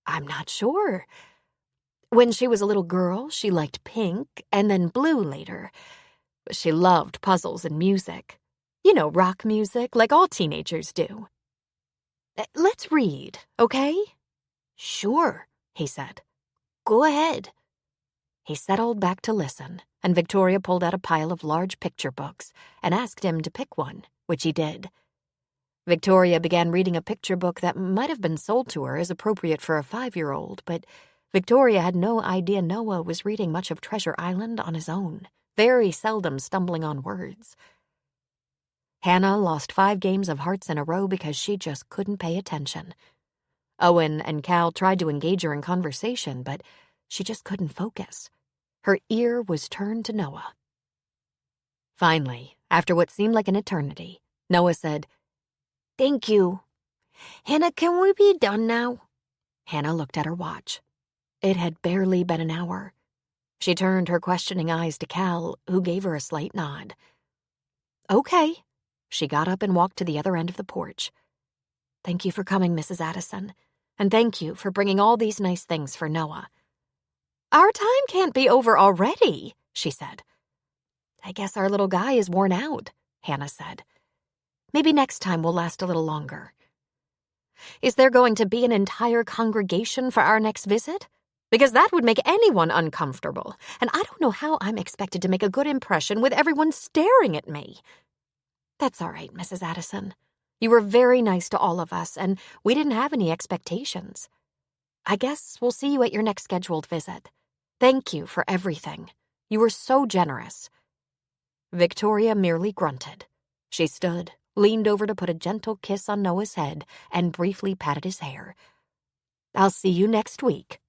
S1: I'm not sure. When she was a little girl, she liked pink and then blue later. She loved puzzles and music. You know, rock music, like all teenagers do. Let's read, okay?
S3: Sure,
S1: he said.
S3: Go ahead.
S1: He settled back to listen, and Victoria pulled out a pile of large picture books and asked him to pick one, which he did. Victoria began reading a picture book that might have been sold to her as appropriate for a 5-year-old, but Victoria had no idea Noah was reading much of Treasure Island on his own, very seldom stumbling on words. Hannah lost 5 games of hearts in a row because she just couldn't pay attention. Owen and Cal tried to engage her in conversation, but she just couldn't focus. Her ear was turned to Noah. Finally, after what seemed like an eternity, Noah said,
S3: Thank you. Hannah, can we be done now?
S1: Hannah looked at her watch. It had barely been an hour. She turned her questioning eyes to Cal, who gave her a slight nod. Okay. She got up and walked to the other end of the porch. Thank you for coming, Mrs. Addison, and thank you for bringing all these nice things for Noah. Our time can't be over already, she said. I guess our little guy is worn out, Hannah said. Maybe next time we'll last a little longer. Is there going to be an entire congregation for our next visit? Because that would make anyone uncomfortable, and I don't know how I'm expected to make a good impression with everyone staring at me. That's all right, Mrs. Addison. You were very nice to all of us, and we didn't have any expectations. I guess we'll see you at your next scheduled visit. Thank you for everything. You were so generous." Victoria merely grunted. She stood, leaned over to put a gentle kiss on Noah's head, and briefly patted his hair. "I'll see you next week."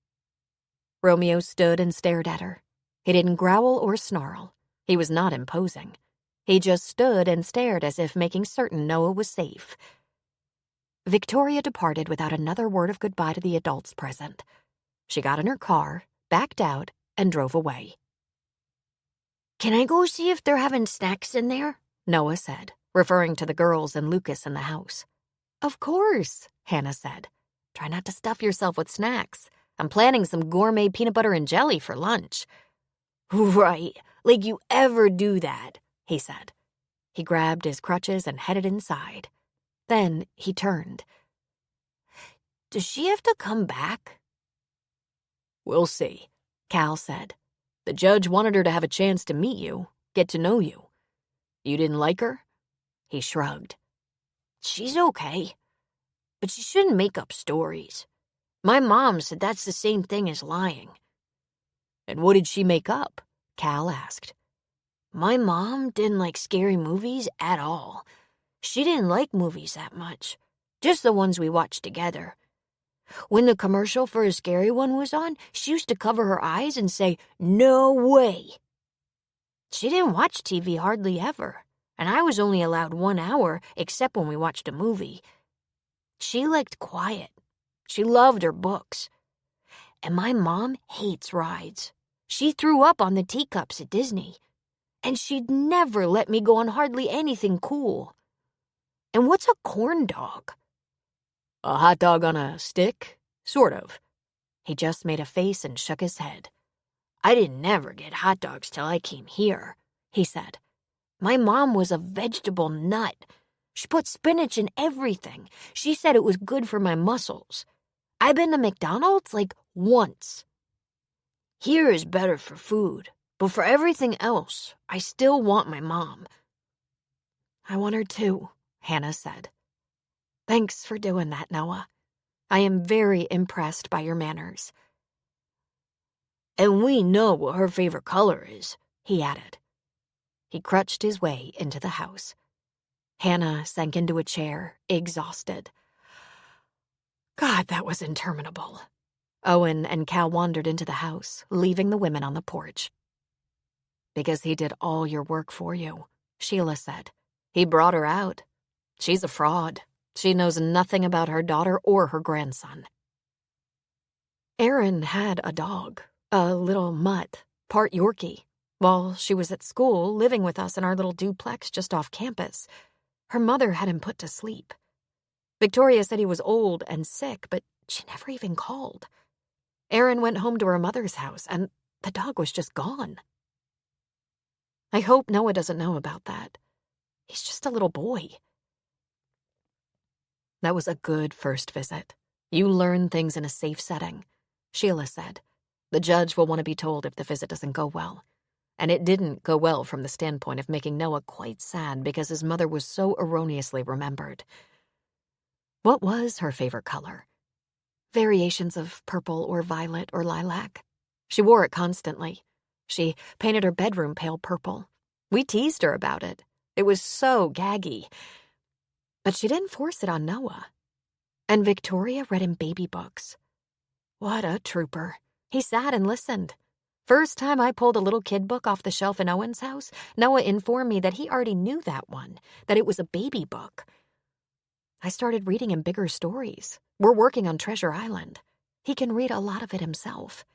S1: Romeo stood and stared at her. He didn't growl or snarl. He was not imposing. He just stood and stared as if making certain Noah was safe. Victoria departed without another word of goodbye to the adults present. She got in her car, backed out, and drove away.
S3: "Can I go see if they're having snacks in there?"
S1: Noah said, referring to the girls and Lucas in the house. "Of course," Hannah said. "Try not to stuff yourself with snacks. I'm planning some gourmet peanut butter and jelly for lunch."
S3: "Right, like you ever do that,"
S1: he said. He grabbed his crutches and headed inside. Then he turned.
S3: "Does she have to come back?"
S2: "We'll see,"
S1: Cal said.
S2: "The judge wanted her to have a chance to meet you, get to know you. You didn't like her?" He shrugged.
S3: "She's okay, but she shouldn't make up stories. My mom said that's the same thing as lying."
S2: "And what did she make up?"
S1: Cal asked.
S3: "My mom didn't like scary movies at all. She didn't like movies that much, just the ones we watched together. When the commercial for a scary one was on, she used to cover her eyes and say, 'No way.' She didn't watch TV hardly ever, and I was only allowed 1 hour except when we watched a movie. She liked quiet. She loved her books. And my mom hates rides. She threw up on the teacups at Disney. And she'd never let me go on hardly anything cool. And what's a corn dog?"
S2: "A hot dog on a stick? Sort of."
S1: He just made a face and shook his head.
S3: "I didn't never get hot dogs till I came here," he said. "My mom was a vegetable nut. She put spinach in everything. She said it was good for my muscles. I've been to McDonald's like once. Here is better for food, but for everything else, I still want my mom."
S1: "I want her too," Hannah said. "Thanks for doing that, Noah. I am very impressed by your manners."
S3: "And we know what her favorite color is,"
S1: he added. He crutched his way into the house. Hannah sank into a chair, exhausted. God, that was interminable. Owen and Cal wandered into the house, leaving the women on the porch. "Because he did all your work for you," Sheila said. "He brought her out. She's a fraud. She knows nothing about her daughter or her grandson." Erin had a dog, a little mutt, part Yorkie. While she was at school, living with us in our little duplex just off campus, her mother had him put to sleep. Victoria said he was old and sick, but she never even called. Erin went home to her mother's house, and the dog was just gone. I hope Noah doesn't know about that. He's just a little boy. That was a good first visit. You learn things in a safe setting, Sheila said. The judge will want to be told if the visit doesn't go well. And it didn't go well from the standpoint of making Noah quite sad because his mother was so erroneously remembered. What was her favorite color? Variations of purple or violet or lilac. She wore it constantly. She painted her bedroom pale purple. We teased her about it. It was so gaggy. But she didn't force it on Noah. And Victoria read him baby books. What a trooper. He sat and listened. First time I pulled a little kid book off the shelf in Owen's house, Noah informed me that he already knew that one, that it was a baby book. I started reading him bigger stories. We're working on Treasure Island. He can read a lot of it himself.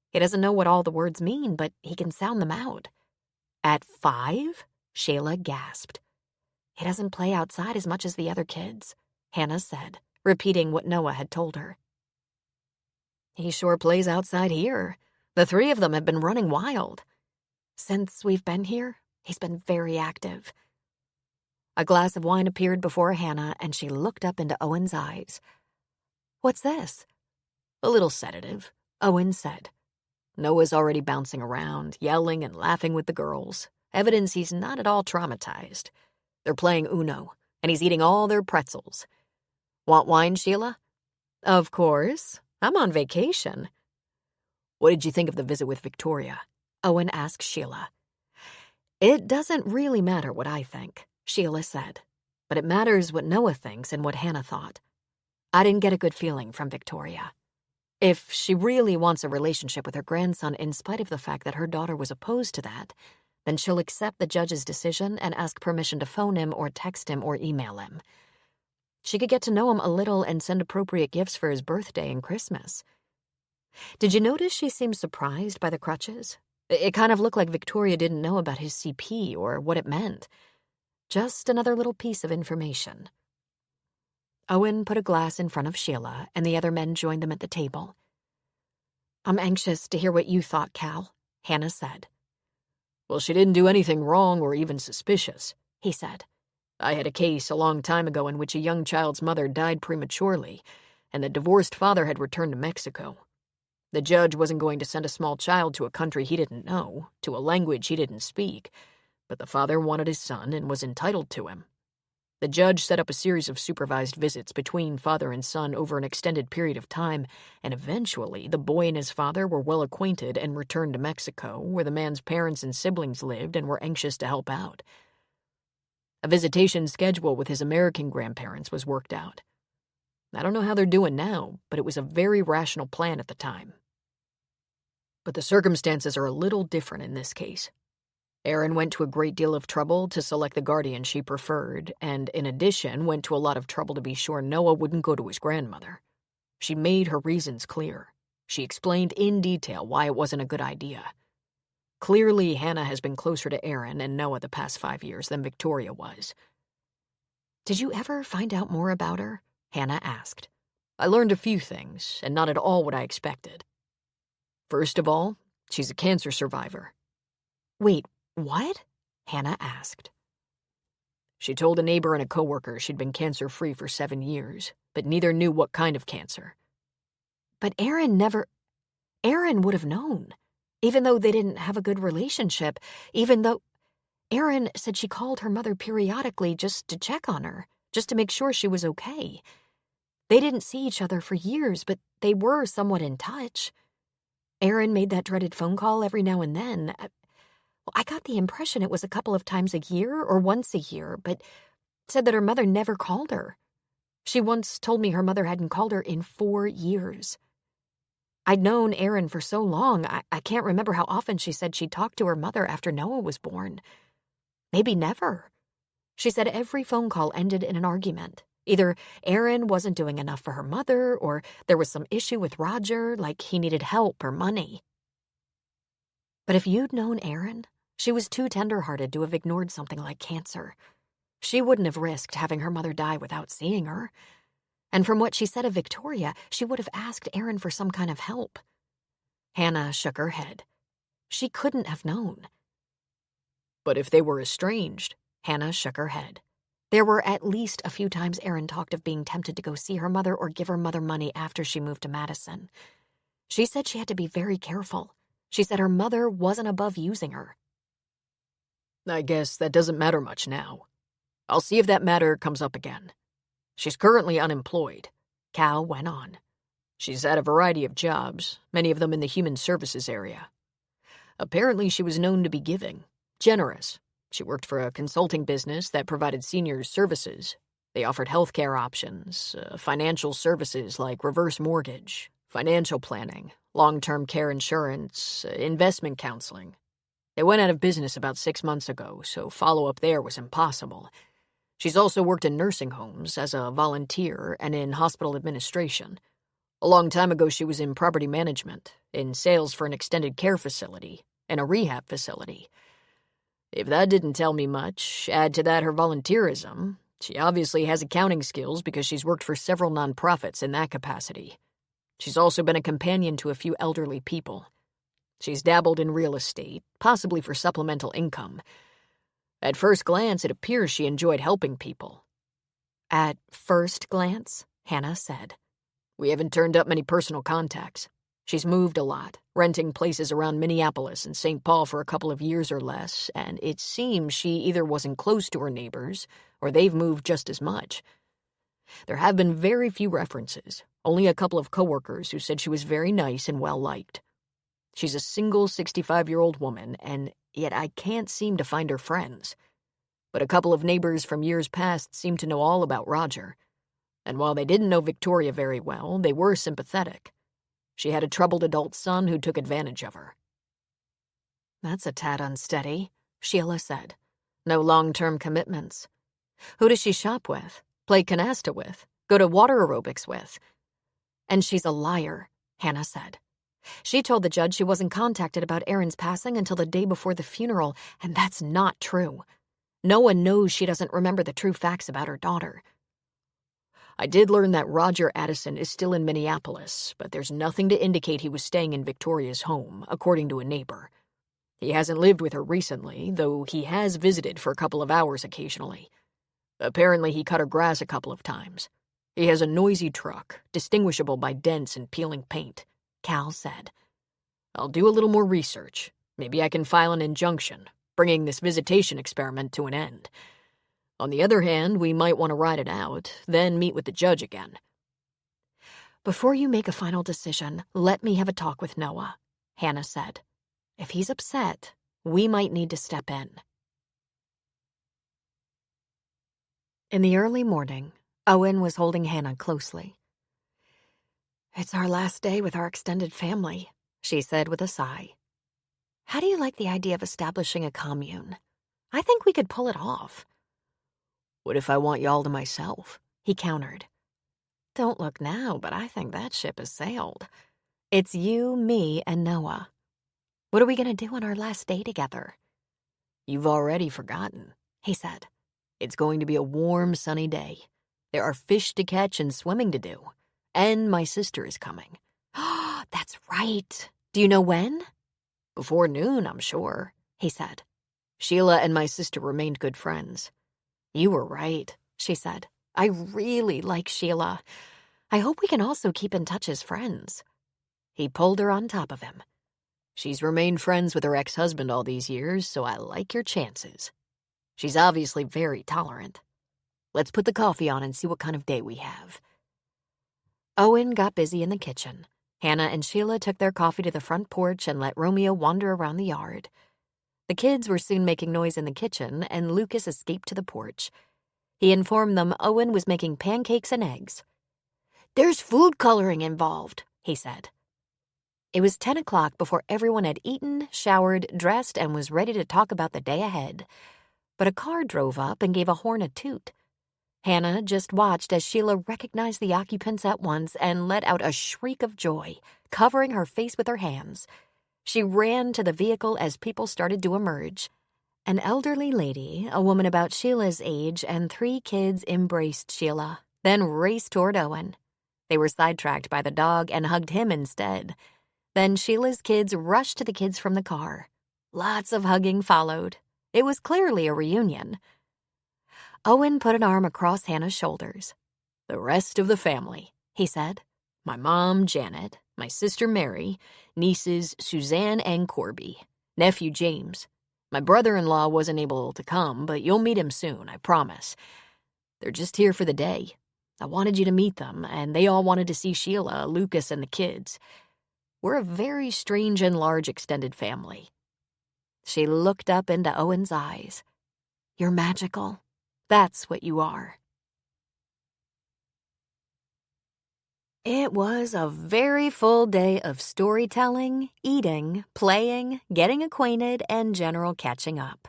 S1: He doesn't know what all the words mean, but he can sound them out. At 5, Shayla gasped. He doesn't play outside as much as the other kids, Hannah said, repeating what Noah had told her. He sure plays outside here. The 3 of them have been running wild. Since we've been here, he's been very active. A glass of wine appeared before Hannah, and she looked up into Owen's eyes. What's this?
S2: A little sedative, Owen said. Noah's already bouncing around, yelling and laughing with the girls. Evidence he's not at all traumatized. They're playing Uno.
S1: and he's eating all their pretzels. Want wine, Sheila? Of course. I'm on vacation.
S2: What did you think of the visit with Victoria?
S1: Owen asked Sheila. It doesn't really matter what I think, Sheila said, but it matters what Noah thinks and what Hannah thought. I didn't get a good feeling from Victoria. If she really wants a relationship with her grandson in spite of the fact that her daughter was opposed to that, then she'll accept the judge's decision and ask permission to phone him or text him or email him. She could get to know him a little and send appropriate gifts for his birthday and Christmas. Did you notice she seemed surprised by the crutches? It kind of looked like Victoria didn't know about his CP or what it meant. Just another little piece of information. Owen put a glass in front of Sheila, and the other men joined them at the table. I'm anxious to hear what you thought, Cal, Hannah said.
S2: Well, she didn't do anything wrong or even suspicious, he said. I had a case a long time ago in which a young child's mother died prematurely, and the divorced father had returned to Mexico. The judge wasn't going to send a small child to a country he didn't know, to a language he didn't speak, but the father wanted his son and was entitled to him. The judge set up a series of supervised visits between father and son over an extended period of time, and eventually the boy and his father were well acquainted and returned to Mexico, where the man's parents and siblings lived and were anxious to help out. A visitation schedule with his American grandparents was worked out. I don't know how they're doing now, but it was a very rational plan at the time. But the circumstances are a little different in this case. Erin went to a great deal of trouble to select the guardian she preferred, and in addition went to a lot of trouble to be sure Noah wouldn't go to his grandmother. She made her reasons clear. She explained in detail why it wasn't a good idea. Clearly, Hannah has been closer to Erin and Noah the past 5 years than Victoria was.
S1: Did you ever find out more about her? Hannah asked.
S2: I learned a few things, and not at all what I expected. First of all, she's a cancer survivor.
S1: Wait, what? Hannah asked.
S2: She told a neighbor and a coworker she'd been cancer-free for 7 years, but neither knew what kind of cancer.
S1: But Erin would have known. Even though they didn't have a good relationship, even though Erin said she called her mother periodically just to check on her, just to make sure she was okay. They didn't see each other for years, but they were somewhat in touch. Erin made that dreaded phone call every now and then. I got the impression it was a couple of times a year or once a year, but said that her mother never called her. She once told me her mother hadn't called her in 4 years. I'd known Erin for so long, I can't remember how often she said she talked to her mother after Noah was born. Maybe never. She said every phone call ended in an argument. Either Erin wasn't doing enough for her mother, or there was some issue with Roger, like he needed help or money. But if you'd known Erin, she was too tender-hearted to have ignored something like cancer. She wouldn't have risked having her mother die without seeing her. And from what she said of Victoria, she would have asked Erin for some kind of help. Hannah shook her head. She couldn't have known.
S2: But if they were estranged,
S1: Hannah shook her head. There were at least a few times Erin talked of being tempted to go see her mother or give her mother money after she moved to Madison. She said she had to be very careful. She said her mother wasn't above using her.
S2: I guess that doesn't matter much now. I'll see if that matter comes up again. She's currently unemployed,
S1: Cal went on.
S2: She's had a variety of jobs, many of them in the human services area. Apparently she was known to be giving, generous. She worked for a consulting business that provided seniors services. They offered healthcare options, financial services like reverse mortgage, financial planning, long-term care insurance, investment counseling. They went out of business about 6 months ago, so follow-up there was impossible. She's also worked in nursing homes as a volunteer and in hospital administration. A long time ago, she was in property management, in sales for an extended care facility, and a rehab facility. If that didn't tell me much, add to that her volunteerism. She obviously has accounting skills because she's worked for several nonprofits in that capacity. She's also been a companion to a few elderly people. She's dabbled in real estate, possibly for supplemental income. At first glance, it appears she enjoyed helping people.
S1: At first glance, Hannah said.
S2: We haven't turned up many personal contacts. She's moved a lot, renting places around Minneapolis and St. Paul for a couple of years or less, and it seems she either wasn't close to her neighbors or they've moved just as much. There have been very few references, only a couple of coworkers who said she was very nice and well-liked. She's a single 65-year-old woman, and yet I can't seem to find her friends. But a couple of neighbors from years past seem to know all about Roger. And while they didn't know Victoria very well, they were sympathetic. She had a troubled adult son who took advantage of her.
S1: That's a tad unsteady, Sheila said. No long-term commitments. Who does she shop with, play canasta with, go to water aerobics with? And she's a liar, Hannah said. She told the judge she wasn't contacted about Aaron's passing until the day before the funeral, and that's not true. No one knows she doesn't remember the true facts about her daughter.
S2: I did learn that Roger Addison is still in Minneapolis, but there's nothing to indicate he was staying in Victoria's home, according to a neighbor. He hasn't lived with her recently, though he has visited for a couple of hours occasionally. Apparently he cut her grass a couple of times. He has a noisy truck, distinguishable by dents and peeling paint, Cal said. I'll do a little more research. Maybe I can file an injunction, bringing this visitation experiment to an end. On the other hand, we might want to ride it out, then meet with the judge again.
S1: Before you make a final decision, let me have a talk with Noah, Hannah said. If he's upset, we might need to step in. In the early morning, Owen was holding Hannah closely. It's our last day with our extended family, she said with a sigh. How do you like the idea of establishing a commune? I think we could pull it off.
S2: What if I want y'all to myself?
S1: He countered. Don't look now, but I think that ship has sailed. It's you, me, and Noah. What are we going to do on our last day together?
S2: You've already forgotten, he said. It's going to be a warm, sunny day. There are fish to catch and swimming to do. And my sister is coming.
S1: That's right. Do you know when?
S2: Before noon, I'm sure, he said. Sheila and my sister remained good friends.
S1: You were right, she said. I really like Sheila. I hope we can also keep in touch as friends. He pulled her on top of him.
S2: She's remained friends with her ex-husband all these years, so I like your chances. She's obviously very tolerant. Let's put the coffee on and see what kind of day we have.
S1: Owen got busy in the kitchen. Hannah and Sheila took their coffee to the front porch and let Romeo wander around the yard. The kids were soon making noise in the kitchen, and Lucas escaped to the porch. He informed them Owen was making pancakes and eggs. There's food coloring involved, he said. It was 10 o'clock before everyone had eaten, showered, dressed, and was ready to talk about the day ahead. But a car drove up and gave a horn a toot. Hannah just watched as Sheila recognized the occupants at once and let out a shriek of joy, covering her face with her hands. She ran to the vehicle as people started to emerge. An elderly lady, a woman about Sheila's age, and 3 kids embraced Sheila, then raced toward Owen. They were sidetracked by the dog and hugged him instead. Then Sheila's kids rushed to the kids from the car. Lots of hugging followed. It was clearly a reunion. Owen put an arm across Hannah's shoulders.
S2: The rest of the family, he said. My mom, Janet, my sister Mary, nieces Suzanne and Corby, nephew James. My brother-in-law wasn't able to come, but you'll meet him soon, I promise. They're just here for the day. I wanted you to meet them, and they all wanted to see Sheila, Lucas, and the kids. We're a very strange and large extended family.
S1: She looked up into Owen's eyes. You're magical. That's what you are. It was a very full day of storytelling, eating, playing, getting acquainted, and general catching up.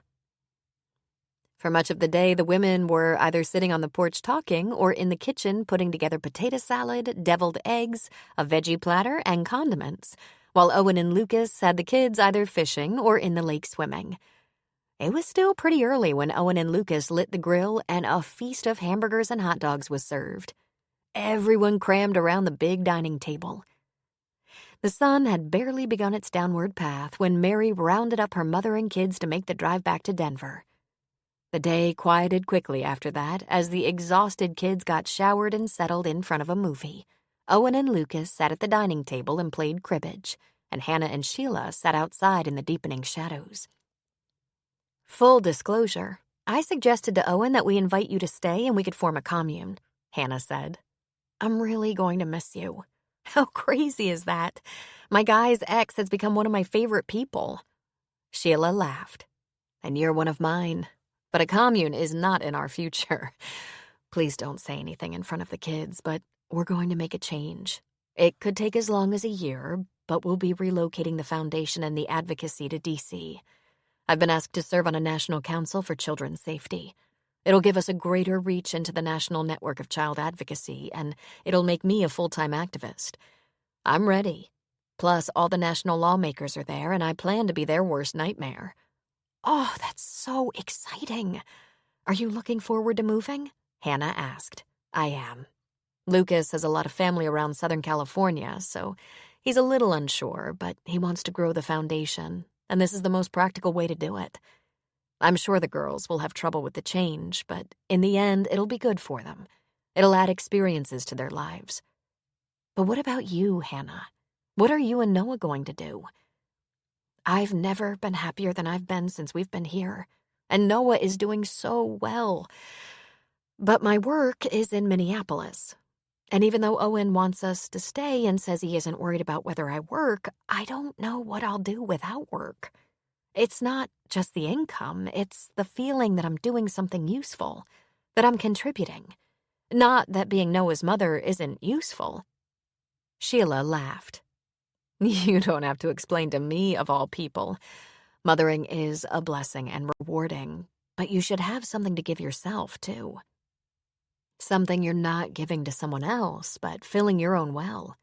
S1: For much of the day, the women were either sitting on the porch talking or in the kitchen putting together potato salad, deviled eggs, a veggie platter, and condiments, while Owen and Lucas had the kids either fishing or in the lake swimming. It was still pretty early when Owen and Lucas lit the grill and a feast of hamburgers and hot dogs was served. Everyone crammed around the big dining table. The sun had barely begun its downward path when Mary rounded up her mother and kids to make the drive back to Denver. The day quieted quickly after that as the exhausted kids got showered and settled in front of a movie. Owen and Lucas sat at the dining table and played cribbage, and Hannah and Sheila sat outside in the deepening shadows. Full disclosure, I suggested to Owen that we invite you to stay and we could form a commune, Hannah said. I'm really going to miss you. How crazy is that? My guy's ex has become one of my favorite people. Sheila laughed. And you're one of mine. But a commune is not in our future. Please don't say anything in front of the kids, but we're going to make a change. It could take as long as a year, but we'll be relocating the foundation and the advocacy to D.C. I've been asked to serve on a national council for children's safety. It'll give us a greater reach into the national network of child advocacy, and it'll make me a full-time activist. I'm ready. Plus, all the national lawmakers are there, and I plan to be their worst nightmare. Oh, that's so exciting. Are you looking forward to moving? Hannah asked. I am. Lucas has a lot of family around Southern California, so he's a little unsure, but he wants to grow the foundation, and this is the most practical way to do it. I'm sure the girls will have trouble with the change, but in the end, it'll be good for them. It'll add experiences to their lives. But what about you, Hannah? What are you and Noah going to do? I've never been happier than I've been since we've been here, and Noah is doing so well. But my work is in Minneapolis. And even though Owen wants us to stay and says he isn't worried about whether I work, I don't know what I'll do without work. It's not just the income, it's the feeling that I'm doing something useful, that I'm contributing. Not that being Noah's mother isn't useful. Sheila laughed. You don't have to explain to me, of all people. Mothering is a blessing and rewarding, but you should have something to give yourself, too. Something you're not giving to someone else, but filling your own well.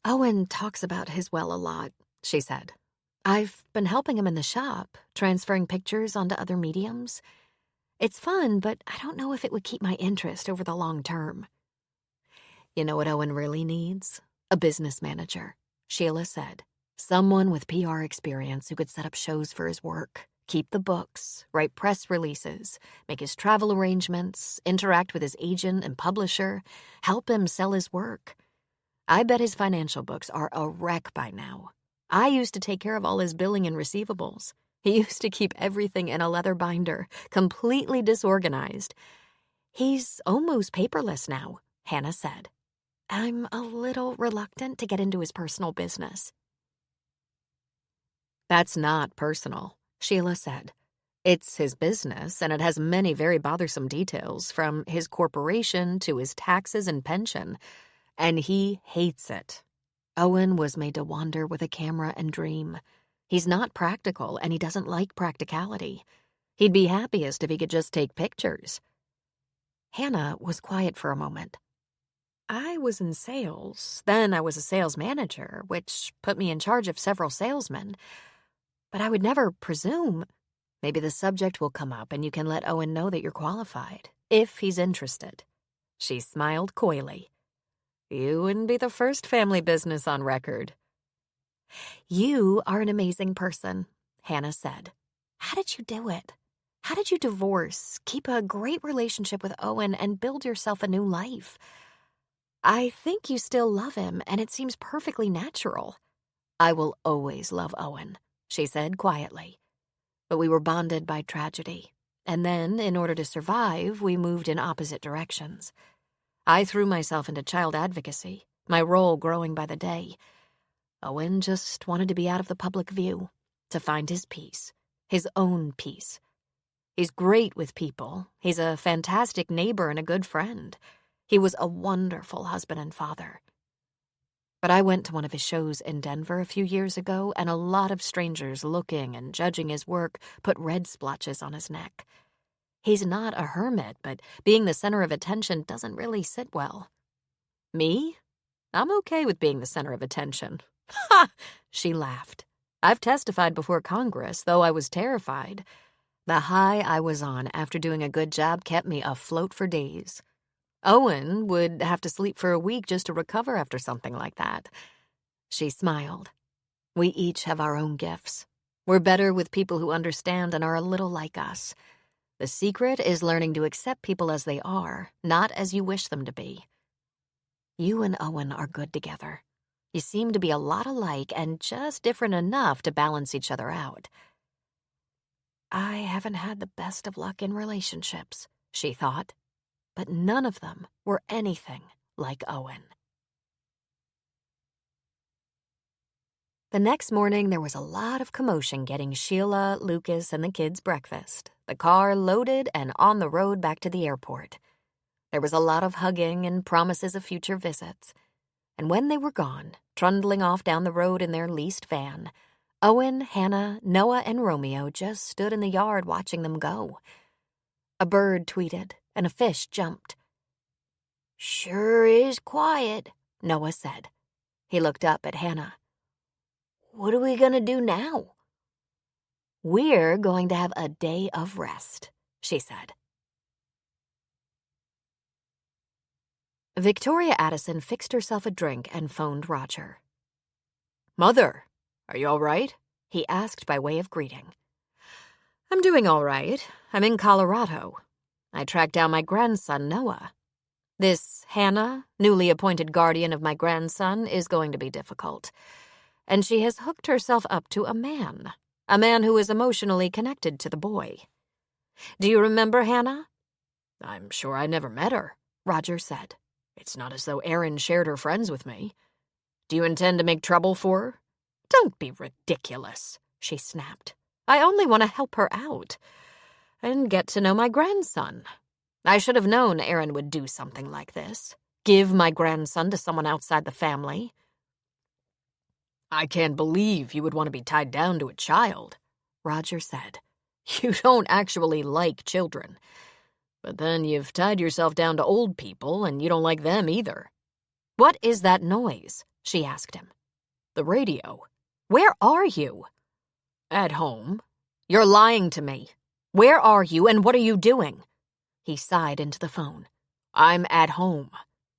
S1: Owen talks about his well a lot, she said. I've been helping him in the shop, transferring pictures onto other mediums. It's fun, but I don't know if it would keep my interest over the long term. You know what Owen really needs? A business manager, Sheila said. Someone with PR experience who could set up shows for his work, keep the books, write press releases, make his travel arrangements, interact with his agent and publisher, help him sell his work. I bet his financial books are a wreck by now. I used to take care of all his billing and receivables. He used to keep everything in a leather binder, completely disorganized. He's almost paperless now, Hannah said. I'm a little reluctant to get into his personal business. That's not personal, Sheila said. It's his business, and it has many very bothersome details, from his corporation to his taxes and pension, and he hates it. Owen was made to wander with a camera and dream. He's not practical, and he doesn't like practicality. He'd be happiest if he could just take pictures. Hannah was quiet for a moment. I was in sales. Then I was a sales manager, which put me in charge of several salesmen. But I would never presume. Maybe the subject will come up and you can let Owen know that you're qualified, if he's interested. She smiled coyly. You wouldn't be the first family business on record. You are an amazing person, Hannah said. How did you do it? How did you divorce, keep a great relationship with Owen, and build yourself a new life? I think you still love him, and it seems perfectly natural. I will always love Owen, she said quietly. But we were bonded by tragedy, and then, in order to survive, we moved in opposite directions. I threw myself into child advocacy, my role growing by the day. Owen just wanted to be out of the public view, to find his peace, his own peace. He's great with people. He's a fantastic neighbor and a good friend. He was a wonderful husband and father. But I went to one of his shows in Denver a few years ago, and a lot of strangers looking and judging his work put red splotches on his neck. He's not a hermit, but being the center of attention doesn't really sit well. Me? I'm okay with being the center of attention. Ha! She laughed. I've testified before Congress, though I was terrified. The high I was on after doing a good job kept me afloat for days. Owen would have to sleep for a week just to recover after something like that. She smiled. We each have our own gifts. We're better with people who understand and are a little like us. The secret is learning to accept people as they are, not as you wish them to be. You and Owen are good together. You seem to be a lot alike and just different enough to balance each other out. I haven't had the best of luck in relationships, she thought, but none of them were anything like Owen. The next morning, there was a lot of commotion getting Sheila, Lucas, and the kids breakfast, the car loaded and on the road back to the airport. There was a lot of hugging and promises of future visits. And when they were gone, trundling off down the road in their leased van, Owen, Hannah, Noah, and Romeo just stood in the yard watching them go. A bird tweeted, and a fish jumped.
S3: Sure is quiet,
S1: Noah said. He looked up at Hannah.
S3: What are we gonna do now?
S1: We're going to have a day of rest, she said. Victoria Addison fixed herself a drink and phoned Roger.
S2: Mother, are you all right?
S1: He asked by way of greeting. I'm doing all right. I'm in Colorado. I tracked down my grandson, Noah. This Hannah, newly appointed guardian of my grandson, is going to be difficult. And she has hooked herself up to a man who is emotionally connected to the boy. Do you remember Hannah?
S2: I'm sure I never met her,
S1: Roger said.
S2: It's not as though Erin shared her friends with me. Do you intend to make trouble for her?
S1: Don't be ridiculous, she snapped. I only want to help her out and get to know my grandson. I should have known Erin would do something like this. Give my grandson to someone outside the family.
S2: I can't believe you would want to be tied down to a child,
S1: Roger said.
S2: You don't actually like children. But then you've tied yourself down to old people, and you don't like them either.
S1: What is that noise? She asked him.
S2: The radio.
S1: Where are you?
S2: At home.
S1: You're lying to me. Where are you, and what are you doing? He sighed into the phone.
S2: I'm at home.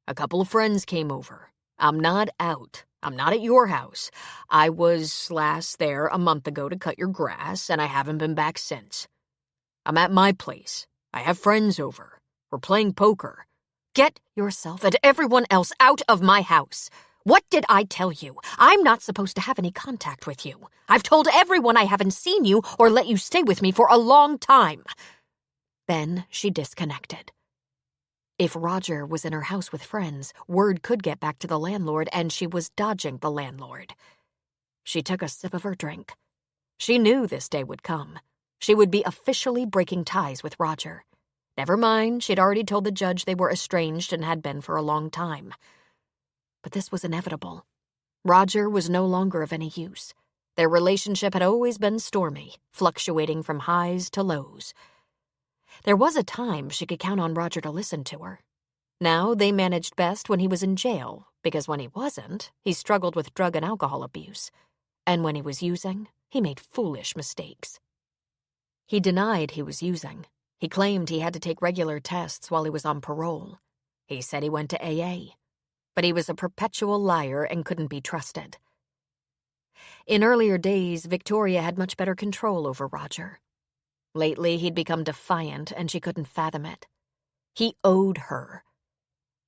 S2: A couple of friends came over. I'm not out. I'm not at your house. I was last there a month ago to cut your grass, and I haven't been back since. I'm at my place. I have friends over. We're playing poker.
S1: Get yourself and everyone else out of my house. What did I tell you? I'm not supposed to have any contact with you. I've told everyone I haven't seen you or let you stay with me for a long time. Then she disconnected. If Roger was in her house with friends, word could get back to the landlord, and she was dodging the landlord. She took a sip of her drink. She knew this day would come. She would be officially breaking ties with Roger. Never mind, she'd already told the judge they were estranged and had been for a long time. But this was inevitable. Roger was no longer of any use. Their relationship had always been stormy, fluctuating from highs to lows. There was a time she could count on Roger to listen to her. Now they managed best when he was in jail, because when he wasn't, he struggled with drug and alcohol abuse. And when he was using, he made foolish mistakes. He denied he was using. He claimed he had to take regular tests while he was on parole. He said he went to AA. But he was a perpetual liar and couldn't be trusted. In earlier days, Victoria had much better control over Roger. Lately, he'd become defiant, and she couldn't fathom it. He owed her.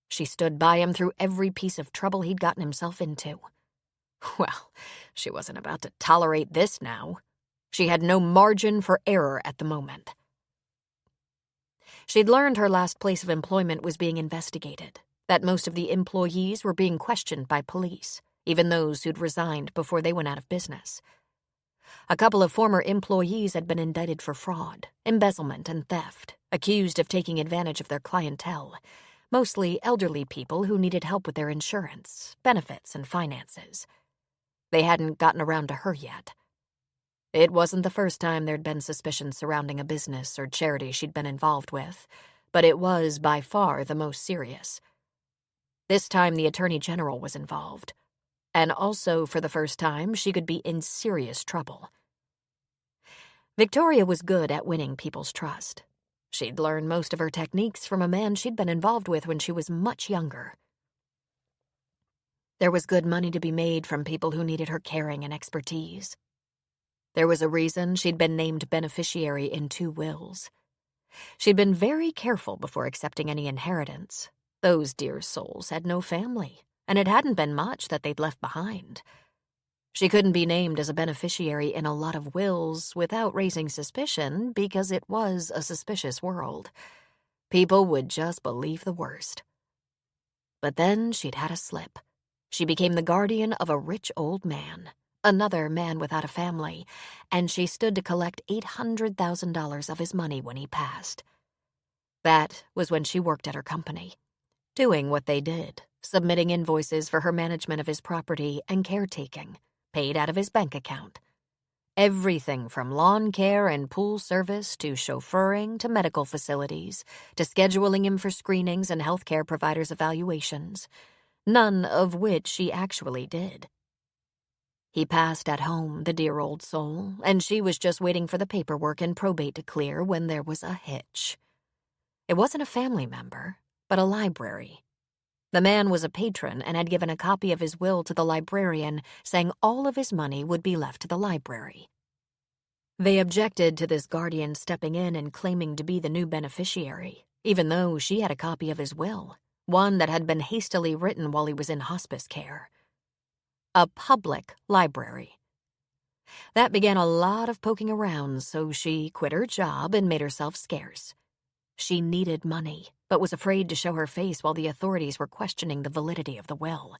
S1: She stood by him through every piece of trouble he'd gotten himself into. Well, she wasn't about to tolerate this now. She had no margin for error at the moment. She'd learned her last place of employment was being investigated, that most of the employees were being questioned by police, even those who'd resigned before they went out of business. A couple of former employees had been indicted for fraud, embezzlement, and theft, accused of taking advantage of their clientele, mostly elderly people who needed help with their insurance, benefits, and finances. They hadn't gotten around to her yet. It wasn't the first time there'd been suspicion surrounding a business or charity she'd been involved with, but it was by far the most serious. This time the Attorney General was involved. And also, for the first time, she could be in serious trouble. Victoria was good at winning people's trust. She'd learned most of her techniques from a man she'd been involved with when she was much younger. There was good money to be made from people who needed her caring and expertise. There was a reason she'd been named beneficiary in 2 wills. She'd been very careful before accepting any inheritance, Those dear souls had no family, and it hadn't been much that they'd left behind. She couldn't be named as a beneficiary in a lot of wills without raising suspicion because it was a suspicious world. People would just believe the worst. But then she'd had a slip. She became the guardian of a rich old man, another man without a family, and she stood to collect $800,000 of his money when he passed. That was when she worked at her company, doing what they did, submitting invoices for her management of his property and caretaking, paid out of his bank account. Everything from lawn care and pool service to chauffeuring to medical facilities to scheduling him for screenings and healthcare providers' evaluations, none of which she actually did. He passed at home, the dear old soul, and she was just waiting for the paperwork and probate to clear when there was a hitch. It wasn't a family member, but a library. The man was a patron and had given a copy of his will to the librarian, saying all of his money would be left to the library. They objected to this guardian stepping in and claiming to be the new beneficiary, even though she had a copy of his will, one that had been hastily written while he was in hospice care. A public library. That began a lot of poking around, so she quit her job and made herself scarce. She needed money, but was afraid to show her face while the authorities were questioning the validity of the will.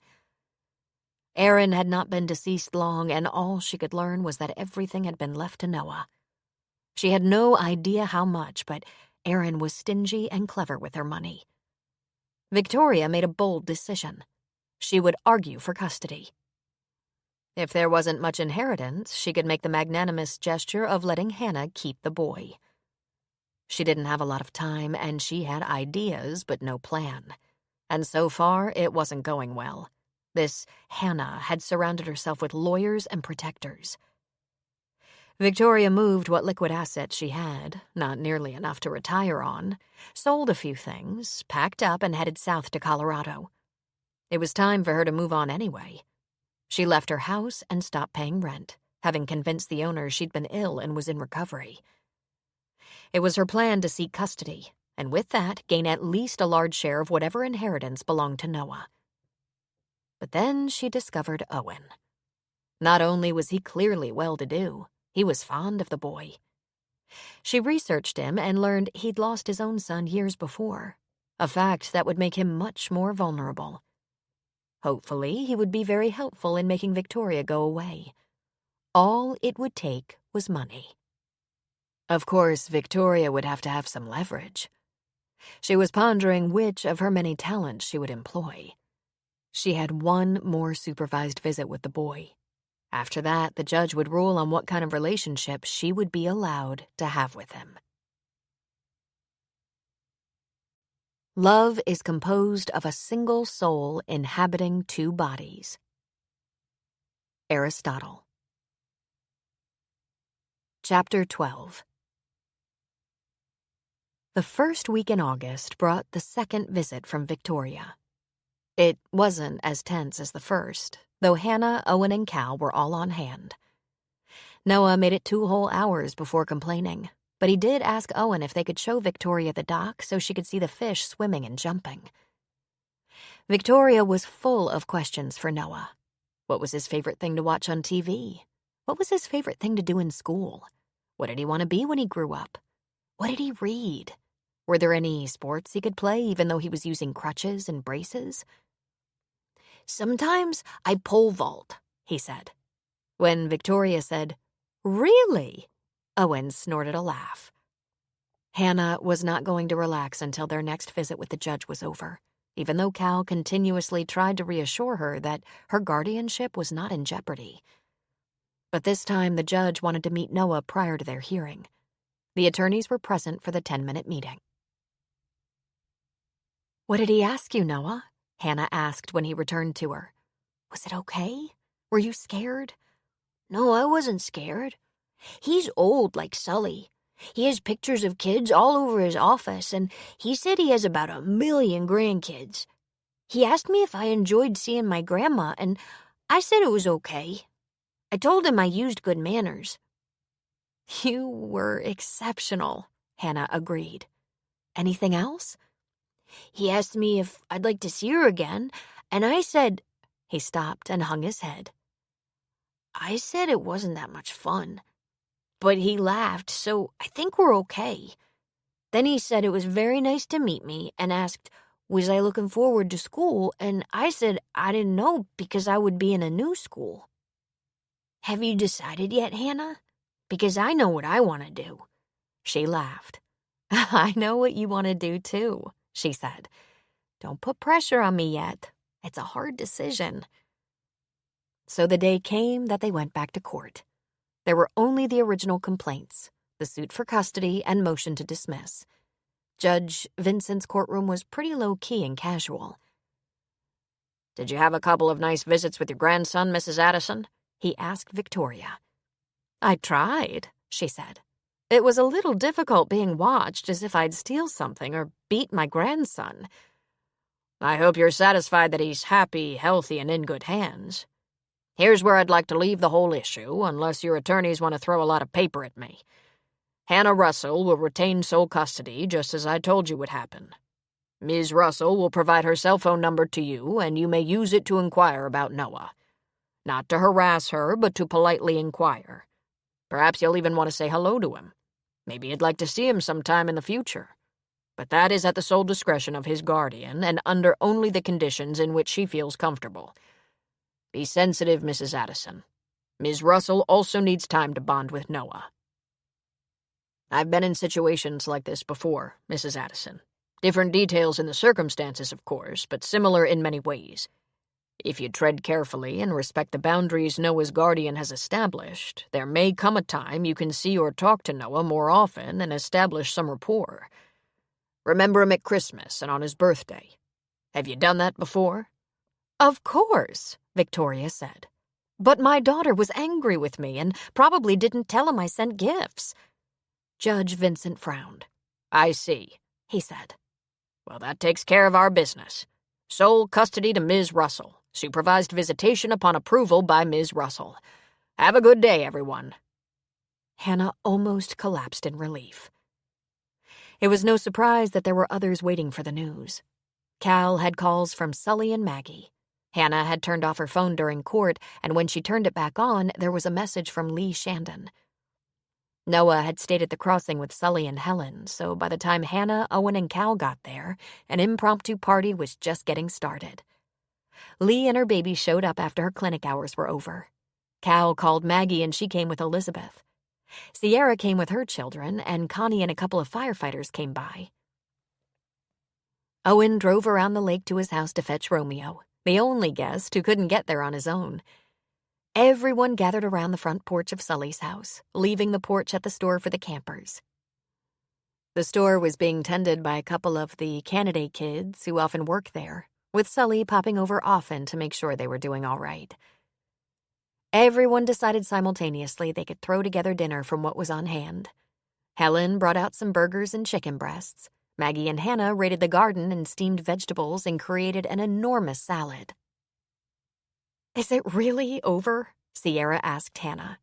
S1: Aaron had not been deceased long, and all she could learn was that everything had been left to Noah. She had no idea how much, but Aaron was stingy and clever with her money. Victoria made a bold decision. She would argue for custody. If there wasn't much inheritance, she could make the magnanimous gesture of letting Hannah keep the boy. She didn't have a lot of time, and she had ideas but no plan. And so far, it wasn't going well. This Hannah had surrounded herself with lawyers and protectors. Victoria moved what liquid assets she had, not nearly enough to retire on, sold a few things, packed up, and headed south to Colorado. It was time for her to move on anyway. She left her house and stopped paying rent, having convinced the owner she'd been ill and was in recovery. It was her plan to seek custody, and with that, gain at least a large share of whatever inheritance belonged to Noah. But then she discovered Owen. Not only was he clearly well-to-do, he was fond of the boy. She researched him and learned he'd lost his own son years before, a fact that would make him much more vulnerable. Hopefully, he would be very helpful in making Victoria go away. All it would take was money. Of course, Victoria would have to have some leverage. She was pondering which of her many talents she would employ. She had one more supervised visit with the boy. After that, the judge would rule on what kind of relationship she would be allowed to have with him. Love is composed of a single soul inhabiting two bodies. Aristotle. Chapter 12. The first week in August brought the second visit from Victoria. It wasn't as tense as the first, though Hannah, Owen, and Cal were all on hand. Noah made it 2 whole hours before complaining, but he did ask Owen if they could show Victoria the dock so she could see the fish swimming and jumping. Victoria was full of questions for Noah. What was his favorite thing to watch on TV? What was his favorite thing to do in school? What did he want to be when he grew up? What did he read? Were there any sports he could play even though he was using crutches and braces? "Sometimes I pole vault," he said. When Victoria said, "Really?" Owen snorted a laugh. Hannah was not going to relax until their next visit with the judge was over, even though Cal continuously tried to reassure her that her guardianship was not in jeopardy. But this time the judge wanted to meet Noah prior to their hearing. The attorneys were present for the 10-minute meeting. "What did he ask you, Noah?" Hannah asked when he returned to her. "Was it okay? Were you scared?"
S3: No, I wasn't scared. He's old like Sully. He has pictures of kids all over his office, and he said he has about 1 million grandkids. He asked me if I enjoyed seeing my grandma, and I said it was okay. I told him I used good manners.
S1: "You were exceptional," Hannah agreed. "Anything else?"
S3: He asked me if I'd like to see her again, and I said—"
S1: He stopped and hung his head.
S3: I said it wasn't that much fun. But he laughed, so I think we're okay. Then he said it was very nice to meet me and asked, was I looking forward to school? And I said I didn't know because I would be in a new school. Have you decided yet, Hannah? Because I know what I want to do.
S1: She laughed. I know what you want to do too, she said. Don't put pressure on me yet. It's a hard decision. So the day came that they went back to court. There were only the original complaints, the suit for custody and motion to dismiss. Judge Vincent's courtroom was pretty low-key and casual.
S2: Did you have a couple of nice visits with your grandson, Mrs. Addison?
S1: He asked Victoria. I tried, she said. It was a little difficult being watched as if I'd steal something or beat my grandson.
S2: I hope you're satisfied that he's happy, healthy, and in good hands. Here's where I'd like to leave the whole issue, unless your attorneys want to throw a lot of paper at me. Hannah Russell will retain sole custody, just as I told you would happen. Ms. Russell will provide her cell phone number to you, and you may use it to inquire about Noah. Not to harass her, but to politely inquire. Perhaps you'll even want to say hello to him. Maybe you'd like to see him sometime in the future. But that is at the sole discretion of his guardian, and under only the conditions in which she feels comfortable. Be sensitive, Mrs. Addison. Ms. Russell also needs time to bond with Noah. I've been in situations like this before, Mrs. Addison. Different details in the circumstances, of course, but similar in many ways. If you tread carefully and respect the boundaries Noah's guardian has established, there may come a time you can see or talk to Noah more often and establish some rapport. Remember him at Christmas and on his birthday. Have you done that before?
S1: Of course, Victoria said. But my daughter was angry with me and probably didn't tell him I sent gifts. Judge Vincent frowned.
S2: I see,
S1: he said.
S2: Well, that takes care of our business. Sole custody to Ms. Russell. Supervised visitation upon approval by Ms. Russell. Have a good day, everyone.
S1: Hannah almost collapsed in relief. It was no surprise that there were others waiting for the news. Cal had calls from Sully and Maggie. Hannah had turned off her phone during court, and when she turned it back on, there was a message from Lee Shandon. Noah had stayed at the crossing with Sully and Helen, so by the time Hannah, Owen, and Cal got there, an impromptu party was just getting started. Lee and her baby showed up after her clinic hours were over. Cal called Maggie and she came with Elizabeth. Sierra came with her children, and Connie and a couple of firefighters came by. Owen drove around the lake to his house to fetch Romeo, the only guest who couldn't get there on his own. Everyone gathered around the front porch of Sully's house, leaving the porch at the store for the campers. The store was being tended by a couple of the candidate kids who often work there, with Sully popping over often to make sure they were doing all right. Everyone decided simultaneously they could throw together dinner from what was on hand. Helen brought out some burgers and chicken breasts. Maggie and Hannah raided the garden and steamed vegetables and created an enormous salad. Is it really over? Sierra asked Hannah.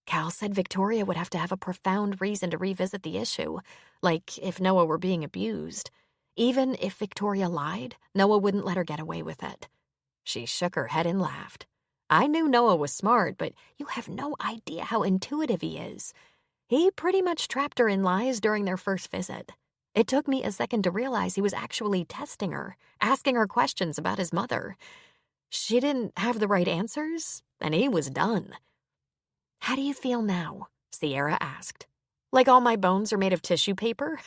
S1: Cal said Victoria would have to have a profound reason to revisit the issue, like if Noah were being abused. Even if Victoria lied, Noah wouldn't let her get away with it. She shook her head and laughed. I knew Noah was smart, but you have no idea how intuitive he is. He pretty much trapped her in lies during their first visit. It took me a second to realize he was actually testing her, asking her questions about his mother. She didn't have the right answers, and he was done. How do you feel now? Sierra asked. Like all my bones are made of tissue paper?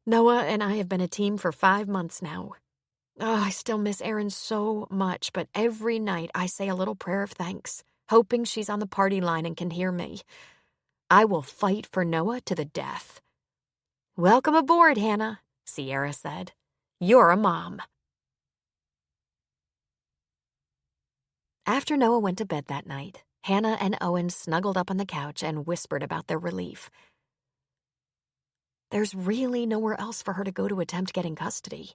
S1: Noah and I have been a team for 5 months now. Oh, I still miss Erin so much, but every night I say a little prayer of thanks, hoping she's on the party line and can hear me. I will fight for Noah to the death. Welcome aboard, Hannah, Sierra said. You're a mom. After Noah went to bed that night, Hannah and Owen snuggled up on the couch and whispered about their relief. There's really nowhere else for her to go to attempt getting custody.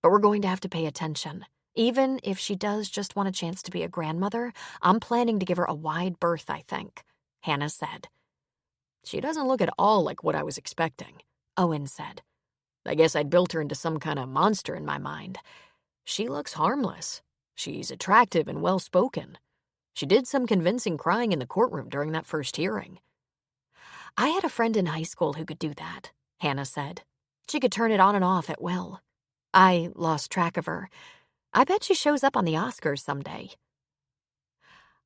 S1: But we're going to have to pay attention. Even if she does just want a chance to be a grandmother, I'm planning to give her a wide berth, I think, Hannah said. She doesn't look at all like what I was expecting, Owen said.
S2: I guess I'd built her into some kind of monster in my mind. She looks harmless. She's attractive and well-spoken. She did some convincing crying in the courtroom during that first hearing.
S1: I had a friend in high school who could do that, Hannah said. She could turn it on and off at will. I lost track of her. I bet she shows up on the Oscars someday.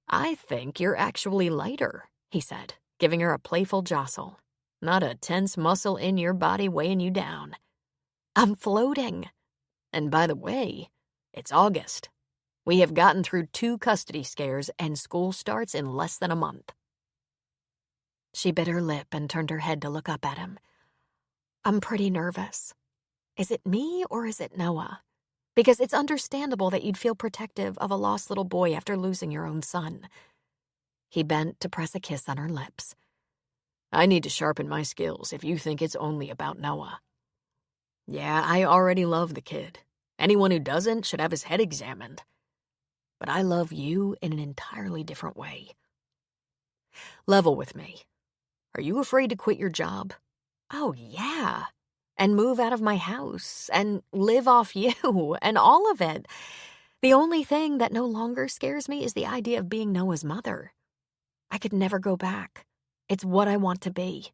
S2: I think you're actually lighter, he said, giving her a playful jostle. Not a tense muscle in your body weighing you down.
S1: I'm floating.
S2: And by the way, it's August. We have gotten through 2 custody scares and school starts in less than a month.
S1: She bit her lip and turned her head to look up at him. I'm pretty nervous. Is it me or is it Noah? Because it's understandable that you'd feel protective of a lost little boy after losing your own son. He bent to press a kiss on her lips.
S2: I need to sharpen my skills if you think it's only about Noah. Yeah, I already love the kid. Anyone who doesn't should have his head examined. But I love you in an entirely different way. Level with me. Are you afraid to quit your job?
S1: Oh, yeah. And move out of my house and live off you and all of it. The only thing that no longer scares me is the idea of being Noah's mother. I could never go back. It's what I want to be.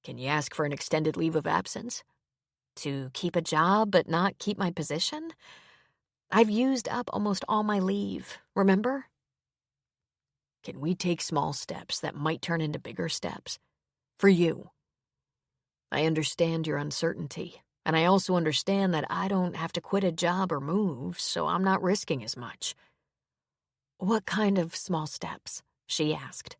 S2: Can you ask for an extended leave of absence?
S1: To keep a job but not keep my position? I've used up almost all my leave, remember?
S2: Can we take small steps that might turn into bigger steps? For you. I understand your uncertainty, and I also understand that I don't have to quit a job or move, so I'm not risking as much.
S1: What kind of small steps? She asked.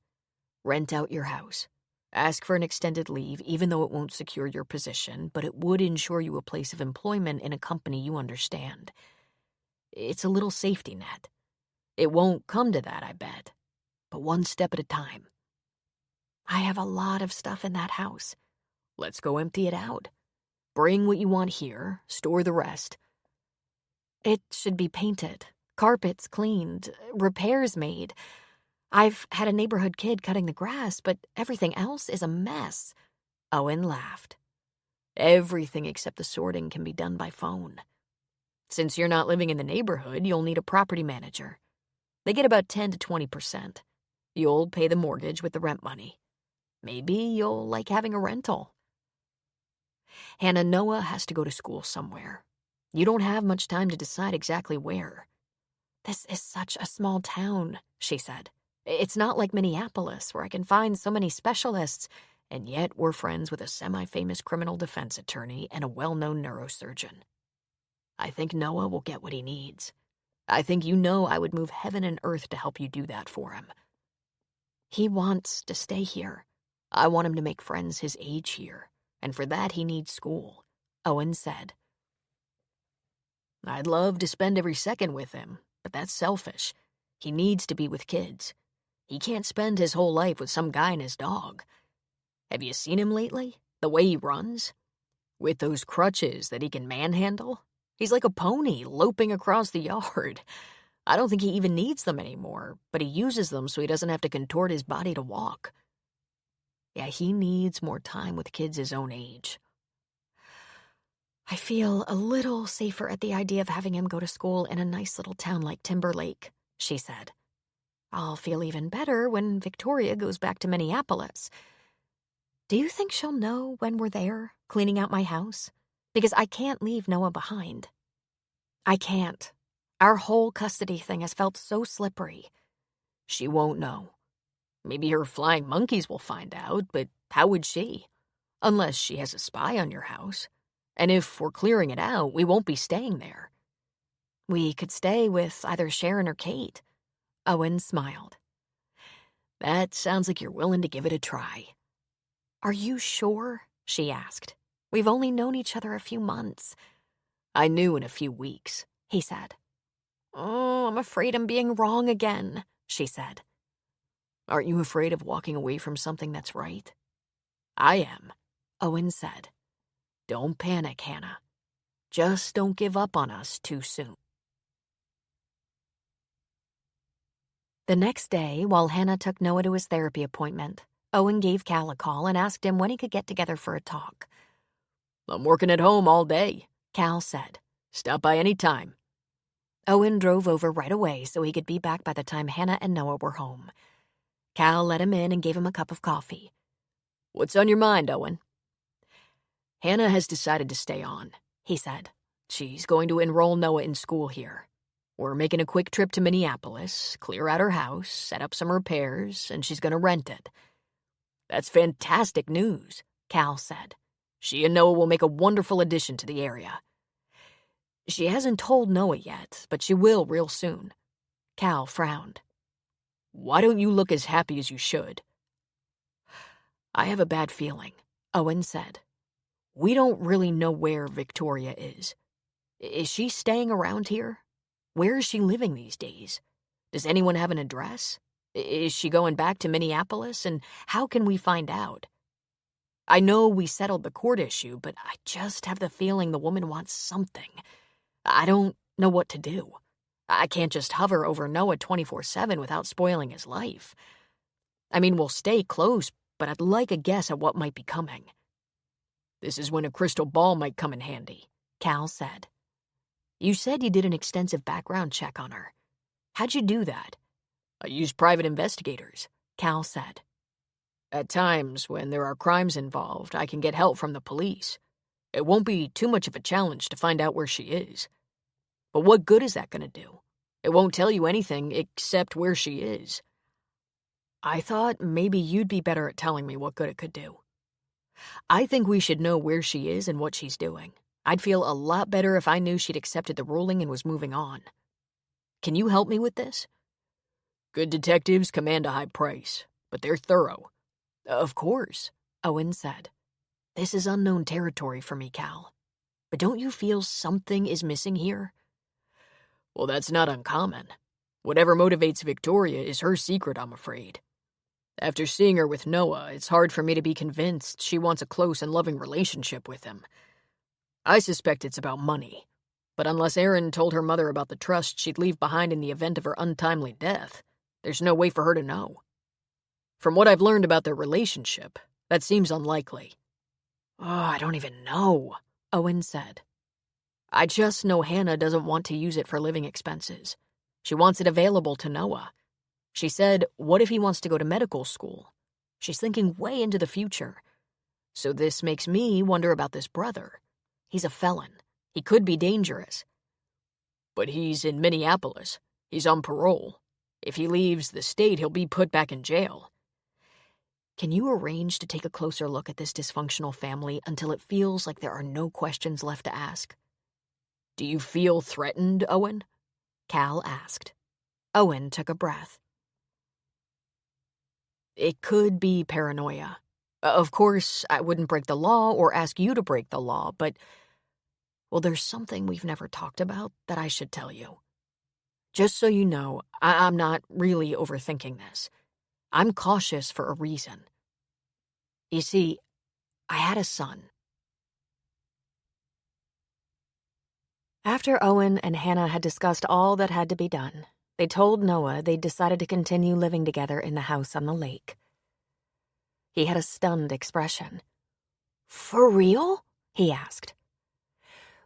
S2: Rent out your house. Ask for an extended leave, even though it won't secure your position, but it would ensure you a place of employment in a company you understand. It's a little safety net. It won't come to that, I bet. But one step at a time.
S1: I have a lot of stuff in that house.
S2: Let's go empty it out. Bring what you want here, store the rest.
S1: It should be painted, carpets cleaned, repairs made. I've had a neighborhood kid cutting the grass, but everything else is a mess.
S2: Owen laughed. Everything except the sorting can be done by phone. Since you're not living in the neighborhood, you'll need a property manager. They get about 10 to 20%. You'll pay the mortgage with the rent money. Maybe you'll like having a rental. Hannah, Noah has to go to school somewhere. You don't have much time to decide exactly where.
S1: This is such a small town, she said. It's not like Minneapolis, where I can find so many specialists,
S2: and yet we're friends with a semi-famous criminal defense attorney and a well-known neurosurgeon. I think Noah will get what he needs. I think you know I would move heaven and earth to help you do that for him.
S1: He wants to stay here.
S2: I want him to make friends his age here, and for that he needs school, Owen said. I'd love to spend every second with him, but that's selfish. He needs to be with kids. He can't spend his whole life with some guy and his dog. Have you seen him lately? The way he runs? With those crutches that he can manhandle? He's like a pony loping across the yard. I don't think he even needs them anymore, but he uses them so he doesn't have to contort his body to walk. Yeah, he needs more time with kids his own age.
S1: I feel a little safer at the idea of having him go to school in a nice little town like Timberlake, she said. I'll feel even better when Victoria goes back to Minneapolis. Do you think she'll know when we're there, cleaning out my house? Because I can't leave Noah behind. I can't. Our whole custody thing has felt so slippery.
S2: She won't know. Maybe her flying monkeys will find out, but how would she? Unless she has a spy on your house. And if we're clearing it out, we won't be staying there.
S1: We could stay with either Sharon or Kate.
S2: Owen smiled. That sounds like you're willing to give it a try.
S1: Are you sure? She asked. We've only known each other a few months.
S2: I knew in a few weeks,
S1: he said. Oh, I'm afraid I'm being wrong again, she said.
S2: Aren't you afraid of walking away from something that's right? I am, Owen said. Don't panic, Hannah. Just don't give up on us too soon.
S1: The next day, while Hannah took Noah to his therapy appointment, Owen gave Cal a call and asked him when he could get together for a talk.
S2: I'm working at home all day,
S1: Cal said.
S2: Stop by any time.
S1: Owen drove over right away so he could be back by the time Hannah and Noah were home. Cal let him in and gave him a cup of coffee.
S2: What's on your mind, Owen?
S4: Hannah has decided to stay on,
S1: he said.
S4: She's going to enroll Noah in school here. We're making a quick trip to Minneapolis, clear out her house, set up some repairs, and she's going to rent it.
S2: That's fantastic news,
S1: Cal said.
S4: She and Noah will make a wonderful addition to the area.
S1: She hasn't told Noah yet, but she will real soon. Cal frowned.
S4: Why don't you look as happy as you should?
S1: I have a bad feeling, Owen said.
S4: We don't really know where Victoria is. Is she staying around here? Where is she living these days? Does anyone have an address? Is she going back to Minneapolis, and how can we find out? I know we settled the court issue, but I just have the feeling the woman wants something. I don't know what to do. I can't just hover over Noah 24/7 without spoiling his life. I mean, we'll stay close, but I'd like a guess at what might be coming. This is when a crystal ball might come in handy,
S1: Cal said.
S4: You said you did an extensive background check on her. How'd you do that?
S2: I used private investigators,
S1: Cal said.
S2: At times, when there are crimes involved, I can get help from the police. It won't be too much of a challenge to find out where she is. But what good is that going to do? It won't tell you anything except where she is. I thought maybe you'd be better at telling me what good it could do. I think we should know where she is and what she's doing. I'd feel a lot better if I knew she'd accepted the ruling and was moving on. Can you help me with this? Good detectives command a high price, but they're thorough.
S1: Of course, Owen said.
S4: This is unknown territory for me, Cal. But don't you feel something is missing here?
S2: Well, that's not uncommon. Whatever motivates Victoria is her secret, I'm afraid. After seeing her with Noah, it's hard for me to be convinced she wants a close and loving relationship with him. I suspect it's about money, but unless Erin told her mother about the trust she'd leave behind in the event of her untimely death, there's no way for her to know. From what I've learned about their relationship, that seems unlikely.
S4: Oh, I don't even know,
S1: Owen said.
S4: I just know Hannah doesn't want to use it for living expenses. She wants it available to Noah. She said, what if he wants to go to medical school? She's thinking way into the future. So this makes me wonder about this brother. He's a felon. He could be dangerous.
S2: But he's in Minneapolis. He's on parole. If he leaves the state, he'll be put back in jail.
S4: Can you arrange to take a closer look at this dysfunctional family until it feels like there are no questions left to ask?
S2: Do you feel threatened, Owen?
S1: Cal asked. Owen took a breath.
S4: It could be paranoia. Of course, I wouldn't break the law or ask you to break the law, but, well, there's something we've never talked about that I should tell you. Just so you know, I'm not really overthinking this. I'm cautious for a reason. You see, I had a son.
S1: After Owen and Hannah had discussed all that had to be done, they told Noah they'd decided to continue living together in the house on the lake. He had a stunned expression.
S3: For real?
S1: He asked.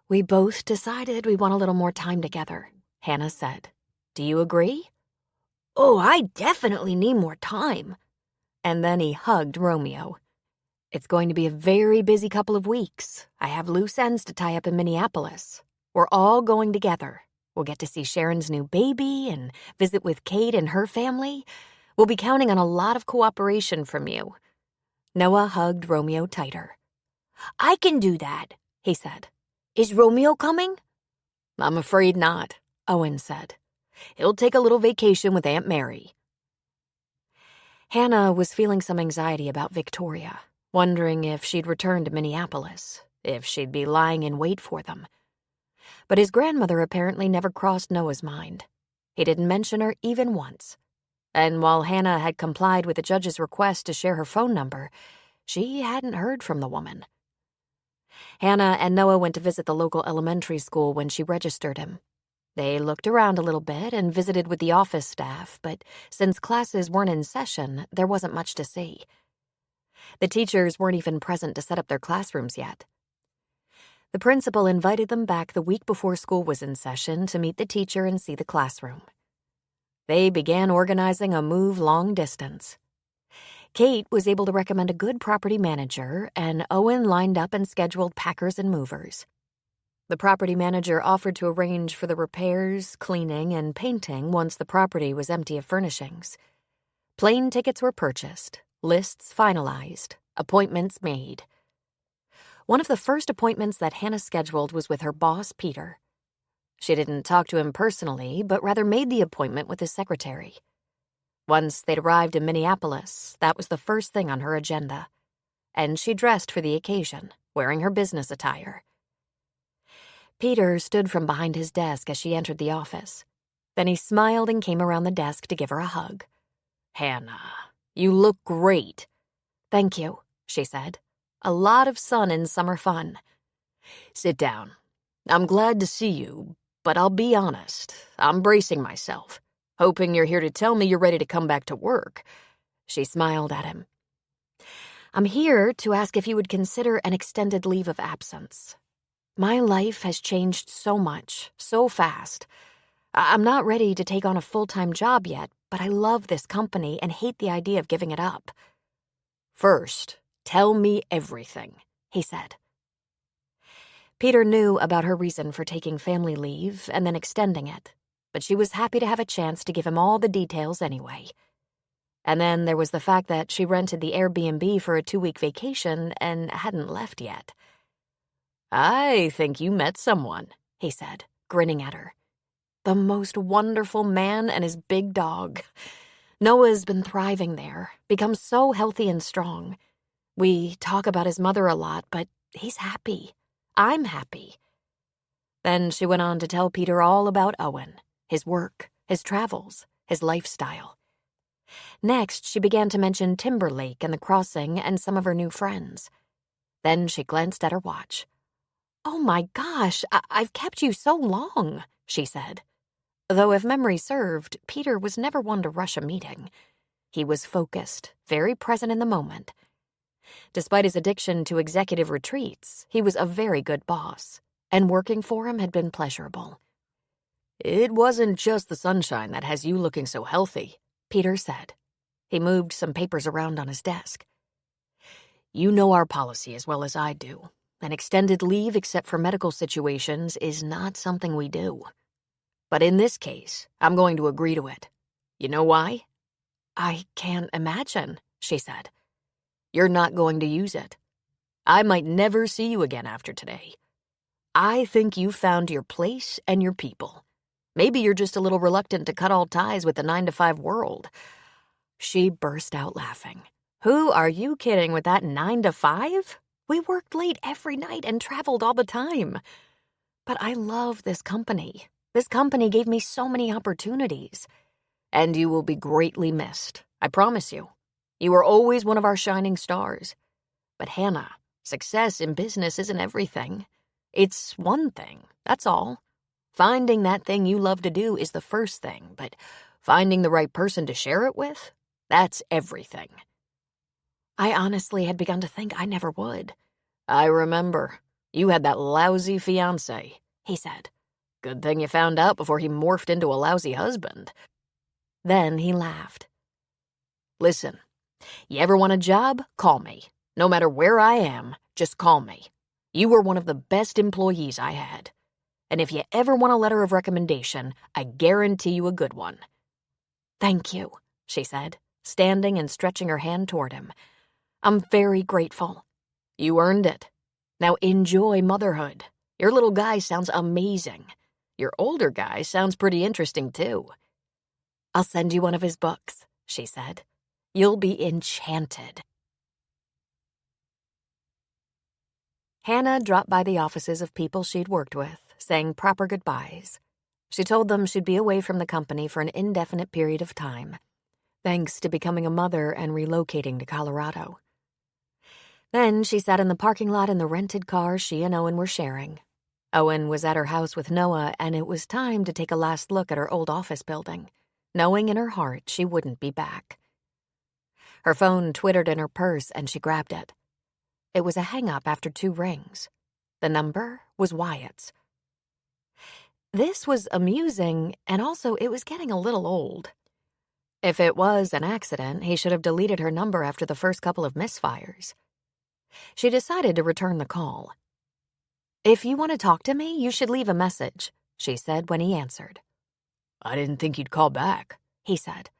S1: We both decided we want a little more time together, Hannah said. Do you agree?
S3: Oh, I definitely need more time.
S1: And then he hugged Romeo. It's going to be a very busy couple of weeks. I have loose ends to tie up in Minneapolis. We're all going together. We'll get to see Sharon's new baby and visit with Kate and her family. We'll be counting on a lot of cooperation from you. Noah hugged Romeo tighter.
S3: I can do that,
S1: he said.
S3: Is Romeo coming?
S1: I'm afraid not, Owen said. He'll take a little vacation with Aunt Mary. Hannah was feeling some anxiety about Victoria, wondering if she'd return to Minneapolis, if she'd be lying in wait for them. But his grandmother apparently never crossed Noah's mind. He didn't mention her even once. And while Hannah had complied with the judge's request to share her phone number, she hadn't heard from the woman. Hannah and Noah went to visit the local elementary school when she registered him. They looked around a little bit and visited with the office staff, but since classes weren't in session, there wasn't much to see. The teachers weren't even present to set up their classrooms yet. The principal invited them back the week before school was in session to meet the teacher and see the classroom. They began organizing a move long distance. Kate was able to recommend a good property manager, and Owen lined up and scheduled packers and movers. The property manager offered to arrange for the repairs, cleaning, and painting once the property was empty of furnishings. Plane tickets were purchased, lists finalized, appointments made. One of the first appointments that Hannah scheduled was with her boss, Peter. She didn't talk to him personally, but rather made the appointment with his secretary. Once they'd arrived in Minneapolis, that was the first thing on her agenda, and she dressed for the occasion, wearing her business attire. Peter stood from behind his desk as she entered the office. Then he smiled and came around the desk to give her a hug.
S2: Hannah, you look great.
S1: Thank you, she said. A lot of sun and summer fun.
S2: Sit down. I'm glad to see you, but I'll be honest, I'm bracing myself, hoping you're here to tell me you're ready to come back to work.
S1: She smiled at him. I'm here to ask if you would consider an extended leave of absence. My life has changed so much, so fast. I'm not ready to take on a full-time job yet, but I love this company and hate the idea of giving it up.
S2: First, tell me everything, he said.
S1: Peter knew about her reason for taking family leave and then extending it, but she was happy to have a chance to give him all the details anyway. And then there was the fact that she rented the Airbnb for a 2-week vacation and hadn't left yet.
S2: I think you met someone, he said, grinning at her.
S1: The most wonderful man and his big dog. Noah's been thriving there, become so healthy and strong. We talk about his mother a lot, but he's happy. I'm happy. Then she went on to tell Peter all about Owen, his work, his travels, his lifestyle. Next, she began to mention Timberlake and the crossing and some of her new friends. Then she glanced at her watch. Oh my gosh, I've kept you so long, she said. Though if memory served, Peter was never one to rush a meeting. He was focused, very present in the moment. Despite his addiction to executive retreats, he was a very good boss, and working for him had been pleasurable.
S2: It wasn't just the sunshine that has you looking so healthy,
S1: Peter said. He moved some papers around on his desk.
S2: You know our policy as well as I do. An extended leave except for medical situations is not something we do. But in this case, I'm going to agree to it. You know why?
S1: I can't imagine, she said.
S2: You're not going to use it. I might never see you again after today. I think you found your place and your people. Maybe you're just a little reluctant to cut all ties with the 9-to-5 world.
S1: She burst out laughing. Who are you kidding with that 9-to-5? We worked late every night and traveled all the time. But I love this company. This company gave me so many opportunities.
S2: And you will be greatly missed, I promise you. You were always one of our shining stars. But Hannah, success in business isn't everything. It's one thing, that's all. Finding that thing you love to do is the first thing, but finding the right person to share it with, that's everything.
S1: I honestly had begun to think I never would.
S2: I remember. You had that lousy fiancé, he said. Good thing you found out before he morphed into a lousy husband.
S1: Then he laughed.
S2: Listen, you ever want a job? Call me. No matter where I am, just call me. You were one of the best employees I had. And if you ever want a letter of recommendation, I guarantee you a good one.
S1: Thank you, she said, standing and stretching her hand toward him. I'm very grateful.
S2: You earned it. Now enjoy motherhood. Your little guy sounds amazing. Your older guy sounds pretty interesting, too.
S1: I'll send you one of his books, she said. You'll be enchanted. Hannah dropped by the offices of people she'd worked with, saying proper goodbyes. She told them she'd be away from the company for an indefinite period of time, thanks to becoming a mother and relocating to Colorado. Then she sat in the parking lot in the rented car she and Owen were sharing. Owen was at her house with Noah, and it was time to take a last look at her old office building, knowing in her heart she wouldn't be back. Her phone twittered in her purse, and she grabbed it. It was a hang-up after 2 rings. The number was Wyatt's. This was amusing, and also it was getting a little old. If it was an accident, he should have deleted her number after the first couple of misfires. She decided to return the call. "If you want to talk to me, you should leave a message," she said when he answered.
S2: I didn't think you'd call back,
S1: He said.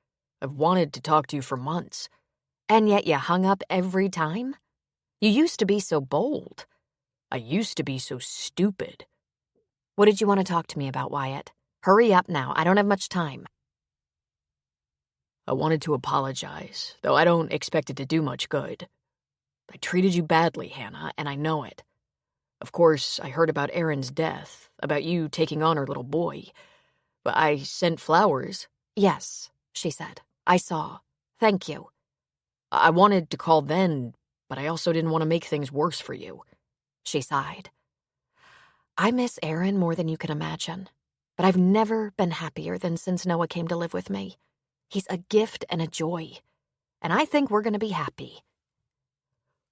S2: I've wanted to talk to you for months.
S1: "And yet you hung up every time? You used to be so bold."
S2: I used to be so stupid.
S1: "What did you want to talk to me about, Wyatt? Hurry up now, I don't have much time."
S2: I wanted to apologize, though I don't expect it to do much good. I treated you badly, Hannah, and I know it. Of course, I heard about Erin's death, about you taking on her little boy. But I sent flowers.
S1: "Yes," she said. "I saw. Thank you."
S2: I wanted to call then, but I also didn't want to make things worse for you.
S1: She sighed. "I miss Erin more than you can imagine, but I've never been happier than since Noah came to live with me. He's a gift and a joy, and I think we're going to be happy."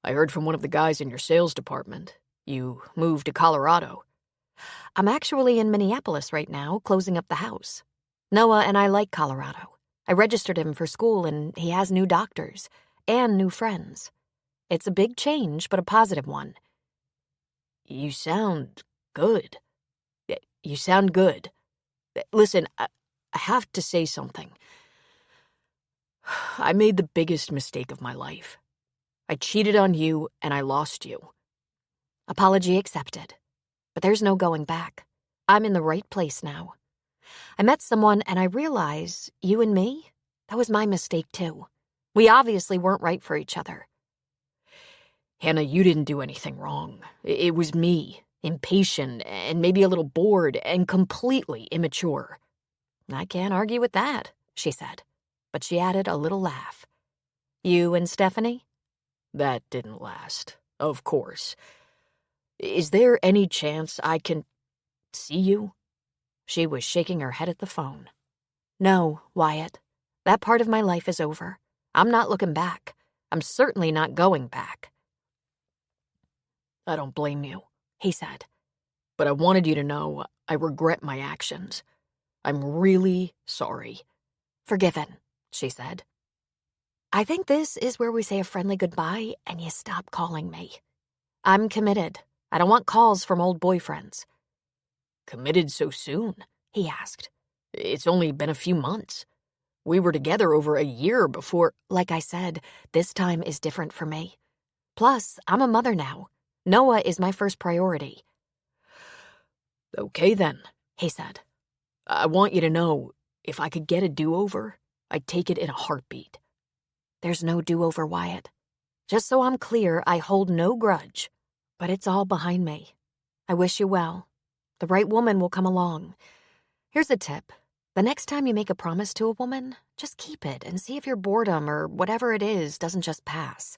S2: I heard from one of the guys in your sales department. You moved to Colorado.
S1: "I'm actually in Minneapolis right now, closing up the house. Noah and I like Colorado. I registered him for school, and he has new doctors and new friends. It's a big change, but a positive one."
S2: You sound good. You sound good. Listen, I have to say something. I made the biggest mistake of my life. I cheated on you, and I lost you.
S1: Apology accepted. But there's no going back. I'm in the right place now. I met someone, and I realize, you and me, that was my mistake too. We obviously weren't right for each other.
S2: Hannah, you didn't do anything wrong. It was me, impatient, and maybe a little bored, and completely immature.
S1: "I can't argue with that," she said. But she added a little laugh. "You and Stephanie?"
S2: That didn't last, of course. Is there any chance I can see you?
S1: She was shaking her head at the phone. "No, Wyatt. That part of my life is over. I'm not looking back. I'm certainly not going back."
S2: I don't blame you,
S1: he said.
S2: but I wanted you to know I regret my actions. I'm really sorry.
S1: "Forgiven," she said. "I think this is where we say a friendly goodbye and you stop calling me. I'm committed. I don't want calls from old boyfriends."
S2: Committed so soon?
S1: He asked.
S2: It's only been a few months. We were together over a year before.
S1: "Like I said, this time is different for me. Plus, I'm a mother now. Noah is my first priority."
S2: Okay then,
S1: he said.
S2: I want you to know, if I could get a do-over, I'd take it in a heartbeat.
S1: "There's no do-over, Wyatt. Just so I'm clear, I hold no grudge. But it's all behind me. I wish you well. The right woman will come along. Here's a tip. The next time you make a promise to a woman, just keep it and see if your boredom or whatever it is doesn't just pass."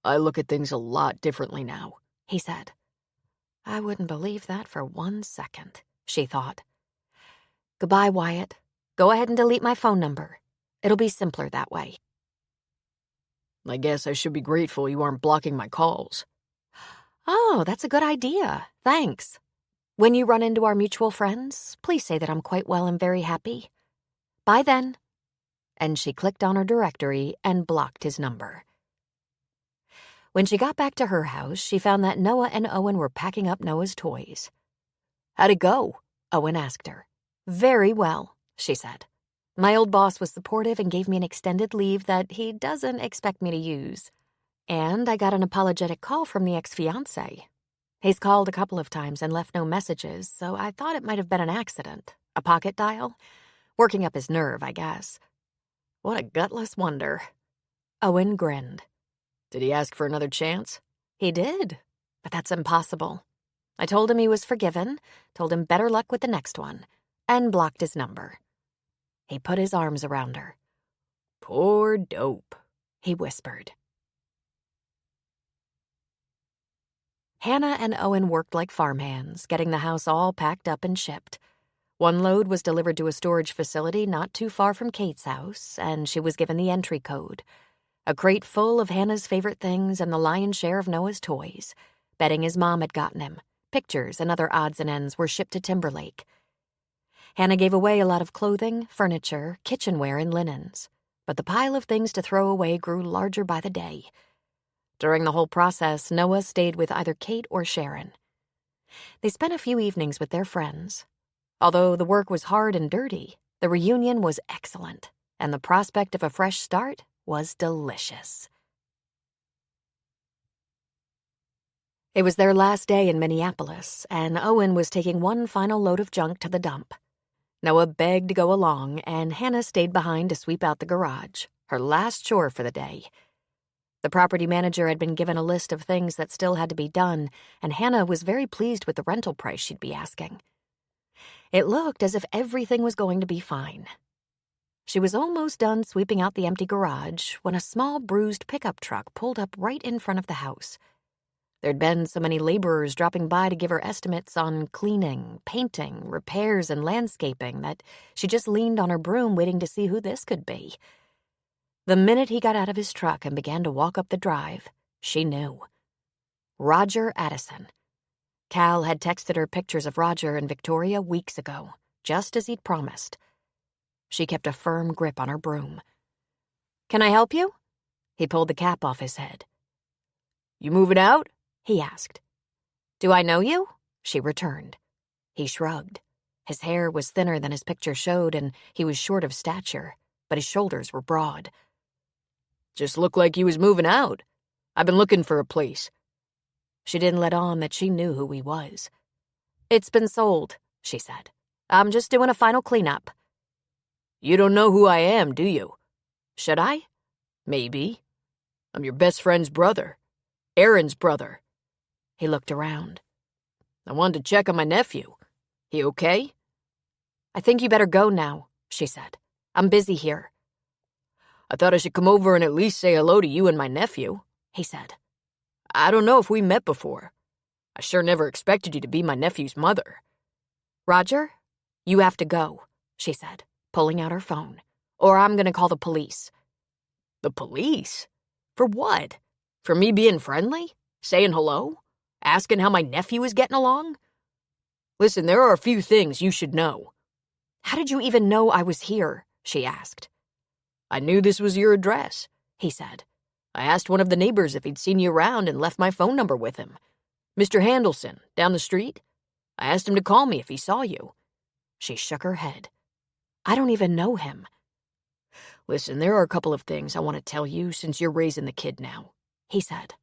S2: I look at things a lot differently now,
S1: he said. I wouldn't believe that for 1 second, she thought. "Goodbye, Wyatt. Go ahead and delete my phone number. It'll be simpler that way."
S2: I guess I should be grateful you aren't blocking my calls.
S1: "Oh, that's a good idea. Thanks. When you run into our mutual friends, please say that I'm quite well and very happy. Bye then." And she clicked on her directory and blocked his number. When she got back to her house, she found that Noah and Owen were packing up Noah's toys. "How'd it go?" Owen asked her. "Very well," she said. "My old boss was supportive and gave me an extended leave that he doesn't expect me to use. And I got an apologetic call from the ex-fiancé. He's called a couple of times and left no messages, so I thought it might have been an accident. A pocket dial? Working up his nerve, I guess." "What a gutless wonder." Owen grinned.
S2: Did he ask for another chance?
S1: "He did, but that's impossible. I told him he was forgiven, told him better luck with the next one, and blocked his number." He put his arms around her.
S2: Poor dope,
S1: he whispered. Hannah and Owen worked like farmhands, getting the house all packed up and shipped. One load was delivered to a storage facility not too far from Kate's house, and she was given the entry code. A crate full of Hannah's favorite things and the lion's share of Noah's toys. Bedding his mom had gotten him. Pictures and other odds and ends were shipped to Timberlake. Hannah gave away a lot of clothing, furniture, kitchenware, and linens, but the pile of things to throw away grew larger by the day. During the whole process, Noah stayed with either Kate or Sharon. They spent a few evenings with their friends. Although the work was hard and dirty, the reunion was excellent, and the prospect of a fresh start was delicious. It was their last day in Minneapolis, and Owen was taking one final load of junk to the dump. Noah begged to go along, and Hannah stayed behind to sweep out the garage, her last chore for the day. The property manager had been given a list of things that still had to be done, and Hannah was very pleased with the rental price she'd be asking. It looked as if everything was going to be fine. She was almost done sweeping out the empty garage when a small bruised pickup truck pulled up right in front of the house. There'd been so many laborers dropping by to give her estimates on cleaning, painting, repairs, and landscaping that she just leaned on her broom waiting to see who this could be. The minute he got out of his truck and began to walk up the drive, she knew. Roger Addison. Cal had texted her pictures of Roger and Victoria weeks ago, just as he'd promised. She kept a firm grip on her broom. "Can I help you?" He pulled the cap off his head. "You moving out?" he asked. "Do I know you?" she returned. He shrugged. His hair was thinner than his picture showed, and he was short of stature, but his shoulders were broad. "Just looked like you was moving out. I've been looking for a place." She didn't let on that she knew who he was. "It's been sold," she said. "I'm just doing a final cleanup." "You don't know who I am, do you?" "Should I?" "Maybe. I'm your best friend's brother. Aaron's brother." He looked around. "I wanted to check on my nephew. He okay?" "I think you better go now," she said. "I'm busy here." "I thought I should come over and at least say hello to you and my nephew," he said. "I don't know if we met before. I sure never expected you to be my nephew's mother." "Roger, you have to go," she said, pulling out her phone, "or I'm going to call the police." "The police? For what? For me being friendly? Saying hello? Asking how my nephew is getting along? Listen, there are a few things you should know." "How did you even know I was here?" she asked. "I knew this was your address," he said. "I asked one of the neighbors if he'd seen you around and left my phone number with him. Mr. Handelson, down the street. I asked him to call me if he saw you." She shook her head. "I don't even know him." "Listen, there are a couple of things I want to tell you since you're raising the kid now," he said.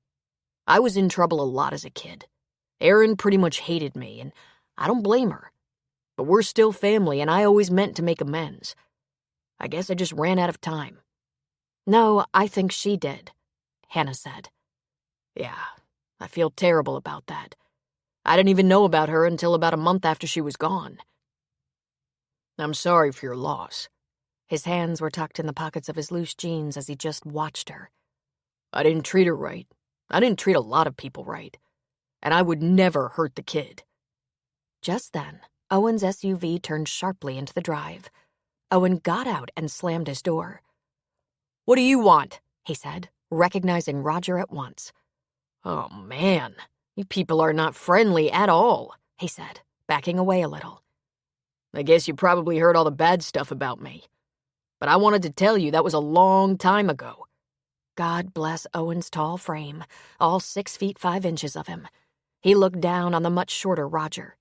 S1: "I was in trouble a lot as a kid. Erin pretty much hated me, and I don't blame her. But we're still family, and I always meant to make amends. I guess I just ran out of time." "No, I think she did," Hannah said. "Yeah, I feel terrible about that. I didn't even know about her until about a month after she was gone. I'm sorry for your loss." His hands were tucked in the pockets of his loose jeans as he just watched her. "I didn't treat her right. I didn't treat a lot of people right. And I would never hurt the kid." Just then, Owen's SUV turned sharply into the drive. Owen got out and slammed his door. "What do you want?" he said, recognizing Roger at once. "Oh, man, you people are not friendly at all," he said, backing away a little. "I guess you probably heard all the bad stuff about me. But I wanted to tell you that was a long time ago." God bless Owen's tall frame, all 6 feet 5 inches of him. He looked down on the much shorter Roger.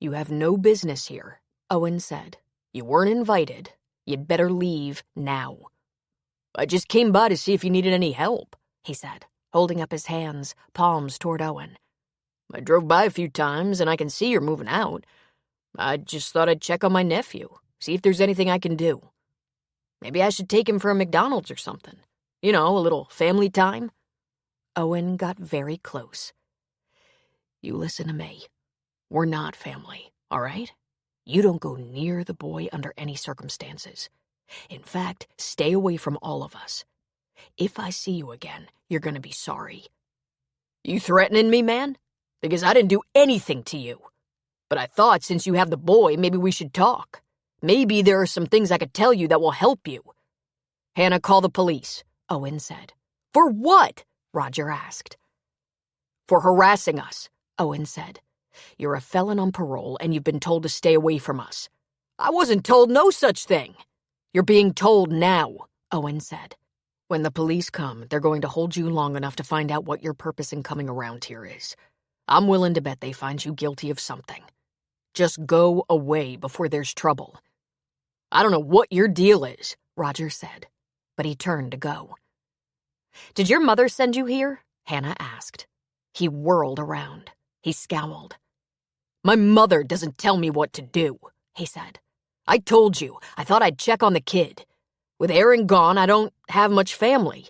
S1: "You have no business here," Owen said. "You weren't invited. You'd better leave now." "I just came by to see if you needed any help," he said, holding up his hands, palms toward Owen. "I drove by a few times, and I can see you're moving out. I just thought I'd check on my nephew, see if there's anything I can do. Maybe I should take him for a McDonald's or something. You know, a little family time." Owen got very close. "You listen to me. We're not family, all right? You don't go near the boy under any circumstances. In fact, stay away from all of us. If I see you again, you're going to be sorry." "You threatening me, man? Because I didn't do anything to you. But I thought since you have the boy, maybe we should talk. Maybe there are some things I could tell you that will help you." "Hannah, call the police," Owen said. "For what?" Roger asked.
S2: For harassing us, Owen said. You're a felon on parole and you've been told to stay away from us. I wasn't told no such thing. You're being told now, Owen said. When the police come, they're going to hold you long enough to find out what your purpose in coming around here is. I'm willing to bet they find you guilty of something. Just go away before there's trouble. I don't know what your deal is, Roger said, but he turned to go. Did your mother send you here? Hannah asked. He whirled around. He scowled. My mother doesn't tell me what to do, he said. I told you, I thought I'd check on the kid. With Aaron gone, I don't have much family.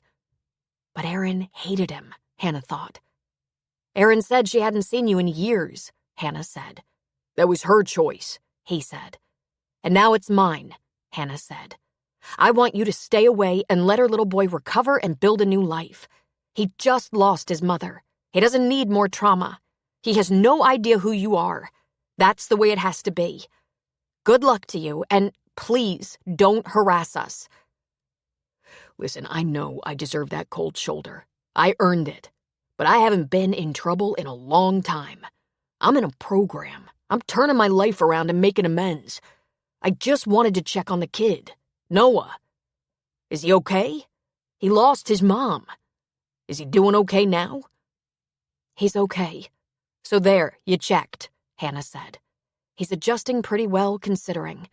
S2: But Aaron hated him, Hannah thought. Aaron said she hadn't seen you in years, Hannah said. That was her choice, he said. And now it's mine, Hannah said. I want you to stay away and let her little boy recover and build a new life. He just lost his mother. He doesn't need more trauma. He has no idea who you are. That's the way it has to be. Good luck to you, and please don't harass us. Listen, I know I deserve that cold shoulder. I earned it. But I haven't been in trouble in a long time. I'm in a program. I'm turning my life around and making amends. I just wanted to check on the kid, Noah. Is he okay? He lost his mom. Is he doing okay now? He's okay. So there, you checked, Hannah said. He's adjusting pretty well, considering.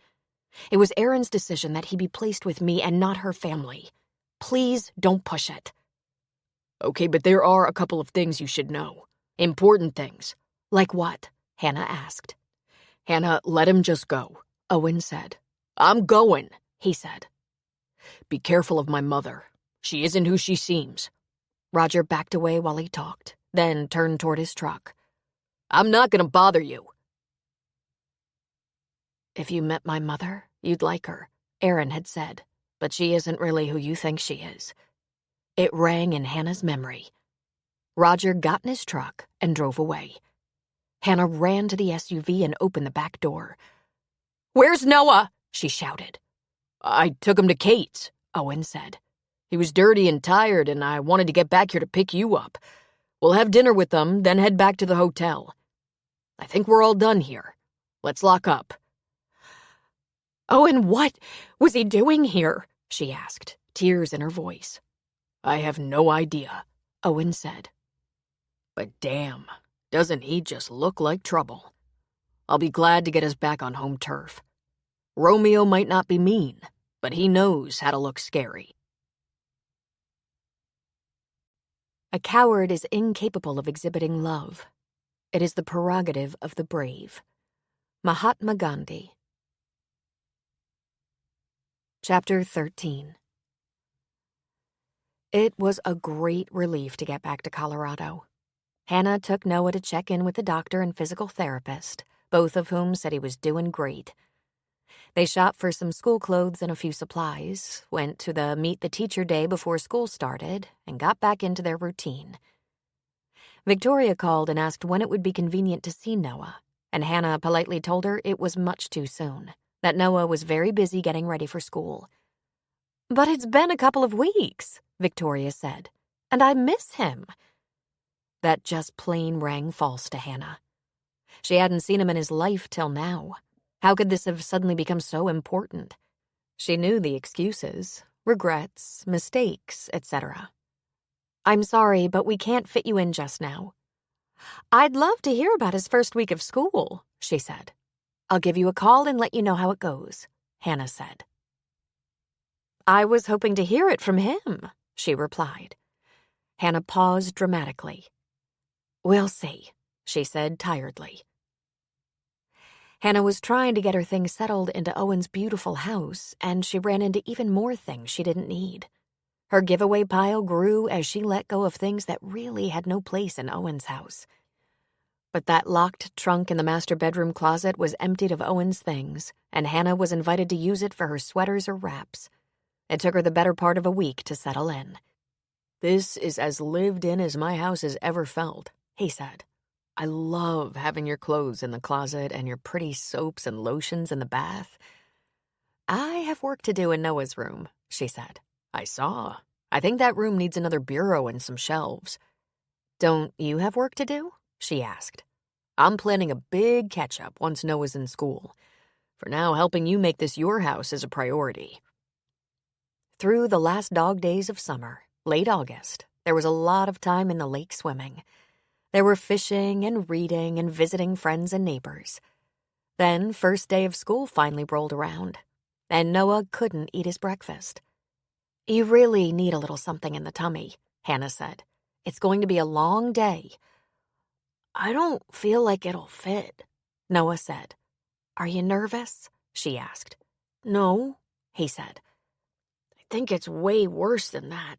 S2: It was Erin's decision that he be placed with me and not her family. Please don't push it. Okay, but there are a couple of things you should know. Important things. Like what? Hannah asked. Hannah, let him just go, Owen said. I'm going, he said. Be careful of my mother. She isn't who she seems. Roger backed away while he talked, then turned toward his truck. I'm not going to bother you. If you met my mother, you'd like her, Erin had said, but she isn't really who you think she is. It rang in Hannah's memory. Roger got in his truck and drove away. Hannah ran to the SUV and opened the back door. Where's Noah? She shouted. I took him to Kate's, Owen said. He was dirty and tired, and I wanted to get back here to pick you up. We'll have dinner with them, then head back to the hotel. I think we're all done here. Let's lock up. Owen, what was he doing here? She asked, tears in her voice. I have no idea, Owen said. But damn, doesn't he just look like trouble? I'll be glad to get us back on home turf. Romeo might not be mean, but he knows how to look scary.
S1: A coward is incapable of exhibiting love. It is the prerogative of the brave. Mahatma Gandhi. Chapter 13. It was a great relief to get back to Colorado. Hannah took Noah to check in with the doctor and physical therapist, both of whom said he was doing great. They shopped for some school clothes and a few supplies, went to the Meet the Teacher Day before school started, and got back into their routine. Victoria called and asked when it would be convenient to see Noah, and Hannah politely told her it was much too soon, that Noah was very busy getting ready for school. But it's been a couple of weeks, Victoria said, and I miss him. That just plain rang false to Hannah. She hadn't seen him in his life till now. How could this have suddenly become so important? She knew the excuses, regrets, mistakes, etc. I'm sorry, but we can't fit you in just now. I'd love to hear about his first week of school, she said. I'll give you a call and let you know how it goes, Hannah said. I was hoping to hear it from him, she replied. Hannah paused dramatically. We'll see, she said tiredly. Hannah was trying to get her things settled into Owen's beautiful house, and she ran into even more things she didn't need. Her giveaway pile grew as she let go of things that really had no place in Owen's house. But that locked trunk in the master bedroom closet was emptied of Owen's things, and Hannah was invited to use it for her sweaters or wraps. It took her the better part of a week to settle in. This is as lived in as my house has ever felt, he said. I love having your clothes in the closet and your pretty soaps and lotions in the bath. I have work to do in Noah's room, she said. I saw. I think that room needs another bureau and some shelves. Don't you have work to do? She asked. I'm planning a big catch-up once Noah's in school. For now, helping you make this your house is a priority. Through the last dog days of summer, late August, there was a lot of time in the lake swimming. There were fishing and reading and visiting friends and neighbors. Then, first day of school finally rolled around, and Noah couldn't eat his breakfast. You really need a little something in the tummy, Hannah said. It's going to be a long day. I don't feel like it'll fit, Noah said. Are you nervous? She asked. No, he said. I think it's way worse than that.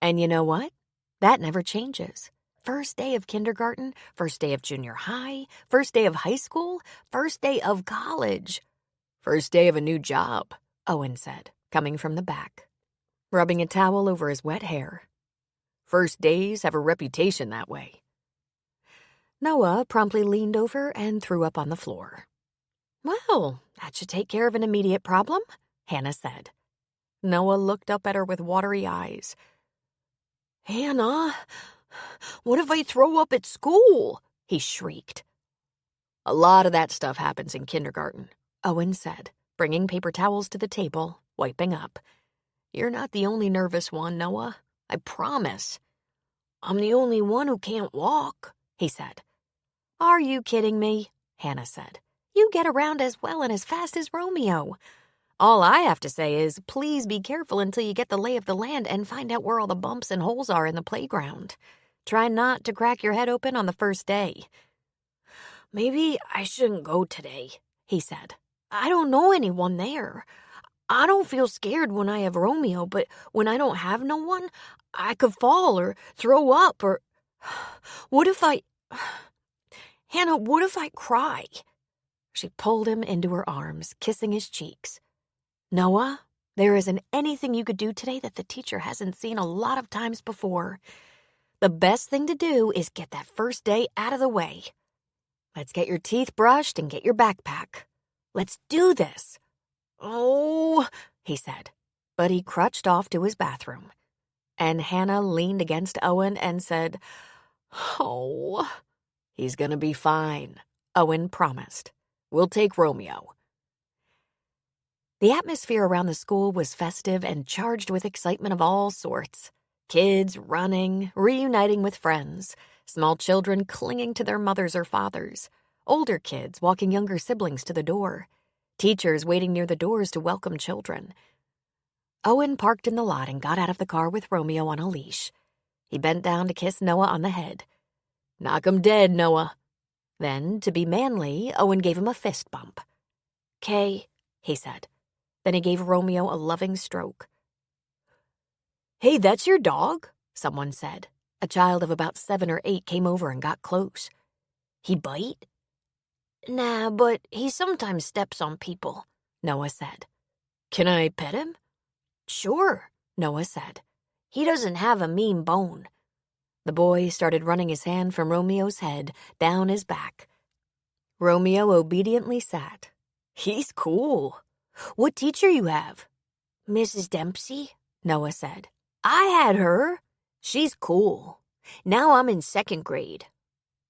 S1: And you know what? That never changes. First day of kindergarten, first day of junior high, first day of high school, first day of college. First day of a new job, Owen said, coming from the back, rubbing a towel over his wet hair. First days have a reputation that way. Noah promptly leaned over and threw up on the floor. Well, that should take care of an immediate problem, Hannah said. Noah looked up at her with watery eyes. Hannah, what if I throw up at school? He shrieked. A lot of that stuff happens in kindergarten, Owen said, bringing paper towels to the table, wiping up. You're not the only nervous one, Noah. I promise. I'm the only one who can't walk, he said. Are you kidding me? Hannah said. You get around as well and as fast as Romeo. All I have to say is, please be careful until you get the lay of the land and find out where all the bumps and holes are in the playground. Try not to crack your head open on the first day. Maybe I shouldn't go today, he said. I don't know anyone there. I don't feel scared when I have Romeo, but when I don't have no one, I could fall or throw up or... What if I... Hannah, what if I cry? She pulled him into her arms, kissing his cheeks. Noah, there isn't anything you could do today that the teacher hasn't seen a lot of times before. The best thing to do is get that first day out of the way. Let's get your teeth brushed and get your backpack. Let's do this. Oh, he said, but he crutched off to his bathroom. And Hannah leaned against Owen and said, Oh, he's gonna be fine, Owen promised. We'll take Romeo. The atmosphere around the school was festive and charged with excitement of all sorts. Kids running, reuniting with friends, small children clinging to their mothers or fathers, older kids walking younger siblings to the door, teachers waiting near the doors to welcome children. Owen parked in the lot and got out of the car with Romeo on a leash. He bent down to kiss Noah on the head. Knock 'em dead, Noah. Then, to be manly, Owen gave him a fist bump. "'Kay," he said. Then he gave Romeo a loving stroke. "Hey, that's your dog," someone said. A child of about 7 or 8 came over and got close. "He bite?" "Nah, but he sometimes steps on people," Noah said. "Can I pet him?" "Sure," Noah said. "He doesn't have a mean bone." The boy started running his hand from Romeo's head down his back. Romeo obediently sat. "He's cool. What teacher you have?" "Mrs. Dempsey," Noah said. "I had her. She's cool. Now I'm in 2nd grade."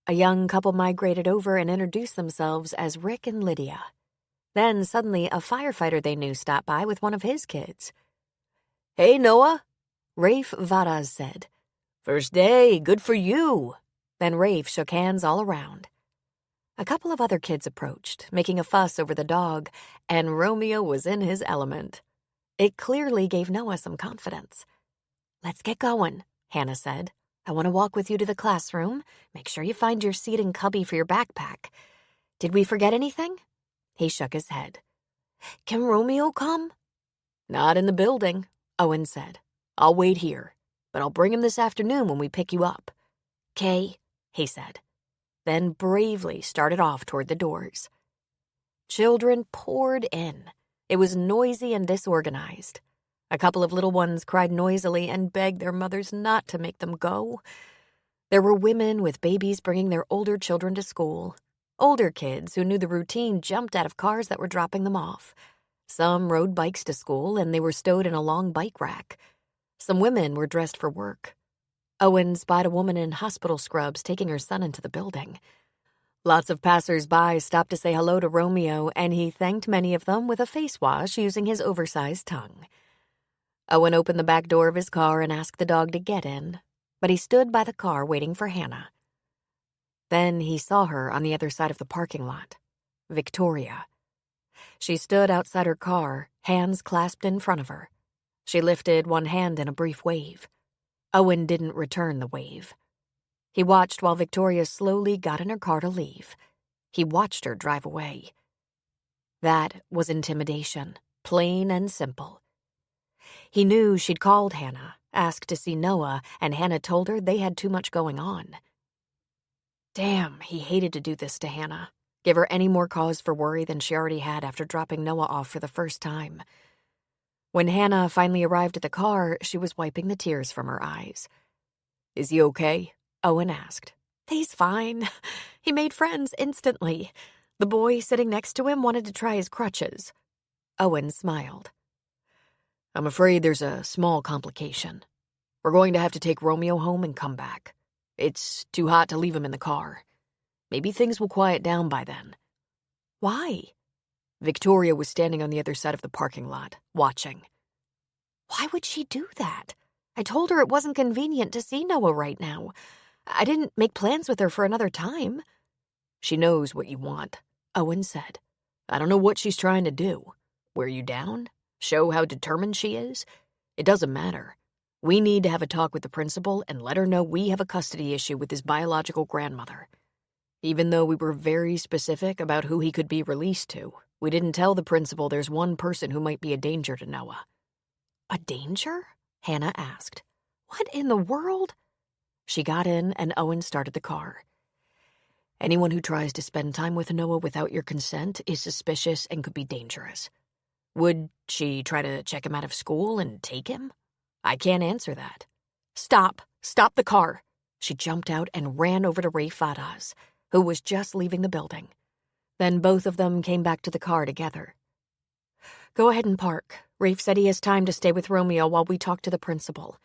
S1: A young couple migrated over and introduced themselves as Rick and Lydia. Then suddenly a firefighter they knew stopped by with one of his kids. "Hey, Noah," Rafe Vadas said. "First day, good for you." Then Rafe shook hands all around. A couple of other kids approached, making a fuss over the dog, and Romeo was in his element. It clearly gave Noah some confidence. "Let's get going," Hannah said. "I want to walk with you to the classroom. Make sure you find your seat and cubby for your backpack. Did we forget anything?" He shook his head. "Can Romeo come?" "Not in the building," Owen said. "I'll wait here, but I'll bring him this afternoon when we pick you up." "'Kay," he said. Then bravely started off toward the doors. Children poured in. It was noisy and disorganized. A couple of little ones cried noisily and begged their mothers not to make them go. There were women with babies bringing their older children to school. Older kids who knew the routine jumped out of cars that were dropping them off. Some rode bikes to school, and they were stowed in a long bike rack. Some women were dressed for work. Owen spied a woman in hospital scrubs taking her son into the building. Lots of passers-by stopped to say hello to Romeo, and he thanked many of them with a face wash using his oversized tongue. Owen opened the back door of his car and asked the dog to get in, but he stood by the car waiting for Hannah. Then he saw her on the other side of the parking lot, Victoria. She stood outside her car, hands clasped in front of her. She lifted one hand in a brief wave. Owen didn't return the wave. He watched while Victoria slowly got in her car to leave. He watched her drive away. That was intimidation, plain and simple. He knew she'd called Hannah, asked to see Noah, and Hannah told her they had too much going on. Damn, he hated to do this to Hannah, give her any more cause for worry than she already had after dropping Noah off for the first time. When Hannah finally arrived at the car, she was wiping the tears from her eyes. "Is he okay?" Owen asked. "He's fine. He made friends instantly. The boy sitting next to him wanted to try his crutches." Owen smiled. "I'm afraid there's a small complication. We're going to have to take Romeo home and come back. It's too hot to leave him in the car. Maybe things will quiet down by then." "Why?" Victoria was standing on the other side of the parking lot, watching. "Why would she do that? I told her it wasn't convenient to see Noah right now. I didn't make plans with her for another time." "She knows what you want," Owen said. "I don't know what she's trying to do. Wear you down? Show how determined she is? It doesn't matter. We need to have a talk with the principal and let her know we have a custody issue with his biological grandmother. Even though we were very specific about who he could be released to, we didn't tell the principal there's one person who might be a danger to Noah." "A danger?" Hannah asked. "What in the world?" She got in and Owen started the car. "Anyone who tries to spend time with Noah without your consent is suspicious and could be dangerous. Would she try to check him out of school and take him? I can't answer that." "Stop! Stop the car!" She jumped out and ran over to Rafe Fadas, who was just leaving the building. Then both of them came back to the car together. "Go ahead and park. Rafe said he has time to stay with Romeo while we talk to the principal.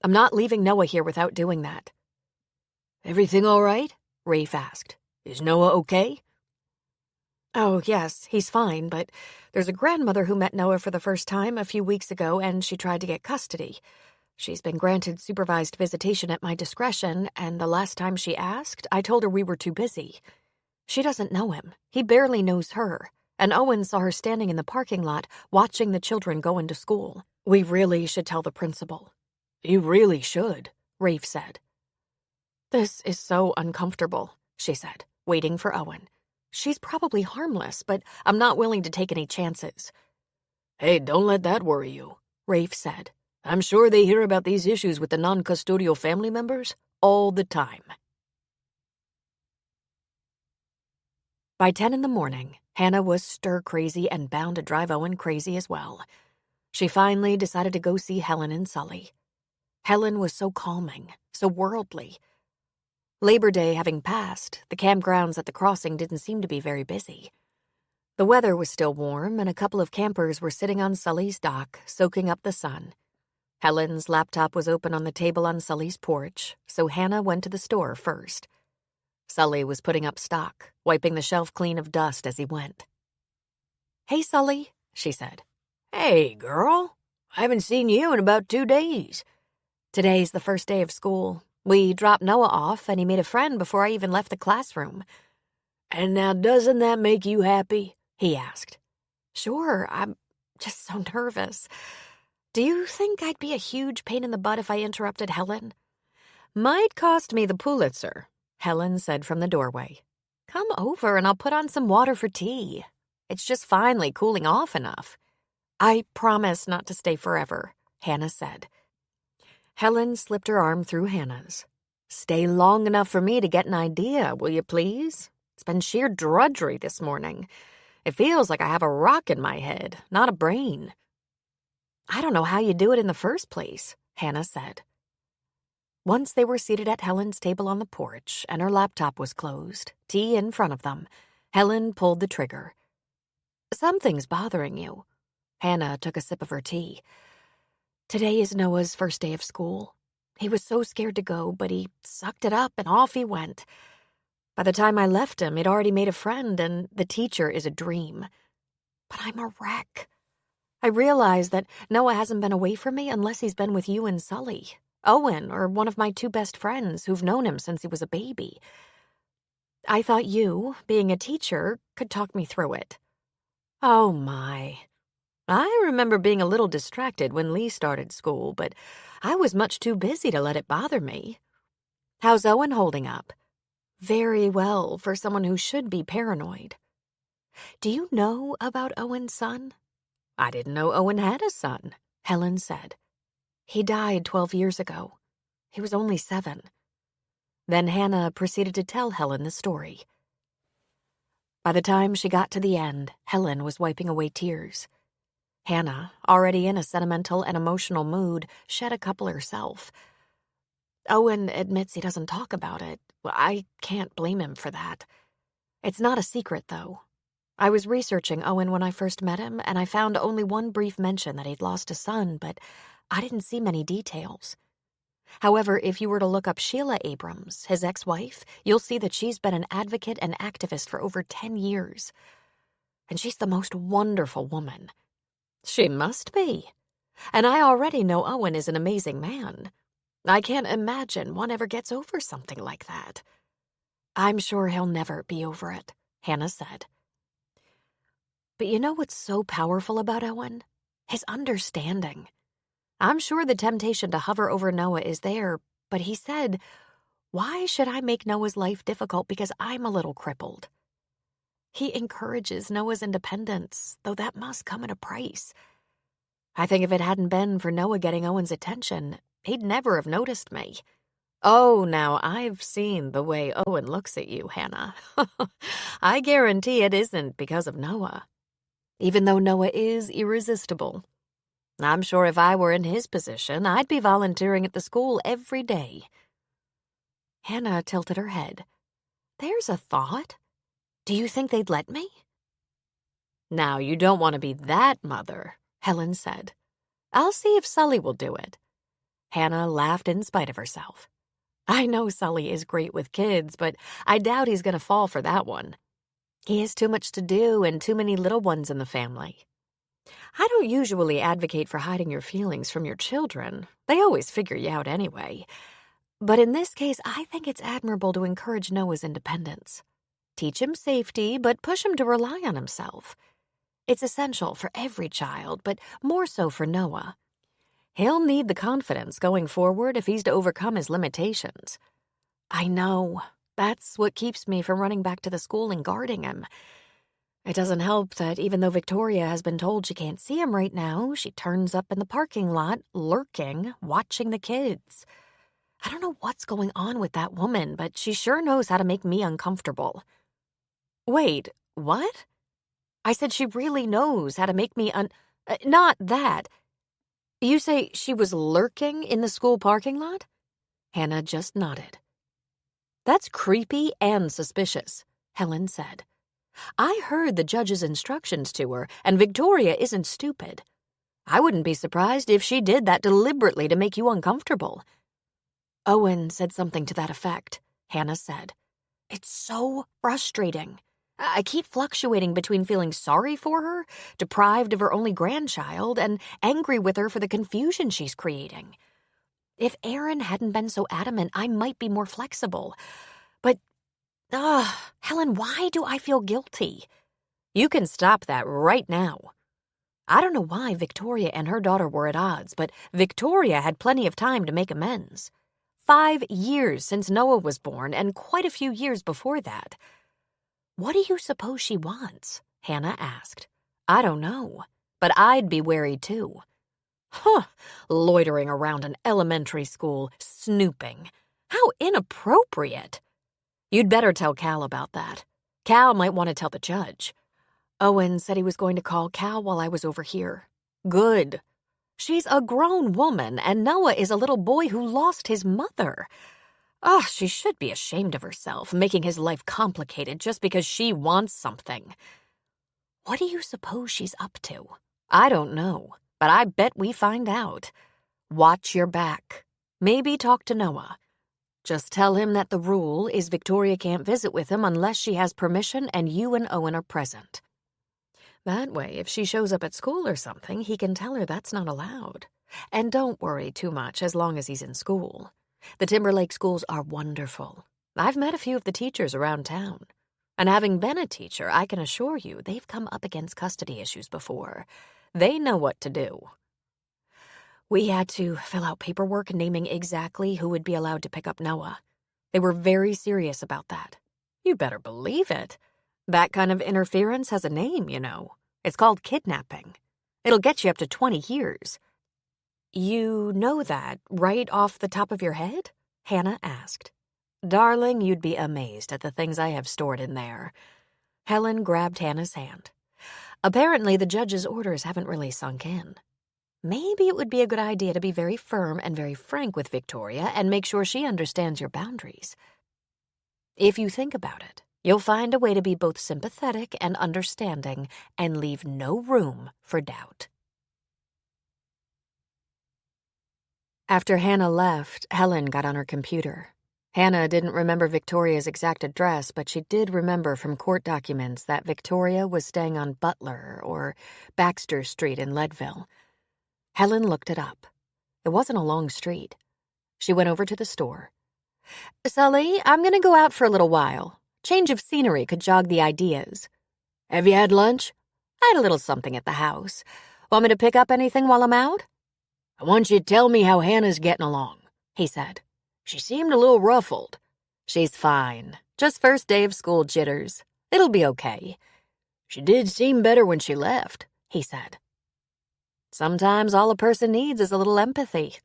S1: I'm not leaving Noah here without doing that." "Everything all right?" Rafe asked. "Is Noah okay?" "Oh, yes, he's fine, but there's a grandmother who met Noah for the first time a few weeks ago, and she tried to get custody. She's been granted supervised visitation at my discretion, and the last time she asked, I told her we were too busy. She doesn't know him. He barely knows her, and Owen saw her standing in the parking lot watching the children go into school. We really should tell the principal." "You really should," Rafe said. "This is so uncomfortable," she said, waiting for Owen. "She's probably harmless, but I'm not willing to take any chances." "Hey, don't let that worry you," Rafe said. "I'm sure they hear about these issues with the non-custodial family members all the time." By 10 in the morning, Hannah was stir-crazy and bound to drive Owen crazy as well. She finally decided to go see Helen and Sully. Helen was so calming, so worldly. Labor Day having passed, the campgrounds at the crossing didn't seem to be very busy. The weather was still warm, and a couple of campers were sitting on Sully's dock, soaking up the sun. Helen's laptop was open on the table on Sully's porch, so Hannah went to the store first. Sully was putting up stock, wiping the shelf clean of dust as he went. "Hey, Sully," she said. "Hey, girl. I haven't seen you in about 2 days. Today's the first day of school. We dropped Noah off, and he made a friend before I even left the classroom." "And now doesn't that make you happy?" he asked. "Sure, I'm just so nervous. Do you think I'd be a huge pain in the butt if I interrupted Helen?" "Might cost me the Pulitzer," Helen said from the doorway. "Come over and I'll put on some water for tea. It's just finally cooling off enough." "I promise not to stay forever," Hannah said. Helen slipped her arm through Hannah's. "Stay long enough for me to get an idea, will you please? It's been sheer drudgery this morning. It feels like I have a rock in my head, not a brain." "I don't know how you do it in the first place," Hannah said. Once they were seated at Helen's table on the porch and her laptop was closed, tea in front of them, Helen pulled the trigger. "Something's bothering you." Hannah took a sip of her tea. "Today is Noah's first day of school. He was so scared to go, but he sucked it up and off he went. By the time I left him, he'd already made a friend, and the teacher is a dream. But I'm a wreck. I realize that Noah hasn't been away from me unless he's been with you and Sully, Owen, or one of my two best friends who've known him since he was a baby. I thought you, being a teacher, could talk me through it.
S2: Oh, my. I remember being a little distracted when Lee started school, but I was much too busy to let it bother me. How's Owen holding up?
S1: Very well for someone who should be paranoid. Do you know about Owen's son?
S2: I didn't know Owen had a son,
S1: Helen said. He died 12 years ago. He was only 7.
S2: Then Hannah proceeded to tell Helen the story. By the time she got to the end, Helen was wiping away tears. Hannah, already in a sentimental and emotional mood, shed a couple herself.
S1: Owen admits he doesn't talk about it. I can't blame him for that. It's not a secret, though. I was researching Owen when I first met him, and I found only one brief mention that he'd lost a son, but I didn't see many details. However, if you were to look up Sheila Abrams, his ex-wife, you'll see that she's been an advocate and activist for over 10 years. And she's the most wonderful woman.
S2: She must be. And I already know Owen is an amazing man. I can't imagine one ever gets over something like that.
S1: I'm sure he'll never be over it, Hannah said. But you know what's so powerful about Owen? His understanding. I'm sure the temptation to hover over Noah is there, but he said, why should I make Noah's life difficult because I'm a little crippled? He encourages Noah's independence, though that must come at a price. I think if it hadn't been for Noah getting Owen's attention, he'd never have noticed me.
S2: Oh, now I've seen the way Owen looks at you, Hannah. I guarantee it isn't because of Noah. Even though Noah is irresistible. I'm sure if I were in his position, I'd be volunteering at the school every day.
S1: Hannah tilted her head. There's a thought. Do you think they'd let me?
S2: Now, you don't want to be that mother, Helen said. I'll see if Sully will do it. Hannah laughed in spite of herself. I know Sully is great with kids, but I doubt he's going to fall for that one. He has too much to do and too many little ones in the family. I don't usually advocate for hiding your feelings from your children. They always figure you out anyway. But in this case, I think it's admirable to encourage Noah's independence. Teach him safety, but push him to rely on himself. It's essential for every child, but more so for Noah. He'll need the confidence going forward if he's to overcome his limitations. I know. That's what keeps me from running back to the school and guarding him. It doesn't help that even though Victoria has been told she can't see him right now, she turns up in the parking lot, lurking, watching the kids. I don't know what's going on with that woman, but she sure knows how to make me uncomfortable. Wait, what? I said she really knows how to make me not that. You say she was lurking in the school parking lot? Hannah just nodded. That's creepy and suspicious, Helen said. I heard the judge's instructions to her, and Victoria isn't stupid. I wouldn't be surprised if she did that deliberately to make you uncomfortable. Owen said something to that effect, Hannah said. It's so frustrating. I keep fluctuating between feeling sorry for her, deprived of her only grandchild, and angry with her for the confusion she's creating. If Aaron hadn't been so adamant, I might be more flexible. But, Helen, why do I feel guilty? You can stop that right now. I don't know why Victoria and her daughter were at odds, but Victoria had plenty of time to make amends. 5 years since Noah was born, and quite a few years before that. What do you suppose she wants? Hannah asked. I don't know, but I'd be wary too. Loitering around an elementary school, snooping. How inappropriate. You'd better tell Cal about that. Cal might want to tell the judge. Owen said he was going to call Cal while I was over here. Good. She's a grown woman, and Noah is a little boy who lost his mother. She should be ashamed of herself, making his life complicated just because she wants something. What do you suppose she's up to? I don't know, but I bet we find out. Watch your back.
S1: Maybe talk to Noah. Just tell him that the rule is Victoria can't visit with him unless she has permission and you and Owen are present. That way, if she shows up at school or something, he can tell her that's not allowed. And don't worry too much as long as he's in school. The Timberlake schools are wonderful. I've met a few of the teachers around town. And having been a teacher, I can assure you they've come up against custody issues before. They know what to do. We had to fill out paperwork naming exactly who would be allowed to pick up Noah. They were very serious about that. You better believe it. That kind of interference has a name, you know. It's called kidnapping. It'll get you up to 20 years. You know that right off the top of your head? Hannah asked. Darling, you'd be amazed at the things I have stored in there. Helen grabbed Hannah's hand. Apparently, the judge's orders haven't really sunk in. Maybe it would be a good idea to be very firm and very frank with Victoria and make sure she understands your boundaries. If you think about it, you'll find a way to be both sympathetic and understanding and leave no room for doubt. After Hannah left, Helen got on her computer. Hannah didn't remember Victoria's exact address, but she did remember from court documents that Victoria was staying on Butler or Baxter Street in Leadville. Helen looked it up. It wasn't a long street. She went over to the store. Sully, I'm going to go out for a little while. Change of scenery could jog the ideas. Have you had lunch? I had a little something at the house. Want me to pick up anything while I'm out? I want you to tell me how Hannah's getting along, he said. She seemed a little ruffled. She's fine. Just first day of school jitters. It'll be okay. She did seem better when she left, he said. Sometimes all a person needs is a little empathy.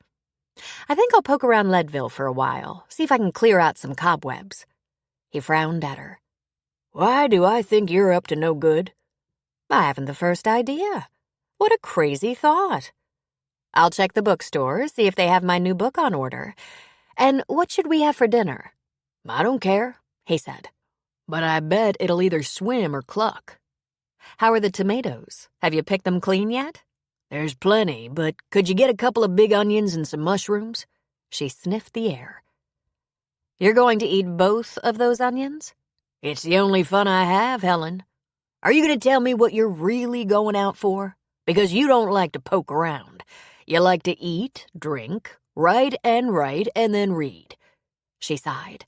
S1: I think I'll poke around Leadville for a while, see if I can clear out some cobwebs. He frowned at her. Why do I think you're up to no good? I haven't the first idea. What a crazy thought. I'll check the bookstore, see if they have my new book on order. And what should we have for dinner? I don't care, he said. But I bet it'll either swim or cluck. How are the tomatoes? Have you picked them clean yet? There's plenty, but could you get a couple of big onions and some mushrooms? She sniffed the air. You're going to eat both of those onions? It's the only fun I have, Helen. Are you going to tell me what you're really going out for? Because you don't like to poke around. You like to eat, drink, write, and then read. She sighed.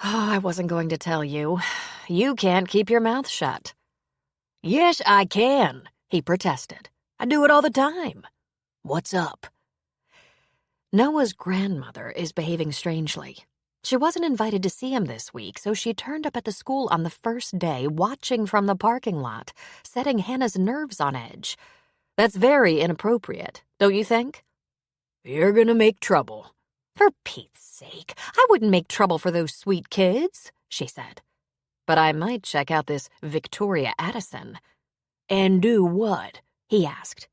S1: Oh, I wasn't going to tell you. You can't keep your mouth shut. Yes, I can, he protested. I do it all the time. What's up? Noah's grandmother is behaving strangely. She wasn't invited to see him this week, so she turned up at the school on the first day, watching from the parking lot, setting Hannah's nerves on edge. That's very inappropriate, don't you think? You're gonna make trouble. For Pete's sake, I wouldn't make trouble for those sweet kids, she said. But I might check out this Victoria Addison. And do what? He asked.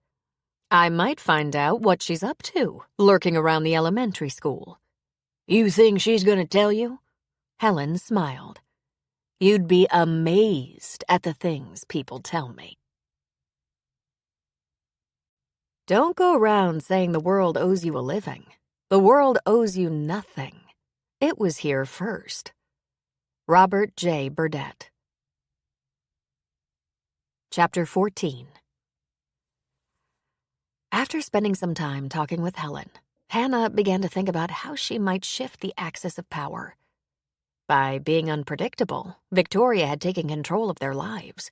S1: I might find out what she's up to, lurking around the elementary school. You think she's gonna tell you? Helen smiled. You'd be amazed at the things people tell me. Don't go around saying the world owes you a living. The world owes you nothing. It was here first. Robert J. Burdett. Chapter 14. After spending some time talking with Helen, Hannah began to think about how she might shift the axis of power. By being unpredictable, Victoria had taken control of their lives.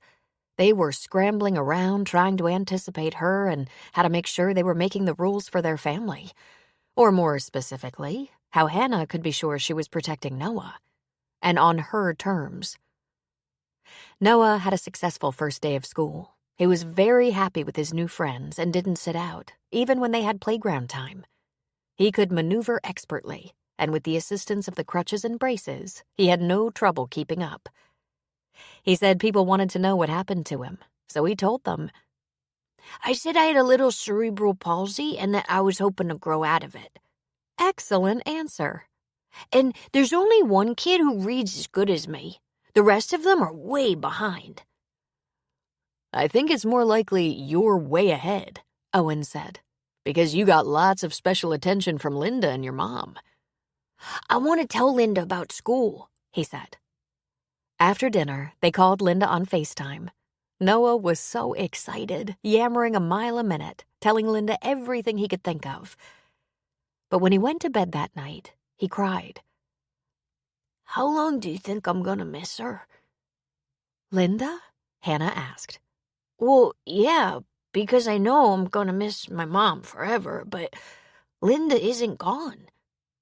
S1: They were scrambling around trying to anticipate her and how to make sure they were making the rules for their family. Or more specifically, how Hannah could be sure she was protecting Noah. And on her terms. Noah had a successful first day of school. He was very happy with his new friends and didn't sit out, even when they had playground time. He could maneuver expertly, and with the assistance of the crutches and braces, he had no trouble keeping up. He said people wanted to know what happened to him, so he told them. I said I had a little cerebral palsy and that I was hoping to grow out of it. Excellent answer. And there's only one kid who reads as good as me. The rest of them are way behind. I think it's more likely you're way ahead, Owen said,
S2: because you got lots of special attention from Linda and your mom.
S3: I want to tell Linda about school,
S1: he said. After dinner, they called Linda on FaceTime. Noah was so excited, yammering a mile a minute, telling Linda everything he could think of. But when he went to bed that night, he cried.
S3: How long do you think I'm gonna miss her?
S1: Linda? Hannah asked.
S3: Well, yeah, because I know I'm gonna miss my mom forever, but Linda isn't gone.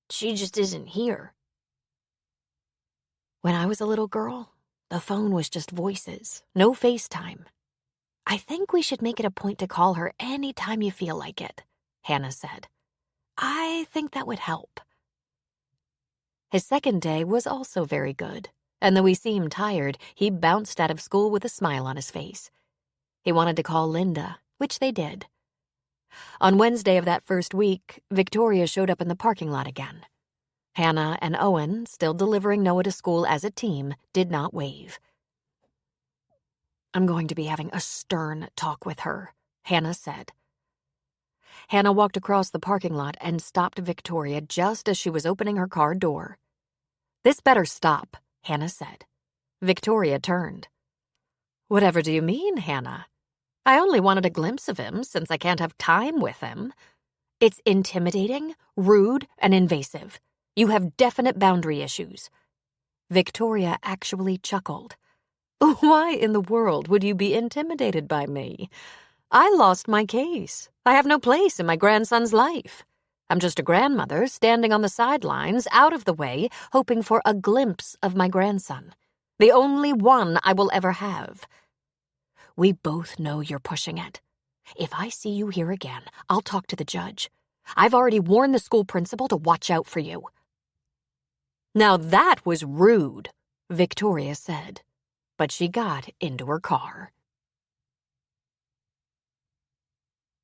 S3: She just isn't here.
S1: When I was a little girl, the phone was just voices, no FaceTime. I think we should make it a point to call her any time you feel like it, Hannah said. I think that would help. His second day was also very good, and though he seemed tired, he bounced out of school with a smile on his face. He wanted to call Linda, which they did. On Wednesday of that first week, Victoria showed up in the parking lot again. Hannah and Owen, still delivering Noah to school as a team, did not wave. I'm going to be having a stern talk with her, Hannah said. Hannah walked across the parking lot and stopped Victoria just as she was opening her car door. This better stop, Hannah said. Victoria turned. Whatever do you mean, Hannah? I only wanted a glimpse of him since I can't have time with him. It's intimidating, rude, and invasive. You have definite boundary issues. Victoria actually chuckled. Why in the world would you be intimidated by me? I lost my case. I have no place in my grandson's life. I'm just a grandmother standing on the sidelines, out of the way, hoping for a glimpse of my grandson. The only one I will ever have. We both know you're pushing it. If I see you here again, I'll talk to the judge. I've already warned the school principal to watch out for you. Now that was rude, Victoria said, but she got into her car.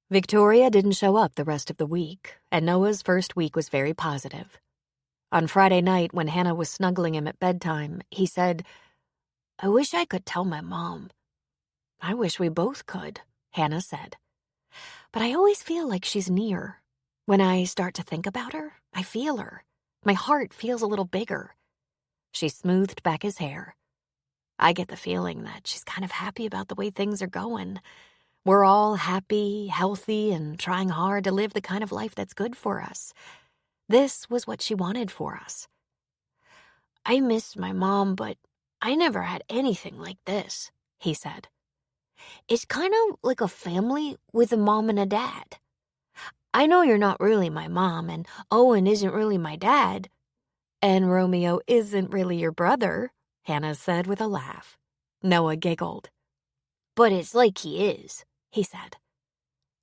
S1: Victoria didn't show up the rest of the week, and Noah's first week was very positive. On Friday night, when Hannah was snuggling him at bedtime, he said, I wish I could tell my mom. I wish we both could, Hannah said. But I always feel like she's near. When I start to think about her, I feel her. My heart feels a little bigger. She smoothed back his hair. I get the feeling that she's kind of happy about the way things are going. We're all happy, healthy, and trying hard to live the kind of life that's good for us. This was what she wanted for us.
S3: I miss my mom, but I never had anything like this, he said. It's kind of like a family with a mom and a dad. I know you're not really my mom, and Owen isn't really my dad.
S1: And Romeo isn't really your brother, Hannah said with a laugh. Noah giggled.
S3: But it's like he is,
S1: he said.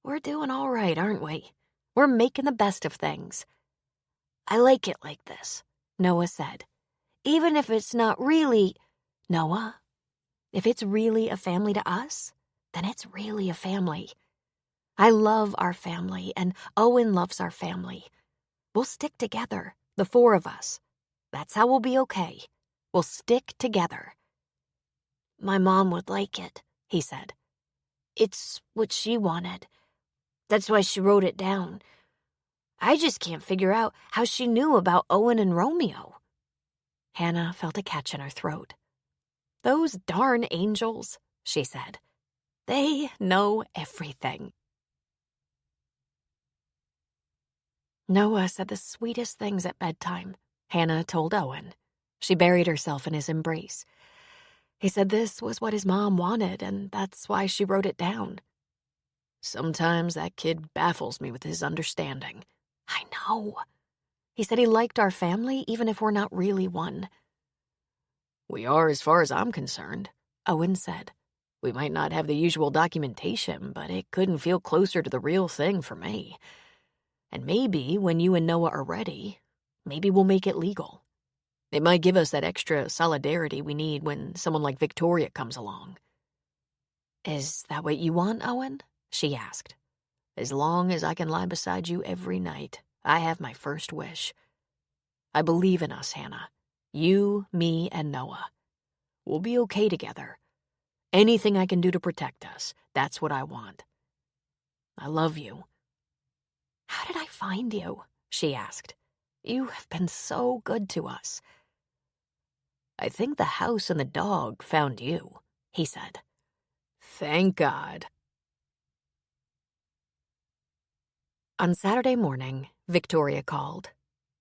S1: We're doing all right, aren't we? We're making the best of things.
S3: I like it like this,
S1: Noah said.
S3: Even if it's not really...
S1: Noah, if it's really a family to us, then it's really a family. I love our family, and Owen loves our family. We'll stick together, the four of us. That's how we'll be okay. We'll stick together.
S3: My mom would like it,
S1: he said.
S3: It's what she wanted. That's why she wrote it down. I just can't figure out how she knew about Owen and Romeo.
S1: Hannah felt a catch in her throat. Those darn angels, she said. They know everything. Noah said the sweetest things at bedtime, Hannah told Owen. She buried herself in his embrace. He said this was what his mom wanted, and that's why she wrote it down. Sometimes that kid baffles me with his understanding. I know. He said he liked our family even if we're not really one. We are as far as I'm concerned, Owen said. We might not have the usual documentation, but it couldn't feel closer to the real thing for me. And maybe when you and Noah are ready, maybe we'll make it legal. It might give us that extra solidarity we need when someone like Victoria comes along. Is that what you want, Owen? She asked. As long as I can lie beside you every night, I have my first wish. I believe in us, Hannah. You, me, and Noah. We'll be okay together. Anything I can do to protect us, that's what I want. I love you. "How did I find you?" she asked. "You have been so good to us."
S2: "I think the house and the dog found you," he said.
S4: Thank God.
S1: On Saturday morning, Victoria called.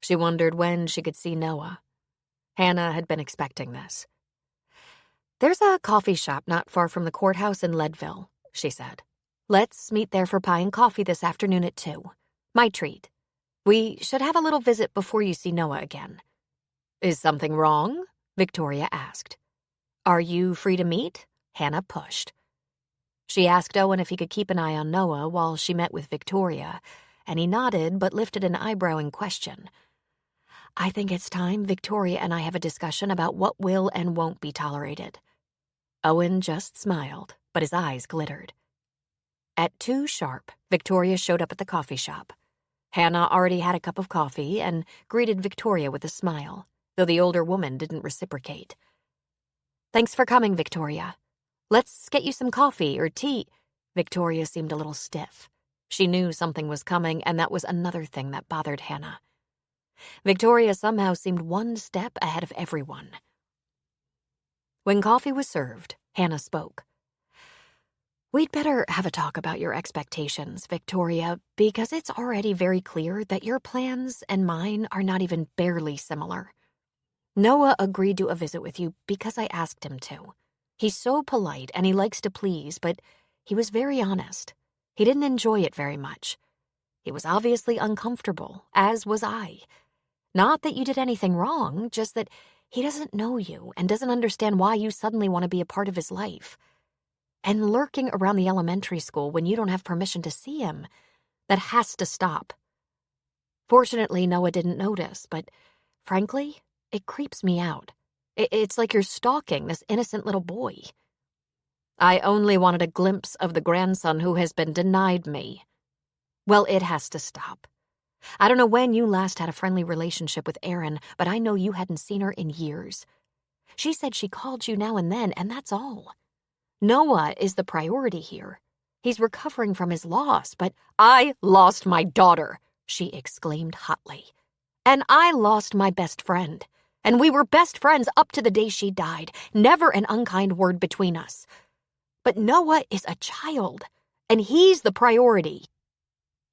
S1: She wondered when she could see Noah. Hannah had been expecting this. "There's a coffee shop not far from the courthouse in Leadville," she said. "Let's meet there for pie and coffee this afternoon at 2. My treat. We should have a little visit before you see Noah again."
S4: Is something wrong?
S1: Victoria asked. "Are you free to meet?" Hannah pushed. She asked Owen if he could keep an eye on Noah while she met with Victoria, and he nodded but lifted an eyebrow in question. "I think it's time Victoria and I have a discussion about what will and won't be tolerated." Owen just smiled, but his eyes glittered. At 2 sharp, Victoria showed up at the coffee shop. Hannah already had a cup of coffee and greeted Victoria with a smile, though the older woman didn't reciprocate. "Thanks for coming, Victoria. Let's get you some coffee or tea." Victoria seemed a little stiff. She knew something was coming, and that was another thing that bothered Hannah. Victoria somehow seemed one step ahead of everyone. When coffee was served, Hannah spoke. "We'd better have a talk about your expectations, Victoria, because it's already very clear that your plans and mine are not even barely similar. Noah agreed to a visit with you because I asked him to. He's so polite and he likes to please, but he was very honest. He didn't enjoy it very much. He was obviously uncomfortable, as was I. Not that you did anything wrong, just that he doesn't know you and doesn't understand why you suddenly want to be a part of his life. And lurking around the elementary school when you don't have permission to see him, that has to stop. Fortunately, Noah didn't notice, but frankly, it creeps me out. It's like you're stalking this innocent little boy." "I only wanted a glimpse of the grandson who has been denied me." "Well, it has to stop. I don't know when you last had a friendly relationship with Erin, but I know you hadn't seen her in years. She said she called you now and then, and that's all. Noah is the priority here. He's recovering from his loss, but—" "I lost my daughter," she exclaimed hotly. "And I lost my best friend. And we were best friends up to the day she died. Never an unkind word between us. But Noah is a child, and he's the priority.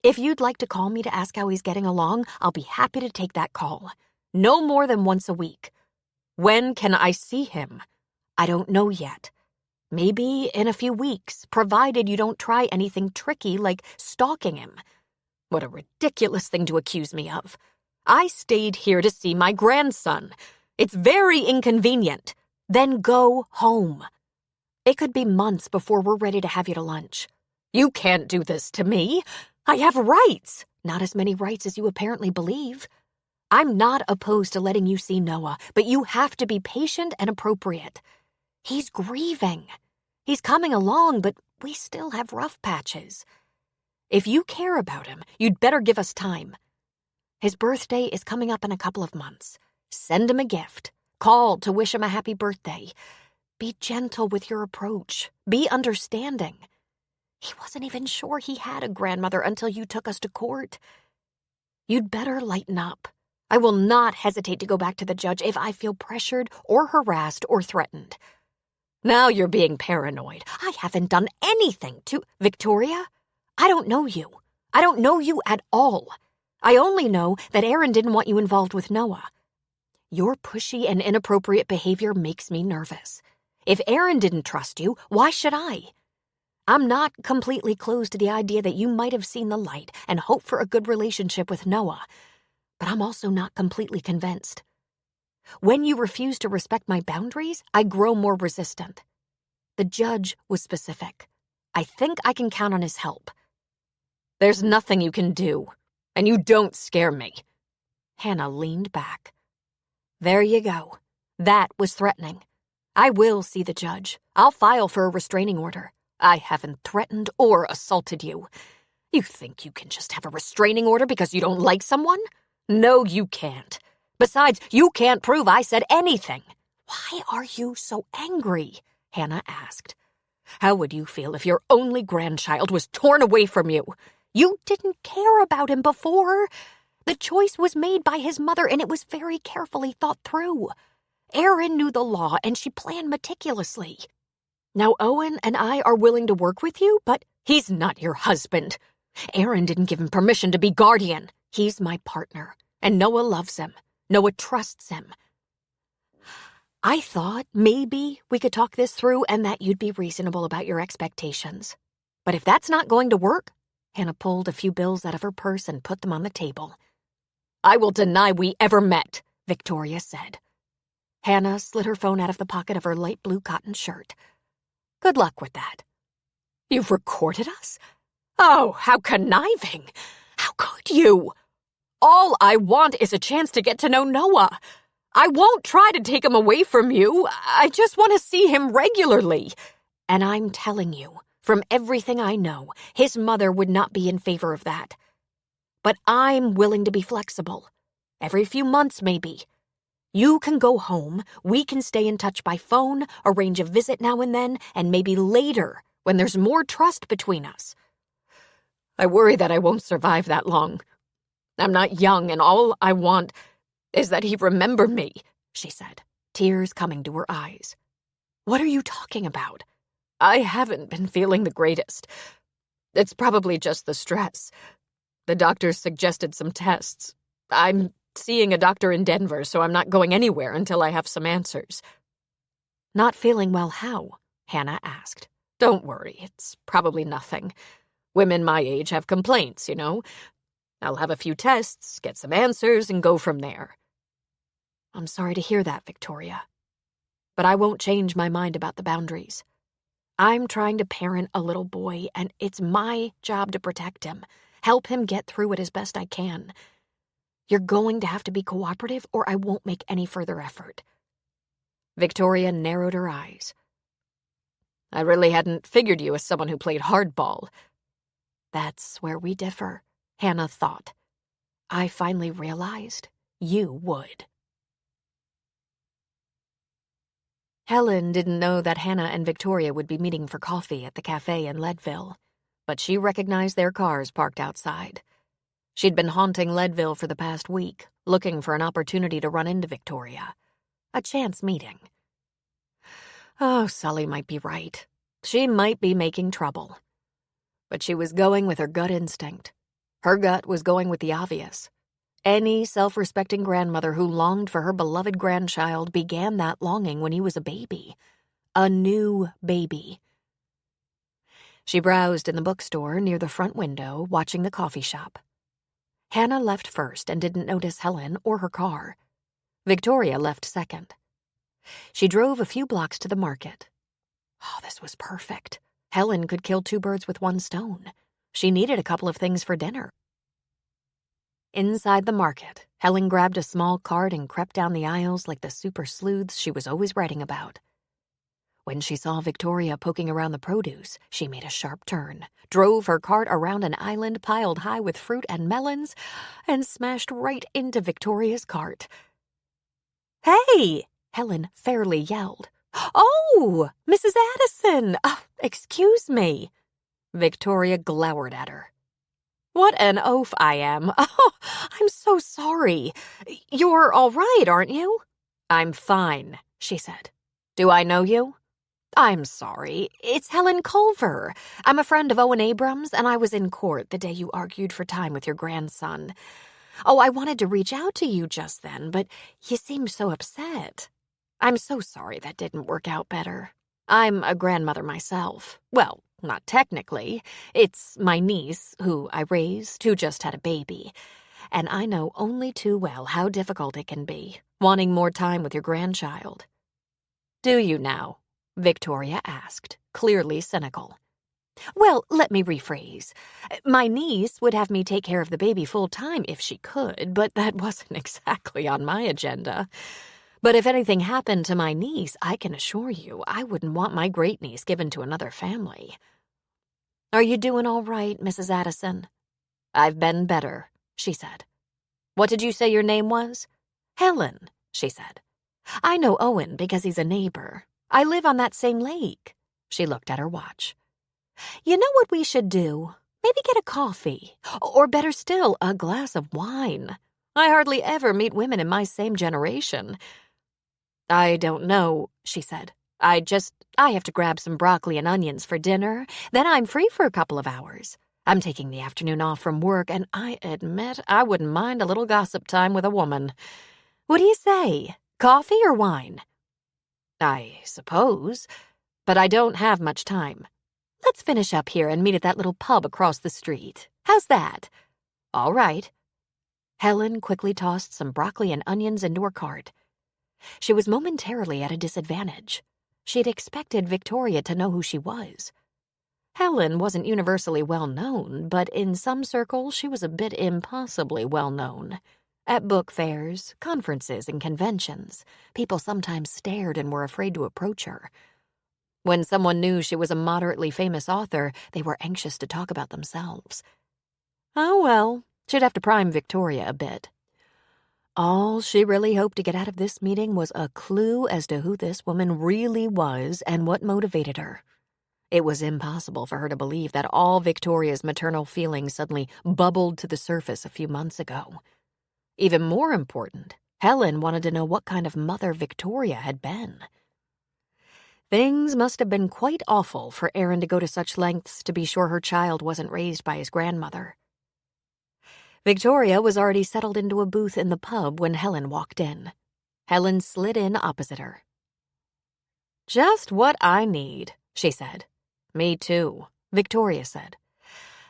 S1: If you'd like to call me to ask how he's getting along, I'll be happy to take that call. No more than once a week. When can I see him? I don't know yet. Maybe in a few weeks, provided you don't try anything tricky like stalking him. What a ridiculous thing to accuse me of. I stayed here to see my grandson. It's very inconvenient. Then go home. It could be months before we're ready to have you to lunch. You can't do this to me. I have rights. Not as many rights as you apparently believe. I'm not opposed to letting you see Noah, but you have to be patient and appropriate. He's grieving. He's coming along, but we still have rough patches. If you care about him, you'd better give us time. His birthday is coming up in a couple of months. Send him a gift. Call to wish him a happy birthday. Be gentle with your approach. Be understanding. He wasn't even sure he had a grandmother until you took us to court. You'd better lighten up. I will not hesitate to go back to the judge if I feel pressured or harassed or threatened. Now you're being paranoid. I haven't done anything to— Victoria, I don't know you. I don't know you at all. I only know that Erin didn't want you involved with Noah. Your pushy and inappropriate behavior makes me nervous. If Erin didn't trust you, why should I? I'm not completely closed to the idea that you might have seen the light and hope for a good relationship with Noah, but I'm also not completely convinced. When you refuse to respect my boundaries, I grow more resistant. The judge was specific. I think I can count on his help. There's nothing you can do, and you don't scare me. Hannah leaned back. There you go. That was threatening. I will see the judge. I'll file for a restraining order. I haven't threatened or assaulted you. You think you can just have a restraining order because you don't like someone? No, you can't. Besides, you can't prove I said anything. Why are you so angry? Hannah asked. How would you feel if your only grandchild was torn away from you?
S3: You didn't care about him before. The choice was made by his mother, and it was very carefully thought through. Erin knew the law, and she planned meticulously.
S4: Now Owen and I are willing to work with you, but he's not your husband. Erin didn't give him permission to be guardian. He's my partner, and Noah loves him. Noah trusts him. I thought maybe we could talk this through and that you'd be reasonable about your expectations. But if that's not going to work, Hannah pulled a few bills out of her purse and put them on the table. I will deny we ever met, Victoria said. Hannah slid her phone out of the pocket of her light blue cotton shirt. Good luck with that. You've recorded us? Oh, how conniving. How could you? All I want is a chance to get to know Noah. I won't try to take him away from you. I just want to see him regularly. And I'm telling you, from everything I know, his mother would not be in favor of that. But I'm willing to be flexible. Every few months, maybe. You can go home, we can stay in touch by phone, arrange a visit now and then, and maybe later, when there's more trust between us. I worry that I won't survive that long. I'm not young, and all I want is that he remember me, she said, tears coming to her eyes. What are you talking about? I haven't been feeling the greatest. It's probably just the stress. The doctors suggested some tests. I'm seeing a doctor in Denver, so I'm not going anywhere until I have some answers. Not feeling well how? Hannah asked. Don't worry, it's probably nothing. Women my age have complaints, you know. I'll have a few tests, get some answers, and go from there. I'm sorry to hear that, Victoria. But I won't change my mind about the boundaries. I'm trying to parent a little boy, and it's my job to protect him, help him get through it as best I can. You're going to have to be cooperative, or I won't make any further effort. Victoria narrowed her eyes. I really hadn't figured you as someone who played hardball. That's where we differ, Hannah thought. I finally realized you would. Helen didn't know that Hannah and Victoria would be meeting for coffee at the cafe in Leadville, but she recognized their cars parked outside. She'd been haunting Leadville for the past week, looking for an opportunity to run into Victoria. A chance meeting. Oh, Sully might be right. She might be making trouble. But she was going with her gut instinct. Her gut was going with the obvious. Any self-respecting grandmother who longed for her beloved grandchild began that longing when he was a baby. A new baby. She browsed in the bookstore near the front window, watching the coffee shop. Hannah left first and didn't notice Helen or her car. Victoria left second. She drove a few blocks to the market. Oh, this was perfect. Helen could kill 2 birds with 1 stone. She needed a couple of things for dinner. Inside the market, Helen grabbed a small cart and crept down the aisles like the super sleuths she was always writing about. When she saw Victoria poking around the produce, she made a sharp turn, drove her cart around an island piled high with fruit and melons, and smashed right into Victoria's cart. "Hey!" Helen fairly yelled. "Oh, Mrs. Addison! Excuse me." Victoria glowered at her. "What an oaf I am. Oh, I'm so sorry. You're all right, aren't you?" "I'm fine," she said. "Do I know you?" "I'm sorry. It's Helen Culver. I'm a friend of Owen Abrams, and I was in court the day you argued for time with your grandson. Oh, I wanted to reach out to you just then, but you seemed so upset. I'm so sorry that didn't work out better. I'm a grandmother myself. Well, not technically. It's my niece, who I raised, who just had a baby. And I know only too well how difficult it can be, wanting more time with your grandchild." "Do you now?" Victoria asked, clearly cynical. "Well, let me rephrase. My niece would have me take care of the baby full-time if she could, but that wasn't exactly on my agenda. But if anything happened to my niece, I can assure you I wouldn't want my great-niece given to another family." "Are you doing all right, Mrs. Addison?" "I've been better," she said. "What did you say your name was?" "Helen," she said. "I know Owen because he's a neighbor. I live on that same lake." She looked at her watch. "You know what we should do?
S1: Maybe get a coffee, or better still, a glass of wine. I hardly ever meet women in my same generation. I don't know, she said. I have to grab some broccoli and onions for dinner. Then I'm free for a couple of hours. I'm taking the afternoon off from work, and I admit I wouldn't mind a little gossip time with a woman. What do you say? Coffee or wine? I suppose, but I don't have much time. Let's finish up here and meet at that little pub across the street. How's that? All right. Helen quickly tossed some broccoli and onions into her cart. She was momentarily at a disadvantage. She had expected Victoria to know who she was. Helen wasn't universally well known, but in some circles she was a bit impossibly well known. At book fairs, conferences, and conventions, people sometimes stared and were afraid to approach her. When someone knew she was a moderately famous author, they were anxious to talk about themselves. Oh well, she'd have to prime Victoria a bit. All she really hoped to get out of this meeting was a clue as to who this woman really was and what motivated her. It was impossible for her to believe that all Victoria's maternal feelings suddenly bubbled to the surface a few months ago. Even more important, Helen wanted to know what kind of mother Victoria had been. Things must have been quite awful for Aaron to go to such lengths to be sure her child wasn't raised by his grandmother. Victoria was already settled into a booth in the pub when Helen walked in. Helen slid in opposite her. "Just what I need," she said. "Me too," Victoria said.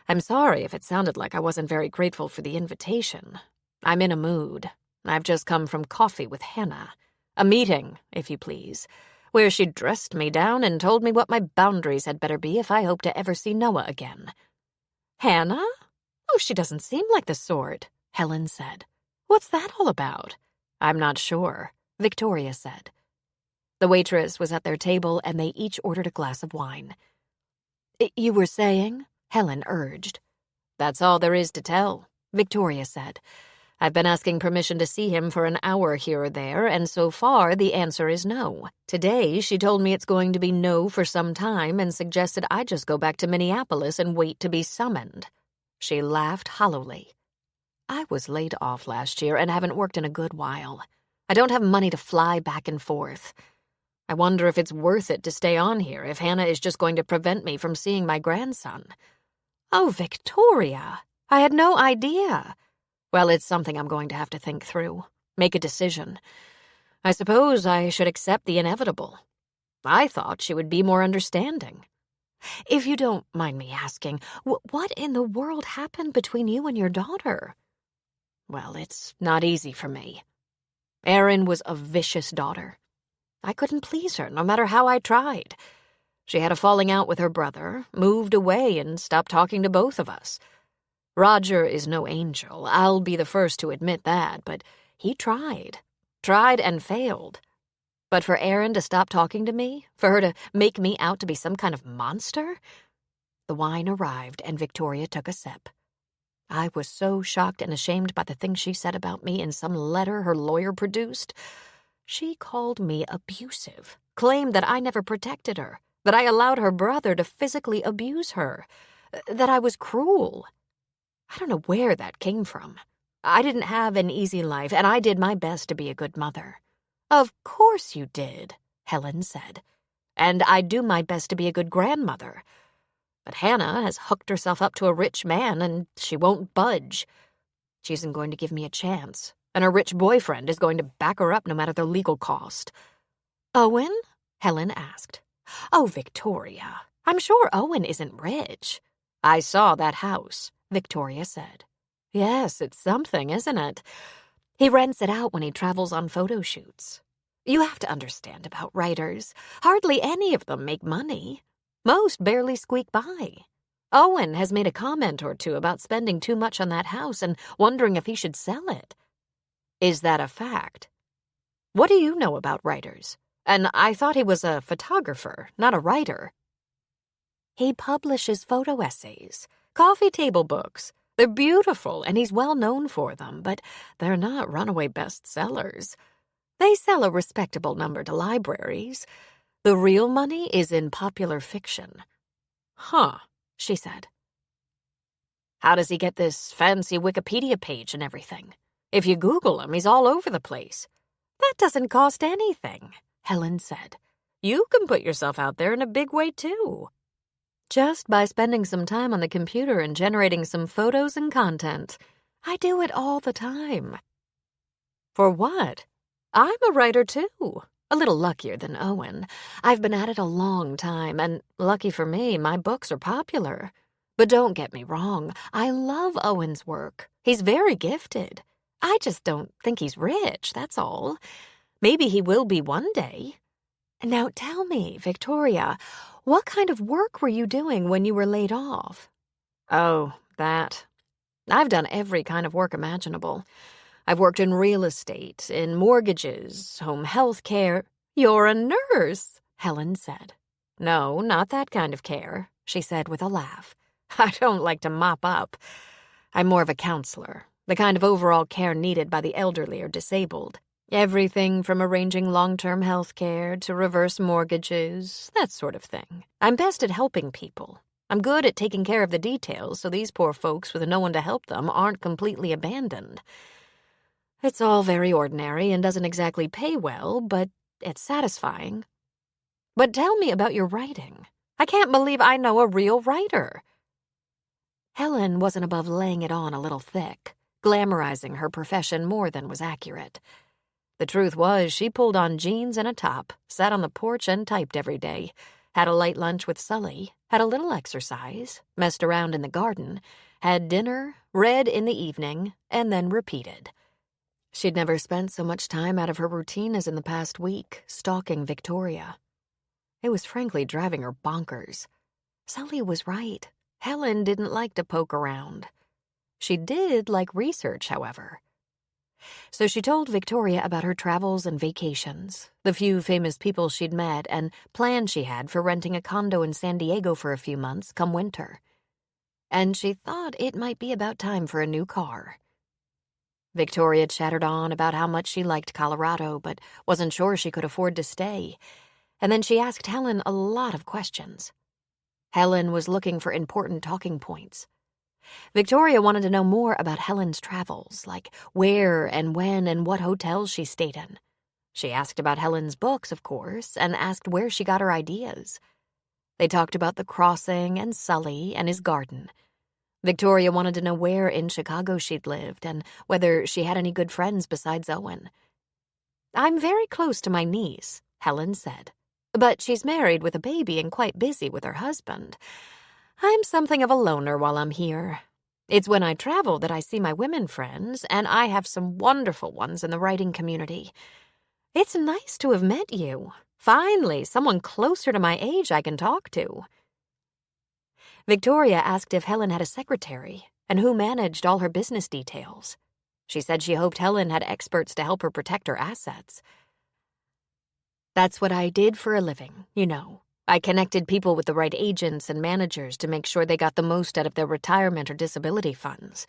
S1: "I'm sorry if it sounded like I wasn't very grateful for the invitation. I'm in a mood. I've just come from coffee with Hannah. A meeting, if you please, where she dressed me down and told me what my boundaries had better be if I hope to ever see Noah again." "Hannah? Oh, she doesn't seem like the sort," Helen said. "What's that all about?" "I'm not sure," Victoria said. The waitress was at their table, and they each ordered a glass of wine. "You were saying?" Helen urged. "That's all there is to tell," Victoria said. "I've been asking permission to see him for an hour here or there, and so far the answer is no. Today she told me it's going to be no for some time and suggested I just go back to Minneapolis and wait to be summoned." She laughed hollowly. "I was laid off last year and haven't worked in a good while. I don't have money to fly back and forth. I wonder if it's worth it to stay on here if Hannah is just going to prevent me from seeing my grandson." "Oh, Victoria, I had no idea." "Well, it's something I'm going to have to think through, make a decision. I suppose I should accept the inevitable. I thought she would be more understanding." "If you don't mind me asking, what in the world happened between you and your daughter?" "Well, it's not easy for me. Erin was a vicious daughter. I couldn't please her, no matter how I tried. She had a falling out with her brother, moved away, and stopped talking to both of us. Roger is no angel, I'll be the first to admit that, but he tried and failed. But for Erin to stop talking to me, for her to make me out to be some kind of monster?" The wine arrived, and Victoria took a sip. "I was so shocked and ashamed by the things she said about me in some letter her lawyer produced. She called me abusive, claimed that I never protected her, that I allowed her brother to physically abuse her, that I was cruel. I don't know where that came from. I didn't have an easy life, and I did my best to be a good mother." "Of course you did," Helen said. "And I do my best to be a good grandmother. But Hannah has hooked herself up to a rich man, and she won't budge. She isn't going to give me a chance, and her rich boyfriend is going to back her up no matter the legal cost." "Owen?" Helen asked. "Oh, Victoria, I'm sure Owen isn't rich." "I saw that house," Victoria said. "Yes, it's something, isn't it? He rents it out when he travels on photo shoots. You have to understand about writers. Hardly any of them make money. Most barely squeak by. Owen has made a comment or two about spending too much on that house and wondering if he should sell it." "Is that a fact?" "What do you know about writers? And I thought he was a photographer, not a writer." "He publishes photo essays, coffee table books. They're beautiful, and he's well known for them, but they're not runaway bestsellers. They sell a respectable number to libraries. The real money is in popular fiction." "Huh," she said.
S2: How does he get this fancy Wikipedia page and everything? If you Google him, he's all over the place.
S1: That doesn't cost anything, Helen said.
S2: You can put yourself out there in a big way, too.
S1: Just by spending some time on the computer and generating some photos and content. I do it all the time.
S2: For what? I'm a writer, too.
S1: A little luckier than Owen. I've been at it a long time, and lucky for me, my books are popular. But don't get me wrong, I love Owen's work. He's very gifted. I just don't think he's rich, that's all. Maybe he will be one day. Now tell me, Victoria, what kind of work were you doing when you were laid off?
S2: Oh, that. I've done every kind of work imaginable. I've worked in real estate, in mortgages, home health care.
S1: You're a nurse, Helen said.
S2: No, not that kind of care, she said with a laugh. I don't like to mop up. I'm more of a counselor, the kind of overall care needed by the elderly or disabled. Everything from arranging long-term health care to reverse mortgages, that sort of thing. I'm best at helping people. I'm good at taking care of the details so these poor folks with no one to help them aren't completely abandoned. It's all very ordinary and doesn't exactly pay well, but it's satisfying. But tell me about your writing. I can't believe I know a real writer.
S1: Helen wasn't above laying it on a little thick, glamorizing her profession more than was accurate.
S2: The truth was, she pulled on jeans and a top, sat on the porch and typed every day, had a light lunch with Sully, had a little exercise, messed around in the garden, had dinner, read in the evening, and then repeated.
S1: She'd never spent so much time out of her routine as in the past week, stalking Victoria. It was frankly driving her bonkers. Sully was right. Helen didn't like to poke around. She did like research, however. So she told Victoria about her travels and vacations, the few famous people she'd met, and plans she had for renting a condo in San Diego for a few months come winter. And she thought it might be about time for a new car. Victoria chattered on about how much she liked Colorado, but wasn't sure she could afford to stay. And then she asked Helen a lot of questions. Helen was looking for important talking points. Victoria wanted to know more about Helen's travels, like where and when and what hotels she stayed in. She asked about Helen's books, of course, and asked where she got her ideas. They talked about The Crossing and Sully and his garden. Victoria wanted to know where in Chicago she'd lived and whether she had any good friends besides Owen.
S2: I'm very close to my niece, Helen said, but she's married with a baby and quite busy with her husband. I'm something of a loner while I'm here. It's when I travel that I see my women friends, and I have some wonderful ones in the writing community. It's nice to have met you. Finally, someone closer to my age I can talk to.
S1: Victoria asked if Helen had a secretary and who managed all her business details.
S2: She said she hoped Helen had experts to help her protect her assets.
S1: That's what I did for a living, you know. I connected people with the right agents and managers to make sure they got the most out of their retirement or disability funds.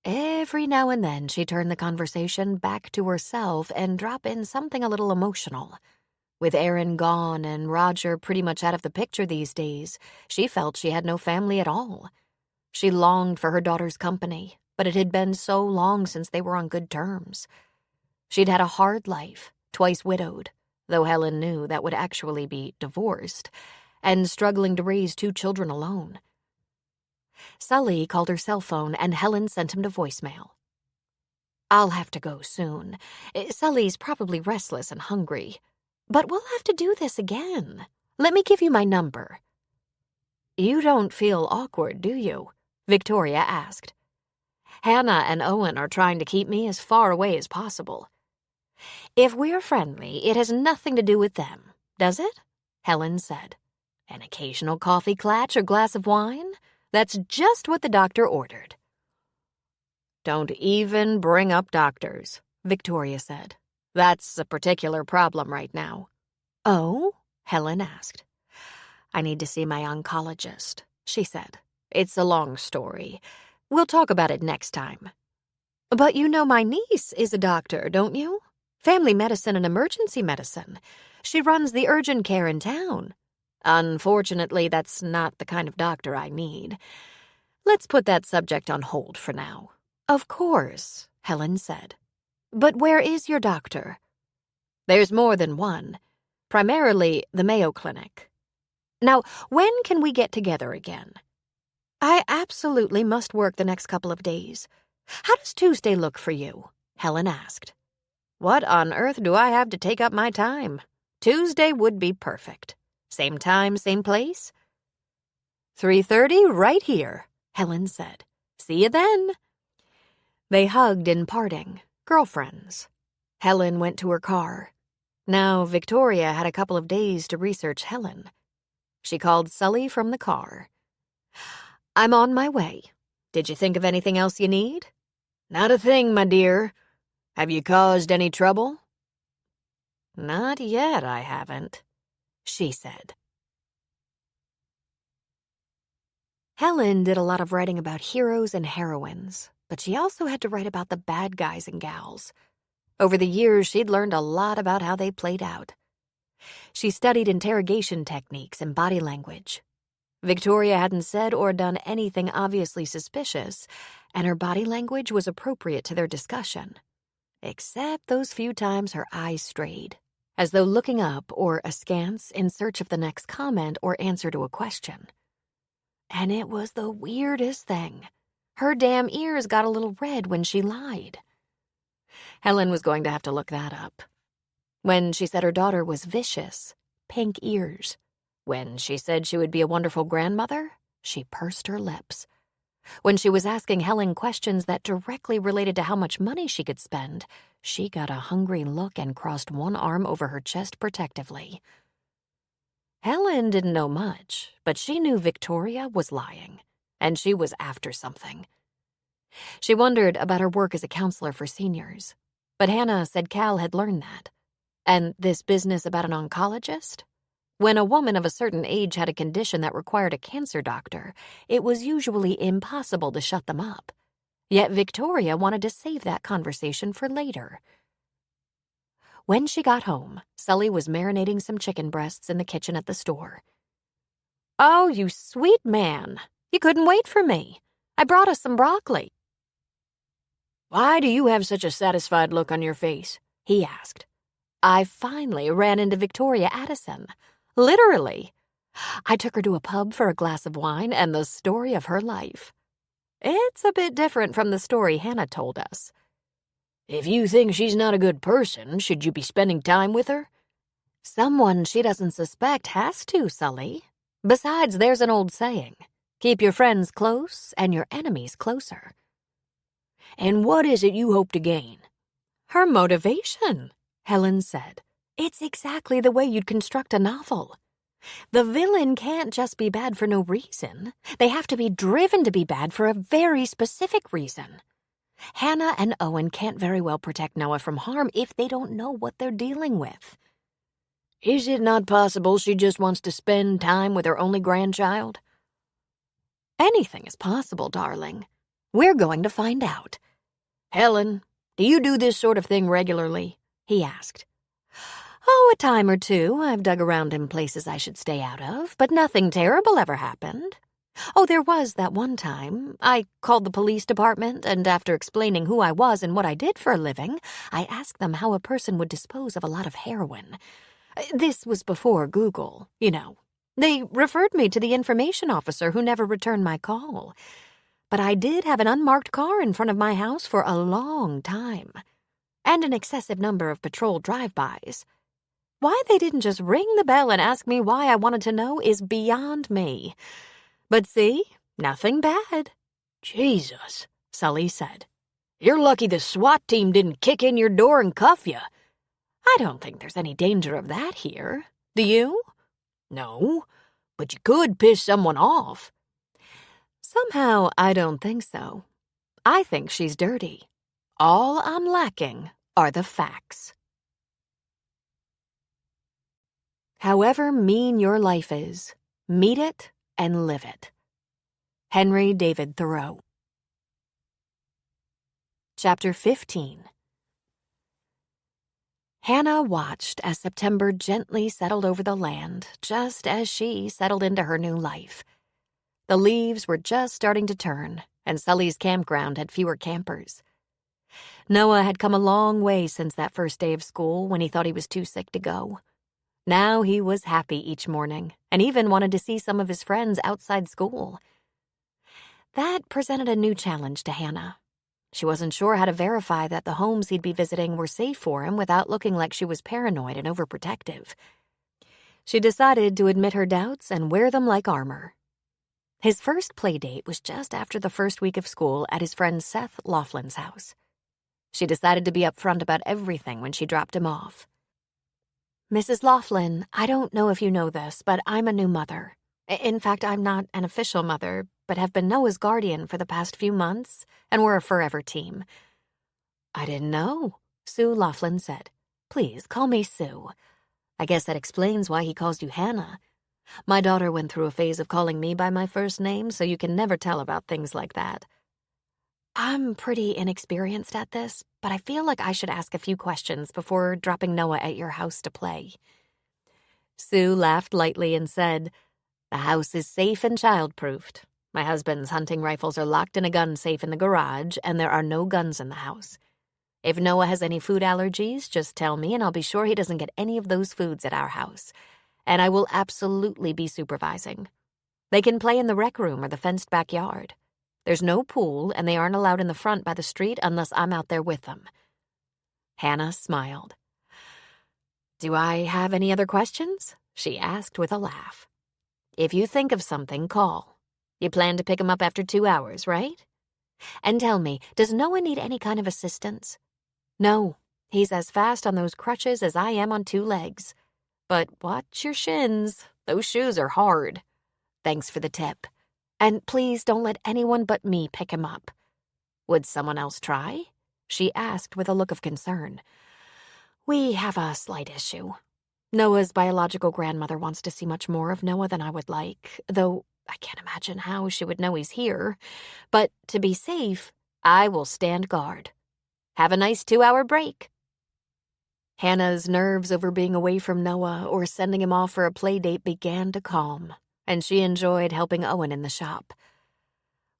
S1: Every now and then, she turned the conversation back to herself and drop in something a little emotional. With Aaron gone and Roger pretty much out of the picture these days, she felt she had no family at all. She longed for her daughter's company, but it had been so long since they were on good terms. She'd had a hard life, twice widowed, though Helen knew that would actually be divorced, and struggling to raise 2 children alone. Sully called her cell phone and Helen sent him to voicemail. I'll have to go soon. Sully's probably restless and hungry. But we'll have to do this again. Let me give you my number.
S2: You don't feel awkward, do you? Victoria asked. Hannah and Owen are trying to keep me as far away as possible.
S1: If we're friendly, it has nothing to do with them, does it? Helen said. An occasional coffee clatch or glass of wine? That's just what the doctor ordered.
S2: Don't even bring up doctors, Victoria said. That's a particular problem right now.
S1: Oh? Helen asked. I need to see my oncologist, she said.
S2: It's a long story. We'll talk about it next time.
S1: But you know my niece is a doctor, don't you? Family medicine and emergency medicine. She runs the urgent care in town.
S2: Unfortunately, that's not the kind of doctor I need.
S1: Let's put that subject on hold for now. Of course, Helen said. But where is your doctor? There's more than one. Primarily the Mayo Clinic. Now, when can we get together again? I absolutely must work the next couple of days. How does Tuesday look for you? Helen asked. What on earth do I have to take up my time? Tuesday would be perfect. Same time, same place? 3:30 right here, Helen said. See you then. They hugged in parting, girlfriends. Helen went to her car. Now Victoria had a couple of days to research Helen. She called Sully from the car. I'm on my way. Did you think of anything else you need?
S2: Not a thing, my dear. Have you caused any trouble?
S1: Not yet, I haven't, she said. Helen did a lot of writing about heroes and heroines, but she also had to write about the bad guys and gals. Over the years, she'd learned a lot about how they played out. She studied interrogation techniques and body language. Victoria hadn't said or done anything obviously suspicious, and her body language was appropriate to their discussion. Except those few times her eyes strayed, as though looking up or askance in search of the next comment or answer to a question. And it was the weirdest thing. Her damn ears got a little red when she lied. Helen was going to have to look that up. When she said her daughter was vicious, pink ears. When she said she would be a wonderful grandmother, she pursed her lips. When she was asking Helen questions that directly related to how much money she could spend, she got a hungry look and crossed one arm over her chest protectively. Helen didn't know much, but she knew Victoria was lying, and she was after something. She wondered about her work as a counselor for seniors, but Hannah said Cal had learned that. And this business about an oncologist? When a woman of a certain age had a condition that required a cancer doctor, it was usually impossible to shut them up. Yet Victoria wanted to save that conversation for later. When she got home, Sully was marinating some chicken breasts in the kitchen at the store. Oh, you sweet man. You couldn't wait for me. I brought us some broccoli.
S2: Why do you have such a satisfied look on your face?
S1: He asked. I finally ran into Victoria Addison. Literally. I took her to a pub for a glass of wine and the story of her life. It's a bit different from the story Hannah told us.
S2: If you think she's not a good person, should you be spending time with her?
S1: Someone she doesn't suspect has to, Sully. Besides, there's an old saying, keep your friends close and your enemies closer.
S2: And what is it you hope to gain?
S1: Her motivation, Helen said. It's exactly the way you'd construct a novel. The villain can't just be bad for no reason. They have to be driven to be bad for a very specific reason. Hannah and Owen can't very well protect Noah from harm if they don't know what they're dealing with.
S2: Is it not possible she just wants to spend time with her only grandchild?
S1: Anything is possible, darling. We're going to find out.
S2: Helen, do you do this sort of thing regularly?
S1: He asked. Oh, a time or two. I've dug around in places I should stay out of, but nothing terrible ever happened. Oh, there was that one time. I called the police department, and after explaining who I was and what I did for a living, I asked them how a person would dispose of a lot of heroin. This was before Google, you know. They referred me to the information officer who never returned my call. But I did have an unmarked car in front of my house for a long time, and an excessive number of patrol drive-bys. Why they didn't just ring the bell and ask me why I wanted to know is beyond me. But see, nothing bad.
S2: Jesus, Sully said. You're lucky the SWAT team didn't kick in your door and cuff you.
S1: I don't think there's any danger of that here. Do you?
S2: No, but you could piss someone off.
S1: Somehow, I don't think so. I think she's dirty. All I'm lacking are the facts. However mean your life is, meet it and live it. Henry David Thoreau. Chapter 15. Hannah watched as September gently settled over the land, just as she settled into her new life. The leaves were just starting to turn, and Sully's campground had fewer campers. Noah had come a long way since that first day of school when he thought he was too sick to go. Now he was happy each morning and even wanted to see some of his friends outside school. That presented a new challenge to Hannah. She wasn't sure how to verify that the homes he'd be visiting were safe for him without looking like she was paranoid and overprotective. She decided to admit her doubts and wear them like armor. His first play date was just after the first week of school at his friend Seth Laughlin's house. She decided to be upfront about everything when she dropped him off. "Mrs. Laughlin, I don't know if you know this, but I'm a new mother. In fact, I'm not an official mother, but have been Noah's guardian for the past few months, and we're a forever team." "I didn't know," Sue Laughlin said. "Please, call me Sue. I guess that explains why he calls you Hannah. My daughter went through a phase of calling me by my first name, so you can never tell about things like that." "I'm pretty inexperienced at this, but I feel like I should ask a few questions before dropping Noah at your house to play." Sue laughed lightly and said, "The house is safe and child-proofed. My husband's hunting rifles are locked in a gun safe in the garage, and there are no guns in the house. If Noah has any food allergies, just tell me and I'll be sure he doesn't get any of those foods at our house. And I will absolutely be supervising. They can play in the rec room or the fenced backyard. There's no pool, and they aren't allowed in the front by the street unless I'm out there with them." Hannah smiled. "Do I have any other questions?" she asked with a laugh. "If you think of something, call. You plan to pick him up after 2 hours, right? And tell me, does Noah need any kind of assistance?" "No, he's as fast on those crutches as I am on 2 legs. But watch your shins. Those shoes are hard. Thanks for the tip. And please don't let anyone but me pick him up." "Would someone else try?" she asked with a look of concern. "We have a slight issue. Noah's biological grandmother wants to see much more of Noah than I would like, though I can't imagine how she would know he's here. But to be safe, I will stand guard. Have a nice 2-hour break." Hannah's nerves over being away from Noah or sending him off for a play date began to calm, and she enjoyed helping Owen in the shop.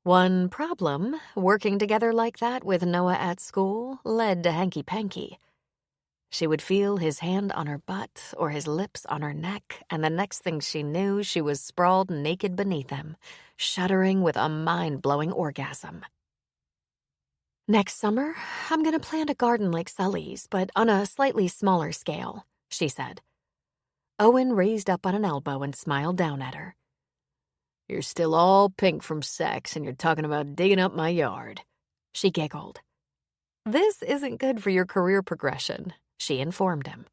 S1: One problem, working together like that with Noah at school, led to hanky-panky. She would feel his hand on her butt or his lips on her neck, and the next thing she knew, she was sprawled naked beneath him, shuddering with a mind-blowing orgasm. "Next summer, I'm going to plant a garden like Sully's, but on a slightly smaller scale," she said. Owen raised up on an elbow and smiled down at her. "You're still all pink from sex, and you're talking about digging up my yard." She giggled. "This isn't good for your career progression," she informed him.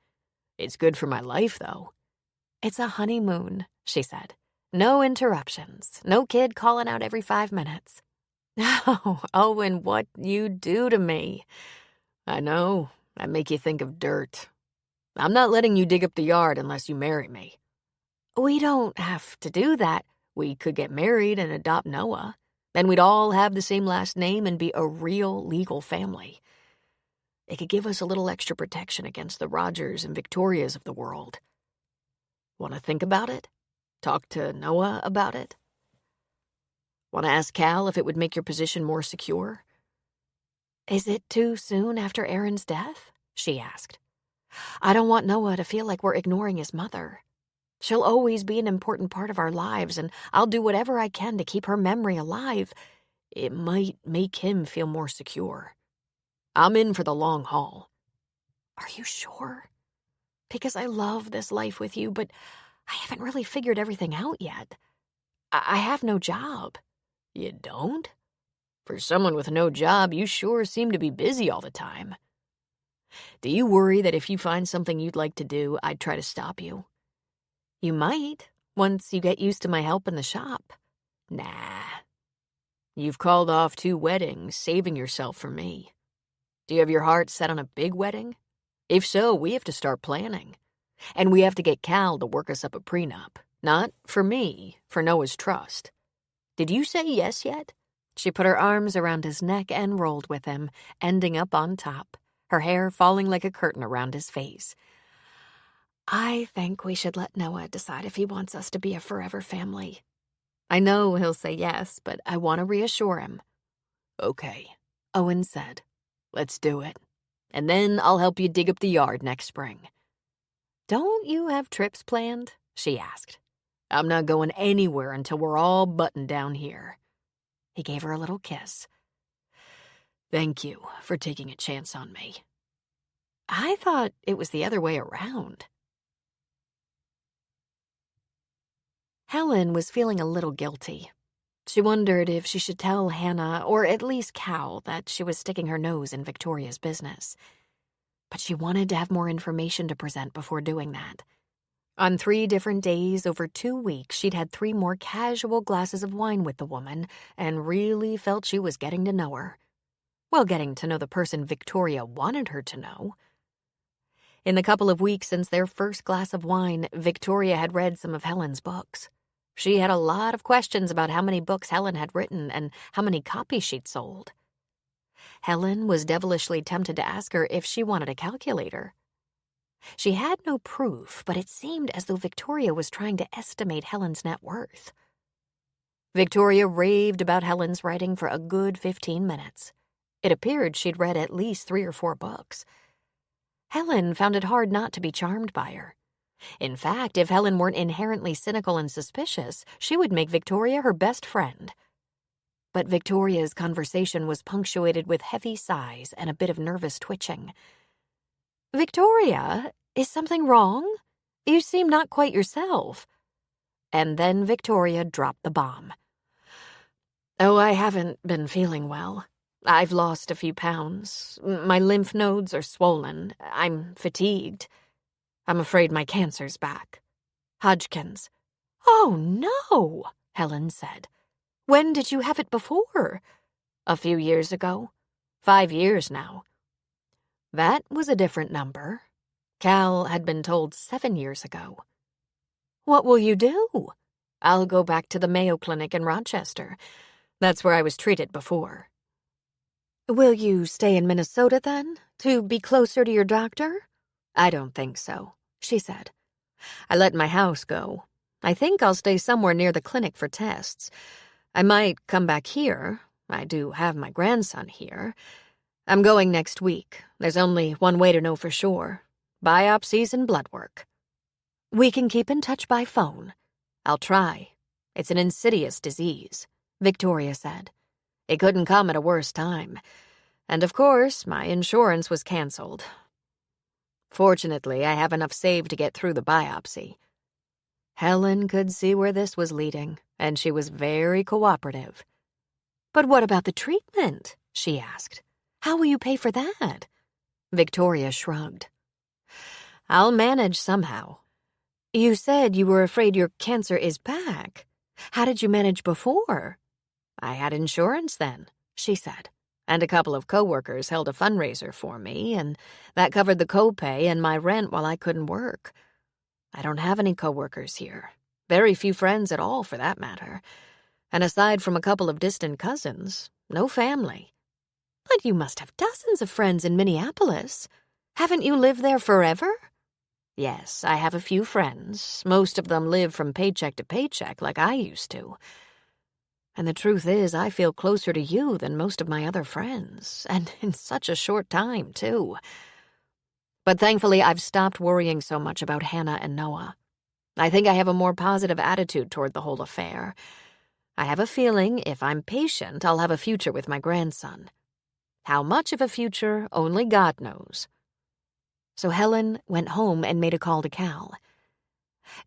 S1: "It's good for my life, though." "It's a honeymoon," she said. "No interruptions, no kid calling out every 5 minutes." "Oh, Owen, what you do to me." "I know, I make you think of dirt. I'm not letting you dig up the yard unless you marry me." "We don't have to do that." "We could get married and adopt Noah. Then we'd all have the same last name and be a real legal family. It could give us a little extra protection against the Rogers and Victorias of the world. Want to think about it? Talk to Noah about it? Want to ask Cal if it would make your position more secure?" "Is it too soon after Aaron's death?" she asked. "I don't want Noah to feel like we're ignoring his mother. She'll always be an important part of our lives, and I'll do whatever I can to keep her memory alive. It might make him feel more secure. I'm in for the long haul." "Are you sure? Because I love this life with you, but I haven't really figured everything out yet. I have no job."
S2: "You don't? For someone with no job, you sure seem to be busy all the time. Do you worry that if you find something you'd like to do, I'd try to stop you?"
S1: "You might, once you get used to my help in the shop."
S2: Nah. You've called off 2 weddings, saving yourself for me. Do you have your heart set on a big wedding? If so, we have to start planning. And we have to get Cal to work us up a prenup. Not for me, for Noah's trust. Did you say yes yet?"
S1: She put her arms around his neck and rolled with him, ending up on top, her hair falling like a curtain around his face. "I think we should let Noah decide if he wants us to be a forever family. I know he'll say yes, but I want to reassure him.
S2: Okay,
S1: Owen said.
S2: let's do it. And then I'll help you dig up the yard next spring.
S1: Don't you have trips planned? She asked.
S2: I'm not going anywhere until we're all buttoned down here.
S1: He gave her a little kiss.
S2: Thank you for taking a chance on me.
S1: I thought it was the other way around. Helen was feeling a little guilty. She wondered if she should tell Hannah, or at least Cal, that she was sticking her nose in Victoria's business. But she wanted to have more information to present before doing that. On 3 different days over 2 weeks, she'd had 3 more casual glasses of wine with the woman and really felt she was getting to know her. Well, getting to know the person Victoria wanted her to know. In the couple of weeks since their first glass of wine, Victoria had read some of Helen's books. She had a lot of questions about how many books Helen had written and how many copies she'd sold. Helen was devilishly tempted to ask her if she wanted a calculator. She had no proof, but it seemed as though Victoria was trying to estimate Helen's net worth. Victoria raved about Helen's writing for a good 15 minutes. It appeared she'd read at least 3 or 4 books. Helen found it hard not to be charmed by her. In fact, if Helen weren't inherently cynical and suspicious, she would make Victoria her best friend. But Victoria's conversation was punctuated with heavy sighs and a bit of nervous twitching. "Victoria, is something wrong? You seem not quite yourself." And then Victoria dropped the bomb. "Oh, I haven't been feeling well. I've lost a few pounds. My lymph nodes are swollen. I'm fatigued. I'm afraid my cancer's back. Hodgkin's." "Oh, no," Helen said. "When did you have it before?" "A few years ago. 5 years now." That was a different number. Cal had been told 7 years ago. "What will you do?" "I'll go back to the Mayo Clinic in Rochester. That's where I was treated before." "Will you stay in Minnesota then, to be closer to your doctor?" "I don't think so," she said. "I let my house go. I think I'll stay somewhere near the clinic for tests. I might come back here. I do have my grandson here. I'm going next week. There's only one way to know for sure. Biopsies and blood work." "We can keep in touch by phone." "I'll try. It's an insidious disease," Victoria said. "It couldn't come at a worse time. And of course, my insurance was canceled. Fortunately, I have enough saved to get through the biopsy." Helen could see where this was leading, and she was very cooperative. "But what about the treatment?" she asked. "How will you pay for that?" Victoria shrugged. "I'll manage somehow." "You said you were afraid your cancer is back. How did you manage before?" "I had insurance then," she said, "and a couple of coworkers held a fundraiser for me, and that covered the copay and my rent while I couldn't work. I don't have any coworkers here. Very few friends at all, for that matter. And aside from a couple of distant cousins, no family." "But you must have dozens of friends in Minneapolis. Haven't you lived there forever?" "Yes, I have a few friends. Most of them live from paycheck to paycheck like I used to. And the truth is, I feel closer to you than most of my other friends, and in such a short time, too. But thankfully, I've stopped worrying so much about Hannah and Noah. I think I have a more positive attitude toward the whole affair. I have a feeling if I'm patient, I'll have a future with my grandson. How much of a future, only God knows." So Helen went home and made a call to Cal.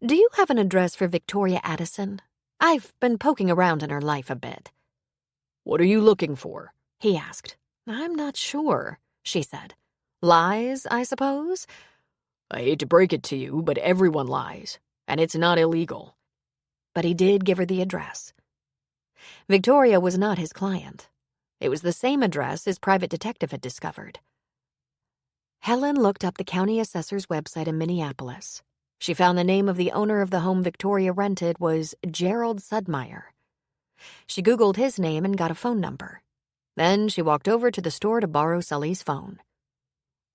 S1: "Do you have an address for Victoria Addison? I've been poking around in her life a bit."
S2: "What are you looking for?"
S1: he asked. "I'm not sure," she said. "Lies, I suppose?"
S2: "I hate to break it to you, but everyone lies, and it's not illegal."
S1: But he did give her the address. Victoria was not his client. It was the same address his private detective had discovered. Helen looked up the county assessor's website in Minneapolis. She found the name of the owner of the home Victoria rented was Gerald Sudmeyer. She Googled his name and got a phone number. Then she walked over to the store to borrow Sully's phone.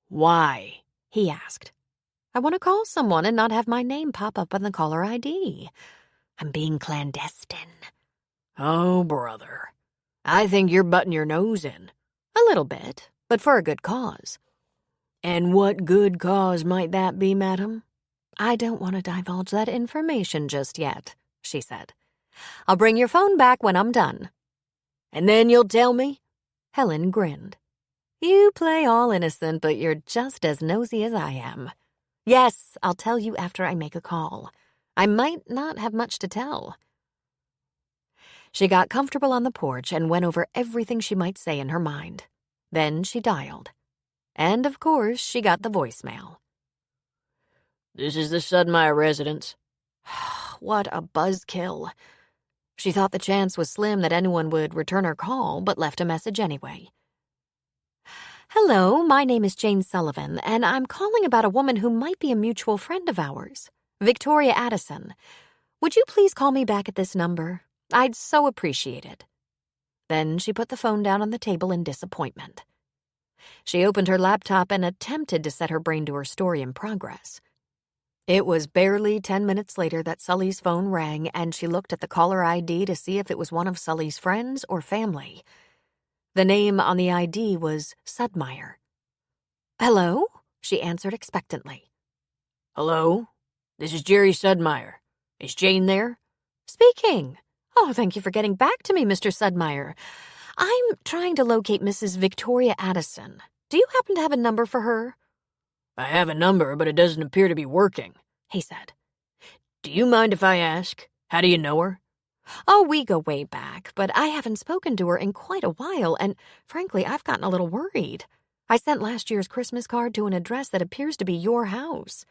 S2: "Why?"
S1: he asked. "I want to call someone and not have my name pop up on the caller ID. I'm being clandestine."
S2: Oh, brother. I think you're butting your nose in.
S1: A little bit, but for a good cause.
S2: And what good cause might that be, madam?
S1: I don't want to divulge that information just yet, she said. I'll bring your phone back when I'm done.
S2: And then you'll tell me?
S1: Helen grinned. You play all innocent, but you're just as nosy as I am. Yes, I'll tell you after I make a call. I might not have much to tell. She got comfortable on the porch and went over everything she might say in her mind. Then she dialed. And, of course, she got the voicemail.
S2: This is the Sudmeyer residence.
S1: What a buzzkill. She thought the chance was slim that anyone would return her call, but left a message anyway. Hello, my name is Jane Sullivan, and I'm calling about a woman who might be a mutual friend of ours, Victoria Addison. Would you please call me back at this number? I'd so appreciate it. Then she put the phone down on the table in disappointment. She opened her laptop and attempted to set her brain to her story in progress. It was barely 10 minutes later that Sully's phone rang, and she looked at the caller ID to see if it was one of Sully's friends or family. The name on the ID was Sudmeyer. Hello? She answered expectantly.
S2: Hello? This is Jerry Sudmeyer. Is Jane there?
S1: Speaking. Oh, thank you for getting back to me, Mr. Sudmeyer. I'm trying to locate Mrs. Victoria Addison. Do you happen to have a number for her?
S2: I have a number, but it doesn't appear to be working,
S1: he said.
S2: Do you mind if I ask? How do you know her?
S1: Oh, we go way back, but I haven't spoken to her in quite a while, and frankly, I've gotten a little worried. I sent last year's Christmas card to an address that appears to be your house.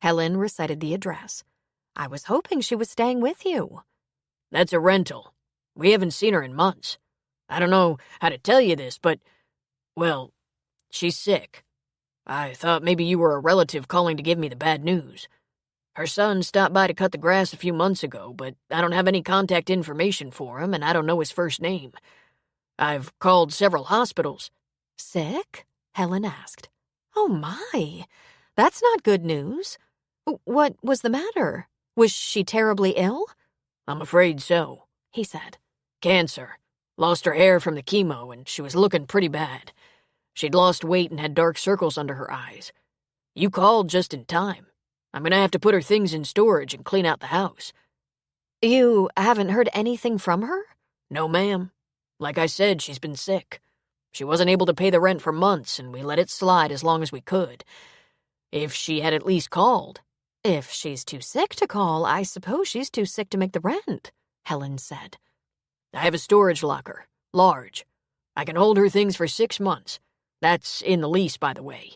S1: Helen recited the address. I was hoping she was staying with you.
S2: That's a rental. We haven't seen her in months. I don't know how to tell you this, but, well, she's sick. I thought maybe you were a relative calling to give me the bad news. Her son stopped by to cut the grass a few months ago, but I don't have any contact information for him, and I don't know his first name. I've called several hospitals.
S1: Sick? Helen asked. Oh, my. That's not good news. What was the matter? Was she terribly ill?
S2: I'm afraid so,
S1: he said.
S2: Cancer. Lost her hair from the chemo, and she was looking pretty bad. She'd lost weight and had dark circles under her eyes. You called just in time. I'm gonna have to put her things in storage and clean out the house.
S1: You haven't heard anything from her?
S2: No, ma'am. Like I said, she's been sick. She wasn't able to pay the rent for months, and we let it slide as long as we could. If she had at least called.
S1: If she's too sick to call, I suppose she's too sick to make the rent, Helen said.
S2: I have a storage locker. Large. I can hold her things for 6 months. That's in the lease, by the way.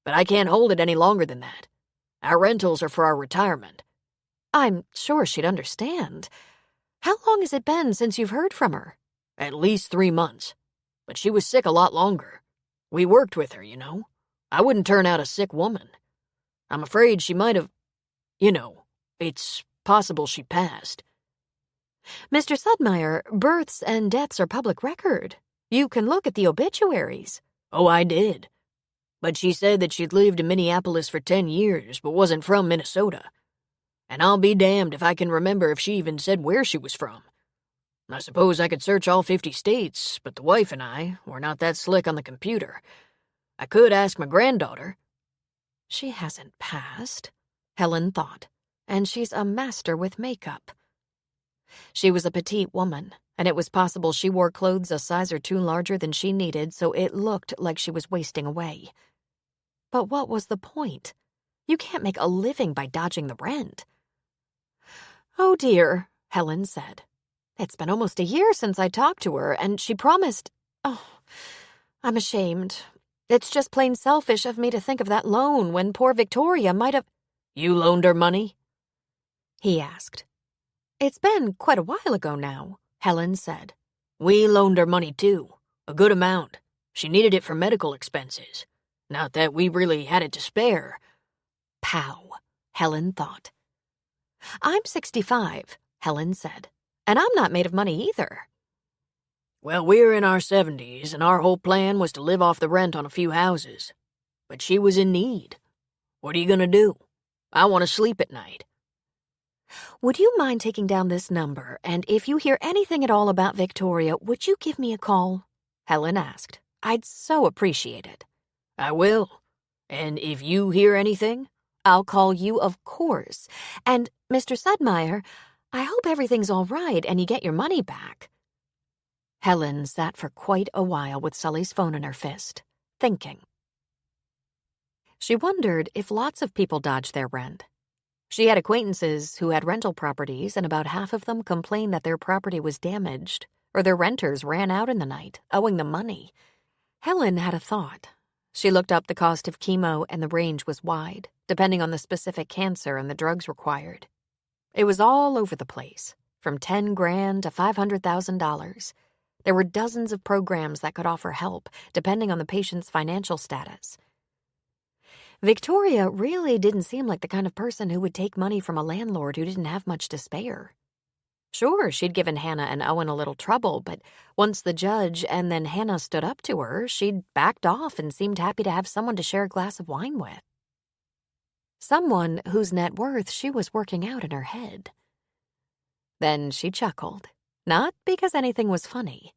S2: But I can't hold it any longer than that. Our rentals are for our retirement.
S1: I'm sure she'd understand. How long has it been since you've heard from her?
S2: At least 3 months. But she was sick a lot longer. We worked with her, you know. I wouldn't turn out a sick woman. I'm afraid she might have... You know, it's possible she passed.
S1: Mr. Sudmeyer, births and deaths are public record. You can look at the obituaries.
S2: Oh, I did. But she said that she'd lived in Minneapolis for 10 years, but wasn't from Minnesota. And I'll be damned if I can remember if she even said where she was from. I suppose I could search all 50 states, but the wife and I were not that slick on the computer. I could ask my granddaughter.
S1: She hasn't passed, Helen thought, and she's a master with makeup. She was a petite woman, and it was possible she wore clothes a size or two larger than she needed, so it looked like she was wasting away. But what was the point? You can't make a living by dodging the rent. Oh dear, Helen said. It's been almost a year since I talked to her, and she promised... Oh, I'm ashamed. It's just plain selfish of me to think of that loan when poor Victoria might have...
S2: You loaned her money?
S1: He asked. It's been quite a while ago now, Helen said.
S2: We loaned her money too, a good amount. She needed it for medical expenses. Not that we really had it to spare.
S1: Pow, Helen thought. I'm 65, Helen said, and I'm not made of money either.
S2: Well, we're in our 70s, and our whole plan was to live off the rent on a few houses. But she was in need. What are you gonna do? I want to sleep at night.
S1: Would you mind taking down this number, and if you hear anything at all about Victoria, would you give me a call? Helen asked. I'd so appreciate it.
S2: I will. And if you hear anything?
S1: I'll call you, of course. And, Mr. Sudmeyer, I hope everything's all right and you get your money back. Helen sat for quite a while with Sully's phone in her fist, thinking. She wondered if lots of people dodged their rent. She had acquaintances who had rental properties, and about half of them complained that their property was damaged or their renters ran out in the night, owing them money. Helen had a thought. She looked up the cost of chemo, and the range was wide, depending on the specific cancer and the drugs required. It was all over the place, from $10,000 to $500,000. There were dozens of programs that could offer help, depending on the patient's financial status. Victoria really didn't seem like the kind of person who would take money from a landlord who didn't have much to spare. Sure, she'd given Hannah and Owen a little trouble, but once the judge and then Hannah stood up to her, she'd backed off and seemed happy to have someone to share a glass of wine with. Someone whose net worth she was working out in her head. Then she chuckled, not because anything was funny.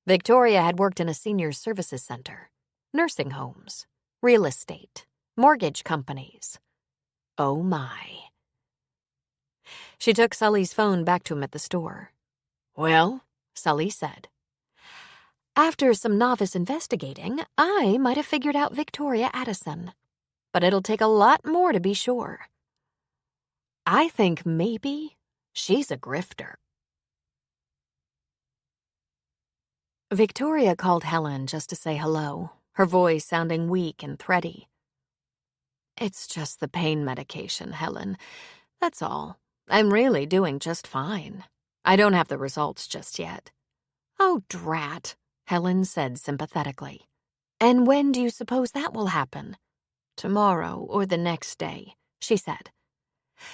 S1: Victoria had worked in a senior services center, nursing homes, real estate, mortgage companies. Oh my. She took Sully's phone back to him at the store. Well, Sully said. After some novice investigating, I might have figured out Victoria Addison. But it'll take a lot more to be sure. I think maybe she's a grifter. Victoria called Helen just to say hello, her voice sounding weak and thready. It's just the pain medication, Helen. That's all. I'm really doing just fine. I don't have the results just yet. Oh, drat, Helen said sympathetically. And when do you suppose that will happen? Tomorrow or the next day, she said.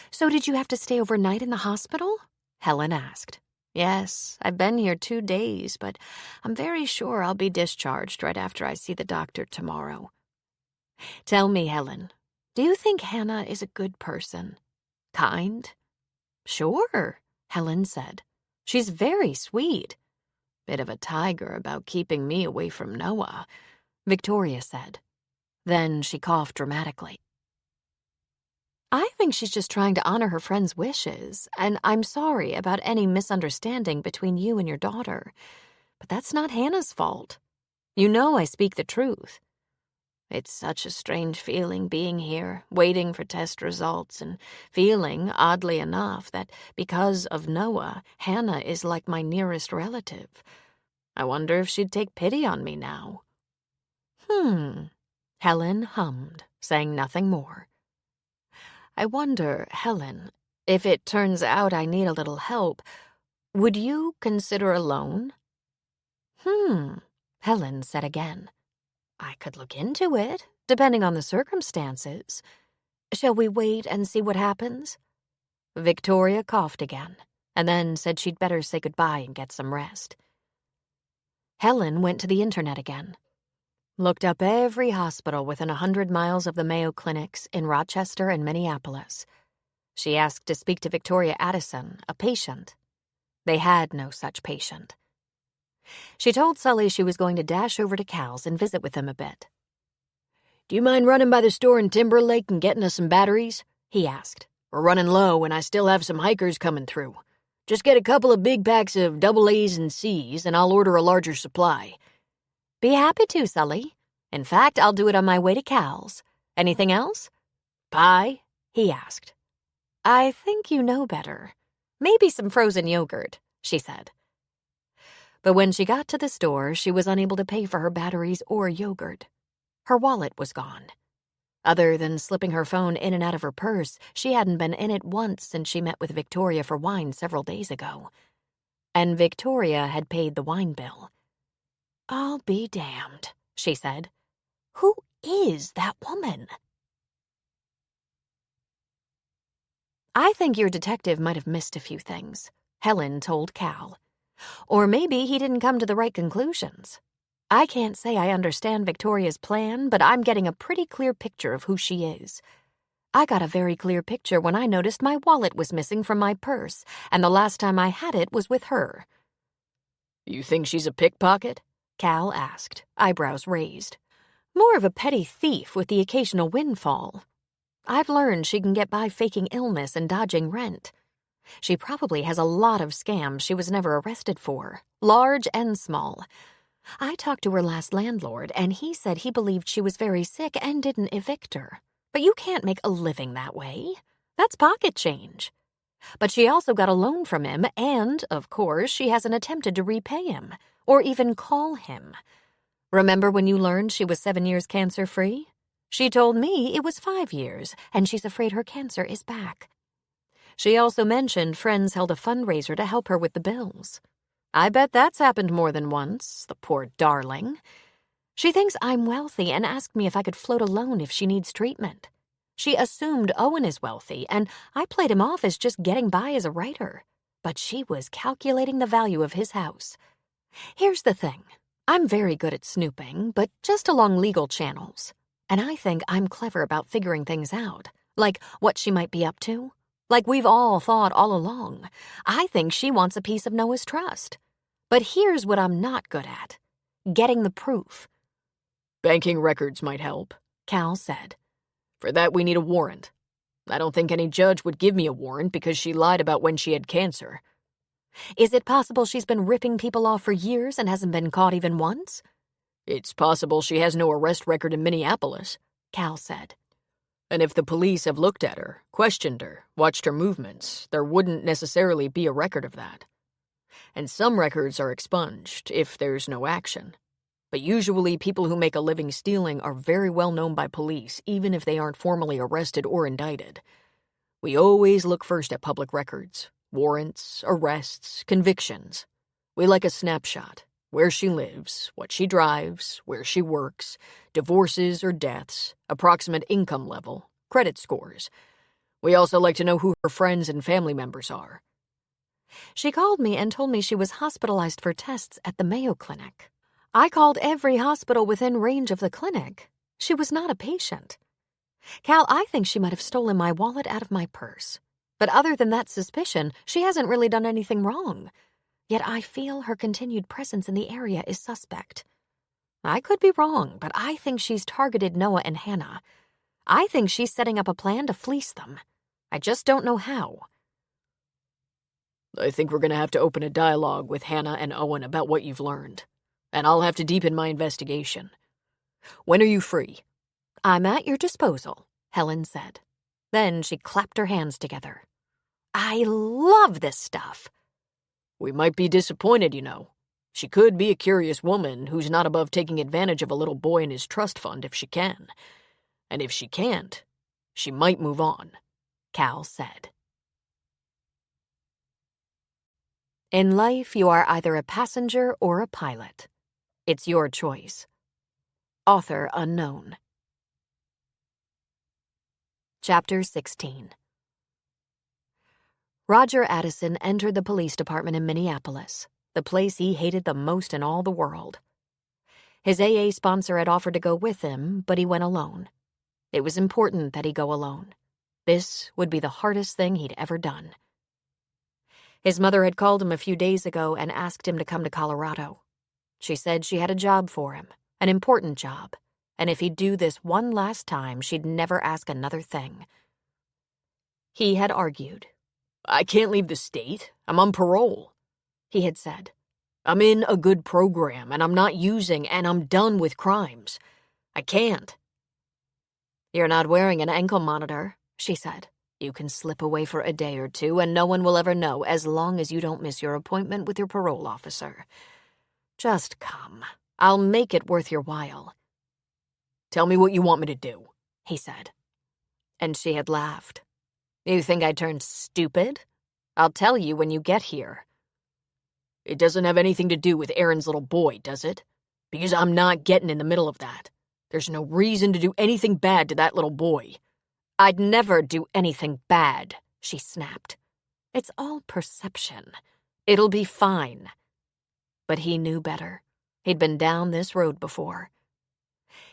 S1: So did you have to stay overnight in the hospital? Helen asked. Yes, I've been here 2 days, but I'm very sure I'll be discharged right after I see the doctor tomorrow. Tell me, Helen, do you think Hannah is a good person? Kind? Sure, Helen said. She's very sweet. Bit of a tiger about keeping me away from Noah, Victoria said. Then she coughed dramatically. I think she's just trying to honor her friend's wishes, and I'm sorry about any misunderstanding between you and your daughter. But that's not Hannah's fault. You know I speak the truth. It's such a strange feeling being here, waiting for test results, and feeling, oddly enough, that because of Noah, Hannah is like my nearest relative. I wonder if she'd take pity on me now. Helen hummed, saying nothing more. I wonder, Helen, if it turns out I need a little help, would you consider a loan? Helen said again. I could look into it, depending on the circumstances. Shall we wait and see what happens? Victoria coughed again, and then said she'd better say goodbye and get some rest. Helen went to the internet again. Looked up every hospital within 100 miles of the Mayo clinics in Rochester and Minneapolis. She asked to speak to Victoria Addison, a patient. They had no such patient. She told Sully she was going to dash over to Cal's and visit with him a bit. Do you mind running by the store in Timber Lake and getting us some batteries? He asked. We're running low and I still have some hikers coming through. Just get a couple of big packs of AA's and C's and I'll order a larger supply. Be happy to, Sully. In fact, I'll do it on my way to Cal's. Anything else? Pie? He asked. I think you know better. Maybe some frozen yogurt, she said. But when she got to the store, she was unable to pay for her batteries or yogurt. Her wallet was gone. Other than slipping her phone in and out of her purse, she hadn't been in it once since she met with Victoria for wine several days ago. And Victoria had paid the wine bill. I'll be damned, she said. Who is that woman? I think your detective might have missed a few things, Helen told Cal. Or maybe he didn't come to the right conclusions. I can't say I understand Victoria's plan, but I'm getting a pretty clear picture of who she is. I got a very clear picture when I noticed my wallet was missing from my purse, and the last time I had it was with her."
S2: "You think she's a pickpocket?"
S1: Cal asked, eyebrows raised. "More of a petty thief with the occasional windfall. I've learned she can get by faking illness and dodging rent. She probably has a lot of scams she was never arrested for, large and small. I talked to her last landlord, and he said he believed she was very sick and didn't evict her. But you can't make a living that way. That's pocket change. But she also got a loan from him, and, of course, she hasn't attempted to repay him, or even call him. Remember when you learned she was 7 years cancer-free? She told me it was 5 years, and she's afraid her cancer is back. She also mentioned friends held a fundraiser to help her with the bills. I bet that's happened more than once, the poor darling. She thinks I'm wealthy and asked me if I could float a loan if she needs treatment. She assumed Owen is wealthy, and I played him off as just getting by as a writer. But she was calculating the value of his house. Here's the thing. I'm very good at snooping, but just along legal channels. And I think I'm clever about figuring things out, like what she might be up to. Like we've all thought all along. I think she wants a piece of Noah's trust. But here's what I'm not good at. Getting the proof.
S2: "Banking records might help,"
S1: Cal said.
S2: "For that we need a warrant. I don't think any judge would give me a warrant because she lied about when she had cancer."
S1: Is it possible she's been ripping people off for years and hasn't been caught even once?
S2: "It's possible she has no arrest record in Minneapolis,"
S1: Cal said.
S2: "And if the police have looked at her, questioned her, watched her movements, there wouldn't necessarily be a record of that. And some records are expunged if there's no action. But usually people who make a living stealing are very well known by police, even if they aren't formally arrested or indicted. We always look first at public records, warrants, arrests, convictions. We like a snapshot. Where she lives, what she drives, where she works, divorces or deaths, approximate income level, credit scores. We also like to know who her friends and family members are."
S1: She called me and told me she was hospitalized for tests at the Mayo Clinic. I called every hospital within range of the clinic. She was not a patient. Cal, I think she might have stolen my wallet out of my purse. But other than that suspicion, she hasn't really done anything wrong. Yet I feel her continued presence in the area is suspect. I could be wrong, but I think she's targeted Noah and Hannah. I think she's setting up a plan to fleece them. I just don't know how.
S2: "I think we're going to have to open a dialogue with Hannah and Owen about what you've learned. And I'll have to deepen my investigation. When are you free?"
S1: "I'm at your disposal," Helen said. Then she clapped her hands together. "I love this stuff."
S2: "We might be disappointed, you know. She could be a curious woman who's not above taking advantage of a little boy in his trust fund if she can. And if she can't, she might move on,"
S1: Cal said. In life, you are either a passenger or a pilot. It's your choice. Author unknown. Chapter 16. Roger Addison entered the police department in Minneapolis, the place he hated the most in all the world. His AA sponsor had offered to go with him, but he went alone. It was important that he go alone. This would be the hardest thing he'd ever done. His mother had called him a few days ago and asked him to come to Colorado. She said she had a job for him, an important job, and if he'd do this one last time, she'd never ask another thing. He had argued.
S2: "I can't leave the state. I'm on parole,"
S1: he had said.
S2: "I'm in a good program, and I'm not using, and I'm done with crimes. I can't."
S1: "You're not wearing an ankle monitor," she said. "You can slip away for a day or two, and no one will ever know as long as you don't miss your appointment with your parole officer. Just come. I'll make it worth your while."
S2: "Tell me what you want me to do,"
S1: he said. And she had laughed. "You think I turned stupid? I'll tell you when you get here."
S2: "It doesn't have anything to do with Aaron's little boy, does it? Because I'm not getting in the middle of that. There's no reason to do anything bad to that little boy."
S1: "I'd never do anything bad," she snapped. "It's all perception. It'll be fine." But he knew better. He'd been down this road before.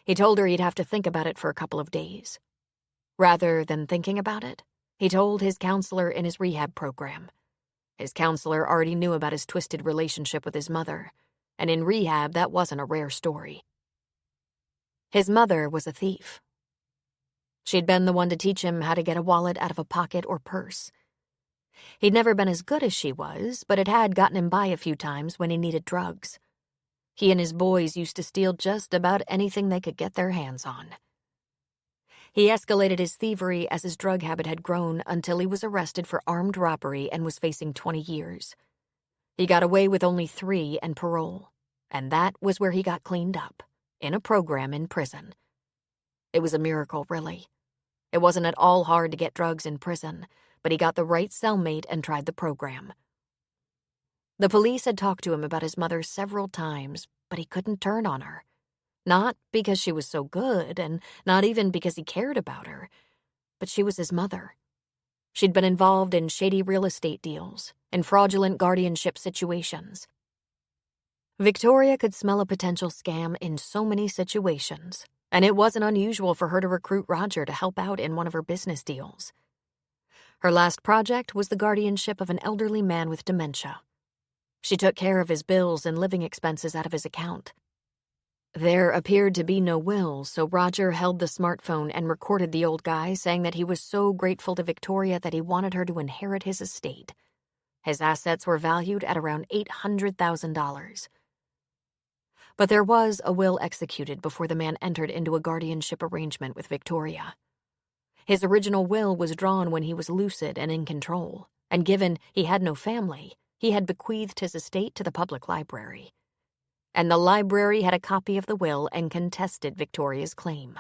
S1: He told her he'd have to think about it for a couple of days. Rather than thinking about it, he told his counselor in his rehab program. His counselor already knew about his twisted relationship with his mother, and in rehab that wasn't a rare story. His mother was a thief. She'd been the one to teach him how to get a wallet out of a pocket or purse. He'd never been as good as she was, but it had gotten him by a few times when he needed drugs. He and his boys used to steal just about anything they could get their hands on. He escalated his thievery as his drug habit had grown until he was arrested for armed robbery and was facing 20 years. He got away with only 3 and parole, and that was where he got cleaned up, in a program in prison. It was a miracle, really. It wasn't at all hard to get drugs in prison, but he got the right cellmate and tried the program. The police had talked to him about his mother several times, but he couldn't turn on her. Not because she was so good, and not even because he cared about her, but she was his mother. She'd been involved in shady real estate deals and fraudulent guardianship situations. Victoria could smell a potential scam in so many situations, and it wasn't unusual for her to recruit Roger to help out in one of her business deals. Her last project was the guardianship of an elderly man with dementia. She took care of his bills and living expenses out of his account. There appeared to be no will, so Roger held the smartphone and recorded the old guy saying that he was so grateful to Victoria that he wanted her to inherit his estate. His assets were valued at around $800,000. But there was a will executed before the man entered into a guardianship arrangement with Victoria. His original will was drawn when he was lucid and in control, and given he had no family, he had bequeathed his estate to the public library. And the library had a copy of the will and contested Victoria's claim.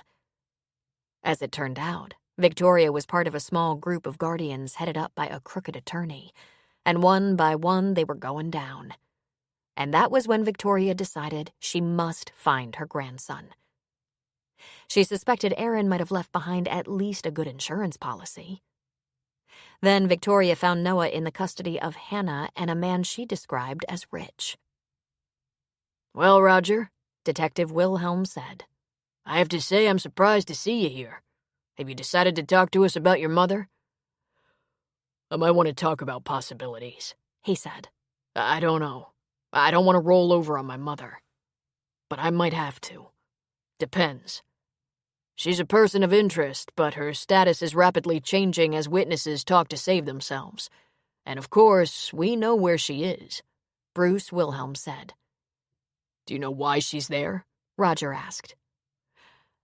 S1: As it turned out, Victoria was part of a small group of guardians headed up by a crooked attorney, and one by one they were going down. And that was when Victoria decided she must find her grandson. She suspected Aaron might have left behind at least a good insurance policy. Then Victoria found Noah in the custody of Hannah and a man she described as rich.
S2: Well, Roger,
S1: Detective Wilhelm said,
S2: I have to say I'm surprised to see you here. Have you decided to talk to us about your mother? I might want to talk about possibilities,
S1: he said.
S2: I don't know. I don't want to roll over on my mother. But I might have to. Depends. She's a person of interest, but her status is rapidly changing as witnesses talk to save themselves. And of course, we know where she is,
S1: Bruce Wilhelm said.
S2: Do you know why she's there?
S1: Roger asked.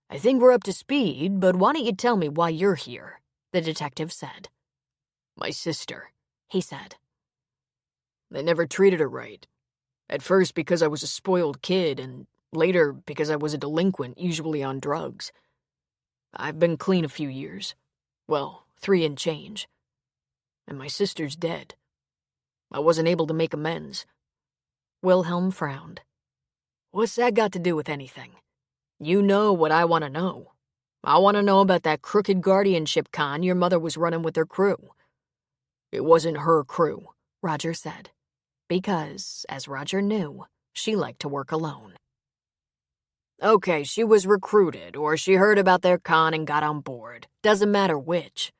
S2: I think we're up to speed, but why don't you tell me why you're here?
S1: The detective said.
S2: My sister,
S1: he said.
S2: They never treated her right. At first because I was a spoiled kid, and later because I was a delinquent, usually on drugs. I've been clean a few years. Well, 3 and change. And my sister's dead. I wasn't able to make amends.
S1: Wilhelm frowned.
S2: What's that got to do with anything? You know what I want to know. I want to know about that crooked guardianship con your mother was running with her crew. It wasn't her crew,
S1: Roger said, because, as Roger knew, she liked to work alone.
S2: Okay, she was recruited, or she heard about their con and got on board. Doesn't matter which.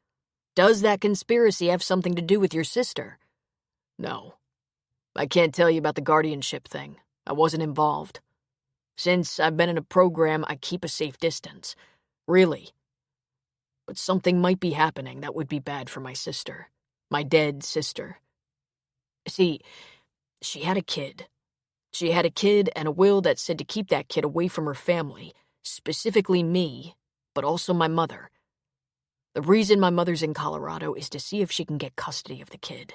S2: Does that conspiracy have something to do with your sister? No. I can't tell you about the guardianship thing. I wasn't involved. Since I've been in a program, I keep a safe distance. Really. But something might be happening that would be bad for my sister. My dead sister. See, she had a kid. She had a kid and a will that said to keep that kid away from her family, specifically me, but also my mother. The reason my mother's in Colorado is to see if she can get custody of the kid.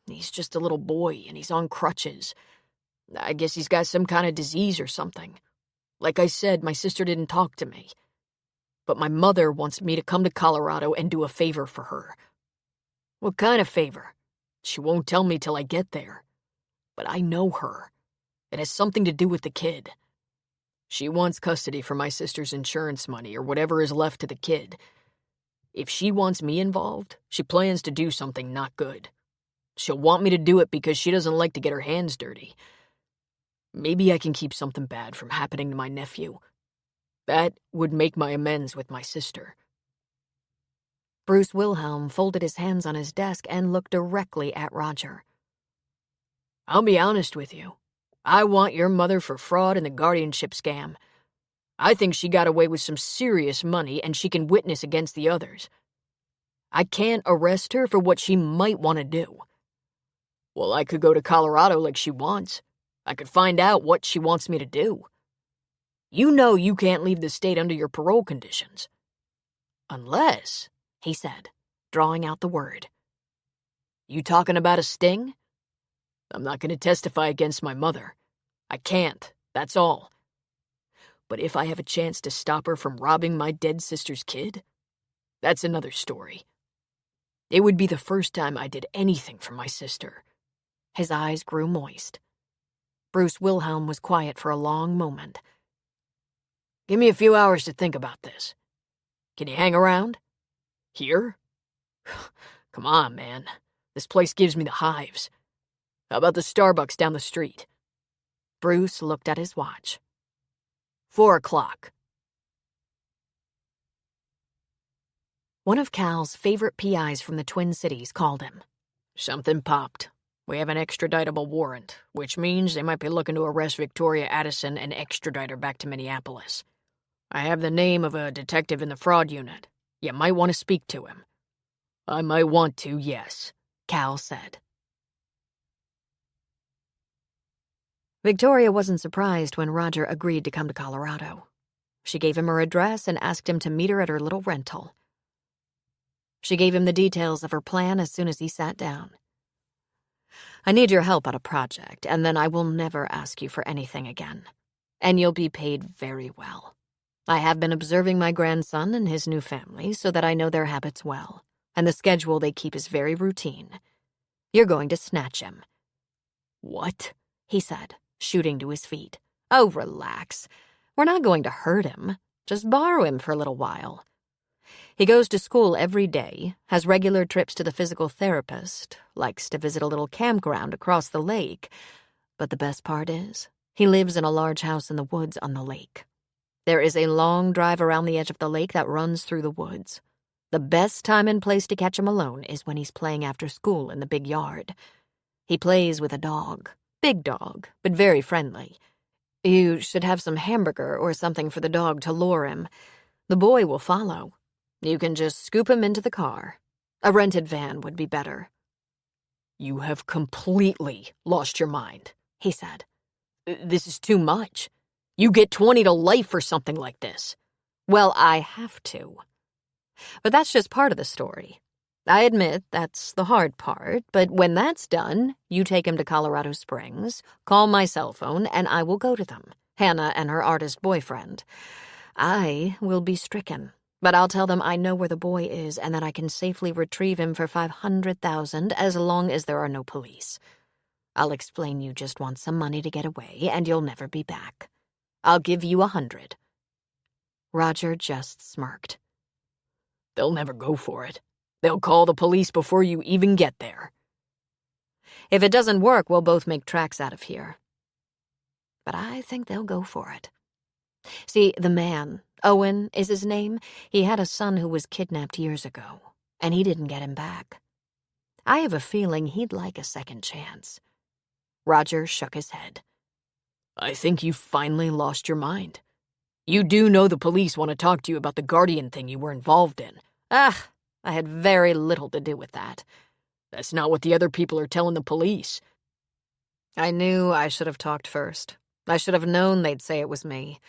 S2: He's just a little boy, and he's on crutches. I guess he's got some kind of disease or something. Like I said, my sister didn't talk to me. But my mother wants me to come to Colorado and do a favor for her. What kind of favor? She won't tell me till I get there. But I know her. It has something to do with the kid. She wants custody for my sister's insurance money or whatever is left to the kid. If she wants me involved, she plans to do something not good. She'll want me to do it because she doesn't like to get her hands dirty. Maybe I can keep something bad from happening to my nephew. That would make my amends with my sister.
S1: Bruce Wilhelm folded his hands on his desk and looked directly at Roger.
S2: I'll be honest with you. I want your mother for fraud in the guardianship scam. I think she got away with some serious money and she can witness against the others. I can't arrest her for what she might want to do. Well, I could go to Colorado like she wants. I could find out what she wants me to do. You know you can't leave the state under your parole conditions. Unless, he said, drawing out the word. You talking about a sting? I'm not going to testify against my mother. I can't, that's all. But if I have a chance to stop her from robbing my dead sister's kid, that's another story. It would be the first time I did anything for my sister.
S1: His eyes grew moist. Bruce Wilhelm was quiet for a long moment.
S2: Give me a few hours to think about this. Can you hang around? Here? Come on, man. This place gives me the hives. How about the Starbucks down the street?
S1: Bruce looked at his watch.
S2: 4 o'clock.
S1: One of Cal's favorite PIs from the Twin Cities called him.
S2: Something popped. We have an extraditable warrant, which means they might be looking to arrest Victoria Addison and extradite her back to Minneapolis. I have the name of a detective in the fraud unit. You might want to speak to him. I might want to, yes,
S1: Cal said. Victoria wasn't surprised when Roger agreed to come to Colorado. She gave him her address and asked him to meet her at her little rental. She gave him the details of her plan as soon as he sat down. I need your help on a project, and then I will never ask you for anything again. And you'll be paid very well. I have been observing my grandson and his new family so that I know their habits well, and the schedule they keep is very routine. You're going to snatch him.
S2: What?
S1: He said, shooting to his feet. Oh, relax. We're not going to hurt him. Just borrow him for a little while. He goes to school every day, has regular trips to the physical therapist, likes to visit a little campground across the lake. But the best part is, he lives in a large house in the woods on the lake. There is a long drive around the edge of the lake that runs through the woods. The best time and place to catch him alone is when he's playing after school in the big yard. He plays with a dog. Big dog, but very friendly. You should have some hamburger or something for the dog to lure him. The boy will follow. You can just scoop him into the car. A rented van would be better.
S2: You have completely lost your mind,
S1: he said.
S2: This is too much. You get 20 to life for something like this.
S1: Well, I have to. But that's just part of the story. I admit that's the hard part, but when that's done, you take him to Colorado Springs, call my cell phone, and I will go to them, Hannah and her artist boyfriend. I will be stricken, but I'll tell them I know where the boy is and that I can safely retrieve him for $500,000 as long as there are no police. I'll explain you just want some money to get away and you'll never be back. I'll give you 100. Roger just smirked.
S2: They'll never go for it. They'll call the police before you even get there.
S1: If it doesn't work, we'll both make tracks out of here. But I think they'll go for it. See, the man, Owen is his name, he had a son who was kidnapped years ago, and he didn't get him back. I have a feeling he'd like a second chance. Roger shook his head.
S2: I think you finally lost your mind. You do know the police want to talk to you about the Guardian thing you were involved in.
S1: Ah, I had very little to do with that.
S2: That's not what the other people are telling the police.
S1: I knew I should have talked first. I should have known they'd say it was me.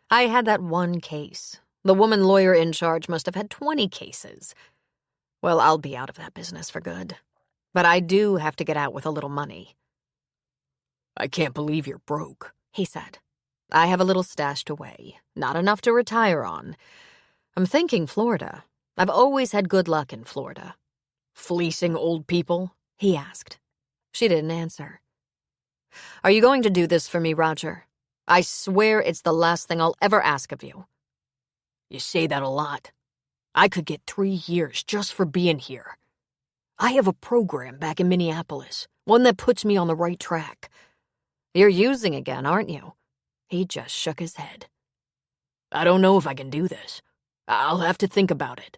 S1: I had that one case. The woman lawyer in charge must have had 20 cases. Well, I'll be out of that business for good. But I do have to get out with a little money.
S2: I can't believe you're broke,
S1: he said. I have a little stashed away, not enough to retire on. I'm thinking Florida. I've always had good luck in Florida.
S2: Fleecing old people?
S1: He asked. She didn't answer. Are you going to do this for me, Roger? I swear it's the last thing I'll ever ask of you.
S2: You say that a lot. I could get 3 years just for being here. I have a program back in Minneapolis, one that puts me on the right track.
S1: You're using again, aren't you? He just shook his head.
S2: I don't know if I can do this. I'll have to think about it.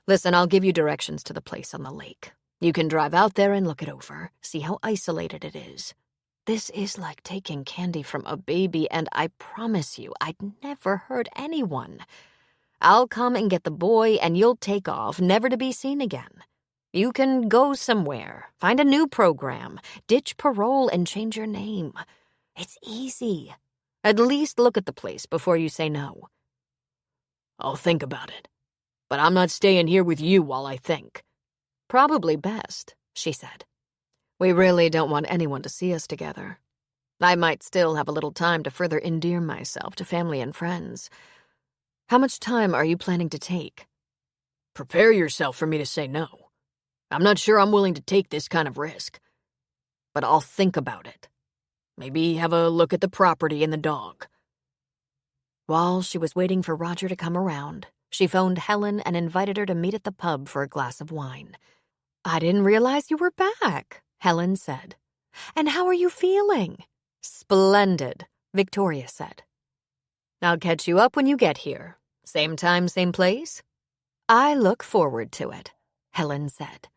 S2: Listen, I'll give you directions to the place on the lake. You can drive out there and look it over, see how isolated it is. This is like taking candy from a baby, and I promise you, I'd never hurt anyone. I'll come and get the boy, and you'll take off, never to be seen again. You can go somewhere, find a new program, ditch parole, and change your name. It's easy. At least look at the place before you say no. I'll think about it. But I'm not staying here with you while I think. Probably best, she said. We really don't want anyone to see us together. I might still have a little time to further endear myself to family and friends. How much time are you planning to take? Prepare yourself for me to say no. I'm not sure I'm willing to take this kind of risk. But I'll think about it. Maybe have a look at the property and the dog. While she was waiting for Roger to come around, she phoned Helen and invited her to meet at the pub for a glass of wine. I didn't realize you were back, Helen said. And how are you feeling? Splendid, Victoria said. I'll catch you up when you get here. Same time, same place? I look forward to it, Helen said.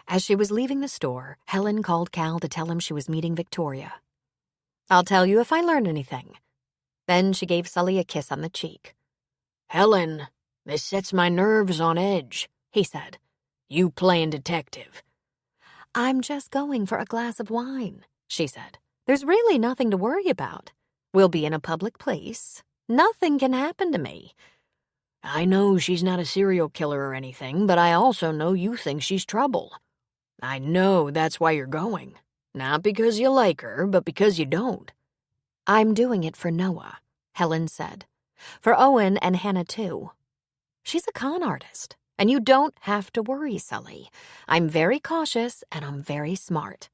S2: As she was leaving the store, Helen called Cal to tell him she was meeting Victoria. I'll tell you if I learn anything. Then she gave Sully a kiss on the cheek. Helen, this sets my nerves on edge, he said. You playing detective. I'm just going for a glass of wine, she said. There's really nothing to worry about. We'll be in a public place. Nothing can happen to me. I know she's not a serial killer or anything, but I also know you think she's trouble. I know that's why you're going. Not because you like her, but because you don't. I'm doing it for Noah, Helen said. For Owen and Hannah, too. She's a con artist, and you don't have to worry, Sully. I'm very cautious, and I'm very smart.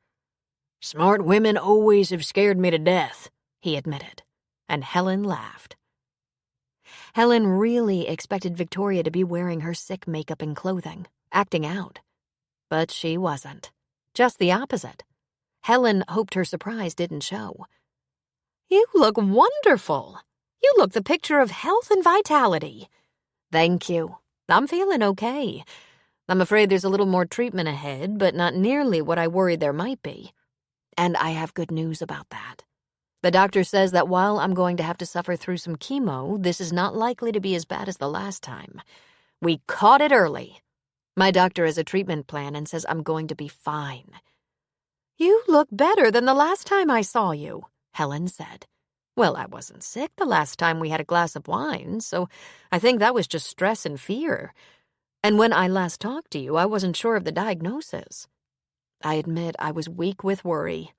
S2: Smart women always have scared me to death, he admitted, and Helen laughed. Helen really expected Victoria to be wearing her sick makeup and clothing, acting out. But she wasn't. Just the opposite. Helen hoped her surprise didn't show. You look wonderful. You look the picture of health and vitality. Thank you. I'm feeling okay. I'm afraid there's a little more treatment ahead, but not nearly what I worried there might be. And I have good news about that. The doctor says that while I'm going to have to suffer through some chemo, this is not likely to be as bad as the last time. We caught it early. My doctor has a treatment plan and says I'm going to be fine. You look better than the last time I saw you, Helen said. Well, I wasn't sick the last time we had a glass of wine, so I think that was just stress and fear. And when I last talked to you, I wasn't sure of the diagnosis. I admit I was weak with worry.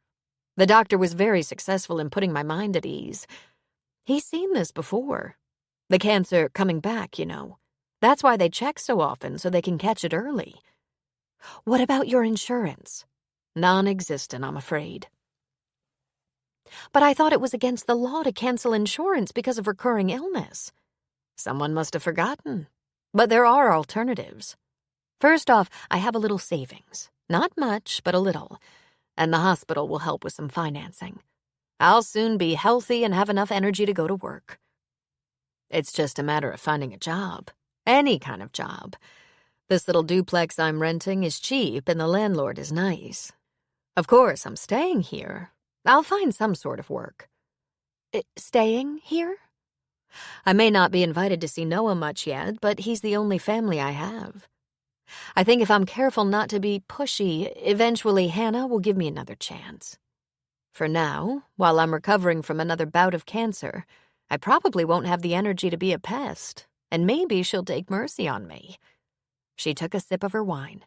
S2: The doctor was very successful in putting my mind at ease. He's seen this before. The cancer coming back, you know. That's why they check so often, so they can catch it early. What about your insurance? Non-existent, I'm afraid. But I thought it was against the law to cancel insurance because of recurring illness. Someone must have forgotten. But there are alternatives. First off, I have a little savings. Not much, but a little. And the hospital will help with some financing. I'll soon be healthy and have enough energy to go to work. It's just a matter of finding a job. Any kind of job. This little duplex I'm renting is cheap and the landlord is nice. Of course, I'm staying here. I'll find some sort of work. Staying here? I may not be invited to see Noah much yet, but he's the only family I have. I think if I'm careful not to be pushy, eventually Hannah will give me another chance. For now, while I'm recovering from another bout of cancer, I probably won't have the energy to be a pest, and maybe she'll take mercy on me. She took a sip of her wine.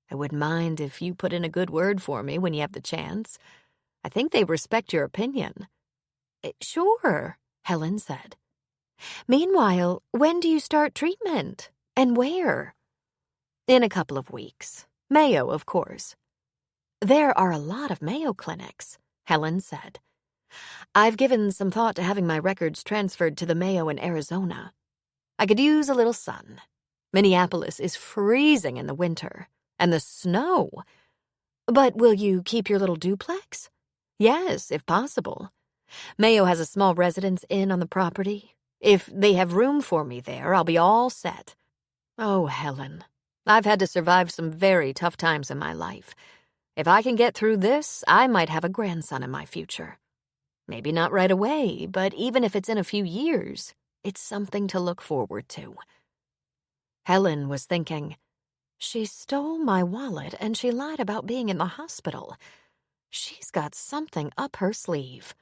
S2: I wouldn't mind if you put in a good word for me when you have the chance. I think they respect your opinion. Sure, Helen said. Meanwhile, when do you start treatment? And where? In a couple of weeks. Mayo, of course. There are a lot of Mayo clinics, Helen said. I've given some thought to having my records transferred to the Mayo in Arizona. I could use a little sun. Minneapolis is freezing in the winter, and the snow. But will you keep your little duplex? Yes, if possible. Mayo has a small residence inn on the property. If they have room for me there, I'll be all set. Oh, Helen, I've had to survive some very tough times in my life. If I can get through this, I might have a grandson in my future. Maybe not right away, but even if it's in a few years, it's something to look forward to. Helen was thinking, she stole my wallet and she lied about being in the hospital. She's got something up her sleeve.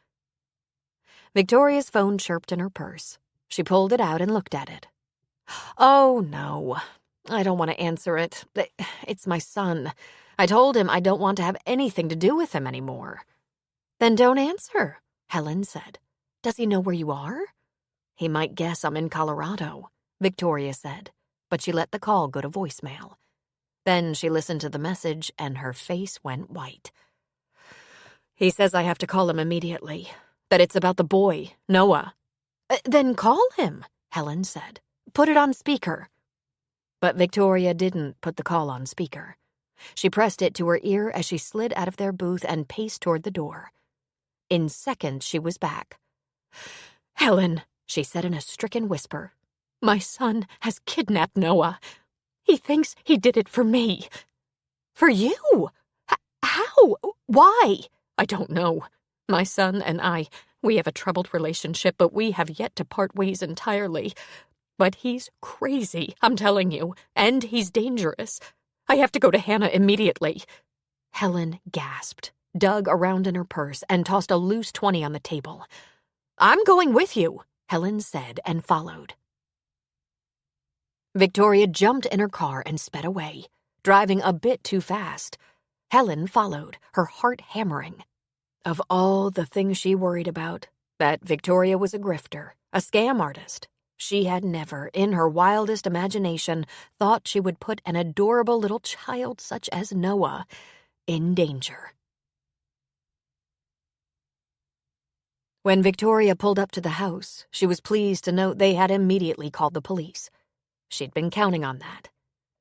S2: Victoria's phone chirped in her purse. She pulled it out and looked at it. Oh, no. I don't want to answer it. It's my son. I told him I don't want to have anything to do with him anymore. Then don't answer, Helen said. Does he know where you are? He might guess I'm in Colorado, Victoria said, but she let the call go to voicemail. Then she listened to the message and her face went white. He says I have to call him immediately, that it's about the boy, Noah. Then call him, Helen said. Put it on speaker. But Victoria didn't put the call on speaker. She pressed it to her ear as she slid out of their booth and paced toward the door. In seconds, she was back. Helen, she said in a stricken whisper, my son has kidnapped Noah. He thinks he did it for me. For you? How? Why? I don't know. My son and I, we have a troubled relationship, but we have yet to part ways entirely. But he's crazy, I'm telling you, and he's dangerous. I have to go to Hannah immediately. Helen gasped, dug around in her purse, and tossed a loose 20 on the table. I'm going with you, Helen said, and followed. Victoria jumped in her car and sped away, driving a bit too fast. Helen followed, her heart hammering. Of all the things she worried about, that Victoria was a grifter, a scam artist, she had never, in her wildest imagination, thought she would put an adorable little child such as Noah in danger. When Victoria pulled up to the house, she was pleased to note they had immediately called the police. She'd been counting on that.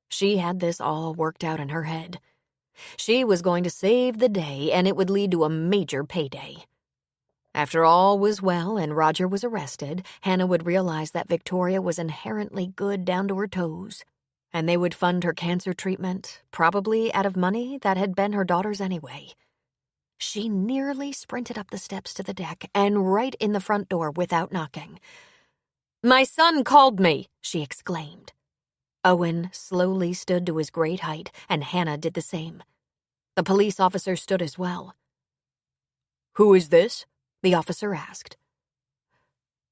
S2: She had this all worked out in her head. She was going to save the day, and it would lead to a major payday. After all was well and Roger was arrested, Hannah would realize that Victoria was inherently good down to her toes, and they would fund her cancer treatment, probably out of money that had been her daughter's anyway. She nearly sprinted up the steps to the deck and right in the front door without knocking. My son called me, she exclaimed. Owen slowly stood to his great height, and Hannah did the same. The police officer stood as well. Who is this? The officer asked.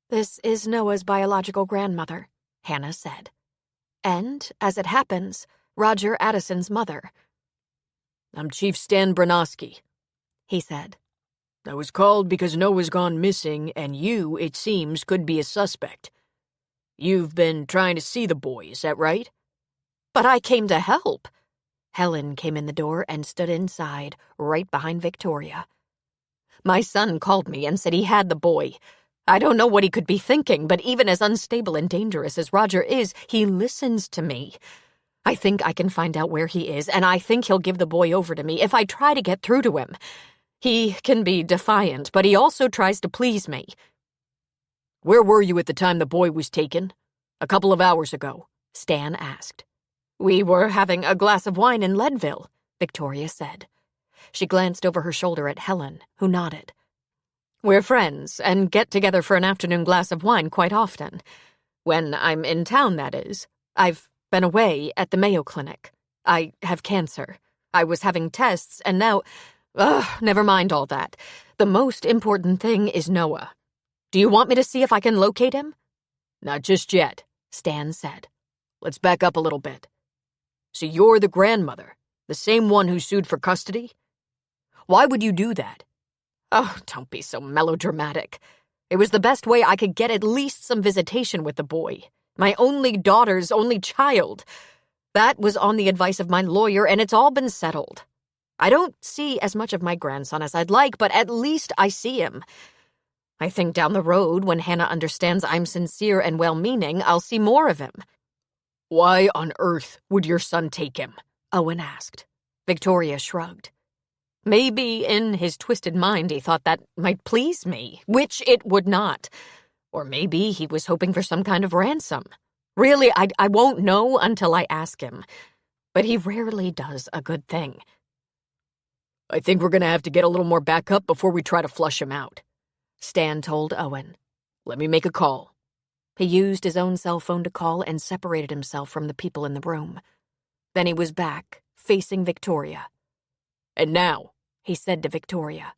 S2: This is Noah's biological grandmother, Hannah said. And, as it happens, Roger Addison's mother. I'm Chief Stan Branoski, he said. I was called because Noah's gone missing, and you, it seems, could be a suspect. You've been trying to see the boy, is that right? But I came to help. Helen came in the door and stood inside, right behind Victoria. My son called me and said he had the boy. I don't know what he could be thinking, but even as unstable and dangerous as Roger is, he listens to me. I think I can find out where he is, and I think he'll give the boy over to me if I try to get through to him. He can be defiant, but he also tries to please me. Where were you at the time the boy was taken? A couple of hours ago, Stan asked. We were having a glass of wine in Leadville, Victoria said. She glanced over her shoulder at Helen, who nodded. We're friends and get together for an afternoon glass of wine quite often. When I'm in town, that is. I've been away at the Mayo Clinic. I have cancer. I was having tests, and now... never mind all that. The most important thing is Noah. Do you want me to see if I can locate him? Not just yet, Stan said. Let's back up a little bit. So you're the grandmother, the same one who sued for custody? Why would you do that? Oh, don't be so melodramatic. It was the best way I could get at least some visitation with the boy. My only daughter's only child. That was on the advice of my lawyer, and it's all been settled. I don't see as much of my grandson as I'd like, but at least I see him. I think down the road, when Hannah understands I'm sincere and well-meaning, I'll see more of him. Why on earth would your son take him? Owen asked. Victoria shrugged. Maybe in his twisted mind he thought that might please me, which it would not. Or maybe he was hoping for some kind of ransom. Really, I won't know until I ask him. But he rarely does a good thing. I think we're gonna have to get a little more backup before we try to flush him out, Stan told Owen. Let me make a call. He used his own cell phone to call and separated himself from the people in the room. Then he was back, facing Victoria. And now, he said to Victoria,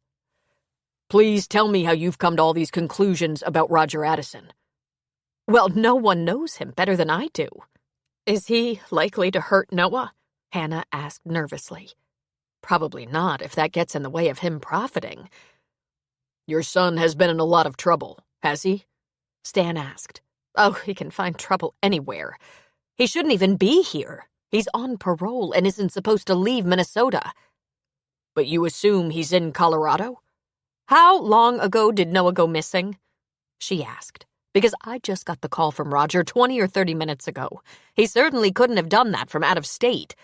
S2: please tell me how you've come to all these conclusions about Roger Addison. Well, no one knows him better than I do. Is he likely to hurt Noah? Hannah asked nervously. Probably not, if that gets in the way of him profiting. Your son has been in a lot of trouble, has he? Stan asked. Oh, he can find trouble anywhere. He shouldn't even be here. He's on parole and isn't supposed to leave Minnesota. But you assume he's in Colorado? How long ago did Noah go missing? She asked, because I just got the call from Roger 20 or 30 minutes ago. He certainly couldn't have done that from out of state.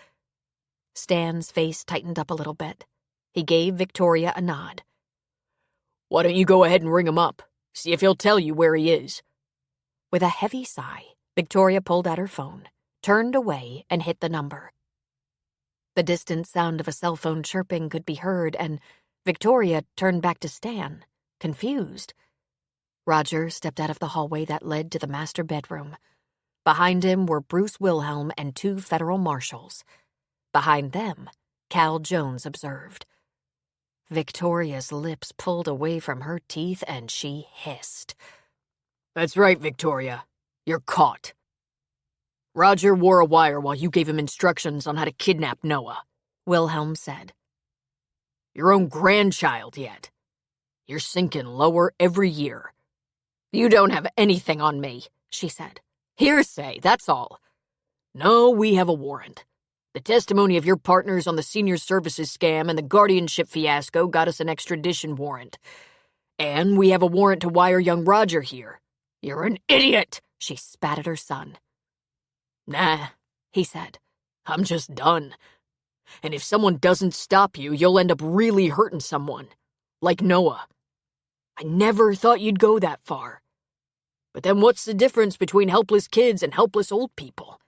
S2: Stan's face tightened up a little bit. He gave Victoria a nod. Why don't you go ahead and ring him up? See if he'll tell you where he is. With a heavy sigh, Victoria pulled out her phone, turned away, and hit the number. The distant sound of a cell phone chirping could be heard, and Victoria turned back to Stan, confused. Roger stepped out of the hallway that led to the master bedroom. Behind him were Bruce Wilhelm and 2 federal marshals. Behind them, Cal Jones observed. Victoria's lips pulled away from her teeth and she hissed. That's right, Victoria. You're caught. Roger wore a wire while you gave him instructions on how to kidnap Noah, Wilhelm said. Your own grandchild yet. You're sinking lower every year. You don't have anything on me, she said. Hearsay, that's all. No, we have a warrant. The testimony of your partners on the senior services scam and the guardianship fiasco got us an extradition warrant. And we have a warrant to wire young Roger here. You're an idiot, she spat at her son. Nah, he said. I'm just done. And if someone doesn't stop you, you'll end up really hurting someone. Like Noah. I never thought you'd go that far. But then what's the difference between helpless kids and helpless old people?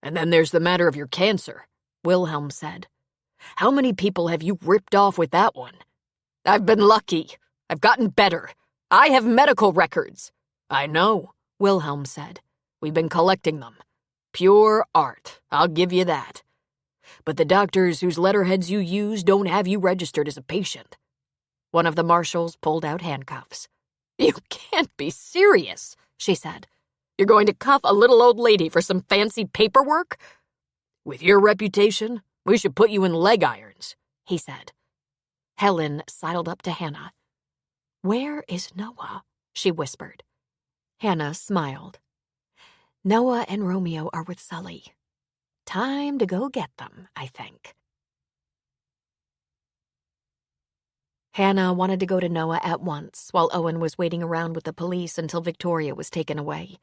S2: And then there's the matter of your cancer, Wilhelm said. How many people have you ripped off with that one? I've been lucky. I've gotten better. I have medical records. I know, Wilhelm said. We've been collecting them. Pure art, I'll give you that. But the doctors whose letterheads you use don't have you registered as a patient. One of the marshals pulled out handcuffs. You can't be serious, she said. You're going to cuff a little old lady for some fancy paperwork? With your reputation, we should put you in leg irons, he said. Helen sidled up to Hannah. Where is Noah? She whispered. Hannah smiled. Noah and Romeo are with Sully. Time to go get them, I think. Hannah wanted to go to Noah at once, while Owen was waiting around with the police until Victoria was taken away.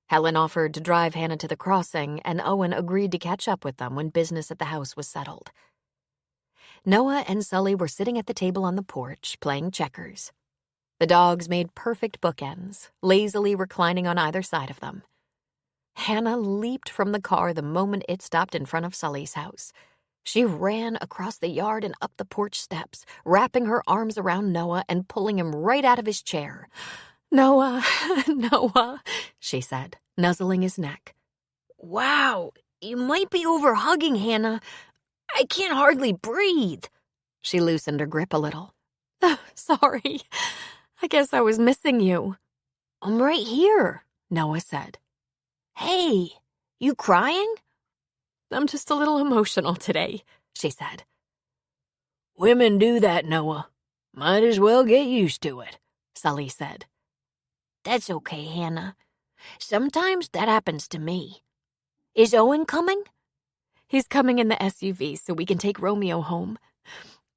S2: Helen offered to drive Hannah to the crossing, and Owen agreed to catch up with them when business at the house was settled. Noah and Sully were sitting at the table on the porch, playing checkers. The dogs made perfect bookends, lazily reclining on either side of them. Hannah leaped from the car the moment it stopped in front of Sully's house. She ran across the yard and up the porch steps, wrapping her arms around Noah and pulling him right out of his chair. Noah, Noah, she said, nuzzling his neck.
S3: Wow, you might be over-hugging, Hannah. I can't hardly breathe.
S1: She loosened her grip a little.
S2: Oh, sorry. I guess I was missing you.
S3: I'm right here,
S1: Noah said.
S3: Hey, you crying?
S2: I'm just a little emotional today, she said.
S4: Women do that, Noah. Might as well get used to it,
S1: Sully said.
S3: That's okay, Hannah. Sometimes that happens to me. Is Owen coming?
S2: He's coming in the SUV so we can take Romeo home.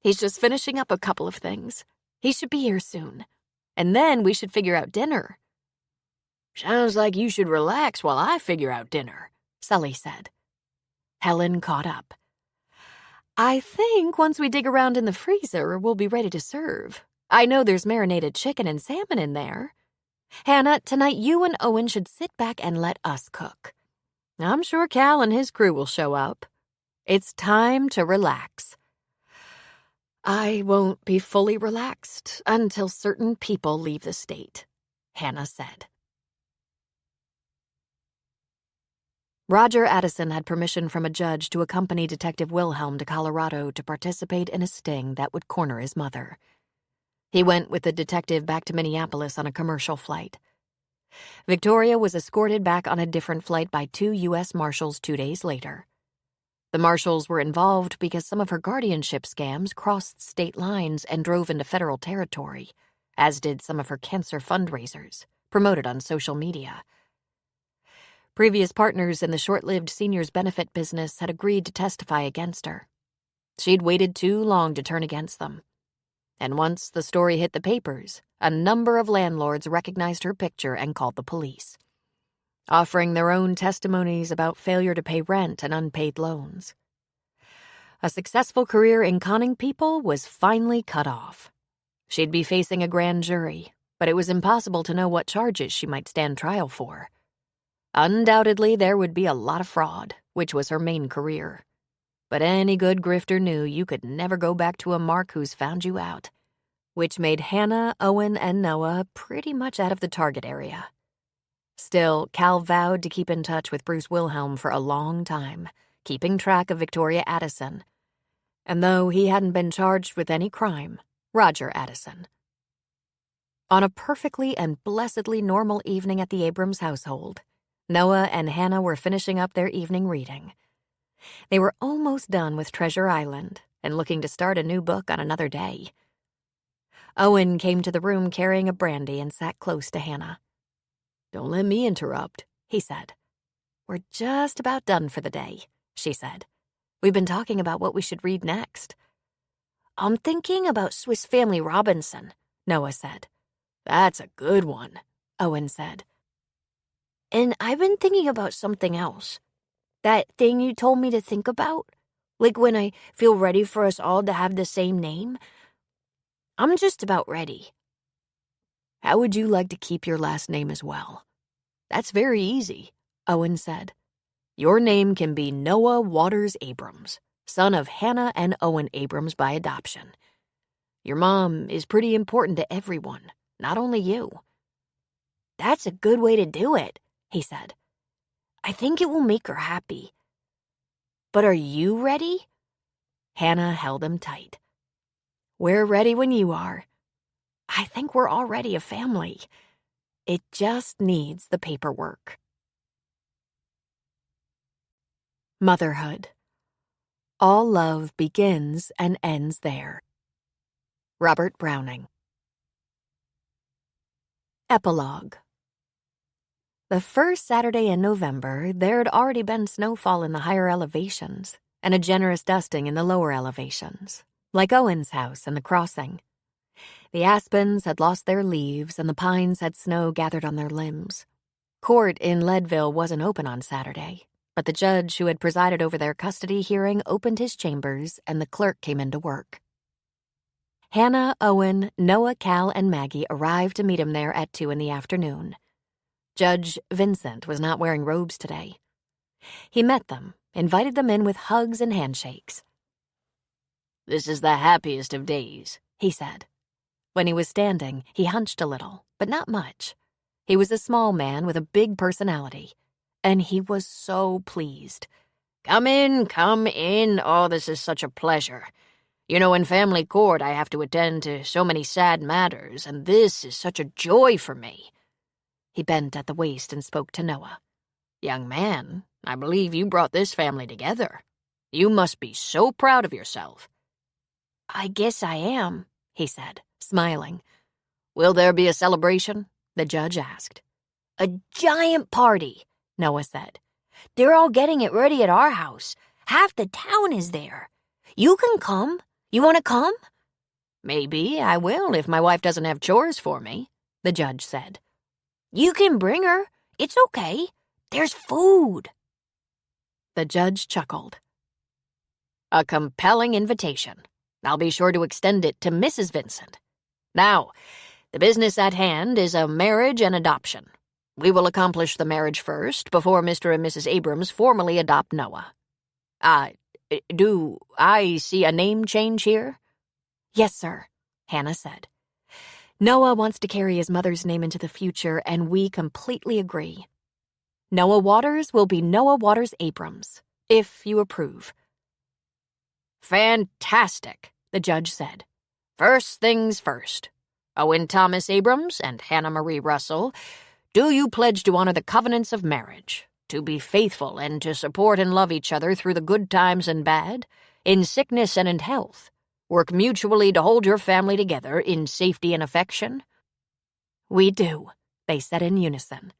S2: He's just finishing up a couple of things. He should be here soon. And then we should figure out dinner.
S4: Sounds like you should relax while I figure out dinner,
S1: Sully said. Helen caught up.
S2: I think once we dig around in the freezer, we'll be ready to serve. I know there's marinated chicken and salmon in there.
S1: Hannah, tonight you and Owen should sit back and let us cook. I'm sure Cal and his crew will show up. It's time to relax. I won't be fully relaxed until certain people leave the state, Hannah said. Roger Addison had permission from a judge to accompany Detective Wilhelm to Colorado to participate in a sting that would corner his mother. He went with the detective back to Minneapolis on a commercial flight. Victoria was escorted back on a different flight by 2 U.S. Marshals 2 days later. The Marshals were involved because some of her guardianship scams crossed state lines and drove into federal territory, as did some of her cancer fundraisers, promoted on social media. Previous partners in the short-lived seniors benefit business had agreed to testify against her. She'd waited too long to turn against them. And once the story hit the papers, a number of landlords recognized her picture and called the police, offering their own testimonies about failure to pay rent and unpaid loans. A successful career in conning people was finally cut off. She'd be facing a grand jury, but it was impossible to know what charges she might stand trial for. Undoubtedly, there would be a lot of fraud, which was her main career. But any good grifter knew you could never go back to a mark who's found you out, which made Hannah, Owen, and Noah pretty much out of the target area. Still, Cal vowed to keep in touch with Bruce Wilhelm for a long time, keeping track of Victoria Addison. And though he hadn't been charged with any crime, Roger Addison. On a perfectly and blessedly normal evening at the Abrams household, Noah and Hannah were finishing up their evening reading. They were almost done with Treasure Island and looking to start a new book on another day. Owen came to the room carrying a brandy and sat close to Hannah. "Don't let me interrupt," he said. "We're just about done for the day," she said. "We've been talking about what we should read next."
S3: I'm thinking about Swiss Family Robinson,
S1: Noah said. "That's a good one," Owen said.
S3: and I've been thinking about something else. That thing you told me to think about, like when I feel ready for us all to have the same name. I'm just about ready.
S1: "How would you like to keep your last name as well?" "That's very easy," Owen said. "Your name can be Noah Waters Abrams, son of Hannah and Owen Abrams by adoption. Your mom is pretty important to everyone, not only you."
S3: That's a good way to do it, he said. I think it will make her happy. But are you ready?
S1: Hannah held him tight. "We're ready when you are. I think we're already a family. It just needs the paperwork." Motherhood. All love begins and ends there. Robert Browning. Epilogue. The first Saturday in November, there'd already been snowfall in the higher elevations and a generous dusting in the lower elevations, like Owen's house and the crossing. The aspens had lost their leaves and the pines had snow gathered on their limbs. Court in Leadville wasn't open on Saturday, but the judge who had presided over their custody hearing opened his chambers and the clerk came into work. Hannah, Owen, Noah, Cal, and Maggie arrived to meet him there at 2 p.m. Judge Vincent was not wearing robes today. He met them, invited them in with hugs and handshakes.
S2: "This is the happiest of days,"
S1: he said. When he was standing, he hunched a little, but not much. He was a small man with a big personality, and he was so pleased.
S2: Come in, come in. Oh, this is such a pleasure. You know, in family court, I have to attend to so many sad matters, and this is such a joy for me."
S1: He bent at the waist and spoke to Noah.
S2: "Young man, I believe you brought this family together. You must be so proud of yourself."
S3: I guess I am,
S1: he said, smiling.
S2: "Will there be a celebration?"
S1: the judge asked.
S3: A giant party,
S1: Noah said.
S3: They're all getting it ready at our house. Half the town is there. You can come. You want to come?
S2: "Maybe I will if my wife doesn't have chores for me," the judge said.
S3: You can bring her. It's okay. There's food.
S1: The judge chuckled.
S2: "A compelling invitation. I'll be sure to extend it to Mrs. Vincent. Now, The business at hand is a marriage and adoption. We will accomplish the marriage first, before Mr. and Mrs. Abrams formally adopt Noah. Do I see a name change here?
S1: Yes, sir, Hannah said. Noah wants to carry his mother's name into the future, and we completely agree. Noah Waters will be Noah Waters Abrams, if you approve.
S2: Fantastic, the judge said. First things first. Owen Thomas Abrams and Hannah Marie Russell, do you pledge to honor the covenants of marriage, to be faithful and to support and love each other through the good times and bad, in sickness and in health, work mutually to hold your family together in safety and affection?
S1: We do, they said in unison.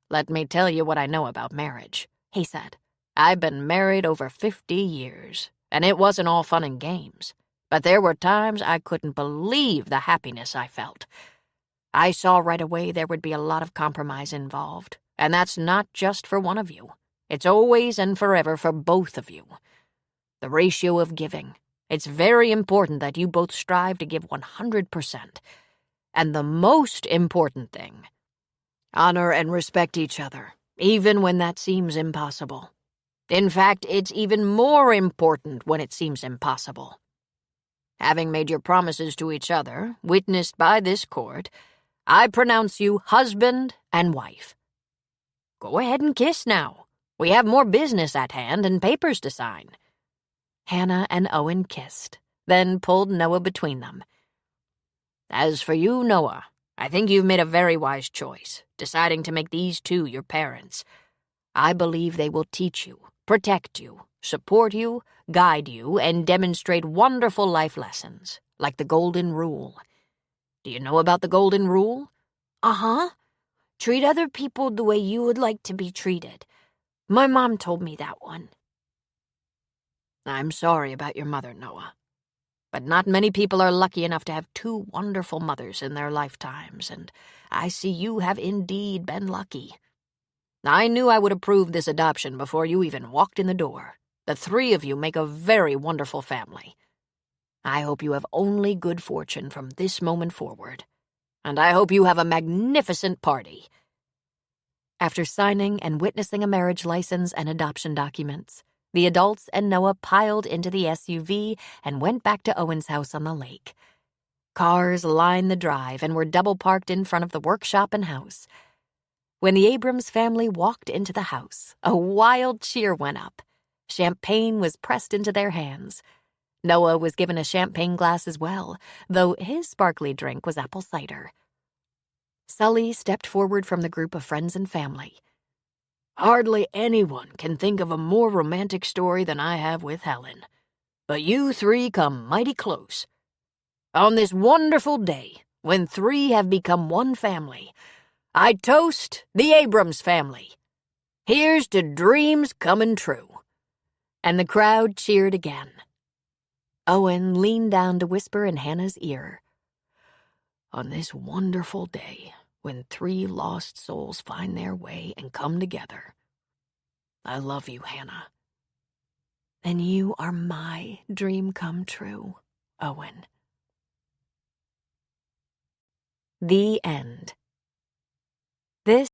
S2: Let me tell you what I know about marriage, he said. I've been married over 50 years, and it wasn't all fun and games. But there were times I couldn't believe the happiness I felt. I saw right away there would be a lot of compromise involved, and that's not just for one of you. It's always and forever for both of you. The ratio of giving. It's very important that you both strive to give 100%. And the most important thing, honor and respect each other, even when that seems impossible. In fact, it's even more important when it seems impossible. Having made your promises to each other, witnessed by this court, I pronounce you husband and wife. Go ahead and kiss now. We have more business at hand and papers to sign.
S1: Hannah and Owen kissed, then pulled Noah between them.
S2: As for you, Noah, I think you've made a very wise choice, deciding to make these two your parents. I believe they will teach you, protect you, support you, guide you, and demonstrate wonderful life lessons, like the Golden Rule. Do you know about the Golden Rule?
S3: Uh-huh. Treat other people the way you would like to be treated. My mom told me that one.
S2: I'm sorry about your mother, Noah. But not many people are lucky enough to have two wonderful mothers in their lifetimes, and I see you have indeed been lucky. I knew I would approve this adoption before you even walked in the door. The three of you make a very wonderful family. I hope you have only good fortune from this moment forward. And I hope you have a magnificent party.
S1: After signing and witnessing a marriage license and adoption documents, the adults and Noah piled into the SUV and went back to Owen's house on the lake. Cars lined the drive and were double parked in front of the workshop and house. When the Abrams family walked into the house, a wild cheer went up. Champagne was pressed into their hands. Noah was given a champagne glass as well, though his sparkly drink was apple cider. Sully stepped forward from the group of friends and family.
S2: Hardly anyone can think of a more romantic story than I have with Helen. But you three come mighty close. On this wonderful day, when three have become one family, I toast the Abrams family. Here's to dreams coming true.
S1: And the crowd cheered again. Owen leaned down to whisper in Hannah's ear.
S2: On this wonderful day, when three lost souls find their way and come together, I love you, Hannah.
S1: And you are my dream come true, Owen. The end. This